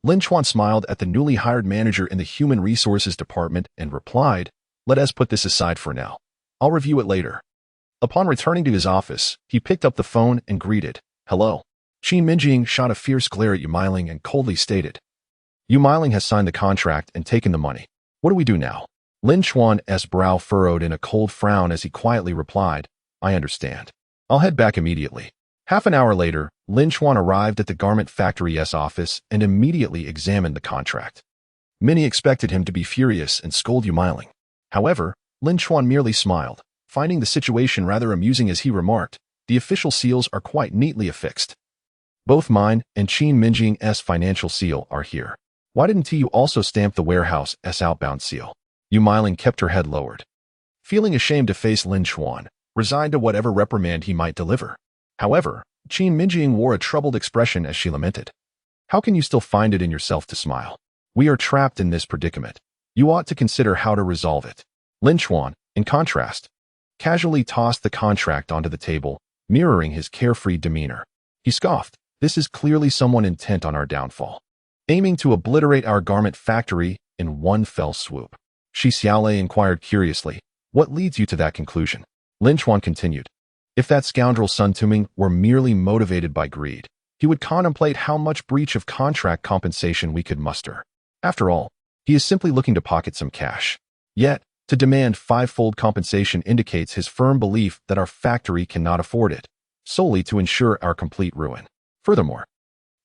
Lin Chuan smiled at the newly hired manager in the Human Resources Department and replied, "Let us put this aside for now. I'll review it later." Upon returning to his office, he picked up the phone and greeted, "Hello." Qin Mengying shot a fierce glare at Yu Meiling and coldly stated, "Yu Meiling has signed the contract and taken the money. What do we do now?" Lin Chuan's brow furrowed in a cold frown as he quietly replied, "I understand. I'll head back immediately." Half an hour later, Lin Chuan arrived at the garment factory's office and immediately examined the contract. Many expected him to be furious and scold Yu Meiling. However, Lin Chuan merely smiled, finding the situation rather amusing as he remarked, "The official seals are quite neatly affixed. Both mine and Qin Mengying's financial seal are here. Why didn't you also stamp the warehouse's outbound seal?" Yu Meiling kept her head lowered, feeling ashamed to face Lin Chuan, resigned to whatever reprimand he might deliver. However, Qin Mengying wore a troubled expression as she lamented, "How can you still find it in yourself to smile? We are trapped in this predicament. You ought to consider how to resolve it." Lin Chuan, in contrast, casually tossed the contract onto the table, mirroring his carefree demeanor. He scoffed, "This is clearly someone intent on our downfall, aiming to obliterate our garment factory in one fell swoop." Shi Xiaolei inquired curiously, "What leads you to that conclusion?" Lin Chuan continued, "If that scoundrel Sun Tuming were merely motivated by greed, he would contemplate how much breach of contract compensation we could muster. After all, he is simply looking to pocket some cash. Yet, to demand five-fold compensation indicates his firm belief that our factory cannot afford it, solely to ensure our complete ruin. Furthermore,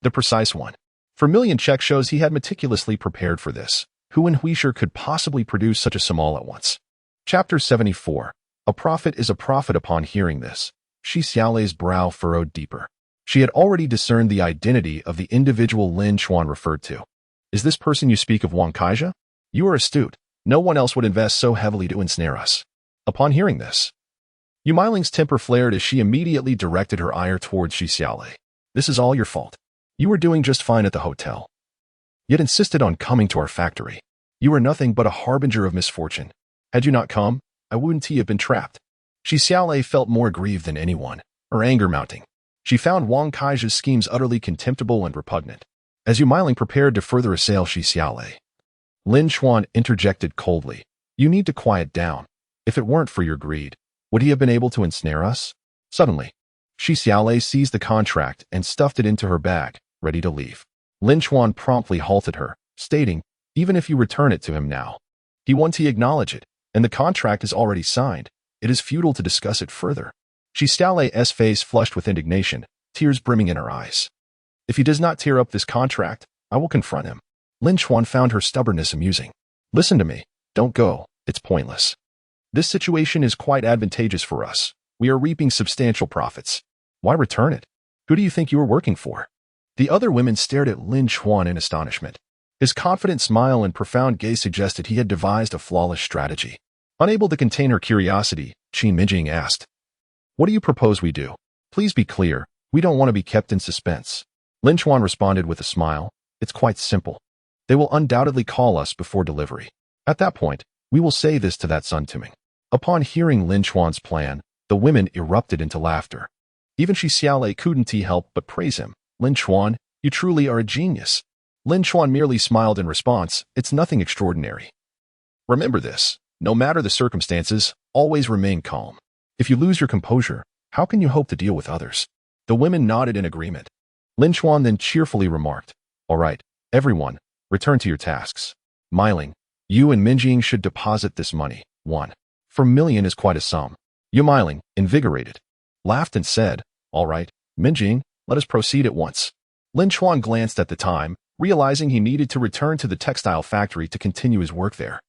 the precise $1 check shows he had meticulously prepared for this. Who in Huisher could possibly produce such a sum all at once?" Chapter 74. A prophet is a prophet. Upon hearing this, Shi Xiaolei's brow furrowed deeper. She had already discerned the identity of the individual Lin Chuan referred to. "Is this person you speak of Wang Kaija? You are astute. No one else would invest so heavily to ensnare us." Upon hearing this, Yu Meiling's temper flared as she immediately directed her ire towards Shi Xiaolei. "This is all your fault. You were doing just fine at the hotel, yet insisted on coming to our factory. You are nothing but a harbinger of misfortune. Had you not come, I wouldn't have been trapped." Shi Xiaolei felt more grieved than anyone, her anger mounting. She found Wang Kai's schemes utterly contemptible and repugnant. As Yu Meiling prepared to further assail Shi Xiaolei, Lin Chuan interjected coldly, "You need to quiet down. If it weren't for your greed, would he have been able to ensnare us?" Suddenly, Shi Xiaolei seized the contract and stuffed it into her bag, ready to leave. Lin Chuan promptly halted her, stating, "Even if you return it to him now, he won't acknowledge it, and the contract is already signed. It is futile to discuss it further." Shi Xiaolei's face flushed with indignation, tears brimming in her eyes. "If he does not tear up this contract, I will confront him." Lin Chuan found her stubbornness amusing. "Listen to me. Don't go. It's pointless. This situation is quite advantageous for us. We are reaping substantial profits. Why return it? Who do you think you are working for?" The other women stared at Lin Chuan in astonishment. His confident smile and profound gaze suggested he had devised a flawless strategy. Unable to contain her curiosity, Qin Mengying asked, "What do you propose we do? Please be clear. We don't want to be kept in suspense." Lin Chuan responded with a smile, "It's quite simple. They will undoubtedly call us before delivery. At that point, we will say this to that Sun Tuming." Upon hearing Lin Chuan's plan, the women erupted into laughter. Even Shi Xiaolei couldn't help but praise him. "Lin Chuan, you truly are a genius." Lin Chuan merely smiled in response, "It's nothing extraordinary. Remember this, no matter the circumstances, always remain calm. If you lose your composure, how can you hope to deal with others?" The women nodded in agreement. Lin Chuan then cheerfully remarked, "All right, everyone, return to your tasks. Meiling, you and Mengying should deposit this money. $1 is quite a sum." Yu Meiling, invigorated, laughed and said, "All right, Mengying, let us proceed at once." Lin Chuan glanced at the time, realizing he needed to return to the textile factory to continue his work there.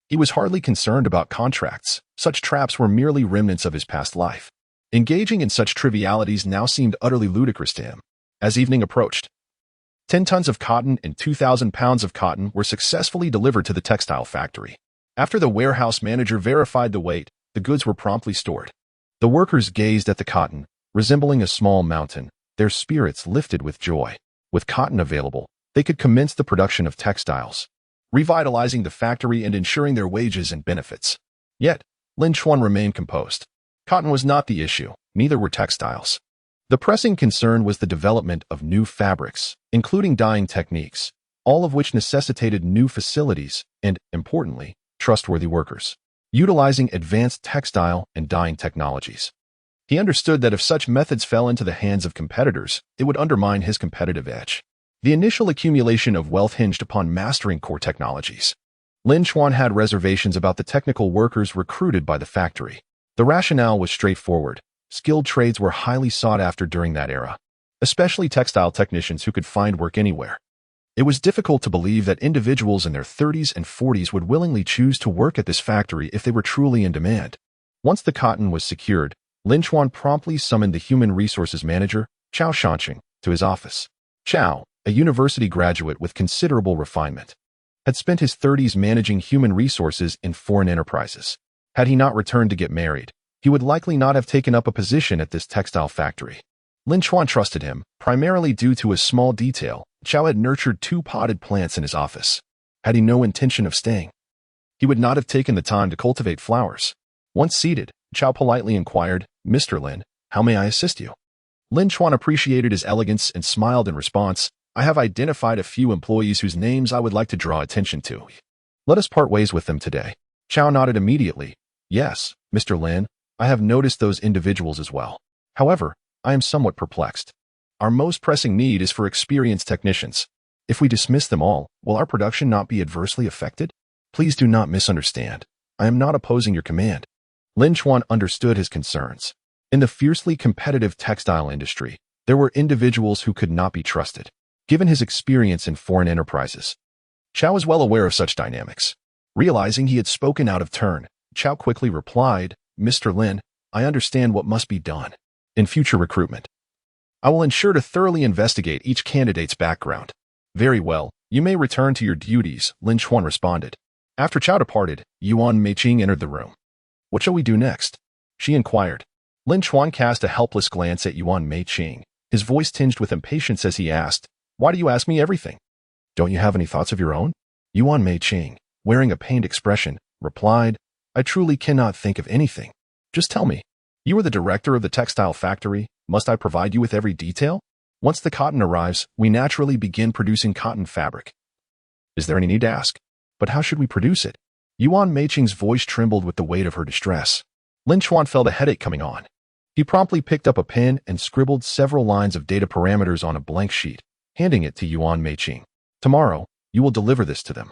He was hardly concerned about contracts. Such traps were merely remnants of his past life. Engaging in such trivialities now seemed utterly ludicrous to him. As evening approached, 10 tons of cotton and 2,000 pounds of cotton were successfully delivered to the textile factory. After the warehouse manager verified the weight, the goods were promptly stored. The workers gazed at the cotton, resembling a small mountain, their spirits lifted with joy. With cotton available, they could commence the production of textiles, revitalizing the factory and ensuring their wages and benefits. Yet, Lin Chuan remained composed. Cotton was not the issue, neither were textiles. The pressing concern was the development of new fabrics, including dyeing techniques, all of which necessitated new facilities and, importantly, trustworthy workers, utilizing advanced textile and dyeing technologies. He understood that if such methods fell into the hands of competitors, it would undermine his competitive edge. The initial accumulation of wealth hinged upon mastering core technologies. Lin Chuan had reservations about the technical workers recruited by the factory. The rationale was straightforward. Skilled trades were highly sought after during that era, especially textile technicians who could find work anywhere. It was difficult to believe that individuals in their 30s and 40s would willingly choose to work at this factory if they were truly in demand. Once the cotton was secured, Lin Chuan promptly summoned the human resources manager, Chao Shanqing, to his office. Chao, a university graduate with considerable refinement, had spent his 30s managing human resources in foreign enterprises. Had he not returned to get married, he would likely not have taken up a position at this textile factory. Lin Chuan trusted him, primarily due to a small detail. Chao had nurtured 2 potted plants in his office. Had he no intention of staying, he would not have taken the time to cultivate flowers. Once seated, Chao politely inquired, "Mr. Lin, how may I assist you?" Lin Chuan appreciated his elegance and smiled in response. "I have identified a few employees whose names I would like to draw attention to. Let us part ways with them today." Chao nodded immediately. "Yes, Mr. Lin, I have noticed those individuals as well. However, I am somewhat perplexed. Our most pressing need is for experienced technicians. If we dismiss them all, will our production not be adversely affected? Please do not misunderstand. I am not opposing your command." Lin Chuan understood his concerns. In the fiercely competitive textile industry, there were individuals who could not be trusted. Given his experience in foreign enterprises, Chao was well aware of such dynamics. Realizing he had spoken out of turn, Chao quickly replied, "Mr. Lin, I understand what must be done. In future recruitment, I will ensure to thoroughly investigate each candidate's background." "Very well, you may return to your duties," Lin Chuan responded. After Chao departed, Yuan Meiqing entered the room. "What shall we do next?" she inquired. Lin Chuan cast a helpless glance at Yuan Meiqing, his voice tinged with impatience as he asked, "Why do you ask me everything? Don't you have any thoughts of your own?" Yuan Meiqing, wearing a pained expression, replied, "I truly cannot think of anything. Just tell me. You are the director of the textile factory. Must I provide you with every detail? Once the cotton arrives, we naturally begin producing cotton fabric. Is there any need to ask? But how should we produce it?" Yuan Meiqing's voice trembled with the weight of her distress. Lin Chuan felt a headache coming on. He promptly picked up a pen and scribbled several lines of data parameters on a blank sheet, handing it to Yuan Meiqing. "Tomorrow, you will deliver this to them.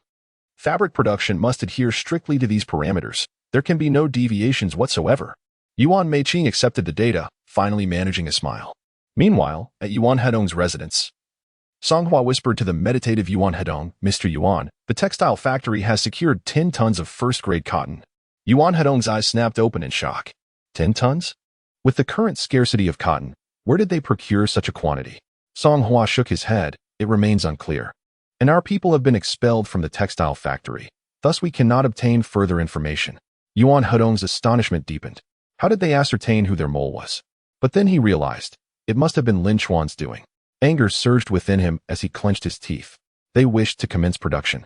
Fabric production must adhere strictly to these parameters. There can be no deviations whatsoever." Yuan Meiqing accepted the data, finally managing a smile. Meanwhile, at Yuan Hedong's residence, Songhua whispered to the meditative Yuan Hedong, "Mr. Yuan, the textile factory has secured 10 tons of first-grade cotton." Yuan Hedong's eyes snapped open in shock. 10 tons? With the current scarcity of cotton, where did they procure such a quantity? Songhua shook his head. "It remains unclear. And our people have been expelled from the textile factory. Thus we cannot obtain further information." Yuan Hedong's astonishment deepened. How did they ascertain who their mole was? But then he realized, it must have been Lin Chuan's doing. Anger surged within him as he clenched his teeth. They wished to commence production.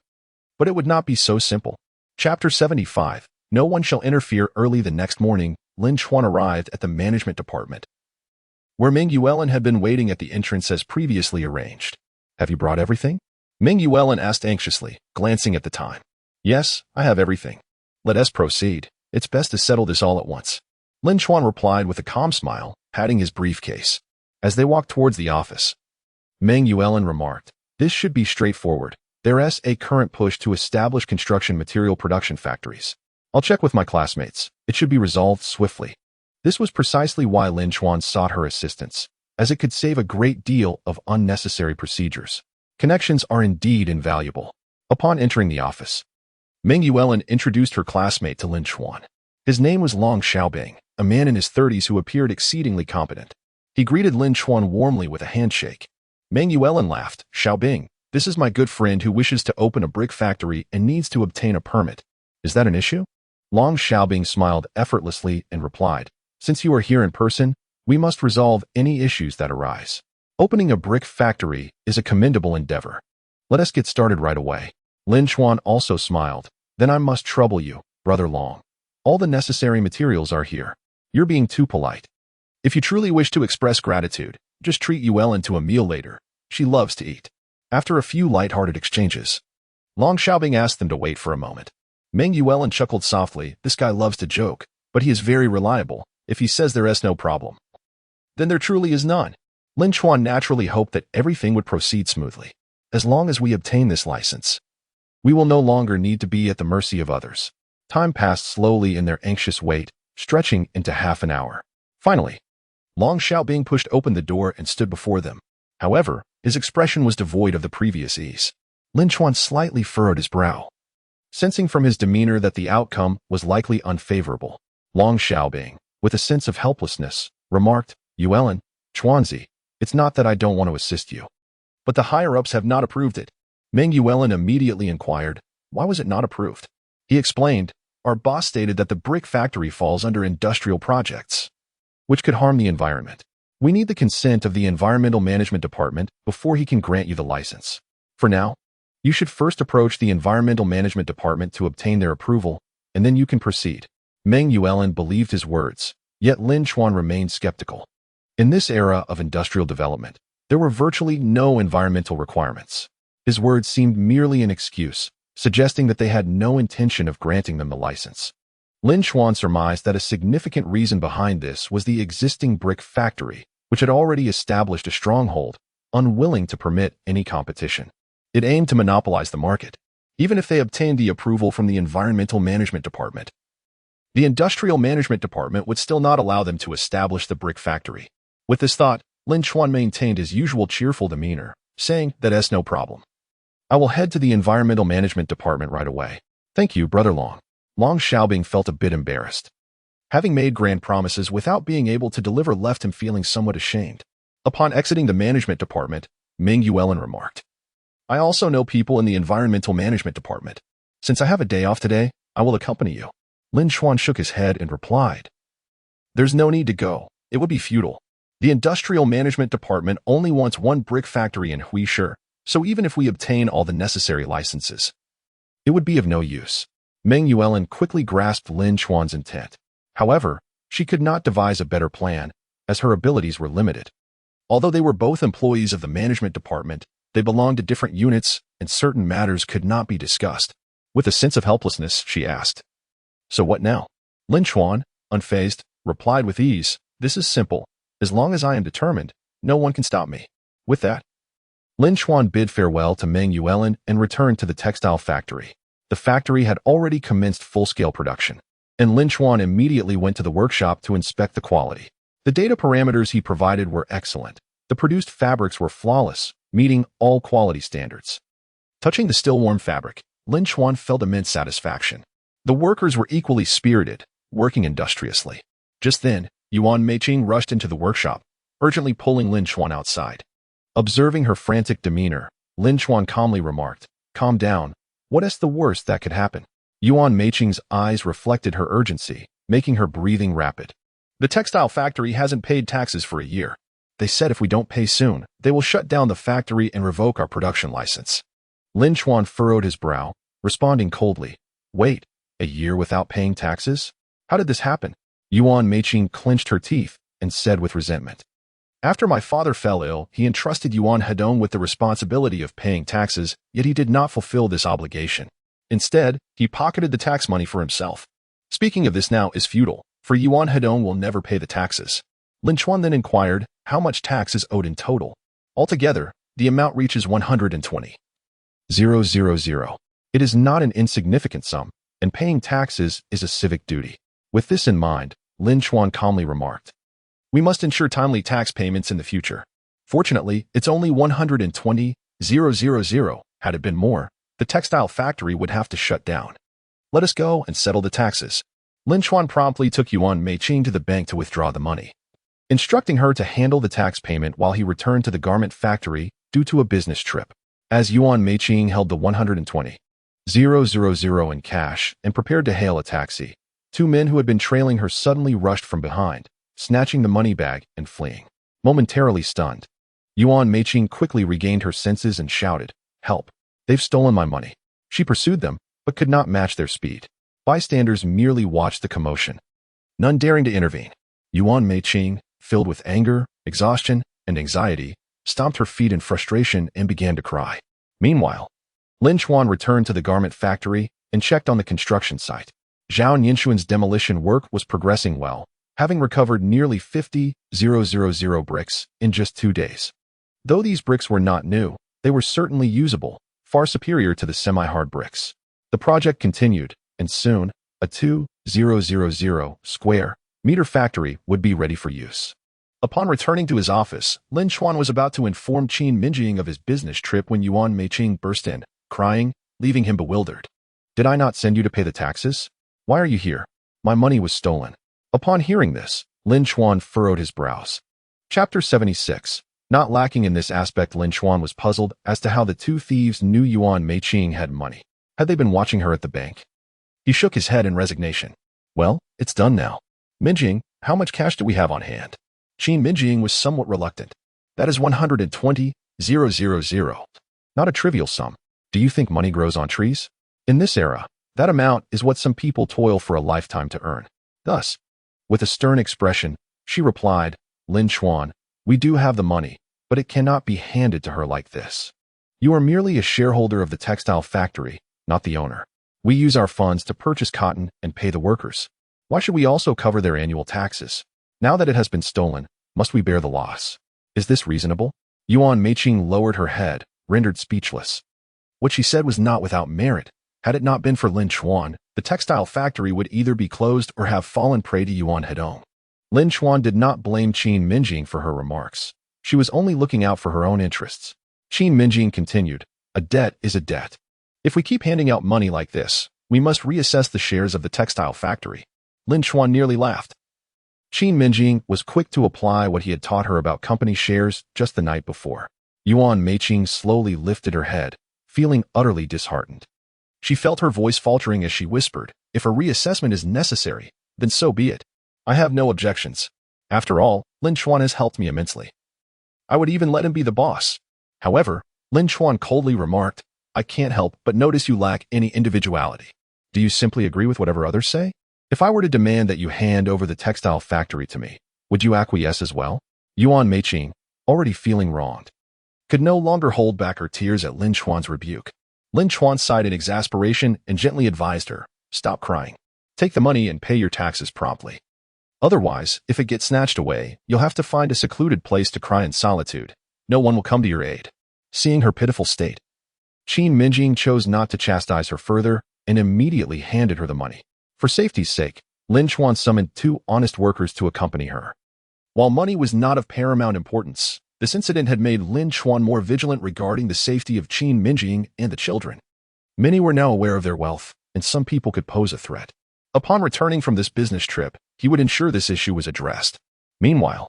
But it would not be so simple. Chapter 75. No one shall interfere. Early the next morning, Lin Chuan arrived at the management department, where Meng Yuelin had been waiting at the entrance as previously arranged. "Have you brought everything?" Meng Yuelin asked anxiously, glancing at the time. "Yes, I have everything. Let us proceed. It's best to settle this all at once." Lin Chuan replied with a calm smile, patting his briefcase. As they walked towards the office, Meng Yuelin remarked, "This should be straightforward. There's a current push to establish construction material production factories. I'll check with my classmates. It should be resolved swiftly." This was precisely why Lin Chuan sought her assistance, as it could save a great deal of unnecessary procedures. Connections are indeed invaluable. Upon entering the office, Meng Yuelin introduced her classmate to Lin Chuan. His name was Long Xiaobing, a man in his 30s who appeared exceedingly competent. He greeted Lin Chuan warmly with a handshake. Meng Yuelin laughed. "Xiaobing, this is my good friend who wishes to open a brick factory and needs to obtain a permit. Is that an issue?" Long Xiaobing smiled effortlessly and replied, Since you are here in person, we must resolve any issues that arise. Opening a brick factory is a commendable endeavor. Let us get started right away. Lin Chuan also smiled. Then I must trouble you, Brother Long. All the necessary materials are here. You're being too polite. If you truly wish to express gratitude, just treat Yuan to a meal later. She loves to eat. After a few light-hearted exchanges, Long Xiaobing asked them to wait for a moment. Meng Yuan chuckled softly. This guy loves to joke, but he is very reliable. If he says there is no problem, then there truly is none. Lin Chuan naturally hoped that everything would proceed smoothly. As long as we obtain this license, we will no longer need to be at the mercy of others. Time passed slowly in their anxious wait, stretching into half an hour. Finally, Long Xiaobing pushed open the door and stood before them. However, his expression was devoid of the previous ease. Lin Chuan slightly furrowed his brow, sensing from his demeanor that the outcome was likely unfavorable. Long Xiaobing, with a sense of helplessness, remarked, Yuan, Chuanzi, it's not that I don't want to assist you, but the higher-ups have not approved it. Meng Yuan immediately inquired, why was it not approved? He explained, our boss stated that the brick factory falls under industrial projects, which could harm the environment. We need the consent of the Environmental Management Department before he can grant you the license. For now, you should first approach the Environmental Management Department to obtain their approval, and then you can proceed. Meng Yuan believed his words, yet Lin Chuan remained skeptical. In this era of industrial development, there were virtually no environmental requirements. His words seemed merely an excuse, suggesting that they had no intention of granting them the license. Lin Chuan surmised that a significant reason behind this was the existing brick factory, which had already established a stronghold, unwilling to permit any competition. It aimed to monopolize the market. Even if they obtained the approval from the Environmental Management Department, the Industrial Management Department would still not allow them to establish the brick factory. With this thought, Lin Chuan maintained his usual cheerful demeanor, saying that is no problem. I will head to the Environmental Management Department right away. Thank you, Brother Long. Long Xiaobing felt a bit embarrassed. Having made grand promises without being able to deliver left him feeling somewhat ashamed. Upon exiting the management department, Meng Yuan remarked, I also know people in the Environmental Management Department. Since I have a day off today, I will accompany you. Lin Chuan shook his head and replied, there's no need to go. It would be futile. The Industrial Management Department only wants one brick factory in Huishi, so even if we obtain all the necessary licenses, it would be of no use. Meng Yuan quickly grasped Lin Chuan's intent. However, she could not devise a better plan, as her abilities were limited. Although they were both employees of the management department, they belonged to different units, and certain matters could not be discussed. With a sense of helplessness, she asked, so what now? Lin Chuan, unfazed, replied with ease, this is simple. As long as I am determined, no one can stop me. With that, Lin Chuan bid farewell to Meng Yuan and returned to the textile factory. The factory had already commenced full-scale production, and Lin Chuan immediately went to the workshop to inspect the quality. The data parameters he provided were excellent. The produced fabrics were flawless, meeting all quality standards. Touching the still-warm fabric, Lin Chuan felt immense satisfaction. The workers were equally spirited, working industriously. Just then, Yuan Meiqing rushed into the workshop, urgently pulling Lin Chuan outside. Observing her frantic demeanor, Lin Chuan calmly remarked, calm down. What is the worst that could happen? Yuan Meiqing's eyes reflected her urgency, making her breathing rapid. The textile factory hasn't paid taxes for a year. They said if we don't pay soon, they will shut down the factory and revoke our production license. Lin Chuan furrowed his brow, responding coldly, wait, a year without paying taxes? How did this happen? Yuan Meiqing clenched her teeth and said with resentment, after my father fell ill, he entrusted Yuan Hedong with the responsibility of paying taxes, yet he did not fulfill this obligation. Instead, he pocketed the tax money for himself. Speaking of this now is futile, for Yuan Hedong will never pay the taxes. Lin Chuan then inquired how much tax is owed in total. Altogether, the amount reaches 120,000. It is not an insignificant sum, and paying taxes is a civic duty. With this in mind, Lin Chuan calmly remarked, we must ensure timely tax payments in the future. Fortunately, it's only 120,000. Had it been more, the textile factory would have to shut down. Let us go and settle the taxes. Lin Chuan promptly took Yuan Meiqing to the bank to withdraw the money, instructing her to handle the tax payment while he returned to the garment factory due to a business trip. As Yuan Meiqing held the 120,000 in cash and prepared to hail a taxi, Two men who had been trailing her suddenly rushed from behind, snatching the money bag and fleeing. Momentarily stunned, Yuan Meiqing quickly regained her senses and shouted, "Help! They've stolen my money." She pursued them, but could not match their speed. Bystanders merely watched the commotion, none daring to intervene. Yuan Meiqing, filled with anger, exhaustion, and anxiety, stomped her feet in frustration and began to cry. Meanwhile, Lin Chuan returned to the garment factory and checked on the construction site. Zhao Ninshuan's demolition work was progressing well, having recovered nearly 50,000 bricks in just 2 days. Though these bricks were not new, they were certainly usable, far superior to the semi-hard bricks. The project continued, and soon, a 2,000 square meter factory would be ready for use. Upon returning to his office, Lin Chuan was about to inform Qin Mengying of his business trip when Yuan Meiqing burst in, crying, leaving him bewildered. "Did I not send you to pay the taxes? Why are you here? My money was stolen." Upon hearing this, Lin Chuan furrowed his brows. Chapter 76. Not lacking in this aspect, Lin Chuan was puzzled as to how the two thieves knew Yuan Meiqing had money. Had they been watching her at the bank? He shook his head in resignation. "Well, it's done now. Mengying, how much cash do we have on hand?" Qin Mengying was somewhat reluctant. "That is 120,000. Not a trivial sum. Do you think money grows on trees? In this era, that amount is what some people toil for a lifetime to earn." Thus, with a stern expression, she replied, "Lin Chuan, we do have the money, but it cannot be handed to her like this. You are merely a shareholder of the textile factory, not the owner. We use our funds to purchase cotton and pay the workers. Why should we also cover their annual taxes? Now that it has been stolen, must we bear the loss? Is this reasonable?" Yuan Meiqing lowered her head, rendered speechless. What she said was not without merit. Had it not been for Lin Chuan, the textile factory would either be closed or have fallen prey to Yuan Hedong. Lin Chuan did not blame Qin Mengying for her remarks. She was only looking out for her own interests. Qin Mengying continued, "A debt is a debt. If we keep handing out money like this, we must reassess the shares of the textile factory." Lin Chuan nearly laughed. Qin Mengying was quick to apply what he had taught her about company shares just the night before. Yuan Meiqing slowly lifted her head, feeling utterly disheartened. She felt her voice faltering as she whispered, "If a reassessment is necessary, then so be it. I have no objections. After all, Lin Chuan has helped me immensely. I would even let him be the boss." However, Lin Chuan coldly remarked, "I can't help but notice you lack any individuality. Do you simply agree with whatever others say? If I were to demand that you hand over the textile factory to me, would you acquiesce as well?" Yuan Meiqing, already feeling wronged, could no longer hold back her tears at Lin Chuan's rebuke. Lin Chuan sighed in exasperation and gently advised her, "Stop crying. Take the money and pay your taxes promptly. Otherwise, if it gets snatched away, you'll have to find a secluded place to cry in solitude. No one will come to your aid." Seeing her pitiful state, Qin Mengying chose not to chastise her further and immediately handed her the money. For safety's sake, Lin Chuan summoned 2 honest workers to accompany her. While money was not of paramount importance, this incident had made Lin Chuan more vigilant regarding the safety of Qin Mengying and the children. Many were now aware of their wealth, and some people could pose a threat. Upon returning from this business trip, he would ensure this issue was addressed. Meanwhile,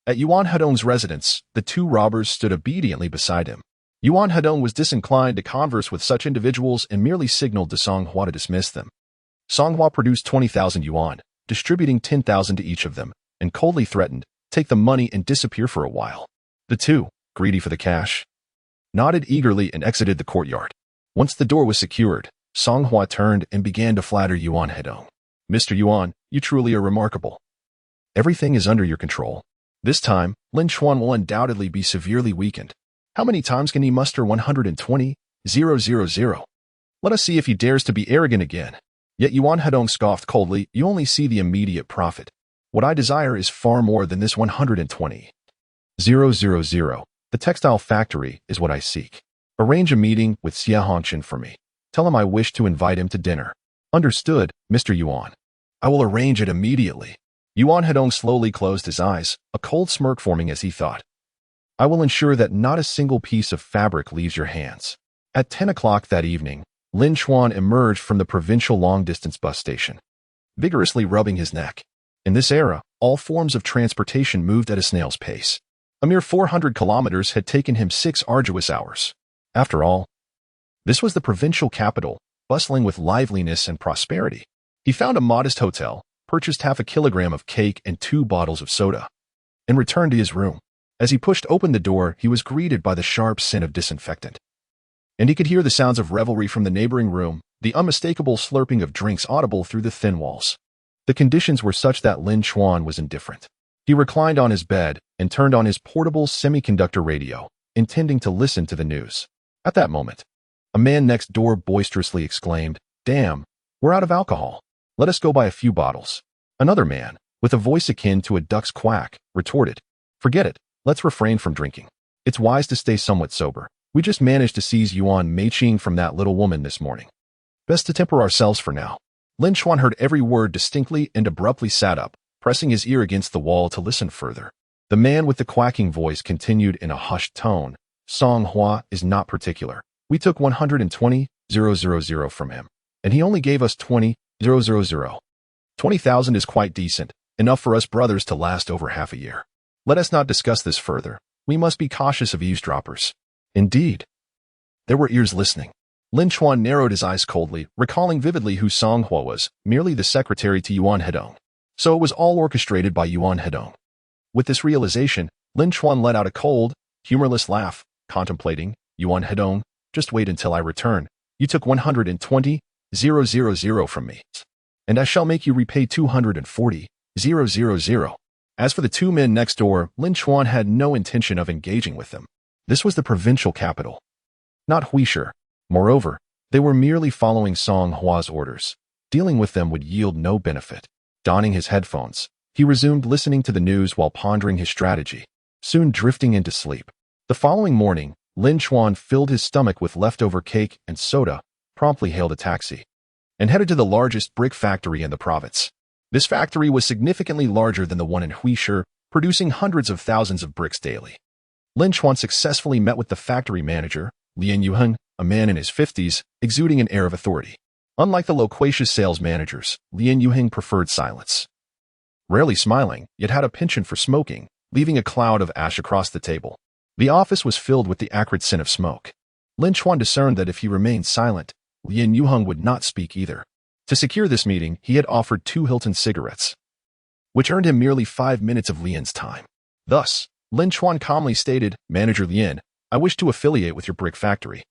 at Yuan Hedong's residence, the 2 robbers stood obediently beside him. Yuan Hedong was disinclined to converse with such individuals and merely signaled to Song Hua to dismiss them. Song Hua produced 20,000 yuan, distributing 10,000 to each of them, and coldly threatened, "Take the money and disappear for a while." The 2, greedy for the cash, nodded eagerly and exited the courtyard. Once the door was secured, Song Hua turned and began to flatter Yuan Hedong. "Mr. Yuan, you truly are remarkable. Everything is under your control. This time, Lin Chuan will undoubtedly be severely weakened. How many times can he muster 120,000? Let us see if he dares to be arrogant again." Yet Yuan Hedong scoffed coldly, "You only see the immediate profit. What I desire is far more than this 120,000. The textile factory is what I seek. Arrange a meeting with Xie Hongqian for me. Tell him I wish to invite him to dinner." "Understood, Mr. Yuan. I will arrange it immediately." Yuan Hedong slowly closed his eyes, a cold smirk forming as he thought, "I will ensure that not a single piece of fabric leaves your hands." At 10 o'clock that evening, Lin Chuan emerged from the provincial long-distance bus station, vigorously rubbing his neck. In this era, all forms of transportation moved at a snail's pace. A mere 400 kilometers had taken him 6 arduous hours. After all, this was the provincial capital, bustling with liveliness and prosperity. He found a modest hotel, purchased half a kilogram of cake and 2 bottles of soda, and returned to his room. As he pushed open the door, he was greeted by the sharp scent of disinfectant. And he could hear the sounds of revelry from the neighboring room, the unmistakable slurping of drinks audible through the thin walls. The conditions were such that Lin Chuan was indifferent. He reclined on his bed and turned on his portable semiconductor radio, intending to listen to the news. At that moment, a man next door boisterously exclaimed, "Damn, we're out of alcohol. Let us go buy a few bottles." Another man, with a voice akin to a duck's quack, retorted, "Forget it, let's refrain from drinking. It's wise to stay somewhat sober. We just managed to seize Yuan Meiqing from that little woman this morning. Best to temper ourselves for now." Lin Chuan heard every word distinctly and abruptly sat up, pressing his ear against the wall to listen further. The man with the quacking voice continued in a hushed tone, "Song Hua is not particular. We took 120,000 from him, and he only gave us 20,000. 20,000 is quite decent, enough for us brothers to last over half a year. Let us not discuss this further. We must be cautious of eavesdroppers." Indeed, there were ears listening. Lin Chuan narrowed his eyes coldly, recalling vividly who Song Hua was, merely the secretary to Yuan Hedong. So it was all orchestrated by Yuan Hedong. With this realization, Lin Chuan let out a cold, humorless laugh, contemplating, "Yuan Hedong, just wait until I return. You took 120,000 from me, and I shall make you repay 240,000. As for the 2 men next door, Lin Chuan had no intention of engaging with them. This was the provincial capital, not Huisher. Moreover, they were merely following Song Hua's orders. Dealing with them would yield no benefit. Donning his headphones, he resumed listening to the news while pondering his strategy, soon drifting into sleep. The following morning, Lin Chuan filled his stomach with leftover cake and soda, promptly hailed a taxi, and headed to the largest brick factory in the province. This factory was significantly larger than the one in Huisher, producing hundreds of thousands of bricks daily. Lin Chuan successfully met with the factory manager, Lin Yuheng, a man in his 50s, exuding an air of authority. Unlike the loquacious sales managers, Lin Yuheng preferred silence. Rarely smiling, yet had a penchant for smoking, leaving a cloud of ash across the table. The office was filled with the acrid scent of smoke. Lin Chuan discerned that if he remained silent, Lin Yuheng would not speak either. To secure this meeting, he had offered 2 Hilton cigarettes, which earned him merely 5 minutes of Lian's time. Thus, Lin Chuan calmly stated, "Manager Lin, I wish to affiliate with your brick factory.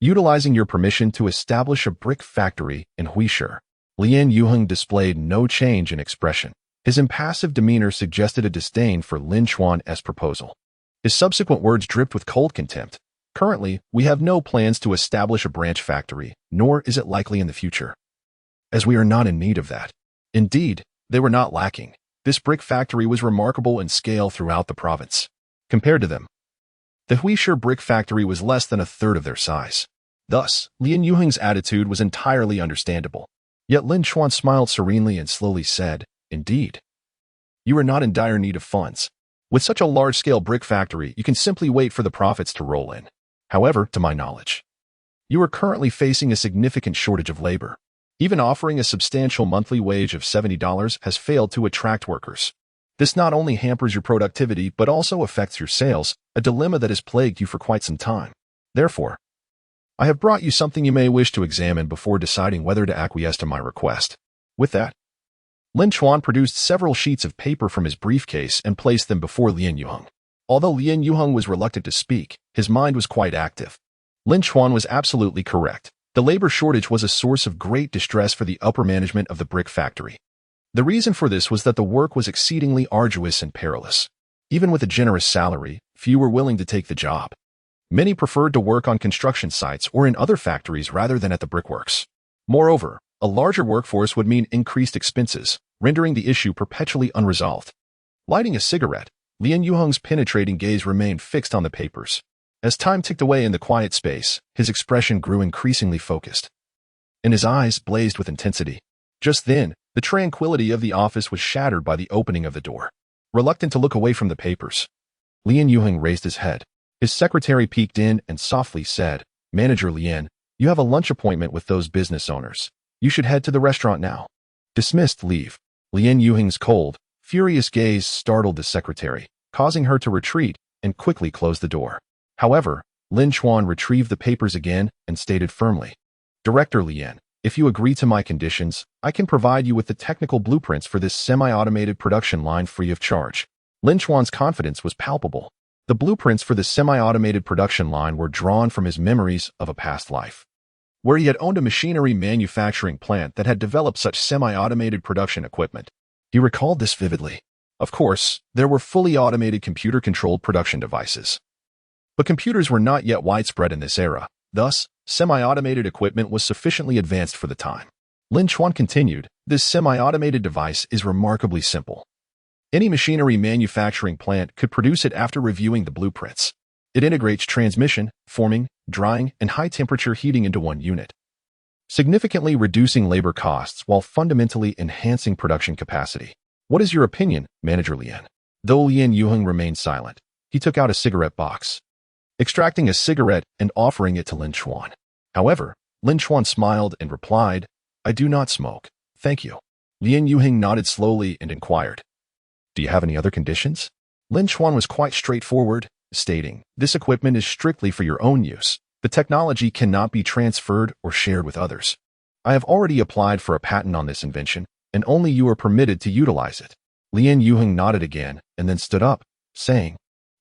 Utilizing your permission to establish a brick factory in Huisher." Lin Yuheng displayed no change in expression. His impassive demeanor suggested a disdain for Lin Chuan's proposal. His subsequent words dripped with cold contempt. "Currently, we have no plans to establish a branch factory, nor is it likely in the future, as we are not in need of that." Indeed, they were not lacking. This brick factory was remarkable in scale throughout the province. Compared to them, the Huisher brick factory was less than a third of their size. Thus, Lin Yuheng's attitude was entirely understandable. Yet Lin Chuan smiled serenely and slowly said, "Indeed, you are not in dire need of funds. With such a large-scale brick factory, you can simply wait for the profits to roll in. However, to my knowledge, you are currently facing a significant shortage of labor. Even offering a substantial monthly wage of $70 has failed to attract workers. This not only hampers your productivity but also affects your sales, a dilemma that has plagued you for quite some time. Therefore, I have brought you something you may wish to examine before deciding whether to acquiesce to my request." With that, Lin Chuan produced several sheets of paper from his briefcase and placed them before Lin Yuheng. Although Lin Yuheng was reluctant to speak, his mind was quite active. Lin Chuan was absolutely correct. The labor shortage was a source of great distress for the upper management of the brick factory. The reason for this was that the work was exceedingly arduous and perilous. Even with a generous salary, few were willing to take the job. Many preferred to work on construction sites or in other factories rather than at the brickworks. Moreover, a larger workforce would mean increased expenses, rendering the issue perpetually unresolved. Lighting a cigarette, Lin Yuheng's penetrating gaze remained fixed on the papers. As time ticked away in the quiet space, his expression grew increasingly focused, and his eyes blazed with intensity. Just then, the tranquility of the office was shattered by the opening of the door. Reluctant to look away from the papers, Lin Yuheng raised his head. His secretary peeked in and softly said, "Manager Lin, you have a lunch appointment with those business owners. You should head to the restaurant now." Dismissed leave. Lin Yuheng's cold, furious gaze startled the secretary, causing her to retreat and quickly close the door. However, Lin Chuan retrieved the papers again and stated firmly, "Director Lin, If you agree to my conditions, I can provide you with the technical blueprints for this semi-automated production line free of charge. Lin Chuan's confidence was palpable. The blueprints for the semi-automated production line were drawn from his memories of a past life, where he had owned a machinery manufacturing plant that had developed such semi-automated production equipment. He recalled this vividly. Of course, there were fully automated computer-controlled production devices. But computers were not yet widespread in this era. Thus, semi-automated equipment was sufficiently advanced for the time. Lin Chuan continued, this semi-automated device is remarkably simple. Any machinery manufacturing plant could produce it after reviewing the blueprints. It integrates transmission, forming, drying, and high-temperature heating into one unit, significantly reducing labor costs while fundamentally enhancing production capacity. What is your opinion, Manager Lin? Though Lin Yuheng remained silent, he took out a cigarette box, extracting a cigarette and offering it to Lin Chuan. However, Lin Chuan smiled and replied, I do not smoke, thank you. Lin Yuheng nodded slowly and inquired, do you have any other conditions? Lin Chuan was quite straightforward, stating, this equipment is strictly for your own use. The technology cannot be transferred or shared with others. I have already applied for a patent on this invention, and only you are permitted to utilize it. Lin Yuheng nodded again and then stood up, saying,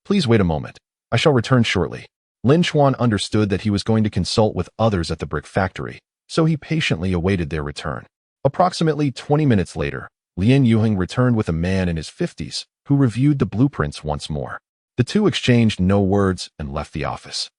please wait a moment. I shall return shortly. Lin Chuan understood that he was going to consult with others at the brick factory, so he patiently awaited their return. Approximately 20 minutes later, Lin Yuheng returned with a man in his 50s who reviewed the blueprints once more. The two exchanged no words and left the office,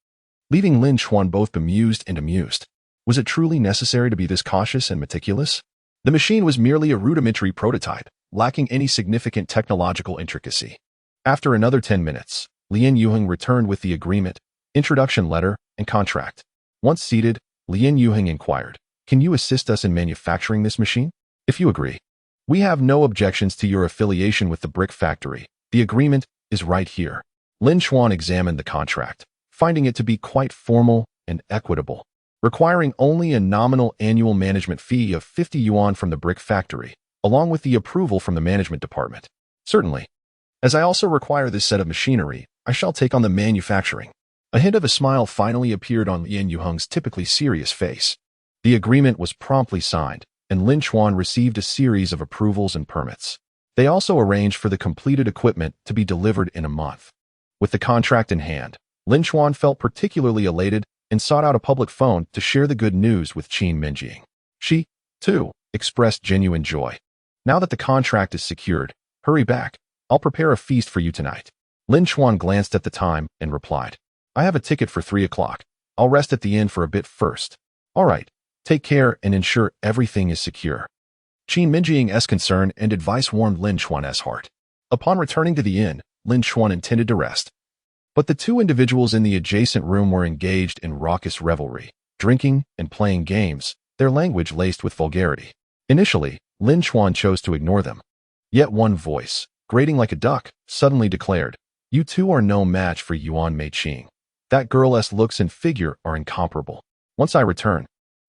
leaving Lin Chuan both bemused and amused. Was it truly necessary to be this cautious and meticulous? The machine was merely a rudimentary prototype, lacking any significant technological intricacy. After another 10 minutes, Lin Yuheng returned with the agreement, introduction letter, and contract. Once seated, Lin Yuheng inquired, can you assist us in manufacturing this machine? If you agree. We have no objections to your affiliation with the brick factory. The agreement is right here. Lin Chuan examined the contract, finding it to be quite formal and equitable, requiring only a nominal annual management fee of 50 yuan from the brick factory, along with the approval from the management department. Certainly. As I also require this set of machinery, I shall take on the manufacturing. A hint of a smile finally appeared on Lin Yuheng's typically serious face. The agreement was promptly signed, and Lin Chuan received a series of approvals and permits. They also arranged for the completed equipment to be delivered in a month. With the contract in hand, Lin Chuan felt particularly elated and sought out a public phone to share the good news with Qin Mengying. She, too, expressed genuine joy. Now that the contract is secured, hurry back. I'll prepare a feast for you tonight. Lin Chuan glanced at the time and replied, I have a ticket for 3 o'clock. I'll rest at the inn for a bit first. All right. Take care and ensure everything is secure. Qin Mengying's concern and advice warmed Lin Chuan's heart. Upon returning to the inn, Lin Chuan intended to rest. But the two individuals in the adjacent room were engaged in raucous revelry, drinking and playing games, their language laced with vulgarity. Initially, Lin Chuan chose to ignore them. Yet one voice, grating like a duck, suddenly declared, you two are no match for Yuan Meiqing. That girl's looks and figure are incomparable. Once I return,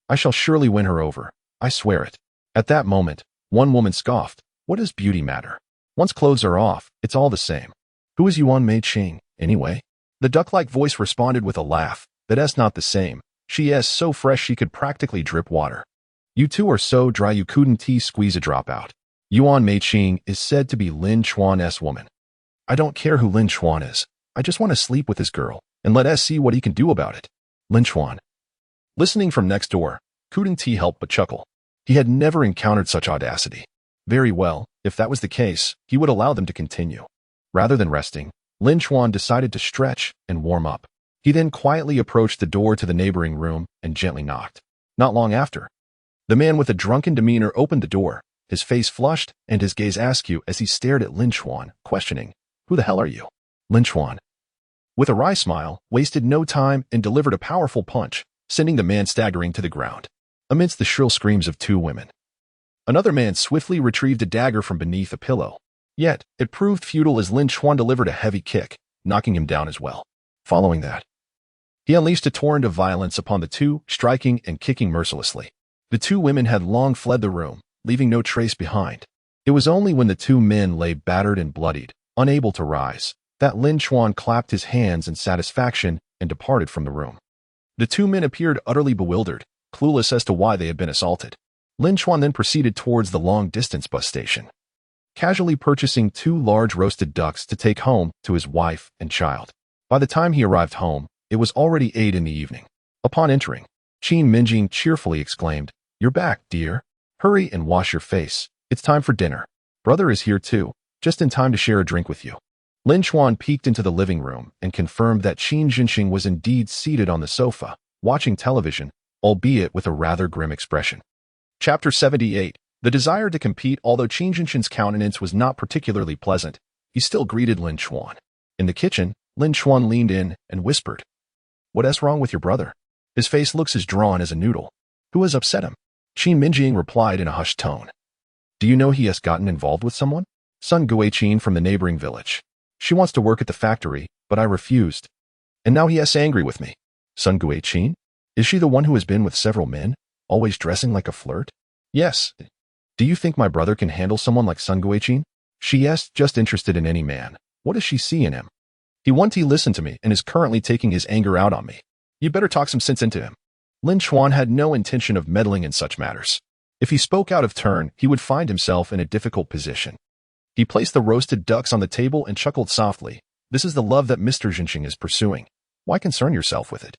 I shall surely win her over. I swear it. At that moment, one woman scoffed, what does beauty matter? Once clothes are off, it's all the same. Who is Yuan Meiqing, anyway? The duck-like voice responded with a laugh, that's not the same. She is so fresh she could practically drip water. You two are so dry you couldn't squeeze a drop out. Yuan Meiqing is said to be Lin Chuan's woman. I don't care who Lin Chuan is. I just want to sleep with this girl, and let us see what he can do about it. Lin Chuan. Listening from next door, couldn't help but chuckle. He had never encountered such audacity. Very well, if that was the case, he would allow them to continue. Rather than resting, Lin Chuan decided to stretch and warm up. He then quietly approached the door to the neighboring room and gently knocked. Not long after, the man with a drunken demeanor opened the door, his face flushed and his gaze askew as he stared at Lin Chuan, questioning, who the hell are you? Lin Chuan, with a wry smile, wasted no time and delivered a powerful punch, sending the man staggering to the ground, amidst the shrill screams of two women. Another man swiftly retrieved a dagger from beneath a pillow. Yet, it proved futile as Lin Chuan delivered a heavy kick, knocking him down as well. Following that, he unleashed a torrent of violence upon the two, striking and kicking mercilessly. The two women had long fled the room, leaving no trace behind. It was only when the two men lay battered and bloodied, unable to rise, that Lin Chuan clapped his hands in satisfaction and departed from the room. The two men appeared utterly bewildered, clueless as to why they had been assaulted. Lin Chuan then proceeded towards the long-distance bus station, casually purchasing 2 large roasted ducks to take home to his wife and child. By the time he arrived home, it was already 8 in the evening. Upon entering, Qin Mengying cheerfully exclaimed, "You're back, dear. Hurry and wash your face. It's time for dinner. Brother is here too, just in time to share a drink with you." Lin Chuan peeked into the living room and confirmed that Qin Mengying was indeed seated on the sofa, watching television, albeit with a rather grim expression. Chapter 78. The desire to compete. Although Qin Mengying's countenance was not particularly pleasant, he still greeted Lin Chuan. In the kitchen, Lin Chuan leaned in and whispered, "What's wrong with your brother? His face looks as drawn as a noodle. Who has upset him?" Qin Mengying replied in a hushed tone, "Do you know he has gotten involved with someone? Sun Guiqin from the neighboring village. She wants to work at the factory, but I refused. And now he is angry with me." "Sun Guiqin? Is she the one who has been with several men, always dressing like a flirt?" "Yes." "Do you think my brother can handle someone like Sun Guiqin? She is just interested in any man. What does she see in him? He won't listen to me and is currently taking his anger out on me. You better talk some sense into him." Lin Chuan had no intention of meddling in such matters. If he spoke out of turn, he would find himself in a difficult position. He placed the roasted ducks on the table and chuckled softly. "This is the love that Mr. Mengying is pursuing. Why concern yourself with it?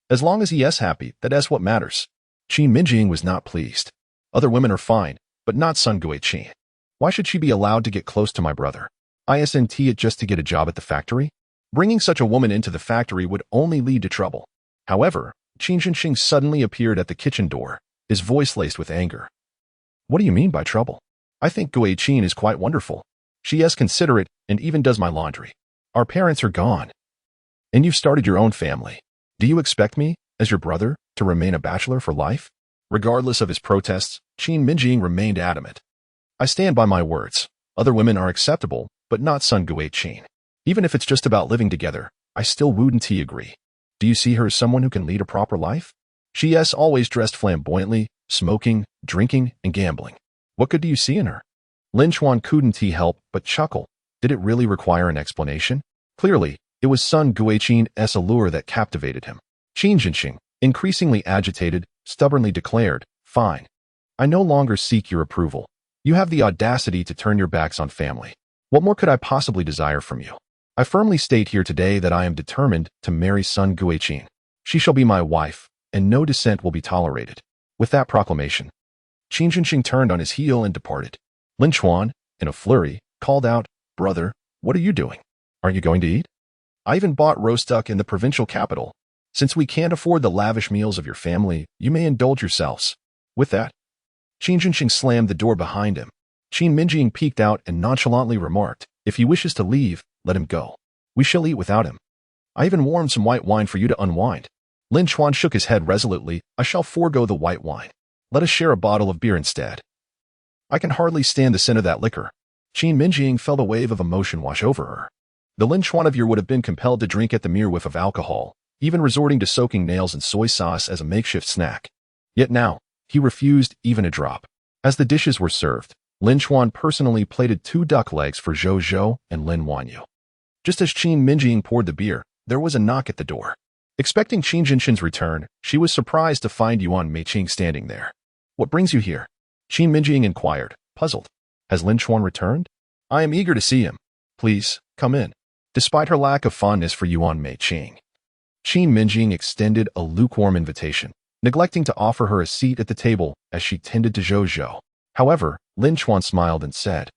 As long as he is happy, that is what matters." Qin Mengying was not pleased. "Other women are fine, but not Sun Guiqin. Why should she be allowed to get close to my brother? Isn't it just to get a job at the factory? Bringing such a woman into the factory would only lead to trouble." However, Qin Mengying suddenly appeared at the kitchen door, his voice laced with anger. "What do you mean by trouble? I think Guiqin is quite wonderful. She is considerate and even does my laundry. Our parents are gone. And you've started your own family. Do you expect me, as your brother, to remain a bachelor for life?" Regardless of his protests, Qin Mengying remained adamant. "I stand by my words. Other women are acceptable, but not Sun Guiqin. Even if it's just about living together, I still wouldn't agree. Do you see her as someone who can lead a proper life? She is always dressed flamboyantly, smoking, drinking, and gambling. What good do you see in her?" Lin Chuan couldn't help but chuckle. Did it really require an explanation? Clearly, it was Sun Guiqin's allure that captivated him. Qin Mengying, increasingly agitated, stubbornly declared, "Fine. I no longer seek your approval. You have the audacity to turn your backs on family. What more could I possibly desire from you? I firmly state here today that I am determined to marry Sun Guiqin. She shall be my wife, and no dissent will be tolerated." With that proclamation, Qin Mengying turned on his heel and departed. Lin Chuan, in a flurry, called out, "Brother, what are you doing? Aren't you going to eat? I even bought roast duck in the provincial capital. Since we can't afford the lavish meals of your family, you may indulge yourselves." With that, Qin Mengying slammed the door behind him. Qin Mengying peeked out and nonchalantly remarked, "If he wishes to leave, let him go. We shall eat without him. I even warmed some white wine for you to unwind." Lin Chuan shook his head resolutely. "I shall forego the white wine. Let us share a bottle of beer instead. I can hardly stand the scent of that liquor." Qin Mengying felt a wave of emotion wash over her. The Lin Chuan of yore would have been compelled to drink at the mere whiff of alcohol, even resorting to soaking nails in soy sauce as a makeshift snack. Yet now, he refused even a drop. As the dishes were served, Lin Chuan personally plated 2 duck legs for Zhou Zhou and Lin Wanyu. Just as Qin Mengying poured the beer, there was a knock at the door. Expecting Qin Mengying's return, she was surprised to find Yuan Meiqing standing there. "What brings you here?" Qin Mengying inquired, puzzled. "Has Lin Chuan returned? I am eager to see him. Please, come in." Despite her lack of fondness for Yuan Meiqing, Qin Mengying extended a lukewarm invitation, neglecting to offer her a seat at the table as she tended to Zhou Zhou. However, Lin Chuan smiled and said,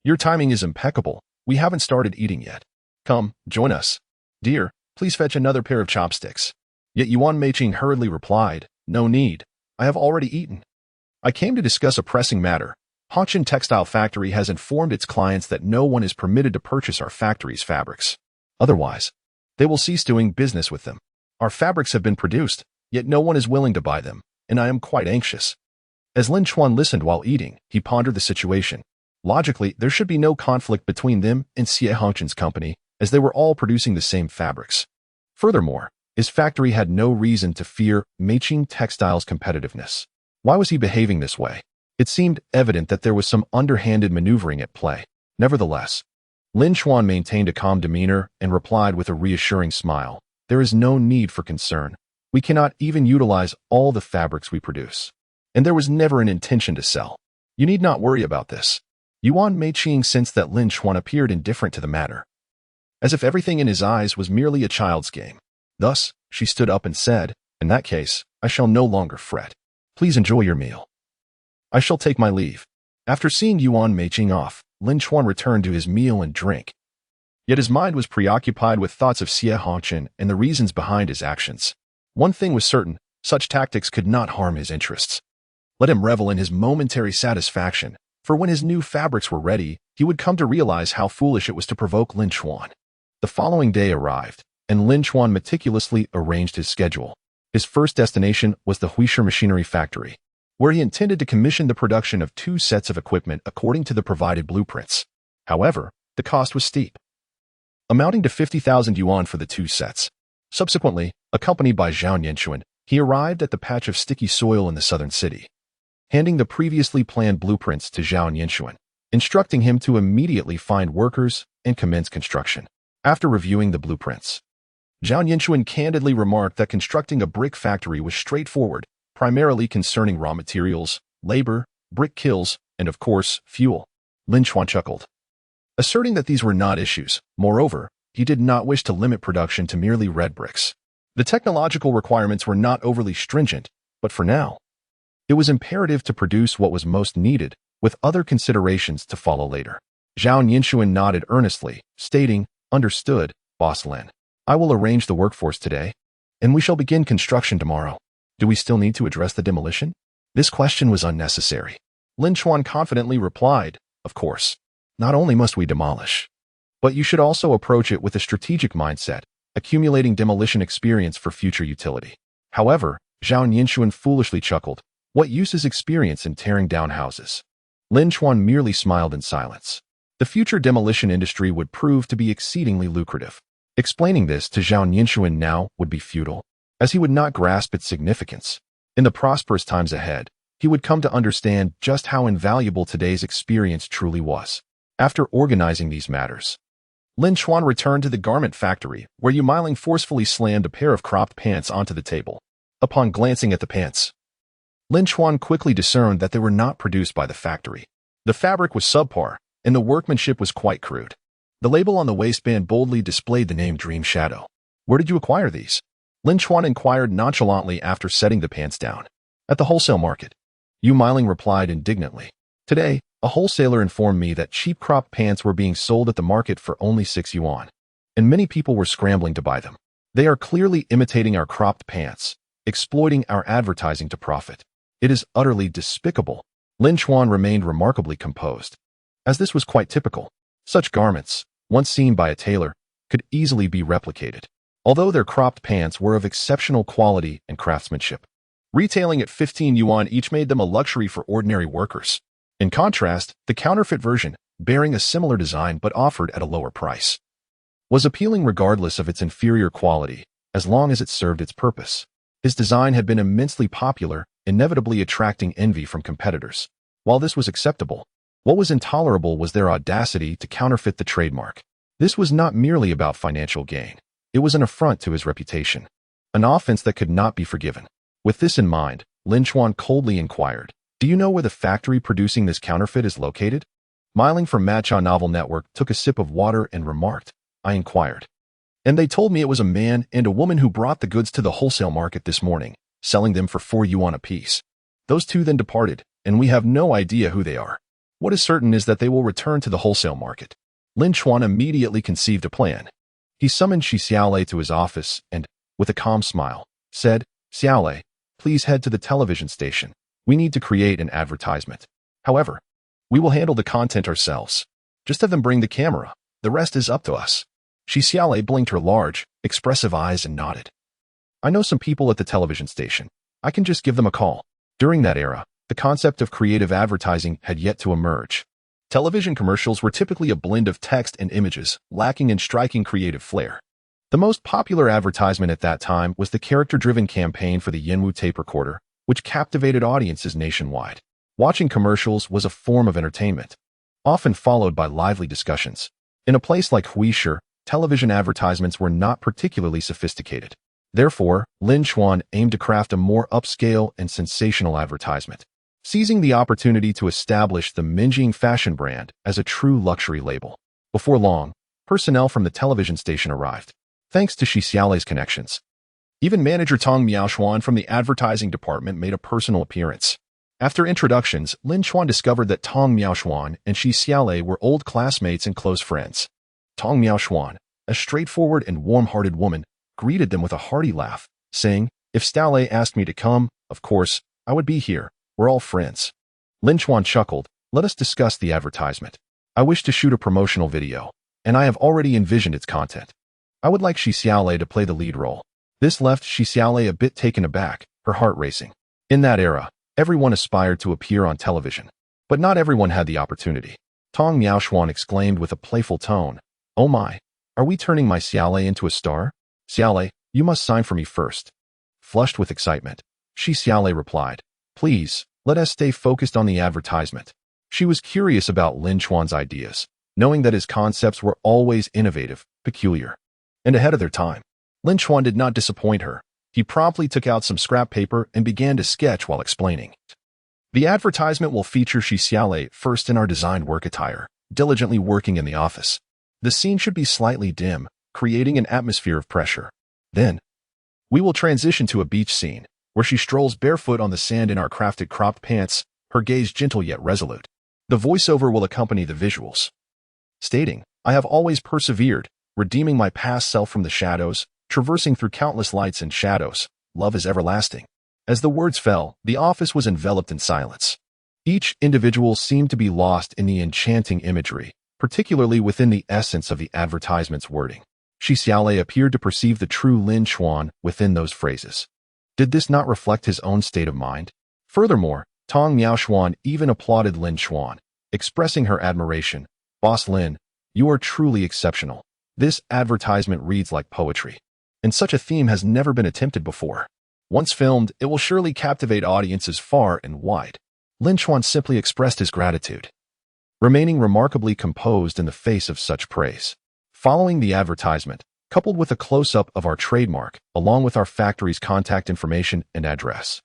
"Your timing is impeccable. We haven't started eating yet. Come, join us. Dear, please fetch another pair of chopsticks." Yet Yuan Meiqing hurriedly replied, "No need. I have already eaten. I came to discuss a pressing matter. Hongqin Textile Factory has informed its clients that no one is permitted to purchase our factory's fabrics. Otherwise, they will cease doing business with them. Our fabrics have been produced, yet no one is willing to buy them, and I am quite anxious." As Lin Chuan listened while eating, he pondered the situation. Logically, there should be no conflict between them and Xie Hongqin's company, as they were all producing the same fabrics. Furthermore, his factory had no reason to fear Meiqing Textile's competitiveness. Why was he behaving this way? It seemed evident that there was some underhanded maneuvering at play. Nevertheless, Lin Chuan maintained a calm demeanor and replied with a reassuring smile, "There is no need for concern. We cannot even utilize all the fabrics we produce. And there was never an intention to sell. You need not worry about this. Yuan Mengying sensed that Lin Chuan appeared indifferent to the matter, as if everything in his eyes was merely a child's game. Thus, she stood up and said, "In that case, I shall no longer fret. Please enjoy your meal. I shall take my leave." After seeing Yuan Mengying off, Lin Chuan returned to his meal and drink. Yet his mind was preoccupied with thoughts of Xie Hongqian and the reasons behind his actions. One thing was certain, such tactics could not harm his interests. Let him revel in his momentary satisfaction, for when his new fabrics were ready, he would come to realize how foolish it was to provoke Lin Chuan. The following day arrived, and Lin Chuan meticulously arranged his schedule. His first destination was the Huisher machinery factory, where he intended to commission the production of 2 sets of equipment according to the provided blueprints. However, the cost was steep, amounting to 50,000 yuan for the 2 sets. Subsequently, accompanied by Lin Chuan, he arrived at the patch of sticky soil in the southern city, handing the previously planned blueprints to Lin Chuan, instructing him to immediately find workers and commence construction. After reviewing the blueprints, Lin Chuan candidly remarked that constructing a brick factory was straightforward, primarily concerning raw materials, labor, brick kilns, and of course, fuel. Lin Chuan chuckled, asserting that these were not issues. Moreover, he did not wish to limit production to merely red bricks. The technological requirements were not overly stringent, but for now, it was imperative to produce what was most needed, with other considerations to follow later. Lin Chuan nodded earnestly, stating, "Understood, Boss Lin. I will arrange the workforce today, and we shall begin construction tomorrow." Do we still need to address the demolition? This question was unnecessary. Lin Chuan confidently replied, "Of course. Not only must we demolish, but you should also approach it with a strategic mindset, accumulating demolition experience for future utility." However, Lin Chuan foolishly chuckled, "What use is experience in tearing down houses?" Lin Chuan merely smiled in silence. The future demolition industry would prove to be exceedingly lucrative. Explaining this to Lin Chuan now would be futile, as he would not grasp its significance. In the prosperous times ahead, he would come to understand just how invaluable today's experience truly was. After organizing these matters, Lin Chuan returned to the garment factory, where Yu Meiling forcefully slammed a pair of cropped pants onto the table. Upon glancing at the pants, Lin Chuan quickly discerned that they were not produced by the factory. The fabric was subpar, and the workmanship was quite crude. The label on the waistband boldly displayed the name Dream Shadow. "Where did you acquire these?" Lin Chuan inquired nonchalantly after setting the pants down. "At the wholesale market." Yu Meiling replied indignantly. "Today, a wholesaler informed me that cheap cropped pants were being sold at the market for only 6 yuan, and many people were scrambling to buy them. They are clearly imitating our cropped pants, exploiting our advertising to profit. It is utterly despicable." Lin Chuan remained remarkably composed, as this was quite typical. Such garments, once seen by a tailor, could easily be replicated, although their cropped pants were of exceptional quality and craftsmanship. Retailing at 15 yuan each made them a luxury for ordinary workers. In contrast, the counterfeit version, bearing a similar design but offered at a lower price, was appealing regardless of its inferior quality, as long as it served its purpose. His design had been immensely popular, inevitably attracting envy from competitors. While this was acceptable, what was intolerable was their audacity to counterfeit the trademark. This was not merely about financial gain. It was an affront to his reputation, an offense that could not be forgiven. With this in mind, Lin Chuan coldly inquired, "Do you know where the factory producing this counterfeit is located?" Meiling from Matcha Novel Network took a sip of water and remarked, "I inquired, and they told me it was a man and a woman who brought the goods to the wholesale market this morning, selling them for 4 yuan apiece. Those 2 then departed, and we have no idea who they are. What is certain is that they will return to the wholesale market." Lin Chuan immediately conceived a plan. He summoned Shi Xiaolei to his office and, with a calm smile, said, "Xiaolei, please head to the television station. We need to create an advertisement. However, we will handle the content ourselves. Just have them bring the camera. The rest is up to us." Shi Xiaolei blinked her large, expressive eyes and nodded. "I know some people at the television station. I can just give them a call." During that era, the concept of creative advertising had yet to emerge. Television commercials were typically a blend of text and images, lacking in striking creative flair. The most popular advertisement at that time was the character-driven campaign for the Yenwu tape recorder, which captivated audiences nationwide. Watching commercials was a form of entertainment, often followed by lively discussions. In a place like Huisher, television advertisements were not particularly sophisticated. Therefore, Lin Chuan aimed to craft a more upscale and sensational advertisement, seizing the opportunity to establish the Mengying fashion brand as a true luxury label. Before long, personnel from the television station arrived, thanks to Shi Xiaolei's connections. Even manager Tong Miaoshuan from the advertising department made a personal appearance. After introductions, Lin Chuan discovered that Tong Miaoshuan and Shi Xiaolei were old classmates and close friends. Tong Miaoshuan, a straightforward and warm-hearted woman, greeted them with a hearty laugh, saying, "If Xiaolei asked me to come, of course, I would be here. We're all friends." Lin Chuan chuckled, "Let us discuss the advertisement. I wish to shoot a promotional video, and I have already envisioned its content. I would like Shi Xiaolei to play the lead role." This left Shi Xiaolei a bit taken aback, her heart racing. In that era, everyone aspired to appear on television, but not everyone had the opportunity. Tong Miaoshuan exclaimed with a playful tone, "Oh my, are we turning my Xiaolei into a star? Xiaolei, you must sign for me first." Flushed with excitement, Shi Xiaolei replied, "Please, let us stay focused on the advertisement." She was curious about Lin Chuan's ideas, knowing that his concepts were always innovative, peculiar, and ahead of their time. Lin Chuan did not disappoint her. He promptly took out some scrap paper and began to sketch while explaining. The advertisement will feature Shi Xiaolei first in our designed work attire, diligently working in the office. The scene should be slightly dim, creating an atmosphere of pressure. Then, we will transition to a beach scene, where she strolls barefoot on the sand in our crafted cropped pants, her gaze gentle yet resolute. The voiceover will accompany the visuals, stating, "I have always persevered, redeeming my past self from the shadows, traversing through countless lights and shadows. Love is everlasting." As the words fell, the office was enveloped in silence. Each individual seemed to be lost in the enchanting imagery, particularly within the essence of the advertisement's wording. Shi Xiaolei appeared to perceive the true Lin Chuan within those phrases. Did this not reflect his own state of mind? Furthermore, Tong Miaoshuan even applauded Lin Chuan, expressing her admiration. "Boss Lin, you are truly exceptional. This advertisement reads like poetry, and such a theme has never been attempted before. Once filmed, it will surely captivate audiences far and wide." Lin Chuan simply expressed his gratitude, remaining remarkably composed in the face of such praise. Following the advertisement, coupled with a close-up of our trademark, along with our factory's contact information and address,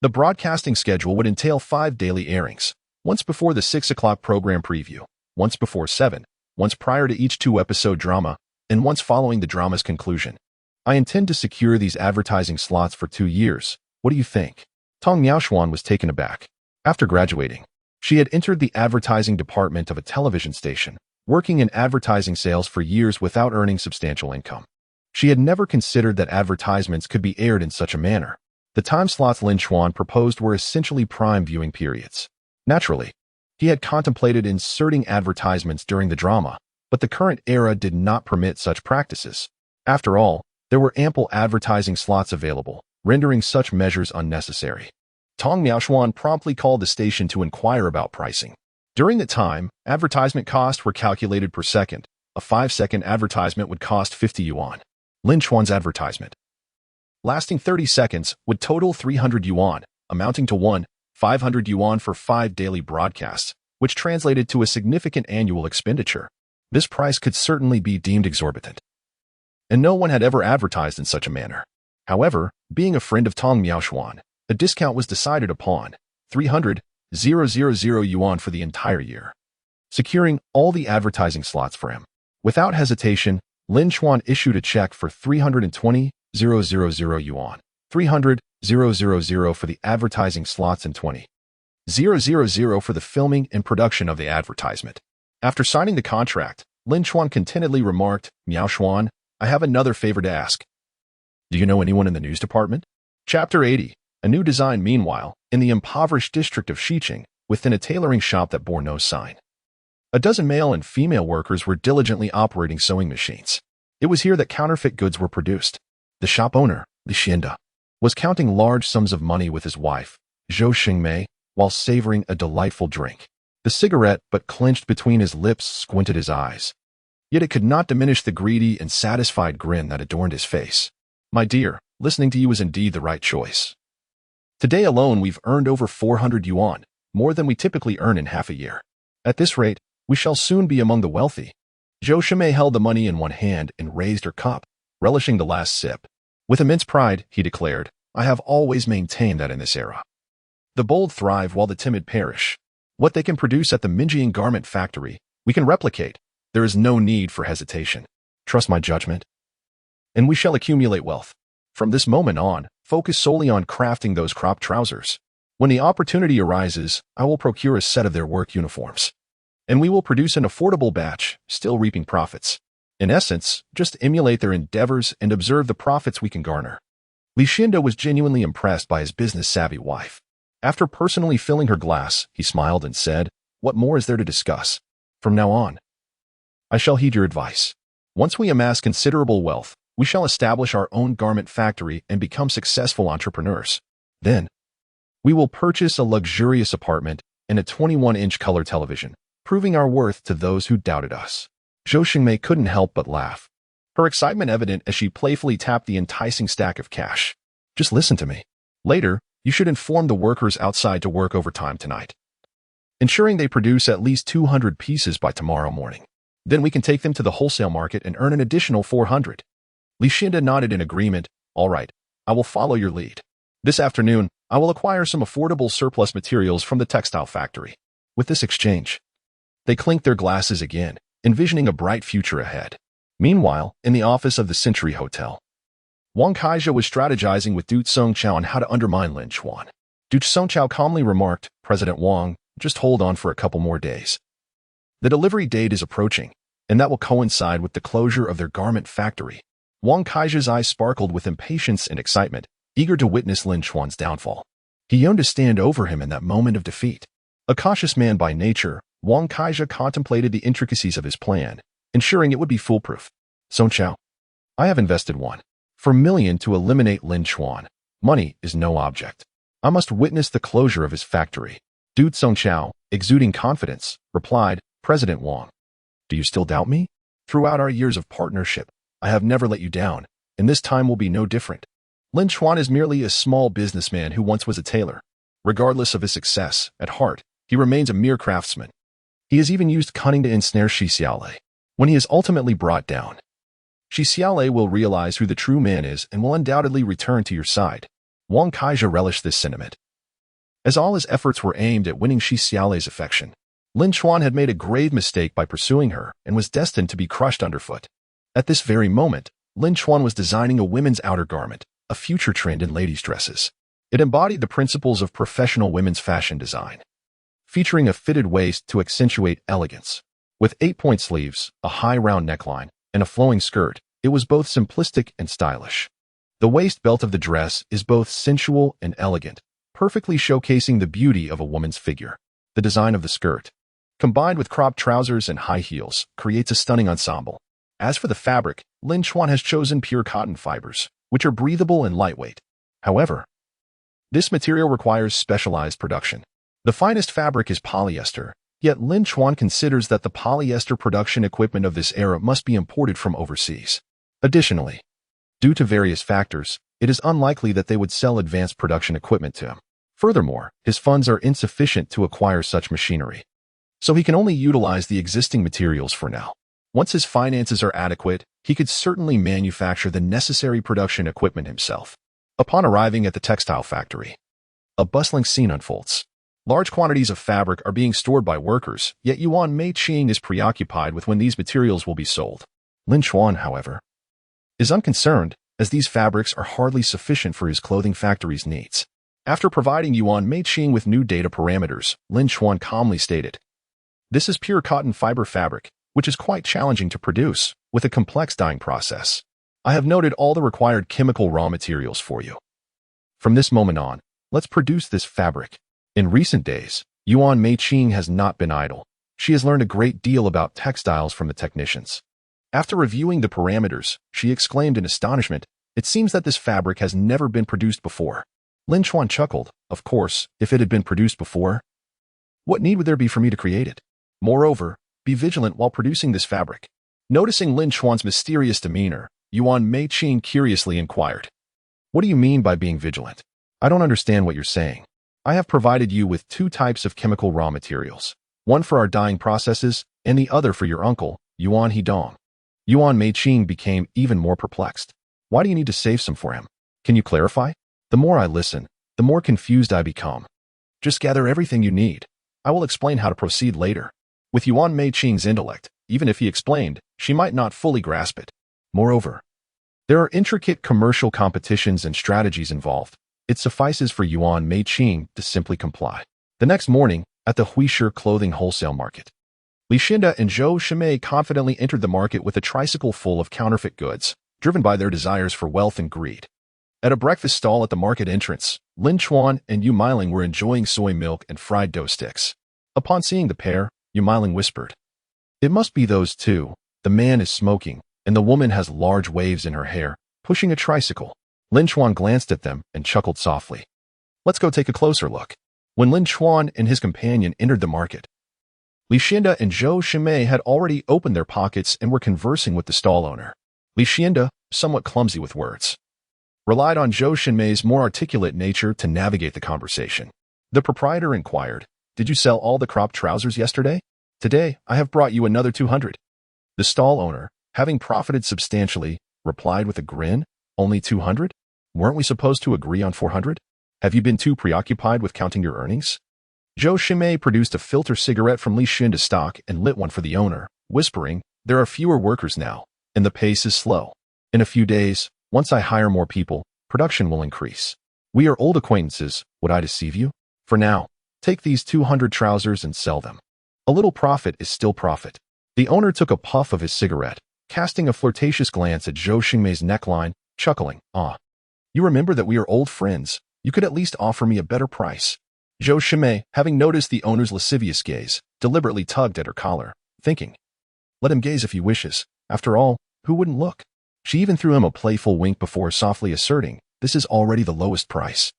the broadcasting schedule would entail 5 daily airings, once before the 6 o'clock program preview, once before 7, once prior to each 2-episode drama, and once following the drama's conclusion. I intend to secure these advertising slots for 2 years. What do you think? Tong Miaoshuan was taken aback. After graduating, she had entered the advertising department of a television station, working in advertising sales for years without earning substantial income. She had never considered that advertisements could be aired in such a manner. The time slots Lin Chuan proposed were essentially prime viewing periods. Naturally, he had contemplated inserting advertisements during the drama, but the current era did not permit such practices. After all, there were ample advertising slots available, rendering such measures unnecessary. Tong Miaoshuan promptly called the station to inquire about pricing. During that time, advertisement costs were calculated per second. A 5-second advertisement would cost 50 yuan. Lin Chuan's advertisement, lasting 30 seconds, would total 300 yuan, amounting to 500 yuan for 5 daily broadcasts, which translated to a significant annual expenditure. This price could certainly be deemed exorbitant, and no one had ever advertised in such a manner. However, being a friend of Tong Miaoshuan, a discount was decided upon, 300,000 yuan for the entire year, securing all the advertising slots for him. Without hesitation, Lin Chuan issued a check for 320,000 yuan, 300,000 for the advertising slots and 20,000 for the filming and production of the advertisement. After signing the contract, Lin Chuan contentedly remarked, "Miaoshuan, I have another favor to ask. Do you know anyone in the news department?" Chapter 80. A new design. Meanwhile, in the impoverished district of Xiqing, within a tailoring shop that bore no sign, a dozen male and female workers were diligently operating sewing machines. It was here that counterfeit goods were produced. The shop owner, Li Xianda, was counting large sums of money with his wife, Zhou Xingmei, while savoring a delightful drink. The cigarette, but clenched between his lips, squinted his eyes. Yet it could not diminish the greedy and satisfied grin that adorned his face. "My dear, listening to you is indeed the right choice. Today alone we've earned over 400 yuan, more than we typically earn in half a year. At this rate, we shall soon be among the wealthy." Zhou Xingmei held the money in one hand and raised her cup, relishing the last sip. With immense pride, he declared, I have always maintained that in this era, the bold thrive while the timid perish. What they can produce at the Mengying garment factory, we can replicate. There is no need for hesitation. Trust my judgment, and we shall accumulate wealth. From this moment on, focus solely on crafting those cropped trousers. When the opportunity arises, I will procure a set of their work uniforms, and we will produce an affordable batch, still reaping profits. In essence, just emulate their endeavors and observe the profits we can garner. Li Xindo was genuinely impressed by his business-savvy wife. After personally filling her glass, he smiled and said, What more is there to discuss? From now on, I shall heed your advice. Once we amass considerable wealth, we shall establish our own garment factory and become successful entrepreneurs. Then, we will purchase a luxurious apartment and a 21-inch color television, proving our worth to those who doubted us. Zhou Xingmei couldn't help but laugh, her excitement evident as she playfully tapped the enticing stack of cash. Just listen to me. Later, you should inform the workers outside to work overtime tonight, ensuring they produce at least 200 pieces by tomorrow morning. Then we can take them to the wholesale market and earn an additional 400. Li Xindo nodded in agreement. All right, I will follow your lead. This afternoon, I will acquire some affordable surplus materials from the textile factory. With this exchange, they clinked their glasses again, envisioning a bright future ahead. Meanwhile, in the office of the Century Hotel, Wang Kaizha was strategizing with Du Songqiao on how to undermine Lin Chuan. Du Songqiao calmly remarked, President Wang, just hold on for a couple more days. The delivery date is approaching, and that will coincide with the closure of their garment factory. Wang Kaizha's eyes sparkled with impatience and excitement, eager to witness Lin Chuan's downfall. He yearned to stand over him in that moment of defeat. A cautious man by nature, Wang Kaizha contemplated the intricacies of his plan, ensuring it would be foolproof. Songqiao, I have invested $1 million to eliminate Lin Chuan. Money is no object. I must witness the closure of his factory. Du Songqiao, exuding confidence, replied, President Wang, do you still doubt me? Throughout our years of partnership, I have never let you down, and this time will be no different. Lin Chuan is merely a small businessman who once was a tailor. Regardless of his success, at heart, he remains a mere craftsman. He has even used cunning to ensnare Shi Xiaolei. When he is ultimately brought down, Shi Xiaolei will realize who the true man is and will undoubtedly return to your side. Wang Kaizha relished this sentiment. As all his efforts were aimed at winning Shi Xiaolei's affection, Lin Chuan had made a grave mistake by pursuing her and was destined to be crushed underfoot. At this very moment, Lin Chuan was designing a women's outer garment, a future trend in ladies' dresses. It embodied the principles of professional women's fashion design, featuring a fitted waist to accentuate elegance. With 8-point sleeves, a high round neckline, and a flowing skirt, it was both simplistic and stylish. The waist belt of the dress is both sensual and elegant, perfectly showcasing the beauty of a woman's figure. The design of the skirt, combined with cropped trousers and high heels, creates a stunning ensemble. As for the fabric, Lin Chuan has chosen pure cotton fibers, which are breathable and lightweight. However, this material requires specialized production. The finest fabric is polyester, yet Lin Chuan considers that the polyester production equipment of this era must be imported from overseas. Additionally, due to various factors, it is unlikely that they would sell advanced production equipment to him. Furthermore, his funds are insufficient to acquire such machinery, so he can only utilize the existing materials for now. Once his finances are adequate, he could certainly manufacture the necessary production equipment himself. Upon arriving at the textile factory, a bustling scene unfolds. Large quantities of fabric are being stored by workers, yet Yuan Meiqing is preoccupied with when these materials will be sold. Lin Chuan, however, is unconcerned, as these fabrics are hardly sufficient for his clothing factory's needs. After providing Yuan Meiqing with new data parameters, Lin Chuan calmly stated, This is pure cotton fiber fabric, which is quite challenging to produce, with a complex dyeing process. I have noted all the required chemical raw materials for you. From this moment on, let's produce this fabric. In recent days, Yuan Meiqing has not been idle. She has learned a great deal about textiles from the technicians. After reviewing the parameters, she exclaimed in astonishment, It seems that this fabric has never been produced before. Lin Chuan chuckled. Of course, if it had been produced before, what need would there be for me to create it? Moreover, be vigilant while producing this fabric. Noticing Lin Chuan's mysterious demeanor, Yuan Meiqing curiously inquired, What do you mean by being vigilant? I don't understand what you're saying. I have provided you with 2 types of chemical raw materials, one for our dyeing processes and the other for your uncle, Yuan Hidong. Yuan Meiqing became even more perplexed. Why do you need to save some for him? Can you clarify? The more I listen, the more confused I become. Just gather everything you need. I will explain how to proceed later. With Yuan Meiqing's intellect, even if he explained, she might not fully grasp it. Moreover, there are intricate commercial competitions and strategies involved. It suffices for Yuan Meiqing to simply comply. The next morning, at the Huisher clothing wholesale market, Li Xinda and Zhou Shimei confidently entered the market with a tricycle full of counterfeit goods, driven by their desires for wealth and greed. At a breakfast stall at the market entrance, Lin Chuan and Yu Meiling were enjoying soy milk and fried dough sticks. Upon seeing the pair, Yu Meiling whispered, "It must be those two. The man is smoking, and the woman has large waves in her hair, pushing a tricycle." Lin Chuan glanced at them and chuckled softly. "Let's go take a closer look." When Lin Chuan and his companion entered the market, Li Xinda and Zhou Shimei had already opened their pockets and were conversing with the stall owner. Li Xinda, somewhat clumsy with words, relied on Zhou Shimei's more articulate nature to navigate the conversation. The proprietor inquired, "Did you sell all the cropped trousers yesterday? Today, I have brought you another 200. The stall owner, having profited substantially, replied with a grin, "Only 200? Weren't we supposed to agree on 400? Have you been too preoccupied with counting your earnings?" Zhou Shimei produced a filter cigarette from Li Xinda's stock and lit one for the owner, whispering, "There are fewer workers now, and the pace is slow. In a few days, once I hire more people, production will increase. We are old acquaintances, would I deceive you? For now, take these 200 trousers and sell them. A little profit is still profit." The owner took a puff of his cigarette, casting a flirtatious glance at Zhou Shimei's neckline, chuckling, "Ah, you remember that we are old friends. You could at least offer me a better price." Zhou Shimei, having noticed the owner's lascivious gaze, deliberately tugged at her collar, thinking, "Let him gaze if he wishes. After all, who wouldn't look?" She even threw him a playful wink before softly asserting, "This is already the lowest price.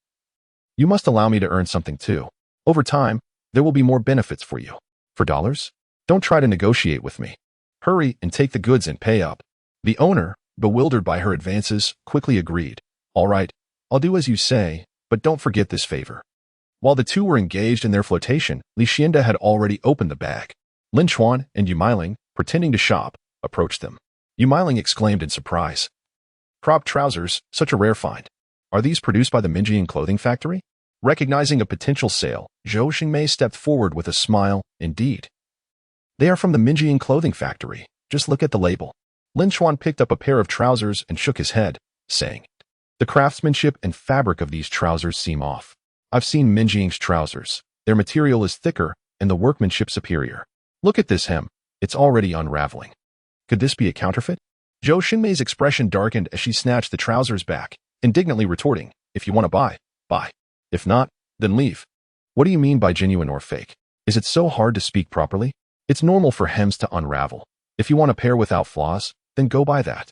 You must allow me to earn something too. Over time, there will be more benefits for you. For dollars? Don't try to negotiate with me. Hurry and take the goods and pay up." The owner, bewildered by her advances, quickly agreed, "All right, I'll do as you say, but don't forget this favor." While the two were engaged in their flirtation, Li Xinda had already opened the bag. Lin Chuan and Yu Meiling, pretending to shop, approached them. Yu Meiling exclaimed in surprise, "Cropped trousers, such a rare find. Are these produced by the Mengying clothing factory?" Recognizing a potential sale, Zhou Shimei stepped forward with a smile, "Indeed. They are from the Mengying clothing factory. Just look at the label." Lin Chuan picked up a pair of trousers and shook his head, saying, "The craftsmanship and fabric of these trousers seem off. I've seen Mengying's trousers. Their material is thicker and the workmanship superior. Look at this hem. It's already unraveling. Could this be a counterfeit?" Zhou Shimei's expression darkened as she snatched the trousers back, indignantly retorting, "If you want to buy, buy. If not, then leave." "What do you mean by genuine or fake? Is it so hard to speak properly? It's normal for hems to unravel. If you want a pair without flaws, then go buy that.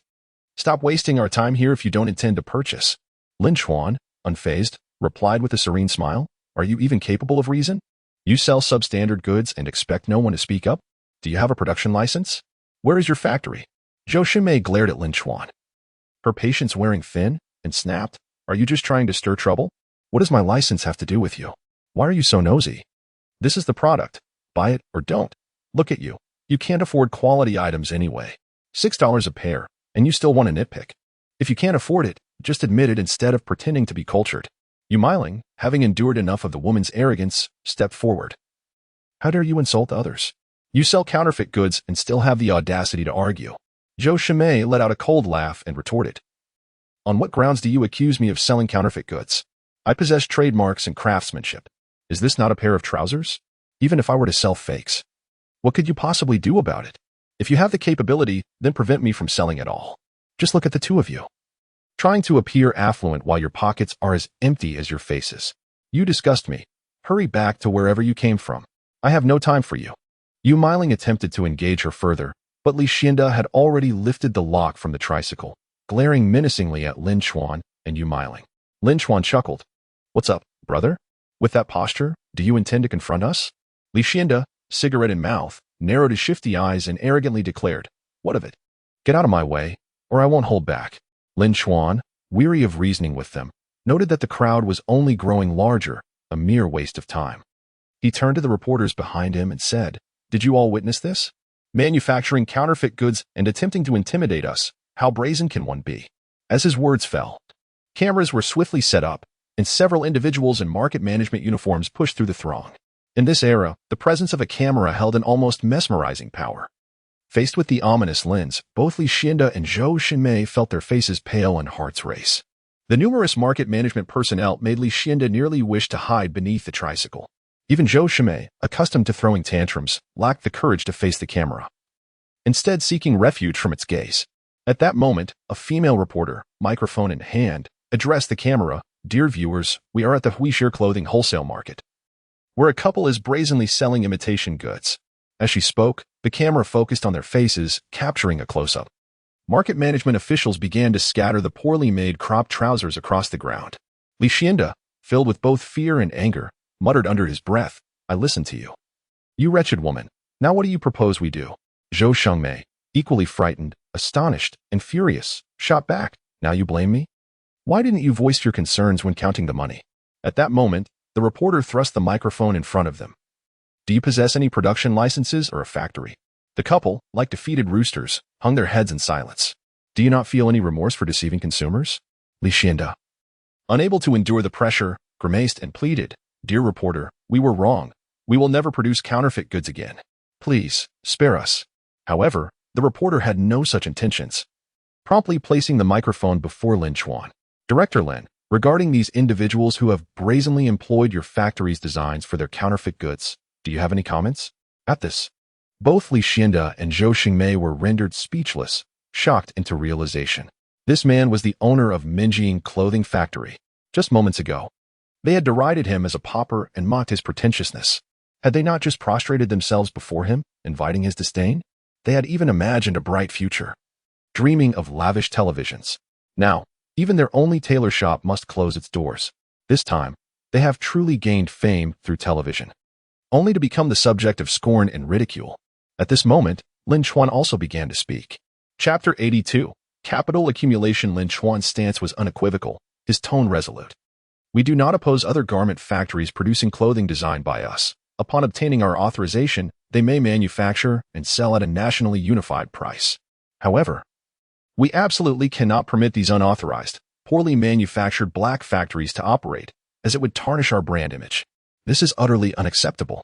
Stop wasting our time here if you don't intend to purchase." Lin Chuan, unfazed, replied with a serene smile, "Are you even capable of reason? You sell substandard goods and expect no one to speak up? Do you have a production license? Where is your factory?" Zhou Shimei glared at Lin Chuan, her patience wearing thin, and snapped, "Are you just trying to stir trouble? What does my license have to do with you? Why are you so nosy? This is the product. Buy it or don't. Look at you. You can't afford quality items anyway. $6 a pair, and you still want to nitpick. If you can't afford it, just admit it instead of pretending to be cultured." Yu Meiling, having endured enough of the woman's arrogance, stepped forward. "How dare you insult others? You sell counterfeit goods and still have the audacity to argue." Zhou Shimei let out a cold laugh and retorted, "On what grounds do you accuse me of selling counterfeit goods? I possess trademarks and craftsmanship. Is this not a pair of trousers? Even if I were to sell fakes, what could you possibly do about it? If you have the capability, then prevent me from selling at all. Just look at the two of you, trying to appear affluent while your pockets are as empty as your faces. You disgust me. Hurry back to wherever you came from. I have no time for you." Yu Meiling attempted to engage her further, but Li Xinda had already lifted the lock from the tricycle, glaring menacingly at Lin Chuan and Yu Meiling. Lin Chuan chuckled. "What's up, brother? With that posture, do you intend to confront us?" Li Xinda, cigarette in mouth, narrowed his shifty eyes and arrogantly declared, "What of it? Get out of my way, or I won't hold back." Lin Chuan, weary of reasoning with them, noted that the crowd was only growing larger, a mere waste of time. He turned to the reporters behind him and said, "Did you all witness this? Manufacturing counterfeit goods and attempting to intimidate us. How brazen can one be?" As his words fell, cameras were swiftly set up, and several individuals in market management uniforms pushed through the throng. In this era, the presence of a camera held an almost mesmerizing power. Faced with the ominous lens, both Li Xianda and Zhou Xinmei felt their faces pale and hearts race. The numerous market management personnel made Li Xianda nearly wish to hide beneath the tricycle. Even Zhou Xinmei, accustomed to throwing tantrums, lacked the courage to face the camera, instead seeking refuge from its gaze. At that moment, a female reporter, microphone in hand, addressed the camera. "Dear viewers, we are at the Huixi clothing wholesale market, where a couple is brazenly selling imitation goods." As she spoke, the camera focused on their faces, capturing a close-up. Market management officials began to scatter the poorly made cropped trousers across the ground. Li Xianda, filled with both fear and anger, muttered under his breath, "I listened to you. You wretched woman. Now what do you propose we do?" Zhou Shengmei, equally frightened, astonished, and furious, shot back, "Now you blame me? Why didn't you voice your concerns when counting the money?" At that moment, the reporter thrust the microphone in front of them. "Do you possess any production licenses or a factory?" The couple, like defeated roosters, hung their heads in silence. "Do you not feel any remorse for deceiving consumers?" Li Xianda, unable to endure the pressure, grimaced and pleaded, "Dear reporter, we were wrong. We will never produce counterfeit goods again. Please, spare us." However, the reporter had no such intentions, promptly placing the microphone before Lin Chuan. "Director Lin, regarding these individuals who have brazenly employed your factory's designs for their counterfeit goods, do you have any comments?" At this, both Li Xianda and Zhou Xingmei were rendered speechless, shocked into realization. This man was the owner of Mengying clothing factory. Just moments ago, they had derided him as a pauper and mocked his pretentiousness. Had they not just prostrated themselves before him, inviting his disdain? They had even imagined a bright future, dreaming of lavish televisions. Now, even their only tailor shop must close its doors. This time, they have truly gained fame through television, only to become the subject of scorn and ridicule. At this moment, Lin Chuan also began to speak. Chapter 82. Capital accumulation. Lin Chuan's stance was unequivocal, his tone resolute. "We do not oppose other garment factories producing clothing designed by us. Upon obtaining our authorization, they may manufacture and sell at a nationally unified price. However, we absolutely cannot permit these unauthorized, poorly manufactured black factories to operate, as it would tarnish our brand image. This is utterly unacceptable.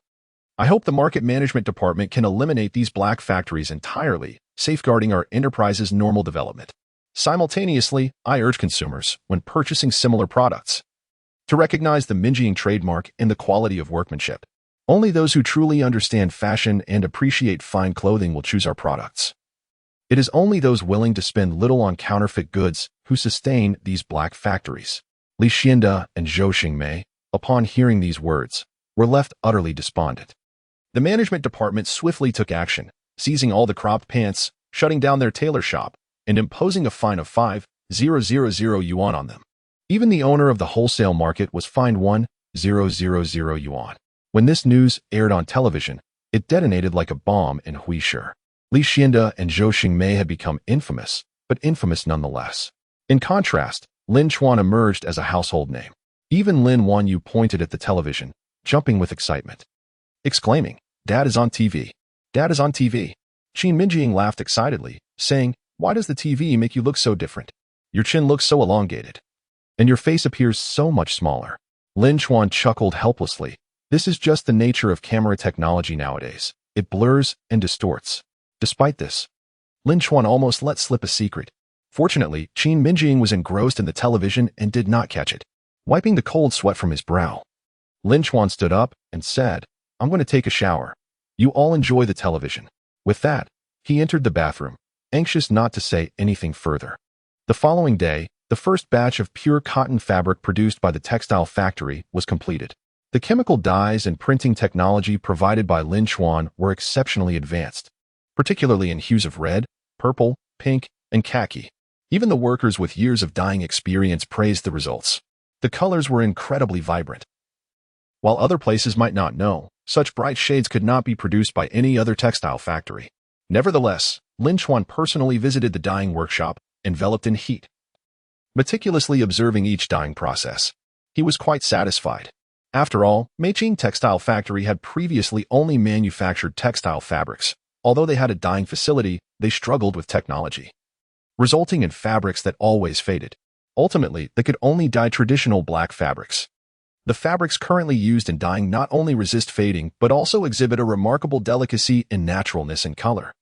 I hope the market management department can eliminate these black factories entirely, safeguarding our enterprise's normal development. Simultaneously, I urge consumers, when purchasing similar products, to recognize the Mengying trademark and the quality of workmanship. Only those who truly understand fashion and appreciate fine clothing will choose our products. It is only those willing to spend little on counterfeit goods who sustain these black factories." Li Xianda and Zhou Xingmei, upon hearing these words, were left utterly despondent. The management department swiftly took action, seizing all the cropped pants, shutting down their tailor shop, and imposing a fine of 5,000 yuan on them. Even the owner of the wholesale market was fined 1,000 yuan. When this news aired on television, it detonated like a bomb in Huixi. Li Xianda and Zhou Xingmei had become infamous, but infamous nonetheless. In contrast, Lin Chuan emerged as a household name. Even Lin Wanyu pointed at the television, jumping with excitement, exclaiming, "Dad is on TV! Dad is on TV!" Qin Mengying laughed excitedly, saying, "Why does the TV make you look so different? Your chin looks so elongated, and your face appears so much smaller." Lin Chuan chuckled helplessly. This is just the nature of camera technology nowadays. It blurs and distorts. Despite this, Lin Chuan almost let slip a secret. Fortunately, Qin Mengying was engrossed in the television and did not catch it. Wiping the cold sweat from his brow, Lin Chuan stood up and said, "I'm going to take a shower. You all enjoy the television." With that, he entered the bathroom, anxious not to say anything further. The following day, the first batch of pure cotton fabric produced by the textile factory was completed. The chemical dyes and printing technology provided by Lin Chuan were exceptionally advanced, particularly in hues of red, purple, pink, and khaki. Even the workers with years of dyeing experience praised the results. The colors were incredibly vibrant. While other places might not know, such bright shades could not be produced by any other textile factory. Nevertheless, Lin Chuan personally visited the dyeing workshop, enveloped in heat, meticulously observing each dyeing process. He was quite satisfied. After all, Mengying Textile Factory had previously only manufactured textile fabrics. Although they had a dyeing facility, they struggled with technology. resulting in fabrics that always faded. Ultimately, they could only dye traditional black fabrics. The fabrics currently used in dyeing not only resist fading, but also exhibit a remarkable delicacy in naturalness and color.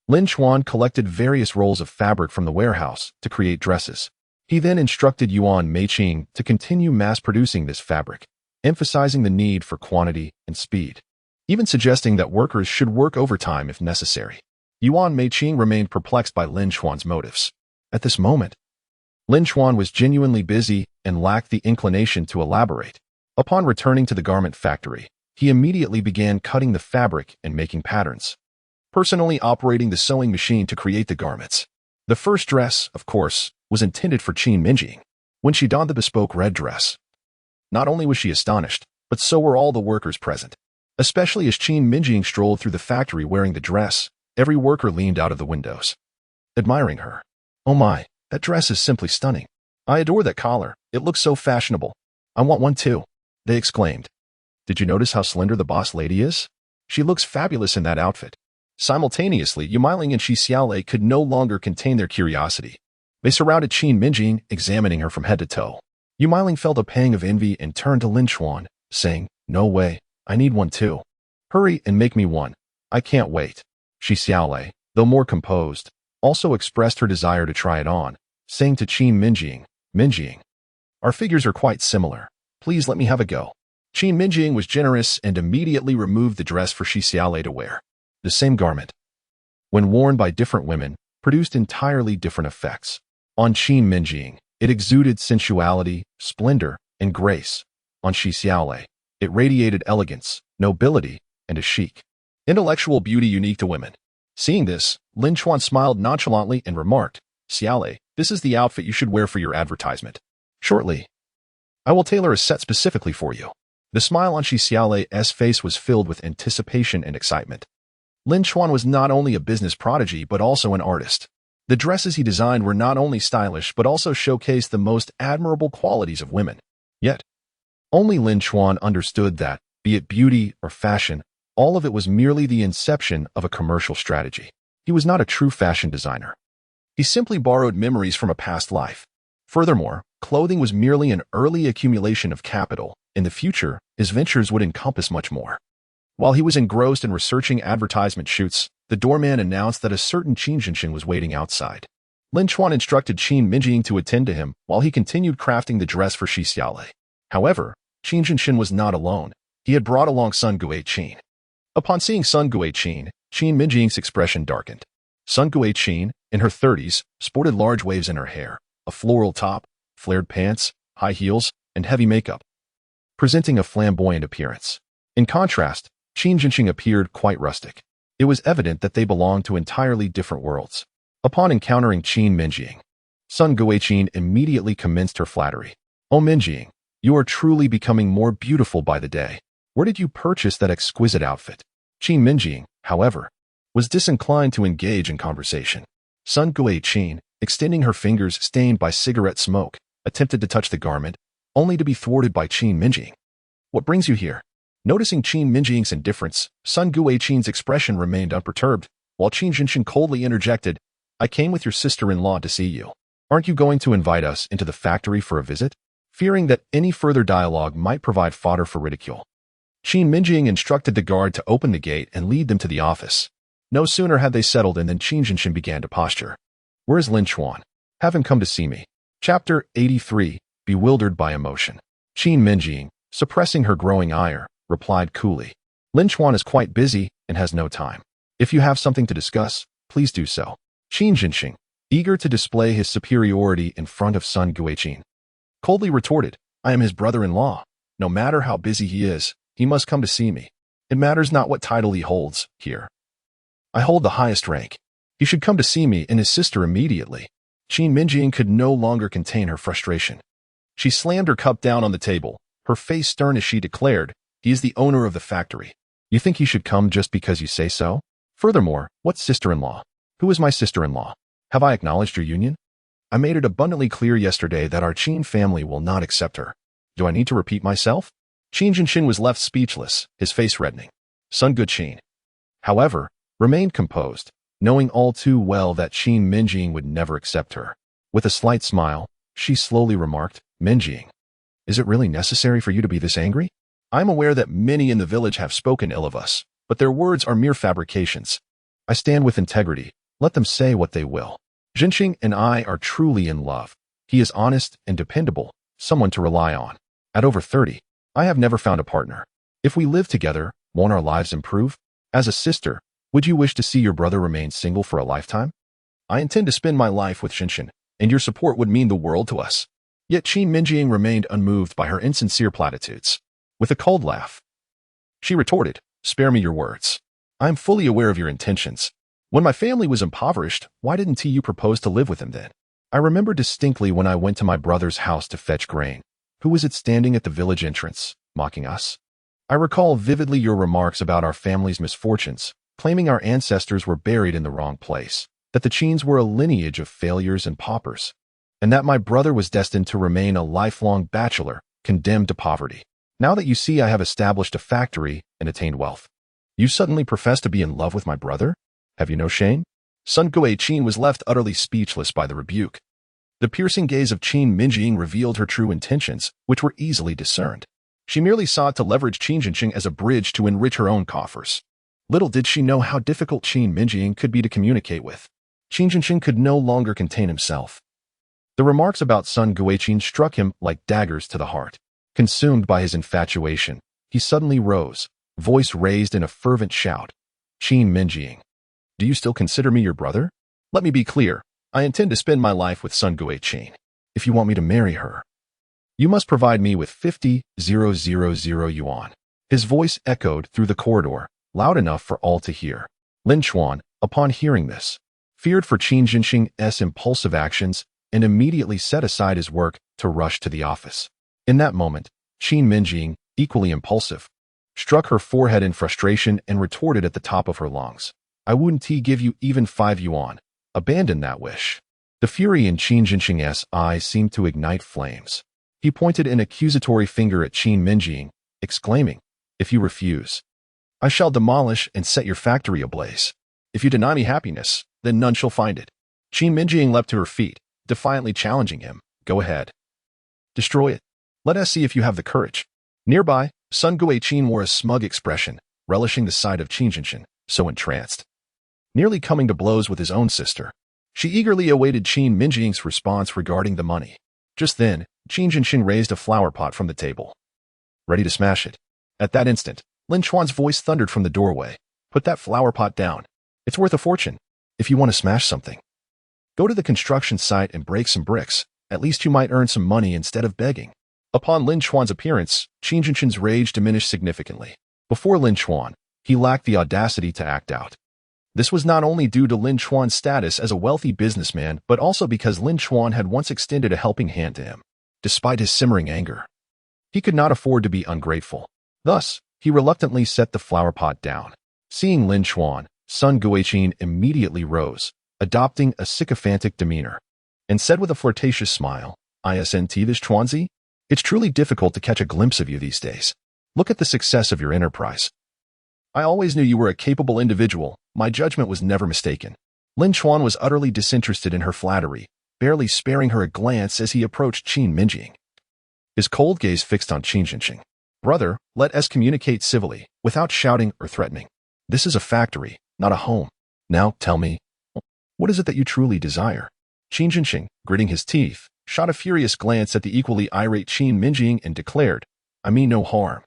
Lin Chuan collected various rolls of fabric from the warehouse to create dresses. He then instructed Yuan Meiqing to continue mass-producing this fabric, emphasizing the need for quantity and speed, even suggesting that workers should work overtime if necessary. Yuan Meiqing remained perplexed by Lin Chuan's motives. At this moment, Lin Chuan was genuinely busy and lacked the inclination to elaborate. Upon returning to the garment factory, he immediately began cutting the fabric and making patterns, personally operating the sewing machine to create the garments. The first dress, of course, was intended for Qin Mengying. When she donned the bespoke red dress, not only was she astonished, but so were all the workers present. Especially as Qin Mengying strolled through the factory wearing the dress, every worker leaned out of the windows, admiring her. "Oh my, that dress is simply stunning. I adore that collar. It looks so fashionable. I want one too," they exclaimed. "Did you notice how slender the boss lady is? She looks fabulous in that outfit." Simultaneously, Yu Meiling and Shi Xiaolei could no longer contain their curiosity. They surrounded Qin Mengying, examining her from head to toe. Yu Meiling felt a pang of envy and turned to Lin Chuan, saying, "No way, I need one too. Hurry and make me one. I can't wait." Shi Xiaolei, though more composed, also expressed her desire to try it on, saying to Qin Mengying, "Mengying, our figures are quite similar. Please let me have a go." Qin Mengying was generous and immediately removed the dress for Shi Xiaolei to wear. The same garment, when worn by different women, produced entirely different effects. On Qin Mengying, it exuded sensuality, splendor, and grace. On Shi Xiaolei, it radiated elegance, nobility, and a chic, intellectual beauty unique to women. Seeing this, Lin Chuan smiled nonchalantly and remarked, "Xiaolei, this is the outfit you should wear for your advertisement. Shortly, I will tailor a set specifically for you." The smile on Shi Xiaolei's face was filled with anticipation and excitement. Lin Chuan was not only a business prodigy but also an artist. The dresses he designed were not only stylish but also showcased the most admirable qualities of women. Yet, only Lin Chuan understood that, be it beauty or fashion, all of it was merely the inception of a commercial strategy. He was not a true fashion designer. He simply borrowed memories from a past life. Furthermore, clothing was merely an early accumulation of capital. In the future, his ventures would encompass much more. While he was engrossed in researching advertisement shoots, the doorman announced that a certain Qin Zhenshin was waiting outside. Lin Chuan instructed Qin Mengying to attend to him while he continued crafting the dress for Shi Xiaolei. However, Qin Zhenshin was not alone. He had brought along Sun Guiqin. Upon seeing Sun Guiqin, Qin Mengying's expression darkened. Sun Guiqin, in her 30s, sported large waves in her hair, a floral top, flared pants, high heels, and heavy makeup, presenting a flamboyant appearance. In contrast, Qin Zhenshin appeared quite rustic. It was evident that they belonged to entirely different worlds. Upon encountering Qin Mengying, Sun Guiqin immediately commenced her flattery. "Oh Mengying, you are truly becoming more beautiful by the day. Where did you purchase that exquisite outfit?" Qin Mengying, however, was disinclined to engage in conversation. Sun Guiqin, extending her fingers stained by cigarette smoke, attempted to touch the garment, only to be thwarted by Qin Mengying. "What brings you here?" Noticing Qin Mengying's indifference, Sun Guiqin's expression remained unperturbed, while Qin Zhenshin coldly interjected, "I came with your sister-in-law to see you. Aren't you going to invite us into the factory for a visit?" Fearing that any further dialogue might provide fodder for ridicule, Qin Mengying instructed the guard to open the gate and lead them to the office. No sooner had they settled in than Qin Zhenshin began to posture. "Where is Lin Chuan? Have him come to see me." Chapter 83, Bewildered by Emotion. Qin Mengying, suppressing her growing ire, replied coolly, "Lin Chuan is quite busy and has no time. If you have something to discuss, please do so." Qin Zhenshin, eager to display his superiority in front of Sun Guiqin, coldly retorted, "I am his brother-in-law. No matter how busy he is, he must come to see me. It matters not what title he holds here. I hold the highest rank. He should come to see me and his sister immediately." Qin Mengying could no longer contain her frustration. She slammed her cup down on the table, her face stern as she declared, "He is the owner of the factory. You think he should come just because you say so? Furthermore, what sister-in-law? Who is my sister-in-law? Have I acknowledged your union? I made it abundantly clear yesterday that our Qin family will not accept her. Do I need to repeat myself?" Qin Zhenshin was left speechless, his face reddening. Sun Guiqin, however, remained composed, knowing all too well that Qin Mengying would never accept her. With a slight smile, she slowly remarked, "Mengying, is it really necessary for you to be this angry? I am aware that many in the village have spoken ill of us, but their words are mere fabrications. I stand with integrity. Let them say what they will. Jinxing and I are truly in love. He is honest and dependable, someone to rely on. At over 30, I have never found a partner. If we live together, won't our lives improve? As a sister, would you wish to see your brother remain single for a lifetime? I intend to spend my life with Jinxing, and your support would mean the world to us." Yet Qin Mengying remained unmoved by her insincere platitudes. With a cold laugh, she retorted, "Spare me your words. I am fully aware of your intentions. When my family was impoverished, why didn't you propose to live with him then? I remember distinctly when I went to my brother's house to fetch grain. Who was it standing at the village entrance, mocking us? I recall vividly your remarks about our family's misfortunes, claiming our ancestors were buried in the wrong place, that the Qins were a lineage of failures and paupers, and that my brother was destined to remain a lifelong bachelor, condemned to poverty. Now that you see I have established a factory and attained wealth, you suddenly profess to be in love with my brother? Have you no shame?" Sun Guiqin was left utterly speechless by the rebuke. The piercing gaze of Qin Mengying revealed her true intentions, which were easily discerned. She merely sought to leverage Qin Jinxing as a bridge to enrich her own coffers. Little did she know how difficult Qin Mengying could be to communicate with. Qin Jinxing could no longer contain himself. The remarks about Sun Guiqin struck him like daggers to the heart. Consumed by his infatuation, he suddenly rose, voice raised in a fervent shout. "Qin Mengying, do you still consider me your brother? Let me be clear. I intend to spend my life with Sun Guiqin. If you want me to marry her, you must provide me with 50,000 yuan." His voice echoed through the corridor, loud enough for all to hear. Lin Chuan, upon hearing this, feared for Qin Jinxing's impulsive actions and immediately set aside his work to rush to the office. In that moment, Qin Mengying, equally impulsive, struck her forehead in frustration and retorted at the top of her lungs, "I wouldn't give you even 5 yuan. Abandon that wish." The fury in Qin Jinxing's eyes seemed to ignite flames. He pointed an accusatory finger at Qin Mengying, exclaiming, "If you refuse, I shall demolish and set your factory ablaze. If you deny me happiness, then none shall find it." Qin Mengying leapt to her feet, defiantly challenging him, "Go ahead. Destroy it. Let us see if you have the courage." Nearby, Sun Guiqin wore a smug expression, relishing the sight of Qin Jinxing, so entranced, nearly coming to blows with his own sister. She eagerly awaited Qin Mengying's response regarding the money. Just then, Qin Jinxing raised a flower pot from the table, ready to smash it. At that instant, Lin Chuan's voice thundered from the doorway, "Put that flower pot down. It's worth a fortune. If you want to smash something, go to the construction site and break some bricks. At least you might earn some money instead of begging." Upon Lin Chuan's appearance, Qin Jinxing's rage diminished significantly. Before Lin Chuan, he lacked the audacity to act out. This was not only due to Lin Chuan's status as a wealthy businessman, but also because Lin Chuan had once extended a helping hand to him. Despite his simmering anger, he could not afford to be ungrateful. Thus, he reluctantly set the flower pot down. Seeing Lin Chuan, Sun Guiqin immediately rose, adopting a sycophantic demeanor, and said with a flirtatious smile, "Isn't this Chuanzi? It's truly difficult to catch a glimpse of you these days. Look at the success of your enterprise. I always knew you were a capable individual. My judgment was never mistaken." Lin Chuan was utterly disinterested in her flattery, barely sparing her a glance as he approached Qin Mengying. His cold gaze fixed on Qin Jinxing. "Brother, let us communicate civilly, without shouting or threatening. This is a factory, not a home. Now, tell me, what is it that you truly desire?" Qin Jinxing, gritting his teeth, shot a furious glance at the equally irate Qin Mengying and declared, "I mean no harm.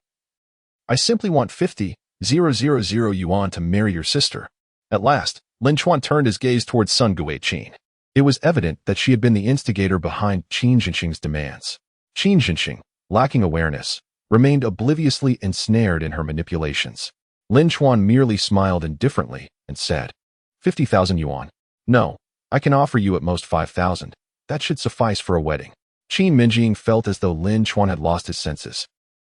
I simply want 50,000 yuan to marry your sister." At last, Lin Chuan turned his gaze towards Sun Guiqin. It was evident that she had been the instigator behind Qin Jinxing's demands. Qin Jinxing, lacking awareness, remained obliviously ensnared in her manipulations. Lin Chuan merely smiled indifferently and said, 50,000 yuan. No, I can offer you at most 5,000. That should suffice for a wedding." Qin Mengying felt as though Lin Chuan had lost his senses.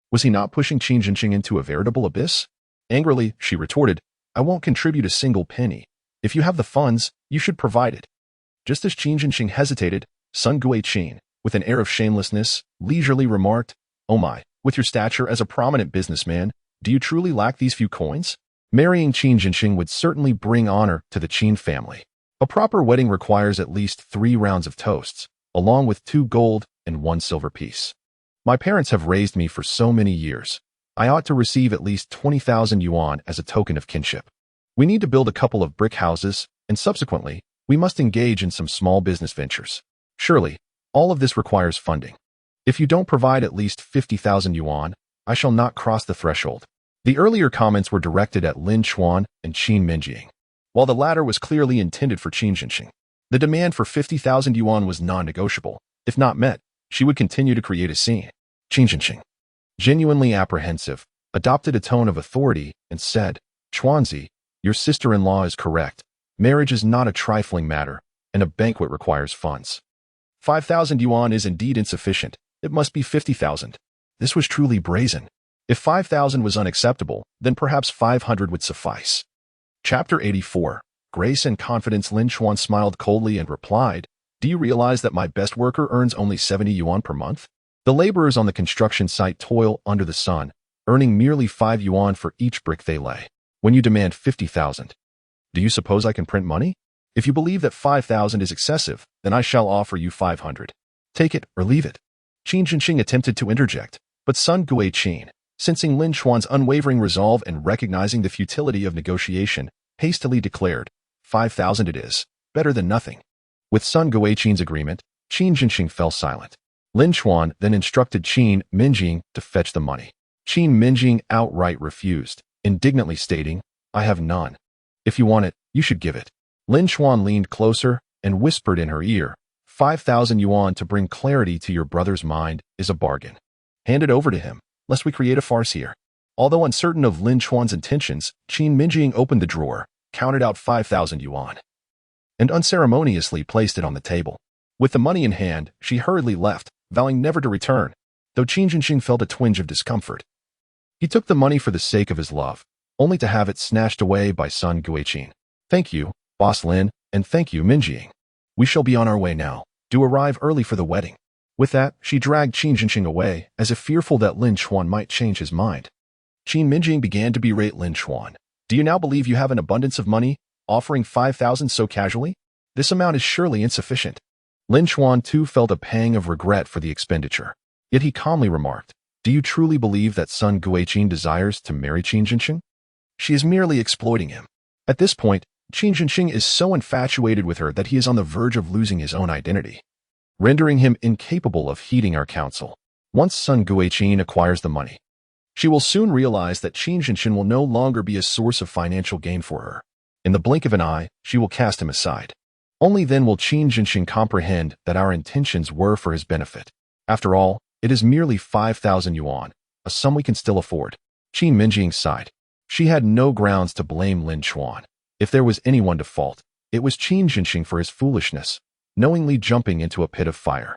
Was he not pushing Qin Jinxing into a veritable abyss? Angrily, she retorted, "I won't contribute a single penny. If you have the funds, you should provide it." Just as Qin Jinxing hesitated, Sun Guiqin, with an air of shamelessness, leisurely remarked, "Oh my, with your stature as a prominent businessman, do you truly lack these few coins? Marrying Qin Jinxing would certainly bring honor to the Qin family. A proper wedding requires at least 3 rounds of toasts, along with 2 gold and 1 silver piece. My parents have raised me for so many years. I ought to receive at least 20,000 yuan as a token of kinship. We need to build a couple of brick houses, and subsequently, we must engage in some small business ventures. Surely, all of this requires funding. If you don't provide at least 50,000 yuan, I shall not cross the threshold. The earlier comments were directed at Lin Chuan and Qin Mengying, while the latter was clearly intended for Qin Jinxing. The demand for 50,000 yuan was non-negotiable. If not met, she would continue to create a scene. Qin Jinxing, genuinely apprehensive, adopted a tone of authority and said, "Chuanzi, your sister-in-law is correct. Marriage is not a trifling matter, and a banquet requires funds. 5,000 yuan is indeed insufficient. It must be 50,000. This was truly brazen. If 5,000 was unacceptable, then perhaps 500 would suffice. Chapter 84. Grace and Confidence. Lin Chuan smiled coldly and replied, "Do you realize that my best worker earns only 70 yuan per month? The laborers on the construction site toil under the sun, earning merely 5 yuan for each brick they lay. When you demand 50,000, do you suppose I can print money? If you believe that 5,000 is excessive, then I shall offer you 500. Take it or leave it." Qin Jinxing attempted to interject, but Sun Guiqin, sensing Lin Chuan's unwavering resolve and recognizing the futility of negotiation, hastily declared, 5,000 it is, better than nothing. With Sun Guiqin's agreement, Qin Jinxing fell silent. Lin Chuan then instructed Qin Mengying to fetch the money. Qin Mengying outright refused, indignantly stating, "I have none. If you want it, you should give it." Lin Chuan leaned closer and whispered in her ear, 5,000 yuan to bring clarity to your brother's mind is a bargain. Hand it over to him, lest we create a farce here. Although uncertain of Lin Chuan's intentions, Qin Mengying opened the drawer, counted out 5,000 yuan, and unceremoniously placed it on the table. With the money in hand, she hurriedly left, vowing never to return, though Qin Jinxing felt a twinge of discomfort. He took the money for the sake of his love, only to have it snatched away by Sun Guiqin. "Thank you, Boss Lin, and thank you, Mengying. We shall be on our way now. Do arrive early for the wedding." With that, she dragged Qin Jinxing away, as if fearful that Lin Chuan might change his mind. Qin Mengying began to berate Lin Chuan. "Do you now believe you have an abundance of money, offering 5,000 so casually? This amount is surely insufficient." Lin Chuan too felt a pang of regret for the expenditure. Yet he calmly remarked, "Do you truly believe that Sun Guiqin desires to marry Qin Jinxing? She is merely exploiting him." At this point, Qin Jinxing is so infatuated with her that he is on the verge of losing his own identity, rendering him incapable of heeding our counsel. Once Sun Guiqin acquires the money, she will soon realize that Qin Jinxing will no longer be a source of financial gain for her. In the blink of an eye, she will cast him aside. Only then will Qin Jinxing comprehend that our intentions were for his benefit. After all, it is merely 5,000 yuan, a sum we can still afford. Qin Mengying sighed. She had no grounds to blame Lin Chuan. If there was anyone to fault, it was Qin Jinxing for his foolishness, knowingly jumping into a pit of fire.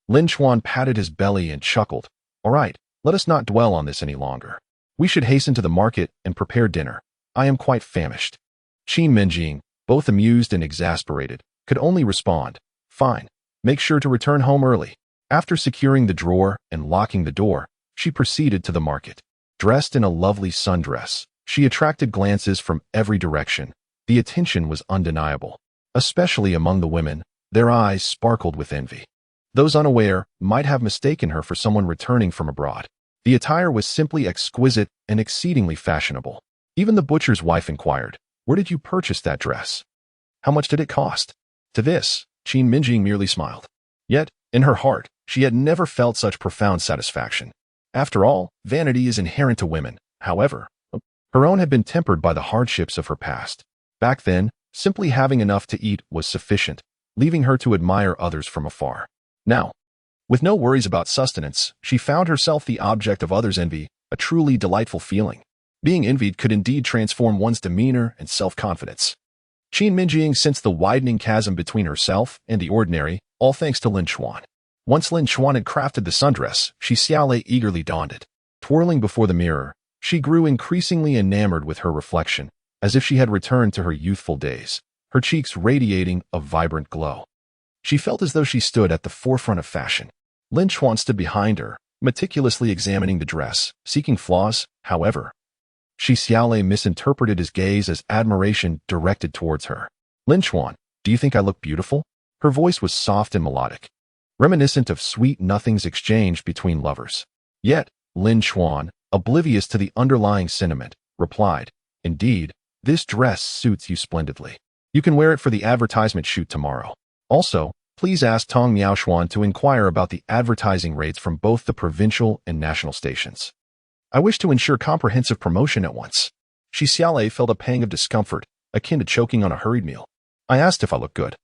Lin Chuan patted his belly and chuckled. "All right, let us not dwell on this any longer. We should hasten to the market and prepare dinner. I am quite famished." Qin Mengying, both amused and exasperated, could only respond, "Fine, make sure to return home early." After securing the drawer and locking the door, she proceeded to the market. Dressed in a lovely sundress, she attracted glances from every direction. The attention was undeniable. Especially among the women, their eyes sparkled with envy. Those unaware might have mistaken her for someone returning from abroad. The attire was simply exquisite and exceedingly fashionable. Even the butcher's wife inquired, "Where did you purchase that dress? How much did it cost?" To this, Qin Mengying merely smiled. Yet, in her heart, she had never felt such profound satisfaction. After all, vanity is inherent to women. However, her own had been tempered by the hardships of her past. Back then, simply having enough to eat was sufficient, leaving her to admire others from afar. Now, with no worries about sustenance, she found herself the object of others' envy, a truly delightful feeling. Being envied could indeed transform one's demeanor and self-confidence. Qin Mengying sensed the widening chasm between herself and the ordinary, all thanks to Lin Chuan. Once Lin Chuan had crafted the sundress, she eagerly donned it. Twirling before the mirror, she grew increasingly enamored with her reflection, as if she had returned to her youthful days, her cheeks radiating a vibrant glow. She felt as though she stood at the forefront of fashion. Lin Chuan stood behind her, meticulously examining the dress, seeking flaws. However, Shi Xiaolei misinterpreted his gaze as admiration directed towards her. Lin Chuan, do you think I look beautiful? Her voice was soft and melodic, reminiscent of sweet nothings exchanged between lovers. Yet, Lin Chuan, oblivious to the underlying sentiment, replied, Indeed, this dress suits you splendidly. You can wear it for the advertisement shoot tomorrow. Also, please ask Tong Miaoshuan to inquire about the advertising rates from both the provincial and national stations. I wish to ensure comprehensive promotion at once. Shi Xiaolei felt a pang of discomfort, akin to choking on a hurried meal. I asked if I looked good.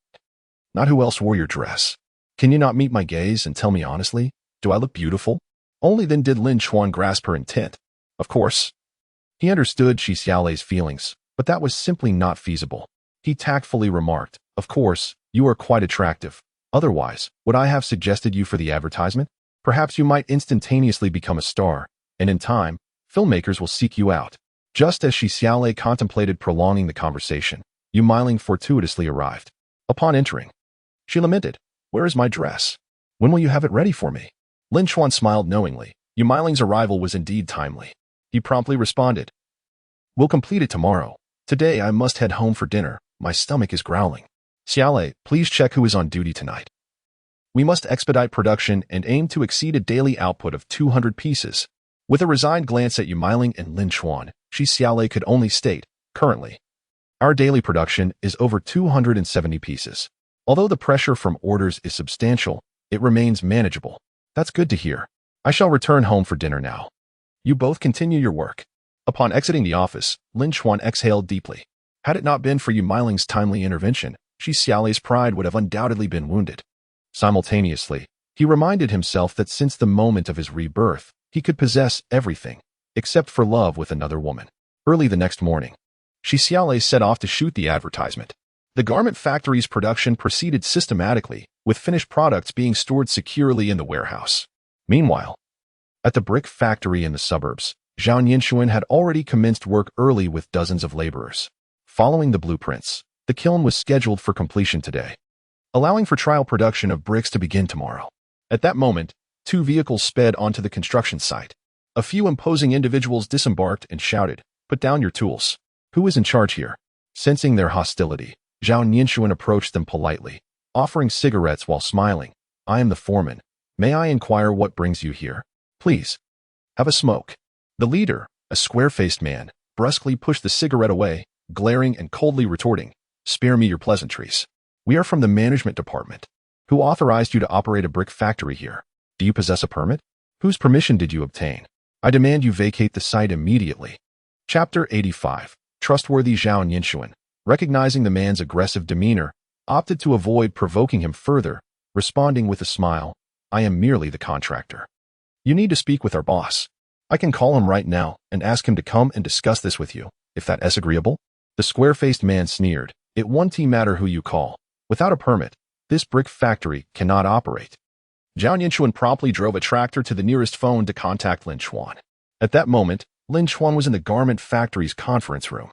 Not who else wore your dress. Can you not meet my gaze and tell me honestly, do I look beautiful? Only then did Lin Chuan grasp her intent. Of course. He understood Shi Xiaolei's feelings, but that was simply not feasible. He tactfully remarked, Of course, you are quite attractive. Otherwise, would I have suggested you for the advertisement? Perhaps you might instantaneously become a star, and in time, filmmakers will seek you out. Just as Shi Xiaolei contemplated prolonging the conversation, Yu Meiling fortuitously arrived. Upon entering, she lamented, Where is my dress? When will you have it ready for me? Lin Chuan smiled knowingly. Yu Meiling's arrival was indeed timely. He promptly responded, We'll complete it tomorrow. Today I must head home for dinner. My stomach is growling. Xiaolei, please check who is on duty tonight. We must expedite production and aim to exceed a daily output of 200 pieces. With a resigned glance at Yu Meiling and Lin Chuan, Shi Xiaolei could only state, Currently, our daily production is over 270 pieces. Although the pressure from orders is substantial, it remains manageable. That's good to hear. I shall return home for dinner now. You both continue your work. Upon exiting the office, Lin Chuan exhaled deeply. Had it not been for Yu Meiling's timely intervention, Shi Xiaolei's pride would have undoubtedly been wounded. Simultaneously, he reminded himself that since the moment of his rebirth, he could possess everything, except for love with another woman. Early the next morning, Shi Xiaolei set off to shoot the advertisement. The garment factory's production proceeded systematically, with finished products being stored securely in the warehouse. Meanwhile, at the brick factory in the suburbs, Zhao Ninshuan had already commenced work early with dozens of laborers. Following the blueprints, the kiln was scheduled for completion today, allowing for trial production of bricks to begin tomorrow. At that moment, 2 vehicles sped onto the construction site. A few imposing individuals disembarked and shouted, Put down your tools. Who is in charge here? Sensing their hostility, Zhao Ninshuan approached them politely, offering cigarettes while smiling. I am the foreman. May I inquire what brings you here? Please, have a smoke. The leader, a square-faced man, brusquely pushed the cigarette away, glaring and coldly retorting, Spare me your pleasantries. We are from the management department. Who authorized you to operate a brick factory here? Do you possess a permit? Whose permission did you obtain? I demand you vacate the site immediately. Chapter 85. Trustworthy Zhao Ninshuan, recognizing the man's aggressive demeanor, opted to avoid provoking him further, responding with a smile, I am merely the contractor. You need to speak with our boss. I can call him right now and ask him to come and discuss this with you, if that is agreeable. The square-faced man sneered, It won't matter who you call. Without a permit, this brick factory cannot operate. Zhao Ninshuan promptly drove a tractor to the nearest phone to contact Lin Chuan. At that moment, Lin Chuan was in the garment factory's conference room,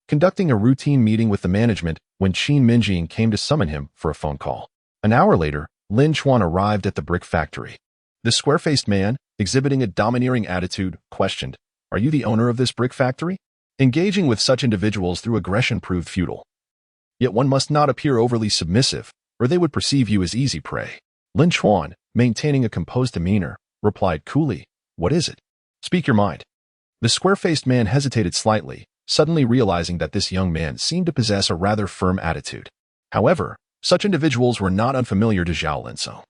conducting a routine meeting with the management when Qin Mengying came to summon him for a phone call. An hour later, Lin Chuan arrived at the brick factory. The square-faced man, exhibiting a domineering attitude, questioned, Are you the owner of this brick factory? Engaging with such individuals through aggression proved futile. Yet one must not appear overly submissive, or they would perceive you as easy prey. Lin Chuan, maintaining a composed demeanor, replied coolly, What is it? Speak your mind. The square-faced man hesitated slightly, suddenly realizing that this young man seemed to possess a rather firm attitude. However, such individuals were not unfamiliar to Zhao Linsong.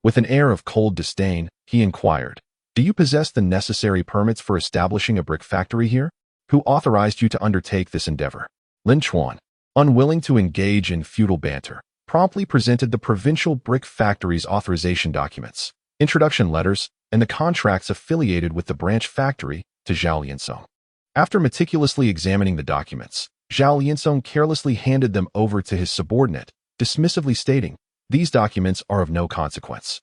With an air of cold disdain, he inquired, Do you possess the necessary permits for establishing a brick factory here? Who authorized you to undertake this endeavor? Lin Chuan, unwilling to engage in futile banter, promptly presented the provincial brick factory's authorization documents, introduction letters, and the contracts affiliated with the branch factory to Zhao Linsong. After meticulously examining the documents, Zhao Linsong carelessly handed them over to his subordinate, dismissively stating, These documents are of no consequence.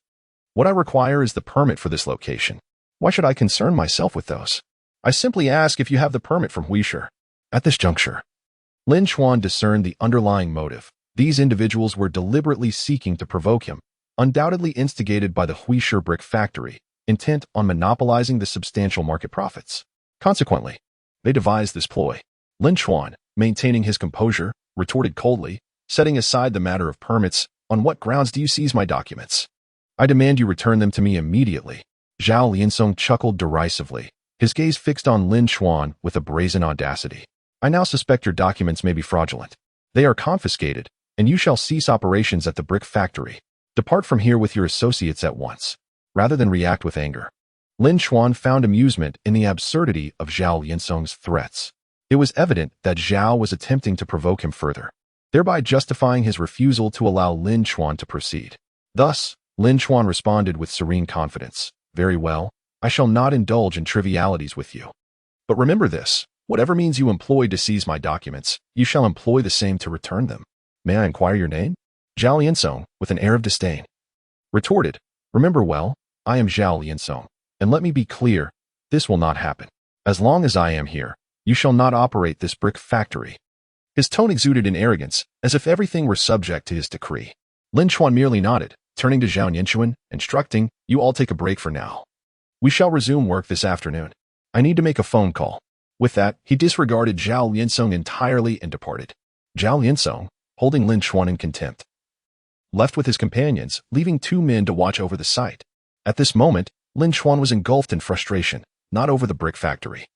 What I require is the permit for this location. Why should I concern myself with those? I simply ask if you have the permit from Huisher. At this juncture, Lin Chuan discerned the underlying motive. These individuals were deliberately seeking to provoke him, undoubtedly instigated by the Huisher brick factory, intent on monopolizing the substantial market profits. Consequently, They devised this ploy. Lin Chuan, maintaining his composure, retorted coldly, setting aside the matter of permits. On what grounds do you seize my documents? I demand you return them to me immediately. Zhao Liansong chuckled derisively, his gaze fixed on Lin Chuan with a brazen audacity. I now suspect your documents may be fraudulent. They are confiscated, and you shall cease operations at the brick factory. Depart from here with your associates at once, rather than react with anger. Lin Chuan found amusement in the absurdity of Zhao Liansong's threats. It was evident that Zhao was attempting to provoke him further, thereby justifying his refusal to allow Lin Chuan to proceed. Thus, Lin Chuan responded with serene confidence. Very well, I shall not indulge in trivialities with you. But remember this, whatever means you employ to seize my documents, you shall employ the same to return them. May I inquire your name? Zhao Liansong, with an air of disdain, retorted, remember well, I am Zhao Liansong, and let me be clear, this will not happen. As long as I am here, you shall not operate this brick factory. His tone exuded in arrogance, as if everything were subject to his decree. Lin Chuan merely nodded, turning to Zhao Nianchuan, instructing, you all take a break for now. We shall resume work this afternoon. I need to make a phone call. With that, he disregarded Zhao Liansong entirely and departed. Zhao Liansong, holding Lin Chuan in contempt, left with his companions, leaving 2 men to watch over the site. At this moment, Lin Chuan was engulfed in frustration, not over the brick factory,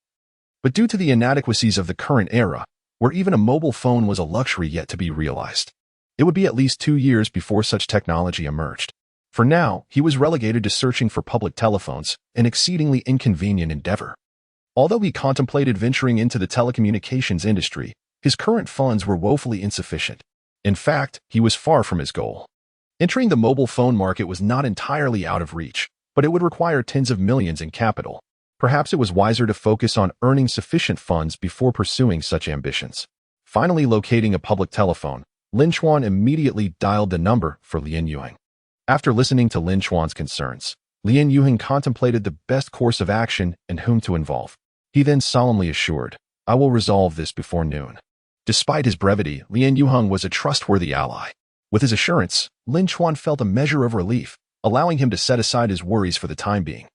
but due to the inadequacies of the current era, where even a mobile phone was a luxury yet to be realized. It would be at least 2 years before such technology emerged. For now, he was relegated to searching for public telephones, an exceedingly inconvenient endeavor. Although he contemplated venturing into the telecommunications industry, his current funds were woefully insufficient. In fact, he was far from his goal. Entering the mobile phone market was not entirely out of reach, but it would require tens of millions in capital. Perhaps it was wiser to focus on earning sufficient funds before pursuing such ambitions. Finally locating a public telephone, Lin Chuan immediately dialed the number for Lin Yuan. After listening to Lin Chuan's concerns, Lin Yuan contemplated the best course of action and whom to involve. He then solemnly assured, I will resolve this before noon. Despite his brevity, Lin Yuan was a trustworthy ally. With his assurance, Lin Chuan felt a measure of relief, allowing him to set aside his worries for the time being.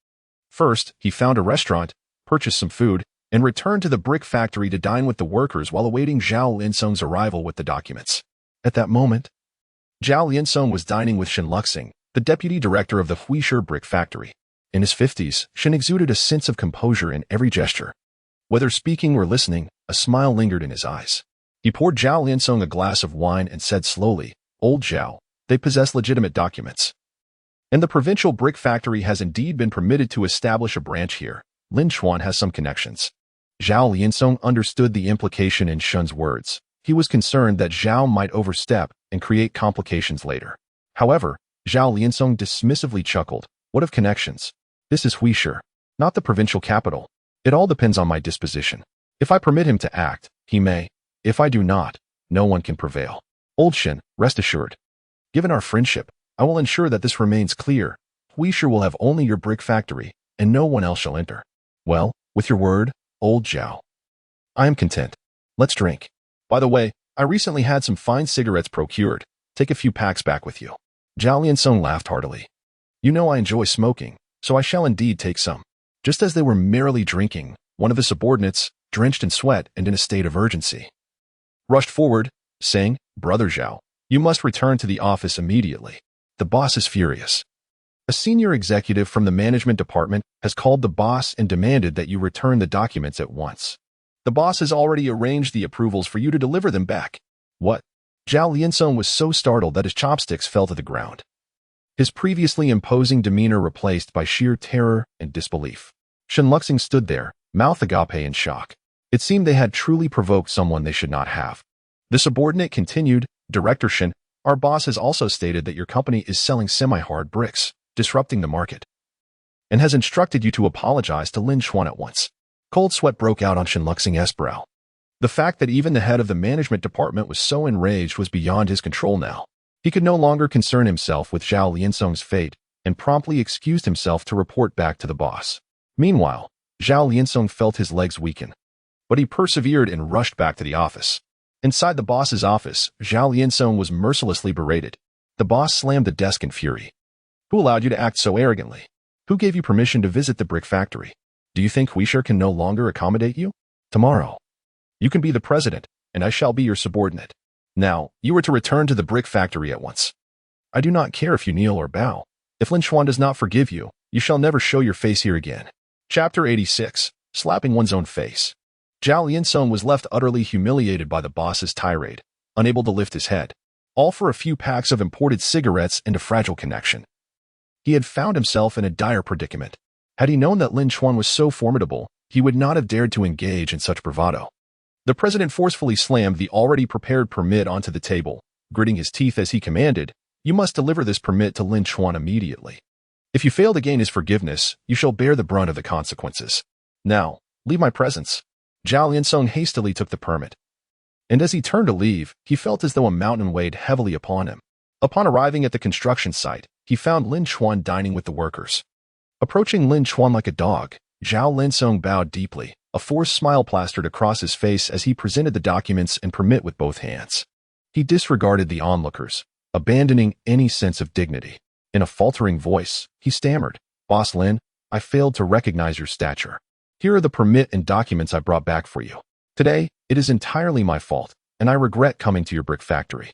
First, he found a restaurant, purchased some food, and returned to the brick factory to dine with the workers while awaiting Zhao Liansong's arrival with the documents. At that moment, Zhao Liansong was dining with Shen Luxing, the deputy director of the Huisher brick factory. In his 50s, Shen exuded a sense of composure in every gesture. Whether speaking or listening, a smile lingered in his eyes. He poured Zhao Liansong a glass of wine and said slowly, Old Zhao, they possess legitimate documents. And the provincial brick factory has indeed been permitted to establish a branch here. Lin Chuan has some connections. Zhao Liansong understood the implication in Shen's words. He was concerned that Zhao might overstep and create complications later. However, Zhao Liansong dismissively chuckled. What of connections? This is Huisher, not the provincial capital. It all depends on my disposition. If I permit him to act, he may. If I do not, no one can prevail. Old Shen, rest assured. Given our friendship, I will ensure that this remains clear. Huisher will have only your brick factory, and no one else shall enter. Well, with your word, Old Zhao. I am content. Let's drink. By the way, I recently had some fine cigarettes procured. Take a few packs back with you. Zhao Liansong laughed heartily. You know I enjoy smoking, so I shall indeed take some. Just as they were merrily drinking, one of his subordinates, drenched in sweat and in a state of urgency, rushed forward, saying, Brother Zhao, you must return to the office immediately. The boss is furious. A senior executive from the management department has called the boss and demanded that you return the documents at once. The boss has already arranged the approvals for you to deliver them back. What? Zhao Liansong was so startled that his chopsticks fell to the ground. His previously imposing demeanor replaced by sheer terror and disbelief. Shen Luxing stood there, mouth agape in shock. It seemed they had truly provoked someone they should not have. The subordinate continued, Director Shen, our boss has also stated that your company is selling semi-hard bricks, disrupting the market, and has instructed you to apologize to Lin Chuan at once. Cold sweat broke out on Shen Luxing's brow. The fact that even the head of the management department was so enraged was beyond his control now. He could no longer concern himself with Zhao Liansong's fate and promptly excused himself to report back to the boss. Meanwhile, Zhao Liansong felt his legs weaken, but he persevered and rushed back to the office. Inside the boss's office, Zhao Liansong was mercilessly berated. The boss slammed the desk in fury. Who allowed you to act so arrogantly? Who gave you permission to visit the brick factory? Do you think Huisher can no longer accommodate you? Tomorrow, you can be the president, and I shall be your subordinate. Now, you are to return to the brick factory at once. I do not care if you kneel or bow. If Lin Chuan does not forgive you, you shall never show your face here again. Chapter 86. Slapping one's own face. Zhao Linsong was left utterly humiliated by the boss's tirade, unable to lift his head, all for a few packs of imported cigarettes and a fragile connection. He had found himself in a dire predicament. Had he known that Lin Chuan was so formidable, he would not have dared to engage in such bravado. The president forcefully slammed the already prepared permit onto the table, gritting his teeth as he commanded, "You must deliver this permit to Lin Chuan immediately. If you fail to gain his forgiveness, you shall bear the brunt of the consequences. Now, leave my presence." Zhao Linsong hastily took the permit. And as he turned to leave, he felt as though a mountain weighed heavily upon him. Upon arriving at the construction site, he found Lin Chuan dining with the workers. Approaching Lin Chuan like a dog, Zhao Linsong bowed deeply, a forced smile plastered across his face as he presented the documents and permit with both hands. He disregarded the onlookers, abandoning any sense of dignity. In a faltering voice, he stammered, "Boss Lin, I failed to recognize your stature. Here are the permit and documents I brought back for you. Today, it is entirely my fault, and I regret coming to your brick factory.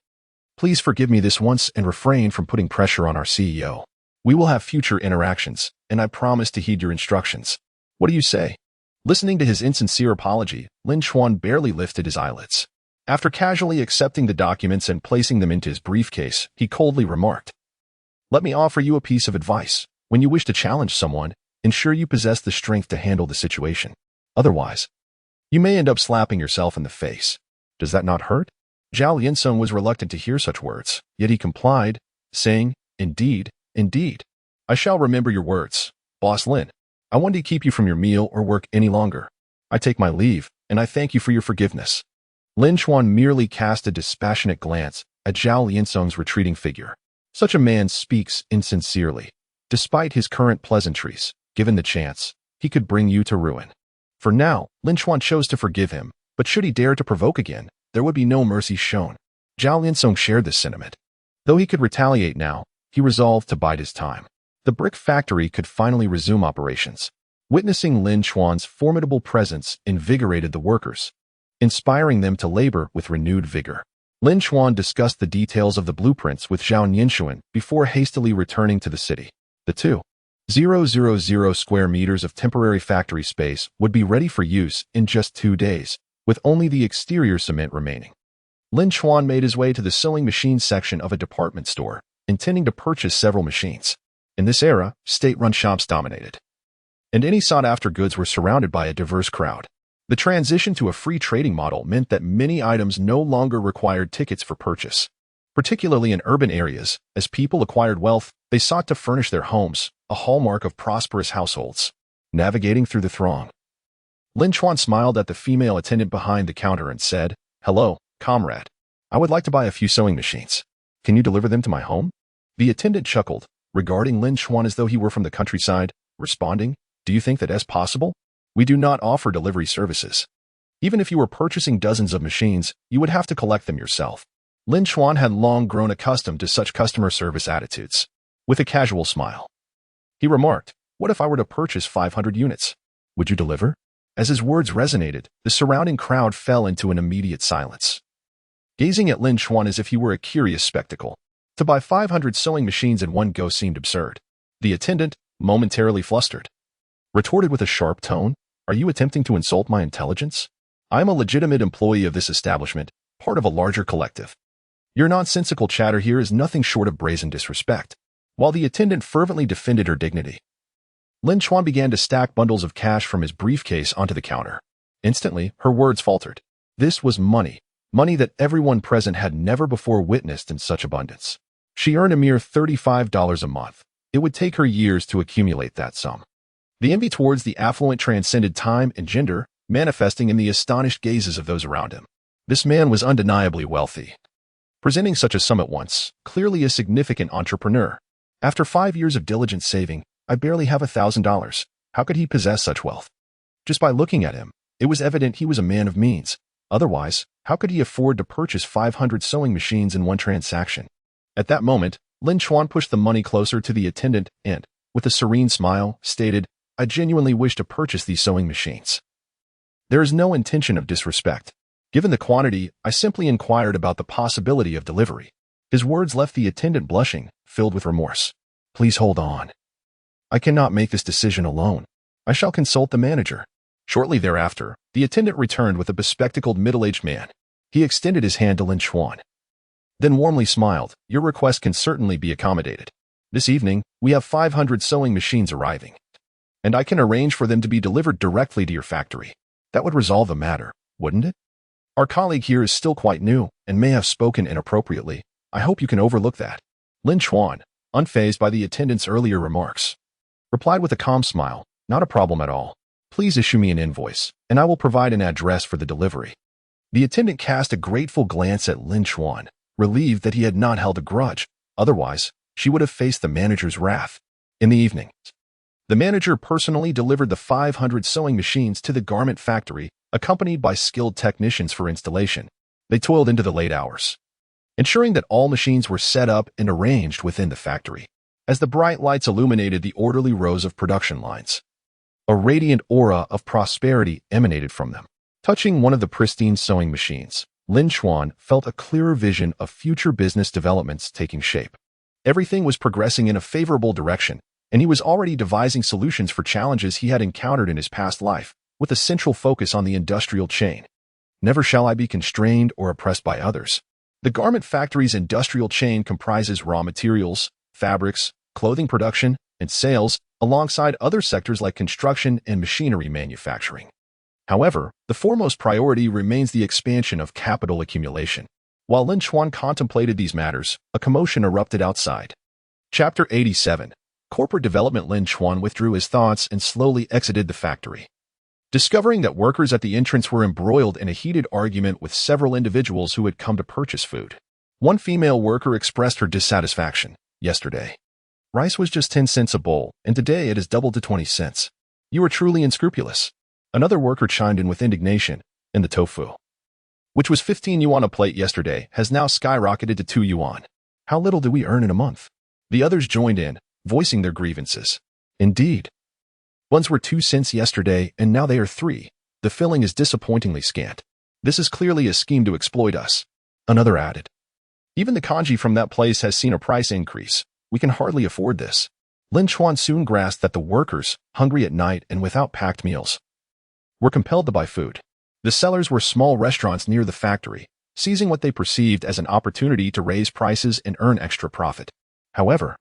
Please forgive me this once and refrain from putting pressure on our CEO. We will have future interactions, and I promise to heed your instructions. What do you say?" Listening to his insincere apology, Lin Chuan barely lifted his eyelids. After casually accepting the documents and placing them into his briefcase, he coldly remarked, "Let me offer you a piece of advice. When you wish to challenge someone, ensure you possess the strength to handle the situation. Otherwise, you may end up slapping yourself in the face. Does that not hurt?" Zhao Linsong was reluctant to hear such words, yet he complied, saying, "Indeed, indeed. I shall remember your words, Boss Lin. I want to keep you from your meal or work any longer. I take my leave, and I thank you for your forgiveness." Lin Chuan merely cast a dispassionate glance at Zhao Linsong's retreating figure. Such a man speaks insincerely. Despite his current pleasantries, given the chance, he could bring you to ruin. For now, Lin Chuan chose to forgive him, but should he dare to provoke again, there would be no mercy shown. Zhao Linsong shared this sentiment. Though he could retaliate now, he resolved to bide his time. The brick factory could finally resume operations. Witnessing Lin Chuan's formidable presence invigorated the workers, inspiring them to labor with renewed vigor. Lin Chuan discussed the details of the blueprints with Zhao Ninshuan before hastily returning to the city. The 2,000 square meters of temporary factory space would be ready for use in just 2 days, with only the exterior cement remaining. Lin Chuan made his way to the sewing machine section of a department store, intending to purchase several machines. In this era, state-run shops dominated, and any sought-after goods were surrounded by a diverse crowd. The transition to a free trading model meant that many items no longer required tickets for purchase. Particularly in urban areas, as people acquired wealth, they sought to furnish their homes, a hallmark of prosperous households. Navigating through the throng, Lin Chuan smiled at the female attendant behind the counter and said, "Hello, comrade. I would like to buy a few sewing machines. Can you deliver them to my home?" The attendant chuckled, regarding Lin Chuan as though he were from the countryside, responding, "Do you think that is possible? We do not offer delivery services. Even if you were purchasing dozens of machines, you would have to collect them yourself." Lin Chuan had long grown accustomed to such customer service attitudes. With a casual smile, he remarked, "What if I were to purchase 500 units? Would you deliver?" As his words resonated, the surrounding crowd fell into an immediate silence, gazing at Lin Chuan as if he were a curious spectacle. To buy 500 sewing machines in one go seemed absurd. The attendant, momentarily flustered, retorted with a sharp tone, "Are you attempting to insult my intelligence? I am a legitimate employee of this establishment, part of a larger collective. Your nonsensical chatter here is nothing short of brazen disrespect." While the attendant fervently defended her dignity, Lin Chuan began to stack bundles of cash from his briefcase onto the counter. Instantly, her words faltered. This was money that everyone present had never before witnessed in such abundance. She earned a mere $35 a month. It would take her years to accumulate that sum. The envy towards the affluent transcended time and gender, manifesting in the astonished gazes of those around him. This man was undeniably wealthy, presenting such a sum at once, clearly a significant entrepreneur. After 5 years of diligent saving, I barely have $1,000. How could he possess such wealth? Just by looking at him, it was evident he was a man of means. Otherwise, how could he afford to purchase 500 sewing machines in one transaction? At that moment, Lin Chuan pushed the money closer to the attendant and, with a serene smile, stated, "I genuinely wish to purchase these sewing machines. There is no intention of disrespect. Given the quantity, I simply inquired about the possibility of delivery. His words left the attendant blushing, filled with remorse. Please hold on. I cannot make this decision alone. I shall consult the manager. Shortly thereafter, the attendant returned with a bespectacled middle-aged man. He extended his hand to Lin Chuan, then warmly smiled. Your request can certainly be accommodated. This evening, we have 500 sewing machines arriving, and I can arrange for them to be delivered directly to your factory. That would resolve the matter, wouldn't it? Our colleague here is still quite new and may have spoken inappropriately. I hope you can overlook that. Lin Chuan, unfazed by the attendant's earlier remarks, replied with a calm smile. Not a problem at all. Please issue me an invoice, and I will provide an address for the delivery. The attendant cast a grateful glance at Lin Chuan, relieved that he had not held a grudge. Otherwise, she would have faced the manager's wrath. In the evening, the manager personally delivered the 500 sewing machines to the garment factory, accompanied by skilled technicians for installation. They toiled into the late hours, ensuring that all machines were set up and arranged within the factory. As the bright lights illuminated the orderly rows of production lines, a radiant aura of prosperity emanated from them. Touching one of the pristine sewing machines, Lin Chuan felt a clearer vision of future business developments taking shape. Everything was progressing in a favorable direction, and he was already devising solutions for challenges he had encountered in his past life, with a central focus on the industrial chain. Never shall I be constrained or oppressed by others. The garment factory's industrial chain comprises raw materials, fabrics, clothing production, and sales, alongside other sectors like construction and machinery manufacturing. However, the foremost priority remains the expansion of capital accumulation. While Lin Chuan contemplated these matters, a commotion erupted outside. Chapter 87. Corporate Development. Lin Chuan withdrew his thoughts and slowly exited the factory, discovering that workers at the entrance were embroiled in a heated argument with several individuals who had come to purchase food. One female worker expressed her dissatisfaction. Yesterday, rice was just 10 cents a bowl, and today it has doubled to 20 cents. You are truly unscrupulous. Another worker chimed in with indignation, and the tofu, which was 15 yuan a plate yesterday, has now skyrocketed to 2 yuan. How little do we earn in a month? The others joined in, voicing their grievances. Indeed, buns were 2 cents yesterday, and now they are 3. The filling is disappointingly scant. This is clearly a scheme to exploit us. Another added. Even the kanji from that place has seen a price increase. We can hardly afford this. Lin Chuan soon grasped that the workers, hungry at night and without packed meals, were compelled to buy food. The sellers were small restaurants near the factory, seizing what they perceived as an opportunity to raise prices and earn extra profit. However,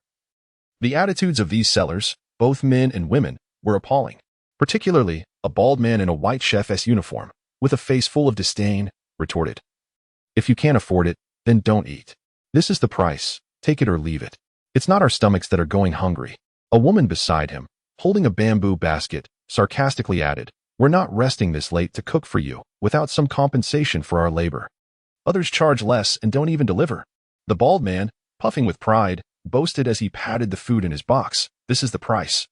the attitudes of these sellers, both men and women, were appalling. Particularly, a bald man in a white chef's uniform, with a face full of disdain, retorted, "If you can't afford it, then don't eat. This is the price. Take it or leave it. It's not our stomachs that are going hungry." A woman beside him, holding a bamboo basket, sarcastically added, "We're not resting this late to cook for you, without some compensation for our labor. Others charge less and don't even deliver." The bald man, puffing with pride, boasted as he patted the food in his box, "This is the price.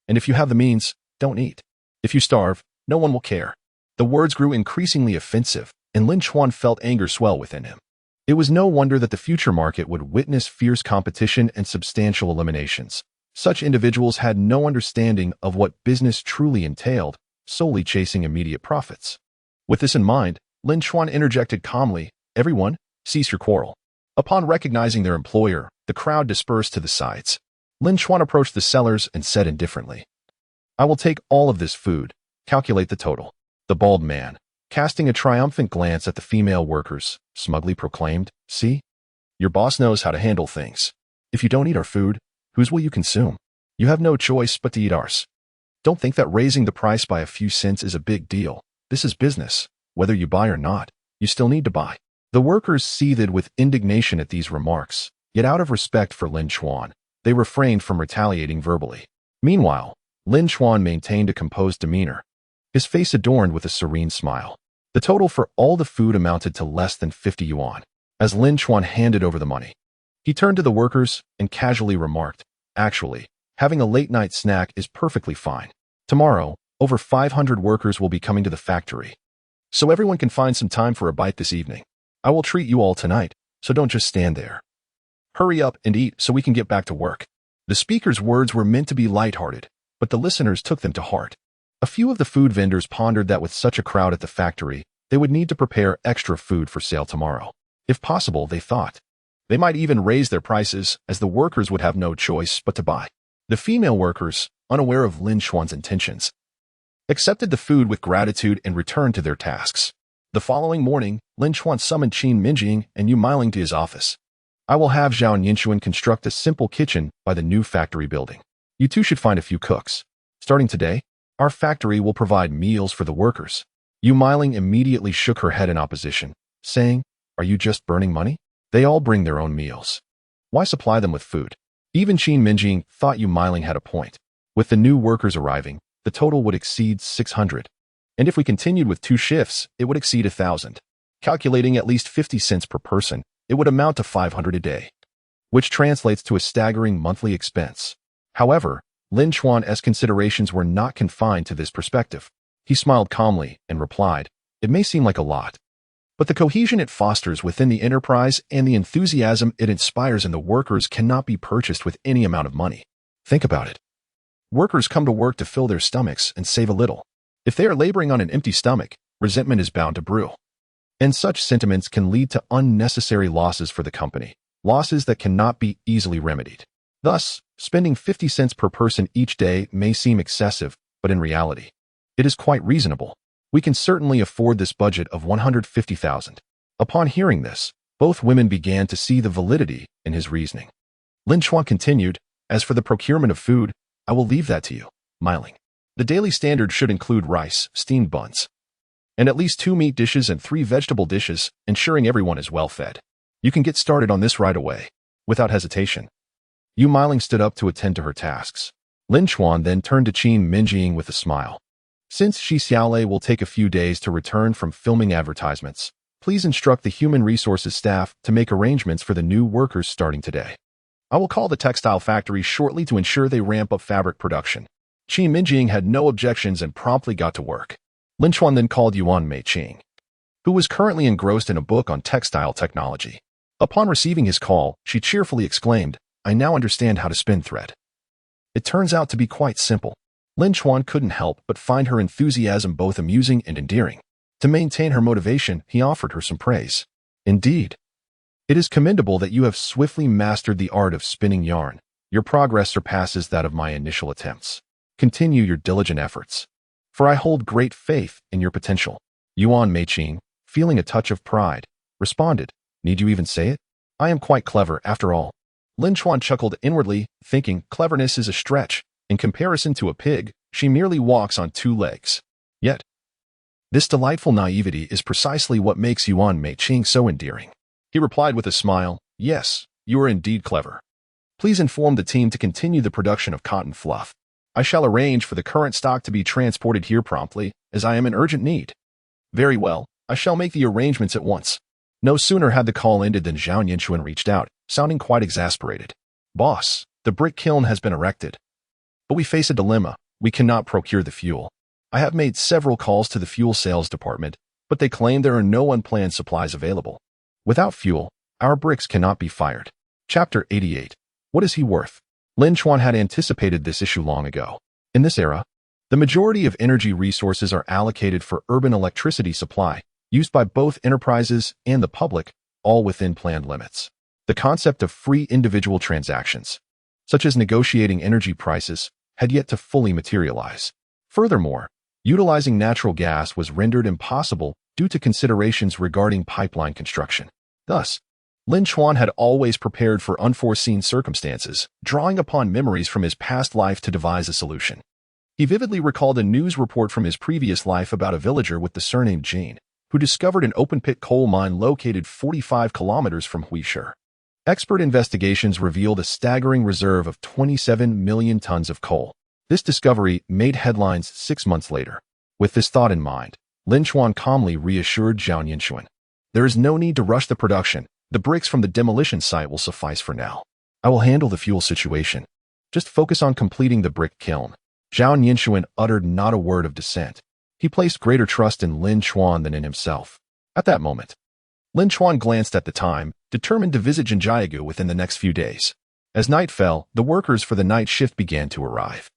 And if you have the means, don't eat. If you starve, no one will care." The words grew increasingly offensive, and Lin Chuan felt anger swell within him. It was no wonder that the future market would witness fierce competition and substantial eliminations. Such individuals had no understanding of what business truly entailed, solely chasing immediate profits. With this in mind, Lin Chuan interjected calmly, "Everyone, cease your quarrel." Upon recognizing their employer, the crowd dispersed to the sides. Lin Chuan approached the sellers and said indifferently, "I will take all of this food. Calculate the total." The bald man, casting a triumphant glance at the female workers, smugly proclaimed, "See? Your boss knows how to handle things. If you don't eat our food, whose will you consume? You have no choice but to eat ours. Don't think that raising the price by a few cents is a big deal. This is business. Whether you buy or not, you still need to buy." The workers seethed with indignation at these remarks, yet out of respect for Lin Chuan, they refrained from retaliating verbally. Meanwhile, Lin Chuan maintained a composed demeanor, his face adorned with a serene smile. The total for all the food amounted to less than 50 yuan. As Lin Chuan handed over the money, he turned to the workers and casually remarked, "Actually, having a late-night snack is perfectly fine. Tomorrow, over 500 workers will be coming to the factory, so everyone can find some time for a bite this evening. I will treat you all tonight, so don't just stand there. Hurry up and eat so we can get back to work." The speaker's words were meant to be lighthearted, but the listeners took them to heart. A few of the food vendors pondered that with such a crowd at the factory, they would need to prepare extra food for sale tomorrow. If possible, they thought. They might even raise their prices, as the workers would have no choice but to buy. The female workers, unaware of Lin Chuan's intentions, accepted the food with gratitude and returned to their tasks. The following morning, Lin Chuan summoned Qin Mengying and Yu Miling to his office. I will have Zhao Ninshuan construct a simple kitchen by the new factory building. You two should find a few cooks. Starting today, our factory will provide meals for the workers. Yu Miling immediately shook her head in opposition, saying, Are you just burning money? They all bring their own meals. Why supply them with food? Even Qin Mengying thought Yu Miling had a point. With the new workers arriving, the total would exceed 600. And if we continued with 2 shifts, it would exceed 1,000. Calculating at least 50 cents per person, it would amount to 500 a day, which translates to a staggering monthly expense. However, Lin Chuan's considerations were not confined to this perspective. He smiled calmly and replied, It may seem like a lot, but the cohesion it fosters within the enterprise and the enthusiasm it inspires in the workers cannot be purchased with any amount of money. Think about it. Workers come to work to fill their stomachs and save a little. If they are laboring on an empty stomach, resentment is bound to brew. And such sentiments can lead to unnecessary losses for the company, losses that cannot be easily remedied. Thus, spending 50 cents per person each day may seem excessive, but in reality, it is quite reasonable. We can certainly afford this budget of 150,000. Upon hearing this, both women began to see the validity in his reasoning. Lin Chuan continued, As for the procurement of food, I will leave that to you, Miling. The daily standard should include rice, steamed buns, and at least 2 meat dishes and 3 vegetable dishes, ensuring everyone is well fed. You can get started on this right away. Without hesitation, Yu Miling stood up to attend to her tasks. Lin Chuan then turned to Qin Mengying with a smile. Since Shi Xiaolei will take a few days to return from filming advertisements, please instruct the human resources staff to make arrangements for the new workers starting today. I will call the textile factory shortly to ensure they ramp up fabric production. Qin Mengying had no objections and promptly got to work. Lin Chuan then called Yuan Meiqing, who was currently engrossed in a book on textile technology. Upon receiving his call, she cheerfully exclaimed, I now understand how to spin thread. It turns out to be quite simple. Lin Chuan couldn't help but find her enthusiasm both amusing and endearing. To maintain her motivation, he offered her some praise. Indeed, it is commendable that you have swiftly mastered the art of spinning yarn. Your progress surpasses that of my initial attempts. Continue your diligent efforts, for I hold great faith in your potential. Yuan Meiqing, feeling a touch of pride, responded, Need you even say it? I am quite clever after all. Lin Chuan chuckled inwardly, thinking cleverness is a stretch. In comparison to a pig, she merely walks on 2 legs. Yet, this delightful naivety is precisely what makes Yuan Meiqing so endearing. He replied with a smile, Yes, you are indeed clever. Please inform the team to continue the production of cotton fluff. I shall arrange for the current stock to be transported here promptly, as I am in urgent need. Very well, I shall make the arrangements at once. No sooner had the call ended than Zhao Ninshuan reached out, sounding quite exasperated. Boss, the brick kiln has been erected. But we face a dilemma. We cannot procure the fuel. I have made several calls to the fuel sales department, but they claim there are no unplanned supplies available. Without fuel, our bricks cannot be fired. Chapter 88. What is he worth? Lin Chuan had anticipated this issue long ago. In this era, the majority of energy resources are allocated for urban electricity supply, used by both enterprises and the public, all within planned limits. The concept of free individual transactions, such as negotiating energy prices, had yet to fully materialize. Furthermore, utilizing natural gas was rendered impossible due to considerations regarding pipeline construction. Thus, Lin Chuan had always prepared for unforeseen circumstances, drawing upon memories from his past life to devise a solution. He vividly recalled a news report from his previous life about a villager with the surname Jane, who discovered an open-pit coal mine located 45 kilometers from Huisher. Expert investigations revealed a staggering reserve of 27 million tons of coal. This discovery made headlines 6 months later. With this thought in mind, Lin Chuan calmly reassured Zhao Ninshuan. There is no need to rush the production. The bricks from the demolition site will suffice for now. I will handle the fuel situation. Just focus on completing the brick kiln. Zhao Ninshuan uttered not a word of dissent. He placed greater trust in Lin Chuan than in himself. At that moment, Lin Chuan glanced at the time, determined to visit Jinjiagu within the next few days. As night fell, the workers for the night shift began to arrive.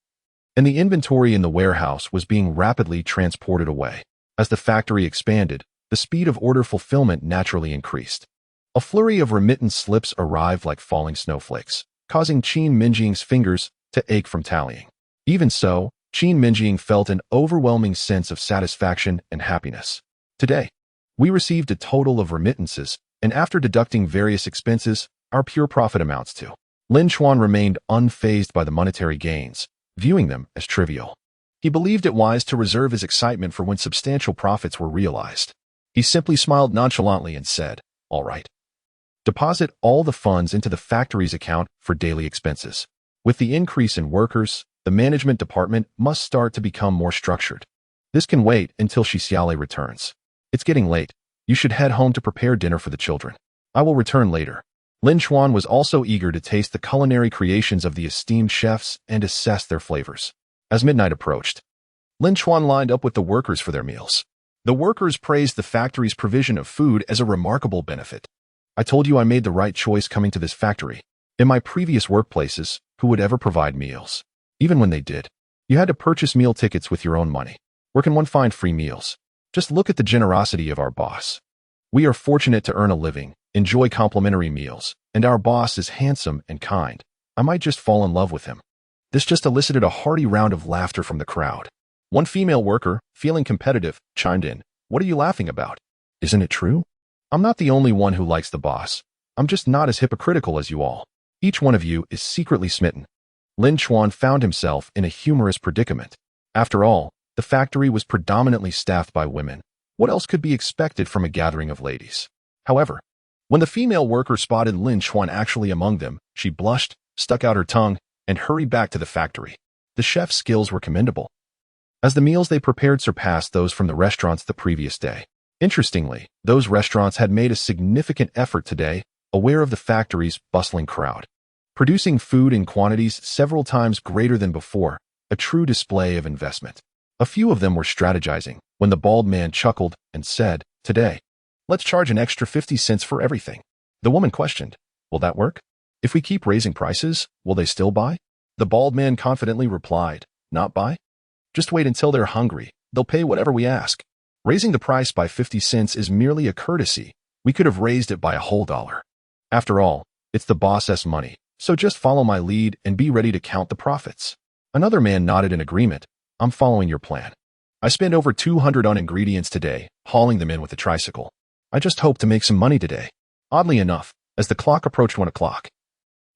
and the inventory in the warehouse was being rapidly transported away. As the factory expanded, the speed of order fulfillment naturally increased. A flurry of remittance slips arrived like falling snowflakes, causing Qin Mengying's fingers to ache from tallying. Even so, Qin Mengying felt an overwhelming sense of satisfaction and happiness. Today, we received a total of remittances, and after deducting various expenses, our pure profit amounts to. Lin Chuan remained unfazed by the monetary gains, viewing them as trivial. He believed it wise to reserve his excitement for when substantial profits were realized. He simply smiled nonchalantly and said, "All right. Deposit all the funds into the factory's account for daily expenses. With the increase in workers, the management department must start to become more structured. This can wait until Xiaole returns. It's getting late. You should head home to prepare dinner for the children. I will return later." Lin Chuan was also eager to taste the culinary creations of the esteemed chefs and assess their flavors. As midnight approached, Lin Chuan lined up with the workers for their meals. The workers praised the factory's provision of food as a remarkable benefit. "I told you I made the right choice coming to this factory. In my previous workplaces, who would ever provide meals? Even when they did, you had to purchase meal tickets with your own money. Where can one find free meals? Just look at the generosity of our boss. We are fortunate to earn a living, enjoy complimentary meals, and our boss is handsome and kind. I might just fall in love with him." This just elicited a hearty round of laughter from the crowd. One female worker, feeling competitive, chimed in, "What are you laughing about? Isn't it true? I'm not the only one who likes the boss. I'm just not as hypocritical as you all. Each one of you is secretly smitten." Lin Chuan found himself in a humorous predicament. After all, the factory was predominantly staffed by women. What else could be expected from a gathering of ladies? However, when the female worker spotted Lin Chuan actually among them, she blushed, stuck out her tongue, and hurried back to the factory. The chef's skills were commendable, as the meals they prepared surpassed those from the restaurants the previous day. Interestingly, those restaurants had made a significant effort today, aware of the factory's bustling crowd, producing food in quantities several times greater than before, a true display of investment. A few of them were strategizing when the bald man chuckled and said, "Today, let's charge an extra 50 cents for everything." The woman questioned, "Will that work? If we keep raising prices, will they still buy?" The bald man confidently replied, "Not buy? Just wait until they're hungry. They'll pay whatever we ask. Raising the price by 50 cents is merely a courtesy. We could have raised it by a whole dollar. After all, it's the boss's money, so just follow my lead and be ready to count the profits." Another man nodded in agreement. "I'm following your plan. I spent over 200 on ingredients today, hauling them in with a tricycle. I just hope to make some money today." Oddly enough, as the clock approached 1 o'clock,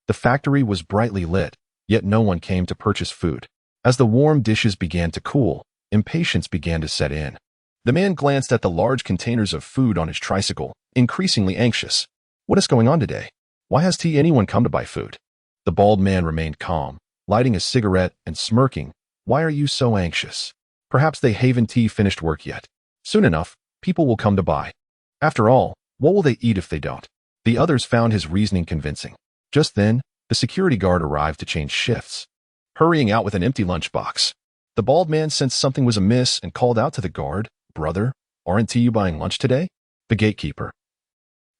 the factory was brightly lit, yet no one came to purchase food. As the warm dishes began to cool, impatience began to set in. The man glanced at the large containers of food on his tricycle, increasingly anxious. "What is going on today? Why has anyone come to buy food?" The bald man remained calm, lighting a cigarette and smirking. "Why are you so anxious? Perhaps they haven't finished work yet. Soon enough, people will come to buy. After all, what will they eat if they don't?" The others found his reasoning convincing. Just then, the security guard arrived to change shifts, hurrying out with an empty lunchbox. The bald man sensed something was amiss and called out to the guard, "Brother, aren't you buying lunch today?" The gatekeeper,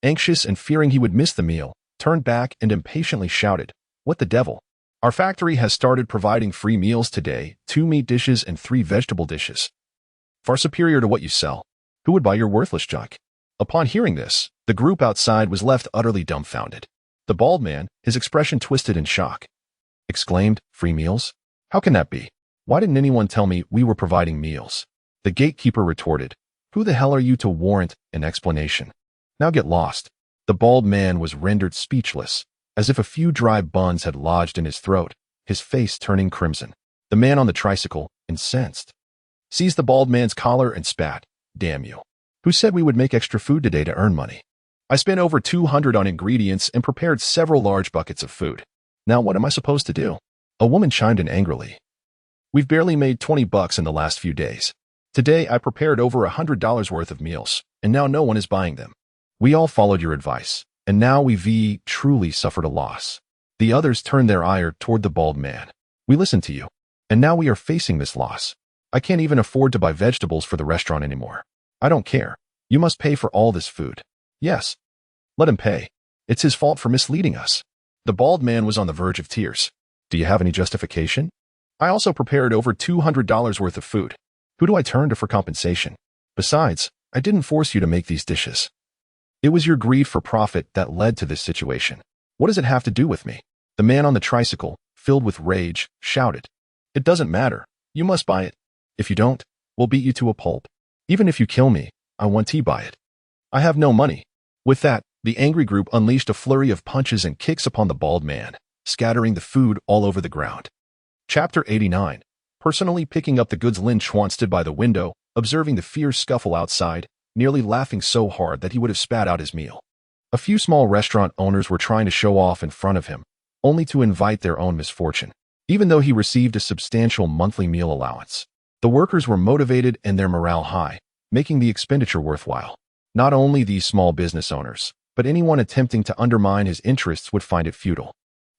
anxious and fearing he would miss the meal, turned back and impatiently shouted, "What the devil? Our factory has started providing free meals today, 2 meat dishes and 3 vegetable dishes. Far superior to what you sell. Who would buy your worthless junk?" Upon hearing this, the group outside was left utterly dumbfounded. The bald man, his expression twisted in shock, exclaimed, "Free meals? How can that be? Why didn't anyone tell me we were providing meals?" The gatekeeper retorted, "Who the hell are you to warrant an explanation? Now get lost." The bald man was rendered speechless, as if a few dry buns had lodged in his throat, his face turning crimson. The man on the tricycle, incensed, seized the bald man's collar and spat, "Damn you. Who said we would make extra food today to earn money? I spent over 200 on ingredients and prepared several large buckets of food. Now what am I supposed to do?" A woman chimed in angrily, "We've barely made $20 in the last few days. Today I prepared over $100 worth of meals, and now no one is buying them. We all followed your advice, and now we've truly suffered a loss." The others turned their ire toward the bald man. "We listened to you, and now we are facing this loss. I can't even afford to buy vegetables for the restaurant anymore. I don't care. You must pay for all this food." "Yes. Let him pay. It's his fault for misleading us." The bald man was on the verge of tears. "Do you have any justification?" I also prepared over $200 worth of food. Who do I turn to for compensation? Besides, I didn't force you to make these dishes. It was your greed for profit that led to this situation. What does it have to do with me? The man on the tricycle, filled with rage, shouted. It doesn't matter. You must buy it. If you don't, we'll beat you to a pulp. Even if you kill me, I want to buy it. I have no money. With that, the angry group unleashed a flurry of punches and kicks upon the bald man, scattering the food all over the ground. Chapter 89. Personally picking up the goods. Lin Chuan stood by the window, observing the fierce scuffle outside, nearly laughing so hard that he would have spat out his meal. A few small restaurant owners were trying to show off in front of him, only to invite their own misfortune. Even though he received a substantial monthly meal allowance, the workers were motivated and their morale high, making the expenditure worthwhile. Not only these small business owners, but anyone attempting to undermine his interests would find it futile.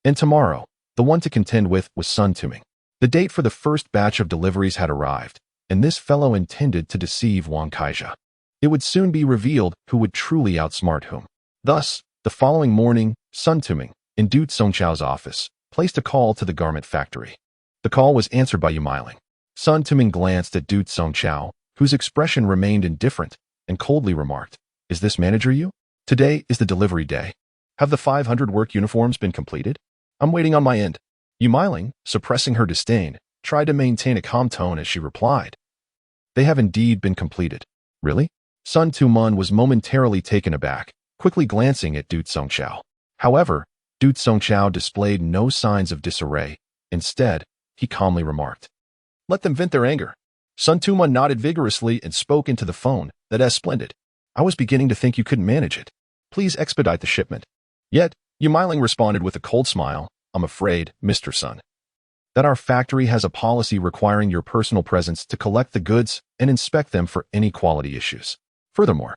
And tomorrow, the one to contend with was Sun Tuming. The date for the first batch of deliveries had arrived, and this fellow intended to deceive Wang Kaija. It would soon be revealed who would truly outsmart whom. Thus, the following morning, Sun Tuming, in Du Songchao's office, placed a call to the garment factory. The call was answered by Yu Meiling. Sun Tuming glanced at Du Songchao, whose expression remained indifferent, and coldly remarked, "Is this manager you? Today is the delivery day. Have the 500 work uniforms been completed? I'm waiting on my end." Yu Meiling, suppressing her disdain, tried to maintain a calm tone as she replied, "They have indeed been completed." "Really?" Sun Tuman was momentarily taken aback, quickly glancing at Du Songchao. However, Du Songchao displayed no signs of disarray. Instead, he calmly remarked, "Let them vent their anger." Sun Tuman nodded vigorously and spoke into the phone. "That's splendid. I was beginning to think you couldn't manage it. Please expedite the shipment." Yet, Yu Meiling responded with a cold smile, "I'm afraid, Mr. Sun, that our factory has a policy requiring your personal presence to collect the goods and inspect them for any quality issues. Furthermore,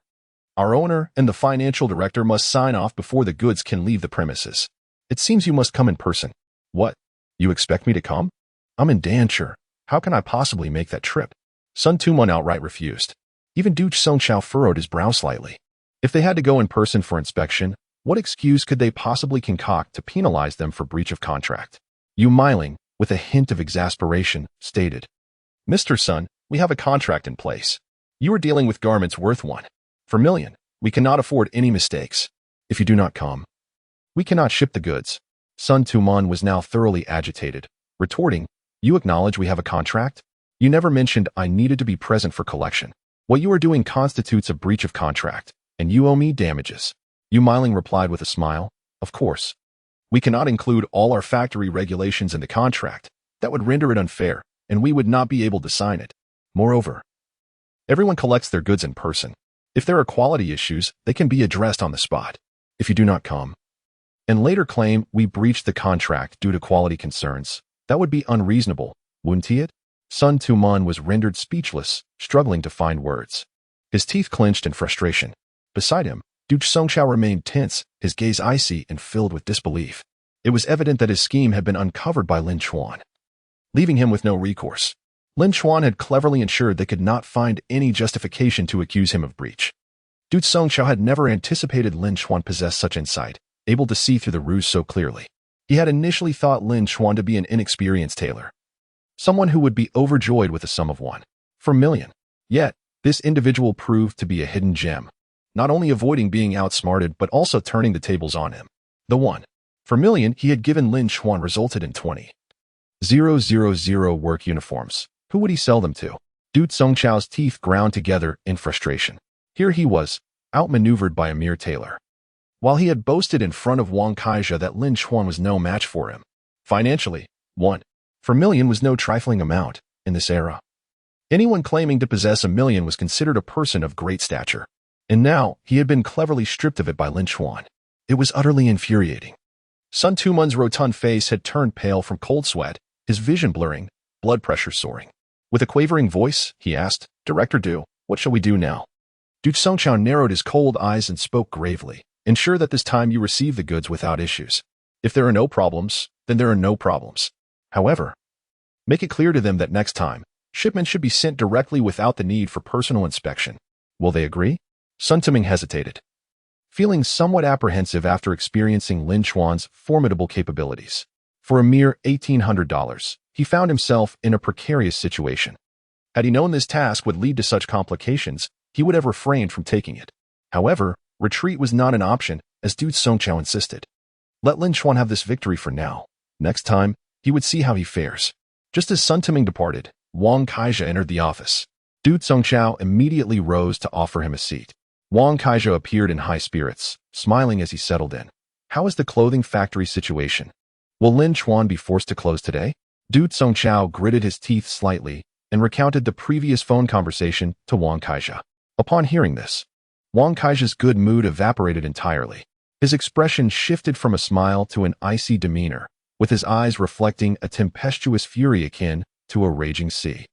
our owner and the financial director must sign off before the goods can leave the premises. It seems you must come in person." "What? You expect me to come? I'm in Dancher. How can I possibly make that trip?" Sun Tuman outright refused. Even Du Songchao furrowed his brow slightly. If they had to go in person for inspection, what excuse could they possibly concoct to penalize them for breach of contract? Yu Meiling, with a hint of exasperation, stated, "Mr. Sun, we have a contract in place. You are dealing with garments worth $1 million. We cannot afford any mistakes. If you do not come, we cannot ship the goods." Sun Tuman was now thoroughly agitated, retorting, "You acknowledge we have a contract? You never mentioned I needed to be present for collection. What you are doing constitutes a breach of contract, and you owe me damages." Yu Meiling replied with a smile, "Of course. We cannot include all our factory regulations in the contract. That would render it unfair, and we would not be able to sign it. Moreover, everyone collects their goods in person. If there are quality issues, they can be addressed on the spot. If you do not come, and later claim we breached the contract due to quality concerns, that would be unreasonable, wouldn't it?" Sun Tuman was rendered speechless, struggling to find words. His teeth clenched in frustration. Beside him, Du Songchao remained tense, his gaze icy and filled with disbelief. It was evident that his scheme had been uncovered by Lin Chuan, leaving him with no recourse. Lin Chuan had cleverly ensured they could not find any justification to accuse him of breach. Du Songchao had never anticipated Lin Chuan possessed such insight, able to see through the ruse so clearly. He had initially thought Lin Chuan to be an inexperienced tailor, someone who would be overjoyed with a sum of $1 million. Yet, this individual proved to be a hidden gem, not only avoiding being outsmarted but also turning the tables on him. The $1 million he had given Lin Chuan resulted in 20,000 work uniforms. Who would he sell them to? Du Songchao's teeth ground together in frustration. Here he was, outmaneuvered by a mere tailor, while he had boasted in front of Wang Kaija that Lin Chuan was no match for him. Financially, $1 million was no trifling amount in this era. Anyone claiming to possess $1 million was considered a person of great stature. And now, he had been cleverly stripped of it by Lin Chuan. It was utterly infuriating. Sun Tuman's rotund face had turned pale from cold sweat, his vision blurring, blood pressure soaring. With a quavering voice, he asked, "Director Du, what shall we do now?" Du Songchao narrowed his cold eyes and spoke gravely, "Ensure that this time you receive the goods without issues. If there are no problems, then there are no problems. However, make it clear to them that next time, shipments should be sent directly without the need for personal inspection. Will they agree?" Sun Tuming hesitated, feeling somewhat apprehensive after experiencing Lin Chuan's formidable capabilities. For a mere $1,800, he found himself in a precarious situation. Had he known this task would lead to such complications, he would have refrained from taking it. However, retreat was not an option, as Dude Songchao insisted. Let Lin Chuan have this victory for now. Next time, he would see how he fares. Just as Sun Timing departed, Wang Kaizha entered the office. Dude Songchao immediately rose to offer him a seat. Wang Kaizha appeared in high spirits, smiling as he settled in. How is the clothing factory situation? Will Lin Chuan be forced to close today? Dude Songchao gritted his teeth slightly and recounted the previous phone conversation to Wang Kaizha. Upon hearing this, Wang Kaizha's good mood evaporated entirely. His expression shifted from a smile to an icy demeanor, with his eyes reflecting a tempestuous fury akin to a raging sea.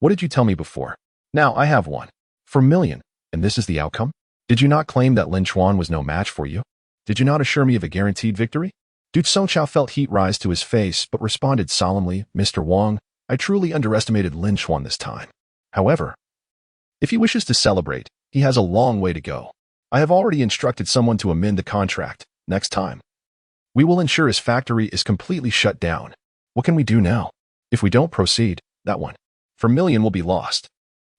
What did you tell me before? Now I have one. For $1,000,000, and this is the outcome? Did you not claim that Lin Chuan was no match for you? Did you not assure me of a guaranteed victory? Dude Songchao felt heat rise to his face but responded solemnly, Mr. Wang, I truly underestimated Lin Chuan this time. However, if he wishes to celebrate, he has a long way to go. I have already instructed someone to amend the contract. Next time, we will ensure his factory is completely shut down. What can we do now? If we don't proceed, that one for $1,000,000 will be lost.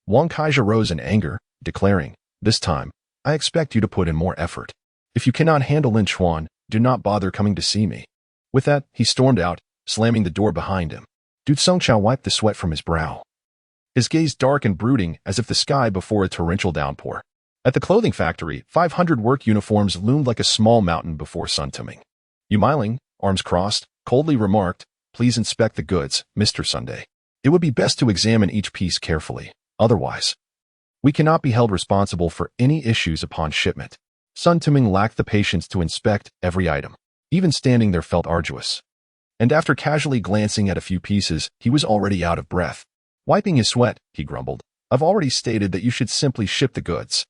Wang Kaizha rose in anger, declaring, this time, I expect you to put in more effort. If you cannot handle Lin Chuan, do not bother coming to see me. With that, he stormed out, slamming the door behind him. Dude Songchao wiped the sweat from his brow. His gaze dark and brooding as if the sky before a torrential downpour. At the clothing factory, 500 work uniforms loomed like a small mountain before Sun Timing. Yu Meiling, arms crossed, coldly remarked, please inspect the goods, Mr. Sunday. It would be best to examine each piece carefully. Otherwise, we cannot be held responsible for any issues upon shipment. Sun Timing lacked the patience to inspect every item. Even standing there felt arduous. And after casually glancing at a few pieces, he was already out of breath. Wiping his sweat, he grumbled, I've already stated that you should simply ship the goods.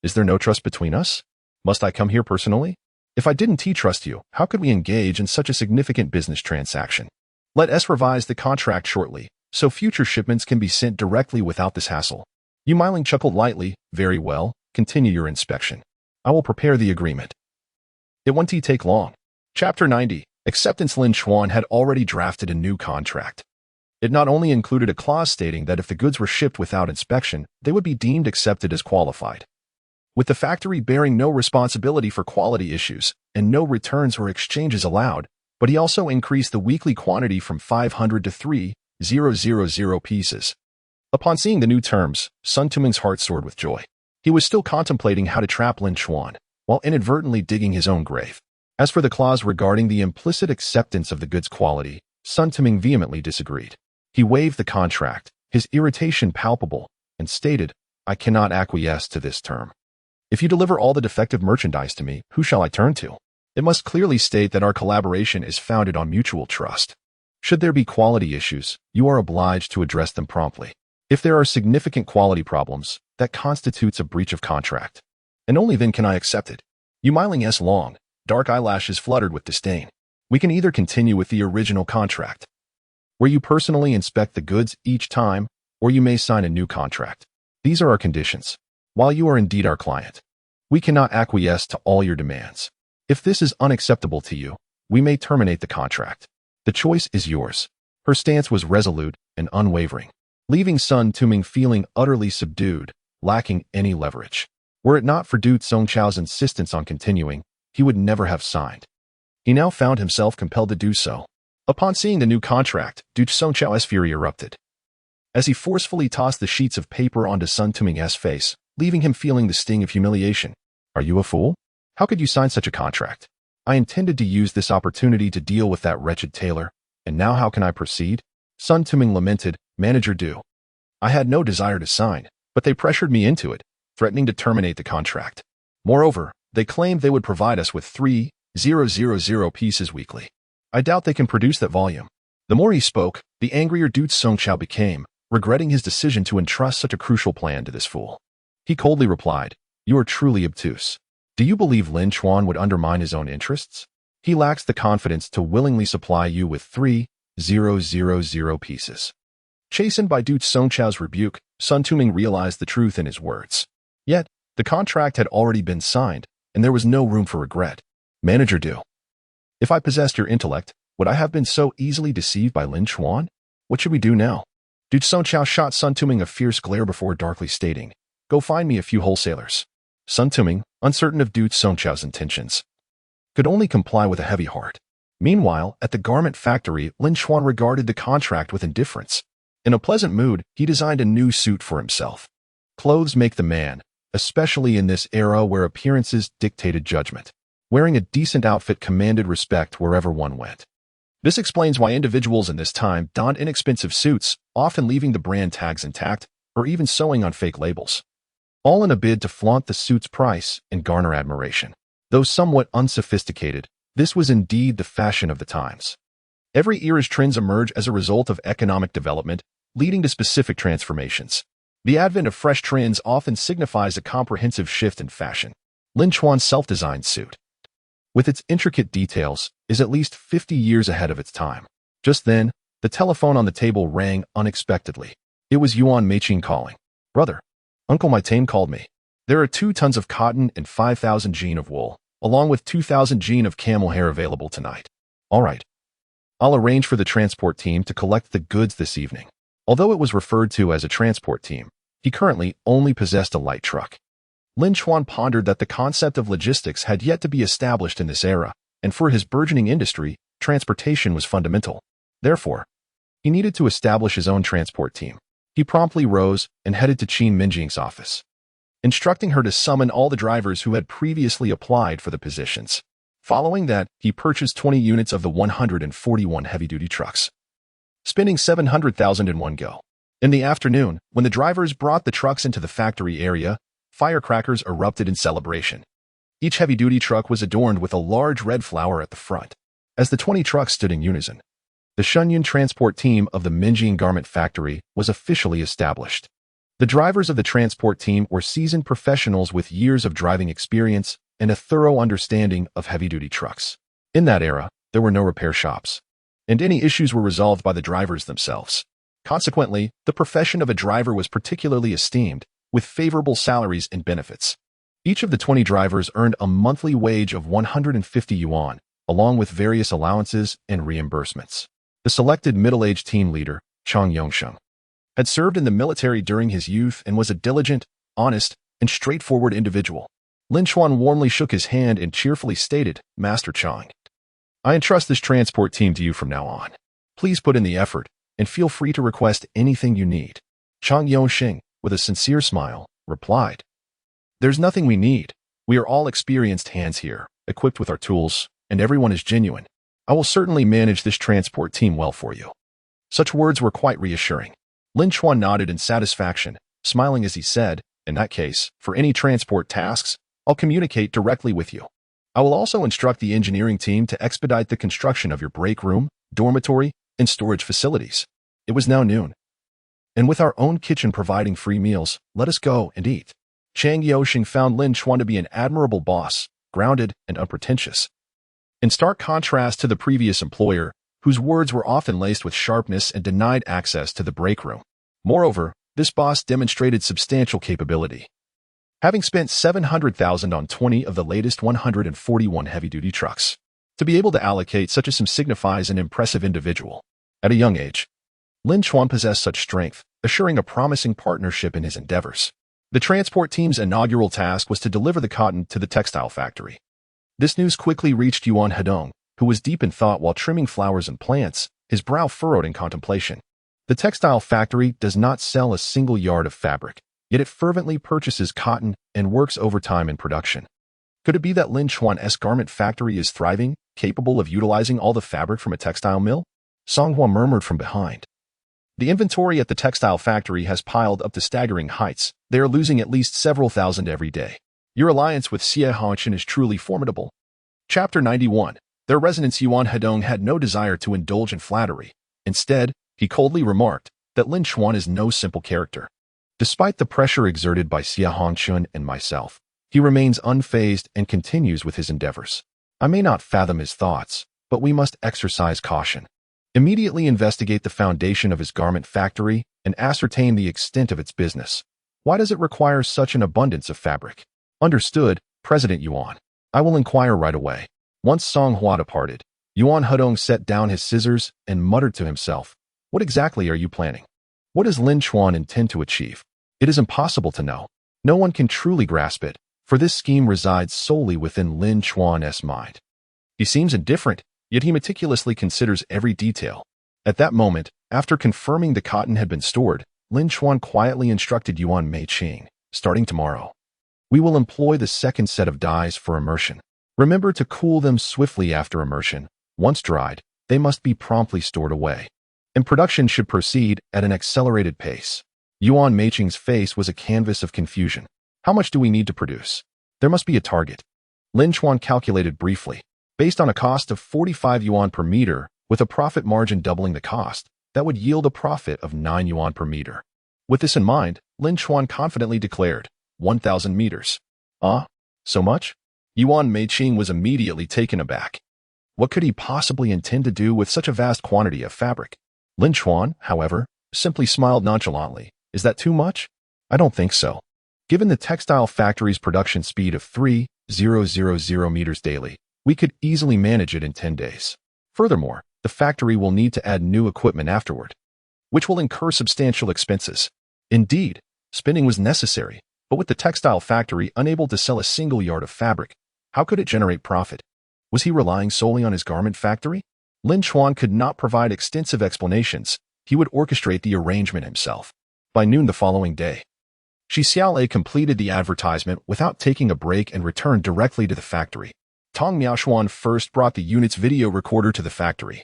Is there no trust between us? Must I come here personally? If I didn't trust you, how could we engage in such a significant business transaction? Let us revise the contract shortly, so future shipments can be sent directly without this hassle. Yu Meiling chuckled lightly, very well, continue your inspection. I will prepare the agreement. It won't take long. Chapter 90. Acceptance. Lin Chuan had already drafted a new contract. It not only included a clause stating that if the goods were shipped without inspection, they would be deemed accepted as qualified, with the factory bearing no responsibility for quality issues and no returns or exchanges allowed, but he also increased the weekly quantity from 500 to 3,000 pieces. Upon seeing the new terms, Sun Timing's heart soared with joy. He was still contemplating how to trap Lin Chuan, while inadvertently digging his own grave. As for the clause regarding the implicit acceptance of the goods' quality, Sun Timing vehemently disagreed. He waived the contract, his irritation palpable, and stated, I cannot acquiesce to this term. If you deliver all the defective merchandise to me, who shall I turn to? It must clearly state that our collaboration is founded on mutual trust. Should there be quality issues, you are obliged to address them promptly. If there are significant quality problems, that constitutes a breach of contract. And only then can I accept it. Yu Meiling's long, dark eyelashes fluttered with disdain. We can either continue with the original contract, where you personally inspect the goods each time, or you may sign a new contract. These are our conditions. While you are indeed our client, we cannot acquiesce to all your demands. If this is unacceptable to you, we may terminate the contract. The choice is yours. Her stance was resolute and unwavering, leaving Sun Timing feeling utterly subdued, lacking any leverage. Were it not for Dude Songchao's insistence on continuing, he would never have signed. He now found himself compelled to do so. Upon seeing the new contract, Dude Songchao's fury erupted, as he forcefully tossed the sheets of paper onto Sun Timing's face, leaving him feeling the sting of humiliation. Are you a fool? How could you sign such a contract? I intended to use this opportunity to deal with that wretched tailor, and now how can I proceed? Sun Timing lamented, Manager Du. I had no desire to sign, but they pressured me into it, threatening to terminate the contract. Moreover, they claimed they would provide us with 3,000 pieces weekly. I doubt they can produce that volume. The more he spoke, the angrier Dude Songchao became, regretting his decision to entrust such a crucial plan to this fool. He coldly replied, You are truly obtuse. Do you believe Lin Chuan would undermine his own interests? He lacks the confidence to willingly supply you with 3,000 pieces. Chastened by Dude Songchao's rebuke, Sun Timing realized the truth in his words. Yet, the contract had already been signed, and there was no room for regret. Manager Du. If I possessed your intellect, Would I have been so easily deceived by Lin Chuan? What should we do now? Dude Sun Chao shot Sun Tuming a fierce glare before darkly stating, "Go find me a few wholesalers." Sun Tuming, uncertain of Dude Sun Chao's intentions, could only comply with a heavy heart. Meanwhile, at the garment factory, Lin Chuan regarded the contract with indifference. In a pleasant mood, he designed a new suit for himself. Clothes make the man, especially in this era where appearances dictated judgment. Wearing a decent outfit commanded respect wherever one went. This explains why individuals in this time donned inexpensive suits, often leaving the brand tags intact, or even sewing on fake labels. All in a bid to flaunt the suit's price and garner admiration. Though somewhat unsophisticated, this was indeed the fashion of the times. Every era's trends emerge as a result of economic development, leading to specific transformations. The advent of fresh trends often signifies a comprehensive shift in fashion. Lin Chuan's self-designed suit, with its intricate details, is at least 50 years ahead of its time. Just then, the telephone on the table rang unexpectedly. It was Yuan Meiqing calling. "Brother, Uncle Maitame called me. There are 2 tons of cotton and 5,000 jean of wool, along with 2,000 jean of camel hair available tonight." "All right. I'll arrange for the transport team to collect the goods this evening." Although it was referred to as a transport team, he currently only possessed a light truck. Lin Chuan pondered that the concept of logistics had yet to be established in this era, and for his burgeoning industry, transportation was fundamental. Therefore, he needed to establish his own transport team. He promptly rose and headed to Qin Mengying's office, instructing her to summon all the drivers who had previously applied for the positions. Following that, he purchased 20 units of the 141 heavy-duty trucks, spending 700,000 in one go. In the afternoon, when the drivers brought the trucks into the factory area, firecrackers erupted in celebration. Each heavy-duty truck was adorned with a large red flower at the front. As the 20 trucks stood in unison, the Shenyun transport team of the Mengying garment factory was officially established. The drivers of the transport team were seasoned professionals with years of driving experience and a thorough understanding of heavy-duty trucks. In that era, there were no repair shops, and any issues were resolved by the drivers themselves. Consequently, the profession of a driver was particularly esteemed, with favorable salaries and benefits. Each of the 20 drivers earned a monthly wage of 150 yuan, along with various allowances and reimbursements. The selected middle-aged team leader, Chang Yongsheng, had served in the military during his youth and was a diligent, honest, and straightforward individual. Lin Chuan warmly shook his hand and cheerfully stated, "Master Chang, I entrust this transport team to you from now on. Please put in the effort, and feel free to request anything you need." Chang Yongsheng, with a sincere smile, replied, "There's nothing we need. We are all experienced hands here, equipped with our tools, and everyone is genuine. I will certainly manage this transport team well for you." Such words were quite reassuring. Lin Chuan nodded in satisfaction, smiling as he said, "In that case, for any transport tasks, I'll communicate directly with you. I will also instruct the engineering team to expedite the construction of your break room, dormitory, and storage facilities." It was now noon, and with our own kitchen providing free meals, let us go and eat. Chang Yoshing found Lin Chuan to be an admirable boss, grounded and unpretentious. In stark contrast to the previous employer, whose words were often laced with sharpness and denied access to the break room. Moreover, this boss demonstrated substantial capability, having spent 700,000 on 20 of the latest 141 heavy-duty trucks. To be able to allocate such a sum signifies an impressive individual. At a young age, Lin Chuan possessed such strength, assuring a promising partnership in his endeavors. The transport team's inaugural task was to deliver the cotton to the textile factory. This news quickly reached Yuan Hedong, who was deep in thought while trimming flowers and plants, his brow furrowed in contemplation. The textile factory does not sell a single yard of fabric, yet it fervently purchases cotton and works overtime in production. Could it be that Lin Chuan's garment factory is thriving, capable of utilizing all the fabric from a textile mill? Songhua murmured from behind. The inventory at the textile factory has piled up to staggering heights. They are losing at least several thousand every day. Your alliance with Xie Hongchen is truly formidable. Chapter 91. Their resonance. Yuan Hedong had no desire to indulge in flattery. Instead, he coldly remarked that Lin Chuan is no simple character. Despite the pressure exerted by Xie Hongchen and myself, he remains unfazed and continues with his endeavors. I may not fathom his thoughts, but we must exercise caution. Immediately investigate the foundation of his garment factory and ascertain the extent of its business. Why does it require such an abundance of fabric? Understood, President Yuan. I will inquire right away. Once Songhua departed, Yuan Hudong set down his scissors and muttered to himself, "What exactly are you planning? What does Lin Chuan intend to achieve? It is impossible to know. No one can truly grasp it, for this scheme resides solely within Lin Chuan's mind. He seems indifferent, yet he meticulously considers every detail." At that moment, after confirming the cotton had been stored, Lin Chuan quietly instructed Yuan Meiqing, "Starting tomorrow, we will employ the second set of dyes for immersion. Remember to cool them swiftly after immersion. Once dried, they must be promptly stored away. And production should proceed at an accelerated pace." Yuan Meiqing's face was a canvas of confusion. "How much do we need to produce? There must be a target." Lin Chuan calculated briefly. Based on a cost of 45 yuan per meter, with a profit margin doubling the cost, that would yield a profit of 9 yuan per meter. With this in mind, Lin Chuan confidently declared, 1,000 meters. "Ah, so much?" Yuan Meiqing was immediately taken aback. What could he possibly intend to do with such a vast quantity of fabric? Lin Chuan, however, simply smiled nonchalantly. "Is that too much? I don't think so. Given the textile factory's production speed of 3,000 meters daily, we could easily manage it in 10 days. Furthermore, the factory will need to add new equipment afterward, which will incur substantial expenses." Indeed, spending was necessary, but with the textile factory unable to sell a single yard of fabric, how could it generate profit? Was he relying solely on his garment factory? Lin Chuan could not provide extensive explanations. He would orchestrate the arrangement himself. By noon the following day, Shi Xiaolei completed the advertisement without taking a break and returned directly to the factory. Tong Miaoshuan first brought the unit's video recorder to the factory,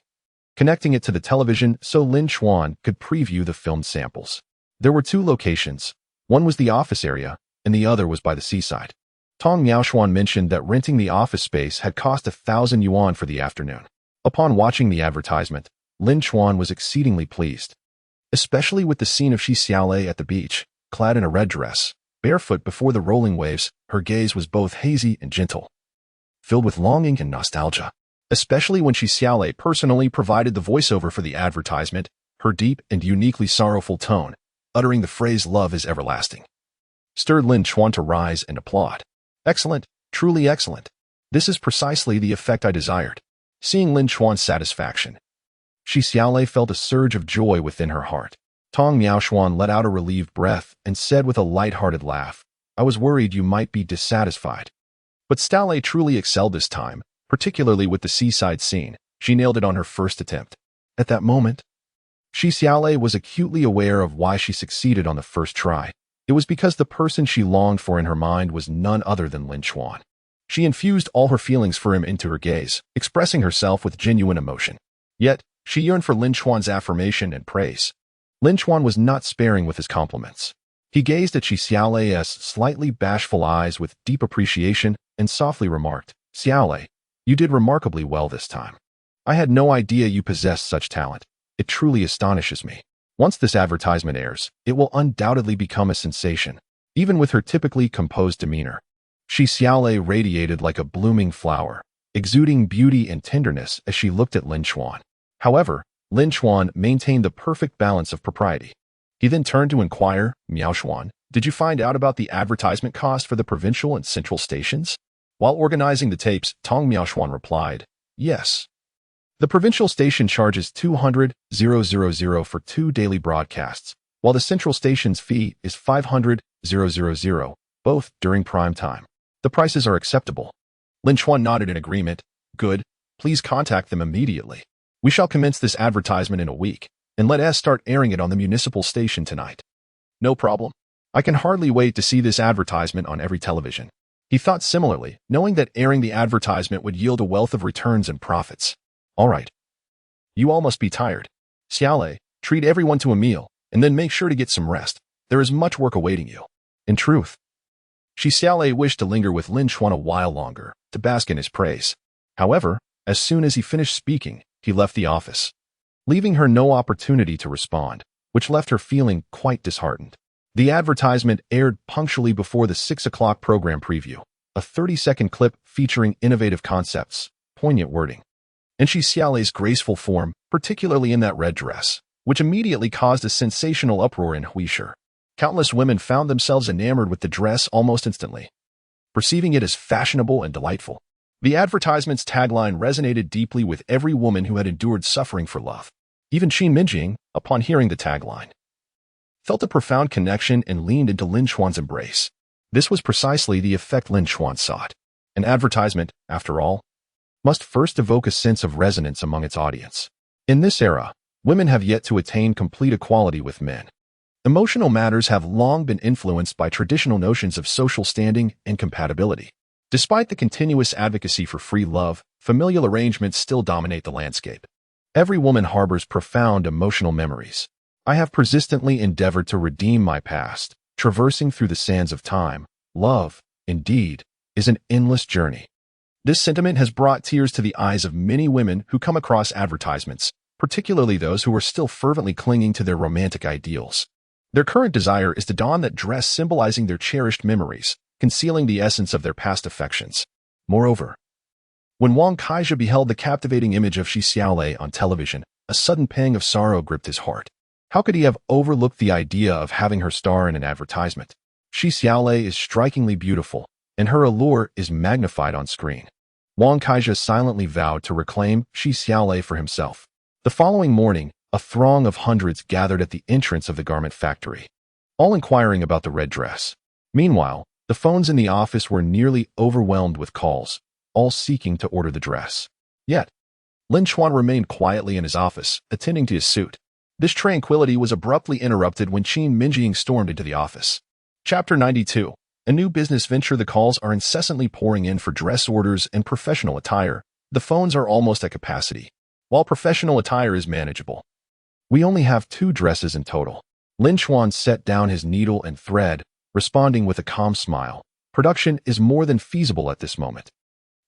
connecting it to the television so Lin Chuan could preview the filmed samples. There were 2 locations. One was the office area, and the other was by the seaside. Tong Miaoshuan mentioned that renting the office space had cost 1,000 yuan for the afternoon. Upon watching the advertisement, Lin Chuan was exceedingly pleased, especially with the scene of Shi Xiaolei at the beach, clad in a red dress, barefoot before the rolling waves. Her gaze was both hazy and gentle, filled with longing and nostalgia. Especially when Shi Xiaolei personally provided the voiceover for the advertisement, her deep and uniquely sorrowful tone, uttering the phrase "love is everlasting," stirred Lin Chuan to rise and applaud. "Excellent, truly excellent. This is precisely the effect I desired." Seeing Lin Chuan's satisfaction, Shi Xiaolei felt a surge of joy within her heart. Tong Miaoshuan let out a relieved breath and said with a light-hearted laugh, "I was worried you might be dissatisfied." But Xiaolei truly excelled this time, particularly with the seaside scene. She nailed it on her first attempt. At that moment, Shi Xiaolei was acutely aware of why she succeeded on the first try. It was because the person she longed for in her mind was none other than Lin Chuan. She infused all her feelings for him into her gaze, expressing herself with genuine emotion. Yet, she yearned for Lin Chuan's affirmation and praise. Lin Chuan was not sparing with his compliments. He gazed at Shi Xiaolei's slightly bashful eyes with deep appreciation and softly remarked, "Xiaolei, you did remarkably well this time. I had no idea you possessed such talent. It truly astonishes me. Once this advertisement airs, it will undoubtedly become a sensation." Even with her typically composed demeanor, Shi Xiaolei radiated like a blooming flower, exuding beauty and tenderness as she looked at Lin Chuan. However, Lin Chuan maintained the perfect balance of propriety. He then turned to inquire, "Miaoshuan, did you find out about the advertisement cost for the provincial and central stations?" While organizing the tapes, Tong Miaoshuan replied, "Yes. The provincial station charges 200,000 for 2 daily broadcasts, while the central station's fee is 500,000, both during prime time. The prices are acceptable." Lin Chuan nodded in agreement. "Good. Please contact them immediately. We shall commence this advertisement in a week, and let us start airing it on the municipal station tonight." "No problem. I can hardly wait to see this advertisement on every television." He thought similarly, knowing that airing the advertisement would yield a wealth of returns and profits. "All right. You all must be tired. Xiaolei, treat everyone to a meal, and then make sure to get some rest. There is much work awaiting you." In truth, Shi Xiaolei wished to linger with Lin Chuan a while longer, to bask in his praise. However, as soon as he finished speaking, he left the office, leaving her no opportunity to respond, which left her feeling quite disheartened. The advertisement aired punctually before the 6 o'clock program preview, a 30-second clip featuring innovative concepts, poignant wording, and Shi Xiaolei's graceful form, particularly in that red dress, which immediately caused a sensational uproar in Huisher. Countless women found themselves enamored with the dress almost instantly, perceiving it as fashionable and delightful. The advertisement's tagline resonated deeply with every woman who had endured suffering for love. Even Qin Mengying, upon hearing the tagline, felt a profound connection and leaned into Lin Chuan's embrace. This was precisely the effect Lin Chuan sought. An advertisement, after all, must first evoke a sense of resonance among its audience. In this era, women have yet to attain complete equality with men. Emotional matters have long been influenced by traditional notions of social standing and compatibility. Despite the continuous advocacy for free love, familial arrangements still dominate the landscape. Every woman harbors profound emotional memories. I have persistently endeavored to redeem my past, traversing through the sands of time. Love, indeed, is an endless journey. This sentiment has brought tears to the eyes of many women who come across advertisements, particularly those who are still fervently clinging to their romantic ideals. Their current desire is to don that dress symbolizing their cherished memories, concealing the essence of their past affections. Moreover, when Wang Kaizha beheld the captivating image of Shi Xiaolei on television, a sudden pang of sorrow gripped his heart. How could he have overlooked the idea of having her star in an advertisement? Shi Xiaolei is strikingly beautiful, and her allure is magnified on screen. Wang Kaizha silently vowed to reclaim Shi Xiaolei for himself. The following morning, a throng of hundreds gathered at the entrance of the garment factory, all inquiring about the red dress. Meanwhile, the phones in the office were nearly overwhelmed with calls, all seeking to order the dress. Yet, Lin Chuan remained quietly in his office, attending to his suit. This tranquility was abruptly interrupted when Qin Mengying stormed into the office. Chapter 92. A new business venture. The calls are incessantly pouring in for dress orders and professional attire. The phones are almost at capacity, while professional attire is manageable. We only have 2 dresses in total. Lin Chuan set down his needle and thread, responding with a calm smile. Production is more than feasible at this moment,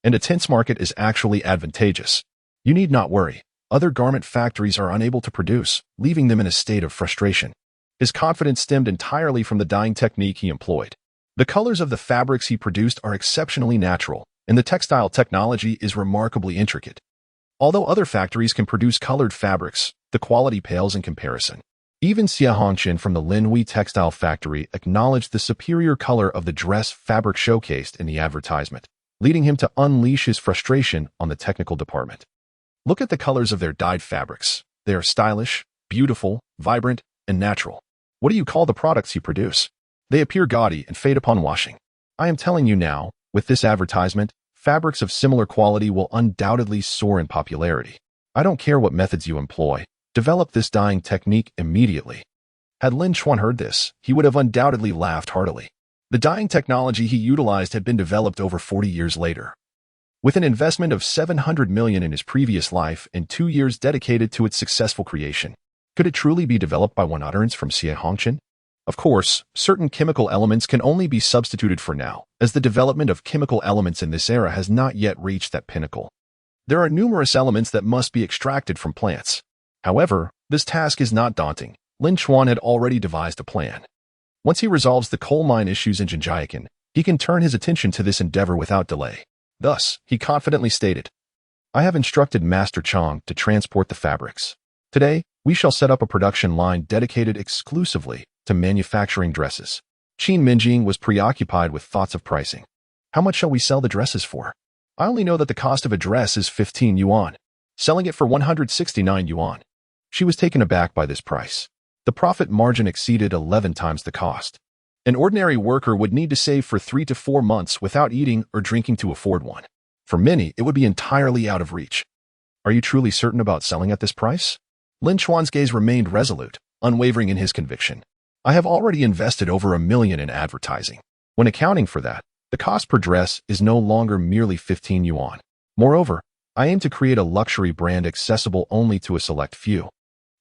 and a tense market is actually advantageous. You need not worry. Other garment factories are unable to produce, leaving them in a state of frustration. His confidence stemmed entirely from the dyeing technique he employed. The colors of the fabrics he produced are exceptionally natural, and the textile technology is remarkably intricate. Although other factories can produce colored fabrics, the quality pales in comparison. Even Xia Hongqian from the Lin Wanyu textile factory acknowledged the superior color of the dress fabric showcased in the advertisement, leading him to unleash his frustration on the technical department. Look at the colors of their dyed fabrics. They are stylish, beautiful, vibrant, and natural. What do you call the products you produce? They appear gaudy and fade upon washing. I am telling you now, with this advertisement, fabrics of similar quality will undoubtedly soar in popularity. I don't care what methods you employ. Develop this dyeing technique immediately. Had Lin Chuan heard this, he would have undoubtedly laughed heartily. The dyeing technology he utilized had been developed over 40 years later. With an investment of 700 million in his previous life and 2 years dedicated to its successful creation, could it truly be developed by one utterance from Xia Hongqian? Of course, certain chemical elements can only be substituted for now, as the development of chemical elements in this era has not yet reached that pinnacle. There are numerous elements that must be extracted from plants. However, this task is not daunting. Lin Chuan had already devised a plan. Once he resolves the coal mine issues in Zhenjiakan, he can turn his attention to this endeavor without delay. Thus, he confidently stated, I have instructed Master Chang to transport the fabrics. Today, we shall set up a production line dedicated exclusively to manufacturing dresses. Qin Mengying was preoccupied with thoughts of pricing. How much shall we sell the dresses for? I only know that the cost of a dress is 15 yuan. Selling it for 169 yuan. She was taken aback by this price. The profit margin exceeded 11 times the cost. An ordinary worker would need to save for 3 to 4 months without eating or drinking to afford one. For many, it would be entirely out of reach. Are you truly certain about selling at this price? Lin Chuan's gaze remained resolute, unwavering in his conviction. I have already invested over 1 million in advertising. When accounting for that, the cost per dress is no longer merely 15 yuan. Moreover, I aim to create a luxury brand accessible only to a select few.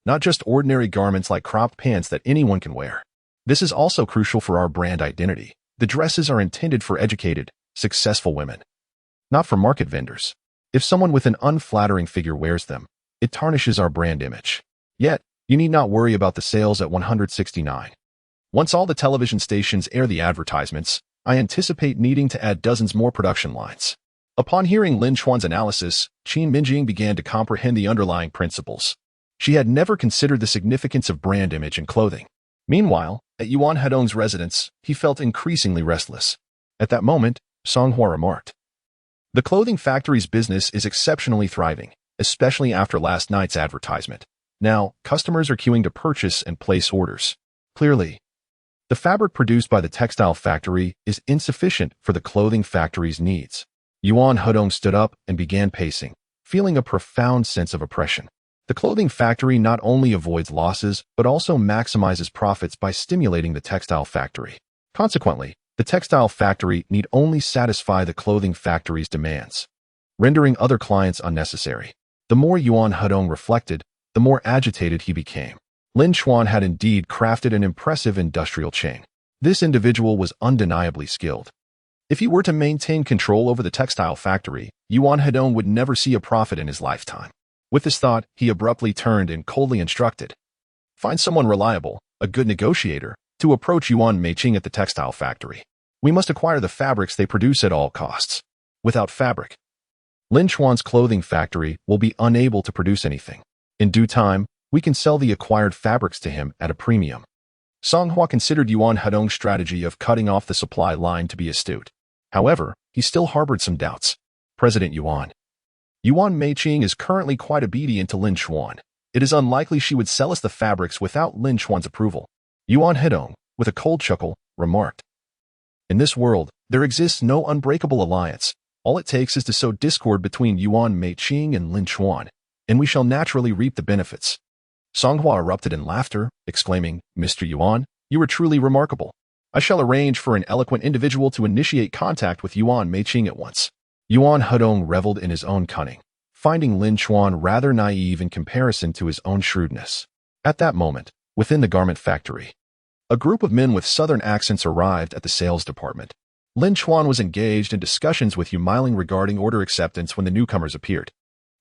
Not just ordinary garments like cropped pants that anyone can wear. This is also crucial for our brand identity. The dresses are intended for educated, successful women, not for market vendors. If someone with an unflattering figure wears them, it tarnishes our brand image. Yet, you need not worry about the sales at 169. Once all the television stations air the advertisements, I anticipate needing to add dozens more production lines. Upon hearing Lin Chuan's analysis, Qin Mengying began to comprehend the underlying principles. She had never considered the significance of brand image in clothing. Meanwhile, at Yuan Hedong's residence, he felt increasingly restless. At that moment, Songhua remarked, The clothing factory's business is exceptionally thriving, especially after last night's advertisement. Now, customers are queuing to purchase and place orders. Clearly, the fabric produced by the textile factory is insufficient for the clothing factory's needs. Yuan Hedong stood up and began pacing, feeling a profound sense of oppression. The clothing factory not only avoids losses, but also maximizes profits by stimulating the textile factory. Consequently, the textile factory need only satisfy the clothing factory's demands, rendering other clients unnecessary. The more Yuan Hedong reflected, the more agitated he became. Lin Chuan had indeed crafted an impressive industrial chain. This individual was undeniably skilled. If he were to maintain control over the textile factory, Yuan Hedong would never see a profit in his lifetime. With this thought, he abruptly turned and coldly instructed, "Find someone reliable, a good negotiator, to approach Yuan Mengying at the textile factory. We must acquire the fabrics they produce at all costs. Without fabric, Lin Chuan's clothing factory will be unable to produce anything. In due time, we can sell the acquired fabrics to him at a premium." Song Hua considered Yuan Hedong's strategy of cutting off the supply line to be astute. However, he still harbored some doubts. President Yuan Mengying is currently quite obedient to Lin Chuan. It is unlikely she would sell us the fabrics without Lin Chuan's approval. Yuan Hedong, with a cold chuckle, remarked, "In this world, there exists no unbreakable alliance. All it takes is to sow discord between Yuan Mengying and Lin Chuan, and we shall naturally reap the benefits." Song Hua erupted in laughter, exclaiming, "Mr. Yuan, you are truly remarkable. I shall arrange for an eloquent individual to initiate contact with Yuan Mengying at once." Yuan Hedong reveled in his own cunning, finding Lin Chuan rather naive in comparison to his own shrewdness. At that moment, within the garment factory, a group of men with southern accents arrived at the sales department. Lin Chuan was engaged in discussions with Yu Meiling regarding order acceptance when the newcomers appeared.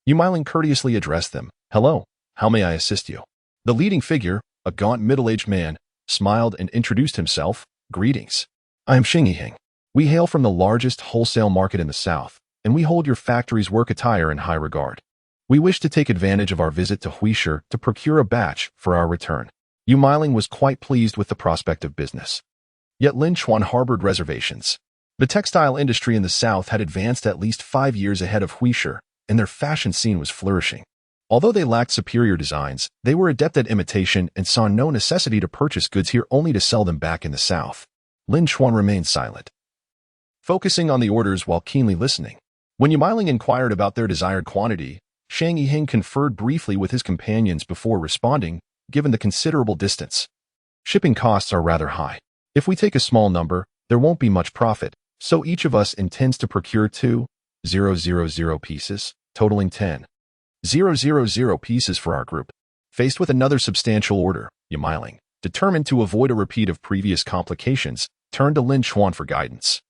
Yu Meiling courteously addressed them, "Hello, how may I assist you?" The leading figure, a gaunt middle-aged man, smiled and introduced himself, "Greetings. I am Xing Yiheng. We hail from the largest wholesale market in the south, and we hold your factory's work attire in high regard. We wish to take advantage of our visit to Huishi to procure a batch for our return." Yu Meiling was quite pleased with the prospect of business. Yet Lin Chuan harbored reservations. The textile industry in the south had advanced at least 5 years ahead of Huishi, and their fashion scene was flourishing. Although they lacked superior designs, they were adept at imitation and saw no necessity to purchase goods here only to sell them back in the south. Lin Chuan remained silent, focusing on the orders while keenly listening. When Yu Meiling inquired about their desired quantity, Shang Yiheng conferred briefly with his companions before responding, "Given the considerable distance, shipping costs are rather high. If we take a small number, there won't be much profit, so each of us intends to procure 2,000 pieces, totaling 10,000 pieces for our group." Faced with another substantial order, Yu Meiling, determined to avoid a repeat of previous complications, turned to Lin Chuan for guidance.